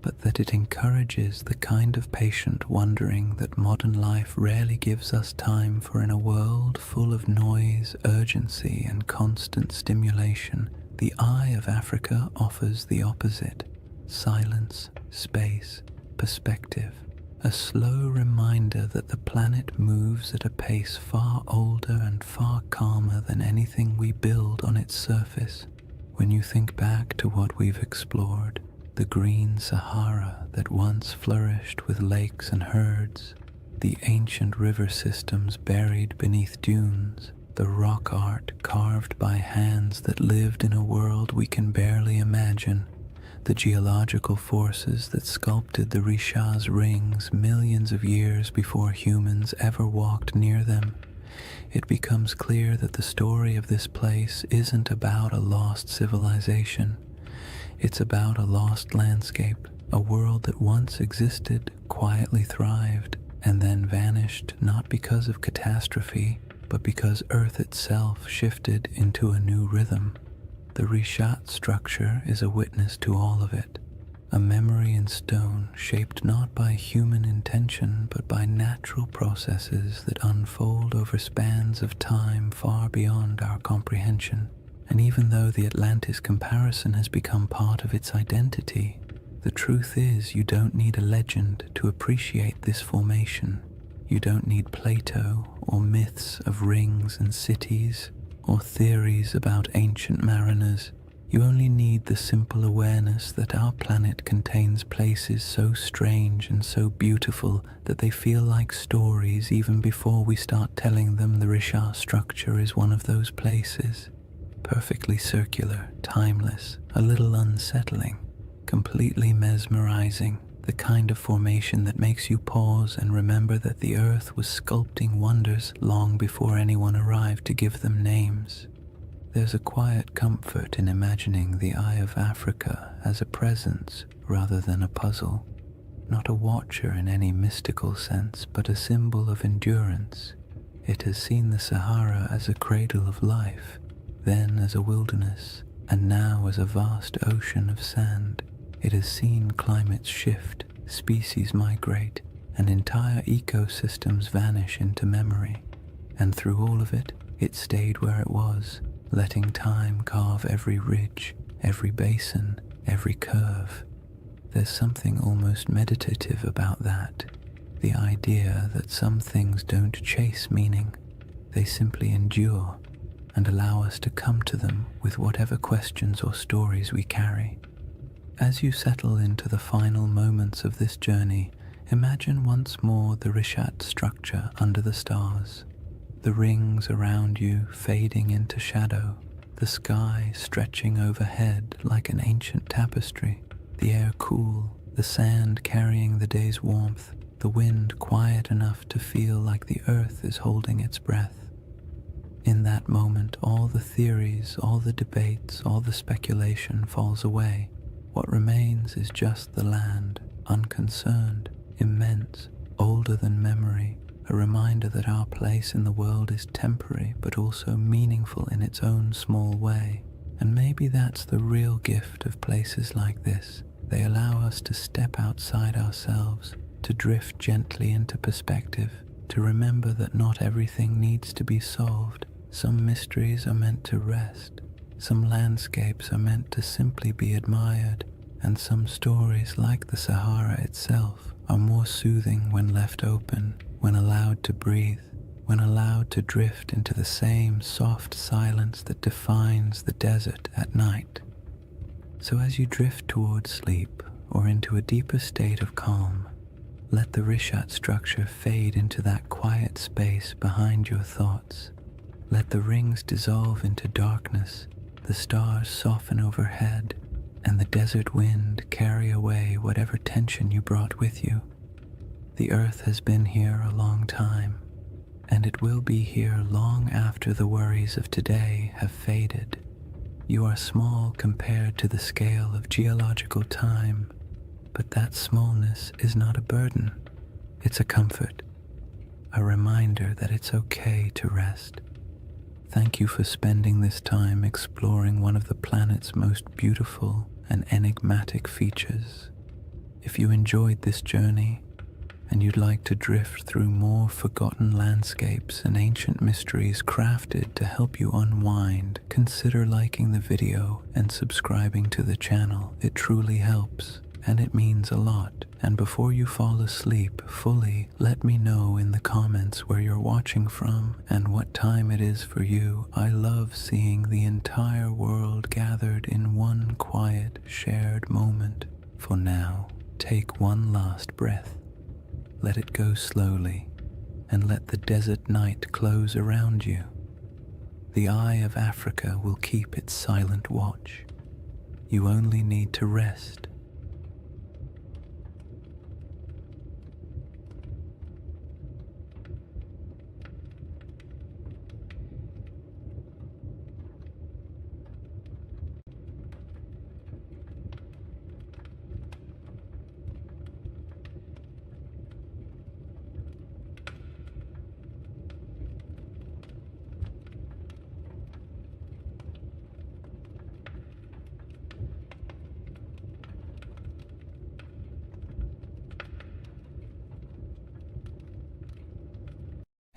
but that it encourages the kind of patient wondering that modern life rarely gives us time for. In a world full of noise, urgency, and constant stimulation, the Eye of Africa offers the opposite: silence, space, perspective, a slow reminder that the planet moves at a pace far older and far calmer than anything we build on its surface. When you think back to what we've explored, the green Sahara that once flourished with lakes and herds, the ancient river systems buried beneath dunes, the rock art carved by hands that lived in a world we can barely imagine, the geological forces that sculpted the Risha's rings millions of years before humans ever walked near them, it becomes clear that the story of this place isn't about a lost civilization. It's about a lost landscape, a world that once existed, quietly thrived, and then vanished vanished not because of catastrophe, but because Earth itself shifted into a new rhythm. The Rishat structure is a witness to all of it, a memory in stone shaped not by human intention but by natural processes that unfold over spans of time far beyond our comprehension. And even though the Atlantis comparison has become part of its identity, the truth is you don't need a legend to appreciate this formation. You don't need Plato or myths of rings and cities or theories about ancient mariners. You only need the simple awareness that our planet contains places so strange and so beautiful that they feel like stories even before we start telling them. The Risha structure is one of those places. Perfectly circular, timeless, a little unsettling, completely mesmerizing, the kind of formation that makes you pause and remember that the Earth was sculpting wonders long before anyone arrived to give them names. There's a quiet comfort in imagining the Eye of Africa as a presence rather than a puzzle, not a watcher in any mystical sense, but a symbol of endurance. It has seen the Sahara as a cradle of life, then as a wilderness, and now as a vast ocean of sand. It has seen climates shift, species migrate, and entire ecosystems vanish into memory. And through all of it, it stayed where it was, letting time carve every ridge, every basin, every curve. There's something almost meditative about that, the idea that some things don't chase meaning, they simply endure and allow us to come to them with whatever questions or stories we carry. As you settle into the final moments of this journey, imagine once more the Rishat structure under the stars, the rings around you fading into shadow, the sky stretching overhead like an ancient tapestry, the air cool, the sand carrying the day's warmth, the wind quiet enough to feel like the earth is holding its breath. In that moment, all the theories, all the debates, all the speculation falls away. What remains is just the land, unconcerned, immense, older than memory, a reminder that our place in the world is temporary but also meaningful in its own small way. And maybe that's the real gift of places like this. They allow us to step outside ourselves, to drift gently into perspective, to remember that not everything needs to be solved. Some mysteries are meant to rest, some landscapes are meant to simply be admired, and some stories, like the Sahara itself, are more soothing when left open, when allowed to breathe, when allowed to drift into the same soft silence that defines the desert at night. So as you drift towards sleep or into a deeper state of calm, let the Rishat structure fade into that quiet space behind your thoughts. Let the rings dissolve into darkness, the stars soften overhead, and the desert wind carry away whatever tension you brought with you. The earth has been here a long time, and it will be here long after the worries of today have faded. You are small compared to the scale of geological time, but that smallness is not a burden. It's a comfort, a reminder that it's okay to rest. Thank you for spending this time exploring one of the planet's most beautiful and enigmatic features. If you enjoyed this journey and you'd like to drift through more forgotten landscapes and ancient mysteries crafted to help you unwind, consider liking the video and subscribing to the channel. It truly helps, and it means a lot. And before you fall asleep fully, let me know in the comments where you're watching from and what time it is for you. I love seeing the entire world gathered in one quiet, shared moment. For now, take one last breath. Let it go slowly, and let the desert night close around you. The Eye of Africa will keep its silent watch. You only need to rest.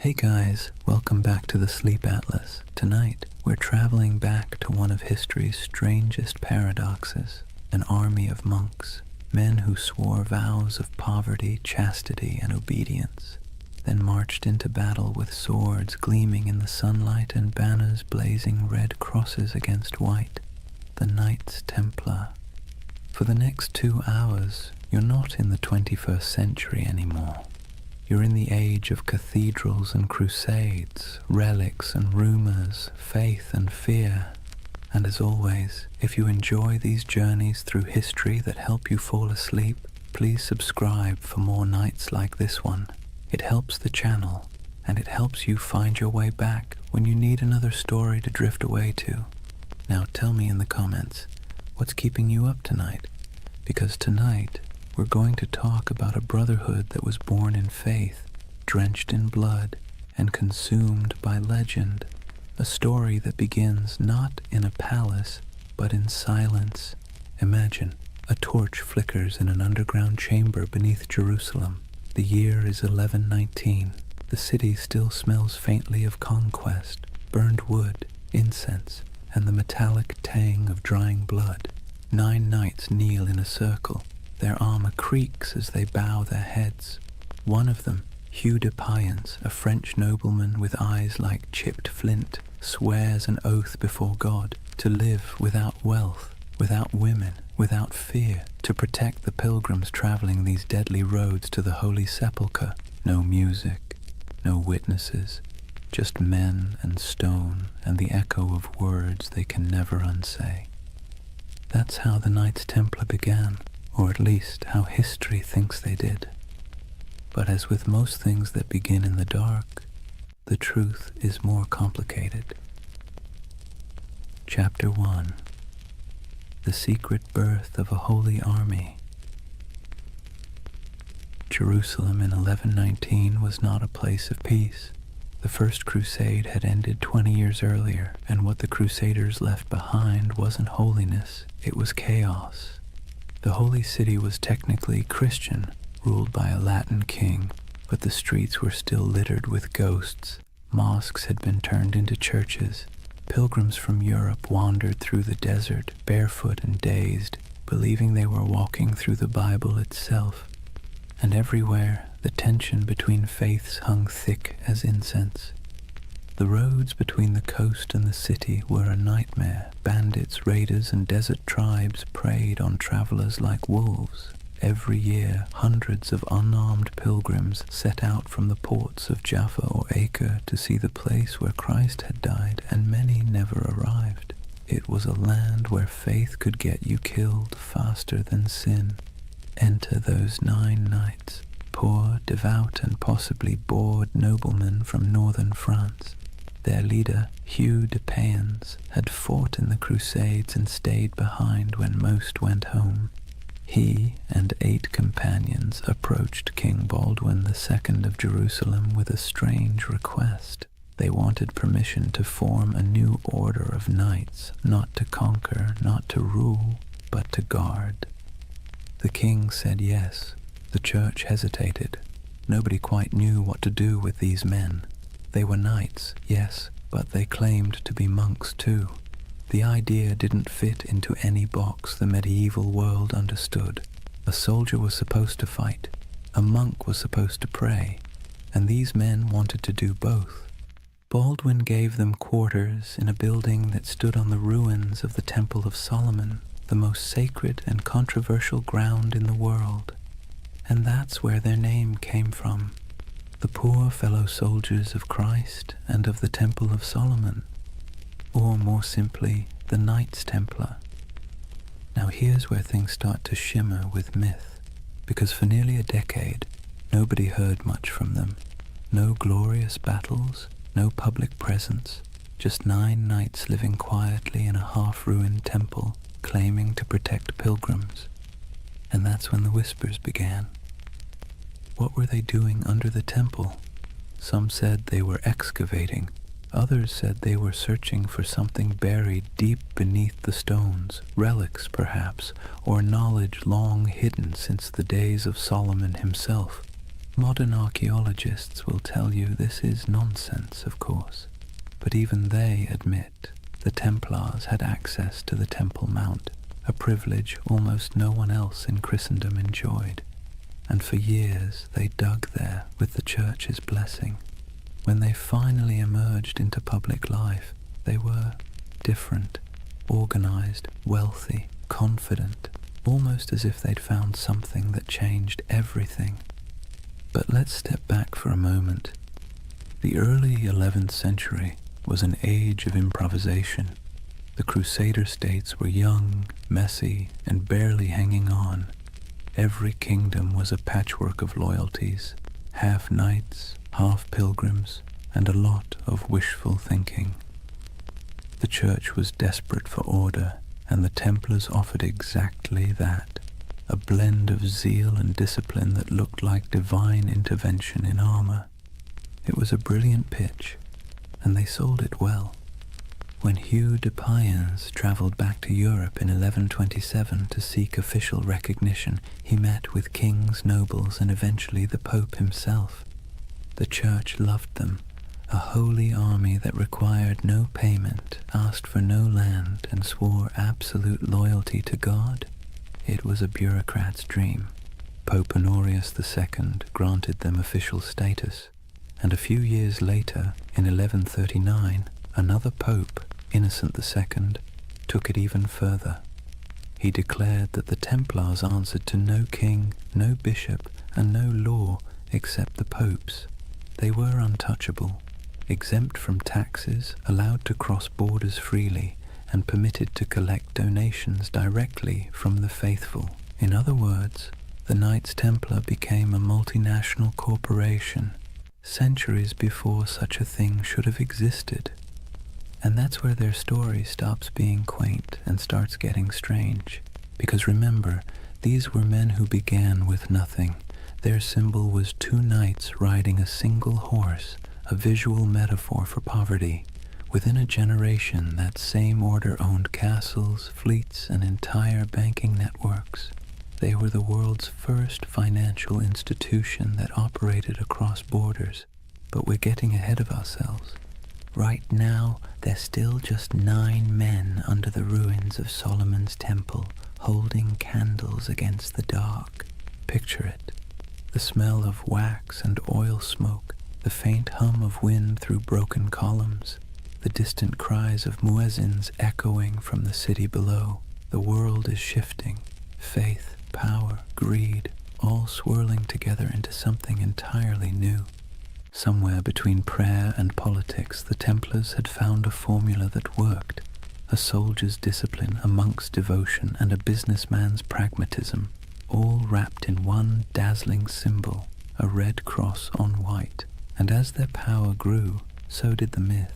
Hey guys, welcome back to the Sleep Atlas. Tonight, we're traveling back to one of history's strangest paradoxes, an army of monks, men who swore vows of poverty, chastity, and obedience, then marched into battle with swords gleaming in the sunlight and banners blazing red crosses against white, the Knights Templar. For the next 2 hours, you're not in the 21st century anymore. You're in the age of cathedrals and crusades, relics and rumors, faith and fear. And as always, if you enjoy these journeys through history that help you fall asleep, please subscribe for more nights like this one. It helps the channel, and it helps you find your way back when you need another story to drift away to. Now tell me in the comments, what's keeping you up tonight? Because tonight, we're going to talk about a brotherhood that was born in faith, drenched in blood, and consumed by legend. A story that begins not in a palace, but in silence. Imagine, a torch flickers in an underground chamber beneath Jerusalem. The year is 1119. The city still smells faintly of conquest, burned wood, incense, and the metallic tang of drying blood. 9 knights kneel in a circle. Their armor creaks as they bow their heads. One of them, Hugh de Payens, a French nobleman with eyes like chipped flint, swears an oath before God to live without wealth, without women, without fear, to protect the pilgrims traveling these deadly roads to the Holy Sepulchre. No music, no witnesses, just men and stone and the echo of words they can never unsay. That's how the Knights Templar began, or at least how history thinks they did. But as with most things that begin in the dark, the truth is more complicated. Chapter 1. The Secret Birth of a Holy Army. Jerusalem in 1119 was not a place of peace. The First Crusade had ended 20 years earlier, and what the Crusaders left behind wasn't holiness, it was chaos. The Holy City was technically Christian, ruled by a Latin king, but the streets were still littered with ghosts. Mosques had been turned into churches. Pilgrims from Europe wandered through the desert, barefoot and dazed, believing they were walking through the Bible itself. And everywhere, the tension between faiths hung thick as incense. The roads between the coast and the city were a nightmare. Bandits, raiders, and desert tribes preyed on travelers like wolves. Every year, hundreds of unarmed pilgrims set out from the ports of Jaffa or Acre to see the place where Christ had died, and many never arrived. It was a land where faith could get you killed faster than sin. Enter those 9 knights, poor, devout, and possibly bored noblemen from northern France. Their leader, Hugh de Payens, had fought in the Crusades and stayed behind when most went home. He and 8 companions approached King Baldwin II of Jerusalem with a strange request. They wanted permission to form a new order of knights, not to conquer, not to rule, but to guard. The king said yes. The church hesitated. Nobody quite knew what to do with these men. They were knights, yes, but they claimed to be monks too. The idea didn't fit into any box the medieval world understood. A soldier was supposed to fight, a monk was supposed to pray, and these men wanted to do both. Baldwin gave them quarters in a building that stood on the ruins of the Temple of Solomon, the most sacred and controversial ground in the world. And that's where their name came from, the poor fellow soldiers of Christ and of the Temple of Solomon. Or more simply, the Knights Templar. Now here's where things start to shimmer with myth, because for nearly a decade, nobody heard much from them. No glorious battles, no public presence, just 9 knights living quietly in a half-ruined temple, claiming to protect pilgrims. And that's when the whispers began. What were they doing under the temple? Some said they were excavating. Others said they were searching for something buried deep beneath the stones, relics perhaps, or knowledge long hidden since the days of Solomon himself. Modern archaeologists will tell you this is nonsense, of course, but even they admit the Templars had access to the Temple Mount, a privilege almost no one else in Christendom enjoyed, and for years they dug there with the Church's blessing. When they finally emerged into public life, they were different, organized, wealthy, confident, almost as if they'd found something that changed everything. But let's step back for a moment. The early 11th century was an age of improvisation. The Crusader states were young, messy, and barely hanging on. Every kingdom was a patchwork of loyalties, half knights, half pilgrims, and a lot of wishful thinking. The Church was desperate for order, and the Templars offered exactly that, a blend of zeal and discipline that looked like divine intervention in armor. It was a brilliant pitch, and they sold it well. When Hugh de Payens travelled back to Europe in 1127 to seek official recognition, he met with kings, nobles, and eventually the Pope himself. The Church loved them, a holy army that required no payment, asked for no land, and swore absolute loyalty to God. It was a bureaucrat's dream. Pope Honorius II granted them official status, and a few years later, in 1139, another pope, Innocent II, took it even further. He declared that the Templars answered to no king, no bishop, and no law except the popes. They were untouchable, exempt from taxes, allowed to cross borders freely, and permitted to collect donations directly from the faithful. In other words, the Knights Templar became a multinational corporation, centuries before such a thing should have existed. And that's where their story stops being quaint and starts getting strange. Because remember, these were men who began with nothing. Their symbol was two knights riding a single horse, a visual metaphor for poverty. Within a generation, that same order owned castles, fleets, and entire banking networks. They were the world's first financial institution that operated across borders. But we're getting ahead of ourselves. Right now, there's still just 9 men under the ruins of Solomon's temple, holding candles against the dark. Picture it. The smell of wax and oil smoke, the faint hum of wind through broken columns, the distant cries of muezzins echoing from the city below. The world is shifting. Faith, power, greed, all swirling together into something entirely new. Somewhere between prayer and politics, the Templars had found a formula that worked. A soldier's discipline, a monk's devotion, and a businessman's pragmatism, all wrapped in one dazzling symbol, a red cross on white. And as their power grew, so did the myth.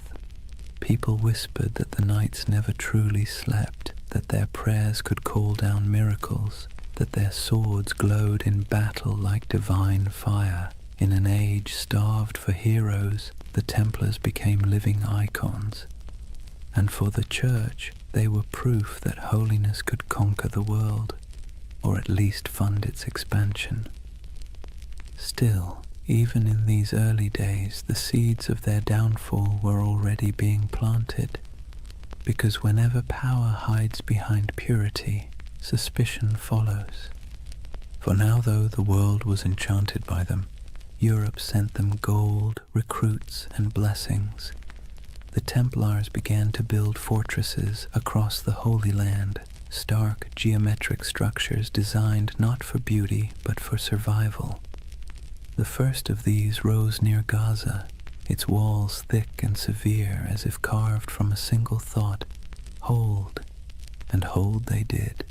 People whispered that the knights never truly slept, that their prayers could call down miracles, that their swords glowed in battle like divine fire. In an age starved for heroes, the Templars became living icons. And for the Church, they were proof that holiness could conquer the world, or at least fund its expansion. Still, even in these early days, the seeds of their downfall were already being planted, because whenever power hides behind purity, suspicion follows. For now, though the world was enchanted by them, Europe sent them gold, recruits, and blessings. The Templars began to build fortresses across the Holy Land, stark geometric structures designed not for beauty but for survival. The first of these rose near Gaza, its walls thick and severe as if carved from a single thought, hold, and hold they did.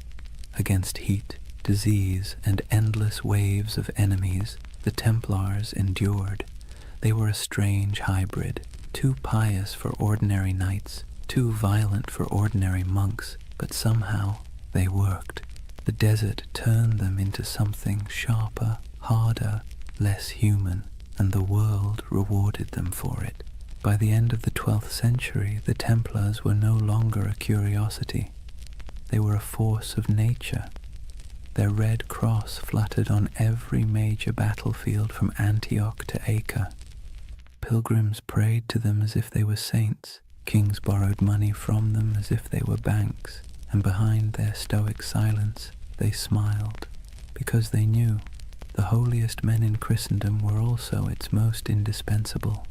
Against heat, disease, and endless waves of enemies, the Templars endured. They were a strange hybrid, too pious for ordinary knights, too violent for ordinary monks, but somehow they worked. The desert turned them into something sharper, harder, less human, and the world rewarded them for it. By the end of the 12th century, the Templars were no longer a curiosity. They were a force of nature. Their red cross fluttered on every major battlefield from Antioch to Acre. Pilgrims prayed to them as if they were saints. Kings borrowed money from them as if they were banks, and behind their stoic silence they smiled, because they knew the holiest men in Christendom were also its most indispensable.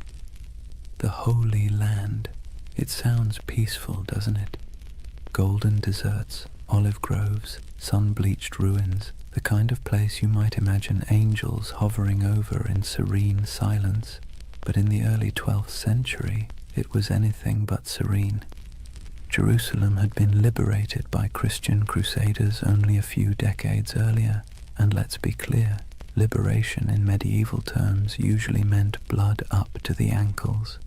The Holy Land. It sounds peaceful, doesn't it? Golden deserts, olive groves, sun-bleached ruins, the kind of place you might imagine angels hovering over in serene silence. But in the early 12th century, it was anything but serene. Jerusalem had been liberated by Christian crusaders only a few decades earlier, and let's be clear, liberation in medieval terms usually meant blood up to the ankles.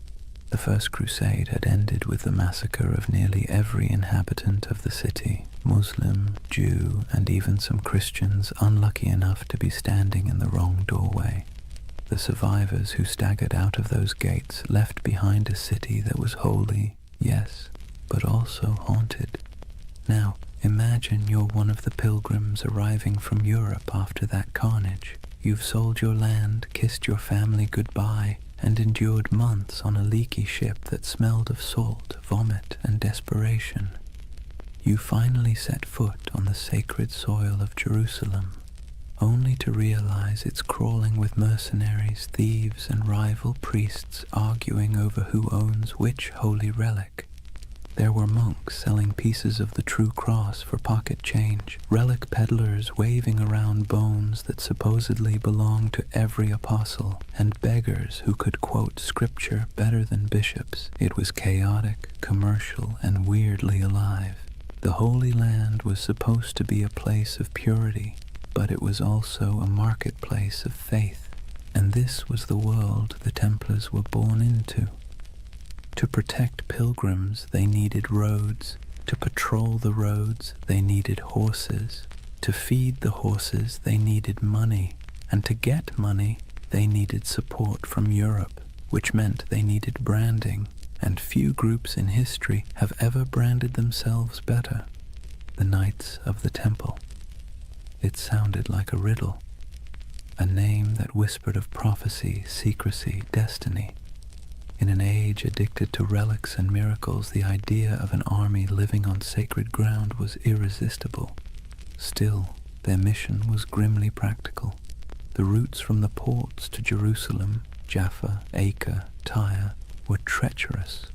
The First Crusade had ended with the massacre of nearly every inhabitant of the city, Muslim, Jew, and even some Christians unlucky enough to be standing in the wrong doorway. The survivors who staggered out of those gates left behind a city that was holy, yes, but also haunted. Now, imagine you're one of the pilgrims arriving from Europe after that carnage. You've sold your land, kissed your family goodbye, and endured months on a leaky ship that smelled of salt, vomit, and desperation. You finally set foot on the sacred soil of Jerusalem, only to realize it's crawling with mercenaries, thieves, and rival priests arguing over who owns which holy relic. There were monks selling pieces of the true cross for pocket change, relic peddlers waving around bones that supposedly belonged to every apostle, and beggars who could quote scripture better than bishops. It was chaotic, commercial, and weirdly alive. The Holy Land was supposed to be a place of purity, but it was also a marketplace of faith, and this was the world the Templars were born into. To protect pilgrims, they needed roads. To patrol the roads, they needed horses. To feed the horses, they needed money. And to get money, they needed support from Europe, which meant they needed branding. And few groups in history have ever branded themselves better. The Knights of the Temple. It sounded like a riddle, a name that whispered of prophecy, secrecy, destiny. In an age addicted to relics and miracles, the idea of an army living on sacred ground was irresistible. Still, their mission was grimly practical. The routes from the ports to Jerusalem, Jaffa, Acre, Tyre, were treacherous.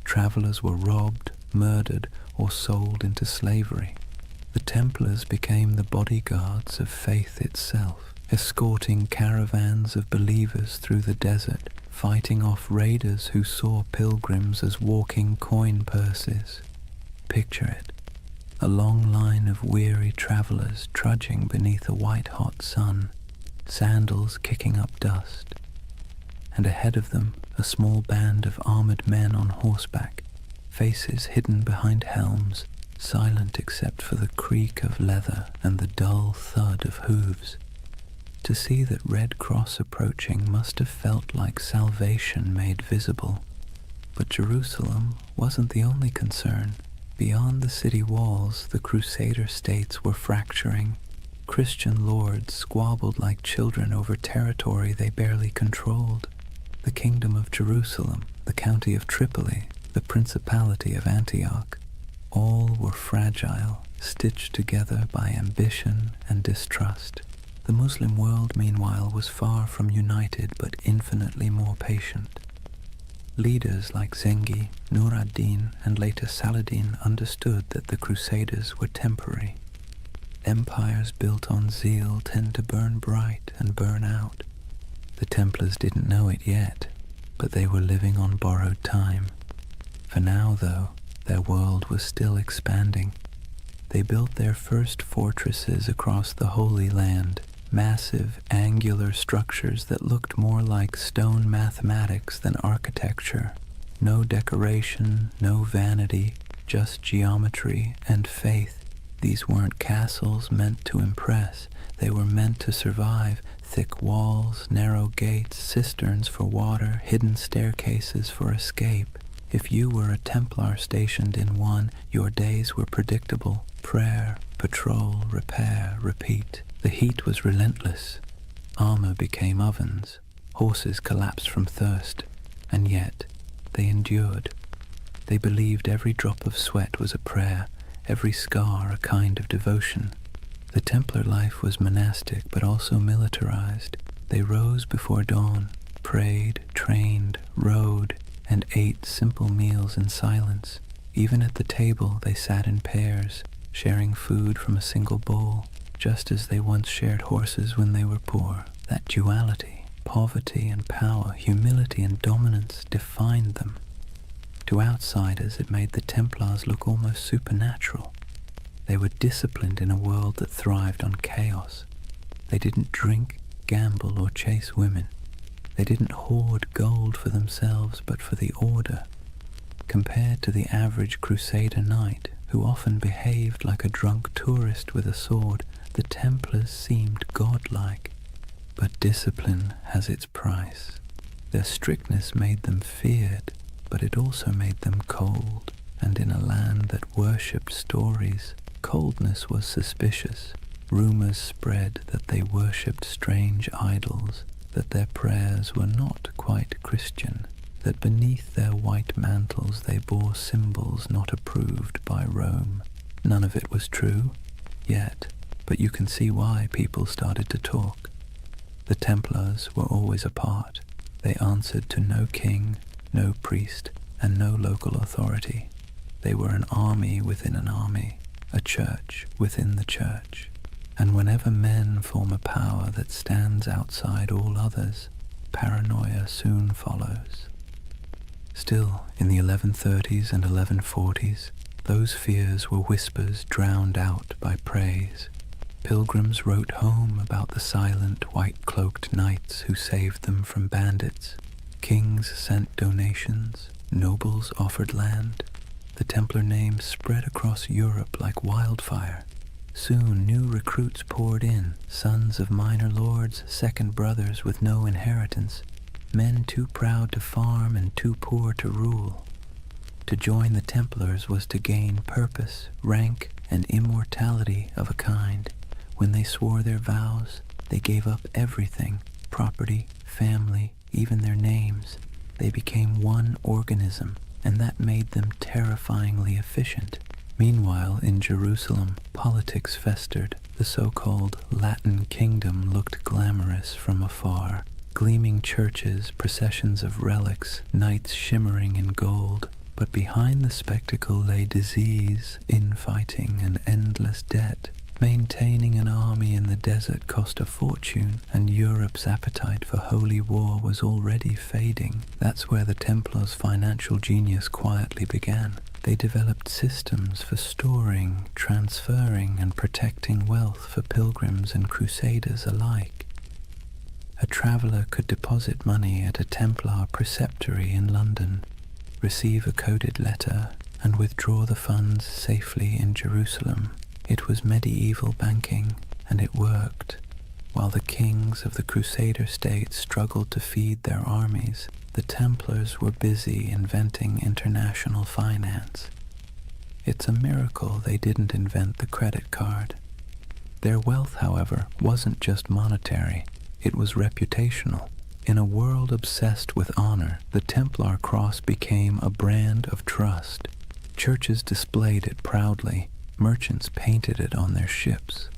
Travelers were robbed, murdered, or sold into slavery. The Templars became the bodyguards of faith itself, escorting caravans of believers through the desert, fighting off raiders who saw pilgrims as walking coin purses. Picture it, a long line of weary travelers trudging beneath a white-hot sun, sandals kicking up dust, and ahead of them a small band of armored men on horseback, faces hidden behind helms, silent except for the creak of leather and the dull thud of hooves. To see that Red Cross approaching must have felt like salvation made visible. But Jerusalem wasn't the only concern. Beyond the city walls, the Crusader states were fracturing. Christian lords squabbled like children over territory they barely controlled. The Kingdom of Jerusalem, the County of Tripoli, the Principality of Antioch, all were fragile, stitched together by ambition and distrust. The Muslim world, meanwhile, was far from united but infinitely more patient. Leaders like Zengi, Nur ad-Din, and later Saladin understood that the Crusaders were temporary. Empires built on zeal tend to burn bright and burn out. The Templars didn't know it yet, but they were living on borrowed time. For now, though, their world was still expanding. They built their first fortresses across the Holy Land, massive, angular structures that looked more like stone mathematics than architecture. No decoration, no vanity, just geometry and faith. These weren't castles meant to impress. They were meant to survive. Thick walls, narrow gates, cisterns for water, hidden staircases for escape. If you were a Templar stationed in one, your days were predictable. Prayer, patrol, repair, repeat. The heat was relentless. Armor became ovens. Horses collapsed from thirst. And yet, they endured. They believed every drop of sweat was a prayer, every scar a kind of devotion. The Templar life was monastic but also militarized. They rose before dawn, prayed, trained, rode, and ate simple meals in silence. Even at the table they sat in pairs, sharing food from a single bowl, just as they once shared horses when they were poor. That duality, poverty and power, humility and dominance, defined them. To outsiders, it made the Templars look almost supernatural. They were disciplined in a world that thrived on chaos. They didn't drink, gamble, or chase women. They didn't hoard gold for themselves, but for the order. Compared to the average Crusader knight, who often behaved like a drunk tourist with a sword, the Templars seemed godlike. But discipline has its price. Their strictness made them feared, but it also made them cold, and in a land that worshipped stories, coldness was suspicious. Rumors spread that they worshipped strange idols, that their prayers were not quite Christian, that beneath their white mantles they bore symbols not approved by Rome. None of it was true, yet, but you can see why people started to talk. The Templars were always apart. They answered to no king, no priest, and no local authority. They were an army within an army, a church within the church. And whenever men form a power that stands outside all others, paranoia soon follows. Still, in the 1130s and 1140s, those fears were whispers drowned out by praise. Pilgrims wrote home about the silent, white-cloaked knights who saved them from bandits. Kings sent donations, nobles offered land. The Templar name spread across Europe like wildfire. Soon new recruits poured in, sons of minor lords, second brothers with no inheritance, men too proud to farm and too poor to rule. To join the Templars was to gain purpose, rank, and immortality of a kind. When they swore their vows, they gave up everything, property, family, even their names. They became one organism, and that made them terrifyingly efficient. Meanwhile, in Jerusalem, politics festered. The so-called Latin Kingdom looked glamorous from afar. Gleaming churches, processions of relics, knights shimmering in gold. But behind the spectacle lay disease, infighting, and endless debt. Maintaining an army in the desert cost a fortune, and Europe's appetite for holy war was already fading. That's where the Templars' financial genius quietly began. They developed systems for storing, transferring, and protecting wealth for pilgrims and crusaders alike. A traveler could deposit money at a Templar preceptory in London, receive a coded letter, and withdraw the funds safely in Jerusalem. It was medieval banking, and it worked. While the kings of the Crusader states struggled to feed their armies, the Templars were busy inventing international finance. It's a miracle they didn't invent the credit card. Their wealth, however, wasn't just monetary, it was reputational. In a world obsessed with honor, the Templar cross became a brand of trust. Churches displayed it proudly. Merchants painted it on their ships.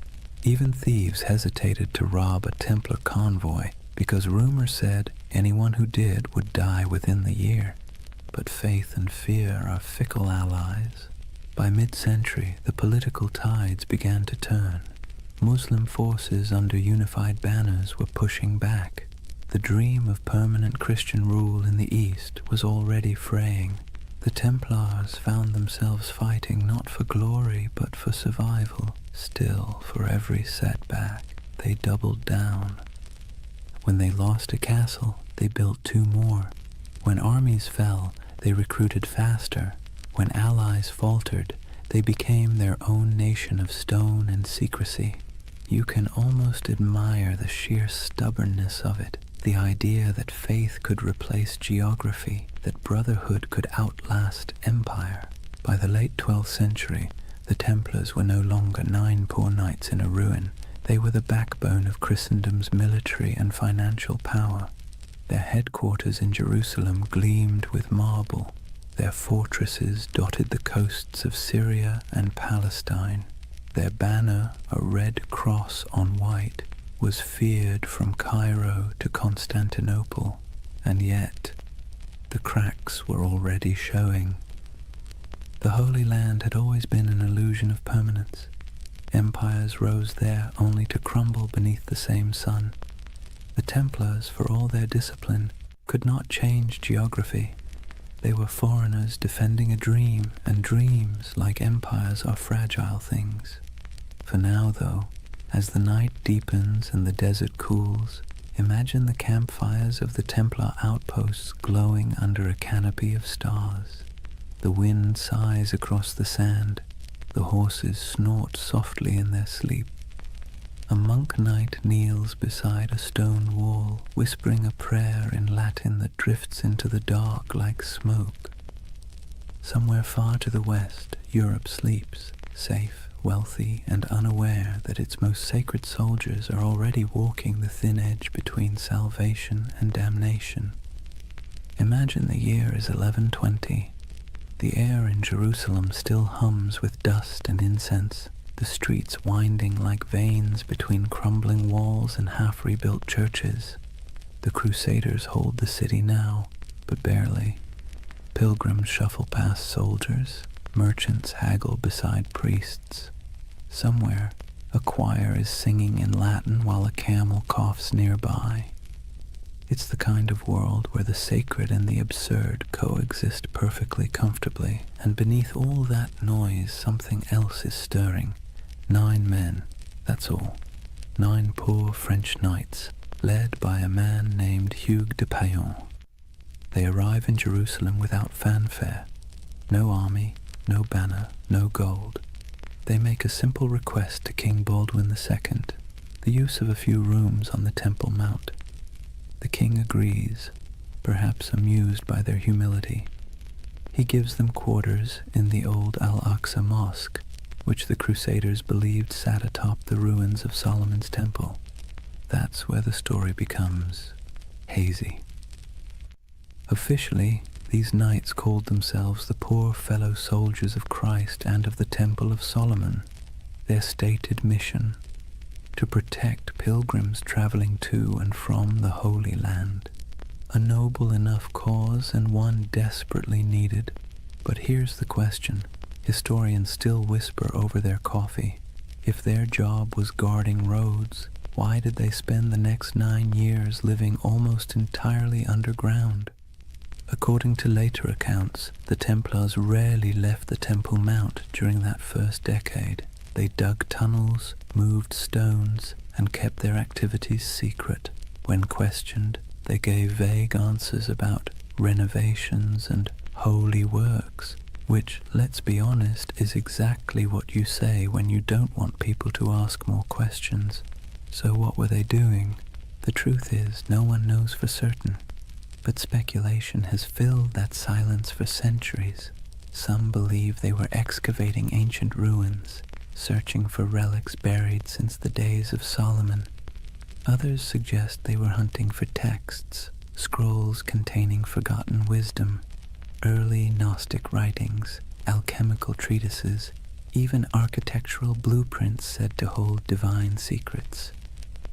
Even thieves hesitated to rob a Templar convoy because rumor said anyone who did would die within the year. But faith and fear are fickle allies. By mid-century, the political tides began to turn. Muslim forces under unified banners were pushing back. The dream of permanent Christian rule in the East was already fraying. The Templars found themselves fighting not for glory but for survival. Still, for every setback, they doubled down. When they lost a castle, they built two more. When armies fell, they recruited faster. When allies faltered, they became their own nation of stone and secrecy. You can almost admire the sheer stubbornness of it. The idea that faith could replace geography, that brotherhood could outlast empire. By the late 12th century, The Templars were no longer 9 poor knights in a ruin. They were the backbone of Christendom's military and financial power. Their headquarters in Jerusalem gleamed with marble. Their fortresses dotted the coasts of Syria and Palestine. Their banner, a red cross on white, was feared from Cairo to Constantinople, and yet the cracks were already showing. The Holy Land had always been an illusion of permanence. Empires rose there only to crumble beneath the same sun. The Templars, for all their discipline, could not change geography. They were foreigners defending a dream, and dreams, like empires, are fragile things. For now, though, as the night deepens and the desert cools, imagine the campfires of the Templar outposts glowing under a canopy of stars. The wind sighs across the sand. The horses snort softly in their sleep. A monk knight kneels beside a stone wall, whispering a prayer in Latin that drifts into the dark like smoke. Somewhere far to the west, Europe sleeps, safe, wealthy, and unaware that its most sacred soldiers are already walking the thin edge between salvation and damnation. Imagine the year is 1120. The air in Jerusalem still hums with dust and incense, the streets winding like veins between crumbling walls and half-rebuilt churches. The Crusaders hold the city now, but barely. Pilgrims shuffle past soldiers, merchants haggle beside priests. Somewhere, a choir is singing in Latin while a camel coughs nearby. It's the kind of world where the sacred and the absurd coexist perfectly comfortably, and beneath all that noise something else is stirring. 9 men, that's all. 9 poor French knights, led by a man named Hugues de Payon. They arrive in Jerusalem without fanfare. No army, no banner, no gold. They make a simple request to King Baldwin II, the use of a few rooms on the Temple Mount. The king agrees, perhaps amused by their humility. He gives them quarters in the old Al-Aqsa Mosque, which the Crusaders believed sat atop the ruins of Solomon's Temple. That's where the story becomes hazy. Officially, these knights called themselves the poor fellow soldiers of Christ and of the Temple of Solomon. Their stated mission: to protect pilgrims traveling to and from the Holy Land. A noble enough cause and one desperately needed. But here's the question. Historians still whisper over their coffee. If their job was guarding roads, why did they spend the next 9 years living almost entirely underground? According to later accounts, the Templars rarely left the Temple Mount during that first decade. They dug tunnels, moved stones, and kept their activities secret. When questioned, they gave vague answers about renovations and holy works, which, let's be honest, is exactly what you say when you don't want people to ask more questions. So what were they doing? The truth is, no one knows for certain. But speculation has filled that silence for centuries. Some believe they were excavating ancient ruins, searching for relics buried since the days of Solomon. Others suggest they were hunting for texts, scrolls containing forgotten wisdom, early Gnostic writings, alchemical treatises, even architectural blueprints said to hold divine secrets.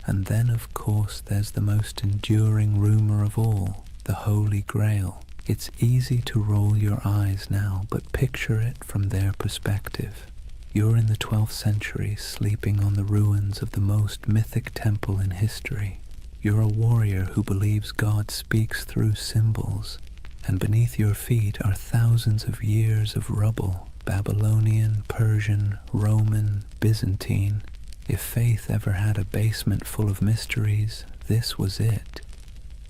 And then, of course, there's the most enduring rumor of all, the Holy Grail. It's easy to roll your eyes now, but picture it from their perspective. You're in the 12th century, sleeping on the ruins of the most mythic temple in history. You're a warrior who believes God speaks through symbols, and beneath your feet are thousands of years of rubble, Babylonian, Persian, Roman, Byzantine. If faith ever had a basement full of mysteries, this was it.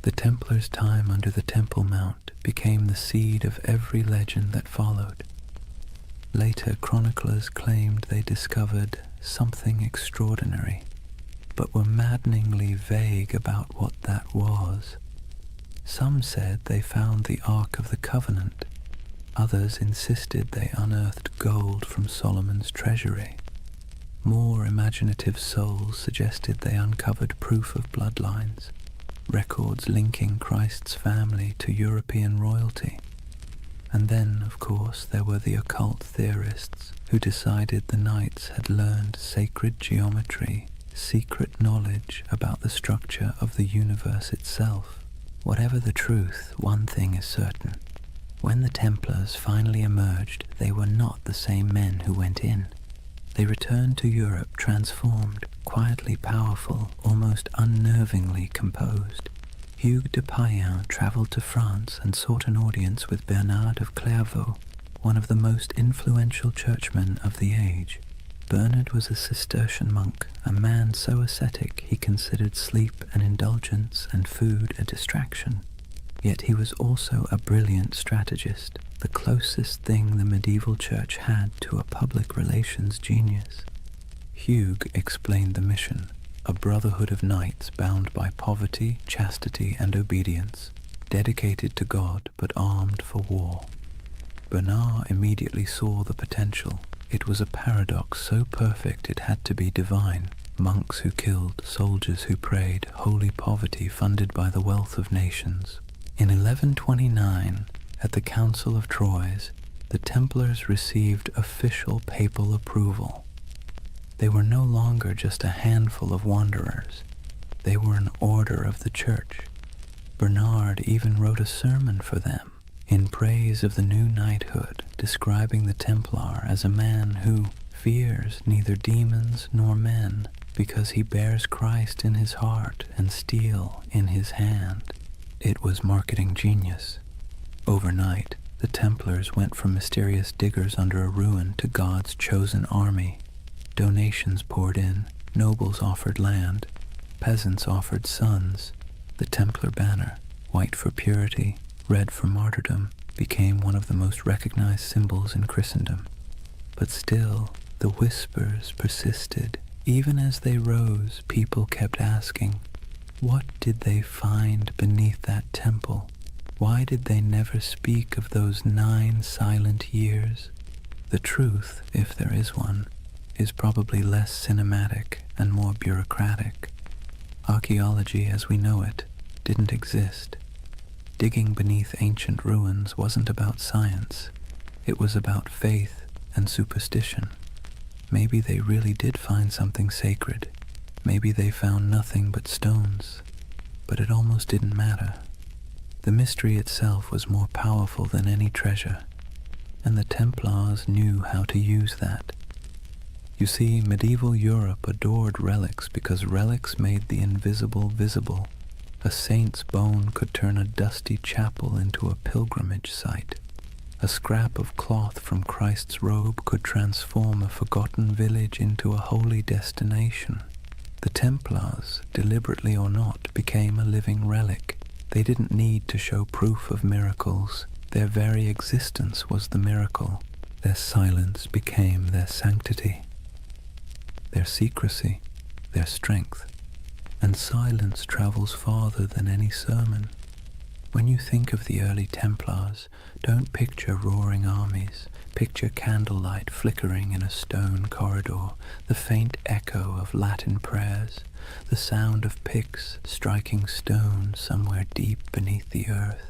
The Templars' time under the Temple Mount became the seed of every legend that followed. Later chroniclers claimed they discovered something extraordinary, but were maddeningly vague about what that was. Some said they found the Ark of the Covenant, Others insisted they unearthed gold from Solomon's treasury. More imaginative souls suggested they uncovered proof of bloodlines, records linking Christ's family to European royalty. And then, of course, there were the occult theorists who decided the knights had learned sacred geometry, secret knowledge about the structure of the universe itself. Whatever the truth, one thing is certain. When the Templars finally emerged, they were not the same men who went in. They returned to Europe transformed, quietly powerful, almost unnervingly composed. Hugues de Payen travelled to France and sought an audience with Bernard of Clairvaux, one of the most influential churchmen of the age. Bernard was a Cistercian monk, a man so ascetic he considered sleep an indulgence and food a distraction. Yet he was also a brilliant strategist, the closest thing the medieval church had to a public relations genius. Hugues explained the mission, a brotherhood of knights bound by poverty, chastity, and obedience, dedicated to God but armed for war. Bernard immediately saw the potential. It was a paradox so perfect it had to be divine. Monks who killed, soldiers who prayed, holy poverty funded by the wealth of nations. In 1129, at the Council of Troyes, the Templars received official papal approval. They were no longer just a handful of wanderers. They were an order of the Church. Bernard even wrote a sermon for them, in praise of the new knighthood, describing the Templar as a man who fears neither demons nor men, because he bears Christ in his heart and steel in his hand. It was marketing genius. Overnight, the Templars went from mysterious diggers under a ruin to God's chosen army. Donations poured in, nobles offered land, peasants offered sons. The Templar banner, white for purity, red for martyrdom, became one of the most recognized symbols in Christendom. But still, the whispers persisted. Even as they rose, people kept asking, what did they find beneath that temple? Why did they never speak of those 9 silent years? The truth, if there is one, is probably less cinematic and more bureaucratic. Archaeology as we know it didn't exist. Digging beneath ancient ruins wasn't about science. It was about faith and superstition. Maybe they really did find something sacred. Maybe they found nothing but stones. But it almost didn't matter. The mystery itself was more powerful than any treasure, and the Templars knew how to use that. You see, medieval Europe adored relics because relics made the invisible visible. A saint's bone could turn a dusty chapel into a pilgrimage site. A scrap of cloth from Christ's robe could transform a forgotten village into a holy destination. The Templars, deliberately or not, became a living relic. They didn't need to show proof of miracles. Their very existence was the miracle. Their silence became their sanctity, their secrecy, their strength. And silence travels farther than any sermon. When you think of the early Templars, don't picture roaring armies. Picture candlelight flickering in a stone corridor, the faint echo of Latin prayers, the sound of picks striking stone somewhere deep beneath the earth.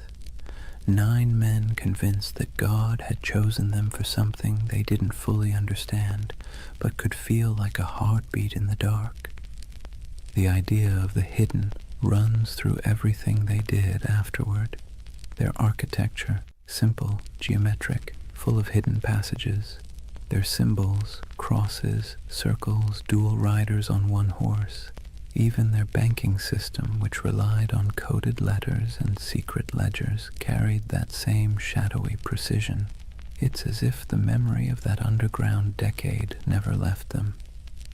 9 men convinced that God had chosen them for something they didn't fully understand, but could feel like a heartbeat in the dark. The idea of the hidden runs through everything they did afterward. Their architecture, simple, geometric, full of hidden passages. Their symbols, crosses, circles, dual riders on one horse. Even their banking system, which relied on coded letters and secret ledgers, carried that same shadowy precision. It's as if the memory of that underground decade never left them.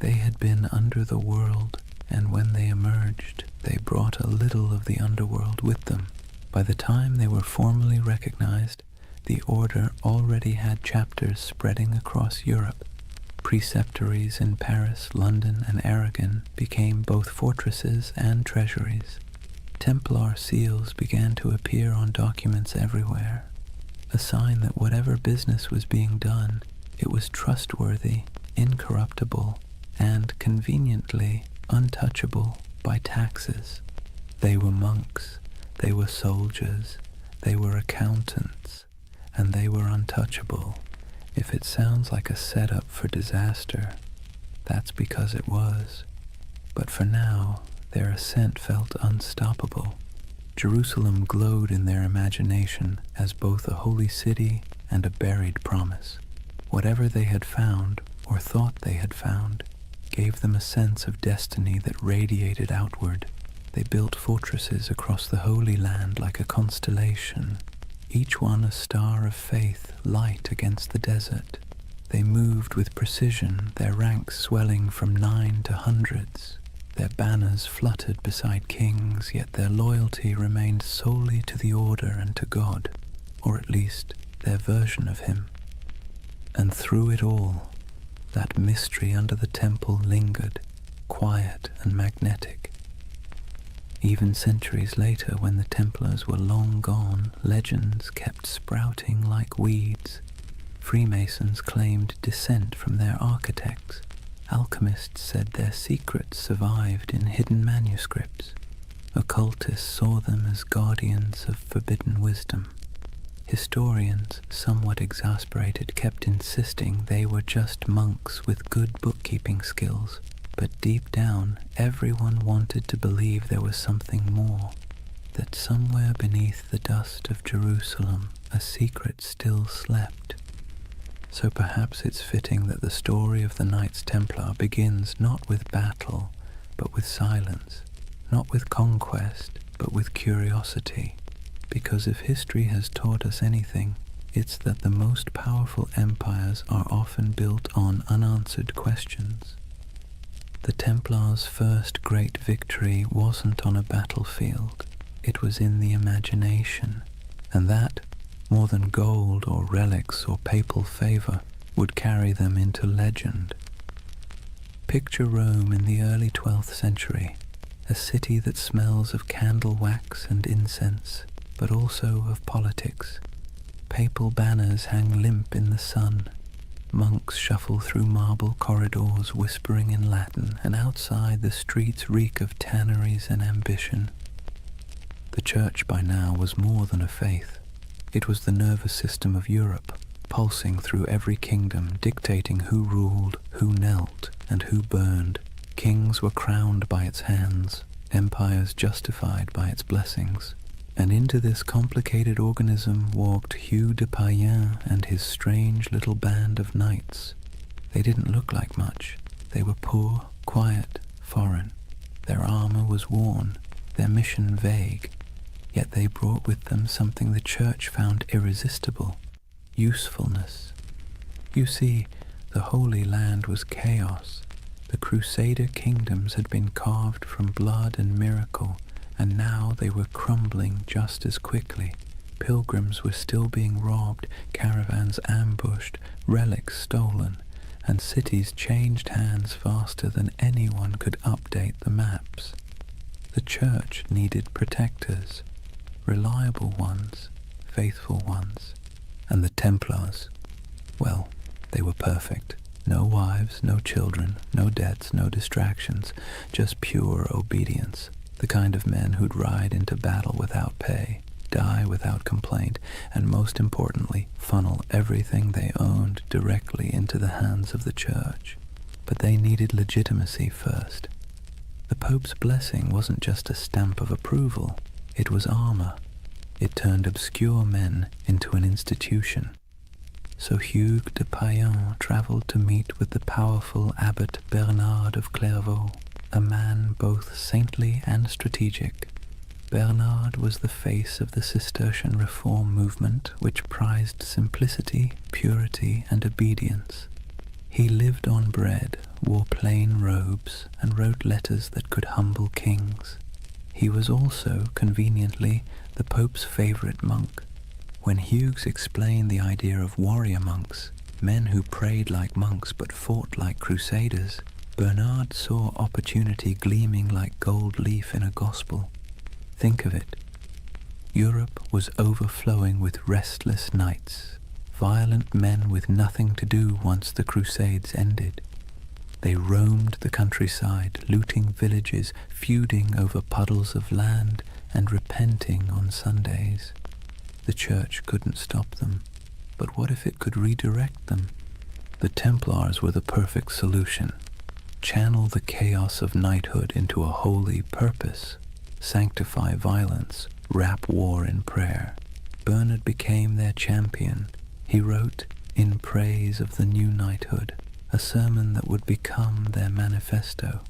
They had been under the world, and when they emerged, they brought a little of the underworld with them. By the time they were formally recognized, the order already had chapters spreading across Europe. Preceptories in Paris, London, and Aragon became both fortresses and treasuries. Templar seals began to appear on documents everywhere. a sign that whatever business was being done, it was trustworthy, incorruptible, and conveniently untouchable by taxes. They were monks, they were soldiers, they were accountants, and they were untouchable. If it sounds like a setup for disaster, that's because it was. But for now, their ascent felt unstoppable. Jerusalem glowed in their imagination as both a holy city and a buried promise. Whatever they had found, or thought they had found, gave them a sense of destiny that radiated outward. They built fortresses across the Holy Land like a constellation, each one a star of faith light against the desert. They moved with precision, their ranks swelling from 9 to hundreds. Their banners fluttered beside kings, yet their loyalty remained solely to the order and to God, or at least their version of him. And through it all, that mystery under the temple lingered, quiet and magnetic. Even centuries later, when the Templars were long gone, legends kept sprouting like weeds. Freemasons claimed descent from their architects. Alchemists said their secrets survived in hidden manuscripts. Occultists saw them as guardians of forbidden wisdom. Historians, somewhat exasperated, kept insisting they were just monks with good bookkeeping skills. But deep down, everyone wanted to believe there was something more, that somewhere beneath the dust of Jerusalem, a secret still slept. So perhaps it's fitting that the story of the Knights Templar begins not with battle, but with silence, not with conquest, but with curiosity. Because if history has taught us anything, it's that the most powerful empires are often built on unanswered questions. The Templars' first great victory wasn't on a battlefield, it was in the imagination, and that, more than gold or relics or papal favor, would carry them into legend. Picture Rome in the early 12th century, a city that smells of candle wax and incense, but also of politics. Papal banners hang limp in the sun. Monks shuffle through marble corridors whispering in Latin, and outside the streets reek of tanneries and ambition. The church by now was more than a faith. It was the nervous system of Europe, pulsing through every kingdom, dictating who ruled, who knelt, and who burned. Kings were crowned by its hands, empires justified by its blessings. And into this complicated organism walked Hugh de Payens and his strange little band of knights. They didn't look like much. They were poor, quiet, foreign. Their armor was worn, their mission vague. Yet they brought with them something the church found irresistible: usefulness. You see, the Holy Land was chaos. The Crusader kingdoms had been carved from blood and miracle, and now they were crumbling just as quickly. Pilgrims were still being robbed, caravans ambushed, relics stolen, and cities changed hands faster than anyone could update the maps. The church needed protectors, reliable ones, faithful ones, and the Templars, well, they were perfect. No wives, no children, no debts, no distractions, just pure obedience. The kind of men who'd ride into battle without pay, die without complaint, and most importantly, funnel everything they owned directly into the hands of the church. But they needed legitimacy first. The Pope's blessing wasn't just a stamp of approval, it was armor. It turned obscure men into an institution. So Hugh de Payens travelled to meet with the powerful Abbot Bernard of Clairvaux, a man both saintly and strategic. Bernard was the face of the Cistercian reform movement, which prized simplicity, purity, and obedience. He lived on bread, wore plain robes, and wrote letters that could humble kings. He was also, conveniently, the Pope's favorite monk. When Hughes explained the idea of warrior monks, men who prayed like monks but fought like crusaders, Bernard saw opportunity gleaming like gold leaf in a gospel. Think of it. Europe was overflowing with restless knights, violent men with nothing to do once the Crusades ended. They roamed the countryside, looting villages, feuding over puddles of land, and repenting on Sundays. The church couldn't stop them, but what if it could redirect them? The Templars were the perfect solution. Channel the chaos of knighthood into a holy purpose. Sanctify violence, wrap war in prayer. Bernard became their champion. He wrote, in praise of the new knighthood, a sermon that would become their manifesto.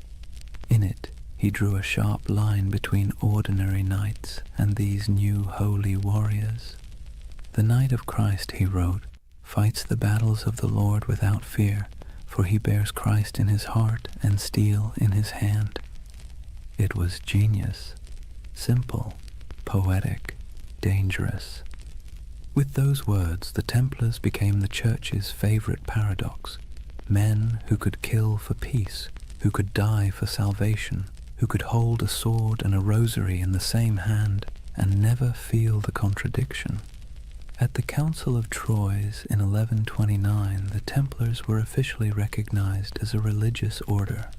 In it, he drew a sharp line between ordinary knights and these new holy warriors. The Knight of Christ, he wrote, fights the battles of the Lord without fear, for he bears Christ in his heart and steel in his hand. It was genius, simple, poetic, dangerous. With those words, the Templars became the Church's favorite paradox. Men who could kill for peace, who could die for salvation, who could hold a sword and a rosary in the same hand and never feel the contradiction. At the Council of Troyes in 1129, the Templars were officially recognized as a religious order.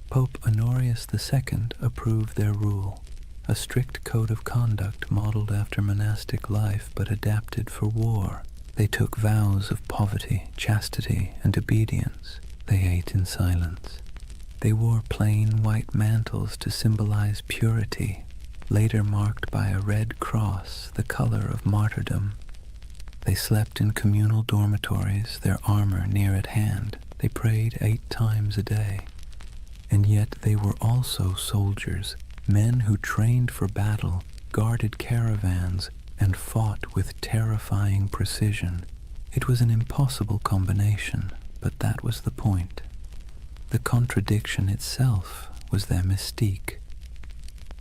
Pope Honorius II approved their rule, a strict code of conduct modeled after monastic life but adapted for war. They took vows of poverty, chastity, and obedience. They ate in silence. They wore plain white mantles to symbolize purity, later marked by a red cross, the color of martyrdom. They slept in communal dormitories, their armor near at hand. They prayed 8 times a day. And yet they were also soldiers, men who trained for battle, guarded caravans, and fought with terrifying precision. It was an impossible combination, but that was the point. The contradiction itself was their mystique.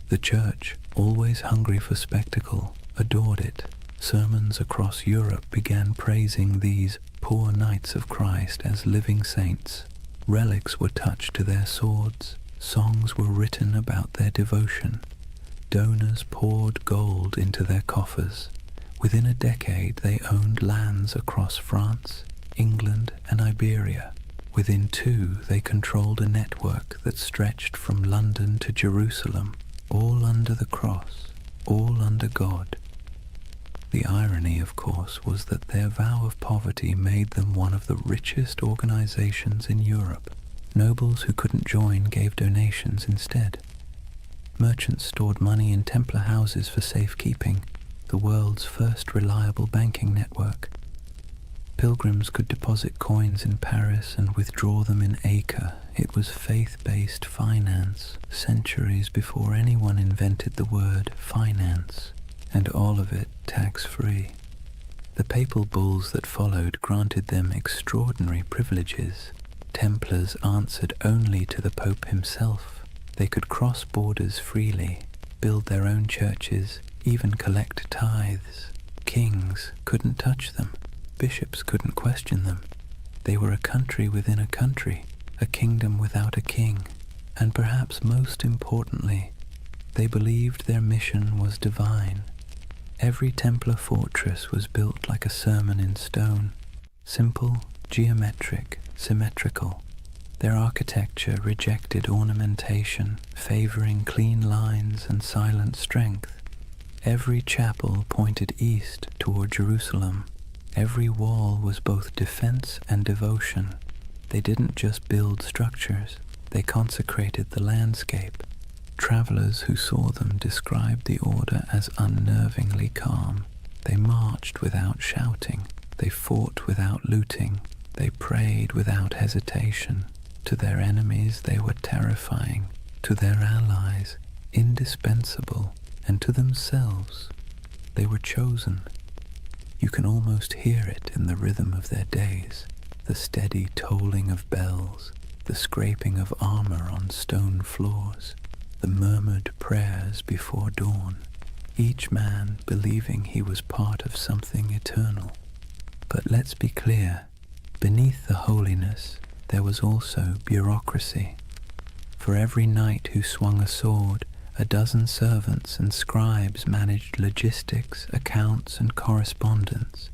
The Church, always hungry for spectacle, adored it. Sermons across Europe began praising these poor knights of Christ as living saints. Relics were touched to their swords. Songs were written about their devotion. Donors poured gold into their coffers. Within a decade, they owned lands across France, England, and Iberia. Within 2, they controlled a network that stretched from London to Jerusalem, all under the cross, all under God. The irony, of course, was that their vow of poverty made them one of the richest organizations in Europe. Nobles who couldn't join gave donations instead. Merchants stored money in Templar houses for safekeeping, the world's first reliable banking network. Pilgrims could deposit coins in Paris and withdraw them in Acre. It was faith-based finance, centuries before anyone invented the word finance, and all of it tax-free. The papal bulls that followed granted them extraordinary privileges. Templars answered only to the Pope himself. They could cross borders freely, build their own churches, even collect tithes. Kings couldn't touch them. Bishops couldn't question them. They were a country within a country, a kingdom without a king. And perhaps most importantly, they believed their mission was divine. Every Templar fortress was built like a sermon in stone, simple, geometric, symmetrical. Their architecture rejected ornamentation, favoring clean lines and silent strength. Every chapel pointed east toward Jerusalem. Every wall was both defense and devotion. They didn't just build structures, they consecrated the landscape. Travelers who saw them described the order as unnervingly calm. They marched without shouting. They fought without looting. They prayed without hesitation. To their enemies they were terrifying. To their allies, indispensable. And to themselves, they were chosen. You can almost hear it in the rhythm of their days, the steady tolling of bells, the scraping of armor on stone floors, the murmured prayers before dawn, each man believing he was part of something eternal. But let's be clear, beneath the holiness there was also bureaucracy. For every knight who swung a sword, A dozen servants and scribes managed logistics, accounts, and correspondence.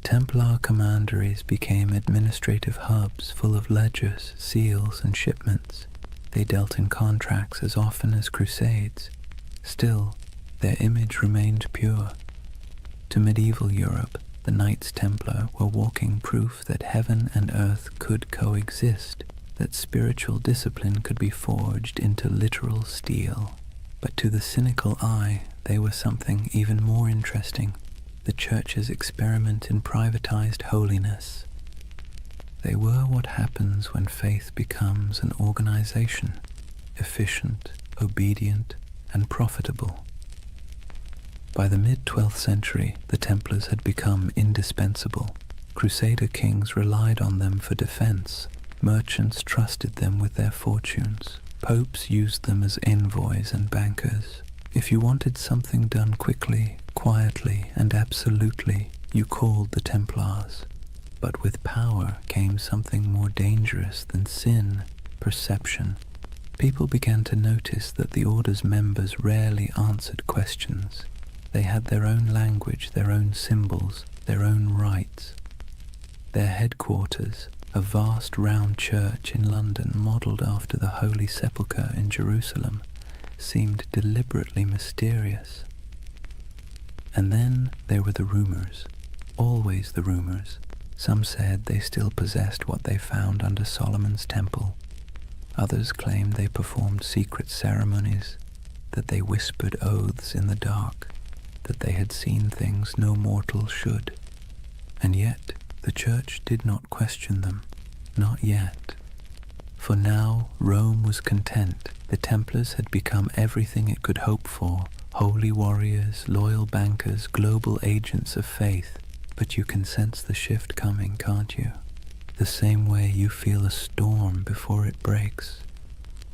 Templar commanderies became administrative hubs full of ledgers, seals, and shipments. They dealt in contracts as often as crusades. Still, their image remained pure. To medieval Europe, the Knights Templar were walking proof that heaven and earth could coexist, that spiritual discipline could be forged into literal steel. But to the cynical eye, they were something even more interesting, the Church's experiment in privatized holiness. They were what happens when faith becomes an organization, efficient, obedient, and profitable. By the mid-12th century, the Templars had become indispensable. Crusader kings relied on them for defense. Merchants trusted them with their fortunes. Popes used them as envoys and bankers. If you wanted something done quickly, quietly, and absolutely, you called the Templars. But with power came something more dangerous than sin, perception. People began to notice that the order's members rarely answered questions. They had their own language, their own symbols, their own rites. Their headquarters, a vast round church in London modelled after the Holy Sepulchre in Jerusalem, seemed deliberately mysterious. And then there were the rumours, always the rumours. Some said they still possessed what they found under Solomon's temple. Others claimed they performed secret ceremonies, that they whispered oaths in the dark, that they had seen things no mortal should. And yet, the Church did not question them, not yet. For now Rome was content. The Templars had become everything it could hope for, holy warriors, loyal bankers, global agents of faith. But you can sense the shift coming, can't you? The same way you feel a storm before it breaks.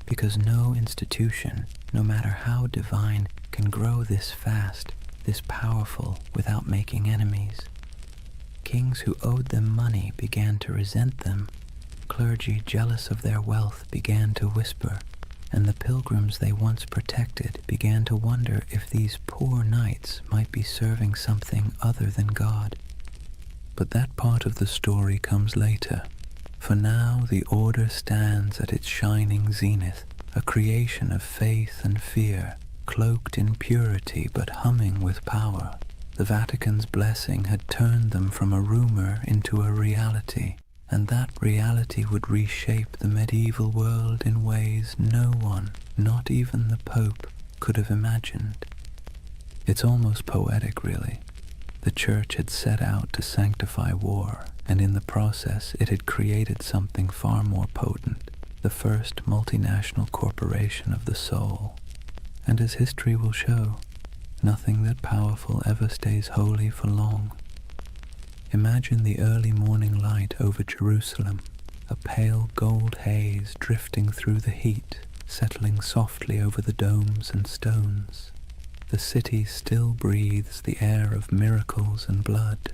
Because no institution, no matter how divine, can grow this fast, this powerful, without making enemies. Kings who owed them money began to resent them. Clergy jealous of their wealth began to whisper, and the pilgrims they once protected began to wonder if these poor knights might be serving something other than God. But that part of the story comes later. For now the order stands at its shining zenith, a creation of faith and fear, cloaked in purity but humming with power. The Vatican's blessing had turned them from a rumor into a reality, and that reality would reshape the medieval world in ways no one, not even the Pope, could have imagined. It's almost poetic, really. The Church had set out to sanctify war, and in the process it had created something far more potent, the first multinational corporation of the soul. And as history will show, nothing that powerful ever stays holy for long. Imagine the early morning light over Jerusalem, a pale gold haze drifting through the heat, settling softly over the domes and stones. The city still breathes the air of miracles and blood.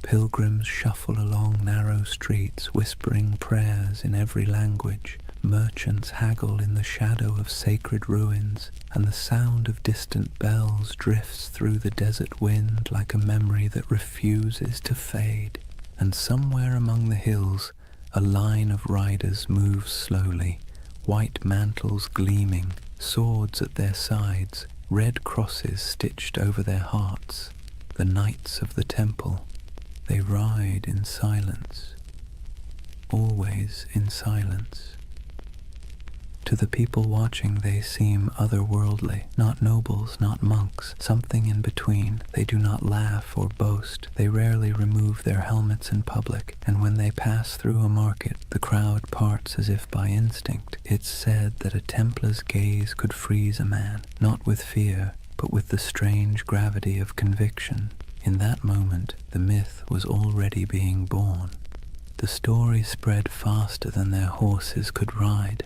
Pilgrims shuffle along narrow streets, whispering prayers in every language. Merchants haggle in the shadow of sacred ruins, and the sound of distant bells drifts through the desert wind like a memory that refuses to fade. And somewhere among the hills, a line of riders moves slowly, white mantles gleaming, swords at their sides, red crosses stitched over their hearts. The Knights of the Temple. They ride in silence, always in silence. To the people watching they seem otherworldly, not nobles, not monks, something in between. They do not laugh or boast. They rarely remove their helmets in public, and when they pass through a market, the crowd parts as if by instinct. It's said that a Templar's gaze could freeze a man, not with fear, but with the strange gravity of conviction. In that moment, the myth was already being born. The story spread faster than their horses could ride.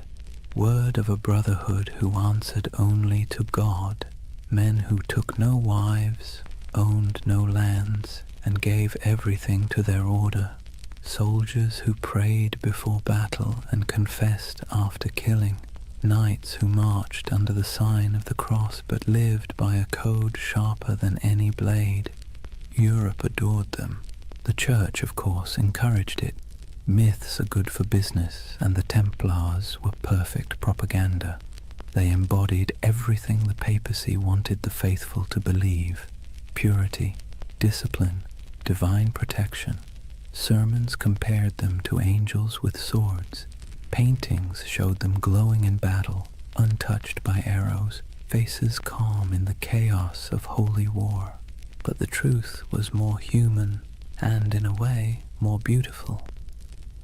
Word of a brotherhood who answered only to God, men who took no wives, owned no lands, and gave everything to their order, soldiers who prayed before battle and confessed after killing, knights who marched under the sign of the cross but lived by a code sharper than any blade. Europe adored them. The Church, of course, encouraged it. Myths are good for business, and the Templars were perfect propaganda. They embodied everything the papacy wanted the faithful to believe: purity, discipline, divine protection. Sermons compared them to angels with swords. Paintings showed them glowing in battle, untouched by arrows, faces calm in the chaos of holy war. But the truth was more human and, in a way, more beautiful.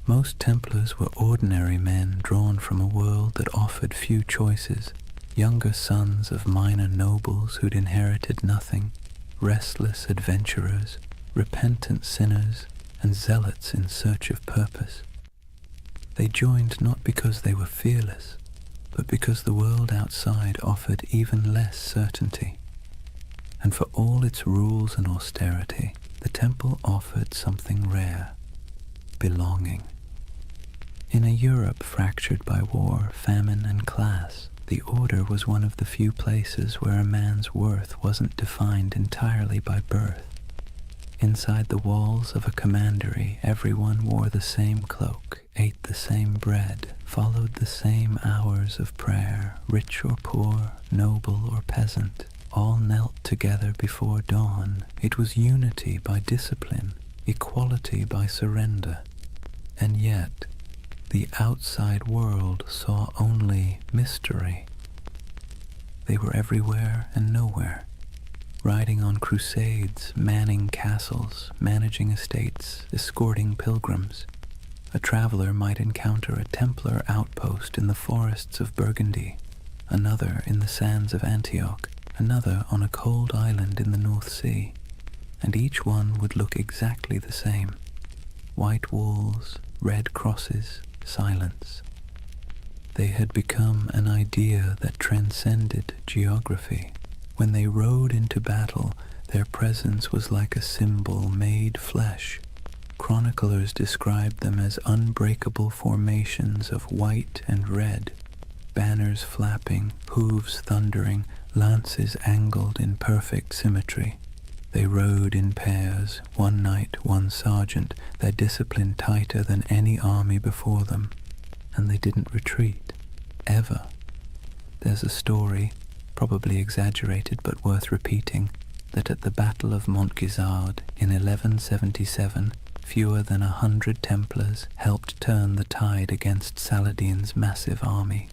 Most Templars were ordinary men drawn from a world that offered few choices, younger sons of minor nobles who'd inherited nothing, restless adventurers, repentant sinners, and zealots in search of purpose. They joined not because they were fearless, but because the world outside offered even less certainty. And for all its rules and austerity, the temple offered something rare: belonging. In a Europe fractured by war, famine, and class, the Order was one of the few places where a man's worth wasn't defined entirely by birth. Inside the walls of a commandery, everyone wore the same cloak, ate the same bread, followed the same hours of prayer. Rich or poor, noble or peasant, all knelt together before dawn. It was unity by discipline, equality by surrender. And yet, the outside world saw only mystery. They were everywhere and nowhere, riding on crusades, manning castles, managing estates, escorting pilgrims. A traveler might encounter a Templar outpost in the forests of Burgundy, another in the sands of Antioch, another on a cold island in the North Sea, and each one would look exactly the same: white walls, red crosses, silence. They had become an idea that transcended geography. When they rode into battle, their presence was like a symbol made flesh. Chroniclers described them as unbreakable formations of white and red, banners flapping, hooves thundering, lances angled in perfect symmetry. They rode in pairs, one knight, one sergeant, their discipline tighter than any army before them, and they didn't retreat, ever. There's a story, probably exaggerated but worth repeating, that at the Battle of Montgisard in 1177, fewer than 100 Templars helped turn the tide against Saladin's massive army.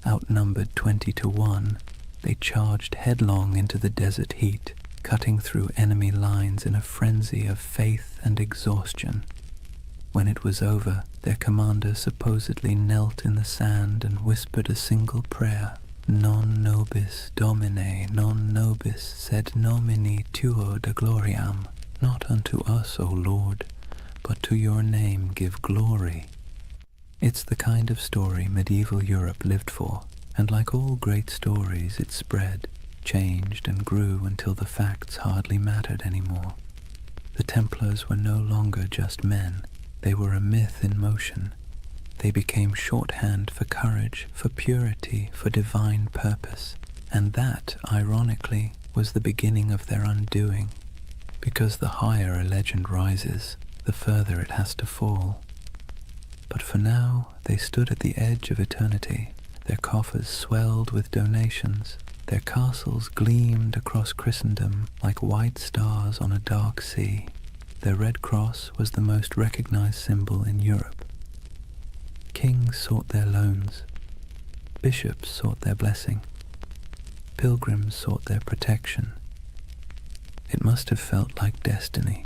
Outnumbered 20 to 1, they charged headlong into the desert heat, cutting through enemy lines in a frenzy of faith and exhaustion. When it was over, their commander supposedly knelt in the sand and whispered a single prayer: Non nobis Domine, non nobis sed nomini tuo de gloriam. Not unto us, O Lord, but to your name give glory. It's the kind of story medieval Europe lived for, and like all great stories, it spread, changed, and grew until the facts hardly mattered anymore. The Templars were no longer just men. They were a myth in motion. They became shorthand for courage, for purity, for divine purpose. And that, ironically, was the beginning of their undoing. Because the higher a legend rises, the further it has to fall. But for now, they stood at the edge of eternity. Their coffers swelled with donations. Their castles gleamed across Christendom like white stars on a dark sea. Their red cross was the most recognized symbol in Europe. Kings sought their loans. Bishops sought their blessing. Pilgrims sought their protection. It must have felt like destiny,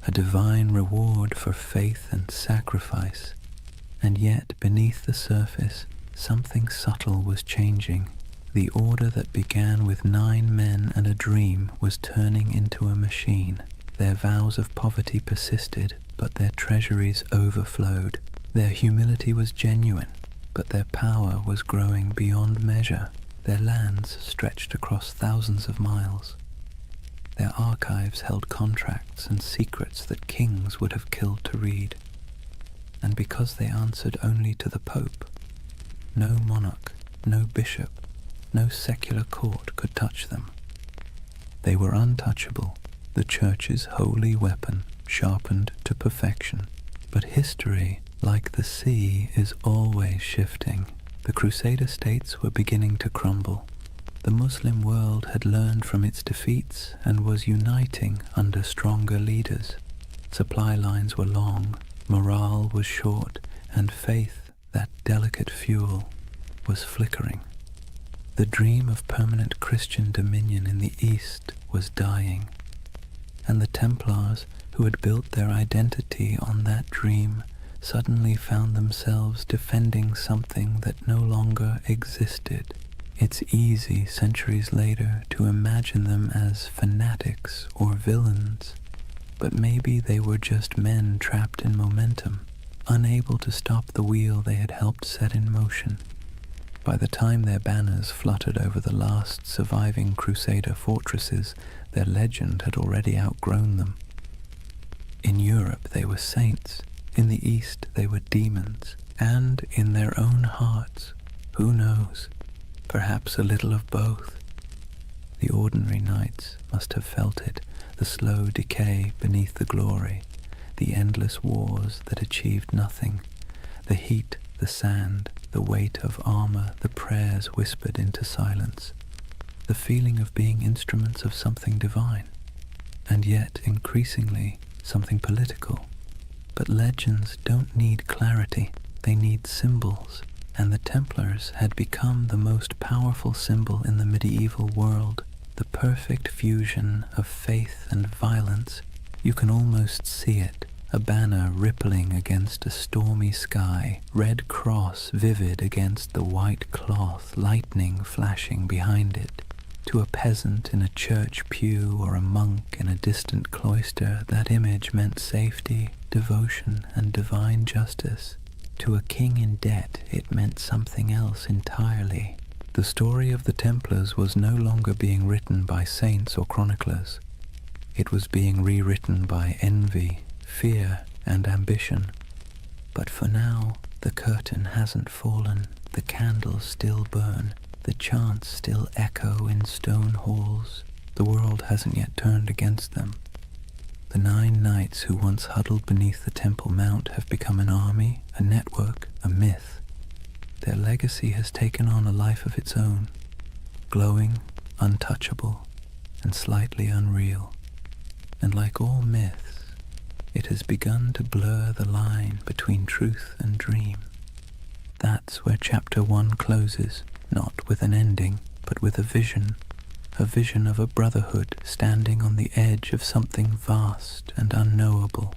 a divine reward for faith and sacrifice. And yet, beneath the surface, something subtle was changing. The order that began with 9 men and a dream was turning into a machine. Their vows of poverty persisted, but their treasuries overflowed. Their humility was genuine, but their power was growing beyond measure. Their lands stretched across thousands of miles. Their archives held contracts and secrets that kings would have killed to read. And because they answered only to the Pope, no monarch, no bishop, no secular court could touch them. They were untouchable, the Church's holy weapon, sharpened to perfection. But history, like the sea, is always shifting. The Crusader states were beginning to crumble. The Muslim world had learned from its defeats and was uniting under stronger leaders. Supply lines were long, morale was short, and faith, that delicate fuel, was flickering. The dream of permanent Christian dominion in the East was dying, and the Templars, who had built their identity on that dream, suddenly found themselves defending something that no longer existed. It's easy, centuries later, to imagine them as fanatics or villains, but maybe they were just men trapped in momentum, unable to stop the wheel they had helped set in motion. By the time their banners fluttered over the last surviving Crusader fortresses, their legend had already outgrown them. In Europe they were saints, in the East they were demons, and in their own hearts, who knows, perhaps a little of both. The ordinary knights must have felt it, the slow decay beneath the glory, the endless wars that achieved nothing, the heat, the sand, the weight of armor, the prayers whispered into silence, the feeling of being instruments of something divine, and yet increasingly something political. But legends don't need clarity, they need symbols, and the Templars had become the most powerful symbol in the medieval world, the perfect fusion of faith and violence. You can almost see it, a banner rippling against a stormy sky, red cross vivid against the white cloth, lightning flashing behind it. To a peasant in a church pew or a monk in a distant cloister, that image meant safety, devotion, and divine justice. To a king in debt, it meant something else entirely. The story of the Templars was no longer being written by saints or chroniclers. It was being rewritten by envy, fear, and ambition. But for now, the curtain hasn't fallen, the candles still burn, the chants still echo in stone halls. The world hasn't yet turned against them. The 9 knights who once huddled beneath the Temple Mount have become an army, a network, a myth. Their legacy has taken on a life of its own, glowing, untouchable, and slightly unreal. And like all myths, it has begun to blur the line between truth and dream. That's where chapter 1 closes, not with an ending, but with a vision of a brotherhood standing on the edge of something vast and unknowable.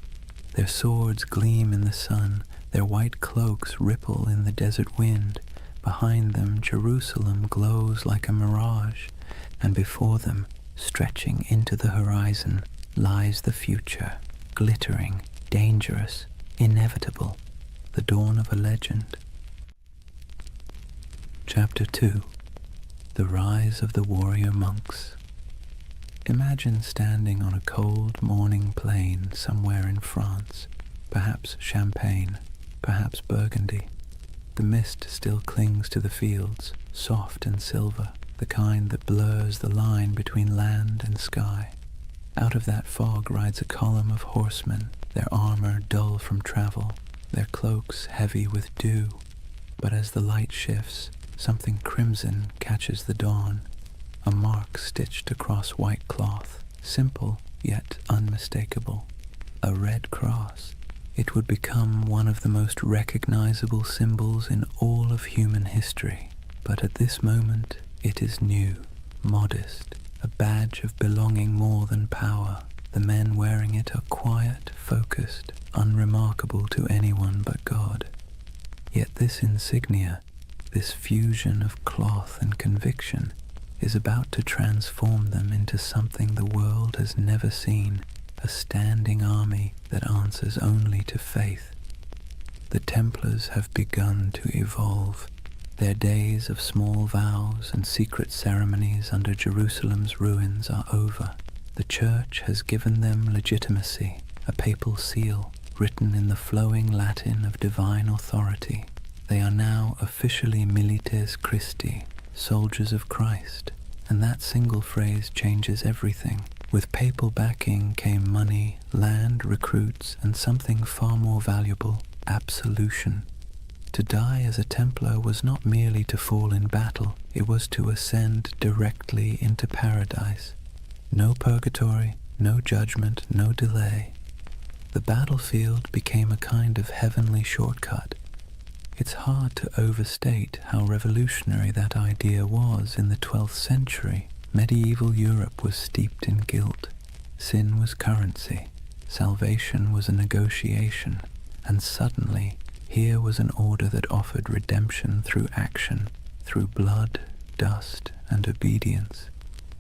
Their swords gleam in the sun, their white cloaks ripple in the desert wind. Behind them, Jerusalem glows like a mirage, and before them, stretching into the horizon, lies the future, glittering, dangerous, inevitable, the dawn of a legend. Chapter 2. The Rise of the Warrior Monks. Imagine standing on a cold morning plain somewhere in France, perhaps Champagne, perhaps Burgundy. The mist still clings to the fields, soft and silver, the kind that blurs the line between land and sky. Out of that fog rides a column of horsemen, their armor dull from travel, their cloaks heavy with dew. But as the light shifts, something crimson catches the dawn, a mark stitched across white cloth, simple yet unmistakable. A red cross. It would become one of the most recognizable symbols in all of human history. But at this moment, it is new, modest, a badge of belonging more than power. The men wearing it are quiet, focused, unremarkable to anyone but God. Yet this insignia, this fusion of cloth and conviction, is about to transform them into something the world has never seen, a standing army that answers only to faith. The Templars have begun to evolve. Their days of small vows and secret ceremonies under Jerusalem's ruins are over. The Church has given them legitimacy, a papal seal written in the flowing Latin of divine authority. They are now officially milites Christi, soldiers of Christ, and that single phrase changes everything. With papal backing came money, land, recruits, and something far more valuable, absolution. To die as a Templar was not merely to fall in battle, it was to ascend directly into paradise. No purgatory, no judgment, no delay. The battlefield became a kind of heavenly shortcut. It's hard to overstate how revolutionary that idea was in the 12th century. Medieval Europe was steeped in guilt. Sin was currency. Salvation was a negotiation. And suddenly, here was an order that offered redemption through action, through blood, dust, and obedience.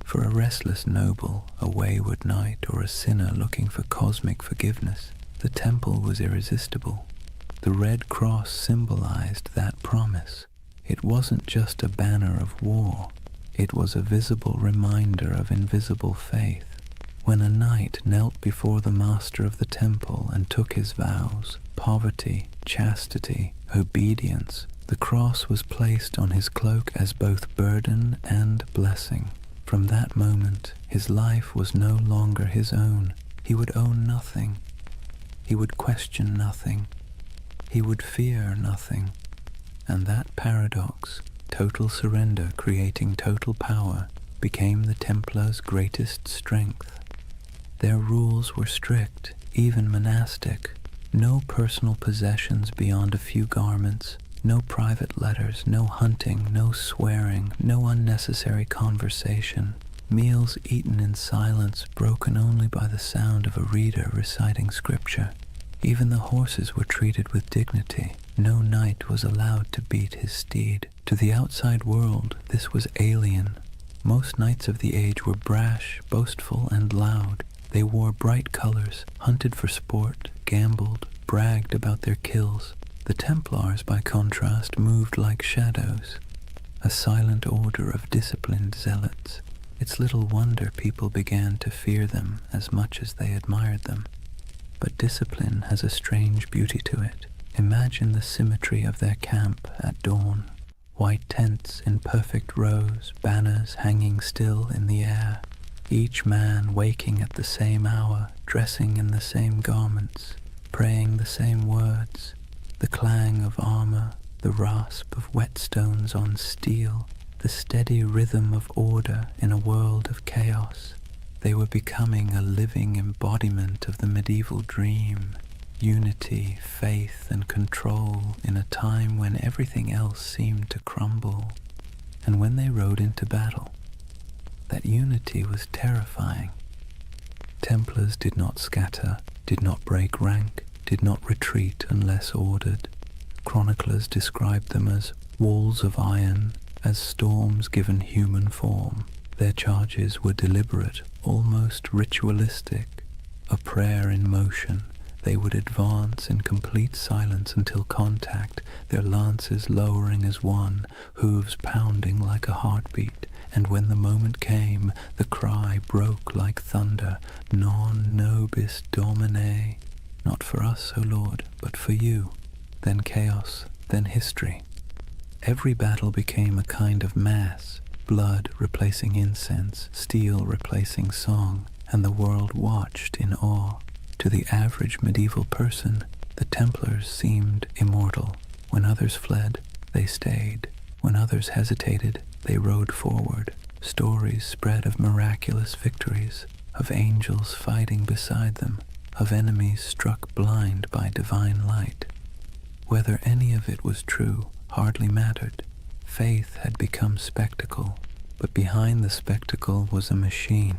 For a restless noble, a wayward knight, or a sinner looking for cosmic forgiveness, the temple was irresistible. The Red Cross symbolized that promise. It wasn't just a banner of war. It was a visible reminder of invisible faith. When a knight knelt before the master of the temple and took his vows, poverty, chastity, obedience, the cross was placed on his cloak as both burden and blessing. From that moment, his life was no longer his own. He would own nothing. He would question nothing. He would fear nothing. And that paradox, total surrender creating total power, became the Templars' greatest strength. Their rules were strict, even monastic. No personal possessions beyond a few garments, no private letters, no hunting, no swearing, no unnecessary conversation. Meals eaten in silence, broken only by the sound of a reader reciting scripture. Even the horses were treated with dignity. No knight was allowed to beat his steed. To the outside world, this was alien. Most knights of the age were brash, boastful, and loud. They wore bright colors, hunted for sport, gambled, bragged about their kills. The Templars, by contrast, moved like shadows, a silent order of disciplined zealots. It's little wonder people began to fear them as much as they admired them. But discipline has a strange beauty to it. Imagine the symmetry of their camp at dawn. White tents in perfect rows, banners hanging still in the air. Each man waking at the same hour, dressing in the same garments, praying the same words. The clang of armor, the rasp of whetstones on steel, the steady rhythm of order in a world of chaos. They were becoming a living embodiment of the medieval dream. Unity, faith, and control in a time when everything else seemed to crumble. And when they rode into battle, that unity was terrifying. Templars did not scatter, did not break rank, did not retreat unless ordered. Chroniclers described them as walls of iron, as storms given human form. Their charges were deliberate, almost ritualistic, a prayer in motion. They would advance in complete silence until contact, their lances lowering as one, hooves pounding like a heartbeat. And when the moment came, the cry broke like thunder, Non nobis Domine. Not for us, O Lord, but for you. Then chaos, then history. Every battle became a kind of mass, blood replacing incense, steel replacing song, and the world watched in awe. To the average medieval person, the Templars seemed immortal. When others fled, they stayed. When others hesitated, they rode forward. Stories spread of miraculous victories, of angels fighting beside them, of enemies struck blind by divine light. Whether any of it was true hardly mattered. Faith had become spectacle, but behind the spectacle was a machine.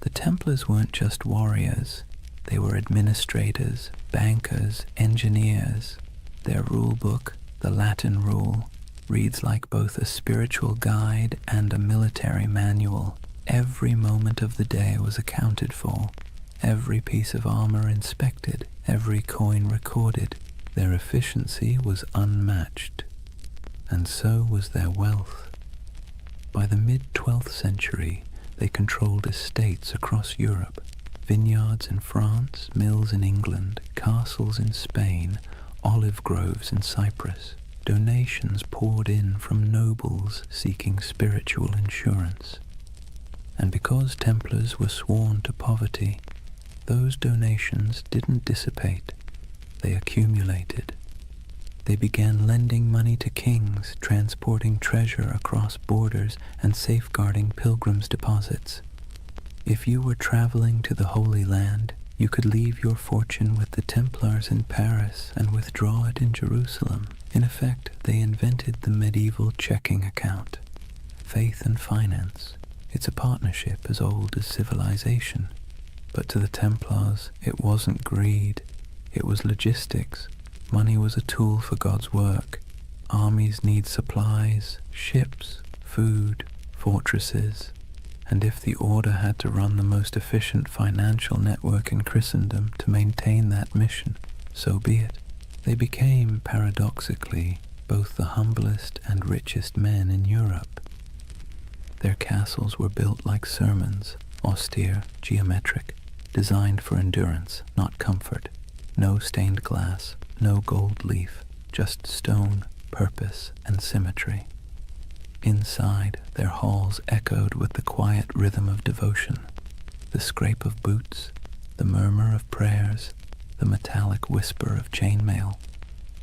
The Templars weren't just warriors. They were administrators, bankers, engineers. Their rule book, the Latin Rule, reads like both a spiritual guide and a military manual. Every moment of the day was accounted for, every piece of armor inspected, every coin recorded. Their efficiency was unmatched, and so was their wealth. By the mid-12th century, they controlled estates across Europe. Vineyards in France, mills in England, castles in Spain, olive groves in Cyprus. donations poured in from nobles seeking spiritual insurance. And because Templars were sworn to poverty, those donations didn't dissipate, they accumulated. They began lending money to kings, transporting treasure across borders, and safeguarding pilgrims' deposits. If you were traveling to the Holy Land, you could leave your fortune with the Templars in Paris and withdraw it in Jerusalem. In effect, they invented the medieval checking account. Faith and finance. It's a partnership as old as civilization. But to the Templars, it wasn't greed. It was logistics. Money was a tool for God's work. Armies need supplies, ships, food, fortresses. And if the order had to run the most efficient financial network in Christendom to maintain that mission, so be it. They became, paradoxically, both the humblest and richest men in Europe. Their castles were built like sermons, austere, geometric, designed for endurance, not comfort. No stained glass, no gold leaf, just stone, purpose, and symmetry. Inside, their halls echoed with the quiet rhythm of devotion, the scrape of boots, the murmur of prayers, the metallic whisper of chainmail.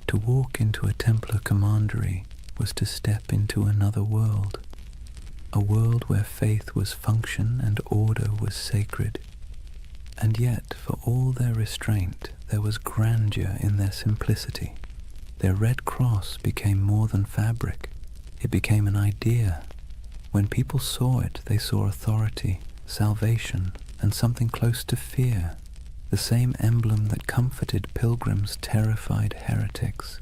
To walk into a Templar commandery was to step into another world, a world where faith was function and order was sacred. And yet, for all their restraint, there was grandeur in their simplicity. Their red cross became more than fabric. It became an idea. When people saw it, they saw authority, salvation, and something close to fear. The same emblem that comforted pilgrims terrified heretics.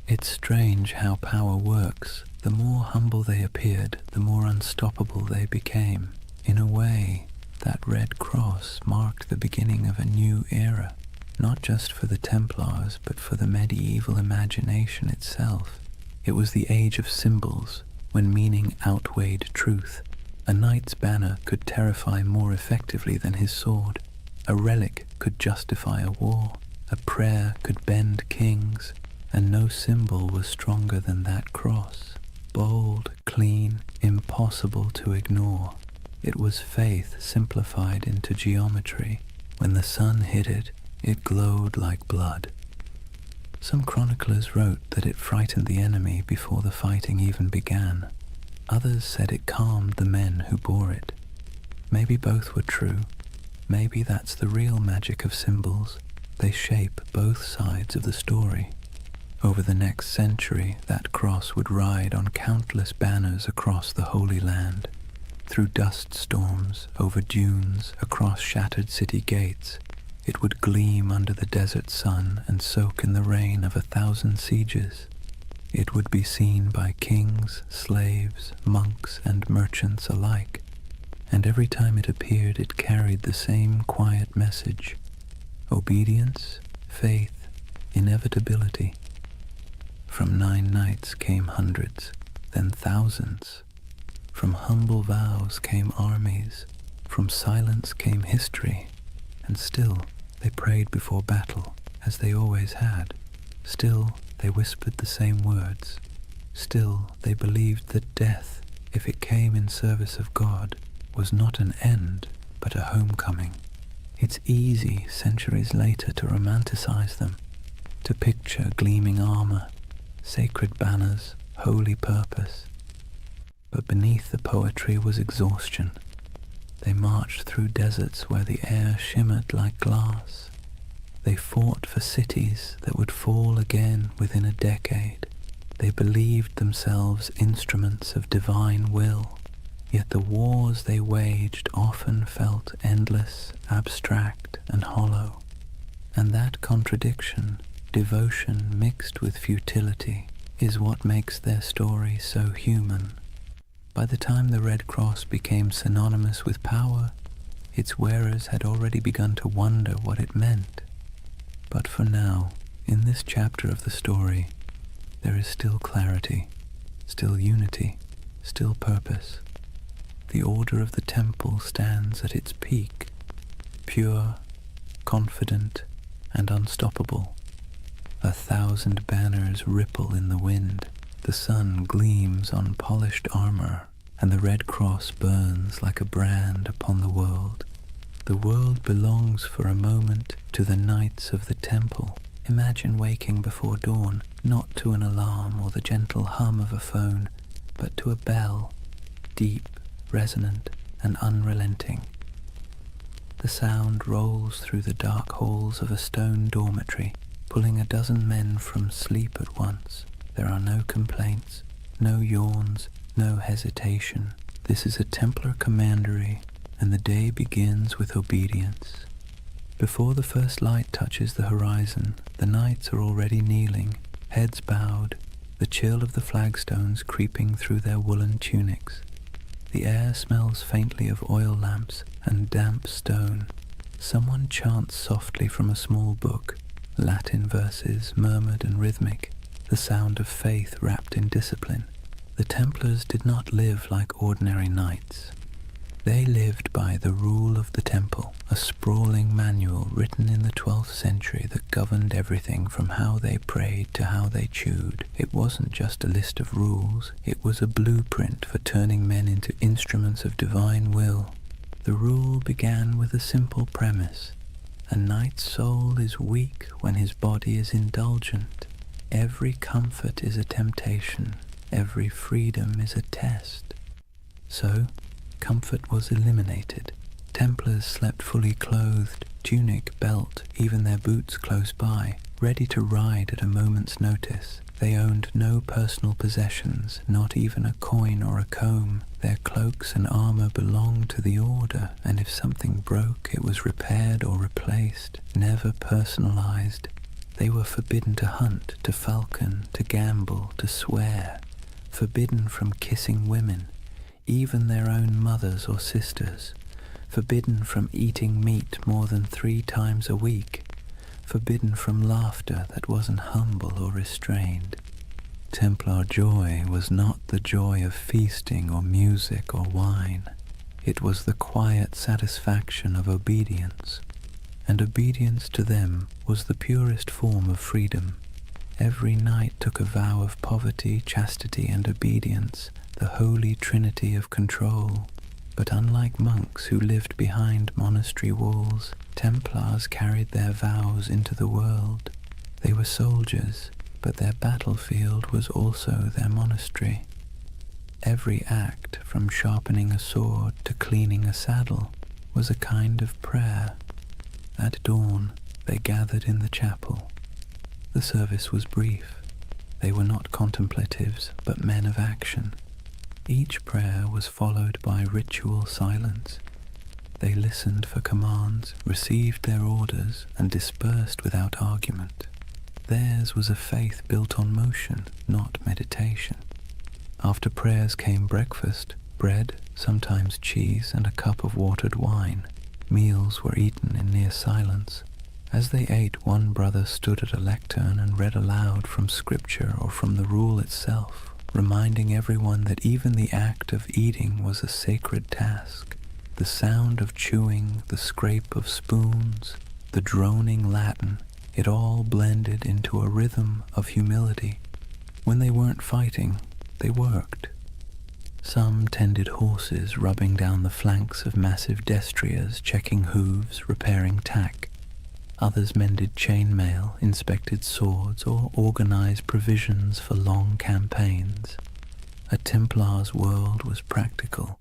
It's strange how power works. The more humble they appeared, the more unstoppable they became. In a way, that red cross marked the beginning of a new era, not just for the Templars, but for the medieval imagination itself. It was the age of symbols, when meaning outweighed truth. A knight's banner could terrify more effectively than his sword. A relic could justify a war. A prayer could bend kings, and no symbol was stronger than that cross. Bold, clean, impossible to ignore. It was faith simplified into geometry. When the sun hit it, it glowed like blood. Some chroniclers wrote that it frightened the enemy before the fighting even began. Others said it calmed the men who bore it. Maybe both were true. Maybe that's the real magic of symbols. They shape both sides of the story. Over the next century, that cross would ride on countless banners across the Holy Land, through dust storms, over dunes, across shattered city gates. It would gleam under the desert sun and soak in the rain of 1,000 sieges. It would be seen by kings, slaves, monks, and merchants alike. And every time it appeared, it carried the same quiet message: obedience, faith, inevitability. From 9 nights came hundreds, then thousands. From humble vows came armies. From silence came history. And still, they prayed before battle, as they always had. Still, they whispered the same words. Still, they believed that death, if it came in service of God, was not an end, but a homecoming. It's easy, centuries later, to romanticize them, to picture gleaming armor, sacred banners, holy purpose. But beneath the poetry was exhaustion. They marched through deserts where the air shimmered like glass. They fought for cities that would fall again within a decade. They believed themselves instruments of divine will. Yet the wars they waged often felt endless, abstract, and hollow. And that contradiction, devotion mixed with futility, is what makes their story so human. By the time the Red Cross became synonymous with power, its wearers had already begun to wonder what it meant. But for now, in this chapter of the story, there is still clarity, still unity, still purpose. The order of the temple stands at its peak, pure, confident, and unstoppable. 1,000 banners ripple in the wind, the sun gleams on polished armor, and the red cross burns like a brand upon the world. The world belongs for a moment to the knights of the temple. Imagine waking before dawn, not to an alarm or the gentle hum of a phone, but to a bell, deep, resonant, and unrelenting. The sound rolls through the dark halls of a stone dormitory, pulling a dozen men from sleep at once. There are no complaints, no yawns, no hesitation. This is a Templar commandery, and the day begins with obedience. Before the first light touches the horizon, the knights are already kneeling, heads bowed, the chill of the flagstones creeping through their woolen tunics. The air smells faintly of oil lamps and damp stone. Someone chants softly from a small book, Latin verses murmured and rhythmic, the sound of faith wrapped in discipline. The Templars did not live like ordinary knights. They lived by the rule of the temple, a sprawling manual written in the 12th century that governed everything from how they prayed to how they chewed. It wasn't just a list of rules, it was a blueprint for turning men into instruments of divine will. The rule began with a simple premise. A knight's soul is weak when his body is indulgent. Every comfort is a temptation, every freedom is a test. So, comfort was eliminated. Templars slept fully clothed, tunic, belt, even their boots close by, ready to ride at a moment's notice. They owned no personal possessions, not even a coin or a comb. Their cloaks and armor belonged to the order, and if something broke, it was repaired or replaced, never personalized. They were forbidden to hunt, to falcon, to gamble, to swear, forbidden from kissing women, even their own mothers or sisters, forbidden from eating meat more than 3 times a week, forbidden from laughter that wasn't humble or restrained. Templar joy was not the joy of feasting or music or wine. It was the quiet satisfaction of obedience, and obedience to them was the purest form of freedom. Every knight took a vow of poverty, chastity, and obedience, the holy trinity of control. But unlike monks who lived behind monastery walls, Templars carried their vows into the world. They were soldiers, but their battlefield was also their monastery. Every act, from sharpening a sword to cleaning a saddle, was a kind of prayer. At dawn, they gathered in the chapel. The service was brief. They were not contemplatives, but men of action. Each prayer was followed by ritual silence. They listened for commands, received their orders, and dispersed without argument. Theirs was a faith built on motion, not meditation. After prayers came breakfast, bread, sometimes cheese, and a cup of watered wine. Meals were eaten in near silence. As they ate, one brother stood at a lectern and read aloud from scripture or from the rule itself, reminding everyone that even the act of eating was a sacred task. The sound of chewing, the scrape of spoons, the droning Latin, it all blended into a rhythm of humility. When they weren't fighting, they worked. Some tended horses, rubbing down the flanks of massive destriers, checking hooves, repairing tack. Others mended chainmail, inspected swords, or organized provisions for long campaigns. A Templar's world was practical,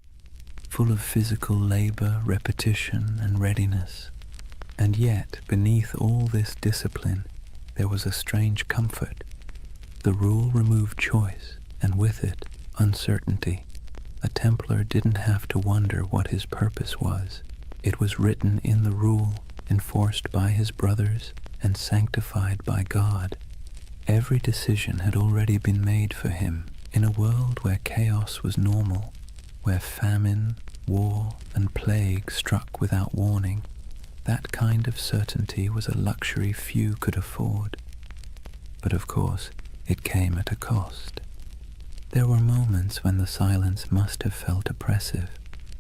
full of physical labor, repetition, and readiness. And yet, beneath all this discipline, there was a strange comfort. The rule removed choice, and with it, uncertainty. A Templar didn't have to wonder what his purpose was. It was written in the rule, enforced by his brothers, and sanctified by God. Every decision had already been made for him. In a world where chaos was normal, where famine, war, and plague struck without warning, that kind of certainty was a luxury few could afford. But of course, it came at a cost. There were moments when the silence must have felt oppressive,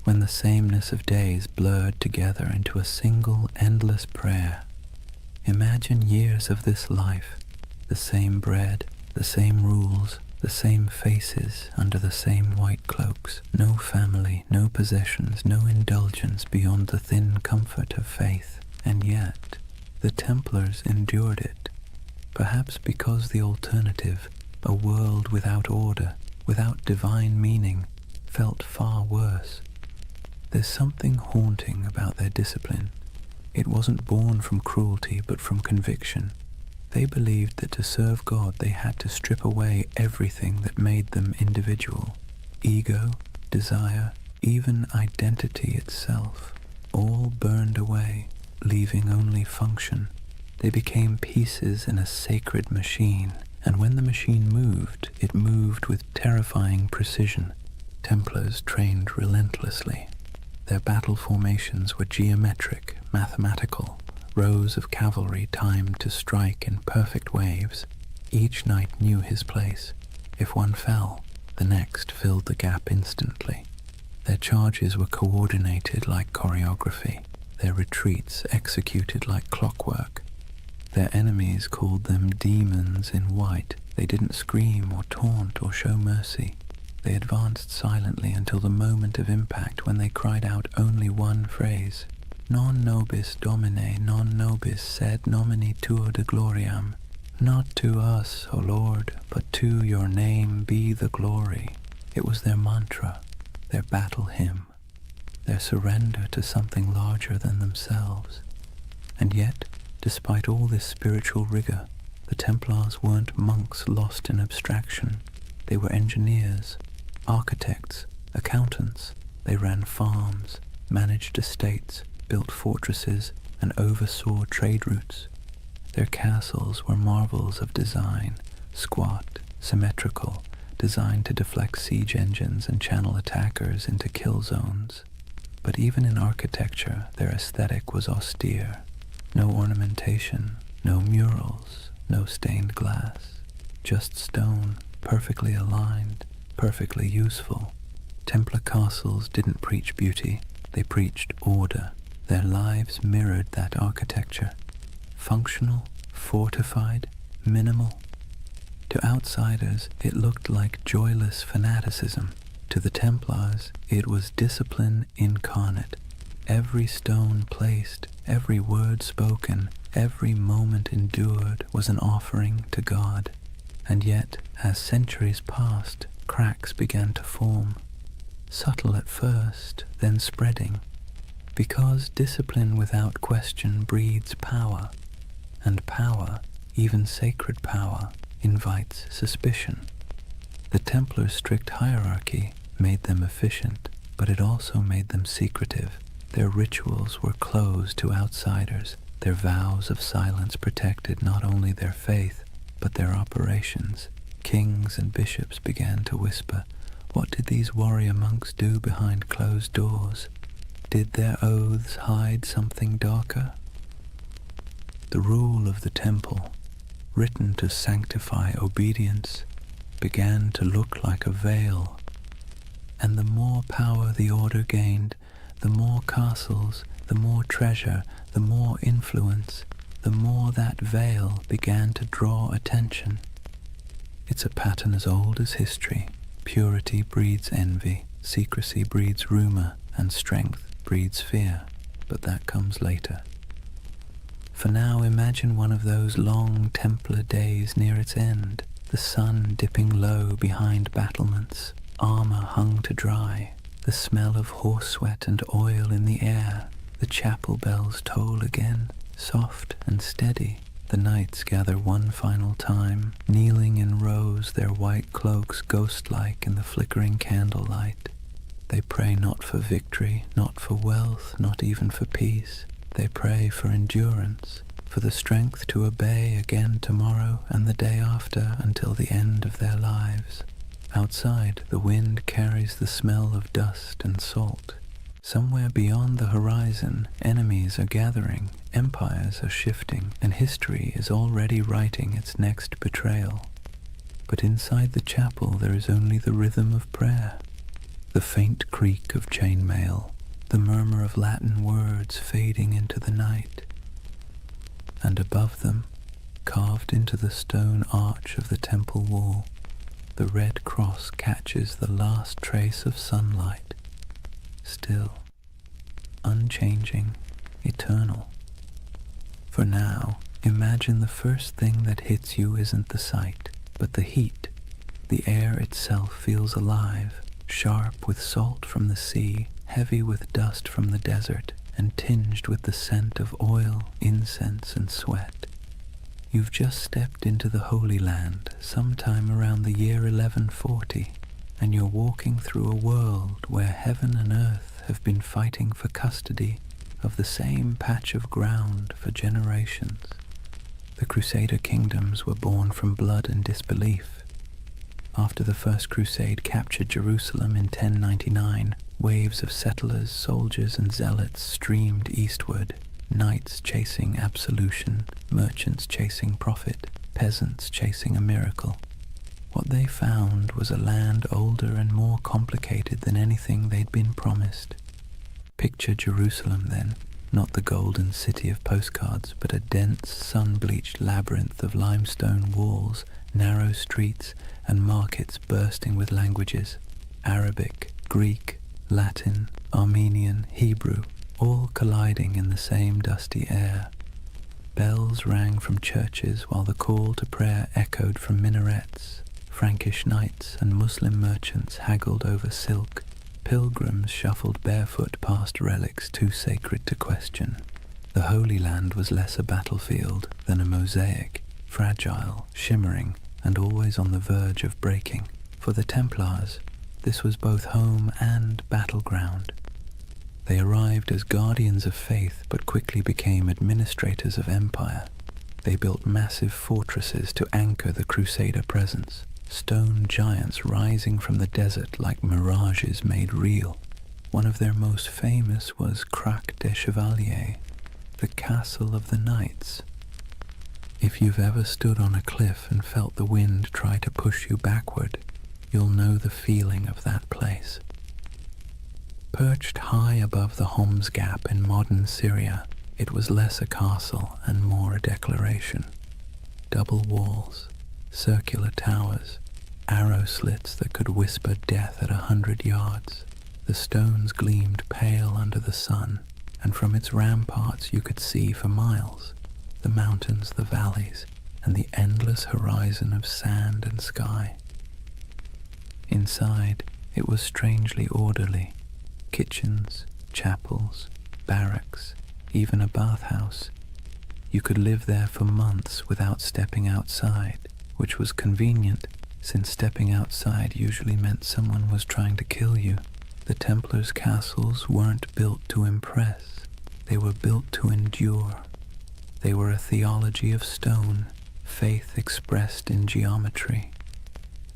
when the sameness of days blurred together into a single endless prayer. Imagine years of this life, The same bread, the same rules, the same faces under the same white cloaks. No family, no possessions, no indulgence beyond the thin comfort of faith. And yet, the Templars endured it, perhaps because the alternative, a world without order, without divine meaning, felt far worse. There's something haunting about their discipline. It wasn't born from cruelty, but from conviction. They believed that to serve God they had to strip away everything that made them individual. Ego, desire, even identity itself, all burned away, leaving only function. They became pieces in a sacred machine, and when the machine moved, it moved with terrifying precision. Templars trained relentlessly. Their battle formations were geometric, mathematical, rows of cavalry timed to strike in perfect waves. Each knight knew his place. If one fell, the next filled the gap instantly. Their charges were coordinated like choreography, their retreats executed like clockwork. Their enemies called them demons in white. They didn't scream or taunt or show mercy. They advanced silently until the moment of impact, when they cried out only one phrase: Non nobis Domine, non nobis sed nomini tuo de gloriam. Not to us, O Lord, but to your name be the glory. It was their mantra, their battle hymn, their surrender to something larger than themselves. And yet, despite all this spiritual rigor, the Templars weren't monks lost in abstraction. They were engineers, architects, accountants. They ran farms, managed estates, built fortresses, and oversaw trade routes. Their castles were marvels of design, squat, symmetrical, designed to deflect siege engines and channel attackers into kill zones. But even in architecture, their aesthetic was austere. No ornamentation, no murals, no stained glass, just stone, perfectly aligned, perfectly useful. Templar castles didn't preach beauty, they preached order. Their lives mirrored that architecture. Functional, fortified, minimal. To outsiders, it looked like joyless fanaticism. To the Templars, it was discipline incarnate. Every stone placed, every word spoken, every moment endured was an offering to God. And yet, as centuries passed, cracks began to form. Subtle at first, then spreading. Because discipline without question breeds power, and power, even sacred power, invites suspicion. The Templars' strict hierarchy made them efficient, but it also made them secretive. Their rituals were closed to outsiders. Their vows of silence protected not only their faith, but their operations. Kings and bishops began to whisper, what did these warrior monks do behind closed doors? Did their oaths hide something darker? The rule of the temple, written to sanctify obedience, began to look like a veil. And the more power the order gained, the more castles, the more treasure, the more influence, the more that veil began to draw attention. It's a pattern as old as history. Purity breeds envy, secrecy breeds rumor, and strength breeds fear, but that comes later. For now, imagine one of those long Templar days near its end, the sun dipping low behind battlements, armor hung to dry, the smell of horse sweat and oil in the air. The chapel bells toll again, soft and steady. The knights gather one final time, kneeling in rows, their white cloaks ghost-like in the flickering candlelight. They pray not for victory, not for wealth, not even for peace. They pray for endurance, for the strength to obey again tomorrow and the day after until the end of their lives. Outside, the wind carries the smell of dust and salt. Somewhere beyond the horizon, enemies are gathering, empires are shifting, and history is already writing its next betrayal. But inside the chapel there is only the rhythm of prayer, the faint creak of chainmail, the murmur of Latin words fading into the night. And above them, carved into the stone arch of the temple wall, the red cross catches the last trace of sunlight, still, unchanging, eternal. For now, imagine the first thing that hits you isn't the sight, but the heat. The air itself feels alive, sharp with salt from the sea, heavy with dust from the desert, and tinged with the scent of oil, incense, and sweat. You've just stepped into the Holy Land sometime around the year 1140, and you're walking through a world where heaven and earth have been fighting for custody of the same patch of ground for generations. The Crusader kingdoms were born from blood and disbelief. After the First Crusade captured Jerusalem in 1099, waves of settlers, soldiers, and zealots streamed eastward, knights chasing absolution, merchants chasing profit, peasants chasing a miracle. What they found was a land older and more complicated than anything they'd been promised. Picture Jerusalem then, not the golden city of postcards, but a dense, sun-bleached labyrinth of limestone walls, narrow streets, and markets bursting with languages: Arabic, Greek, Latin, Armenian, Hebrew, all colliding in the same dusty air. Bells rang from churches while the call to prayer echoed from minarets. Frankish knights and Muslim merchants haggled over silk. Pilgrims shuffled barefoot past relics too sacred to question. The Holy Land was less a battlefield than a mosaic, fragile, shimmering, and always on the verge of breaking. For the Templars, this was both home and battleground. They arrived as guardians of faith but quickly became administrators of empire. They built massive fortresses to anchor the Crusader presence, stone giants rising from the desert like mirages made real. One of their most famous was Crac des Chevaliers, the castle of the knights. If you've ever stood on a cliff and felt the wind try to push you backward, you'll know the feeling of that place. Perched high above the Homs Gap in modern Syria, it was less a castle and more a declaration. Double walls, circular towers, arrow slits that could whisper death at 100 yards. The stones gleamed pale under the sun, and from its ramparts you could see for miles the mountains, the valleys, and the endless horizon of sand and sky. Inside, it was strangely orderly. Kitchens, chapels, barracks, even a bathhouse. You could live there for months without stepping outside, which was convenient, since stepping outside usually meant someone was trying to kill you. The Templars' castles weren't built to impress. They were built to endure. They were a theology of stone, faith expressed in geometry.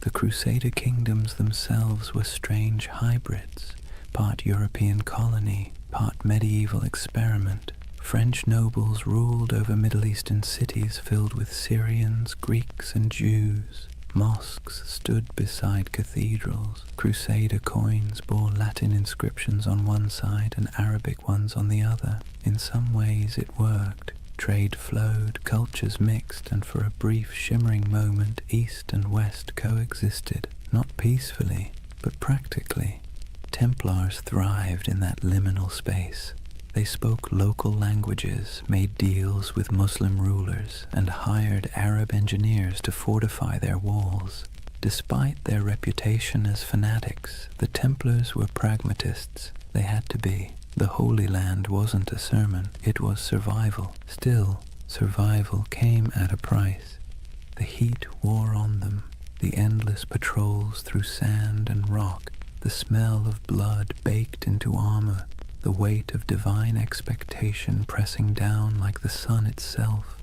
The Crusader kingdoms themselves were strange hybrids, part European colony, part medieval experiment. French nobles ruled over Middle Eastern cities filled with Syrians, Greeks, and Jews. Mosques stood beside cathedrals. Crusader coins bore Latin inscriptions on one side and Arabic ones on the other. In some ways it worked. Trade flowed, cultures mixed, and for a brief shimmering moment East and West coexisted, not peacefully, but practically. Templars thrived in that liminal space. They spoke local languages, made deals with Muslim rulers, and hired Arab engineers to fortify their walls. Despite their reputation as fanatics, the Templars were pragmatists. They had to be. The Holy Land wasn't a sermon, it was survival. Still, survival came at a price. The heat wore on them, the endless patrols through sand and rock, the smell of blood baked into armor, the weight of divine expectation pressing down like the sun itself.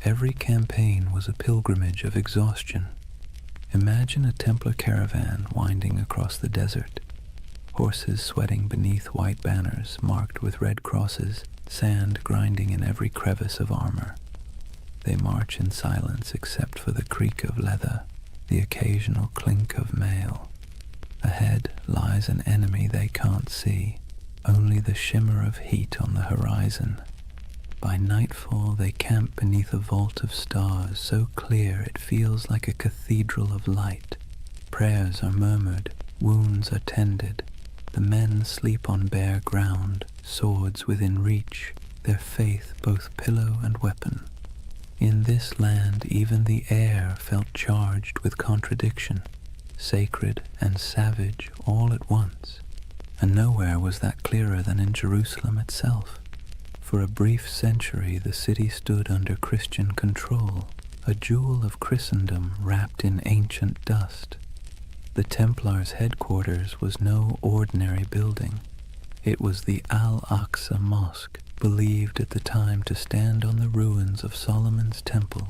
Every campaign was a pilgrimage of exhaustion. Imagine a Templar caravan winding across the desert. Horses sweating beneath white banners marked with red crosses, sand grinding in every crevice of armor. They march in silence except for the creak of leather, the occasional clink of mail. Ahead lies an enemy they can't see, only the shimmer of heat on the horizon. By nightfall they camp beneath a vault of stars so clear it feels like a cathedral of light. Prayers are murmured, wounds are tended. The men sleep on bare ground, swords within reach, their faith both pillow and weapon. In this land even the air felt charged with contradiction, sacred and savage all at once, and nowhere was that clearer than in Jerusalem itself. For a brief century the city stood under Christian control, a jewel of Christendom wrapped in ancient dust. The Templars' headquarters was no ordinary building. It was the Al-Aqsa Mosque, believed at the time to stand on the ruins of Solomon's Temple.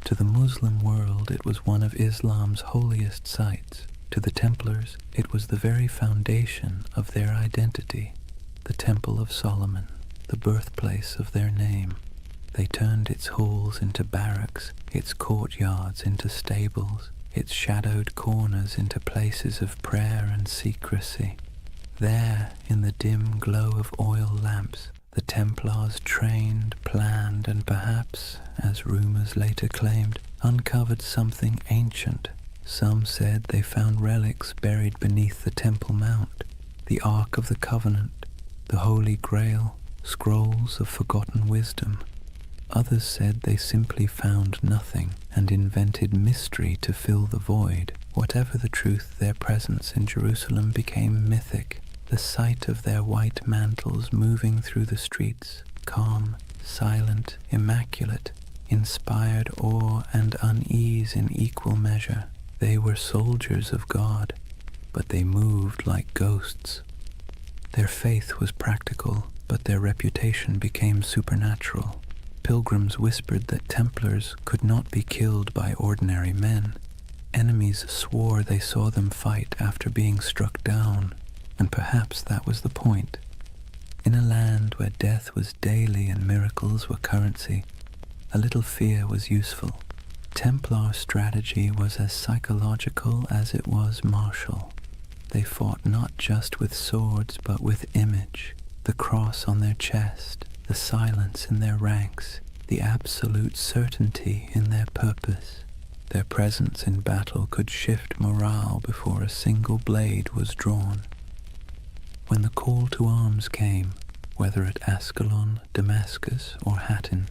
To the Muslim world it was one of Islam's holiest sites. To the Templars it was the very foundation of their identity, the Temple of Solomon, the birthplace of their name. They turned its halls into barracks, its courtyards into stables, its shadowed corners into places of prayer and secrecy. There, in the dim glow of oil lamps, the Templars trained, planned, and perhaps, as rumors later claimed, uncovered something ancient. Some said they found relics buried beneath the Temple Mount, the Ark of the Covenant, the Holy Grail, scrolls of forgotten wisdom. Others said they simply found nothing and invented mystery to fill the void. Whatever the truth, their presence in Jerusalem became mythic. The sight of their white mantles moving through the streets, calm, silent, immaculate, inspired awe and unease in equal measure. They were soldiers of God, but they moved like ghosts. Their faith was practical, but their reputation became supernatural. Pilgrims whispered that Templars could not be killed by ordinary men. Enemies swore they saw them fight after being struck down. And perhaps that was the point. In a land where death was daily and miracles were currency, a little fear was useful. Templar strategy was as psychological as it was martial. They fought not just with swords but with image, the cross on their chest, the silence in their ranks, the absolute certainty in their purpose. Their presence in battle could shift morale before a single blade was drawn. When the call to arms came, whether at Ascalon, Damascus, or Hattin,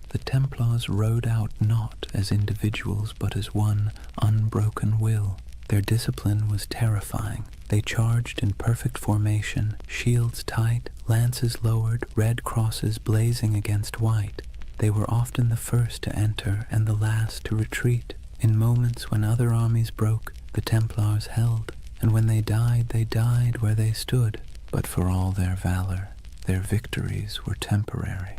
the Templars rode out not as individuals but as one unbroken will. Their discipline was terrifying. They charged in perfect formation, shields tight, lances lowered, red crosses blazing against white. They were often the first to enter and the last to retreat. In moments when other armies broke, the Templars held, and when they died where they stood. But for all their valor, their victories were temporary.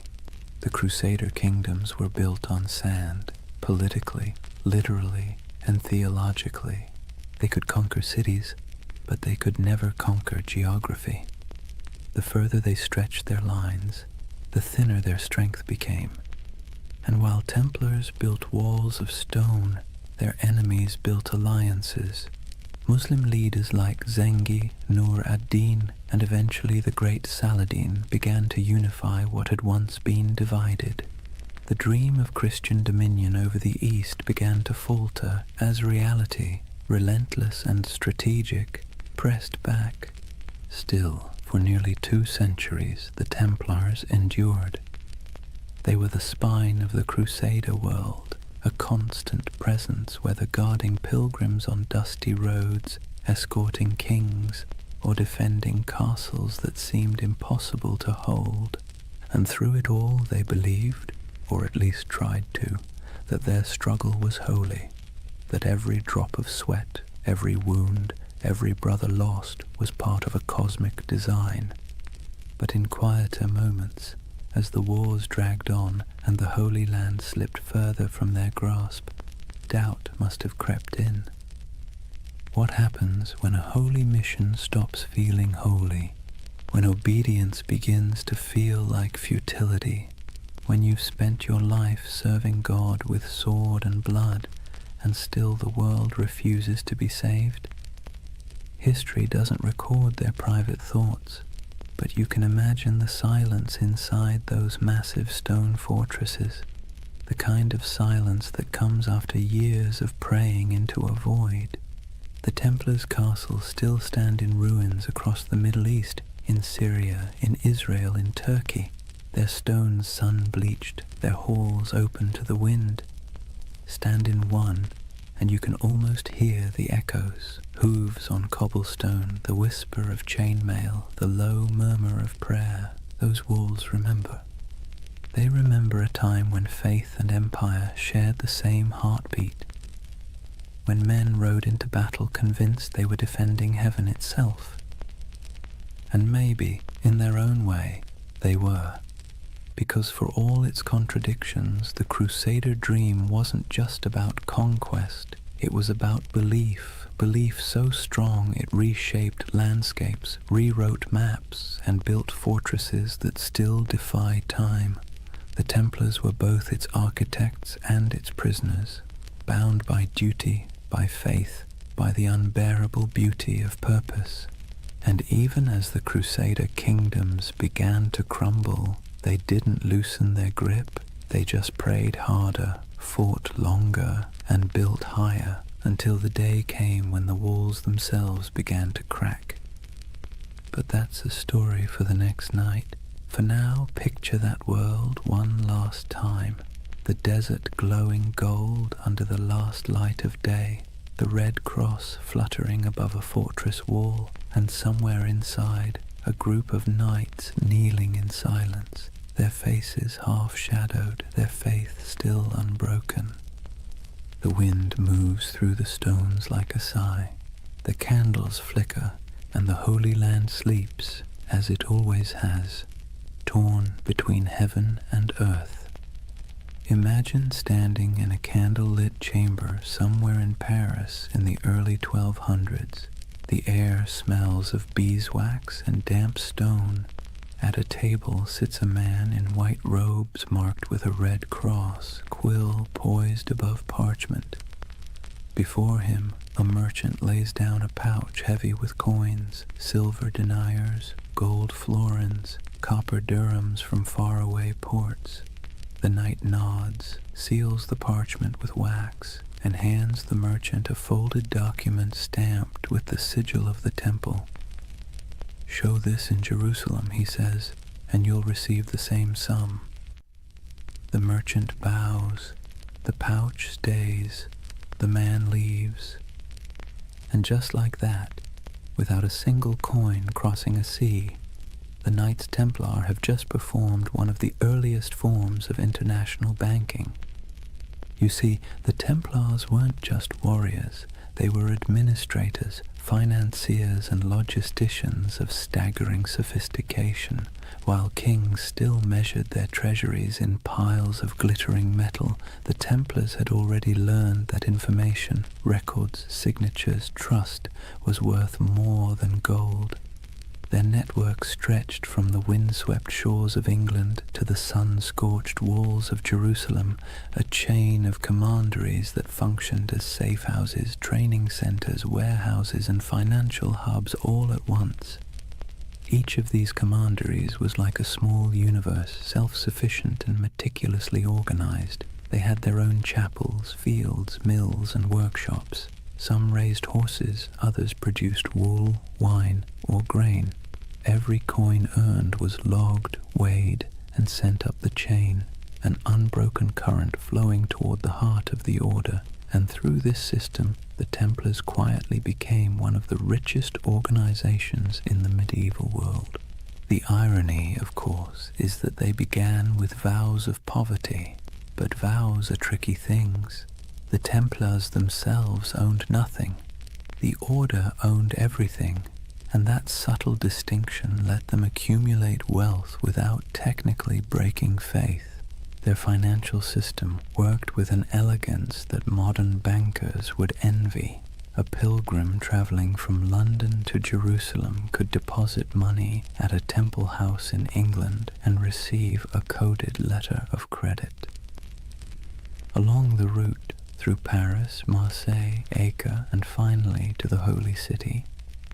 The Crusader kingdoms were built on sand, politically, literally, and theologically. They could conquer cities, but they could never conquer geography. The further they stretched their lines, the thinner their strength became. And while Templars built walls of stone, their enemies built alliances. Muslim leaders like Zengi, Nur ad-Din, and eventually the great Saladin began to unify what had once been divided. The dream of Christian dominion over the East began to falter as reality, relentless and strategic, pressed back. Still, for nearly 2 centuries, the Templars endured. They were the spine of the Crusader world, a constant presence, whether guarding pilgrims on dusty roads, escorting kings, or defending castles that seemed impossible to hold. And through it all they believed, or at least tried to, that their struggle was holy, that every drop of sweat, every wound, every brother lost was part of a cosmic design. But in quieter moments, as the wars dragged on and the Holy Land slipped further from their grasp, doubt must have crept in. What happens when a holy mission stops feeling holy? When obedience begins to feel like futility? When you've spent your life serving God with sword and blood, and still the world refuses to be saved? History doesn't record their private thoughts, but you can imagine the silence inside those massive stone fortresses, the kind of silence that comes after years of praying into a void. The Templars' castles still stand in ruins across the Middle East, in Syria, in Israel, in Turkey, their stones sun-bleached, their halls open to the wind. Stand in one, and you can almost hear the echoes, hooves on cobblestone, the whisper of chainmail, the low murmur of prayer. Those walls remember. They remember a time when faith and empire shared the same heartbeat, when men rode into battle convinced they were defending heaven itself. And maybe, in their own way, they were. Because for all its contradictions, the Crusader dream wasn't just about conquest, it was about belief, belief so strong it reshaped landscapes, rewrote maps, and built fortresses that still defy time. The Templars were both its architects and its prisoners, bound by duty, by faith, by the unbearable beauty of purpose. And even as the Crusader kingdoms began to crumble, they didn't loosen their grip, they just prayed harder, fought longer, and built higher, until the day came when the walls themselves began to crack. But that's a story for the next night. For now, picture that world one last time, the desert glowing gold under the last light of day, the red cross fluttering above a fortress wall, and somewhere inside, a group of knights kneeling in silence, their faces half-shadowed, their faith still unbroken. The wind moves through the stones like a sigh, the candles flicker, and the Holy Land sleeps, as it always has, torn between heaven and earth. Imagine standing in a candle-lit chamber somewhere in Paris in the early 1200s. The air smells of beeswax and damp stone. At a table sits a man in white robes marked with a red cross, quill poised above parchment. Before him, a merchant lays down a pouch heavy with coins, silver deniers, gold florins, copper dirhams from faraway ports. The knight nods, seals the parchment with wax, and hands the merchant a folded document stamped with the sigil of the temple. "Show this in Jerusalem," he says, "and you'll receive the same sum." The merchant bows, the pouch stays, the man leaves. And just like that, without a single coin crossing a sea, the Knights Templar have just performed one of the earliest forms of international banking. You see, the Templars weren't just warriors, they were administrators, financiers and logisticians of staggering sophistication. While kings still measured their treasuries in piles of glittering metal, the Templars had already learned that information, records, signatures, trust was worth more than gold. Their network stretched from the windswept shores of England to the sun-scorched walls of Jerusalem, a chain of commanderies that functioned as safe houses, training centers, warehouses, and financial hubs all at once. Each of these commanderies was like a small universe, self-sufficient and meticulously organized. They had their own chapels, fields, mills, and workshops. Some raised horses, others produced wool, wine, or grain. Every coin earned was logged, weighed, and sent up the chain, an unbroken current flowing toward the heart of the order, and through this system the Templars quietly became one of the richest organizations in the medieval world. The irony, of course, is that they began with vows of poverty, but vows are tricky things. The Templars themselves owned nothing. The order owned everything, and that subtle distinction let them accumulate wealth without technically breaking faith. Their financial system worked with an elegance that modern bankers would envy. A pilgrim traveling from London to Jerusalem could deposit money at a temple house in England and receive a coded letter of credit. Along the route, through Paris, Marseille, Acre, and finally to the Holy City,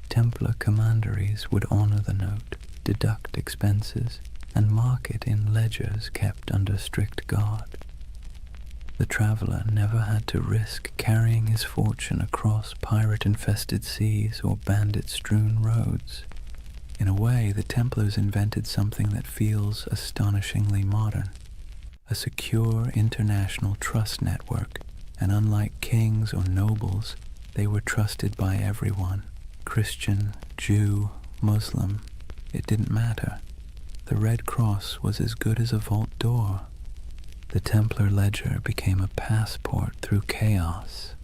Templar commanderies would honor the note. deduct expenses, and mark it in ledgers kept under strict guard. The traveler never had to risk carrying his fortune across pirate-infested seas or bandit-strewn roads. In a way, the Templars invented something that feels astonishingly modern, a secure international trust network, and unlike kings or nobles, they were trusted by everyone. Christian, Jew, Muslim, it didn't matter. The Red Cross was as good as a vault door. The Templar ledger became a passport through chaos.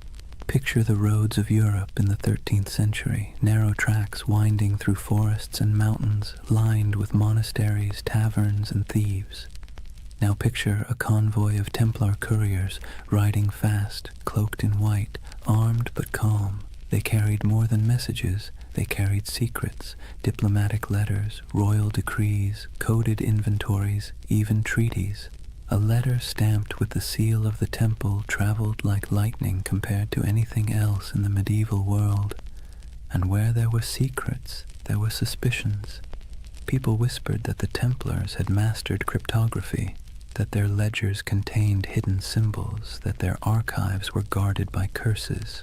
Picture the roads of Europe in the 13th century, narrow tracks winding through forests and mountains, lined with monasteries, taverns, and thieves. Now picture a convoy of Templar couriers riding fast, cloaked in white, armed but calm. They carried more than messages. They carried secrets, diplomatic letters, royal decrees, coded inventories, even treaties. A letter stamped with the seal of the temple traveled like lightning compared to anything else in the medieval world. And where there were secrets, there were suspicions. People whispered that the Templars had mastered cryptography, that their ledgers contained hidden symbols, that their archives were guarded by curses.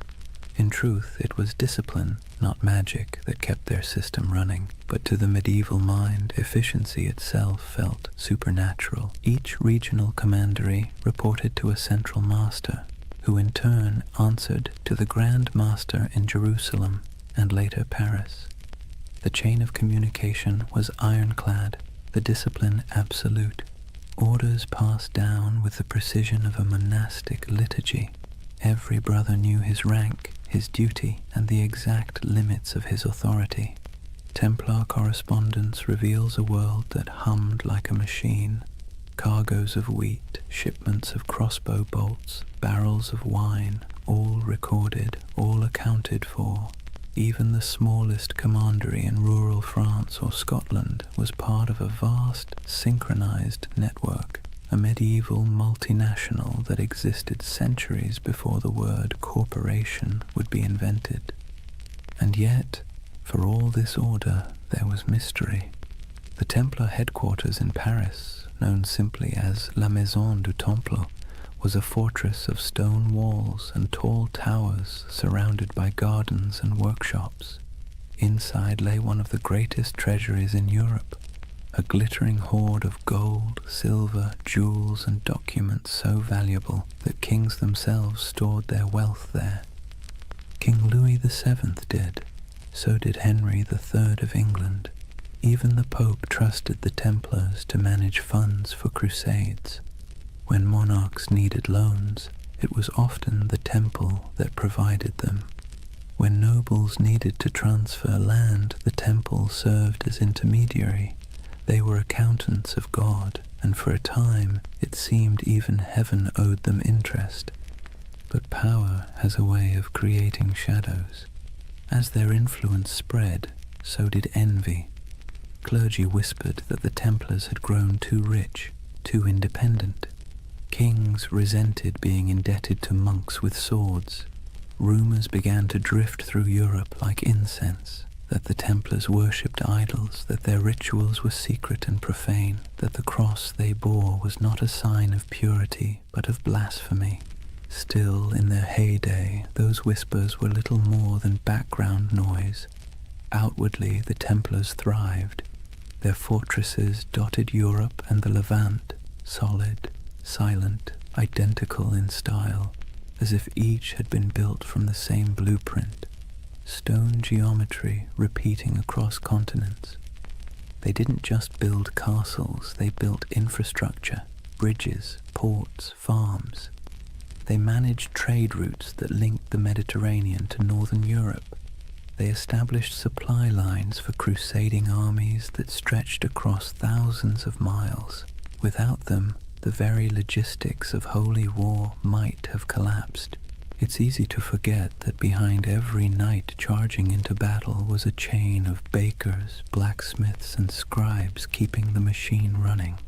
In truth, it was discipline, not magic, that kept their system running, but to the medieval mind, efficiency itself felt supernatural. Each regional commandery reported to a central master, who in turn answered to the Grand Master in Jerusalem and later Paris. The chain of communication was ironclad, the discipline absolute. Orders passed down with the precision of a monastic liturgy. Every brother knew his rank, his duty, and the exact limits of his authority. Templar correspondence reveals a world that hummed like a machine. Cargoes of wheat, shipments of crossbow bolts, barrels of wine, all recorded, all accounted for. Even the smallest commandery in rural France or Scotland was part of a vast, synchronized network, a medieval multinational that existed centuries before the word corporation would be invented. And yet, for all this order, there was mystery. The Templar headquarters in Paris, known simply as La Maison du Temple, was a fortress of stone walls and tall towers surrounded by gardens and workshops. Inside lay one of the greatest treasuries in Europe, a glittering hoard of gold, silver, jewels, and documents so valuable that kings themselves stored their wealth there. King Louis VII did. So did Henry III of England. Even the Pope trusted the Templars to manage funds for crusades. When monarchs needed loans, it was often the temple that provided them. When nobles needed to transfer land, the temple served as intermediary. They were accountants of God, and for a time it seemed even heaven owed them interest. But power has a way of creating shadows. As their influence spread, so did envy. Clergy whispered that the Templars had grown too rich, too independent. Kings resented being indebted to monks with swords. Rumors began to drift through Europe like incense, that the Templars worshipped idols, that their rituals were secret and profane, that the cross they bore was not a sign of purity, but of blasphemy. Still, in their heyday, those whispers were little more than background noise. Outwardly, the Templars thrived. Their fortresses dotted Europe and the Levant, solid, silent, identical in style, as if each had been built from the same blueprint. Stone geometry repeating across continents. They didn't just build castles, they built infrastructure, bridges, ports, farms. They managed trade routes that linked the Mediterranean to northern Europe. They established supply lines for crusading armies that stretched across thousands of miles. Without them, the very logistics of holy war might have collapsed. It's easy to forget that behind every knight charging into battle was a chain of bakers, blacksmiths, and scribes keeping the machine running.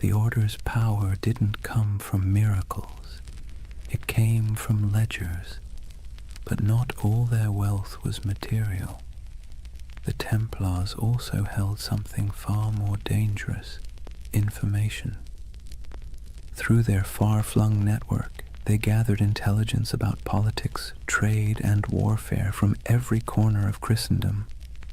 The Order's power didn't come from miracles. It came from ledgers, but not all their wealth was material. the Templars also held something far more dangerous: information. Through their far-flung network, they gathered intelligence about politics, trade, and warfare from every corner of Christendom.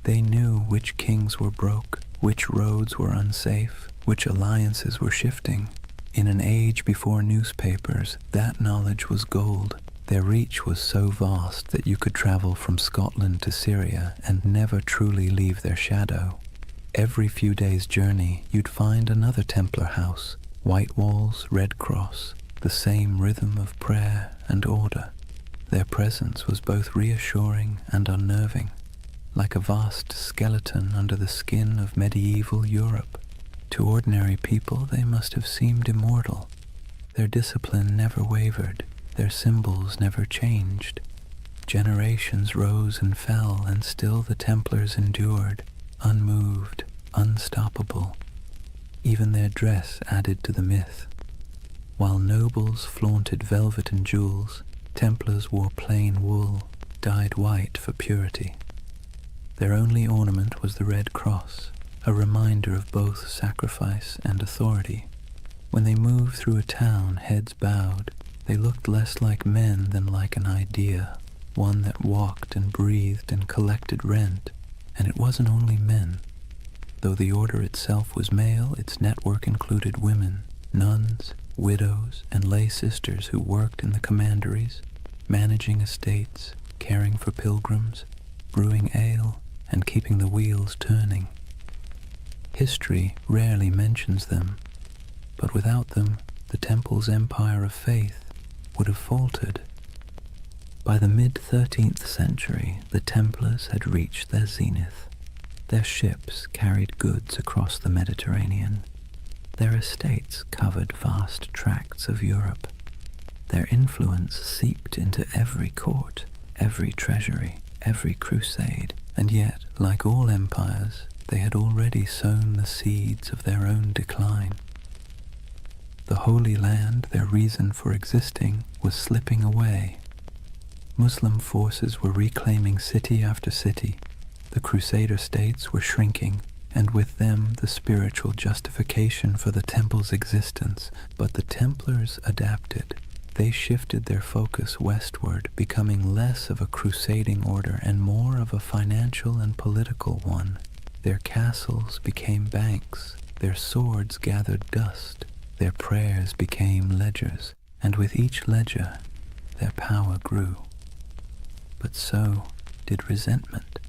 They knew which kings were broke, which roads were unsafe, which alliances were shifting. In an age before newspapers, that knowledge was gold. Their reach was so vast that you could travel from Scotland to Syria and never truly leave their shadow. Every few days' journey, you'd find another Templar house, white walls, red cross, the same rhythm of prayer and order. Their presence was both reassuring and unnerving, like a vast skeleton under the skin of medieval Europe. To ordinary people, they must have seemed immortal. Their discipline never wavered, their symbols never changed. Generations rose and fell, and still the Templars endured, unmoved, unstoppable. Even their dress added to the myth. While nobles flaunted velvet and jewels, Templars wore plain wool, dyed white for purity. Their only ornament was the red cross, a reminder of both sacrifice and authority. When they moved through a town, heads bowed, they looked less like men than like an idea, one that walked and breathed and collected rent. And it wasn't only men. Though the order itself was male, its network included women, nuns, widows, and lay sisters who worked in the commanderies, managing estates, caring for pilgrims, brewing ale, and keeping the wheels turning. History rarely mentions them, but without them, the Temple's empire of faith would have faltered. By the mid-13th century, the Templars had reached their zenith. Their ships carried goods across the Mediterranean. Their estates covered vast tracts of Europe. Their influence seeped into every court, every treasury, every crusade, and yet, like all empires, they had already sown the seeds of their own decline. The Holy Land, their reason for existing, was slipping away. Muslim forces were reclaiming city after city. The Crusader states were shrinking, and with them the spiritual justification for the Temple's existence. But the Templars adapted. They shifted their focus westward, becoming less of a crusading order and more of a financial and political one. Their castles became banks, their swords gathered dust, their prayers became ledgers, and with each ledger, their power grew. But so did resentment.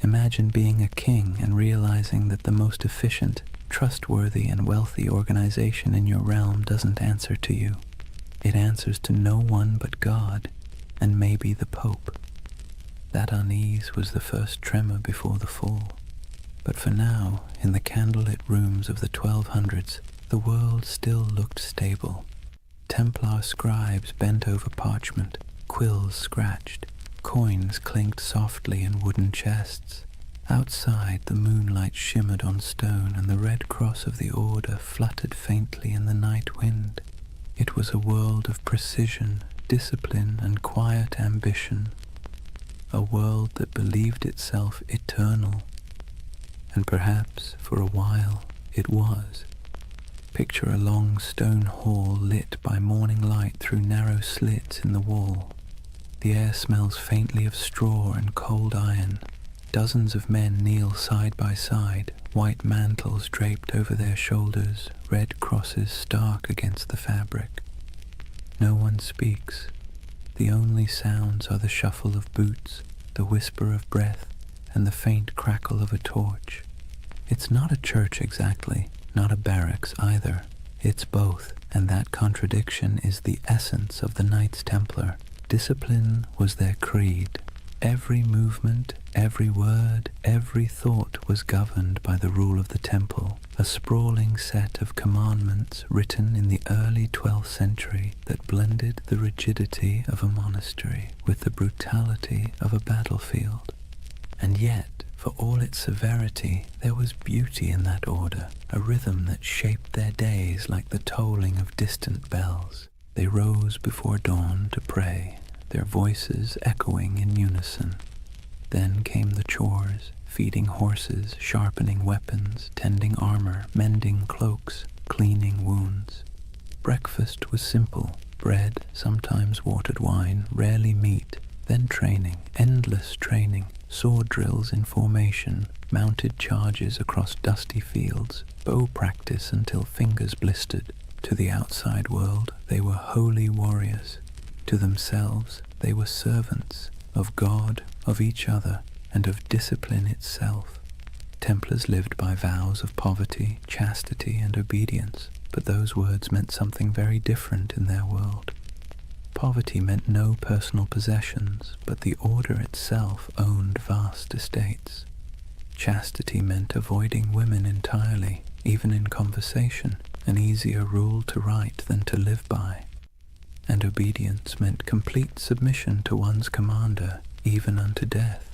Imagine being a king and realizing that the most efficient, trustworthy, and wealthy organization in your realm doesn't answer to you. It answers to no one but God, and maybe the Pope. That unease was the first tremor before the fall. But for now, in the candlelit rooms of the 1200s, the world still looked stable. Templar scribes bent over parchment, quills scratched, coins clinked softly in wooden chests. Outside, the moonlight shimmered on stone, and the red cross of the order fluttered faintly in the night wind. It was a world of precision, discipline, and quiet ambition. A world that believed itself eternal. And perhaps, for a while, it was. Picture a long stone hall lit by morning light through narrow slits in the wall. The air smells faintly of straw and cold iron. Dozens of men kneel side by side, white mantles draped over their shoulders, red crosses stark against the fabric. No one speaks. The only sounds are the shuffle of boots, the whisper of breath, and the faint crackle of a torch. It's not a church exactly, not a barracks either. It's both, and that contradiction is the essence of the Knights Templar. Discipline was their creed. Every movement, every word, every thought was governed by the rule of the temple, a sprawling set of commandments written in the early 12th century that blended the rigidity of a monastery with the brutality of a battlefield. And yet, for all its severity, there was beauty in that order, a rhythm that shaped their days like the tolling of distant bells. They rose before dawn to pray, their voices echoing in unison. Then came the chores, feeding horses, sharpening weapons, tending armor, mending cloaks, cleaning wounds. Breakfast was simple: bread, sometimes watered wine, rarely meat. Then training, endless training, sword drills in formation, mounted charges across dusty fields, bow practice until fingers blistered. To the outside world, they were holy warriors. To themselves, they were servants of God, of each other, and of discipline itself. Templars lived by vows of poverty, chastity, and obedience, but those words meant something very different in their world. Poverty meant no personal possessions, but the order itself owned vast estates. Chastity meant avoiding women entirely, even in conversation, an easier rule to write than to live by. And obedience meant complete submission to one's commander, even unto death.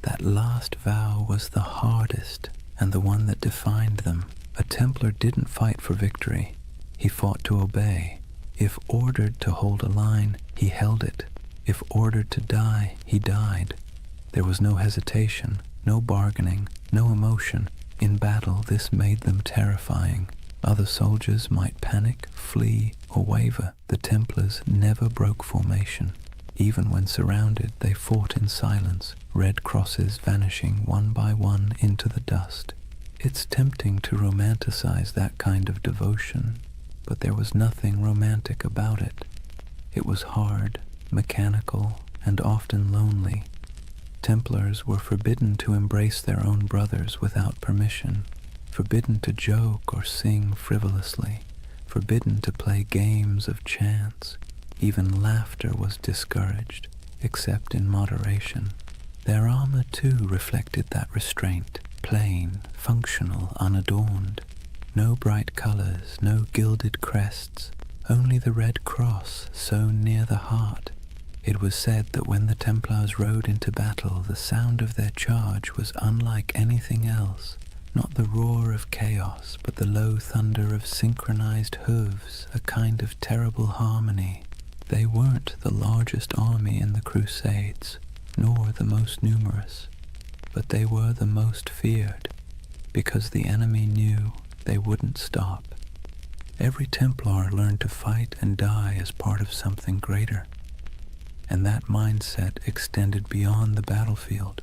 That last vow was the hardest and the one that defined them. A Templar didn't fight for victory. He fought to obey. If ordered to hold a line, he held it. If ordered to die, he died. There was no hesitation, no bargaining, no emotion. In battle, this made them terrifying. Other soldiers might panic, flee, or waver. The Templars never broke formation. Even when surrounded, they fought in silence, red crosses vanishing one by one into the dust. It's tempting to romanticize that kind of devotion, but there was nothing romantic about it. It was hard, mechanical, and often lonely. Templars were forbidden to embrace their own brothers without permission, forbidden to joke or sing frivolously, forbidden to play games of chance. Even laughter was discouraged, except in moderation. Their armor, too, reflected that restraint, plain, functional, unadorned. No bright colors, no gilded crests, only the red cross sewn near the heart. It was said that when the Templars rode into battle, the sound of their charge was unlike anything else. Not the roar of chaos, but the low thunder of synchronized hooves, a kind of terrible harmony. They weren't the largest army in the Crusades, nor the most numerous, but they were the most feared, because the enemy knew they wouldn't stop. Every Templar learned to fight and die as part of something greater, and that mindset extended beyond the battlefield.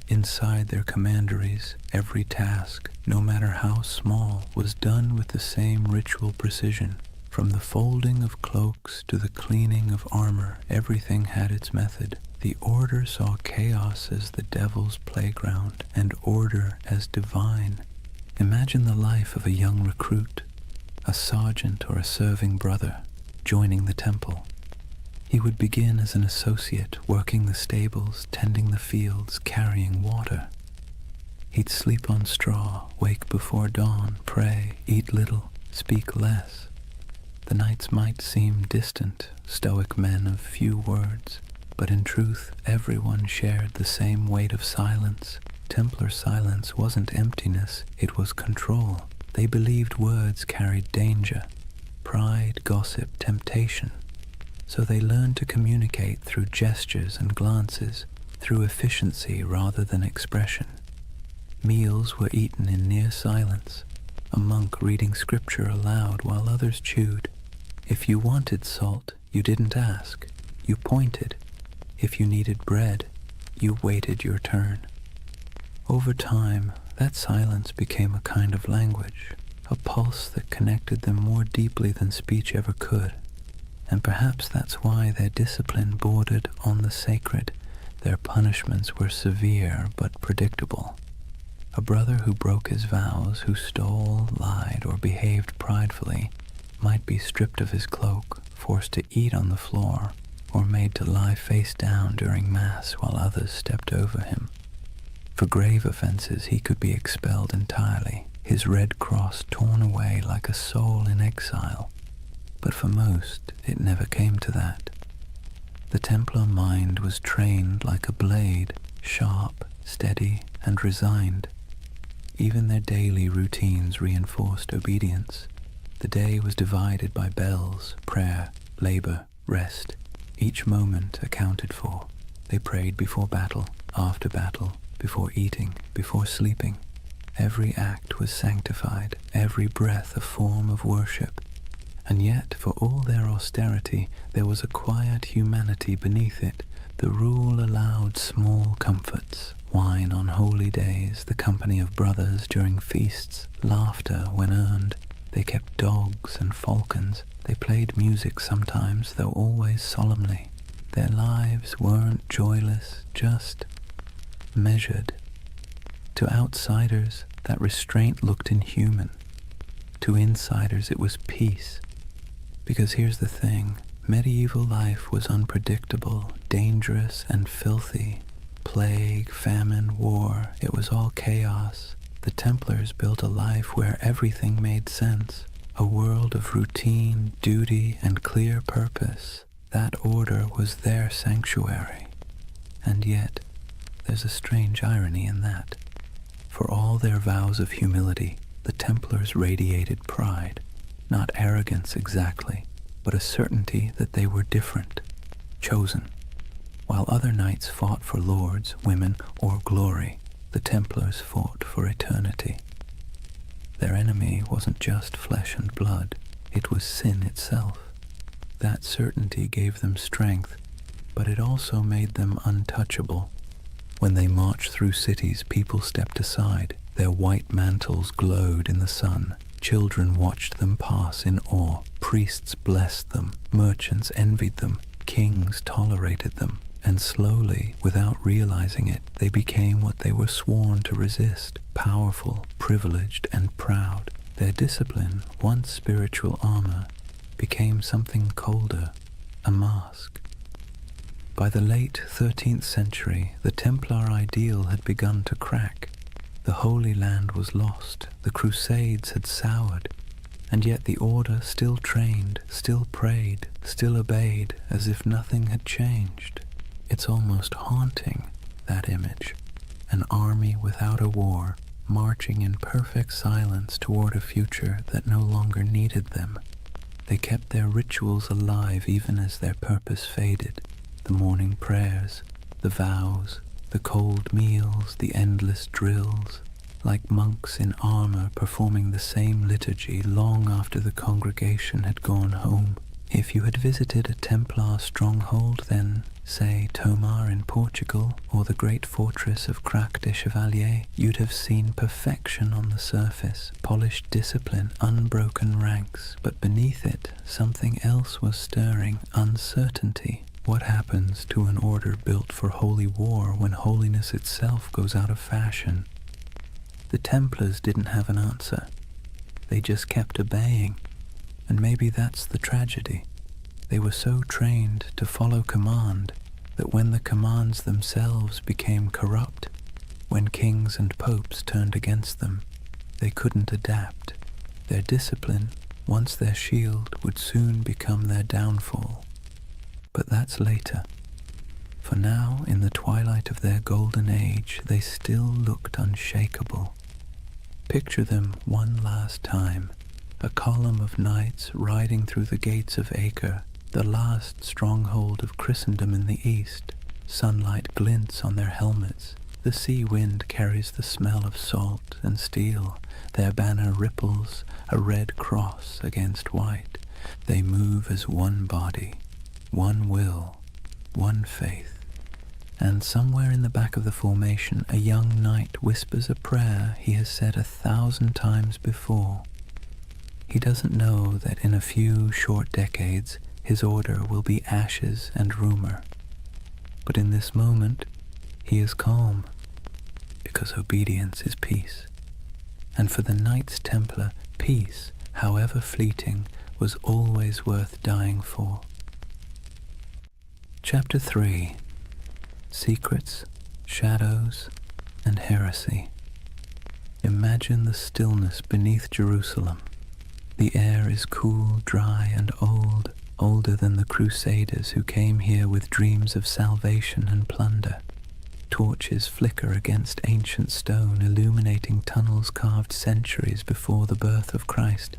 Inside their commanderies, every task, no matter how small, was done with the same ritual precision. From the folding of cloaks to the cleaning of armor, everything had its method. The order saw chaos as the devil's playground, and order as divine. Imagine the life of a young recruit, a sergeant or a serving brother, joining the temple. He would begin as an associate, working the stables, tending the fields, carrying water. He'd sleep on straw, wake before dawn, pray, eat little, speak less. The nights might seem distant, stoic men of few words, but in truth everyone shared the same weight of silence. Templar silence wasn't emptiness, it was control. They believed words carried danger, pride, gossip, temptation. So they learned to communicate through gestures and glances, through efficiency rather than expression. Meals were eaten in near silence, a monk reading scripture aloud while others chewed. If you wanted salt, you didn't ask, you pointed. If you needed bread, you waited your turn. Over time, that silence became a kind of language, a pulse that connected them more deeply than speech ever could. And perhaps that's why their discipline bordered on the sacred. Their punishments were severe but predictable. A brother who broke his vows, who stole, lied, or behaved pridefully, might be stripped of his cloak, forced to eat on the floor, or made to lie face down during Mass while others stepped over him. For grave offenses, he could be expelled entirely, his red cross torn away like a soul in exile. But for most, it never came to that. The Templar mind was trained like a blade, sharp, steady, and resigned. Even their daily routines reinforced obedience. The day was divided by bells, prayer, labor, rest. Each moment accounted for. They prayed before battle, after battle, before eating, before sleeping. Every act was sanctified, every breath a form of worship. And yet, for all their austerity, there was a quiet humanity beneath it. The rule allowed small comforts, wine on holy days, the company of brothers during feasts, laughter when earned. They kept dogs and falcons. They played music sometimes, though always solemnly. Their lives weren't joyless, just measured. To outsiders, that restraint looked inhuman. To insiders, it was peace. Because here's the thing, medieval life was unpredictable, dangerous, and filthy. Plague, famine, war, it was all chaos. The Templars built a life where everything made sense, a world of routine, duty, and clear purpose. That order was their sanctuary. And yet, there's a strange irony in that. For all their vows of humility, the Templars radiated pride. Not arrogance exactly, but a certainty that they were different, chosen. While other knights fought for lords, women, or glory, the Templars fought for eternity. Their enemy wasn't just flesh and blood, it was sin itself. That certainty gave them strength, but it also made them untouchable. When they marched through cities, people stepped aside. Their white mantles glowed in the sun. Children watched them pass in awe. Priests blessed them. Merchants envied them. Kings tolerated them. And slowly, without realizing it, they became what they were sworn to resist: powerful, privileged, and proud. Their discipline, once spiritual armor, became something colder, a mask. By the late 13th century, the Templar ideal had begun to crack. The Holy Land was lost, the Crusades had soured, and yet the Order still trained, still prayed, still obeyed, as if nothing had changed. It's almost haunting, that image. An army without a war, marching in perfect silence toward a future that no longer needed them. They kept their rituals alive even as their purpose faded. The morning prayers, the vows, the cold meals, the endless drills, like monks in armor performing the same liturgy long after the congregation had gone home. If you had visited a Templar stronghold, then, say, Tomar in Portugal, or the great fortress of Crac des Chevaliers, you'd have seen perfection on the surface, polished discipline, unbroken ranks, but beneath it, something else was stirring: uncertainty. What happens to an order built for holy war when holiness itself goes out of fashion? The Templars didn't have an answer. They just kept obeying. And maybe that's the tragedy. They were so trained to follow command that when the commands themselves became corrupt, when kings and popes turned against them, they couldn't adapt. Their discipline, once their shield, would soon become their downfall. But that's later. For now, in the twilight of their golden age, they still looked unshakable. Picture them one last time, a column of knights riding through the gates of Acre, the last stronghold of Christendom in the east. Sunlight glints on their helmets. The sea wind carries the smell of salt and steel. Their banner ripples, a red cross against white. They move as one body, one will, one faith. And somewhere in the back of the formation, a young knight whispers a prayer he has said 1,000 times before. He doesn't know that in a few short decades, his order will be ashes and rumor. But in this moment, he is calm, because obedience is peace. And for the Knights Templar, peace, however fleeting, was always worth dying for. Chapter 3: Secrets, Shadows, and Heresy. Imagine the stillness beneath Jerusalem. The air is cool, dry, and old, older than the Crusaders who came here with dreams of salvation and plunder. Torches flicker against ancient stone, illuminating tunnels carved centuries before the birth of Christ.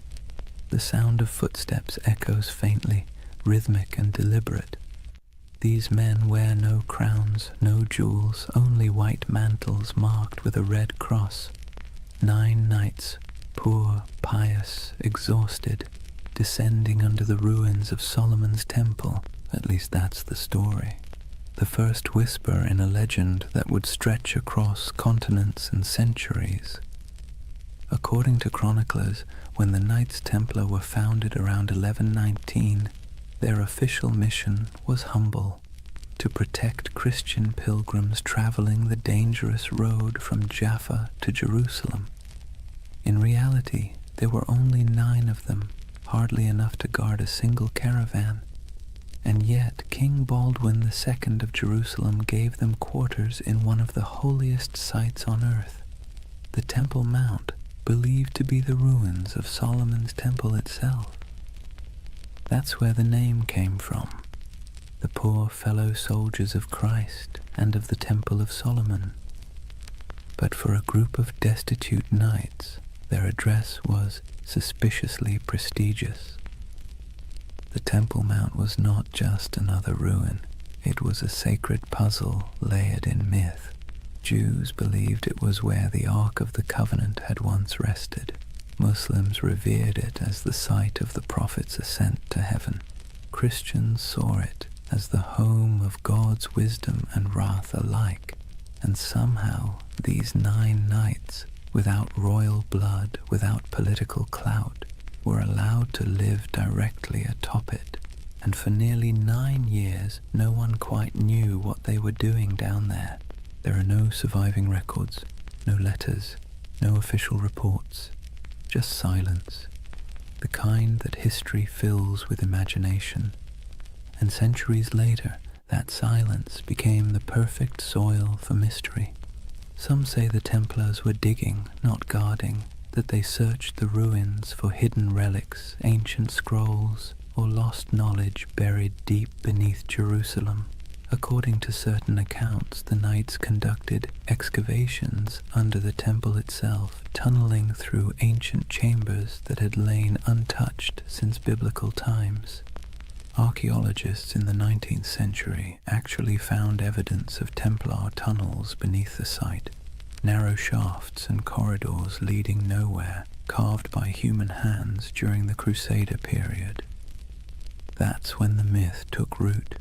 The sound of footsteps echoes faintly, rhythmic and deliberate. These men wear no crowns, no jewels, only white mantles marked with a red cross. 9 knights, poor, pious, exhausted, descending under the ruins of Solomon's temple. At least that's the story. The first whisper in a legend that would stretch across continents and centuries. According to chroniclers, when the Knights Templar were founded around 1119, their official mission was humble: to protect Christian pilgrims traveling the dangerous road from Jaffa to Jerusalem. In reality, there were only 9 of them, hardly enough to guard a single caravan. And yet King Baldwin II of Jerusalem gave them quarters in one of the holiest sites on earth, the Temple Mount, believed to be the ruins of Solomon's temple itself. That's where the name came from, the poor fellow soldiers of Christ and of the Temple of Solomon. But for a group of destitute knights, their address was suspiciously prestigious. The Temple Mount was not just another ruin, it was a sacred puzzle layered in myth. Jews believed it was where the Ark of the Covenant had once rested. Muslims revered it as the site of the Prophet's ascent to heaven. Christians saw it as the home of God's wisdom and wrath alike. And somehow these 9 knights, without royal blood, without political clout, were allowed to live directly atop it. And for nearly 9 years, no one quite knew what they were doing down there. There are no surviving records, no letters, no official reports, just silence, the kind that history fills with imagination. And centuries later, that silence became the perfect soil for mystery. Some say the Templars were digging, not guarding, that they searched the ruins for hidden relics, ancient scrolls, or lost knowledge buried deep beneath Jerusalem. According to certain accounts, the knights conducted excavations under the temple itself, tunneling through ancient chambers that had lain untouched since biblical times. Archaeologists in the 19th century actually found evidence of Templar tunnels beneath the site, narrow shafts and corridors leading nowhere, carved by human hands during the Crusader period. That's when the myth took root,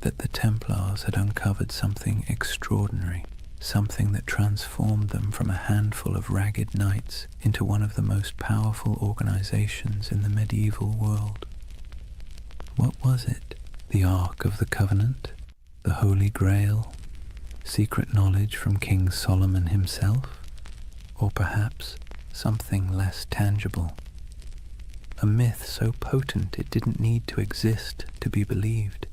that the Templars had uncovered something extraordinary, something that transformed them from a handful of ragged knights into one of the most powerful organizations in the medieval world. What was it? The Ark of the Covenant? The Holy Grail? Secret knowledge from King Solomon himself? Or perhaps something less tangible? A myth so potent it didn't need to exist to be believed.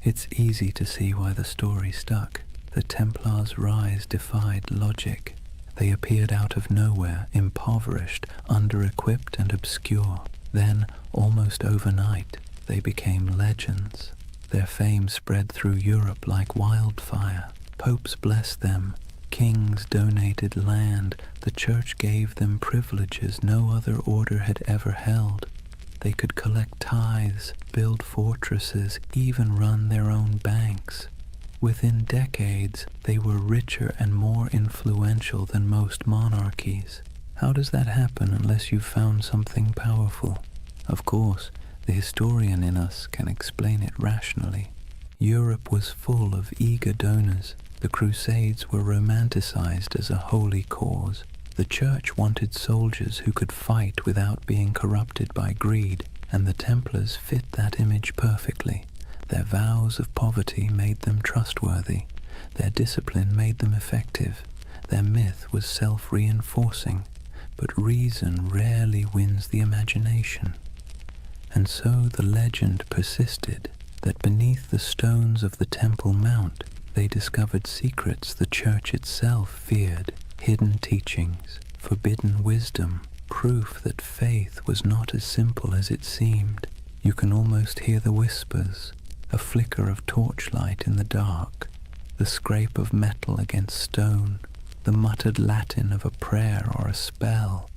It's easy to see why the story stuck. The Templars' rise defied logic. They appeared out of nowhere, impoverished, under-equipped and obscure. Then, almost overnight, they became legends. Their fame spread through Europe like wildfire. Popes blessed them. Kings donated land. The church gave them privileges no other order had ever held. They could collect tithes, build fortresses, even run their own banks. Within decades, they were richer and more influential than most monarchies. How does that happen unless you've found something powerful? Of course, the historian in us can explain it rationally. Europe was full of eager donors. The Crusades were romanticized as a holy cause. The church wanted soldiers who could fight without being corrupted by greed, and the Templars fit that image perfectly. Their vows of poverty made them trustworthy. Their discipline made them effective. Their myth was self-reinforcing, but reason rarely wins the imagination. And so the legend persisted that beneath the stones of the Temple Mount, they discovered secrets the church itself feared. Hidden teachings, forbidden wisdom, proof that faith was not as simple as it seemed. You can almost hear the whispers, a flicker of torchlight in the dark, the scrape of metal against stone, the muttered Latin of a prayer or a spell.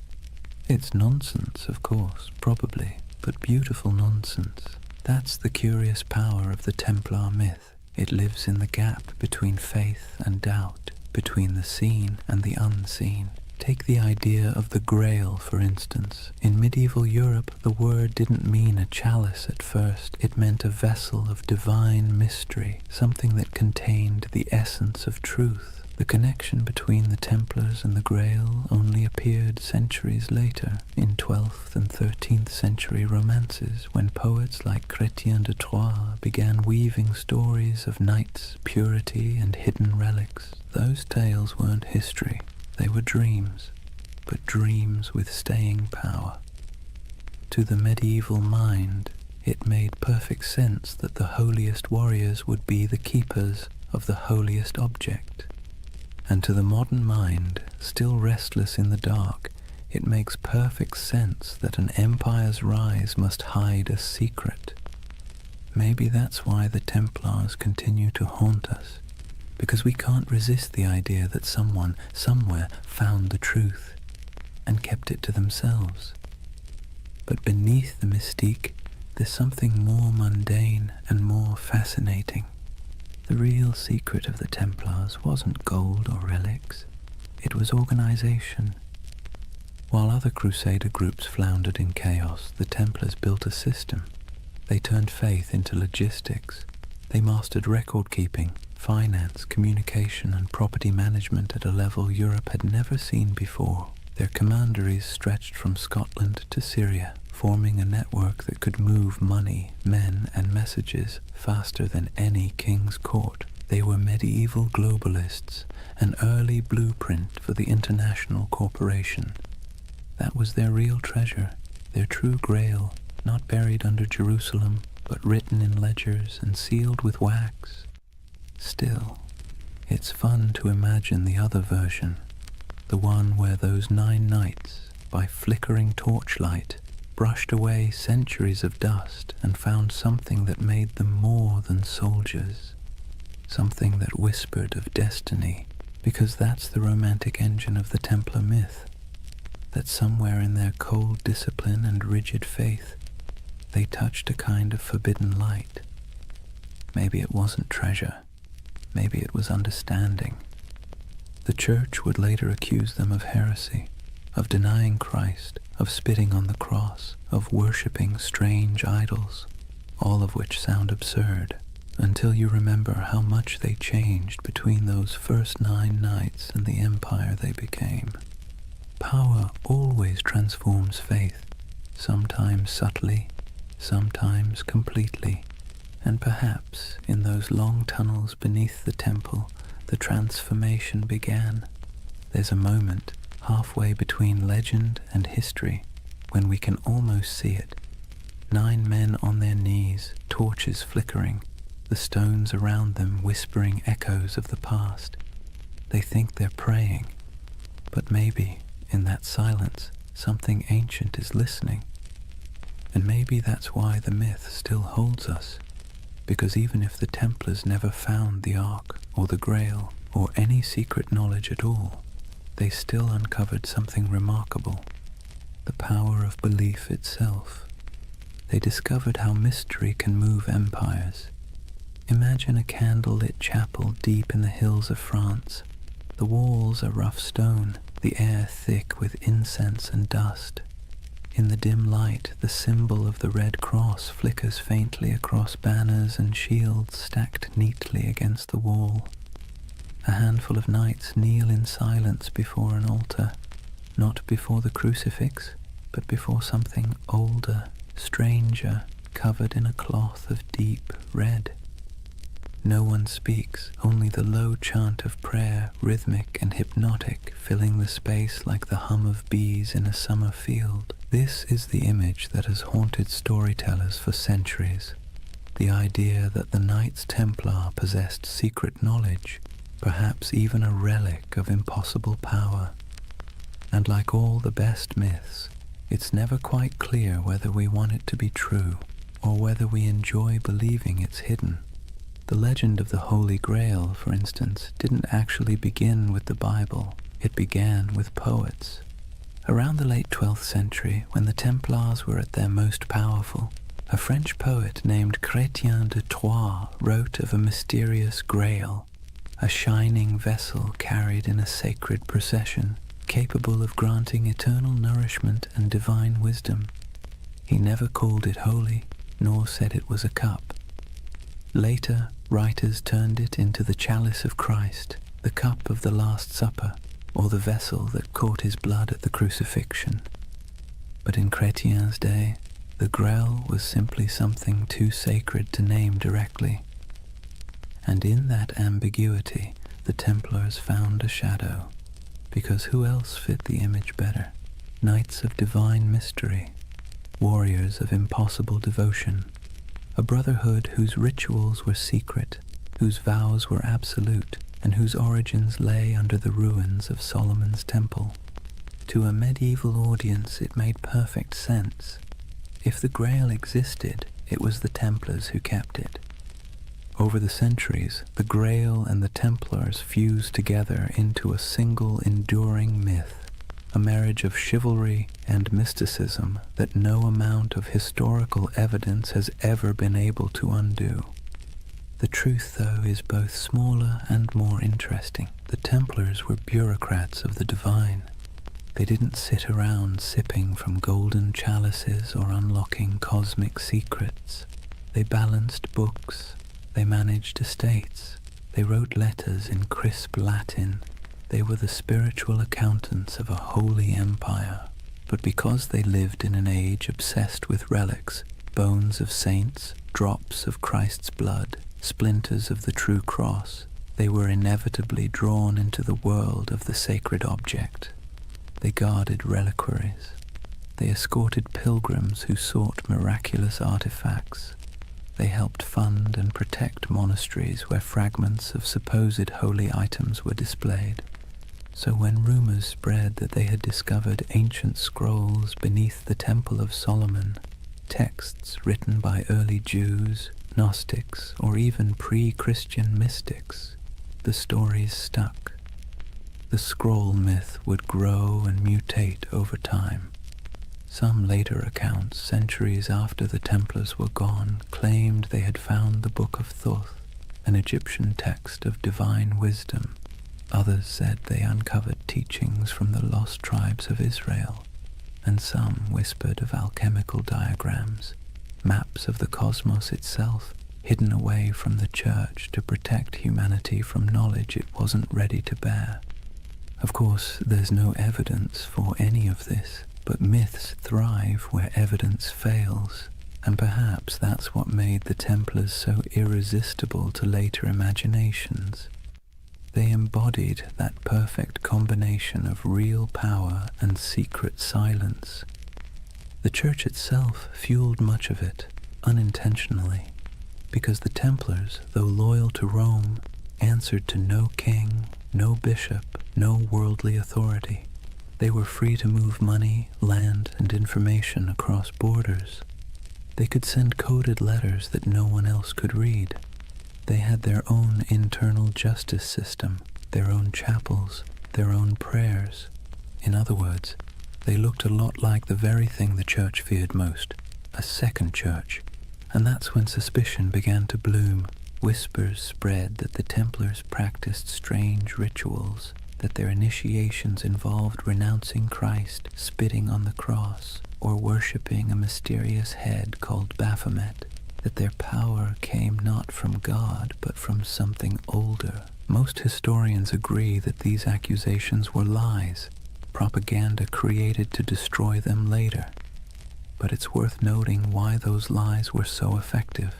It's nonsense, of course, probably, but beautiful nonsense. That's the curious power of the Templar myth. It lives in the gap between faith and doubt, between the seen and the unseen. Take the idea of the Grail, for instance. In medieval Europe, the word didn't mean a chalice at first. It meant a vessel of divine mystery, something that contained the essence of truth. The connection between the Templars and the Grail only appeared centuries later, in 12th and 13th century romances, when poets like Chrétien de Troyes began weaving stories of knights, purity, and hidden relics. Those tales weren't history. They were dreams, but dreams with staying power. To the medieval mind, it made perfect sense that the holiest warriors would be the keepers of the holiest object. And to the modern mind, still restless in the dark, it makes perfect sense that an empire's rise must hide a secret. Maybe that's why the Templars continue to haunt us, because we can't resist the idea that someone, somewhere, found the truth and kept it to themselves. But beneath the mystique, there's something more mundane and more fascinating. The real secret of the Templars wasn't gold or relics. It was organization. While other Crusader groups floundered in chaos, the Templars built a system. They turned faith into logistics. They mastered record-keeping, finance, communication, and property management at a level Europe had never seen before. Their commanderies stretched from Scotland to Syria, forming a network that could move money, men, and messages faster than any king's court. They were medieval globalists, an early blueprint for the international corporation. That was their real treasure, their true grail, not buried under Jerusalem, but written in ledgers and sealed with wax. Still, it's fun to imagine the other version, the one where those 9 knights, by flickering torchlight, brushed away centuries of dust and found something that made them more than soldiers, something that whispered of destiny, because that's the romantic engine of the Templar myth, that somewhere in their cold discipline and rigid faith, they touched a kind of forbidden light. Maybe it wasn't treasure, maybe it was understanding. The Church would later accuse them of heresy, of denying Christ, of spitting on the cross, of worshipping strange idols, all of which sound absurd, until you remember how much they changed between those first 9 nights and the empire they became. Power always transforms faith, sometimes subtly, sometimes completely, and perhaps in those long tunnels beneath the temple, the transformation began. There's a moment halfway between legend and history when we can almost see it. 9 men on their knees, torches flickering, the stones around them whispering echoes of the past. They think they're praying, but maybe in that silence something ancient is listening. And maybe that's why the myth still holds us, because even if the Templars never found the Ark or the Grail or any secret knowledge at all, they still uncovered something remarkable, the power of belief itself. They discovered how mystery can move empires. Imagine a candle-lit chapel deep in the hills of France. The walls are rough stone, the air thick with incense and dust. In the dim light, the symbol of the Red Cross flickers faintly across banners and shields stacked neatly against the wall. A handful of knights kneel in silence before an altar, not before the crucifix, but before something older, stranger, covered in a cloth of deep red. No one speaks, only the low chant of prayer, rhythmic and hypnotic, filling the space like the hum of bees in a summer field. This is the image that has haunted storytellers for centuries. The idea that the Knights Templar possessed secret knowledge, perhaps even a relic of impossible power. And like all the best myths, it's never quite clear whether we want it to be true or whether we enjoy believing it's hidden. The legend of the Holy Grail, for instance, didn't actually begin with the Bible. It began with poets. Around the late 12th century, when the Templars were at their most powerful, A French poet named Chrétien de Troyes wrote of a mysterious grail, a shining vessel carried in a sacred procession, capable of granting eternal nourishment and divine wisdom. He never called it holy, nor said it was a cup. Later, writers turned it into the chalice of Christ, the cup of the Last Supper, or the vessel that caught his blood at the crucifixion. But in Chrétien's day, the Grail was simply something too sacred to name directly. And in that ambiguity, the Templars found a shadow, because who else fit the image better? Knights of divine mystery, warriors of impossible devotion, a brotherhood whose rituals were secret, whose vows were absolute, and whose origins lay under the ruins of Solomon's temple. To a medieval audience it made perfect sense. If the Grail existed, it was the Templars who kept it. Over the centuries, the Grail and the Templars fused together into a single enduring myth, a marriage of chivalry and mysticism that no amount of historical evidence has ever been able to undo. The truth, though, is both smaller and more interesting. The Templars were bureaucrats of the divine. They didn't sit around sipping from golden chalices or unlocking cosmic secrets. They balanced books. They managed estates. They wrote letters in crisp Latin. They were the spiritual accountants of a holy empire. But because they lived in an age obsessed with relics, bones of saints, drops of Christ's blood, splinters of the true cross, they were inevitably drawn into the world of the sacred object. They guarded reliquaries. They escorted pilgrims who sought miraculous artifacts. They helped fund and protect monasteries where fragments of supposed holy items were displayed. So when rumors spread that they had discovered ancient scrolls beneath the Temple of Solomon, texts written by early Jews, Gnostics, or even pre-Christian mystics, the stories stuck. The scroll myth would grow and mutate over time. Some later accounts, centuries after the Templars were gone, claimed they had found the Book of Thoth, an Egyptian text of divine wisdom. Others said they uncovered teachings from the lost tribes of Israel, and some whispered of alchemical diagrams, maps of the cosmos itself, hidden away from the church to protect humanity from knowledge it wasn't ready to bear. Of course, there's no evidence for any of this, but myths thrive where evidence fails, and perhaps that's what made the Templars so irresistible to later imaginations. They embodied that perfect combination of real power and secret silence. The Church itself fueled much of it, unintentionally, because the Templars, though loyal to Rome, answered to no king, no bishop, no worldly authority. They were free to move money, land, and information across borders. They could send coded letters that no one else could read. They had their own internal justice system, their own chapels, their own prayers. In other words, they looked a lot like the very thing the Church feared most, a second church. And that's when suspicion began to bloom. Whispers spread that the Templars practiced strange rituals, that their initiations involved renouncing Christ, spitting on the cross, or worshipping a mysterious head called Baphomet, that their power came not from God but from something older. Most historians agree that these accusations were lies, propaganda created to destroy them later. But it's worth noting why those lies were so effective.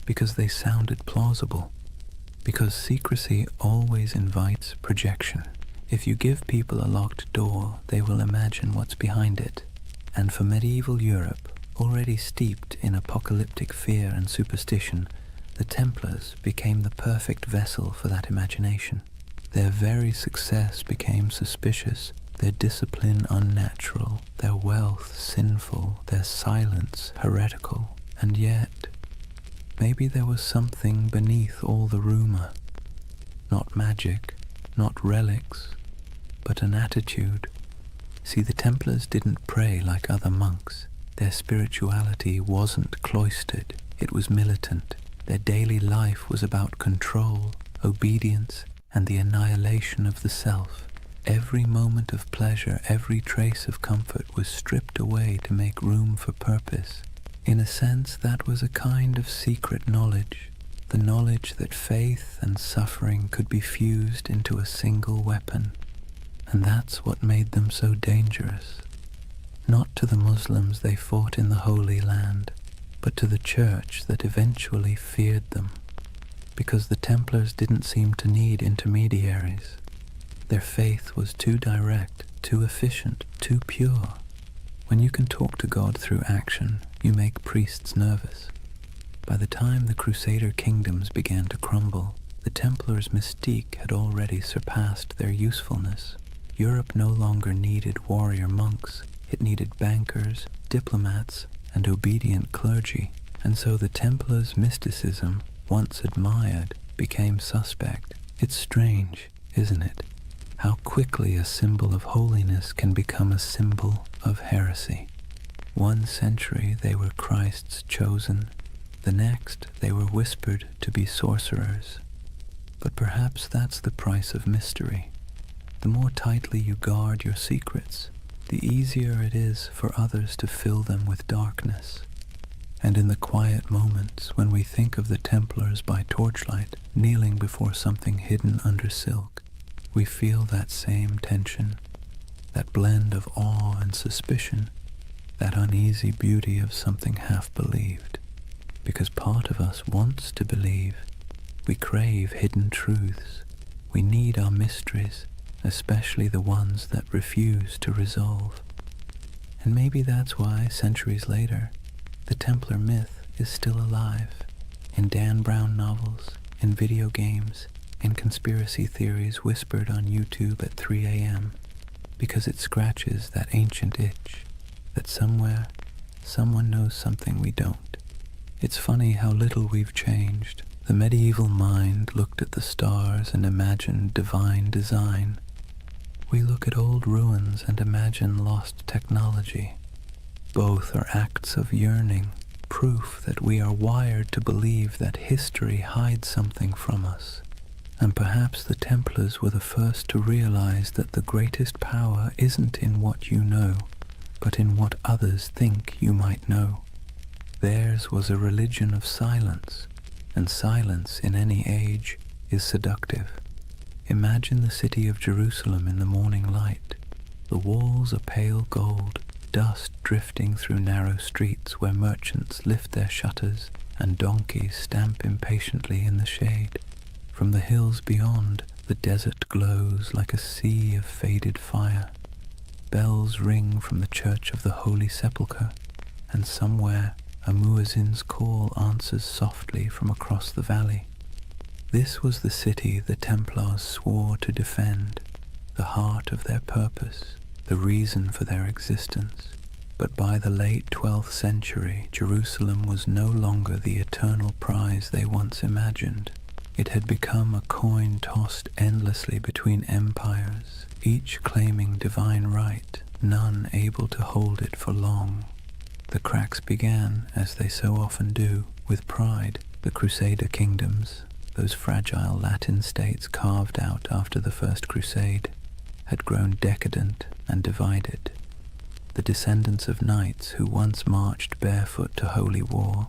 Because they sounded plausible. Because secrecy always invites projection. If you give people a locked door, they will imagine what's behind it. And for medieval Europe, already steeped in apocalyptic fear and superstition, the Templars became the perfect vessel for that imagination. Their very success became suspicious, their discipline unnatural, their wealth sinful, their silence heretical. And yet, maybe there was something beneath all the rumor. Not magic, not relics, but an attitude. See, the Templars didn't pray like other monks. Their spirituality wasn't cloistered, it was militant. Their daily life was about control, obedience, and the annihilation of the self. Every moment of pleasure, every trace of comfort was stripped away to make room for purpose. In a sense, that was a kind of secret knowledge, the knowledge that faith and suffering could be fused into a single weapon. And that's what made them so dangerous. Not to the Muslims they fought in the Holy Land, but to the church that eventually feared them, because the Templars didn't seem to need intermediaries. Their faith was too direct, too efficient, too pure. When you can talk to God through action, you make priests nervous. By the time the Crusader kingdoms began to crumble, the Templars' mystique had already surpassed their usefulness. Europe no longer needed warrior monks, it needed bankers, diplomats, and obedient clergy, and so the Templars' mysticism, once admired, became suspect. It's strange, isn't it, how quickly a symbol of holiness can become a symbol of heresy. One century they were Christ's chosen, the next they were whispered to be sorcerers. But perhaps that's the price of mystery. The more tightly you guard your secrets, the easier it is for others to fill them with darkness. And in the quiet moments when we think of the Templars by torchlight, kneeling before something hidden under silk, we feel that same tension, that blend of awe and suspicion, that uneasy beauty of something half-believed. Because part of us wants to believe. We crave hidden truths. We need our mysteries, especially the ones that refuse to resolve. And maybe that's why, centuries later, the Templar myth is still alive, in Dan Brown novels, in video games, in conspiracy theories whispered on YouTube at 3 a.m., because it scratches that ancient itch, that somewhere, someone knows something we don't. It's funny how little we've changed. The medieval mind looked at the stars and imagined divine design. We look at old ruins and imagine lost technology. Both are acts of yearning, proof that we are wired to believe that history hides something from us. And perhaps the Templars were the first to realize that the greatest power isn't in what you know, but in what others think you might know. Theirs was a religion of silence, and silence in any age is seductive. Imagine the city of Jerusalem in the morning light. The walls are pale gold, dust drifting through narrow streets where merchants lift their shutters and donkeys stamp impatiently in the shade. From the hills beyond, the desert glows like a sea of faded fire. Bells ring from the Church of the Holy Sepulchre, and somewhere a muezzin's call answers softly from across the valley. This was the city the Templars swore to defend, the heart of their purpose, the reason for their existence. But by the late 12th century, Jerusalem was no longer the eternal prize they once imagined. It had become a coin tossed endlessly between empires, each claiming divine right, none able to hold it for long. The cracks began, as they so often do, with pride. The Crusader kingdoms, those fragile Latin states carved out after the First Crusade, had grown decadent and divided. The descendants of knights who once marched barefoot to holy war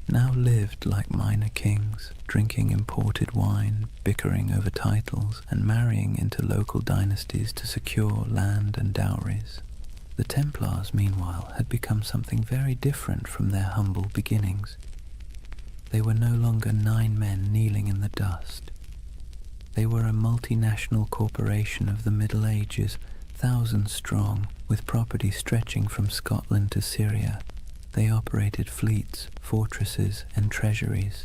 now lived like minor kings, drinking imported wine, bickering over titles, and marrying into local dynasties to secure land and dowries. The Templars, meanwhile, had become something very different from their humble beginnings. They were no longer 9 men kneeling in the dust. They were a multinational corporation of the Middle Ages, thousands strong, with property stretching from Scotland to Syria. They operated fleets, fortresses, and treasuries.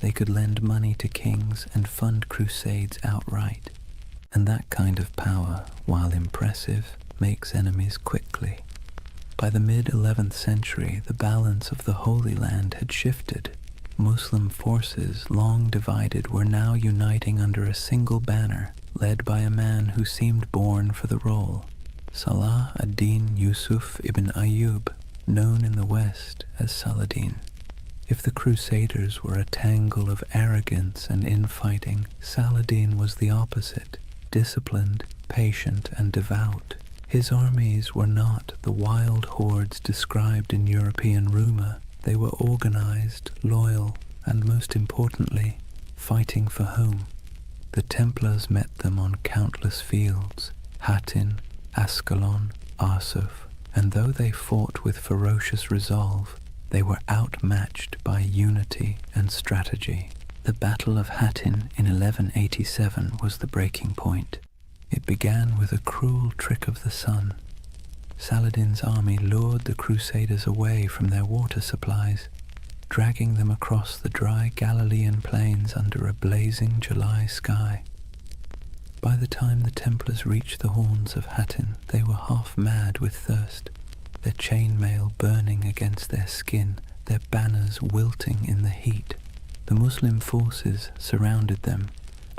They could lend money to kings and fund crusades outright. And that kind of power, while impressive, makes enemies quickly. By the mid-11th century, the balance of the Holy Land had shifted. Muslim forces, long divided, were now uniting under a single banner, led by a man who seemed born for the role, Salah ad-Din Yusuf ibn Ayyub. known in the West as Saladin. If the Crusaders were a tangle of arrogance and infighting, Saladin was the opposite, disciplined, patient, and devout. His armies were not the wild hordes described in European rumor. They were organized, loyal, and most importantly, fighting for home. The Templars met them on countless fields, Hattin, Ascalon, Arsuf, and though they fought with ferocious resolve, they were outmatched by unity and strategy. The Battle of Hattin in 1187 was the breaking point. It began with a cruel trick of the sun. Saladin's army lured the Crusaders away from their water supplies, dragging them across the dry Galilean plains under a blazing July sky. By the time the Templars reached the horns of Hattin, they were half mad with thirst, their chainmail burning against their skin, their banners wilting in the heat. The Muslim forces surrounded them.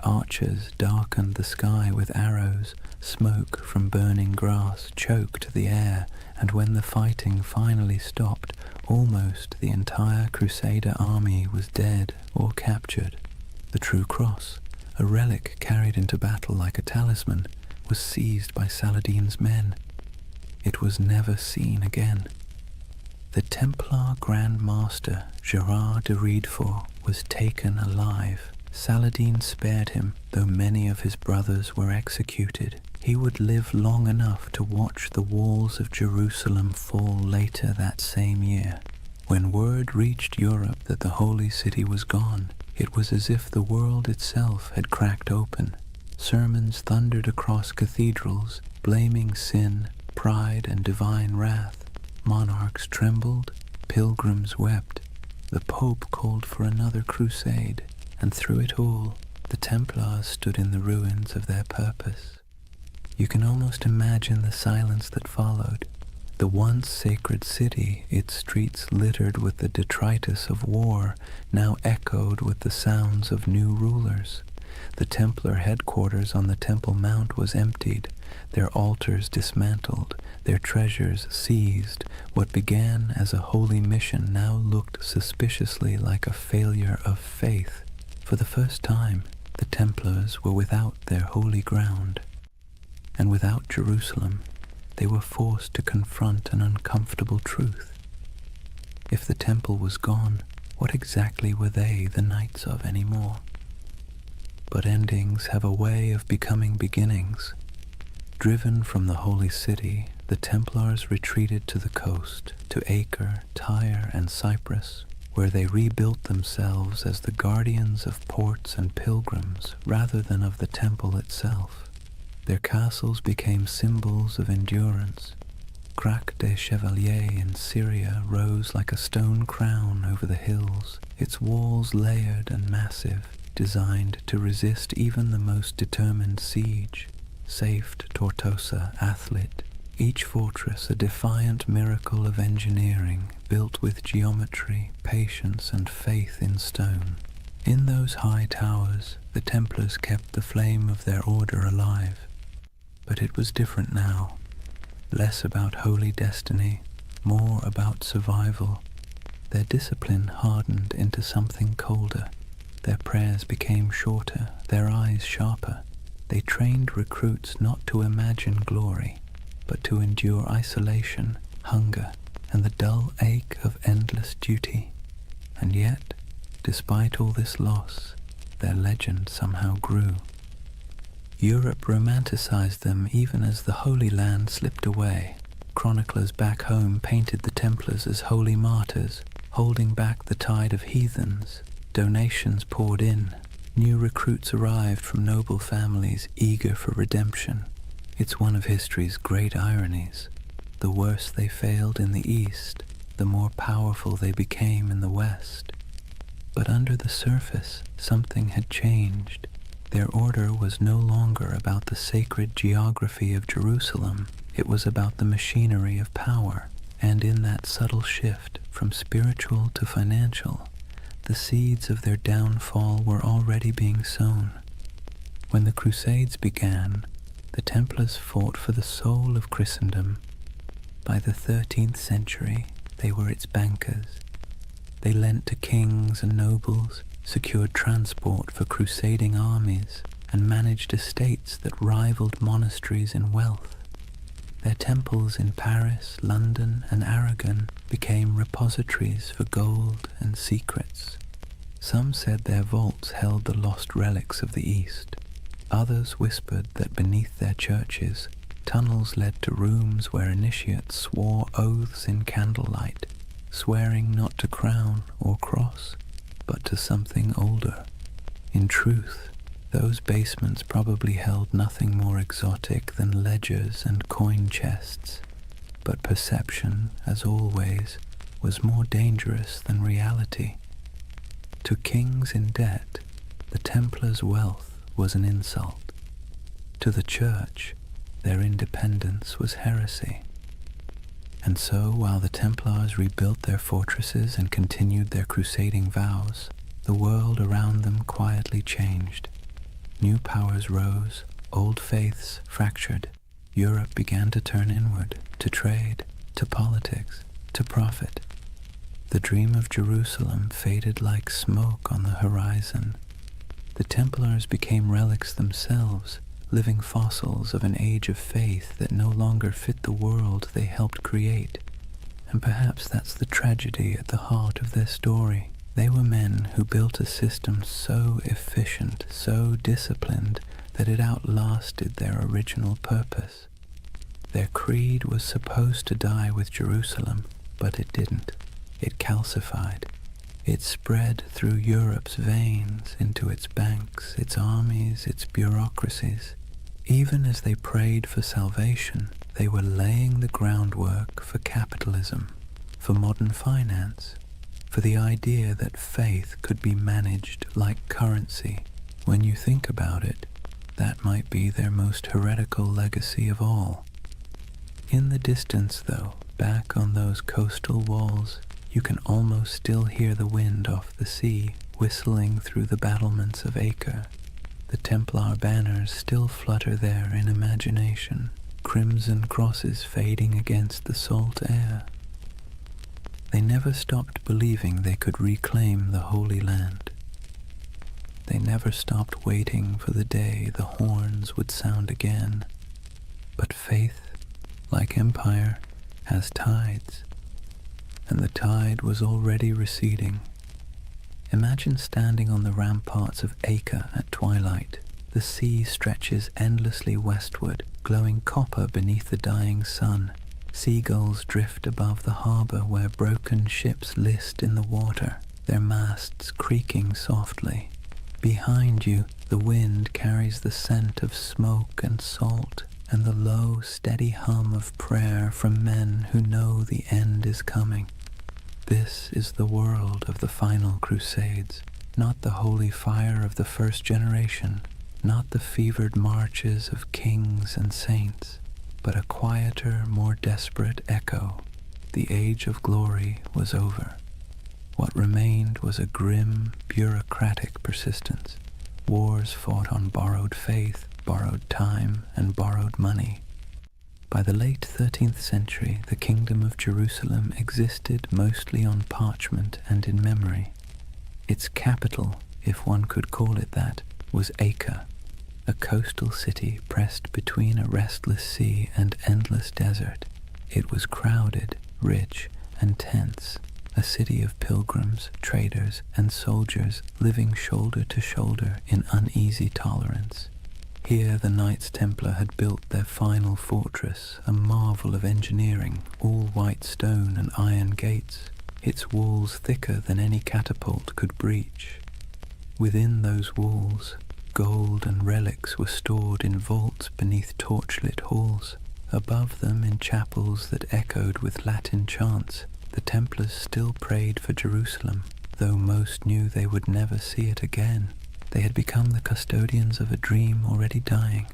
Archers darkened the sky with arrows, smoke from burning grass choked the air, and when the fighting finally stopped, almost the entire Crusader army was dead or captured. The True Cross, a relic carried into battle like a talisman, was seized by Saladin's men. It was never seen again. The Templar Grand Master Gerard de Riedefort was taken alive. Saladin spared him, though many of his brothers were executed. He would live long enough to watch the walls of Jerusalem fall later that same year. When word reached Europe that the Holy City was gone, it was as if the world itself had cracked open. Sermons thundered across cathedrals, blaming sin, pride, and divine wrath. Monarchs trembled, pilgrims wept. The Pope called for another crusade, and through it all, the Templars stood in the ruins of their purpose. You can almost imagine the silence that followed. The once sacred city, its streets littered with the detritus of war, now echoed with the sounds of new rulers. The Templar headquarters on the Temple Mount was emptied, their altars dismantled, their treasures seized. What began as a holy mission now looked suspiciously like a failure of faith. For the first time, the Templars were without their holy ground, and without Jerusalem, they were forced to confront an uncomfortable truth. If the temple was gone, what exactly were they the knights of anymore? But endings have a way of becoming beginnings. Driven from the holy city, the Templars retreated to the coast, to Acre, Tyre, and Cyprus, where they rebuilt themselves as the guardians of ports and pilgrims rather than of the temple itself. Their castles became symbols of endurance. Crac des Chevaliers in Syria rose like a stone crown over the hills, its walls layered and massive, designed to resist even the most determined siege. Safed Tortosa, Athlit, each fortress a defiant miracle of engineering, built with geometry, patience, and faith in stone. In those high towers, the Templars kept the flame of their order alive. But it was different now. Less about holy destiny, more about survival. Their discipline hardened into something colder. Their prayers became shorter, their eyes sharper. They trained recruits not to imagine glory, but to endure isolation, hunger, and the dull ache of endless duty. And yet, despite all this loss, their legend somehow grew. Europe romanticized them even as the Holy Land slipped away. Chroniclers back home painted the Templars as holy martyrs, holding back the tide of heathens. Donations poured in. New recruits arrived from noble families eager for redemption. It's one of history's great ironies. The worse they failed in the East, the more powerful they became in the West. But under the surface, something had changed. Their order was no longer about the sacred geography of Jerusalem. It was about the machinery of power. And in that subtle shift from spiritual to financial, the seeds of their downfall were already being sown. When the Crusades began, the Templars fought for the soul of Christendom. By the 13th century, They were its bankers. They lent to kings and nobles, secured transport for crusading armies, and managed estates that rivaled monasteries in wealth. Their temples in Paris, London, and Aragon became repositories for gold and secrets. Some said their vaults held the lost relics of the East. Others whispered that beneath their churches, tunnels led to rooms where initiates swore oaths in candlelight, swearing not to crown or cross, but to something older. In truth, those basements probably held nothing more exotic than ledgers and coin chests, but perception, as always, was more dangerous than reality. To kings in debt, the Templars' wealth was an insult. To the Church, their independence was heresy. And so, while the Templars rebuilt their fortresses and continued their crusading vows, the world around them quietly changed. New powers rose, old faiths fractured. Europe began to turn inward, to trade, to politics, to profit. The dream of Jerusalem faded like smoke on the horizon. The Templars became relics themselves, living fossils of an age of faith that no longer fit the world they helped create. And perhaps that's the tragedy at the heart of their story. They were men who built a system so efficient, so disciplined, that it outlasted their original purpose. Their creed was supposed to die with Jerusalem, but it didn't. It calcified. It spread through Europe's veins, into its banks, its armies, its bureaucracies. Even as they prayed for salvation, they were laying the groundwork for capitalism, for modern finance, for the idea that faith could be managed like currency. When you think about it, that might be their most heretical legacy of all. In the distance, though, back on those coastal walls, you can almost still hear the wind off the sea whistling through the battlements of Acre. The Templar banners still flutter there in imagination, crimson crosses fading against the salt air. They never stopped believing they could reclaim the Holy Land. They never stopped waiting for the day the horns would sound again. But faith, like empire, has tides, and the tide was already receding. Imagine standing on the ramparts of Acre at twilight. The sea stretches endlessly westward, glowing copper beneath the dying sun. Seagulls drift above the harbor where broken ships list in the water, their masts creaking softly. Behind you, the wind carries the scent of smoke and salt, and the low, steady hum of prayer from men who know the end is coming. This is the world of the final crusades, not the holy fire of the first generation, not the fevered marches of kings and saints, but a quieter, more desperate echo. The age of glory was over. What remained was a grim, bureaucratic persistence. Wars fought on borrowed faith, borrowed time, and borrowed money. By the late 13th century, the Kingdom of Jerusalem existed mostly on parchment and in memory. Its capital, if one could call it that, was Acre, a coastal city pressed between a restless sea and endless desert. It was crowded, rich, and tense, a city of pilgrims, traders, and soldiers living shoulder to shoulder in uneasy tolerance. Here the Knights Templar had built their final fortress, a marvel of engineering, all white stone and iron gates, its walls thicker than any catapult could breach. Within those walls, gold and relics were stored in vaults beneath torchlit halls. Above them, in chapels that echoed with Latin chants, the Templars still prayed for Jerusalem, though most knew they would never see it again. They had become the custodians of a dream already dying.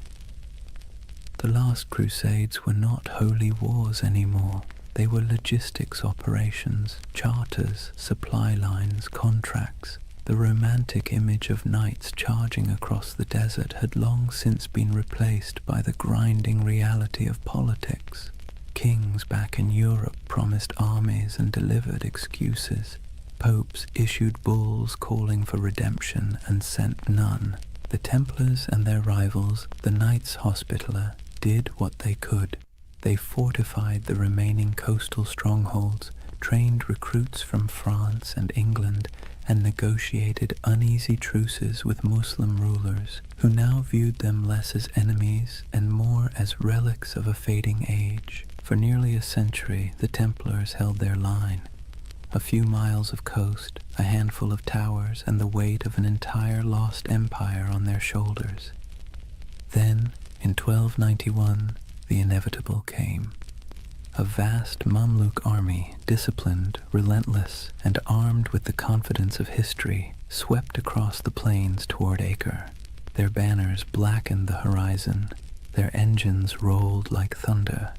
The last crusades were not holy wars anymore. They were logistics operations, charters, supply lines, contracts. The romantic image of knights charging across the desert had long since been replaced by the grinding reality of politics. Kings back in Europe promised armies and delivered excuses. Popes issued bulls calling for redemption and sent none. The Templars and their rivals, the Knights Hospitaller, did what they could. They fortified the remaining coastal strongholds, trained recruits from France and England, and negotiated uneasy truces with Muslim rulers, who now viewed them less as enemies and more as relics of a fading age. For nearly a century, the Templars held their line. A few miles of coast, a handful of towers, and the weight of an entire lost empire on their shoulders. Then, in 1291, the inevitable came. A vast Mamluk army, disciplined, relentless, and armed with the confidence of history, swept across the plains toward Acre. Their banners blackened the horizon. Their engines rolled like thunder.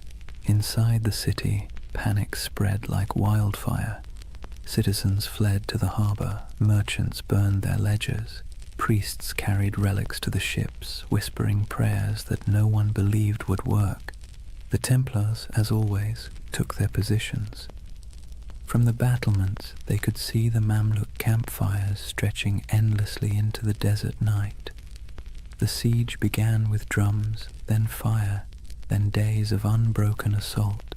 Inside the city, panic spread like wildfire. Citizens fled to the harbor, merchants burned their ledgers, priests carried relics to the ships, whispering prayers that no one believed would work. The Templars, as always, took their positions. From the battlements, they could see the Mamluk campfires stretching endlessly into the desert night. The siege began with drums, then fire, then days of unbroken assault.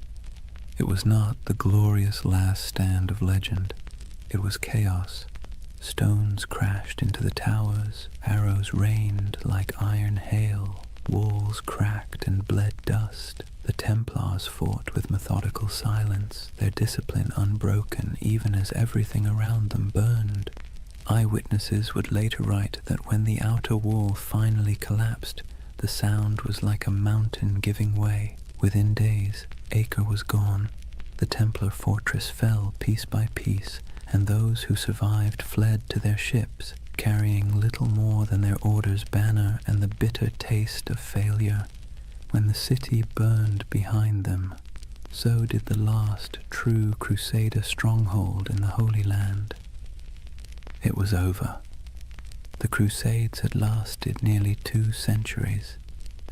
It was not the glorious last stand of legend. It was chaos. Stones crashed into the towers, arrows rained like iron hail, walls cracked and bled dust. The Templars fought with methodical silence, their discipline unbroken even as everything around them burned. Eyewitnesses would later write that when the outer wall finally collapsed, the sound was like a mountain giving way. Within days, Acre was gone. The Templar fortress fell piece by piece, and those who survived fled to their ships, carrying little more than their order's banner and the bitter taste of failure. When the city burned behind them, so did the last true Crusader stronghold in the Holy Land. It was over. The Crusades had lasted nearly 2 centuries,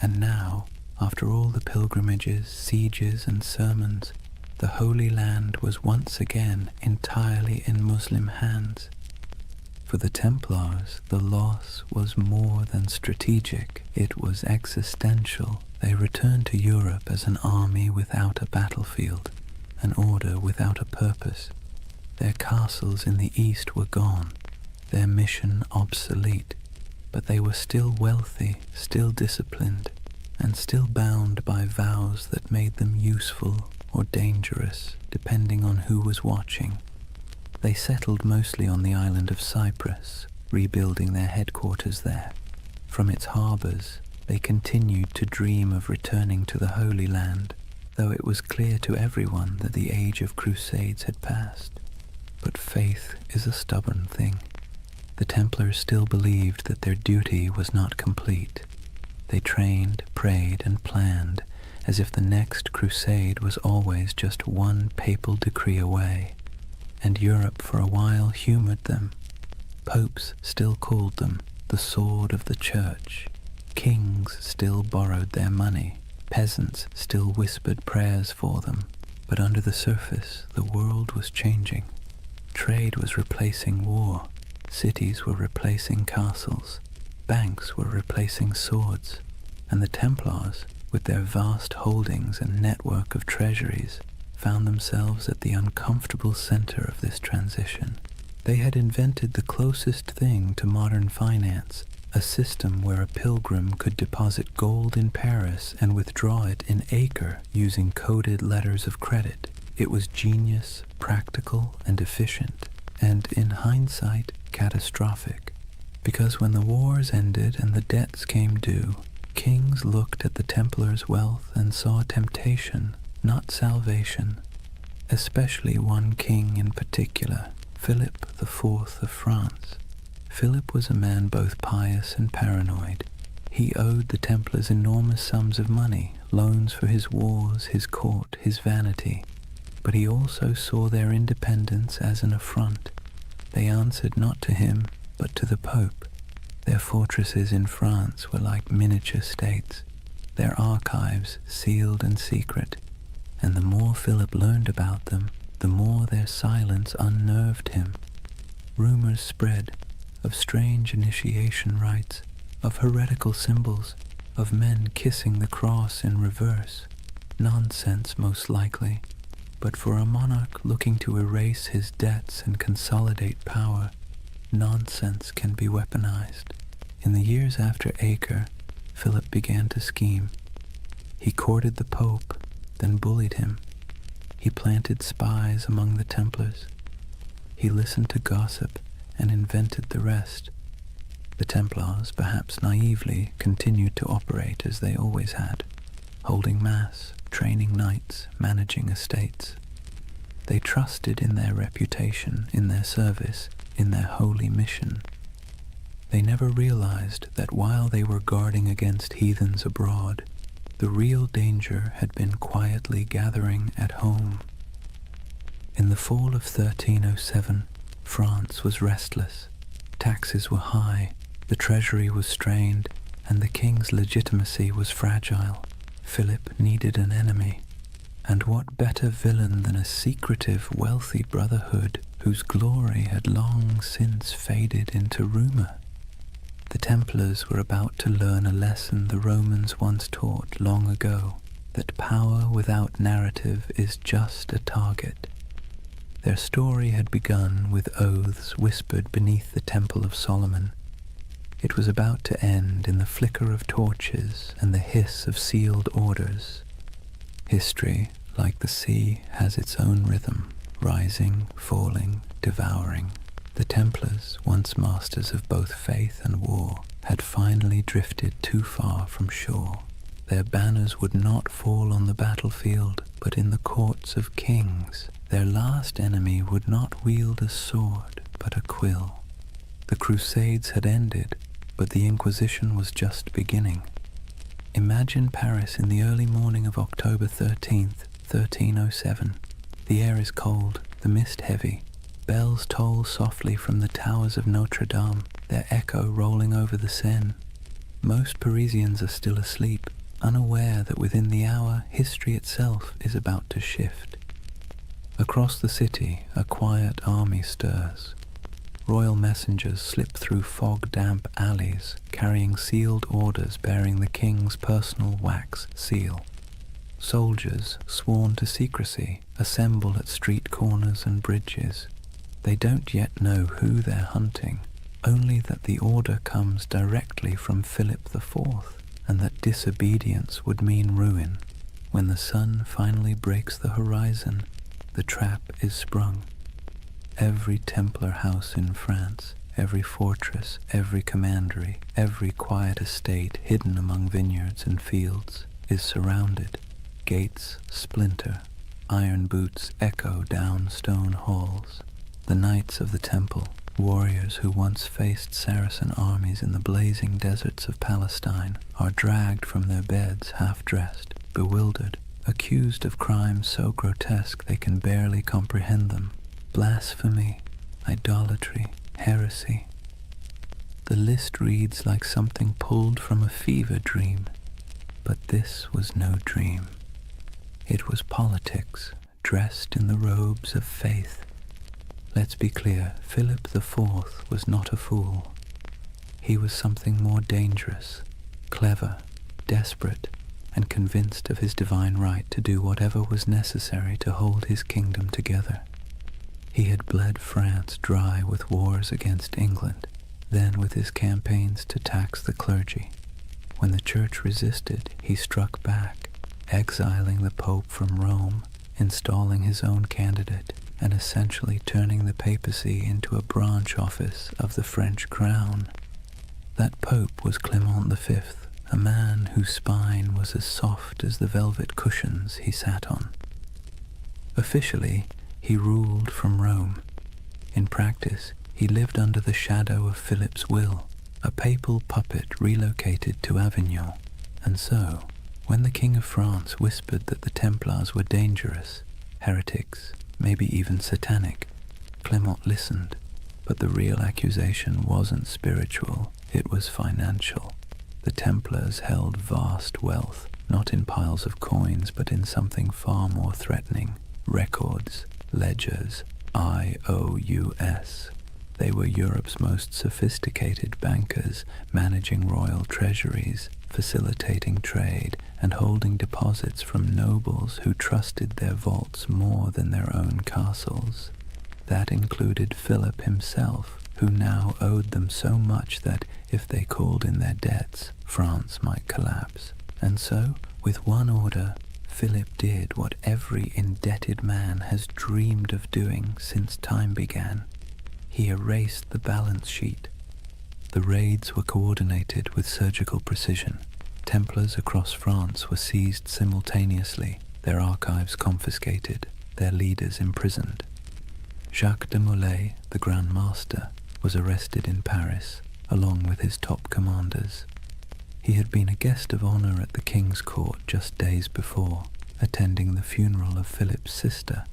and now, after all the pilgrimages, sieges, and sermons, the Holy Land was once again entirely in Muslim hands. For the Templars, the loss was more than strategic, it was existential. They returned to Europe as an army without a battlefield, an order without a purpose. Their castles in the east were gone, their mission obsolete, but they were still wealthy, still disciplined, and still bound by vows that made them useful or dangerous, depending on who was watching. They settled mostly on the island of Cyprus, rebuilding their headquarters there. From its harbors, they continued to dream of returning to the Holy Land, though it was clear to everyone that the age of crusades had passed. But faith is a stubborn thing. The Templars still believed that their duty was not complete. They trained, prayed, and planned, as if the next crusade was always just one papal decree away. And Europe for a while humored them. Popes still called them the sword of the church. Kings still borrowed their money. Peasants still whispered prayers for them. But under the surface, the world was changing. Trade was replacing war. Cities were replacing castles. Banks were replacing swords. And the Templars, with their vast holdings and network of treasuries, found themselves at the uncomfortable center of this transition. They had invented the closest thing to modern finance, a system where a pilgrim could deposit gold in Paris and withdraw it in Acre using coded letters of credit. It was genius, practical, and efficient, and in hindsight, catastrophic. Because when the wars ended and the debts came due, kings looked at the Templars' wealth and saw temptation, not salvation. Especially one king in particular, Philip IV of France. Philip was a man both pious and paranoid. He owed the Templars enormous sums of money, loans for his wars, his court, his vanity. But he also saw their independence as an affront. They answered not to him, but to the Pope. Their fortresses in France were like miniature states, their archives sealed and secret. and the more Philip learned about them, the more their silence unnerved him. Rumors spread of strange initiation rites, of heretical symbols, of men kissing the cross in reverse. Nonsense, most likely, but for a monarch looking to erase his debts and consolidate power, nonsense can be weaponized. In the years after Acre, Philip began to scheme. He courted the Pope, then bullied him. He planted spies among the Templars. He listened to gossip and invented the rest. The Templars, perhaps naively, continued to operate as they always had, holding mass, training knights, managing estates. They trusted in their reputation, in their service, in their holy mission. They never realized that while they were guarding against heathens abroad, the real danger had been quietly gathering at home. In the fall of 1307, France was restless. Taxes were high, the treasury was strained, and the king's legitimacy was fragile. Philip needed an enemy, and what better villain than a secretive, wealthy brotherhood whose glory had long since faded into rumor? The Templars were about to learn a lesson the Romans once taught long ago, that power without narrative is just a target. Their story had begun with oaths whispered beneath the Temple of Solomon. It was about to end in the flicker of torches and the hiss of sealed orders. History, like the sea, has its own rhythm, rising, falling, devouring. The Templars, once masters of both faith and war, had finally drifted too far from shore. Their banners would not fall on the battlefield, but in the courts of kings. Their last enemy would not wield a sword, but a quill. The Crusades had ended, but the Inquisition was just beginning. Imagine Paris in the early morning of October 13th, 1307. The air is cold, the mist heavy. Bells toll softly from the towers of Notre Dame, their echo rolling over the Seine. Most Parisians are still asleep, unaware that within the hour history itself is about to shift. Across the city, a quiet army stirs. Royal messengers slip through fog-damp alleys, carrying sealed orders bearing the king's personal wax seal. Soldiers, sworn to secrecy, assemble at street corners and bridges. They don't yet know who they're hunting, only that the order comes directly from Philip IV, and that disobedience would mean ruin. When the sun finally breaks the horizon, the trap is sprung. Every Templar house in France, every fortress, every commandery, every quiet estate hidden among vineyards and fields is surrounded. Gates splinter, iron boots echo down stone halls. The knights of the temple, warriors who once faced Saracen armies in the blazing deserts of Palestine, are dragged from their beds half-dressed, bewildered, accused of crimes so grotesque they can barely comprehend them. Blasphemy, idolatry, heresy. The list reads like something pulled from a fever dream, but this was no dream. It was politics, dressed in the robes of faith. Let's be clear, Philip IV was not a fool. He was something more dangerous, clever, desperate, and convinced of his divine right to do whatever was necessary to hold his kingdom together. He had bled France dry with wars against England, then with his campaigns to tax the clergy. When the church resisted, he struck back, exiling the Pope from Rome, installing his own candidate, and essentially turning the papacy into a branch office of the French crown. That Pope was Clement V, a man whose spine was as soft as the velvet cushions he sat on. Officially, he ruled from Rome. In practice, he lived under the shadow of Philip's will, a papal puppet relocated to Avignon. And so, when the King of France whispered that the Templars were dangerous, heretics, maybe even satanic, Clement listened. But the real accusation wasn't spiritual, it was financial. The Templars held vast wealth, not in piles of coins, but in something far more threatening: records, ledgers, IOUs. They were Europe's most sophisticated bankers, managing royal treasuries, facilitating trade, and holding deposits from nobles who trusted their vaults more than their own castles. That included Philip himself, who now owed them so much that, if they called in their debts, France might collapse. And so, with one order, Philip did what every indebted man has dreamed of doing since time began. He erased the balance sheet. The raids were coordinated with surgical precision. Templars across France were seized simultaneously, their archives confiscated, their leaders imprisoned. Jacques de Molay, the Grand Master, was arrested in Paris, along with his top commanders. He had been a guest of honor at the king's court just days before, attending the funeral of Philip's sister.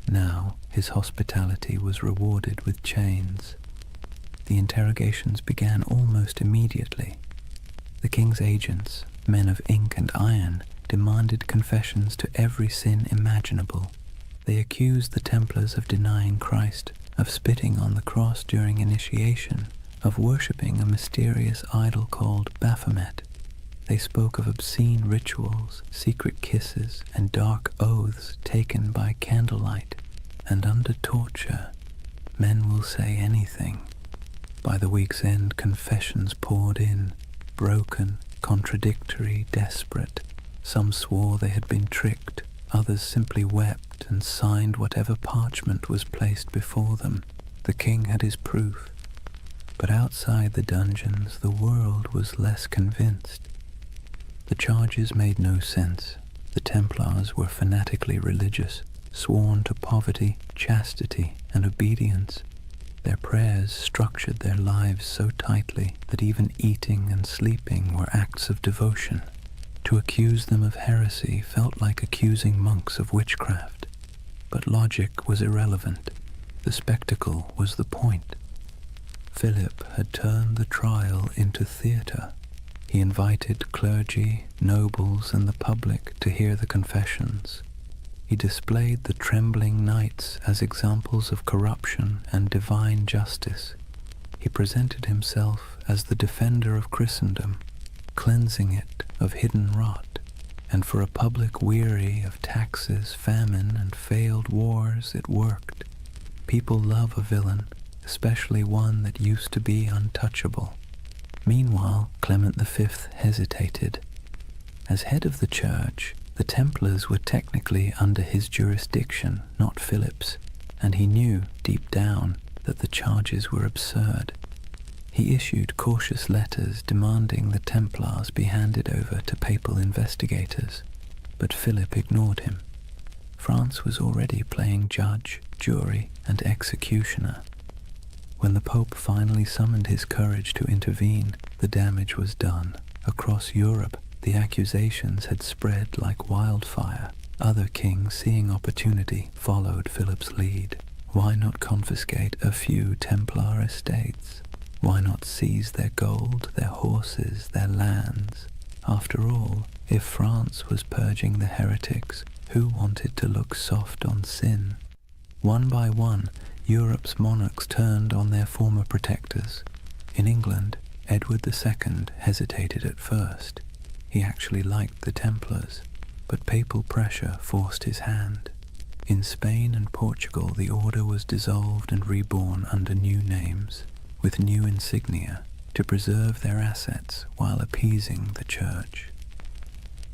Now his hospitality was rewarded with chains. The interrogations began almost immediately. The king's agents, men of ink and iron, demanded confessions to every sin imaginable. They accused the Templars of denying Christ, of spitting on the cross during initiation, of worshipping a mysterious idol called Baphomet. They spoke of obscene rituals, secret kisses, and dark oaths taken by candlelight. And under torture, men will say anything. By the week's end, confessions poured in, broken, contradictory, desperate. Some swore they had been tricked, others simply wept and signed whatever parchment was placed before them. The king had his proof. But outside the dungeons, the world was less convinced. The charges made no sense. The Templars were fanatically religious, sworn to poverty, chastity, and obedience. Their prayers structured their lives so tightly that even eating and sleeping were acts of devotion. To accuse them of heresy felt like accusing monks of witchcraft. But logic was irrelevant. The spectacle was the point. Philip had turned the trial into theatre. He invited clergy, nobles, and the public to hear the confessions. He displayed the trembling knights as examples of corruption and divine justice. He presented himself as the defender of Christendom, cleansing it of hidden rot. And for a public weary of taxes, famine, and failed wars, it worked. People love a villain, especially one that used to be untouchable. Meanwhile, Clement V hesitated. As head of the church, the Templars were technically under his jurisdiction, not Philip's, and he knew, deep down, that the charges were absurd. He issued cautious letters demanding the Templars be handed over to papal investigators, but Philip ignored him. France was already playing judge, jury, and executioner. When the Pope finally summoned his courage to intervene, the damage was done. Across Europe, the accusations had spread like wildfire. Other kings, seeing opportunity, followed Philip's lead. Why not confiscate a few Templar estates? Why not seize their gold, their horses, their lands? After all, if France was purging the heretics, who wanted to look soft on sin? One by one, Europe's monarchs turned on their former protectors. In England, Edward II hesitated at first. He actually liked the Templars, but papal pressure forced his hand. In Spain and Portugal, the order was dissolved and reborn under new names, with new insignia, to preserve their assets while appeasing the church.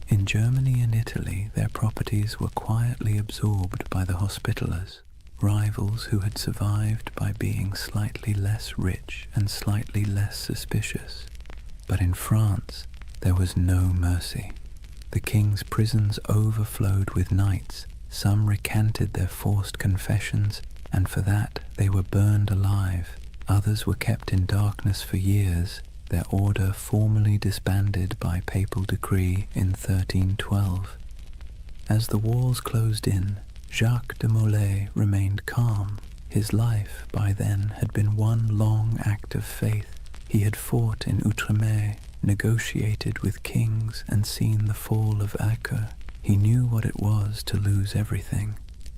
In Germany and Italy, their properties were quietly absorbed by the Hospitallers, rivals who had survived by being slightly less rich and slightly less suspicious. But in France, there was no mercy. The king's prisons overflowed with knights. Some recanted their forced confessions, and for that they were burned alive. Others were kept in darkness for years, their order formally disbanded by papal decree in 1312. As the walls closed in, Jacques de Molay remained calm. His life, by then, had been one long act of faith. He had fought in Outremer, negotiated with kings, and seen the fall of Acre. He knew what it was to lose everything.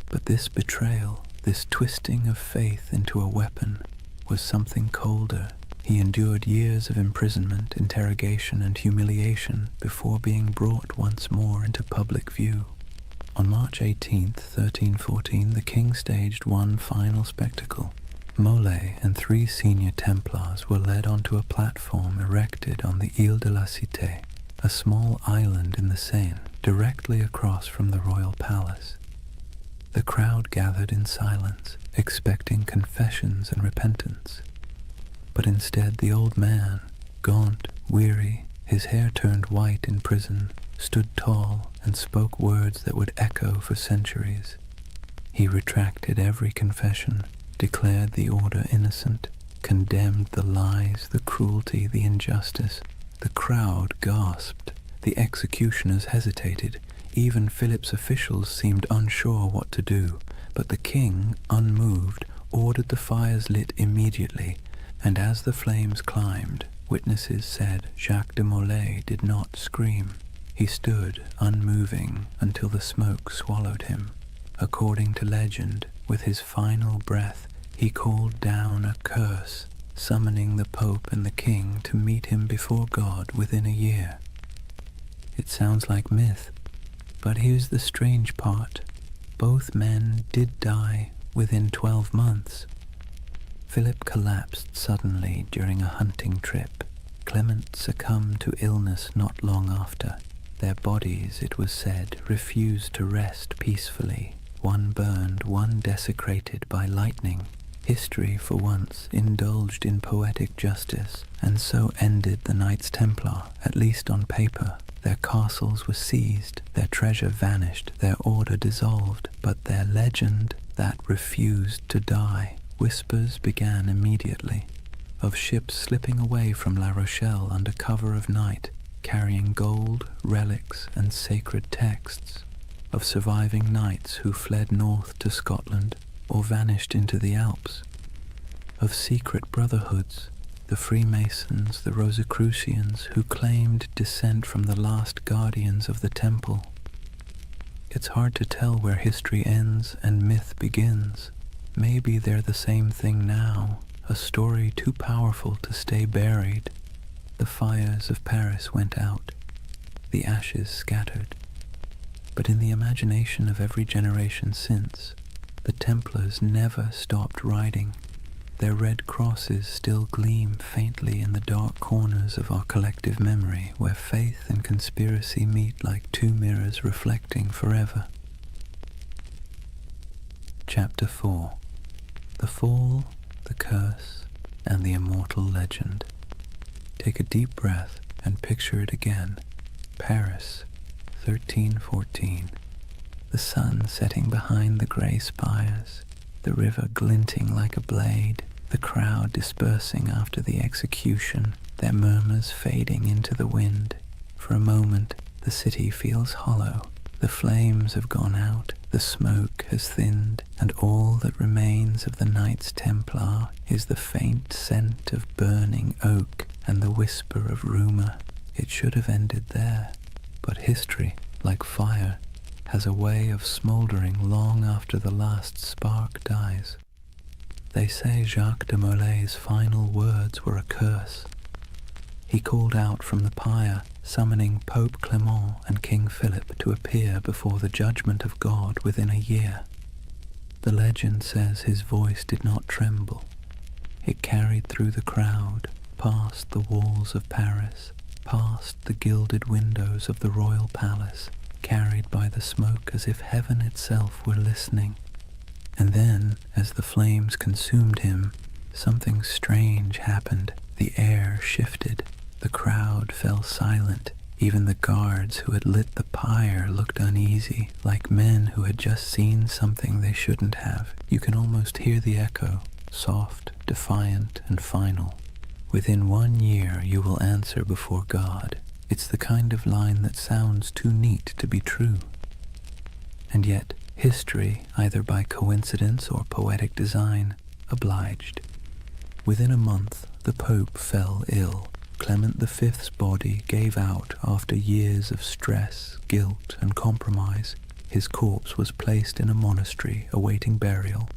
But this betrayal, this twisting of faith into a weapon, was something colder. He endured years of imprisonment, interrogation, and humiliation before being brought once more into public view. On March 18th, 1314, the king staged one final spectacle. Molay and 3 senior Templars were led onto a platform erected on the Ile de la Cité, a small island in the Seine, directly across from the royal palace. The crowd gathered in silence, expecting confessions and repentance. But instead the old man, gaunt, weary, his hair turned white in prison, stood tall and spoke words that would echo for centuries. He retracted every confession, declared the order innocent, condemned the lies, the cruelty, the injustice. The crowd gasped. The executioners hesitated. Even Philip's officials seemed unsure what to do, but the king, unmoved, ordered the fires lit immediately, and as the flames climbed, witnesses said Jacques de Molay did not scream. He stood, unmoving, until the smoke swallowed him. According to legend, with his final breath, he called down a curse, summoning the Pope and the King to meet him before God within a year. It sounds like myth, but here's the strange part. Both men did die within 12 months. Philip collapsed suddenly during a hunting trip. Clement succumbed to illness not long after. Their bodies, it was said, refused to rest peacefully. One burned, one desecrated by lightning. History, for once, indulged in poetic justice, and so ended the Knights Templar, at least on paper. Their castles were seized, their treasure vanished, their order dissolved, but their legend, that refused to die. Whispers began immediately, of ships slipping away from La Rochelle under cover of night, carrying gold, relics, and sacred texts, of surviving knights who fled north to Scotland or vanished into the Alps, of secret brotherhoods, the Freemasons, the Rosicrucians, who claimed descent from the last guardians of the temple. It's hard to tell where history ends and myth begins. Maybe they're the same thing now, a story too powerful to stay buried. The fires of Paris went out, the ashes scattered. But in the imagination of every generation since, the Templars never stopped riding. Their red crosses still gleam faintly in the dark corners of our collective memory, where faith and conspiracy meet like two mirrors reflecting forever. Chapter 4. The Fall, the Curse, and the Immortal Legend. Take a deep breath and picture it again. Paris, 1314. The sun setting behind the grey spires, the river glinting like a blade, the crowd dispersing after the execution, their murmurs fading into the wind. For a moment, the city feels hollow. The flames have gone out, the smoke has thinned, and all that remains of the Knights Templar is the faint scent of burning oak and the whisper of rumour. It should have ended there, but history, like fire, has a way of smouldering long after the last spark dies. They say Jacques de Molay's final words were a curse. He called out from the pyre, summoning Pope Clement and King Philip to appear before the judgment of God within a year. The legend says his voice did not tremble. It carried through the crowd, past the walls of Paris, past the gilded windows of the royal palace, carried by the smoke as if heaven itself were listening. And then, as the flames consumed him, something strange happened. The air shifted. The crowd fell silent. Even the guards who had lit the pyre looked uneasy, like men who had just seen something they shouldn't have. You can almost hear the echo, soft, defiant, and final. Within 1 year you will answer before God. It's the kind of line that sounds too neat to be true. And yet, history, either by coincidence or poetic design, obliged. Within a month, the Pope fell ill. Clement V's body gave out after years of stress, guilt, and compromise. His corpse was placed in a monastery awaiting burial,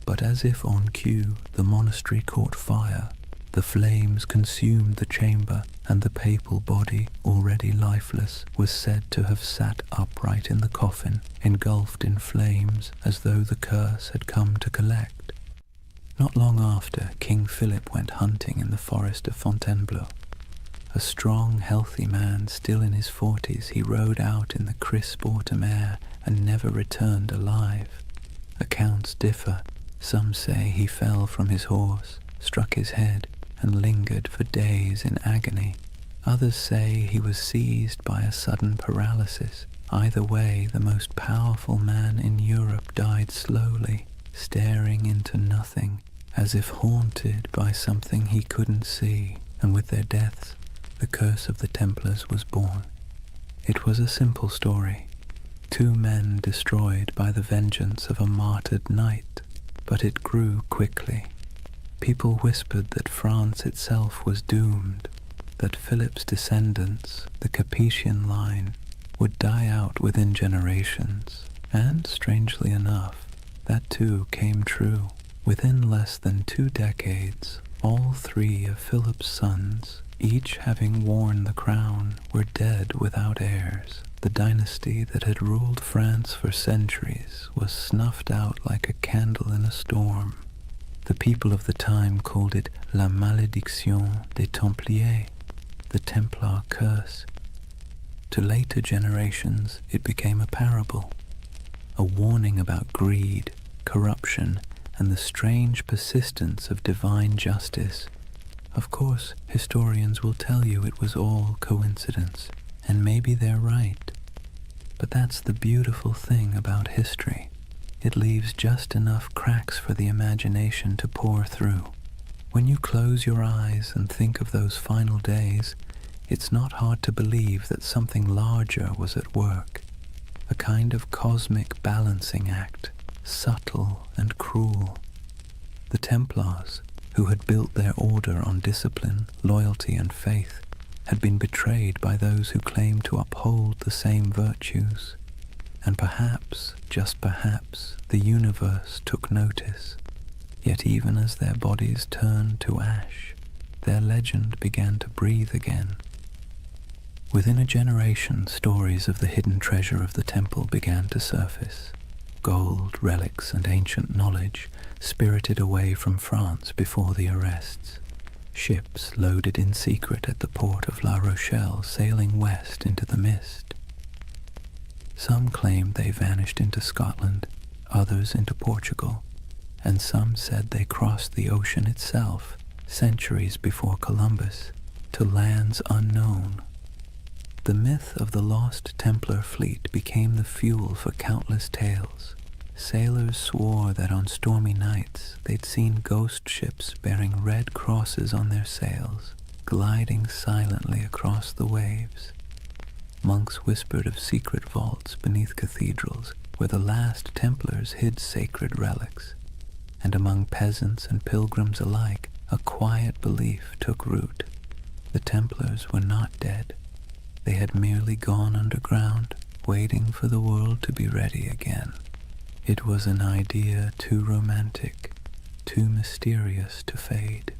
but as if on cue, the monastery caught fire. The flames consumed the chamber, and the papal body, already lifeless, was said to have sat upright in the coffin, engulfed in flames, as though the curse had come to collect. Not long after, King Philip went hunting in the forest of Fontainebleau. A strong, healthy man, still in his 40s, he rode out in the crisp autumn air and never returned alive. Accounts differ. Some say he fell from his horse, struck his head, and lingered for days in agony. Others say he was seized by a sudden paralysis. Either way, the most powerful man in Europe died slowly, staring into nothing, as if haunted by something he couldn't see, and with their deaths, the curse of the Templars was born. It was a simple story. 2 men destroyed by the vengeance of a martyred knight, but it grew quickly. People whispered that France itself was doomed, that Philip's descendants, the Capetian line, would die out within generations, and, strangely enough, that too came true. Within less than 2 decades, all 3 of Philip's sons, each having worn the crown, were dead without heirs. The dynasty that had ruled France for centuries was snuffed out like a candle in a storm. The people of the time called it La Malédiction des Templiers, the Templar curse. To later generations, it became a parable, a warning about greed, corruption, and the strange persistence of divine justice. Of course, historians will tell you it was all coincidence, and maybe they're right. But that's the beautiful thing about history. It leaves just enough cracks for the imagination to pour through. When you close your eyes and think of those final days, it's not hard to believe that something larger was at work, a kind of cosmic balancing act, subtle and cruel. The Templars, who had built their order on discipline, loyalty, and faith, had been betrayed by those who claimed to uphold the same virtues. And perhaps, just perhaps, the universe took notice. Yet even as their bodies turned to ash, their legend began to breathe again. Within a generation, stories of the hidden treasure of the temple began to surface. Gold, relics, and ancient knowledge spirited away from France before the arrests. Ships loaded in secret at the port of La Rochelle, sailing west into the mist. Some claimed they vanished into Scotland, others into Portugal, and some said they crossed the ocean itself, centuries before Columbus, to lands unknown. The myth of the lost Templar fleet became the fuel for countless tales. Sailors swore that on stormy nights they'd seen ghost ships bearing red crosses on their sails, gliding silently across the waves. Monks whispered of secret vaults beneath cathedrals where the last Templars hid sacred relics, and among peasants and pilgrims alike, a quiet belief took root. The Templars were not dead. They had merely gone underground, waiting for the world to be ready again. It was an idea too romantic, too mysterious to fade.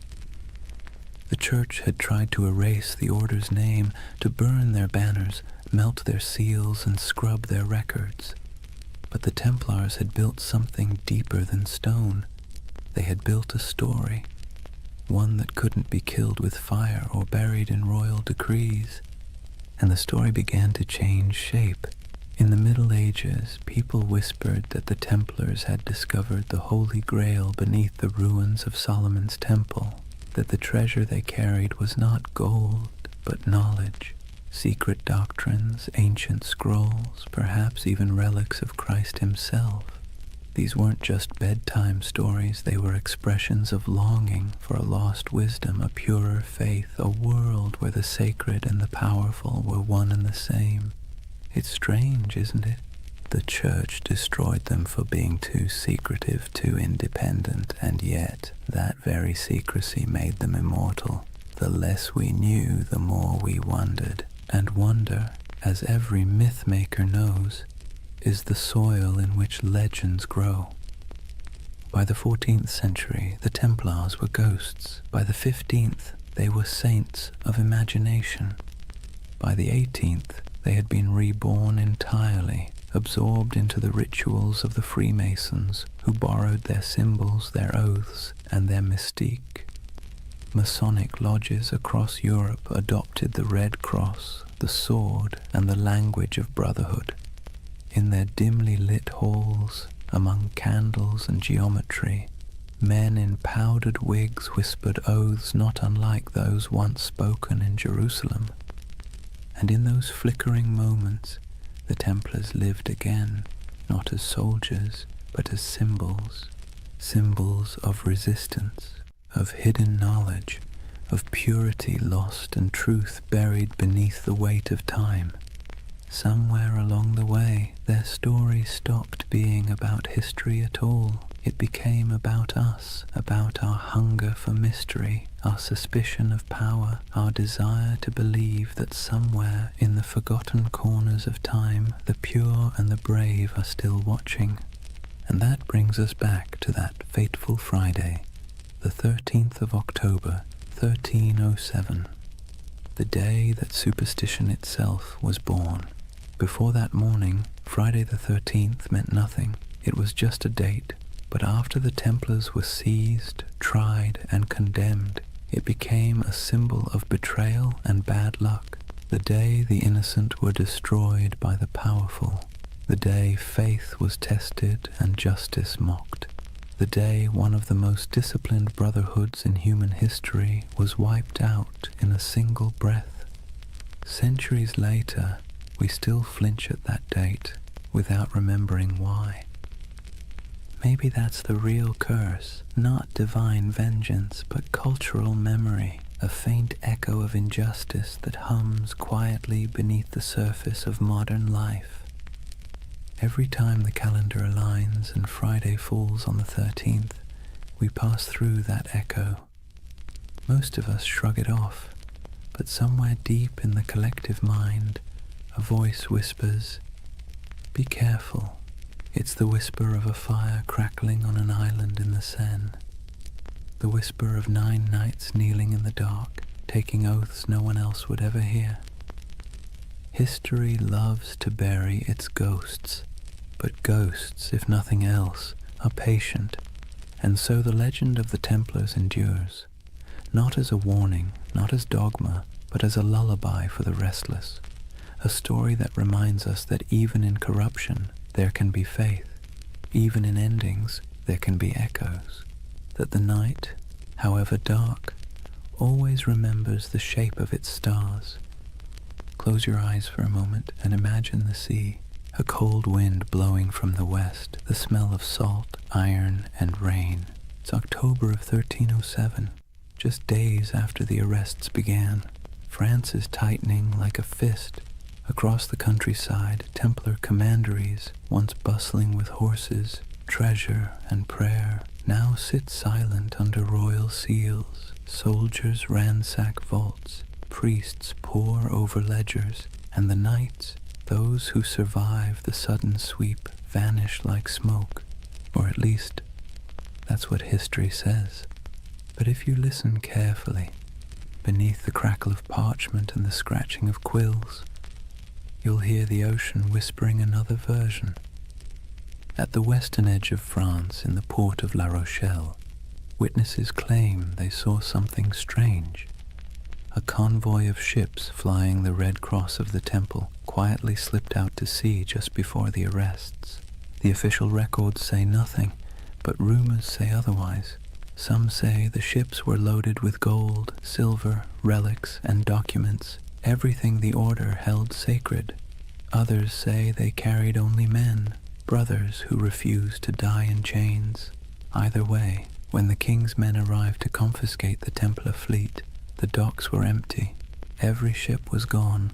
The church had tried to erase the order's name, to burn their banners, melt their seals, and scrub their records. But the Templars had built something deeper than stone. They had built a story, one that couldn't be killed with fire or buried in royal decrees. And the story began to change shape. In the Middle Ages, people whispered that the Templars had discovered the Holy Grail beneath the ruins of Solomon's Temple, that the treasure they carried was not gold, but knowledge, secret doctrines, ancient scrolls, perhaps even relics of Christ himself. These weren't just bedtime stories, they were expressions of longing for a lost wisdom, a purer faith, a world where the sacred and the powerful were one and the same. It's strange, isn't it? The church destroyed them for being too secretive, too independent, and yet that very secrecy made them immortal. The less we knew, the more we wondered. And wonder, as every myth maker knows, is the soil in which legends grow. By the 14th century, the Templars were ghosts. By the 15th, they were saints of imagination. By the 18th, they had been reborn entirely, absorbed into the rituals of the Freemasons, who borrowed their symbols, their oaths, and their mystique. Masonic lodges across Europe adopted the Red Cross, the sword, and the language of brotherhood. In their dimly lit halls, among candles and geometry, men in powdered wigs whispered oaths not unlike those once spoken in Jerusalem. And in those flickering moments, the Templars lived again, not as soldiers, but as symbols. Symbols of resistance, of hidden knowledge, of purity lost and truth buried beneath the weight of time. Somewhere along the way, their story stopped being about history at all. It became about us, about our hunger for mystery, our suspicion of power, our desire to believe that somewhere in the forgotten corners of time, the pure and the brave are still watching. And that brings us back to that fateful Friday, the 13th of October, 1307, the day that superstition itself was born. Before that morning, Friday the 13th meant nothing. It was just a date. But after the Templars were seized, tried, and condemned, it became a symbol of betrayal and bad luck. The day the innocent were destroyed by the powerful. The day faith was tested and justice mocked. The day one of the most disciplined brotherhoods in human history was wiped out in a single breath. Centuries later, we still flinch at that date without remembering why. Maybe that's the real curse, not divine vengeance, but cultural memory, a faint echo of injustice that hums quietly beneath the surface of modern life. Every time the calendar aligns and Friday falls on the 13th, we pass through that echo. Most of us shrug it off, but somewhere deep in the collective mind, a voice whispers, "Be careful." It's the whisper of a fire crackling on an island in the Seine. The whisper of 9 knights kneeling in the dark, taking oaths no one else would ever hear. History loves to bury its ghosts, but ghosts, if nothing else, are patient, and so the legend of the Templars endures, not as a warning, not as dogma, but as a lullaby for the restless, a story that reminds us that even in corruption, there can be faith. Even in endings, there can be echoes. That the night, however dark, always remembers the shape of its stars. Close your eyes for a moment and imagine the sea, a cold wind blowing from the west, the smell of salt, iron, and rain. It's October of 1307, just days after the arrests began. France is tightening like a fist. Across the countryside, Templar commanderies, once bustling with horses, treasure, and prayer, now sit silent under royal seals. Soldiers ransack vaults, priests pore over ledgers, and the knights, those who survive the sudden sweep, vanish like smoke. Or at least, that's what history says. But if you listen carefully, beneath the crackle of parchment and the scratching of quills, you'll hear the ocean whispering another version. At the western edge of France, in the port of La Rochelle, witnesses claim they saw something strange. A convoy of ships flying the Red Cross of the Temple quietly slipped out to sea just before the arrests. The official records say nothing, but rumors say otherwise. Some say the ships were loaded with gold, silver, relics, and documents, everything the order held sacred. Others say they carried only men, brothers who refused to die in chains. Either way, when the king's men arrived to confiscate the Templar fleet, the docks were empty. Every ship was gone,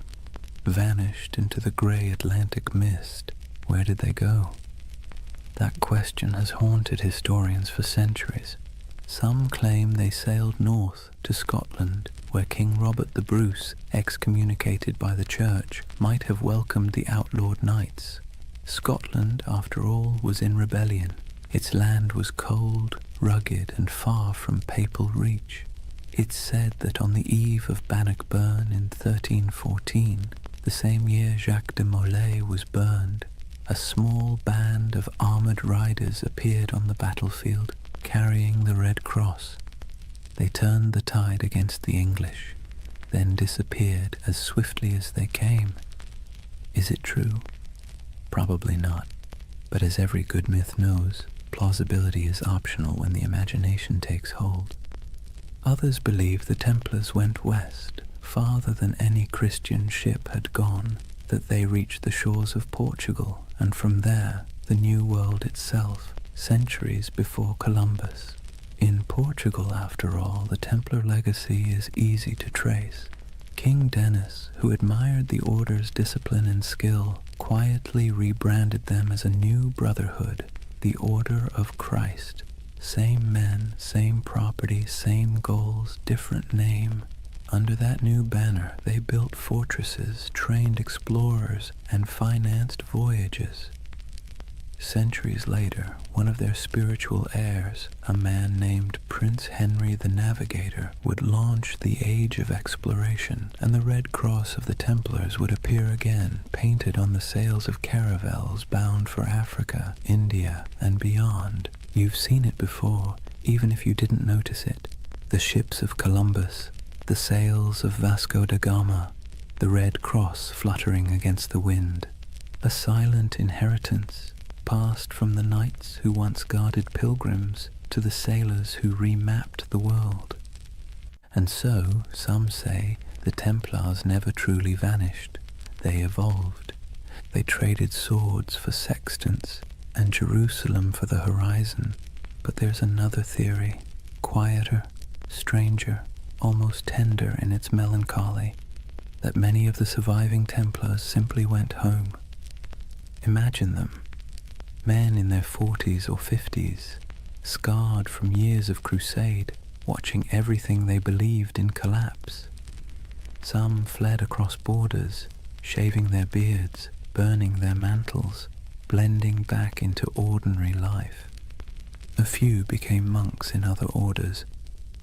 vanished into the grey Atlantic mist. Where did they go? That question has haunted historians for centuries. Some claim they sailed north to Scotland, where King Robert the Bruce, excommunicated by the church, might have welcomed the outlawed knights. Scotland, after all, was in rebellion. Its land was cold, rugged, and far from papal reach. It's said that on the eve of Bannockburn in 1314, the same year Jacques de Molay was burned, a small band of armoured riders appeared on the battlefield, carrying the Red Cross. They turned the tide against the English, then disappeared as swiftly as they came. Is it true? Probably not, but as every good myth knows, plausibility is optional when the imagination takes hold. Others believe the Templars went west, farther than any Christian ship had gone, that they reached the shores of Portugal, and from there, the New World itself, centuries before Columbus. In Portugal, after all, the Templar legacy is easy to trace. King Denis, who admired the order's discipline and skill, quietly rebranded them as a new brotherhood, the Order of Christ. Same men, same property, same goals, different name. Under that new banner, they built fortresses, trained explorers, and financed voyages. Centuries later, one of their spiritual heirs, a man named Prince Henry the Navigator, would launch the Age of Exploration, and the Red Cross of the Templars would appear again, painted on the sails of caravels bound for Africa, India, and beyond. You've seen it before, even if you didn't notice it. The ships of Columbus, the sails of Vasco da Gama, the Red Cross fluttering against the wind. A silent inheritance, passed from the knights who once guarded pilgrims to the sailors who remapped the world. And so, some say, the Templars never truly vanished. They evolved. They traded swords for sextants and Jerusalem for the horizon. But there's another theory, quieter, stranger, almost tender in its melancholy, that many of the surviving Templars simply went home. Imagine them. Men in their 40s or 50s, scarred from years of crusade, watching everything they believed in collapse. Some fled across borders, shaving their beards, burning their mantles, blending back into ordinary life. A few became monks in other orders.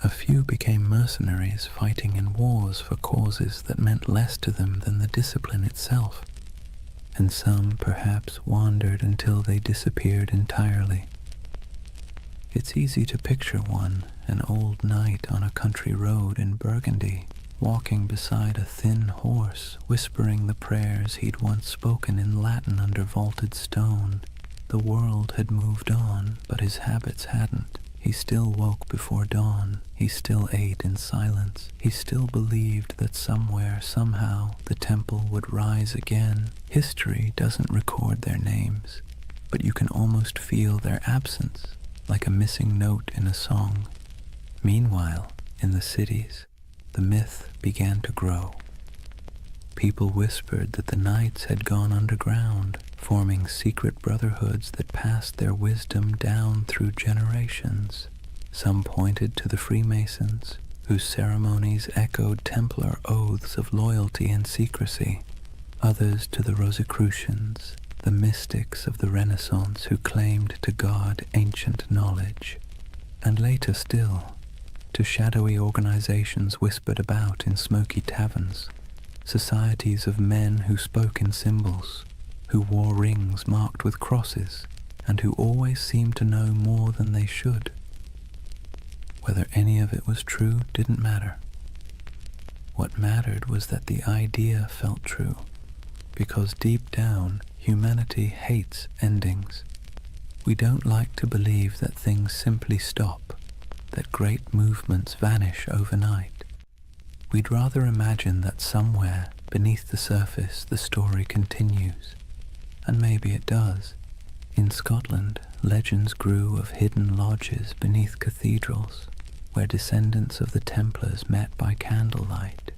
A few became mercenaries fighting in wars for causes that meant less to them than the discipline itself. And some perhaps wandered until they disappeared entirely. It's easy to picture one, an old knight on a country road in Burgundy, walking beside a thin horse, whispering the prayers he'd once spoken in Latin under vaulted stone. The world had moved on, but his habits hadn't. He still woke before dawn. He still ate in silence. He still believed that somewhere, somehow, the temple would rise again. History doesn't record their names, but you can almost feel their absence, like a missing note in a song. Meanwhile, in the cities, the myth began to grow. People whispered that the knights had gone underground, forming secret brotherhoods that passed their wisdom down through generations. Some pointed to the Freemasons, whose ceremonies echoed Templar oaths of loyalty and secrecy. Others to the Rosicrucians, the mystics of the Renaissance who claimed to guard ancient knowledge. And later still, to shadowy organizations whispered about in smoky taverns, societies of men who spoke in symbols, who wore rings marked with crosses, and who always seemed to know more than they should. Whether any of it was true didn't matter. What mattered was that the idea felt true, because deep down, humanity hates endings. We don't like to believe that things simply stop, that great movements vanish overnight. We'd rather imagine that somewhere, beneath the surface, the story continues. And maybe it does. In Scotland, legends grew of hidden lodges beneath cathedrals, where descendants of the Templars met by candlelight.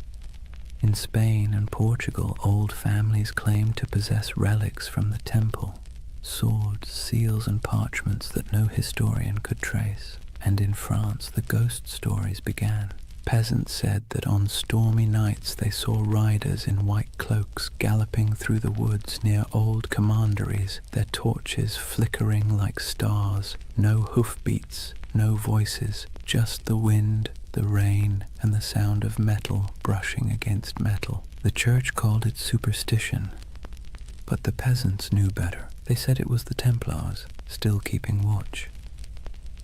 In Spain and Portugal, old families claimed to possess relics from the temple, swords, seals, and parchments that no historian could trace. And in France, the ghost stories began. Peasants said that on stormy nights they saw riders in white cloaks galloping through the woods near old commanderies, their torches flickering like stars. No hoofbeats, no voices, just the wind, the rain, and the sound of metal brushing against metal. The church called it superstition, but the peasants knew better. They said it was the Templars, still keeping watch.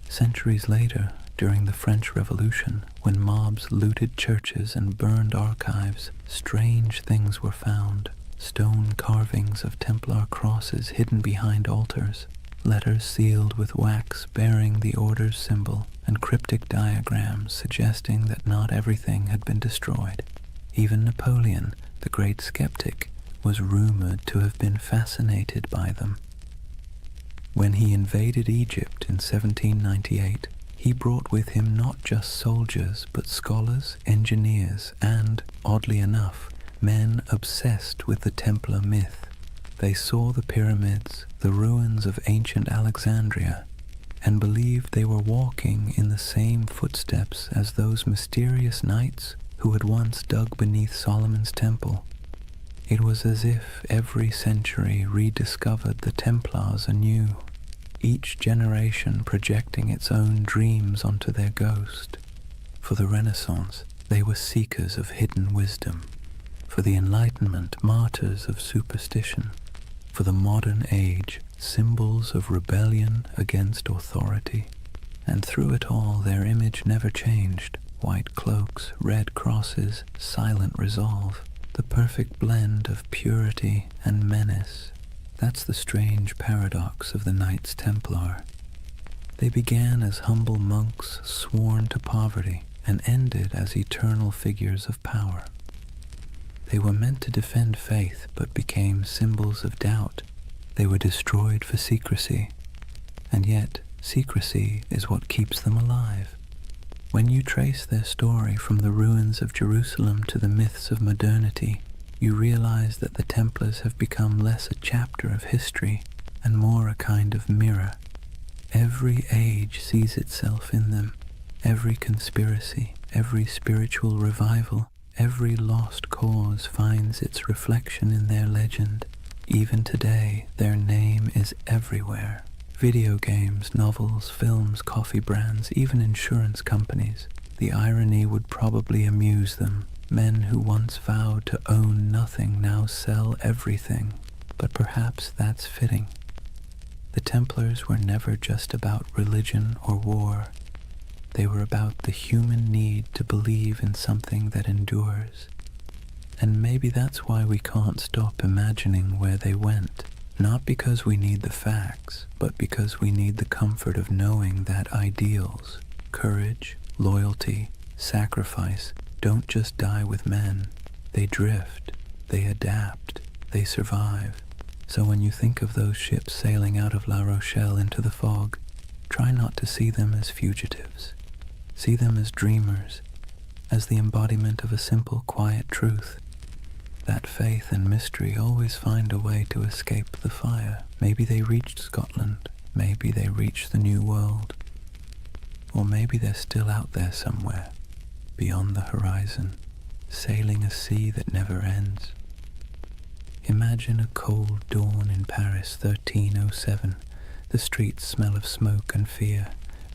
Centuries later, during the French Revolution, when mobs looted churches and burned archives, strange things were found. Stone carvings of Templar crosses hidden behind altars, letters sealed with wax bearing the order's symbol, and cryptic diagrams suggesting that not everything had been destroyed. Even Napoleon, the great skeptic, was rumored to have been fascinated by them. When he invaded Egypt in 1798, he brought with him not just soldiers, but scholars, engineers, and, oddly enough, men obsessed with the Templar myth. They saw the pyramids, the ruins of ancient Alexandria, and believed they were walking in the same footsteps as those mysterious knights who had once dug beneath Solomon's temple. It was as if every century rediscovered the Templars anew, each generation projecting its own dreams onto their ghost. For the Renaissance, they were seekers of hidden wisdom. For the Enlightenment, martyrs of superstition. For the modern age, symbols of rebellion against authority. And through it all, their image never changed. White cloaks, red crosses, silent resolve. The perfect blend of purity and menace. That's the strange paradox of the Knights Templar. They began as humble monks sworn to poverty and ended as eternal figures of power. They were meant to defend faith but became symbols of doubt. They were destroyed for secrecy, and yet secrecy is what keeps them alive. When you trace their story from the ruins of Jerusalem to the myths of modernity, you realize that the Templars have become less a chapter of history and more a kind of mirror. Every age sees itself in them. Every conspiracy, every spiritual revival, every lost cause finds its reflection in their legend. Even today, their name is everywhere. Video games, novels, films, coffee brands, even insurance companies. The irony would probably amuse them. Men who once vowed to own nothing now sell everything, but perhaps that's fitting. The Templars were never just about religion or war. They were about the human need to believe in something that endures. And maybe that's why we can't stop imagining where they went. Not because we need the facts, but because we need the comfort of knowing that ideals, courage, loyalty, sacrifice, don't just die with men. They drift, they adapt, they survive. So when you think of those ships sailing out of La Rochelle into the fog, try not to see them as fugitives. See them as dreamers, as the embodiment of a simple, quiet truth. That faith and mystery always find a way to escape the fire. Maybe they reached Scotland, maybe they reached the New World, or maybe they're still out there somewhere, beyond the horizon, sailing a sea that never ends. Imagine a cold dawn in Paris, 1307. The streets smell of smoke and fear.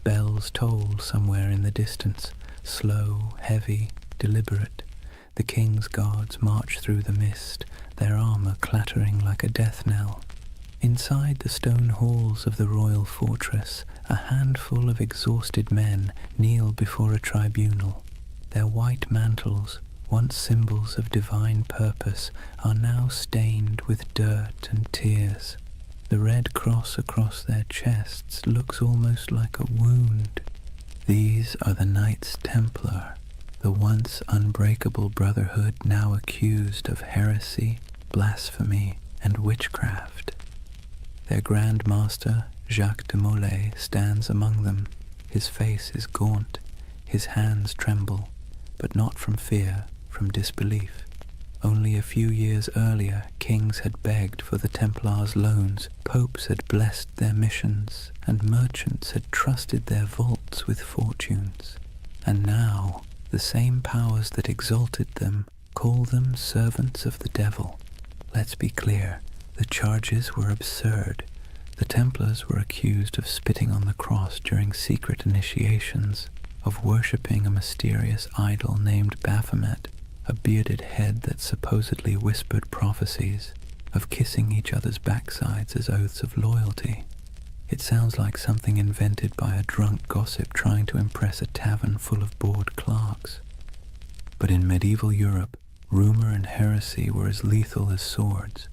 Bells toll somewhere in the distance, slow, heavy, deliberate. The king's guards march through the mist, their armor clattering like a death knell. Inside the stone halls of the royal fortress, a handful of exhausted men kneel before a tribunal. Their white mantles, once symbols of divine purpose, are now stained with dirt and tears. The red cross across their chests looks almost like a wound. These are the Knights Templar, the once unbreakable brotherhood now accused of heresy, blasphemy, and witchcraft. Their Grand Master, Jacques de Molay, stands among them. His face is gaunt, his hands tremble, but not from fear, from disbelief. Only a few years earlier, kings had begged for the Templars' loans, popes had blessed their missions, and merchants had trusted their vaults with fortunes. And now, The same powers that exalted them call them servants of the devil. Let's be clear, the charges were absurd. The Templars were accused of spitting on the cross during secret initiations, of worshipping a mysterious idol named Baphomet, a bearded head that supposedly whispered prophecies, of kissing each other's backsides as oaths of loyalty. It sounds like something invented by a drunk gossip trying to impress a tavern full of bored clerks. But in medieval Europe, rumor and heresy were as lethal as swords.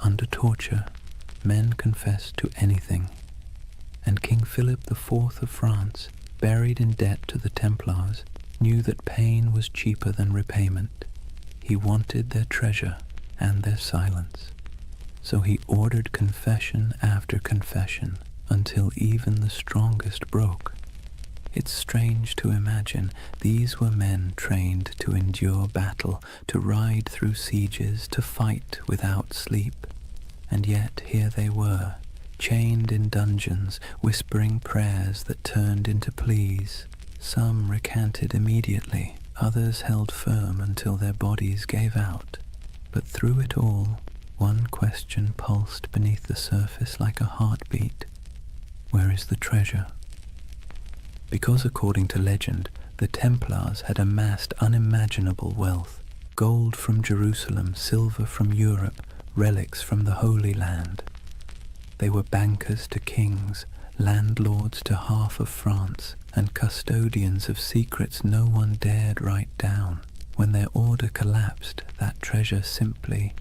Under torture, men confessed to anything. And King Philip IV of France, buried in debt to the Templars, knew that pain was cheaper than repayment. He wanted their treasure and their silence. So he ordered confession after confession until even the strongest broke. It's strange to imagine these were men trained to endure battle, to ride through sieges, to fight without sleep. And yet here they were, chained in dungeons, whispering prayers that turned into pleas. Some recanted immediately, others held firm until their bodies gave out. But through it all, one question pulsed beneath the surface like a heartbeat. Where is the treasure? Because according to legend, the Templars had amassed unimaginable wealth. Gold from Jerusalem, silver from Europe, relics from the Holy Land. They were bankers to kings, landlords to half of France, and custodians of secrets no one dared write down. When their order collapsed, that treasure simply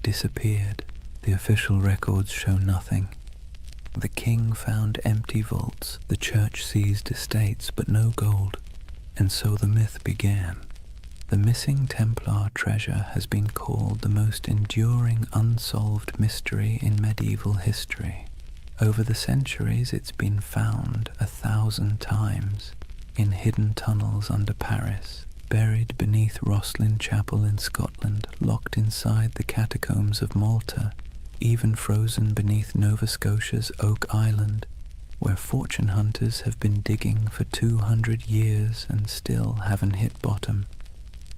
disappeared. The official records show nothing. The king found empty vaults, the church seized estates, but no gold. And so the myth began. The missing Templar treasure has been called the most enduring unsolved mystery in medieval history. Over the centuries it's been found 1,000 times, in hidden tunnels under Paris, buried beneath Rosslyn Chapel in Scotland, locked inside the catacombs of Malta, even frozen beneath Nova Scotia's Oak Island, where fortune hunters have been digging for 200 years and still haven't hit bottom.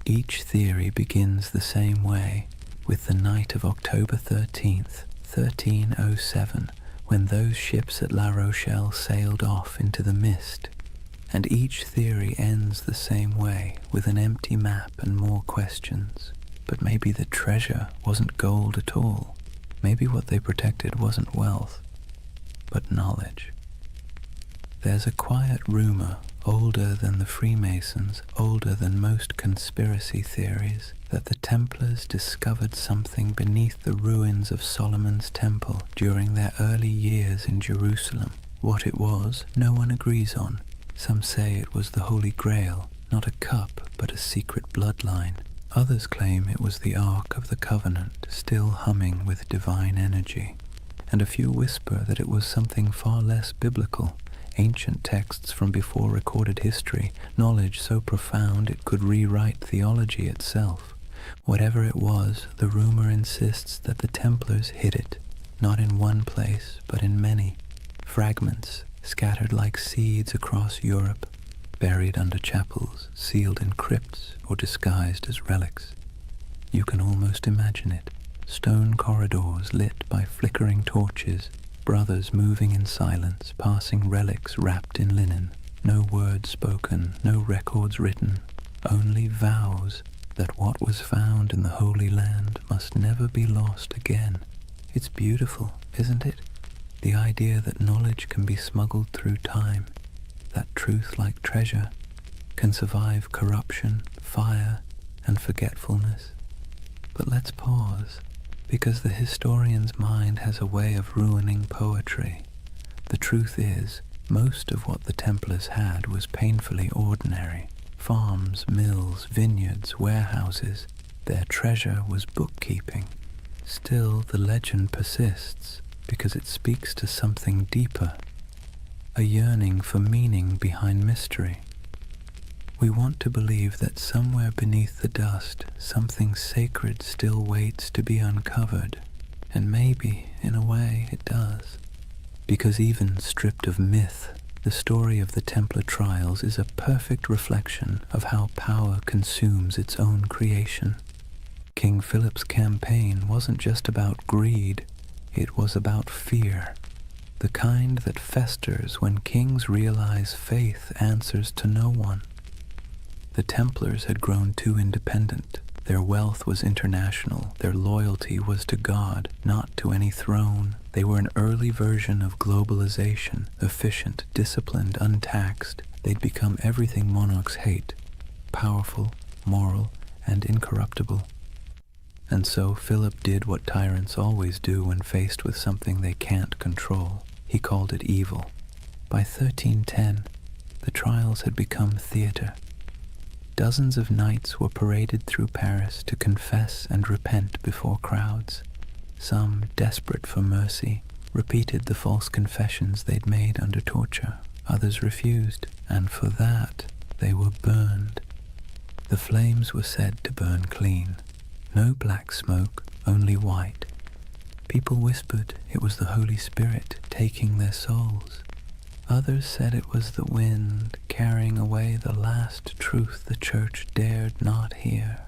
Each theory begins the same way, with the night of October 13th, 1307, when those ships at La Rochelle sailed off into the mist. And each theory ends the same way, with an empty map and more questions. But maybe the treasure wasn't gold at all. Maybe what they protected wasn't wealth, but knowledge. There's a quiet rumor, older than the Freemasons, older than most conspiracy theories, that the Templars discovered something beneath the ruins of Solomon's Temple during their early years in Jerusalem. What it was, no one agrees on. Some say it was the Holy Grail, not a cup, but a secret bloodline. Others claim it was the Ark of the Covenant, still humming with divine energy. And a few whisper that it was something far less biblical, ancient texts from before recorded history, knowledge so profound it could rewrite theology itself. Whatever it was, the rumor insists that the Templars hid it, not in one place, but in many. Fragments scattered like seeds across Europe, buried under chapels, sealed in crypts, or disguised as relics. You can almost imagine it. Stone corridors lit by flickering torches, brothers moving in silence, passing relics wrapped in linen. No words spoken, no records written, only vows that what was found in the Holy Land must never be lost again. It's beautiful, isn't it? The idea that knowledge can be smuggled through time, that truth, like treasure, can survive corruption, fire, and forgetfulness. But let's pause, because the historian's mind has a way of ruining poetry. The truth is, most of what the Templars had was painfully ordinary. Farms, mills, vineyards, warehouses. Their treasure was bookkeeping. Still, the legend persists, because it speaks to something deeper, a yearning for meaning behind mystery. We want to believe that somewhere beneath the dust, something sacred still waits to be uncovered, and maybe, in a way, it does. Because even stripped of myth, The story of the Templar trials is a perfect reflection of how power consumes its own creation. King Philip's campaign wasn't just about greed, it was about fear, the kind that festers when kings realize faith answers to no one. The Templars had grown too independent. Their wealth was international. Their loyalty was to God, not to any throne. They were an early version of globalization, efficient, disciplined, untaxed. They'd become everything monarchs hate, powerful, moral, and incorruptible. And so Philip did what tyrants always do when faced with something they can't control. He called it evil. By 1310, the trials had become theater. Dozens of knights were paraded through Paris to confess and repent before crowds. Some, desperate for mercy, repeated the false confessions they'd made under torture. Others refused, and for that they were burned. The flames were said to burn clean. No black smoke, only white. People whispered it was the Holy Spirit taking their souls. Others said it was the wind carrying away the last truth the church dared not hear.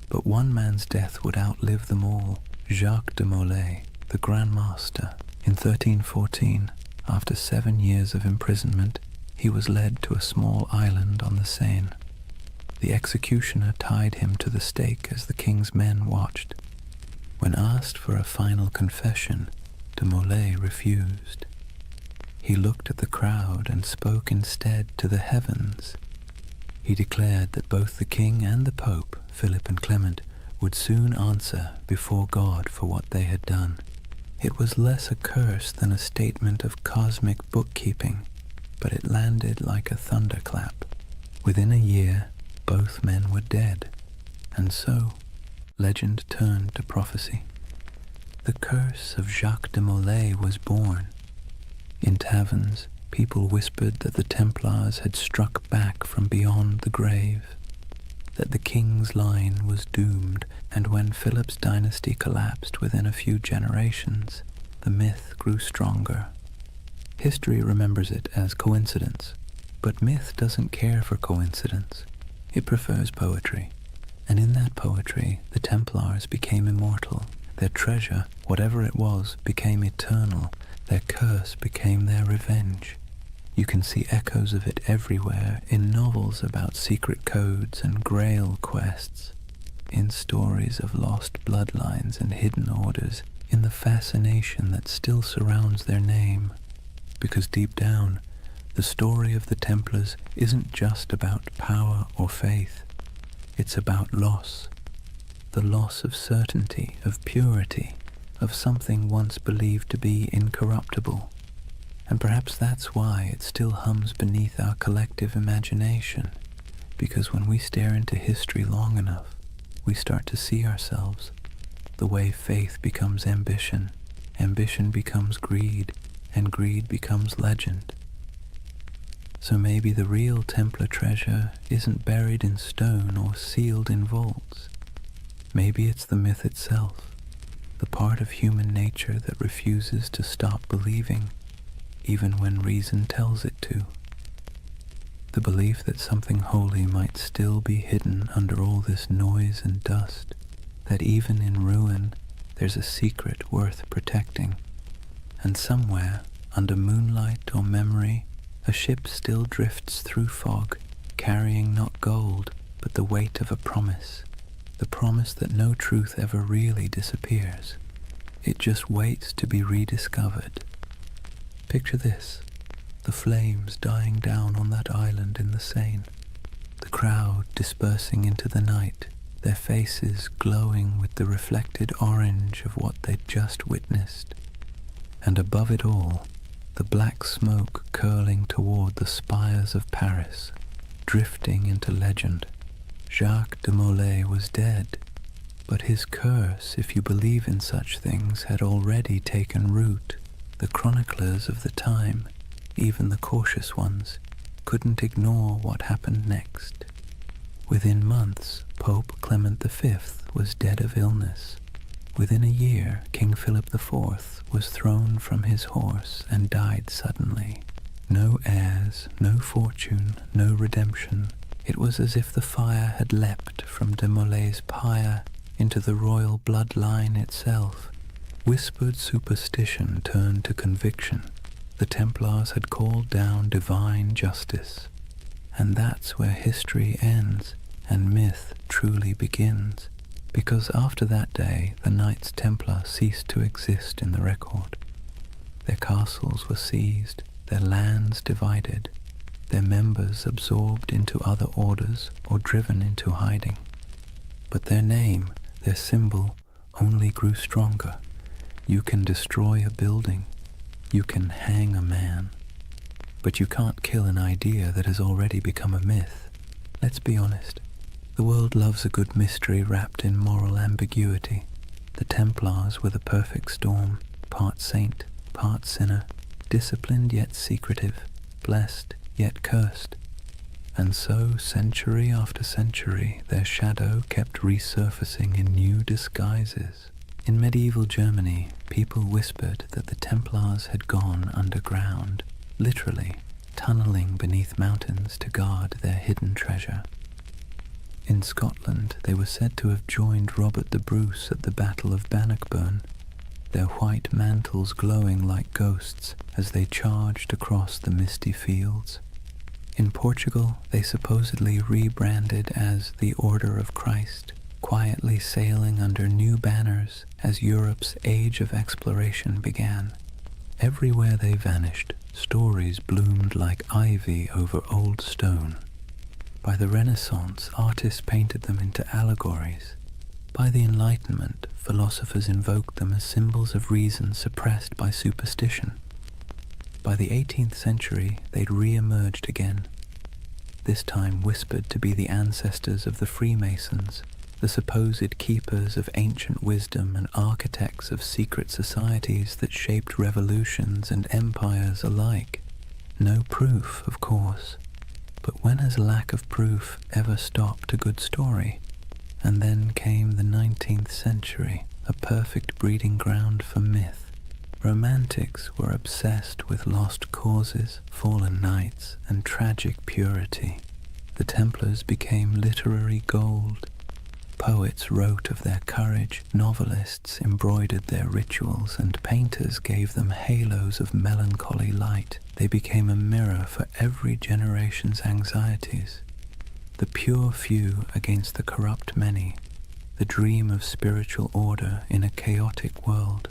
But one man's death would outlive them all. Jacques de Molay, the Grand Master. In 1314, after 7 years of imprisonment, he was led to a small island on the Seine. The executioner tied him to the stake as the king's men watched. When asked for a final confession, de Molay refused. He looked at the crowd and spoke instead to the heavens. He declared that both the king and the pope, Philip and Clement, would soon answer before God for what they had done. It was less a curse than a statement of cosmic bookkeeping, but it landed like a thunderclap. Within a year, both men were dead, and so legend turned to prophecy. The curse of Jacques de Molay was born. In taverns, people whispered that the Templars had struck back from beyond the grave, that the king's line was doomed, and when Philip's dynasty collapsed within a few generations, the myth grew stronger. History remembers it as coincidence, but myth doesn't care for coincidence. It prefers poetry, and in that poetry, the Templars became immortal. Their treasure, whatever it was, became eternal. Their curse became their revenge. You can see echoes of it everywhere, in novels about secret codes and grail quests, in stories of lost bloodlines and hidden orders, in the fascination that still surrounds their name. Because deep down, the story of the Templars isn't just about power or faith. It's about loss. The loss of certainty, of purity, of something once believed to be incorruptible. And perhaps that's why it still hums beneath our collective imagination, because when we stare into history long enough, we start to see ourselves. The way faith becomes ambition, ambition becomes greed, and greed becomes legend. So maybe the real Templar treasure isn't buried in stone or sealed in vaults. Maybe it's the myth itself, the part of human nature that refuses to stop believing, even when reason tells it to. The belief that something holy might still be hidden under all this noise and dust, that even in ruin there's a secret worth protecting, and somewhere, under moonlight or memory, a ship still drifts through fog, carrying not gold, but the weight of a promise, the promise that no truth ever really disappears. It just waits to be rediscovered. Picture this, the flames dying down on that island in the Seine, the crowd dispersing into the night, their faces glowing with the reflected orange of what they'd just witnessed. And above it all, the black smoke curling toward the spires of Paris, drifting into legend. Jacques de Molay was dead, but his curse, if you believe in such things, had already taken root. The chroniclers of the time, even the cautious ones, couldn't ignore what happened next. Within months, Pope Clement V was dead of illness. Within a year, King Philip IV was thrown from his horse and died suddenly. No heirs, no fortune, no redemption. It was as if the fire had leapt from de Molay's pyre into the royal bloodline itself. Whispered superstition turned to conviction. The Templars had called down divine justice. And that's where history ends and myth truly begins, because after that day the Knights Templar ceased to exist in the record. Their castles were seized, their lands divided, their members absorbed into other orders or driven into hiding. But their name, their symbol, only grew stronger. You can destroy a building, you can hang a man, but you can't kill an idea that has already become a myth. Let's be honest, the world loves a good mystery wrapped in moral ambiguity. The Templars were the perfect storm, part saint, part sinner, disciplined yet secretive, blessed yet cursed. And so, century after century, their shadow kept resurfacing in new disguises. In medieval Germany, people whispered that the Templars had gone underground, literally tunneling beneath mountains to guard their hidden treasure. In Scotland, they were said to have joined Robert the Bruce at the Battle of Bannockburn, their white mantles glowing like ghosts as they charged across the misty fields. In Portugal, they supposedly rebranded as the Order of Christ, quietly sailing under new banners as Europe's age of exploration began. Everywhere they vanished, stories bloomed like ivy over old stone. By the Renaissance, artists painted them into allegories. By the Enlightenment, philosophers invoked them as symbols of reason suppressed by superstition. By the 18th century, they'd re-emerged again, this time whispered to be the ancestors of the Freemasons, the supposed keepers of ancient wisdom and architects of secret societies that shaped revolutions and empires alike. No proof, of course, but when has lack of proof ever stopped a good story? And then came the 19th century, a perfect breeding ground for myth. Romantics were obsessed with lost causes, fallen knights, and tragic purity. The Templars became literary gold. Poets wrote of their courage, novelists embroidered their rituals, and painters gave them halos of melancholy light. They became a mirror for every generation's anxieties. The pure few against the corrupt many, the dream of spiritual order in a chaotic world.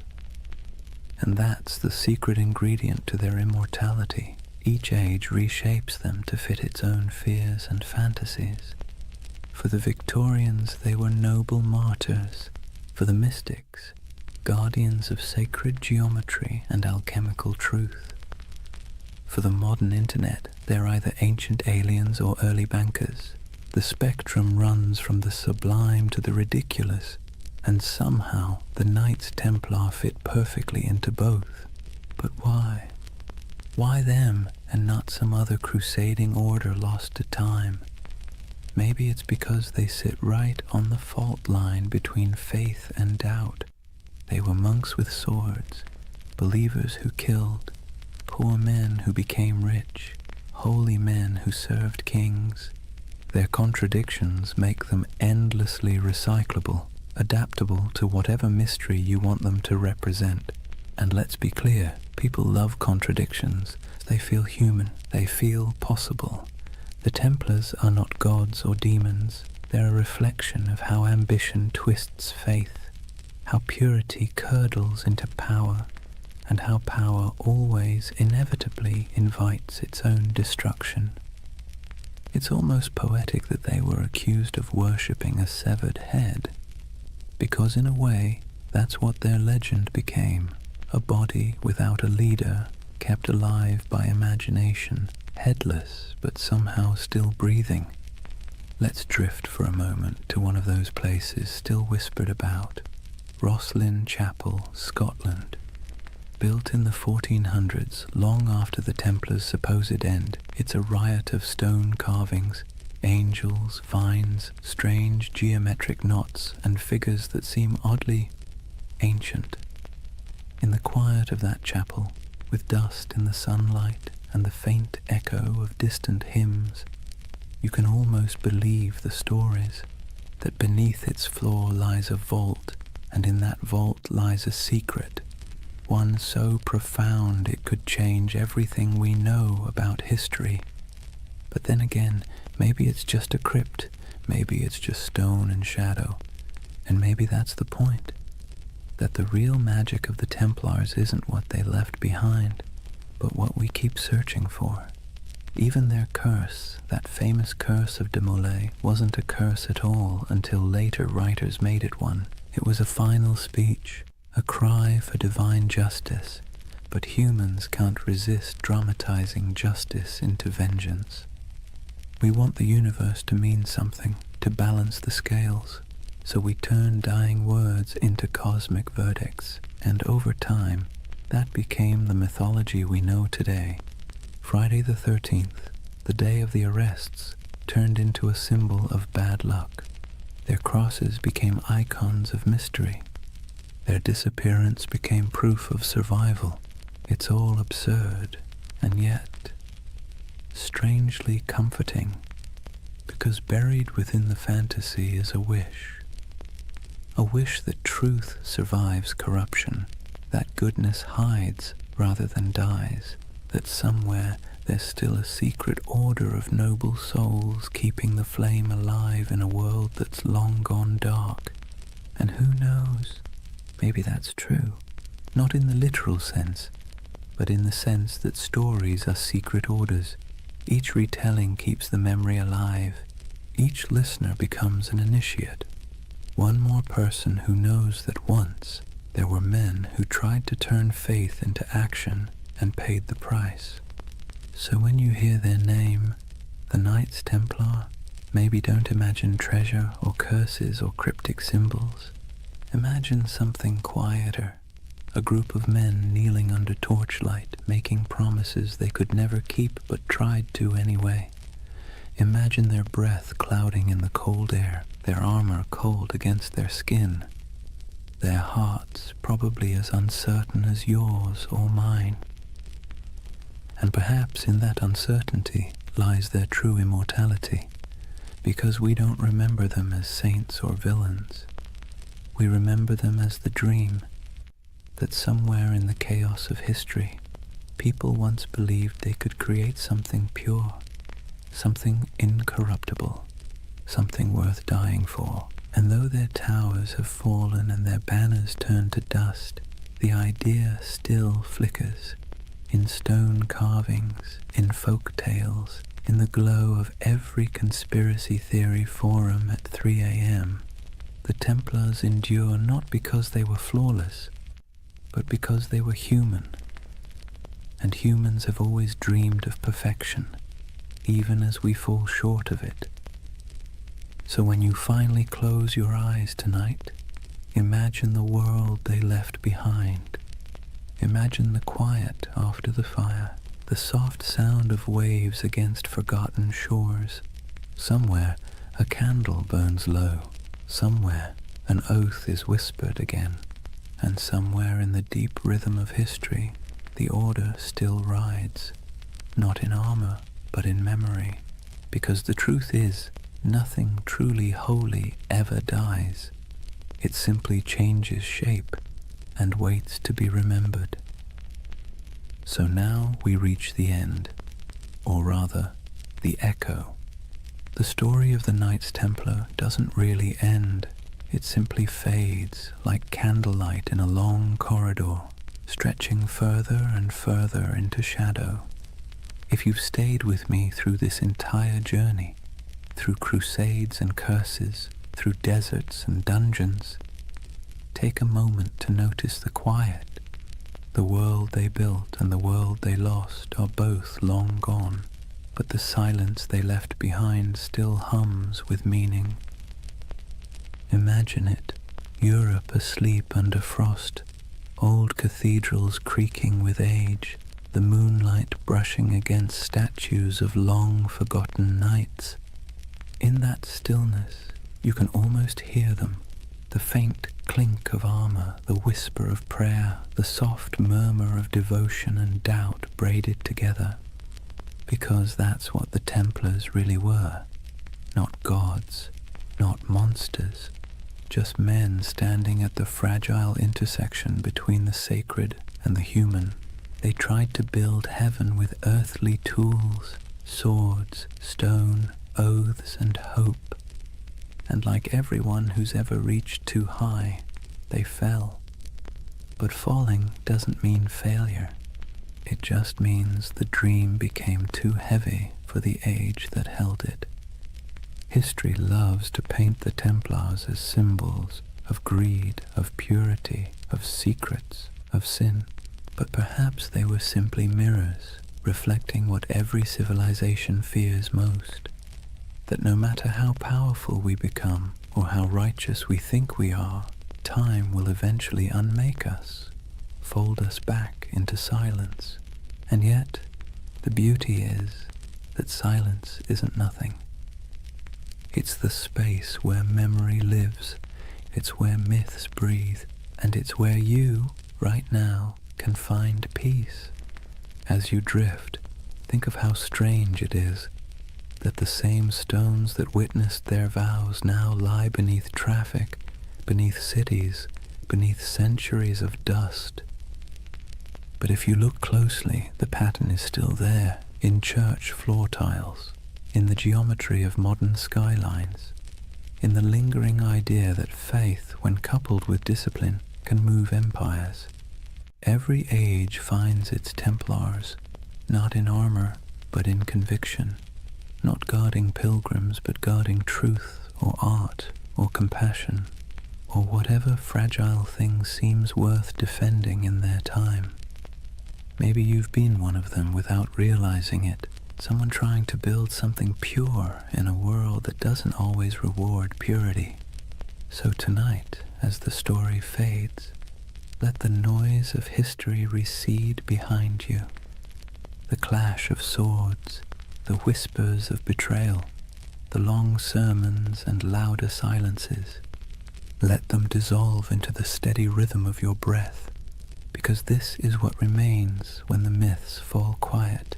And that's the secret ingredient to their immortality. Each age reshapes them to fit its own fears and fantasies. For the Victorians, they were noble martyrs. For the mystics, guardians of sacred geometry and alchemical truth. For the modern internet, they're either ancient aliens or early bankers. The spectrum runs from the sublime to the ridiculous, and somehow the Knights Templar fit perfectly into both. But why? Why them and not some other crusading order lost to time? Maybe it's because they sit right on the fault line between faith and doubt. They were monks with swords, believers who killed, poor men who became rich, holy men who served kings. Their contradictions make them endlessly recyclable, adaptable to whatever mystery you want them to represent. And let's be clear, people love contradictions. They feel human, they feel possible. The Templars are not gods or demons. They're a reflection of how ambition twists faith, how purity curdles into power, and how power always inevitably invites its own destruction. It's almost poetic that they were accused of worshipping a severed head, because in a way, that's what their legend became, a body without a leader, kept alive by imagination, headless but somehow still breathing. Let's drift for a moment to one of those places still whispered about, Rosslyn Chapel, Scotland. Built in the 1400s, long after the Templars' supposed end, it's a riot of stone carvings, angels, vines, strange geometric knots, and figures that seem oddly ancient. In the quiet of that chapel, with dust in the sunlight and the faint echo of distant hymns, you can almost believe the stories, that beneath its floor lies a vault, and in that vault lies a secret, one so profound it could change everything we know about history. But then again, maybe it's just a crypt, maybe it's just stone and shadow, and maybe that's the point, that the real magic of the Templars isn't what they left behind, but what we keep searching for. Even their curse, that famous curse of de Molay, wasn't a curse at all until later writers made it one. It was a final speech, a cry for divine justice, but humans can't resist dramatizing justice into vengeance. We want the universe to mean something, to balance the scales, so we turn dying words into cosmic verdicts, and over time, that became the mythology we know today. Friday the 13th, the day of the arrests, turned into a symbol of bad luck. Their crosses became icons of mystery. Their disappearance became proof of survival. It's all absurd, and yet strangely comforting, because buried within the fantasy is a wish that truth survives corruption, that goodness hides rather than dies, that somewhere there's still a secret order of noble souls keeping the flame alive in a world that's long gone dark. And who knows, maybe that's true, not in the literal sense, but in the sense that stories are secret orders. Each retelling keeps the memory alive. Each listener becomes an initiate, one more person who knows that once there were men who tried to turn faith into action and paid the price. So when you hear their name, the Knights Templar, maybe don't imagine treasure or curses or cryptic symbols. Imagine something quieter, a group of men kneeling under torchlight, making promises they could never keep but tried to anyway. Imagine their breath clouding in the cold air, their armor cold against their skin, their hearts probably as uncertain as yours or mine. And perhaps in that uncertainty lies their true immortality, because we don't remember them as saints or villains. We remember them as the dream that somewhere in the chaos of history, people once believed they could create something pure, something incorruptible, something worth dying for. And though their towers have fallen and their banners turned to dust, the idea still flickers in stone carvings, in folk tales, in the glow of every conspiracy theory forum at 3 a.m. The Templars endure not because they were flawless, but because they were human. And humans have always dreamed of perfection, even as we fall short of it. So when you finally close your eyes tonight, imagine the world they left behind. Imagine the quiet after the fire, the soft sound of waves against forgotten shores. Somewhere a candle burns low, somewhere an oath is whispered again, and somewhere in the deep rhythm of history, the order still rides, not in armor, but in memory, because the truth is, nothing truly holy ever dies. It simply changes shape and waits to be remembered. So now we reach the end, or rather, the echo. The story of the Knights Templar doesn't really end. It simply fades like candlelight in a long corridor, stretching further and further into shadow. If you've stayed with me through this entire journey, through crusades and curses, through deserts and dungeons, take a moment to notice the quiet. The world they built and the world they lost are both long gone, but the silence they left behind still hums with meaning. Imagine it, Europe asleep under frost, old cathedrals creaking with age, the moonlight brushing against statues of long-forgotten knights. In that stillness, you can almost hear them, the faint clink of armor, the whisper of prayer, the soft murmur of devotion and doubt braided together. because that's what the Templars really were. Not gods, not monsters, just men standing at the fragile intersection between the sacred and the human. They tried to build heaven with earthly tools, swords, stone, oaths, and hope. And like everyone who's ever reached too high, they fell. But falling doesn't mean failure. It just means the dream became too heavy for the age that held it. History loves to paint the Templars as symbols of greed, of purity, of secrets, of sin. But perhaps they were simply mirrors, reflecting what every civilization fears most. That no matter how powerful we become, or how righteous we think we are, time will eventually unmake us, fold us back into silence. And yet, the beauty is that silence isn't nothing. It's the space where memory lives, it's where myths breathe, and it's where you, right now, can find peace. As you drift, think of how strange it is that the same stones that witnessed their vows now lie beneath traffic, beneath cities, beneath centuries of dust. But if you look closely, the pattern is still there, in church floor tiles, in the geometry of modern skylines, in the lingering idea that faith, when coupled with discipline, can move empires. Every age finds its Templars, not in armor, but in conviction, not guarding pilgrims, but guarding truth, or art, or compassion, or whatever fragile thing seems worth defending in their time. Maybe you've been one of them without realizing it, someone trying to build something pure in a world that doesn't always reward purity. So tonight, as the story fades, let the noise of history recede behind you. The clash of swords, the whispers of betrayal, the long sermons and louder silences. Let them dissolve into the steady rhythm of your breath, because this is what remains when the myths fall quiet.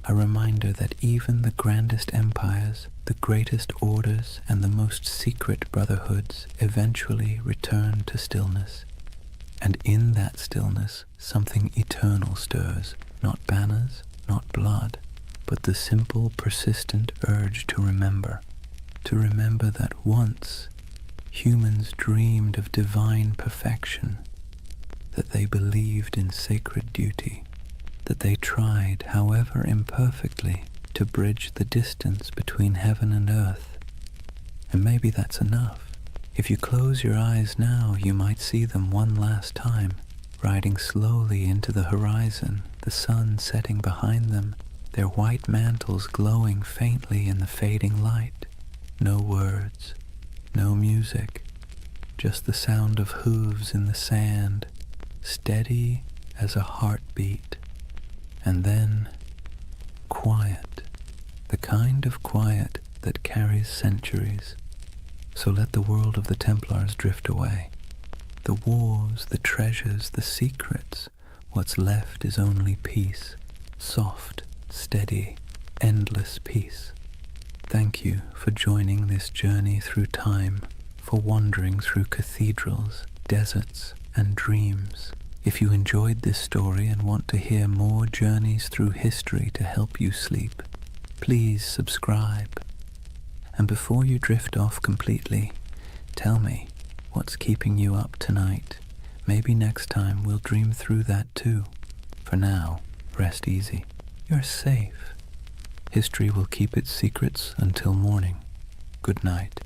A reminder that even the grandest empires, the greatest orders, and the most secret brotherhoods eventually return to stillness. And in that stillness, something eternal stirs, not banners, not blood, but the simple, persistent urge to remember that once humans dreamed of divine perfection, that they believed in sacred duty, that they tried, however imperfectly, to bridge the distance between heaven and earth. And maybe that's enough. If you close your eyes now, you might see them one last time, riding slowly into the horizon, the sun setting behind them, their white mantles glowing faintly in the fading light. No words, no music, just the sound of hooves in the sand, steady as a heartbeat. And then, quiet, the kind of quiet that carries centuries. So let the world of the Templars drift away. The wars, the treasures, the secrets, what's left is only peace, soft, steady, endless peace. Thank you for joining this journey through time, for wandering through cathedrals, deserts, and dreams. If you enjoyed this story and want to hear more journeys through history to help you sleep, please subscribe. And before you drift off completely, tell me what's keeping you up tonight. Maybe next time we'll dream through that too. For now, rest easy. You're safe. History will keep its secrets until morning. Good night.